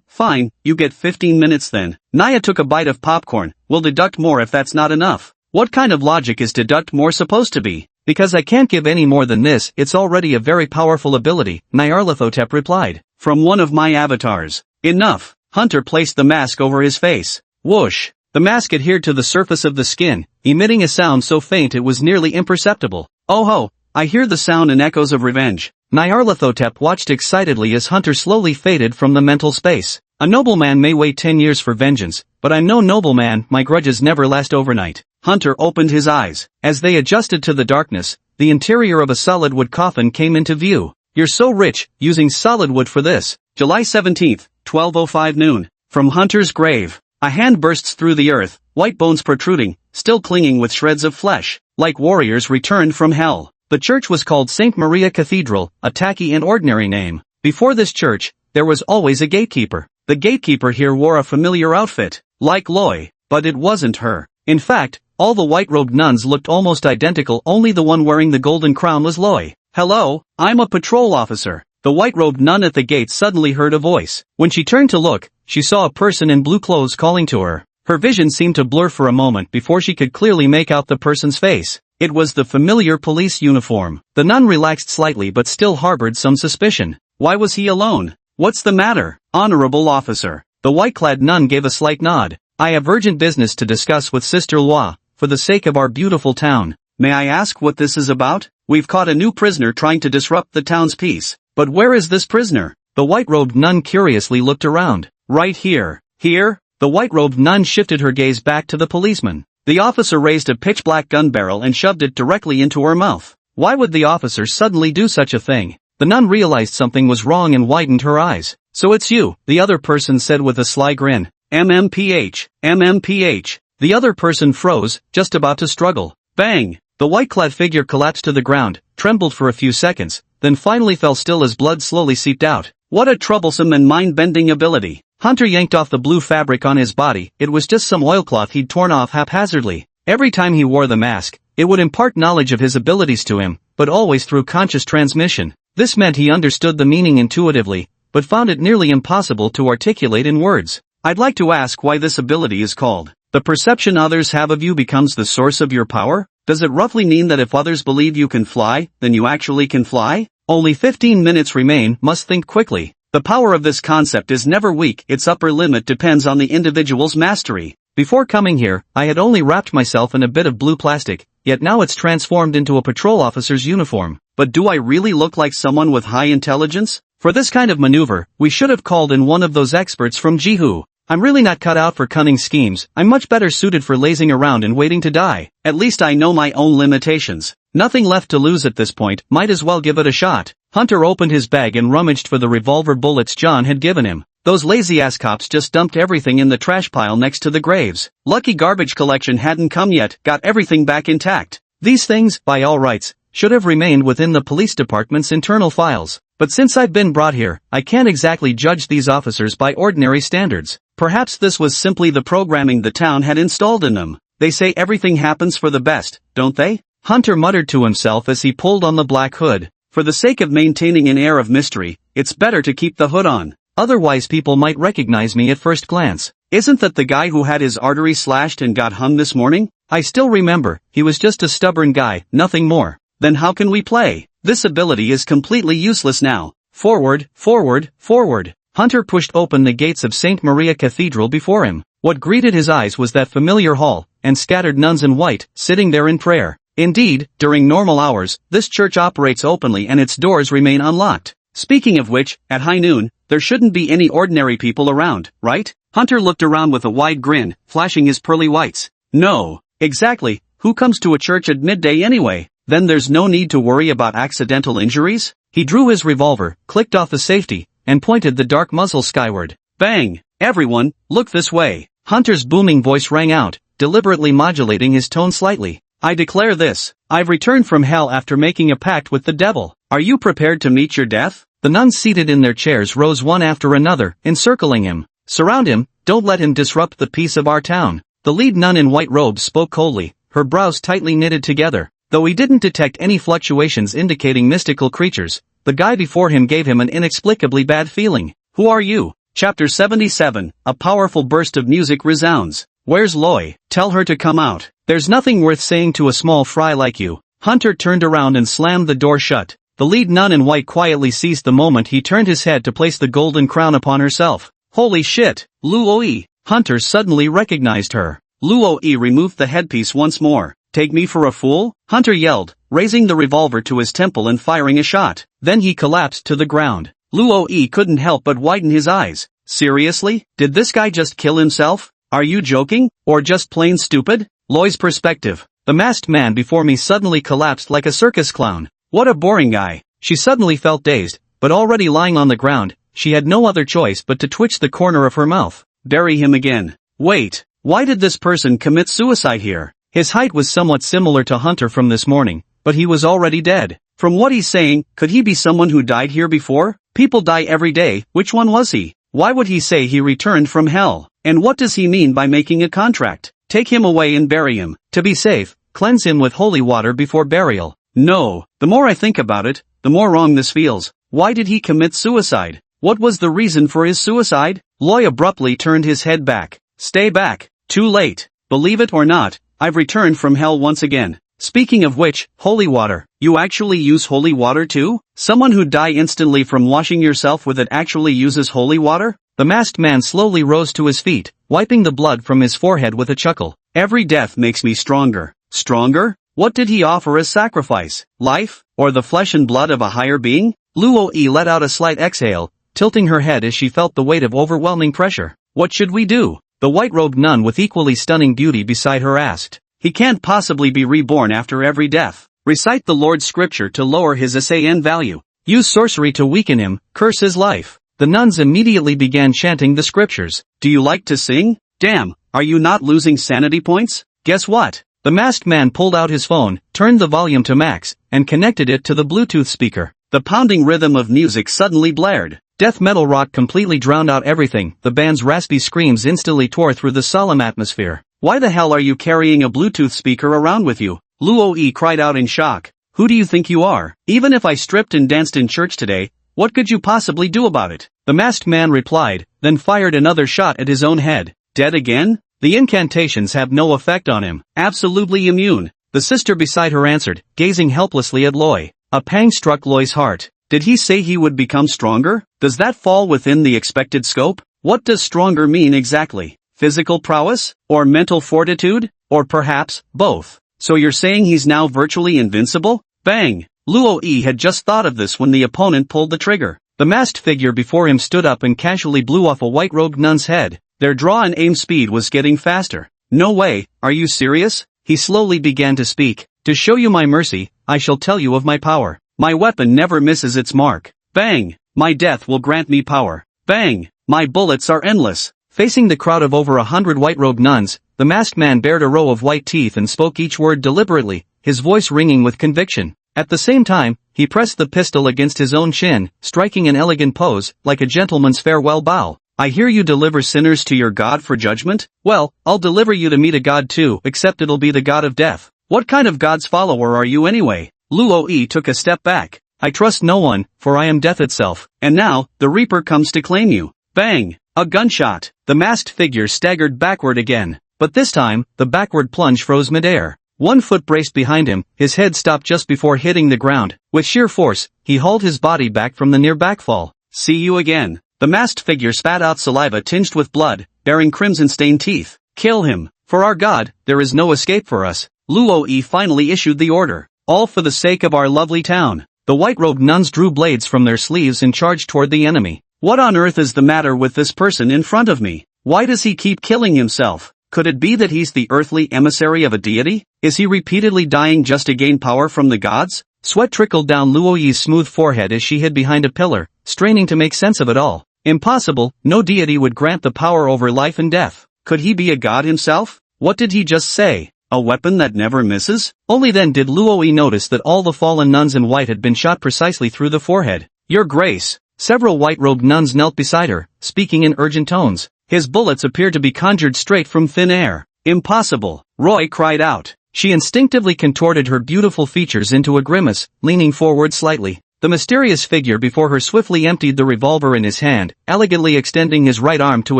S2: Fine, you get 15 minutes then. Naya took a bite of popcorn. We'll deduct more if that's not enough. What kind of logic is deduct more supposed to be? Because I can't give any more than this, it's already a very powerful ability, Nyarlathotep replied. From one of my avatars. Enough. Hunter placed the mask over his face. Whoosh. The The mask adhered to the surface of the skin, emitting a sound so faint it was nearly imperceptible. Oh ho! I hear the sound and echoes of revenge. Nyarlathotep watched excitedly as Hunter slowly faded from the mental space. A nobleman may wait 10 years for vengeance, but I'm no nobleman, my grudges never last overnight. Hunter opened his eyes. As they adjusted to the darkness, the interior of a solid wood coffin came into view. You're so rich, using solid wood for this. July 17th, 12:05 noon. From Hunter's grave. A hand bursts through the earth, white bones protruding, still clinging with shreds of flesh, like warriors returned from hell. The church was called St. Maria Cathedral, a tacky and ordinary name. Before this church, there was always a gatekeeper. The gatekeeper here wore a familiar outfit, like Loy, but it wasn't her. In fact, all the white-robed nuns looked almost identical, only the one wearing the golden crown was Loy. Hello, I'm a patrol officer. The white-robed nun at the gate suddenly heard a voice. When she turned to look, she saw a person in blue clothes calling to her. Her vision seemed to blur for a moment before she could clearly make out the person's face. It was the familiar police uniform. The nun relaxed slightly but still harbored some suspicion. Why was he alone? What's the matter, honorable officer? The white-clad nun gave a slight nod. I have urgent business to discuss with Sister Loi, for the sake of our beautiful town. May I ask what this is about? We've caught a new prisoner trying to disrupt the town's peace. But where is this prisoner? The white-robed nun curiously looked around. Right here. Here? The white-robed nun shifted her gaze back to the policeman. The officer raised a pitch-black gun barrel and shoved it directly into her mouth. Why would the officer suddenly do such a thing? The nun realized something was wrong and widened her eyes. So it's you, the other person said with a sly grin. MMPH, MMPH. The other person froze, just about to struggle. Bang! The white-clad figure collapsed to the ground, trembled for a few seconds, then finally fell still as blood slowly seeped out. What a troublesome and mind-bending ability. Hunter yanked off the blue fabric on his body. It was just some oilcloth he'd torn off haphazardly. Every time he wore the mask, it would impart knowledge of his abilities to him, but always through conscious transmission. This meant he understood the meaning intuitively, but found it nearly impossible to articulate in words. I'd like to ask why this ability is called. The perception others have of you becomes the source of your power? Does it roughly mean that if others believe you can fly, then you actually can fly? Only 15 minutes remain, must think quickly. The power of this concept is never weak, its upper limit depends on the individual's mastery. Before coming here, I had only wrapped myself in a bit of blue plastic, yet now it's transformed into a patrol officer's uniform. But do I really look like someone with high intelligence? For this kind of maneuver, we should have called in one of those experts from Jihu. I'm really not cut out for cunning schemes. I'm much better suited for lazing around and waiting to die. At least I know my own limitations. Nothing left to lose at this point, might as well give it a shot. Hunter opened his bag and rummaged for the revolver bullets John had given him. Those lazy-ass cops just dumped everything in the trash pile next to the graves. Lucky garbage collection hadn't come yet, got everything back intact. These things, by all rights, should have remained within the police department's internal files. But since I've been brought here, I can't exactly judge these officers by ordinary standards. Perhaps this was simply the programming the town had installed in them. They say everything happens for the best, don't they? Hunter muttered to himself as he pulled on the black hood. For the sake of maintaining an air of mystery, it's better to keep the hood on. Otherwise people might recognize me at first glance. Isn't that the guy who had his artery slashed and got hung this morning? I still remember, he was just a stubborn guy, nothing more. Then how can we play? This ability is completely useless now. Forward, forward, forward. Hunter pushed open the gates of St. Maria Cathedral before him. What greeted his eyes was that familiar hall, and scattered nuns in white, sitting there in prayer. Indeed, during normal hours, this church operates openly and its doors remain unlocked. Speaking of which, at high noon, there shouldn't be any ordinary people around, right? Hunter looked around with a wide grin, flashing his pearly whites. No, exactly, who comes to a church at midday anyway? Then there's no need to worry about accidental injuries? He drew his revolver, clicked off the safety, and pointed the dark muzzle skyward. Bang! Everyone, look this way. Hunter's booming voice rang out, deliberately modulating his tone slightly. I declare this, I've returned from hell after making a pact with the devil. Are you prepared to meet your death? The nuns seated in their chairs rose one after another, encircling him. Surround him, don't let him disrupt the peace of our town. The lead nun in white robes spoke coldly, her brows tightly knitted together. Though he didn't detect any fluctuations indicating mystical creatures, the guy before him gave him an inexplicably bad feeling. Who are you? Chapter 77, a powerful burst of music resounds. Where's Loy? Tell her to come out. There's nothing worth saying to a small fry like you. Hunter turned around and slammed the door shut. The lead nun in white quietly seized the moment he turned his head to place the golden crown upon herself. Holy shit, Luoi! Hunter suddenly recognized her. Luo-yi removed the headpiece once more. Take me for a fool? Hunter yelled, raising the revolver to his temple and firing a shot. Then he collapsed to the ground. Luo-yi couldn't help but widen his eyes. Seriously? Did this guy just kill himself? Are you joking? Or just plain stupid? Loi's perspective. The masked man before me suddenly collapsed like a circus clown. What a boring guy. She suddenly felt dazed, but already lying on the ground, she had no other choice but to twitch the corner of her mouth. Bury him again. Wait, why did this person commit suicide here? His height was somewhat similar to Hunter from this morning, but he was already dead. From what he's saying, could he be someone who died here before? People die every day, which one was he? Why would he say he returned from hell? And what does he mean by making a contract? Take him away and bury him. To be safe, cleanse him with holy water before burial. No, the more I think about it, the more wrong this feels. Why did he commit suicide? What was the reason for his suicide? Loi abruptly turned his head back. Stay back. Too late. Believe it or not, I've returned from hell once again. Speaking of which, holy water. You actually use holy water too? Someone who'd die instantly from washing yourself with it actually uses holy water? The masked man slowly rose to his feet, wiping the blood from his forehead with a chuckle. Every death makes me stronger. Stronger? What did he offer as sacrifice? Life? Or the flesh and blood of a higher being? Luo-yi let out a slight exhale, tilting her head as she felt the weight of overwhelming pressure. What should we do? The white-robed nun with equally stunning beauty beside her asked. He can't possibly be reborn after every death. Recite the Lord's scripture to lower his SAN value. Use sorcery to weaken him, curse his life. The nuns immediately began chanting the scriptures. Do you like to sing? Damn, are you not losing sanity points? Guess what? The masked man pulled out his phone, turned the volume to max, and connected it to the Bluetooth speaker. The pounding rhythm of music suddenly blared. Death metal rock completely drowned out everything. The band's raspy screams instantly tore through the solemn atmosphere. Why the hell are you carrying a Bluetooth speaker around with you? Luo-yi cried out in shock. Who do you think you are? Even if I stripped and danced in church today, what could you possibly do about it? The masked man replied, then fired another shot at his own head. Dead again? The incantations have no effect on him. Absolutely immune. The sister beside her answered, gazing helplessly at Loi. A pang struck Loi's heart. Did he say he would become stronger? Does that fall within the expected scope? What does stronger mean exactly? Physical prowess? Or mental fortitude? Or perhaps, both? So you're saying he's now virtually invincible? Bang! Luo-yi had just thought of this when the opponent pulled the trigger. The masked figure before him stood up and casually blew off a white-robed nun's head. Their draw and aim speed was getting faster. No way, are you serious? He slowly began to speak. To show you my mercy, I shall tell you of my power. My weapon never misses its mark. Bang! My death will grant me power. Bang! My bullets are endless. Facing the crowd of over 100 white-robed nuns, the masked man bared a row of white teeth and spoke each word deliberately, his voice ringing with conviction. At the same time, he pressed the pistol against his own chin, striking an elegant pose, like a gentleman's farewell bow. I hear you deliver sinners to your God for judgment? Well, I'll deliver you to meet a God too, except it'll be the God of death. What kind of God's follower are you anyway? Luo-yi took a step back. I trust no one, for I am death itself. And now, the Reaper comes to claim you. Bang! A gunshot. The masked figure staggered backward again. But this time, the backward plunge froze midair. One foot braced behind him, his head stopped just before hitting the ground. With sheer force, he hauled his body back from the near backfall. See you again. The masked figure spat out saliva tinged with blood, bearing crimson-stained teeth. Kill him. For our God, there is no escape for us. Luo-yi finally issued the order. All for the sake of our lovely town. The white-robed nuns drew blades from their sleeves and charged toward the enemy. What on earth is the matter with this person in front of me? Why does he keep killing himself? Could it be that he's the earthly emissary of a deity? Is he repeatedly dying just to gain power from the gods? Sweat trickled down Luo-yi's smooth forehead as she hid behind a pillar, straining to make sense of it all. Impossible, no deity would grant the power over life and death. Could he be a god himself? What did he just say? A weapon that never misses? Only then did Luo-yi notice that all the fallen nuns in white had been shot precisely through the forehead. Your Grace! Several white-robed nuns knelt beside her, speaking in urgent tones. His bullets appeared to be conjured straight from thin air. Impossible! Roy cried out. She instinctively contorted her beautiful features into a grimace, leaning forward slightly. The mysterious figure before her swiftly emptied the revolver in his hand, elegantly extending his right arm to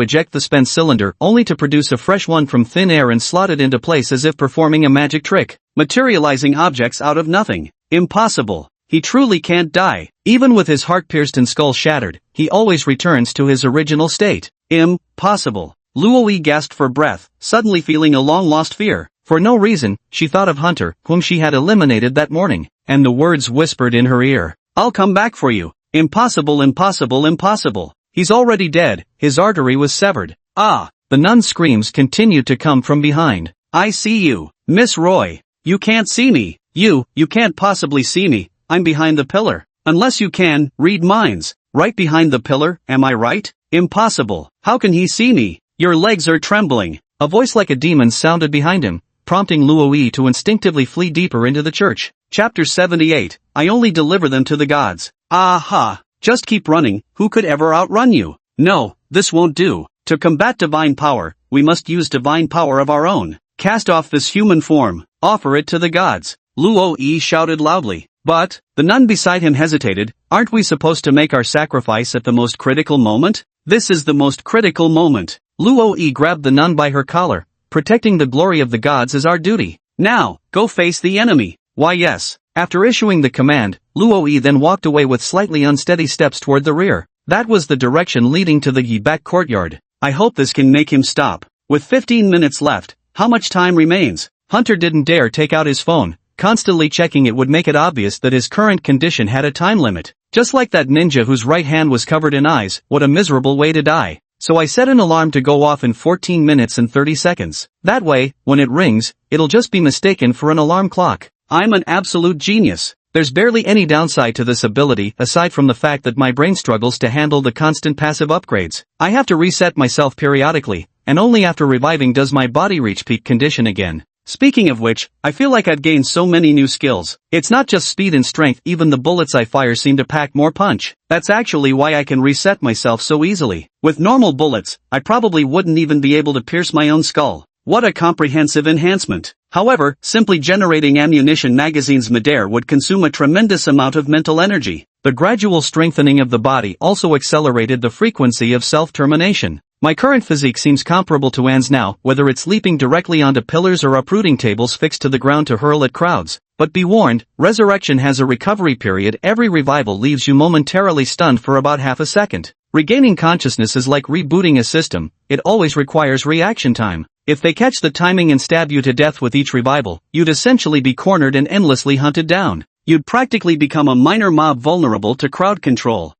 S2: eject the spent cylinder only to produce a fresh one from thin air and slot it into place as if performing a magic trick, materializing objects out of nothing. Impossible. He truly can't die. Even with his heart pierced and skull shattered, he always returns to his original state. Impossible. Luo gasped for breath, suddenly feeling a long-lost fear. For no reason, she thought of Hunter, whom she had eliminated that morning, and the words whispered in her ear. "I'll come back for you. Impossible, impossible, impossible. He's already dead, his artery was severed." Ah! The nun's screams continued to come from behind. "I see you, Miss Roy. You can't see me. You can't possibly see me. I'm behind the pillar. Unless you can, read minds. Right behind the pillar, am I right? Impossible. How can he see me? Your legs are trembling."
S1: A voice like a demon sounded behind him, prompting Luo to instinctively flee deeper into the church.
S2: Chapter 78, I only deliver them to the gods. Aha! Just keep running, who could ever outrun you? No, this won't do. To combat divine power, we must use divine power of our own. Cast off this human form, offer it to the gods. Luo shouted loudly. But, the nun beside him hesitated, aren't we supposed to make our sacrifice at the most critical moment? This is the most critical moment.
S1: Luo grabbed the nun by her collar. Protecting the glory of the gods is our duty.
S2: Now, go face the enemy. Why yes.
S1: After issuing the command, Luo then walked away with slightly unsteady steps toward the rear. That was the direction leading to the Yi back courtyard.
S2: I hope this can make him stop. With 15 minutes left, how much time remains?
S1: Hunter didn't dare take out his phone. Constantly checking it would make it obvious that his current condition had a time limit. Just like that ninja whose right hand was covered in eyes, what a miserable way to die. So I set an alarm to go off in 14 minutes and 30 seconds. That way, when it rings, it'll just be mistaken for an alarm clock.
S2: I'm an absolute genius.
S1: There's barely any downside to this ability aside from the fact that my brain struggles to handle the constant passive upgrades. I have to reset myself periodically, and only after reviving does my body reach peak condition again.
S2: Speaking of which, I feel like I've gained so many new skills.
S1: It's not just speed and strength, even the bullets I fire seem to pack more punch.
S2: That's actually why I can reset myself so easily. With normal bullets, I probably wouldn't even be able to pierce my own skull. What a comprehensive enhancement. However, simply generating ammunition magazines midair would consume a tremendous amount of mental energy.
S1: The gradual strengthening of the body also accelerated the frequency of self-termination. My current physique seems comparable to Anne's now, whether it's leaping directly onto pillars or uprooting tables fixed to the ground to hurl at crowds. But be warned, resurrection has a recovery period. Every revival leaves you momentarily stunned for about half a second. Regaining consciousness is like rebooting a system, it always requires reaction time. If they catch the timing and stab you to death with each revival, you'd essentially be cornered and endlessly hunted down.
S2: You'd practically become a minor mob vulnerable to crowd control.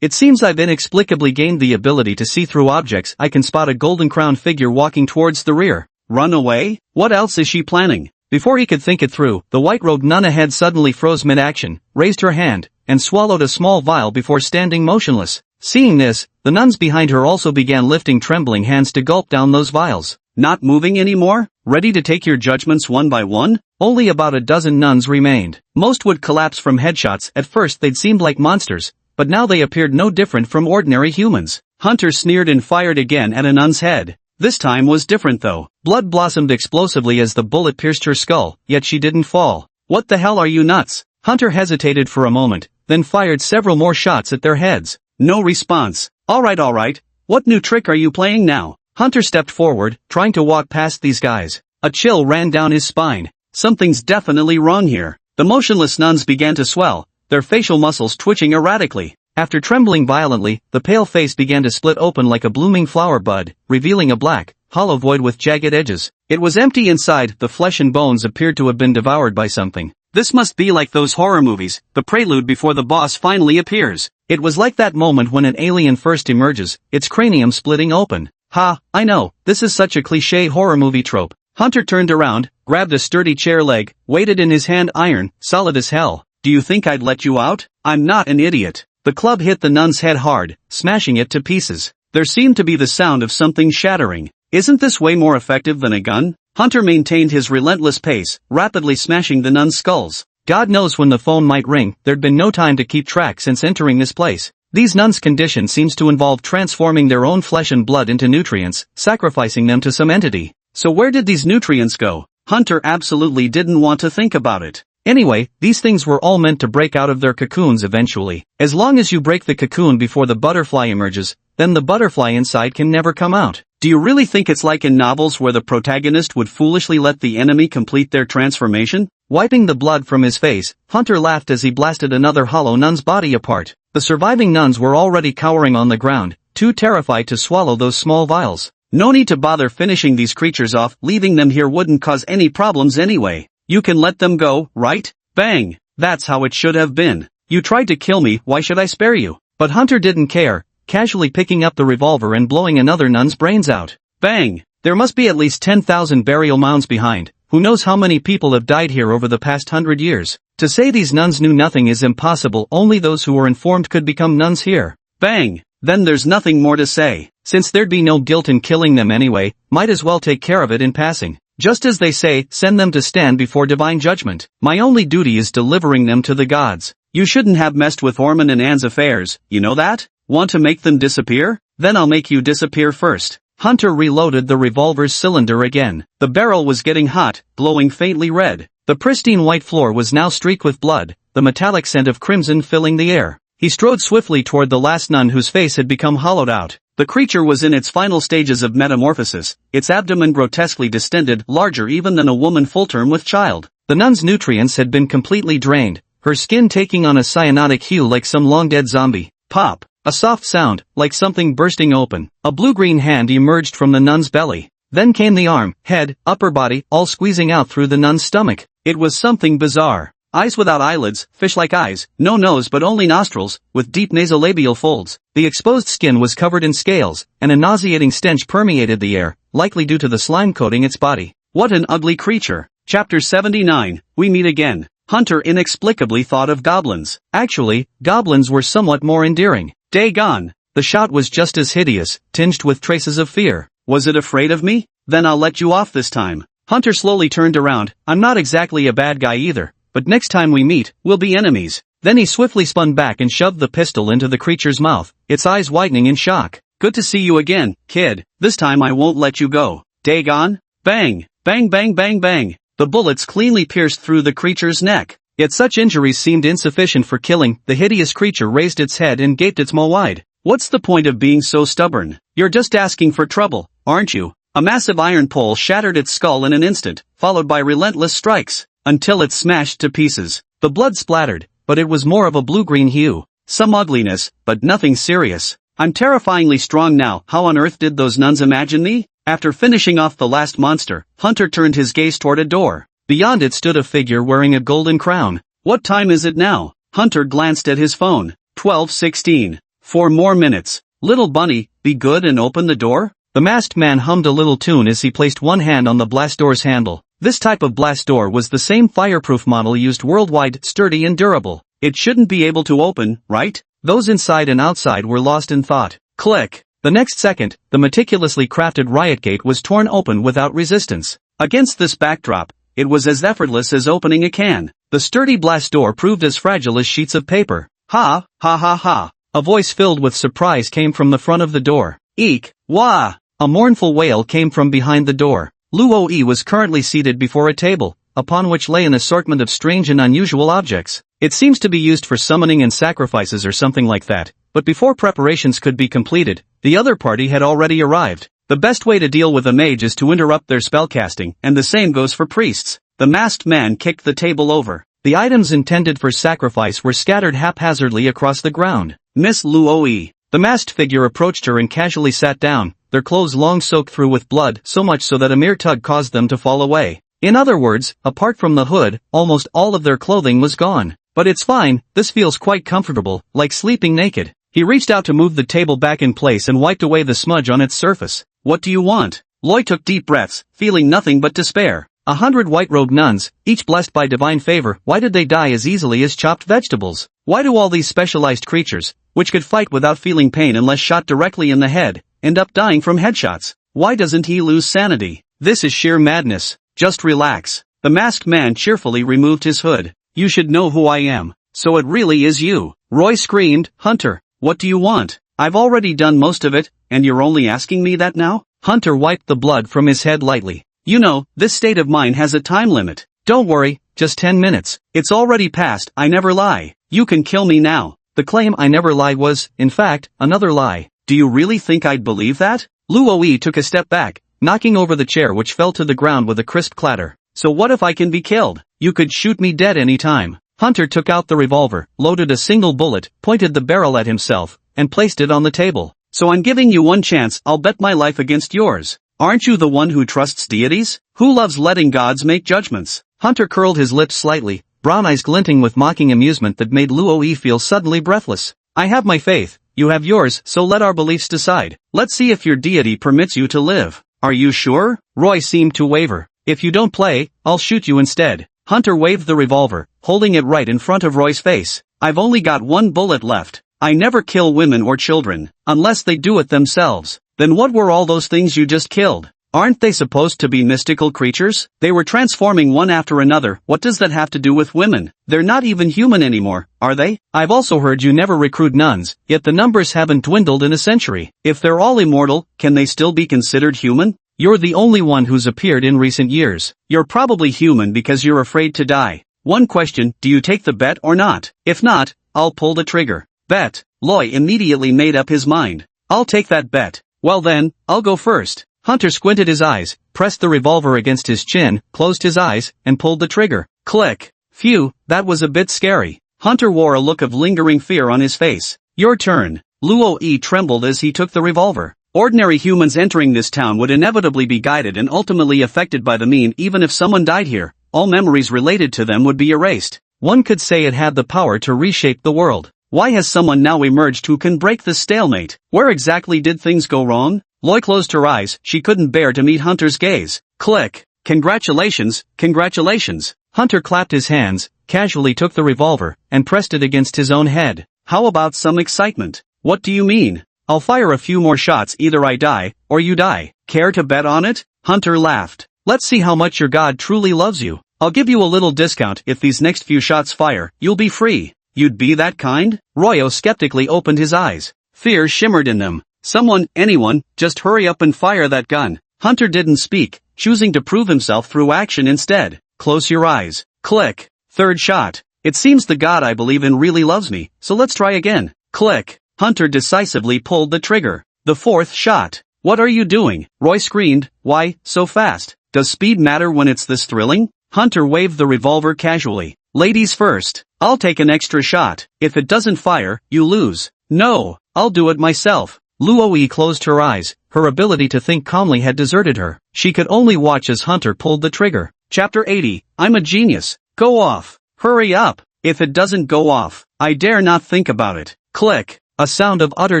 S1: It seems I've inexplicably gained the ability to see through objects. I can spot a golden crowned figure walking towards the rear.
S2: Run away? What else is she planning?
S1: Before he could think it through, the white-robed nun ahead suddenly froze mid-action, raised her hand, and swallowed a small vial before standing motionless. Seeing this, the nuns behind her also began lifting trembling hands to gulp down those vials.
S2: Not moving anymore? Ready to take your judgments one by one?
S1: Only about a dozen nuns remained.
S2: Most would collapse from headshots. At first they'd seemed like monsters, but now they appeared no different from ordinary humans. Hunter sneered and fired again at a nun's head. This time was different though.
S1: Blood blossomed explosively as the bullet pierced her skull, yet she didn't fall.
S2: What the hell are you nuts?
S1: Hunter hesitated for a moment, then fired several more shots at their heads.
S2: No response. Alright. What new trick are you playing now?
S1: Hunter stepped forward, trying to walk past these guys.
S2: A chill ran down his spine. Something's definitely wrong here. The motionless nuns began to swell, their facial muscles twitching erratically.
S1: After trembling violently, the pale face began to split open like a blooming flower bud, revealing a black, hollow void with jagged edges.
S2: It was empty inside. The flesh and bones appeared to have been devoured by something. This must be like those horror movies, the prelude before the boss finally appears.
S1: It was like that moment when an alien first emerges, its cranium splitting open. Ha, I know, this is such a cliché horror movie trope.
S2: Hunter turned around, grabbed a sturdy chair leg, weighted in his hand iron, solid as hell. Do you think I'd let you out? I'm not an idiot. The club hit the nun's head hard, smashing it to pieces. There seemed to be the sound of something shattering. Isn't this way more effective than a gun? Hunter maintained his relentless pace, rapidly smashing the nuns' skulls.
S1: God knows when the phone might ring. There'd been no time to keep track since entering this place. These nuns' condition seems to involve transforming their own flesh and blood into nutrients, sacrificing them to some entity.
S2: So where did these nutrients go? Hunter absolutely didn't want to think about it.
S1: Anyway, these things were all meant to break out of their cocoons eventually. As long as you break the cocoon before the butterfly emerges, then the butterfly inside can never come out.
S2: Do you really think it's like in novels where the protagonist would foolishly let the enemy complete their transformation?
S1: Wiping the blood from his face, Hunter laughed as he blasted another hollow nun's body apart. The surviving nuns were already cowering on the ground, too terrified to swallow those small vials.
S2: No need to bother finishing these creatures off, leaving them here wouldn't cause any problems anyway. You can let them go, right? Bang! That's how it should have been. You tried to kill me, why should I spare you? But Hunter didn't care, casually picking up the revolver and blowing another nun's brains out. Bang! There must be at least 10,000 burial mounds behind. Who knows how many people have died here over the past 100 years. To say these nuns knew nothing is impossible, only those who were informed could become nuns here. Bang! Then there's nothing more to say. Since there'd be no guilt in killing them anyway, might as well take care of it in passing. Just as they say, send them to stand before divine judgment. My only duty is delivering them to the gods. You shouldn't have messed with Orphan and Anne's affairs, you know that? Want to make them disappear? Then I'll make you disappear first. Hunter reloaded the revolver's cylinder again. The barrel was getting hot, glowing faintly red. The pristine white floor was now streaked with blood, the metallic scent of crimson filling the air. He strode swiftly toward the last nun whose face had become hollowed out. The creature was in its final stages of metamorphosis, its abdomen grotesquely distended, larger even than a woman full term with child. The nun's nutrients had been completely drained, her skin taking on a cyanotic hue like some long-dead zombie. Pop! A soft sound, like something bursting open. A blue-green hand emerged from the nun's belly. Then came the arm, head, upper body, all squeezing out through the nun's stomach. It was something bizarre. Eyes without eyelids, fish-like eyes, no nose but only nostrils, with deep nasolabial folds. The exposed skin was covered in scales, and a nauseating stench permeated the air, likely due to the slime coating its body. What an ugly creature. Chapter 79, We Meet Again. Hunter inexplicably thought of goblins. Actually, goblins were somewhat more endearing. Dagon. The shot was just as hideous, tinged with traces of fear. Was it afraid of me? Then I'll let you off this time. Hunter slowly turned around. I'm not exactly a bad guy either. But next time we meet, we'll be enemies. Then he swiftly spun back and shoved the pistol into the creature's mouth, its eyes widening in shock. Good to see you again, kid. This time I won't let you go. Dagon? Bang! Bang bang bang bang! The bullets cleanly pierced through the creature's neck. Yet such injuries seemed insufficient for killing. The hideous creature raised its head and gaped its maw wide. What's the point of being so stubborn? You're just asking for trouble, aren't you? A massive iron pole shattered its skull in an instant, followed by relentless strikes, until it smashed to pieces. The blood splattered, but it was more of a blue-green hue. Some ugliness, but nothing serious. I'm terrifyingly strong now. How on earth did those nuns imagine me? After finishing off the last monster, Hunter turned his gaze toward a door. Beyond it stood a figure wearing a golden crown. What time is it now? Hunter glanced at his phone. 12:16. 4 more minutes. Little bunny, be good and open the door? The masked man hummed a little tune as he placed one hand on the blast door's handle. This type of blast door was the same fireproof model used worldwide, sturdy and durable. It shouldn't be able to open, right? Those inside and outside were lost in thought. Click. The next second, the meticulously crafted riot gate was torn open without resistance. Against this backdrop, it was as effortless as opening a can. The sturdy blast door proved as fragile as sheets of paper. Ha, ha ha ha. A voice filled with surprise came from the front of the door. Eek, wah! A mournful wail came from behind the door. Luo-yi was currently seated before a table, upon which lay an assortment of strange and unusual objects. It seems to be used for summoning and sacrifices or something like that, but before preparations could be completed, the other party had already arrived. The best way to deal with a mage is to interrupt their spellcasting, and the same goes for priests. The masked man kicked the table over. The items intended for sacrifice were scattered haphazardly across the ground. Miss Luo-yi. The masked figure approached her and casually sat down, their clothes long soaked through with blood, so much so that a mere tug caused them to fall away. In other words, apart from the hood, almost all of their clothing was gone. But it's fine, this feels quite comfortable, like sleeping naked. He reached out to move the table back in place and wiped away the smudge on its surface. What do you want? Loy took deep breaths, feeling nothing but despair. 100 white-robed nuns, each blessed by divine favor. Why did they die as easily as chopped vegetables? Why do all these specialized creatures, which could fight without feeling pain unless shot directly in the head, end up dying from headshots? Why doesn't he lose sanity? This is sheer madness. Just relax. The masked man cheerfully removed his hood. You should know who I am. So it really is you. Roy screamed. Hunter, what do you want? I've already done most of it, and you're only asking me that now? Hunter wiped the blood from his head lightly. You know, this state of mine has a time limit. Don't worry, just 10 minutes. It's already passed. I never lie. You can kill me now. The claim I never lie was, in fact, another lie. Do you really think I'd believe that? Luo-yi took a step back, knocking over the chair which fell to the ground with a crisp clatter. So what if I can be killed? You could shoot me dead any time. Hunter took out the revolver, loaded a single bullet, pointed the barrel at himself, and placed it on the table. so I'm giving you one chance. I'll bet my life against yours. Aren't you the one who trusts deities? Who loves letting gods make judgments?
S1: Hunter curled his lips slightly, brown eyes glinting with mocking amusement that made Luo feel suddenly breathless. I have my faith, you have yours, so let our beliefs decide. Let's see if your deity permits you to live. Are you sure? Roy seemed to waver. If you don't play, I'll shoot you instead. Hunter waved the revolver, holding it right in front of Roy's face. I've only got one bullet left. I never kill women or children, unless they do it themselves. Then what were all those things you just killed? Aren't they supposed to be mystical creatures? They were transforming one after another. What does that have to do with women? They're not even human anymore, are they? I've also heard you never recruit nuns, yet the numbers haven't dwindled in a century. If they're all immortal, can they still be considered human? You're the only one who's appeared in recent years. You're probably human because you're afraid to die. One question, do you take the bet or not? If not, I'll pull the trigger. Bet. Loy immediately made up his mind. I'll take that bet. Well then, I'll go first. Hunter squinted his eyes, pressed the revolver against his chin, closed his eyes, and pulled the trigger. Click. Phew, that was a bit scary. Hunter wore a look of lingering fear on his face. Your turn. Luo trembled as he took the revolver. Ordinary humans entering this town would inevitably be guided and ultimately affected by the mean. Even if someone died here, all memories related to them would be erased. One could say it had the power to reshape the world. Why has someone now emerged who can break this stalemate? Where exactly did things go wrong? Loy closed her eyes, she couldn't bear to meet Hunter's gaze. Click. Congratulations, congratulations. Hunter clapped his hands, casually took the revolver, and pressed it against his own head. How about some excitement? What do you mean? I'll fire a few more shots, either I die, or you die. Care to bet on it? Hunter laughed. Let's see how much your god truly loves you. I'll give you a little discount if these next few shots fire, you'll be free. You'd be that kind? Royo skeptically opened his eyes. Fear shimmered in them. Someone, anyone, just hurry up and fire that gun. Hunter didn't speak, choosing to prove himself through action instead. Close your eyes. Click. Third shot. It seems the god I believe in really loves me, so let's try again. Click. Hunter decisively pulled the trigger. The fourth shot. What are you doing? Roy screamed. Why, so fast? Does speed matter when it's this thrilling? Hunter waved the revolver casually. Ladies first. I'll take an extra shot. If it doesn't fire, you lose. No, I'll do it myself. Luo closed her eyes. Her ability to think calmly had deserted her. She could only watch as Hunter pulled the trigger. Chapter 80. I'm a genius. Go off. Hurry up. If it doesn't go off, I dare not think about it. Click. A sound of utter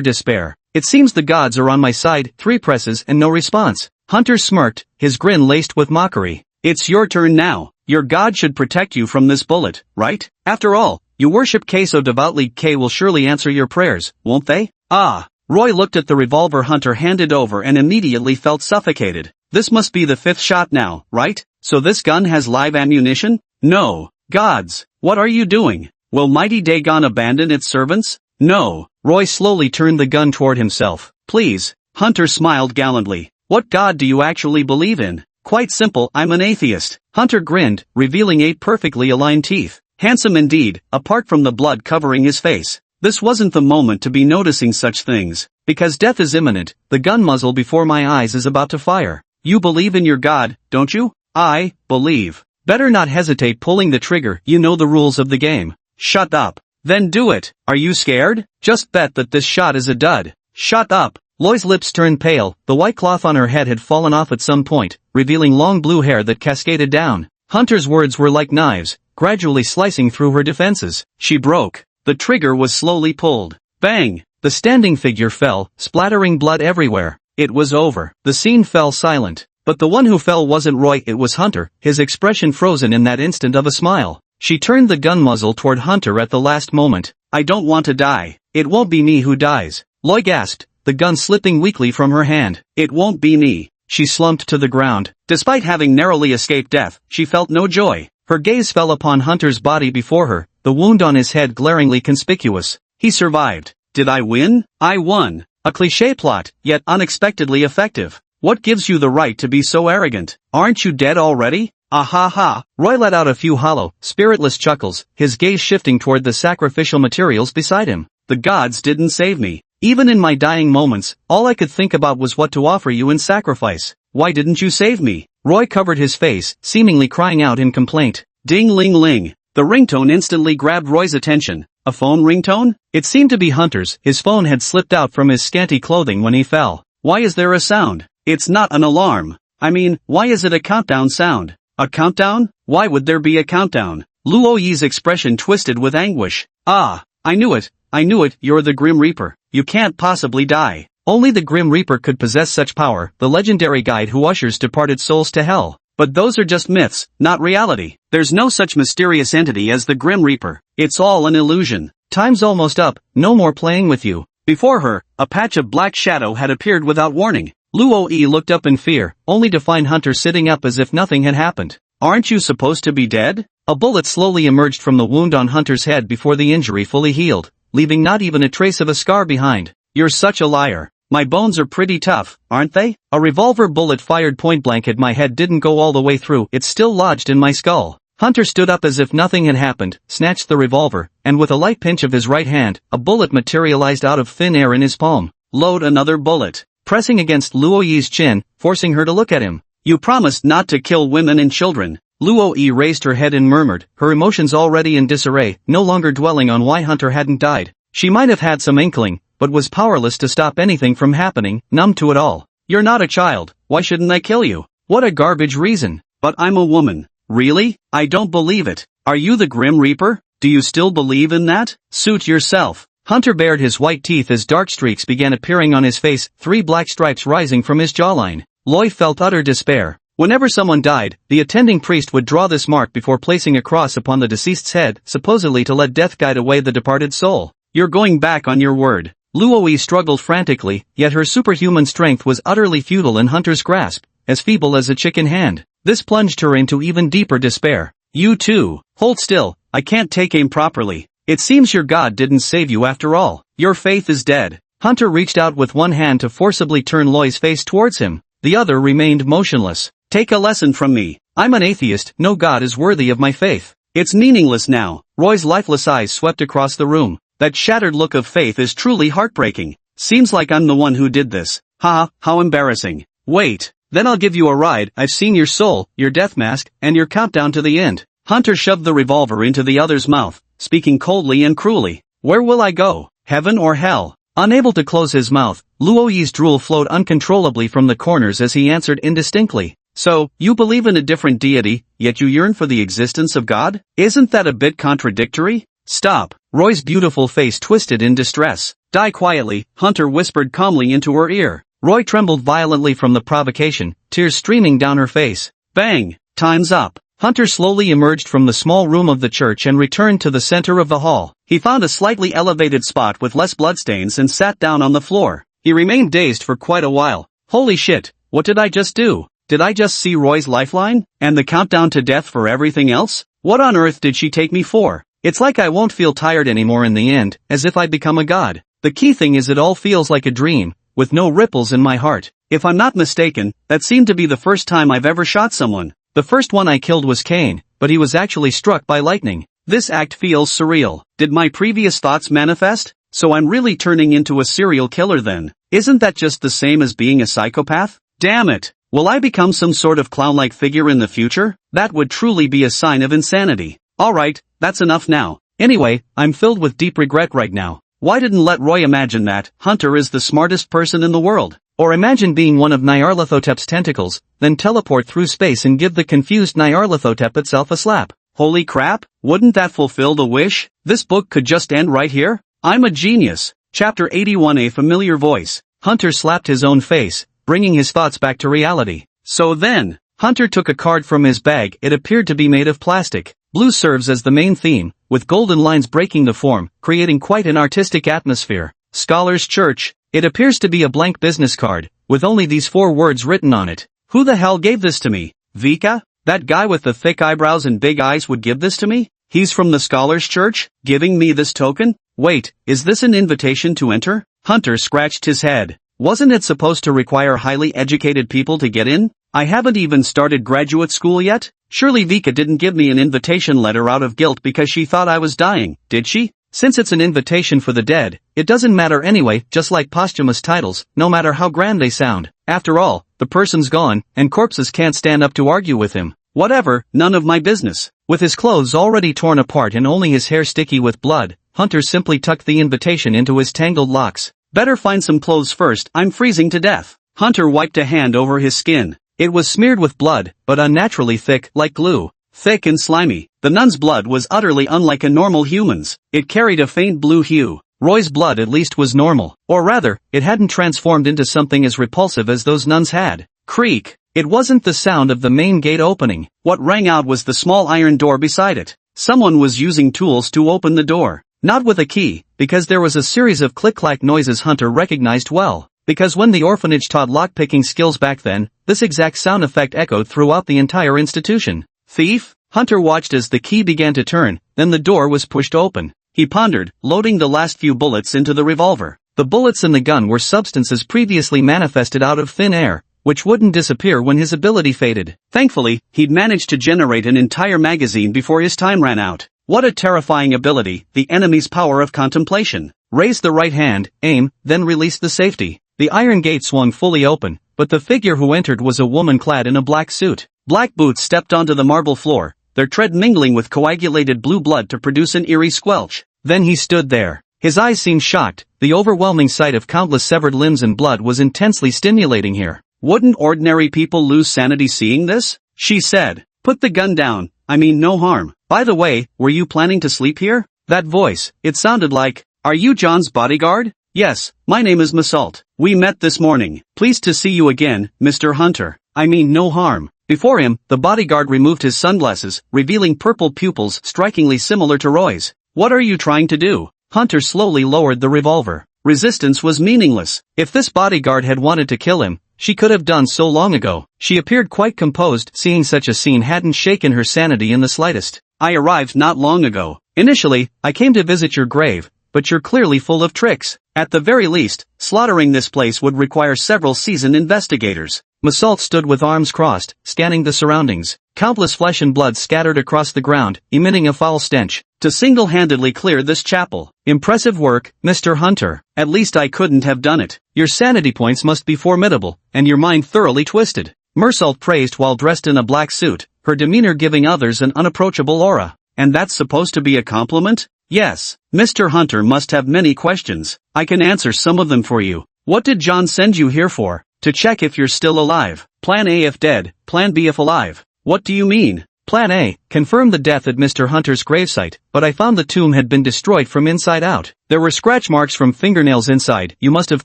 S1: despair. It seems the gods are on my side. 3 presses and no response. Hunter smirked, his grin laced with mockery. It's your turn now. Your god should protect you from this bullet, right? After all, you worship K so devoutly. K will surely answer your prayers, won't they? Ah. Roy looked at the revolver Hunter handed over and immediately felt suffocated. This must be the 5th shot now, right? So this gun has live ammunition? No. Gods, what are you doing? Will mighty Dagon abandon its servants? No. Roy slowly turned the gun toward himself. Please. Hunter smiled gallantly. What god do you actually believe in? Quite simple, I'm an atheist. Hunter grinned, revealing 8 perfectly aligned teeth. Handsome indeed, apart from the blood covering his face. This wasn't the moment to be noticing such things. Because death is imminent, the gun muzzle before my eyes is about to fire. You believe in your god, don't you? I believe. Better not hesitate pulling the trigger, you know the rules of the game. Shut up. Then do it. Are you scared? Just bet that this shot is a dud. Shut up. Loy's lips turned pale, the white cloth on her head had fallen off at some point, revealing long blue hair that cascaded down. Hunter's words were like knives, gradually slicing through her defenses. She broke. The trigger was slowly pulled. Bang! The standing figure fell, splattering blood everywhere. It was over. The scene fell silent. But the one who fell wasn't Roy, it was Hunter, his expression frozen in that instant of a smile. She turned the gun muzzle toward Hunter at the last moment. I don't want to die. It won't be me who dies. Loy gasped, the gun slipping weakly from her hand. It won't be me. She slumped to the ground. Despite having narrowly escaped death, she felt no joy. Her gaze fell upon Hunter's body before her, the wound on his head glaringly conspicuous. He survived. Did I win? I won. A cliché plot, yet unexpectedly effective. What gives you the right to be so arrogant? Aren't you dead already? Ah ha ha. Roy let out a few hollow, spiritless chuckles, his gaze shifting toward the sacrificial materials beside him. The gods didn't save me. Even in my dying moments, all I could think about was what to offer you in sacrifice. Why didn't you save me? Roy covered his face, seemingly crying out in complaint. Ding ling ling. The ringtone instantly grabbed Roy's attention.
S2: A phone ringtone? It seemed to be Hunter's. His phone had slipped out from his scanty clothing when he fell. Why is there a sound? It's not an alarm. I mean, why is it a countdown sound? A countdown? Why would there be a countdown? Luo Yi's expression twisted with anguish. Ah, I knew it, you're the Grim Reaper. You can't possibly die. Only the Grim Reaper could possess such power, the legendary guide who ushers departed souls to hell. But those are just myths, not reality. There's no such mysterious entity as the Grim Reaper. It's all an illusion. Time's almost up, no more playing with you. Before her, a patch of black shadow had appeared without warning. Luo Yi looked up in fear, only to find Hunter sitting up as if nothing had happened. Aren't you supposed to be dead? A bullet slowly emerged from the wound on Hunter's head before the injury fully healed, leaving not even a trace of a scar behind. You're such a liar. My bones are pretty tough, aren't they? A revolver bullet fired point blank at my head didn't go all the way through, it's still lodged in my skull. Hunter stood up as if nothing had happened, snatched the revolver, and with a light pinch of his right hand, a bullet materialized out of thin air in his palm. Load another bullet. Pressing against Luo Yi's chin, forcing her to look at him. You promised not to kill women and children. Luo Yi raised her head and murmured, her emotions already in disarray, no longer dwelling on why Hunter hadn't died. She might have had some inkling, but was powerless to stop anything from happening, numb to it all. You're not a child, why shouldn't I kill you? What a garbage reason. But I'm a woman. Really? I don't believe it. Are you the Grim Reaper? Do you still believe in that? Suit yourself. Hunter bared his white teeth as dark streaks began appearing on his face, 3 black stripes rising from his jawline. Loi felt utter despair. Whenever someone died, the attending priest would draw this mark before placing a cross upon the deceased's head, supposedly to let death guide away the departed soul. You're going back on your word. Luo Yi struggled frantically, yet her superhuman strength was utterly futile in Hunter's grasp, as feeble as a chicken hand. This plunged her into even deeper despair. You too. Hold still, I can't take aim properly. It seems your god didn't save you after all. Your faith is dead. Hunter reached out with one hand to forcibly turn Loi's face towards him. The other remained motionless. Take a lesson from me. I'm an atheist, no god is worthy of my faith. It's meaningless now. Roy's lifeless eyes swept across the room. That shattered look of faith is truly heartbreaking. Seems like I'm the one who did this. Ha, how embarrassing. Wait, then I'll give you a ride. I've seen your soul, your death mask, and your countdown to the end. Hunter shoved the revolver into the other's mouth, speaking coldly and cruelly. Where will I go? Heaven or hell? Unable to close his mouth, Luo Yi's drool flowed uncontrollably from the corners as he answered indistinctly. So, you believe in a different deity, yet you yearn for the existence of God? Isn't that a bit contradictory? Stop. Roy's beautiful face twisted in distress. Die quietly, Hunter whispered calmly into her ear. Roy trembled violently from the provocation, tears streaming down her face. Bang! Time's up. Hunter slowly emerged from the small room of the church and returned to the center of the hall. He found a slightly elevated spot with less bloodstains and sat down on the floor. He remained dazed for quite a while. Holy shit, what did I just do? Did I just see Roy's lifeline? And the countdown to death for everything else? What on earth did she take me for? It's like I won't feel tired anymore in the end, as if I'd become a god. The key thing is it all feels like a dream, with no ripples in my heart. If I'm not mistaken, that seemed to be the first time I've ever shot someone. The first one I killed was Cain, but he was actually struck by lightning. This act feels surreal. Did my previous thoughts manifest? So I'm really turning into a serial killer then. Isn't that just the same as being a psychopath? Damn it. Will I become some sort of clown-like figure in the future? That would truly be a sign of insanity. Alright, that's enough now. Anyway, I'm filled with deep regret right now. Why didn't let Roy imagine that Hunter is the smartest person in the world? Or imagine being one of Nyarlathotep's tentacles, then teleport through space and give the confused Nyarlathotep itself a slap. Holy crap, wouldn't that fulfill the wish? This book could just end right here? I'm a genius. Chapter 81. A familiar voice. Hunter slapped his own face, bringing his thoughts back to reality. So then, Hunter took a card from his bag. It appeared to be made of plastic. Blue serves as the main theme, with golden lines breaking the form, creating quite an artistic atmosphere. Scholar's Church. It appears to be a blank business card, with only these 4 words written on it. Who the hell gave this to me? Vika? That guy with the thick eyebrows and big eyes would give this to me? He's from the Scholar's Church, giving me this token? Wait, is this an invitation to enter? Hunter scratched his head. Wasn't it supposed to require highly educated people to get in? I haven't even started graduate school yet? Surely Vika didn't give me an invitation letter out of guilt because she thought I was dying, did she? Since it's an invitation for the dead, it doesn't matter anyway, just like posthumous titles, no matter how grand they sound. After all, the person's gone, and corpses can't stand up to argue with him. Whatever, none of my business. With his clothes already torn apart and only his hair sticky with blood,
S1: Hunter simply tucked the invitation into his tangled locks.
S2: Better find some clothes first, I'm freezing to death. Hunter wiped a hand over his skin.
S1: It was smeared with blood, but unnaturally thick, like glue.
S2: Thick and slimy. The nun's blood was utterly unlike a normal human's. It carried a faint blue hue.
S1: Roy's blood at least was normal. Or rather, it hadn't transformed into something as repulsive as those nuns had.
S2: Creak.
S1: It wasn't the sound of the main gate opening.
S2: What rang out was the small iron door beside it. Someone was using tools to open the door.
S1: Not with a key, because there was a series of click-clack noises Hunter recognized well. Because when the orphanage taught lockpicking skills back then, this exact sound effect echoed throughout the entire institution.
S2: Thief?
S1: Hunter watched as the key began to turn, then the door was pushed open.
S2: He pondered, loading the last few bullets into the revolver.
S1: The bullets in the gun were substances previously manifested out of thin air, which wouldn't disappear when his ability faded.
S2: Thankfully, he'd managed to generate an entire magazine before his time ran out. What a terrifying ability, the enemy's power of contemplation.
S1: Raise the right hand, aim, then release the safety. The iron gate swung fully open, but the figure who entered was a woman clad in a black suit.
S2: Black boots stepped onto the marble floor, their tread mingling with coagulated blue blood to produce an eerie squelch.
S1: Then he stood there. His eyes seemed shocked. The overwhelming sight of countless severed limbs and blood was intensely stimulating here.
S2: Wouldn't ordinary people lose sanity seeing this? She said. Put the gun down, I mean no harm. By the way, were you planning to sleep here?
S1: That voice, it sounded like,
S2: are you John's bodyguard? Yes, my name is Massault. We met this morning. Pleased to see you again, Mr. Hunter. I mean no harm.
S1: Before him, the bodyguard removed his sunglasses, revealing purple pupils strikingly similar to Roy's.
S2: What are you trying to do?
S1: Hunter slowly lowered the revolver.
S2: Resistance was meaningless.
S1: If this bodyguard had wanted to kill him, she could have done so long ago. She appeared quite composed, seeing such a scene hadn't shaken her sanity in the slightest.
S2: I arrived not long ago.
S1: Initially, I came to visit your grave, but you're clearly full of tricks.
S2: At the very least, slaughtering this place would require several seasoned investigators.
S1: Massault stood with arms crossed, scanning the surroundings. Countless flesh and blood scattered across the ground, emitting a foul stench.
S2: To single-handedly clear this chapel.
S1: Impressive work, Mr. Hunter.
S2: At least I couldn't have done it.
S1: Your sanity points must be formidable, and your mind thoroughly twisted. Massault praised while dressed in a black suit, her demeanor giving others an unapproachable aura.
S2: And that's supposed to be a compliment? Yes. Mr. Hunter must have many questions. I can answer some of them for you. What did John send you here for? To check if you're still alive. Plan A if dead, Plan B if alive. What do you mean?
S1: Plan A, confirmed the death at Mr. Hunter's gravesite, but I found the tomb had been destroyed from inside out. There were scratch marks from fingernails inside. You must have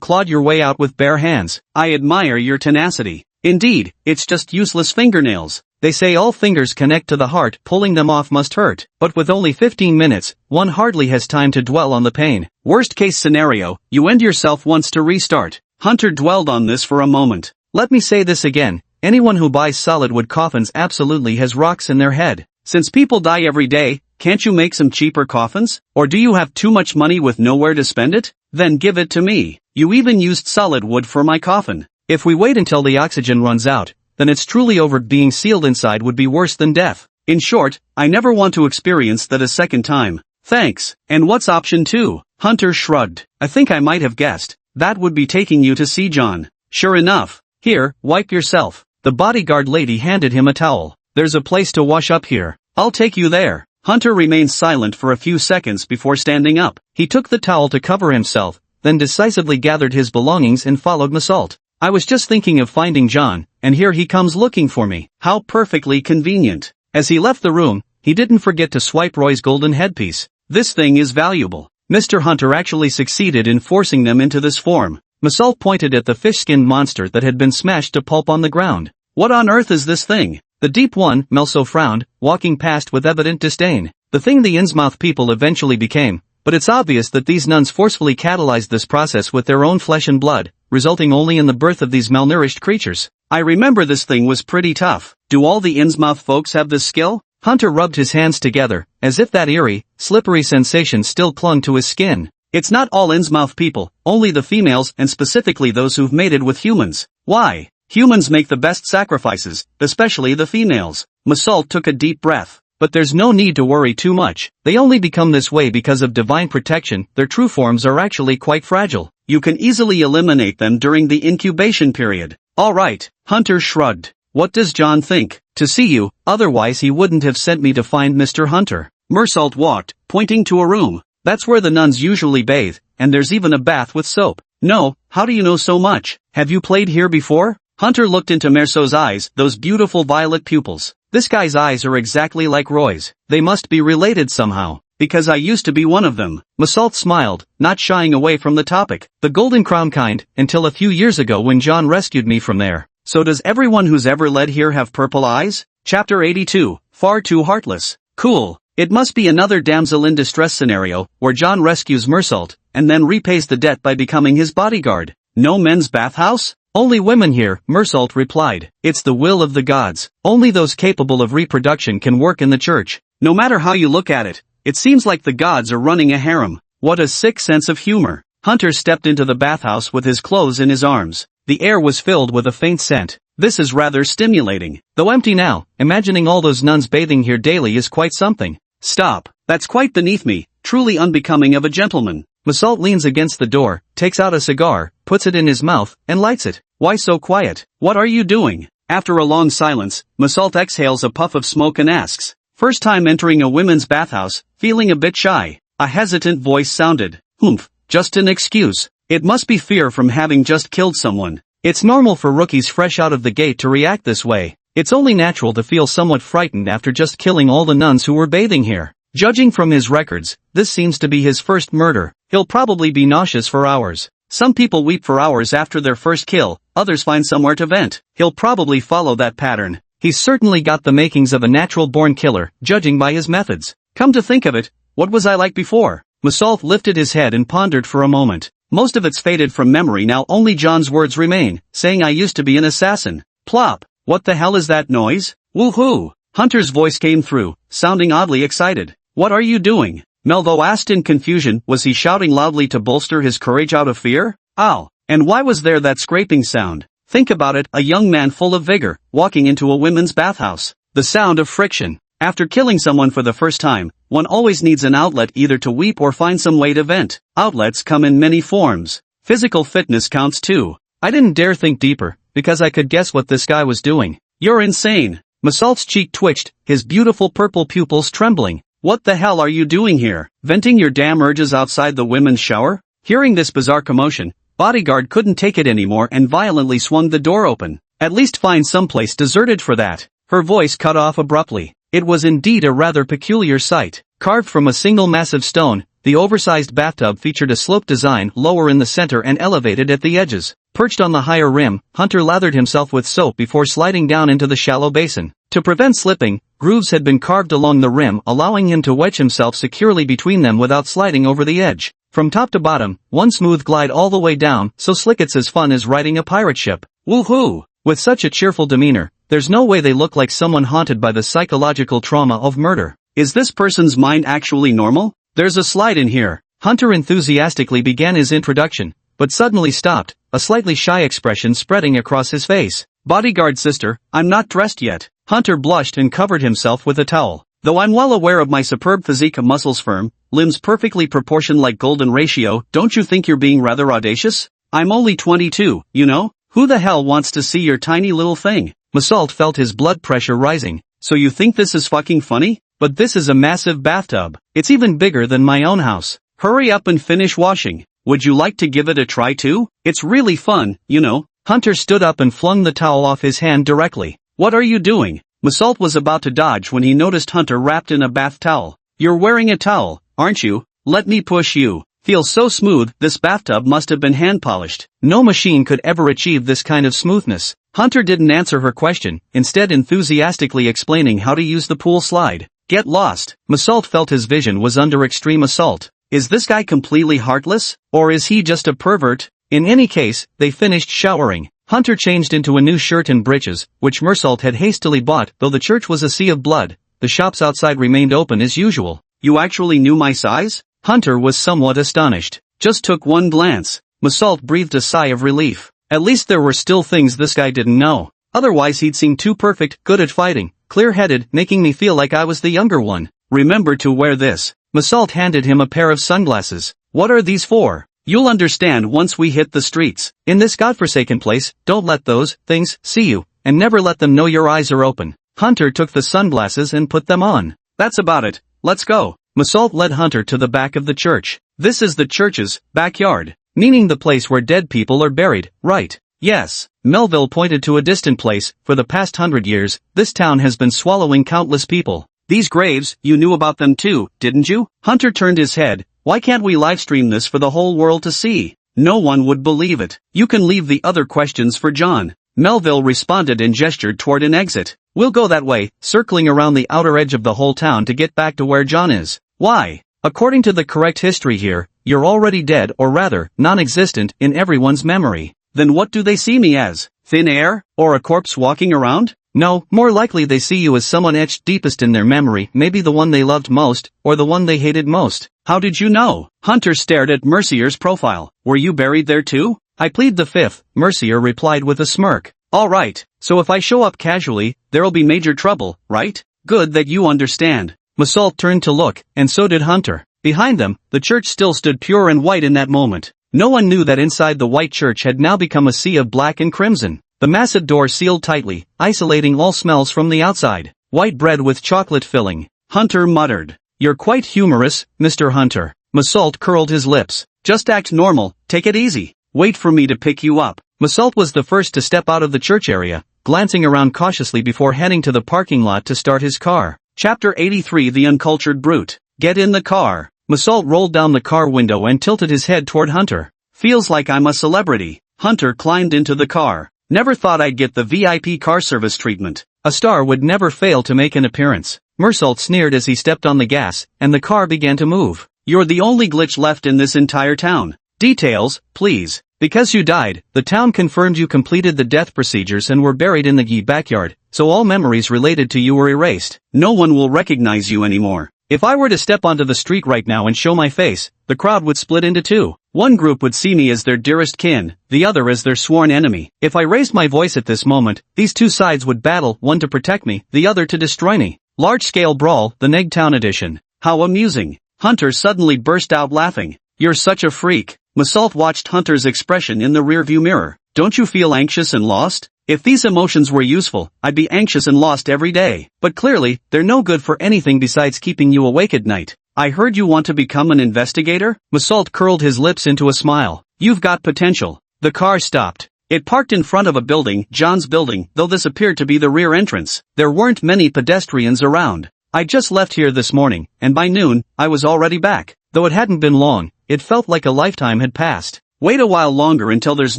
S1: clawed your way out with bare hands.
S2: I admire your tenacity. Indeed, it's just useless fingernails.
S1: They say all fingers connect to the heart, pulling them off must hurt. But with only 15 minutes, one hardly has time to dwell on the pain.
S2: Worst case scenario, you end yourself once to restart. Hunter dwelled on this for a moment.
S1: Let me say this again. Anyone who buys solid wood coffins absolutely has rocks in their head.
S2: Since people die every day, can't you make some cheaper coffins? Or do you have too much money with nowhere to spend it? Then give it to me. You even used solid wood for my coffin.
S1: If we wait until the oxygen runs out, then it's truly over. Being sealed inside would be worse than death.
S2: In short, I never want to experience that a second time. Thanks. And what's option 2? Hunter shrugged. I think I might have guessed. That would be taking you to see John. Sure enough. Here, wipe yourself.
S1: The bodyguard lady handed him a towel. There's a place to wash up here.
S2: I'll take you there. Hunter remained silent for a few seconds before standing up.
S1: He took the towel to cover himself, then decisively gathered his belongings and followed Massault. I was just thinking of finding John, and here he comes looking for me.
S2: How perfectly convenient.
S1: As he left the room, he didn't forget to swipe Roy's golden headpiece.
S2: This thing is valuable.
S1: Mr. Hunter actually succeeded in forcing them into this form. Massault pointed at the fish-skinned monster that had been smashed to pulp on the ground.
S2: What on earth is this thing?
S1: The deep one, Melso frowned, walking past with evident disdain. The thing the Innsmouth people eventually became, but it's obvious that these nuns forcefully catalyzed this process with their own flesh and blood, resulting only in the birth of these malnourished creatures.
S2: I remember this thing was pretty tough. Do all the Innsmouth folks have this skill?
S1: Hunter rubbed his hands together, as if that eerie, slippery sensation still clung to his skin.
S2: It's not all Innsmouth people, only the females and specifically those who've mated with humans. Why? Humans make the best sacrifices, especially the females. Massault took a deep breath.
S1: But there's no need to worry too much. They only become this way because of divine protection. Their true forms are actually quite fragile.
S2: You can easily eliminate them during the incubation period. All right, Hunter shrugged. What does John think?
S1: To see you, otherwise he wouldn't have sent me to find Mr. Hunter.
S2: Massault walked, pointing to a room. That's where the nuns usually bathe, and there's even a bath with soap. No, how do you know so much? Have you played here before? Hunter looked into Merceau's eyes, those beautiful violet pupils. This guy's eyes are exactly like Roy's. They must be related somehow. Because I used to be one of them. Meursault smiled, not shying away from the topic. The golden crown kind, until a few years ago when John rescued me from there. So does everyone who's ever led here have purple eyes? Chapter 82, Far Too Heartless. Cool. It must be another damsel in distress scenario, where John rescues Meursault, and then repays the debt by becoming his bodyguard. No men's bathhouse? Only women here, Meursault replied. It's the will of the gods. Only those capable of reproduction can work in the church. No matter how you look at it, it seems like the gods are running a harem. What a sick sense of humor. Hunter stepped into the bathhouse with his clothes in his arms. The air was filled with a faint scent. This is rather stimulating. Though empty now, imagining all those nuns bathing here daily is quite something. Stop. That's quite beneath me, truly unbecoming of a gentleman. Meursault leans against the door, takes out a cigar, puts it in his mouth, and lights it. Why so quiet? What are you doing? After a long silence, Meursault exhales a puff of smoke and asks, first time entering a women's bathhouse, feeling a bit shy. A hesitant voice sounded. Humph, just an excuse. It must be fear from having just killed someone. It's normal for rookies fresh out of the gate to react this way. It's only natural to feel somewhat frightened after just killing all the nuns who were bathing here. Judging from his records, this seems to be his first murder. He'll probably be nauseous for hours. Some people weep for hours after their first kill, others find somewhere to vent. He'll probably follow that pattern. He's certainly got the makings of a natural-born killer, judging by his methods. Come to think of it, what was I like before? Meursault lifted his head and pondered for a moment. Most of it's faded from memory now, only John's words remain, saying I used to be an assassin. Plop. What the hell is that noise? Woohoo! Hunter's voice came through, sounding oddly excited. What are you doing? Melville asked in confusion. Was he shouting loudly to bolster his courage out of fear? Ow! And why was there that scraping sound? Think about it, a young man full of vigor, walking into a women's bathhouse. The sound of friction. After killing someone for the first time, one always needs an outlet, either to weep or find some way to vent. Outlets come in many forms. Physical fitness counts too. I didn't dare think deeper, because I could guess what this guy was doing. You're insane. Meursault's cheek twitched, his beautiful purple pupils trembling. What the hell are you doing here? Venting your damn urges outside the women's shower? Hearing this bizarre commotion, bodyguard couldn't take it anymore and violently swung the door open. At least find someplace deserted for that. Her voice cut off abruptly. It was indeed a rather peculiar sight. Carved from a single massive stone, the oversized bathtub featured a sloped design lower in the center and elevated at the edges. Perched on the higher rim, Hunter lathered himself with soap before sliding down into the shallow basin. To prevent slipping, grooves had been carved along the rim, allowing him to wedge himself securely between them without sliding over the edge. From top to bottom, one smooth glide all the way down, so slick it's as fun as riding a pirate ship. Woohoo! With such a cheerful demeanor, there's no way they look like someone haunted by the psychological trauma of murder. Is this person's mind actually normal? There's a slide in here. Hunter enthusiastically began his introduction, but suddenly stopped, a slightly shy expression spreading across his face. Bodyguard sister, I'm not dressed yet. Hunter blushed and covered himself with a towel. Though I'm well aware of my superb physique, muscles firm, limbs perfectly proportioned like golden ratio, don't you think you're being rather audacious? I'm only 22, you know? Who the hell wants to see your tiny little thing? Meursault felt his blood pressure rising. So you think this is fucking funny? But this is a massive bathtub. It's even bigger than my own house. Hurry up and finish washing. Would you like to give it a try too? It's really fun, you know. Hunter stood up and flung the towel off his hand directly. What are you doing? Meursault was about to dodge when he noticed Hunter wrapped in a bath towel. You're wearing a towel, aren't you? Let me push you. Feels so smooth, this bathtub must have been hand polished. No machine could ever achieve this kind of smoothness. Hunter didn't answer her question, instead enthusiastically explaining how to use the pool slide. Get lost. Meursault felt his vision was under extreme assault. Is this guy completely heartless? Or is he just a pervert? In any case, they finished showering. Hunter changed into a new shirt and breeches, which Meursault had hastily bought. Though the church was a sea of blood, the shops outside remained open as usual. You actually knew my size? Hunter was somewhat astonished. Just took one glance. Meursault breathed a sigh of relief. At least there were still things this guy didn't know. Otherwise he'd seem too perfect, good at fighting, clear-headed, making me feel like I was the younger one. Remember to wear this. Meursault handed him a pair of sunglasses. What are these for? You'll understand once we hit the streets. In this godforsaken place, don't let those things see you, and never let them know your eyes are open. Hunter took the sunglasses and put them on. That's about it. Let's go.
S1: Masalt led Hunter to the back of the church. This is the church's backyard, meaning the place where dead people are buried, right? Yes. Melville pointed to a distant place. For the past 100 years, this town has been swallowing countless people.
S2: These graves, you knew about them too, didn't you? Hunter turned his head. Why can't we livestream this for the whole world to see? No one would believe it. You can leave the other questions for John. Melville responded and gestured toward an exit. We'll go that way, circling around the outer edge of the whole town to get back to where John is. Why? According to the correct history here, you're already dead, or rather, non-existent, in everyone's memory. Then what do they see me as? Thin air? Or a corpse walking around?
S1: No, more likely they see you as someone etched deepest in their memory, maybe the one they loved most, or the one they hated most.
S2: How did you know? Hunter stared at Mercier's profile. Were you buried there too?
S1: I plead the fifth, Mercier replied with a smirk.
S2: Alright, so if I show up casually, there'll be major trouble, right? Good that you understand.
S1: Masalt turned to look, and so did Hunter. Behind them, the church still stood pure and white in that moment. No one knew that inside the white church had now become a sea of black and crimson. The massive door sealed tightly, isolating all smells from the outside. White bread with chocolate filling.
S2: Hunter muttered.
S1: You're quite humorous, Mr. Hunter. Masalt curled his lips.
S2: Just act normal, take it easy. Wait for me to pick you up.
S1: Masalt was the first to step out of the church area, glancing around cautiously before heading to the parking lot to start his car.
S2: Chapter 83 The Uncultured Brute. Get in the car.
S1: Masalt rolled down the car window and tilted his head toward Hunter.
S2: Feels like I'm a celebrity. Hunter climbed into the car. Never thought I'd get the VIP car service treatment.
S1: A star would never fail to make an appearance. Masalt sneered as he stepped on the gas, and the car began to move.
S2: You're the only glitch left in this entire town. Details, please.
S1: Because you died, the town confirmed you completed the death procedures and were buried in the backyard, so all memories related to you were erased.
S2: No one will recognize you anymore.
S1: If I were to step onto the street right now and show my face, the crowd would split into two. One group would see me as their dearest kin, the other as their sworn enemy. If I raised my voice at this moment, these two sides would battle, one to protect me, the other to destroy me. Large-scale brawl, the Negtown edition.
S2: How amusing. Hunter suddenly burst out laughing. You're such a freak. Masalt watched Hunter's expression in the rearview mirror. Don't you feel anxious and lost? If these emotions were useful, I'd be anxious and lost every day. But clearly, they're no good for anything besides keeping you awake at night. I heard you want to become an investigator?
S1: Masalt curled his lips into a smile.
S2: You've got potential. The car stopped. It parked in front of a building, John's building, though this appeared to be the rear entrance. There weren't many pedestrians around. I just left here this morning, and by noon, I was already back.
S1: Though it hadn't been long, it felt like a lifetime had passed.
S2: Wait a while longer until there's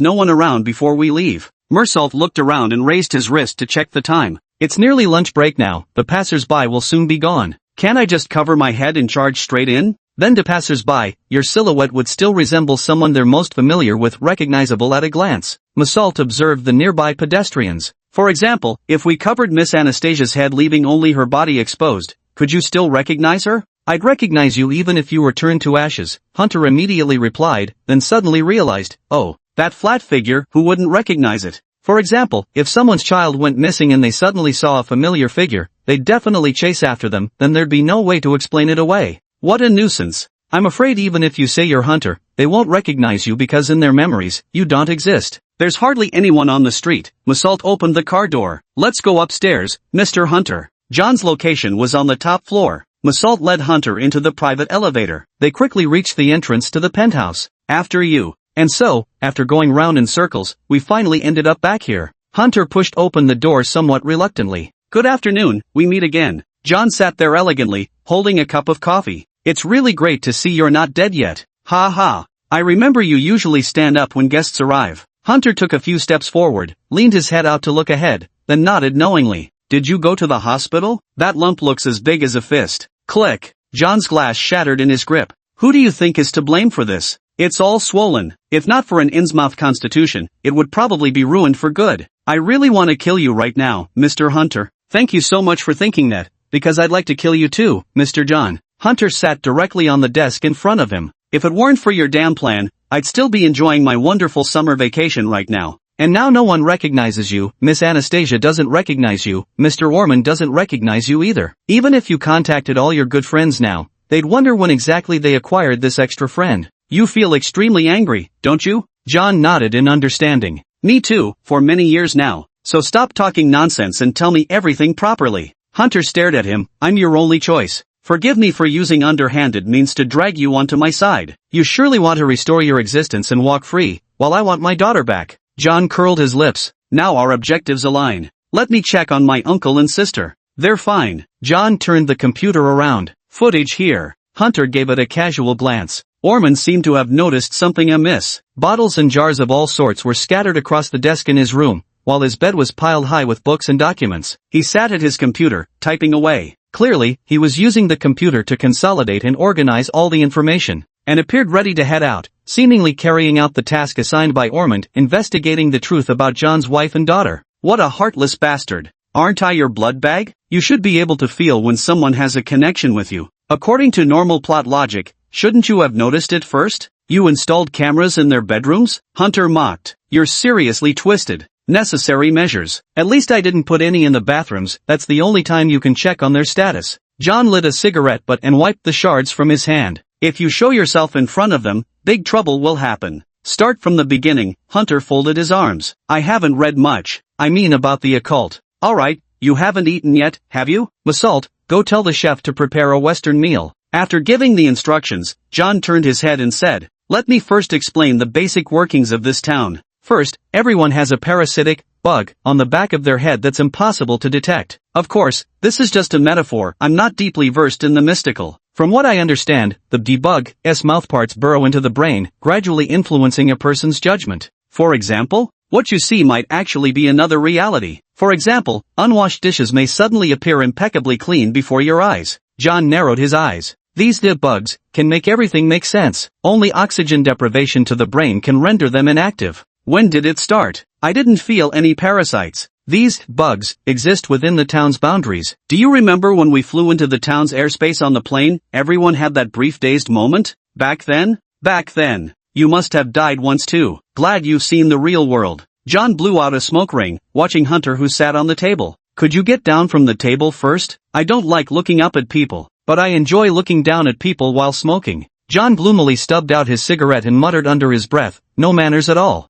S2: no one around before we leave. Masalt looked around and raised his wrist to check the time.
S1: It's nearly lunch break now, the passers-by will soon be gone.
S2: Can't I just cover my head and charge straight in?
S1: Then to passers-by, your silhouette would still resemble someone they're most familiar with, recognizable at a glance. Masalt observed the nearby pedestrians.
S2: For example, if we covered Miss Anastasia's head leaving only her body exposed, could you still recognize her?
S1: I'd recognize you even if you were turned to ashes, Hunter immediately replied, then suddenly realized, oh,
S2: that flat figure, who wouldn't recognize it?
S1: For example, if someone's child went missing and they suddenly saw a familiar figure, they'd definitely chase after them, then there'd be no way to explain it away.
S2: What a nuisance.
S1: I'm afraid even if you say you're Hunter, they won't recognize you because in their memories, you don't exist.
S2: There's hardly anyone on the street. Masalt opened the car door. Let's go upstairs, Mr. Hunter. John's location was on the top floor. Masalt led Hunter into the private elevator.
S1: They quickly reached the entrance to the penthouse.
S2: After you.
S1: And so, after going round in circles, we finally ended up back here. Hunter pushed open the door somewhat reluctantly.
S2: Good afternoon, we meet again. John sat there elegantly, holding a cup of coffee. It's really great to see you're not dead yet. Ha ha. I remember you usually stand up when guests arrive.
S1: Hunter took a few steps forward, leaned his head out to look ahead, then nodded knowingly.
S2: Did you go to the hospital? That lump looks as big as a fist. Click. John's glass shattered in his grip. Who do you think is to blame for this? It's all swollen. If not for an Innsmouth constitution, it would probably be ruined for good. I really want to kill you right now, Mr. Hunter.
S1: Thank you so much for thinking that, because I'd like to kill you too, Mr. John. Hunter sat directly on the desk in front of him.
S2: If it weren't for your damn plan, I'd still be enjoying my wonderful summer vacation right now.
S1: And now no one recognizes you, Miss Anastasia doesn't recognize you, Mr. Orphan doesn't recognize you either. Even if you contacted all your good friends now, they'd wonder when exactly they acquired this extra friend.
S2: You feel extremely angry, don't you?
S1: John nodded in understanding.
S2: Me too, for many years now. So stop talking nonsense and tell me everything properly. Hunter stared at him. I'm your only choice. Forgive me for using underhanded means to drag you onto my side.
S1: You surely want to restore your existence and walk free, while I want my daughter back.
S2: John curled his lips. Now our objectives align. Let me check on my uncle and sister. They're fine.
S1: John turned the computer around.
S2: Footage here.
S1: Hunter gave it a casual glance.
S2: Orphan seemed to have noticed something amiss.
S1: Bottles and jars of all sorts were scattered across the desk in his room, while his bed was piled high with books and documents.
S2: He sat at his computer, typing away.
S1: Clearly, he was using the computer to consolidate and organize all the information,
S2: and appeared ready to head out,
S1: seemingly carrying out the task assigned by Orphan, investigating the truth about John's wife and daughter.
S2: What a heartless bastard. Aren't I your blood bag? You should be able to feel when someone has a connection with you. According to normal plot logic, shouldn't you have noticed it first? You installed cameras in their bedrooms? Hunter mocked. You're seriously twisted. Necessary measures.
S1: At least I didn't put any in the bathrooms. That's the only time you can check on their status.
S2: John lit a cigarette butt and wiped the shards from his hand. If you show yourself in front of them, big trouble will happen. Start from the beginning. Hunter folded his arms. I haven't read much.
S1: I mean about the occult.
S2: Alright, you haven't eaten yet, have you?
S1: Masalt, go tell the chef to prepare a Western meal.
S2: After giving the instructions, John turned his head and said, let me first explain the basic workings of this town.
S1: First, everyone has a parasitic bug on the back of their head that's impossible to detect.
S2: Of course, this is just a metaphor. I'm not deeply versed in the mystical.
S1: From what I understand, the bug's mouthparts burrow into the brain, gradually influencing a person's judgment.
S2: For example, what you see might actually be another reality. For example, unwashed dishes may suddenly appear impeccably clean before your eyes.
S1: John narrowed his eyes. These bugs can make everything make sense. Only oxygen deprivation to the brain can render them inactive.
S2: When did it start? I didn't feel any parasites.
S1: These bugs exist within the town's boundaries.
S2: Do you remember when we flew into the town's airspace on the plane? Everyone had that brief dazed moment? Back then? Back then. You must have died once too. Glad you've seen the real world. John blew out a smoke ring, watching Hunter who sat on the table. Could you get down from the table first? I don't like looking up at people,
S1: but I enjoy looking down at people while smoking. John gloomily stubbed out his cigarette and muttered under his breath, no manners at all.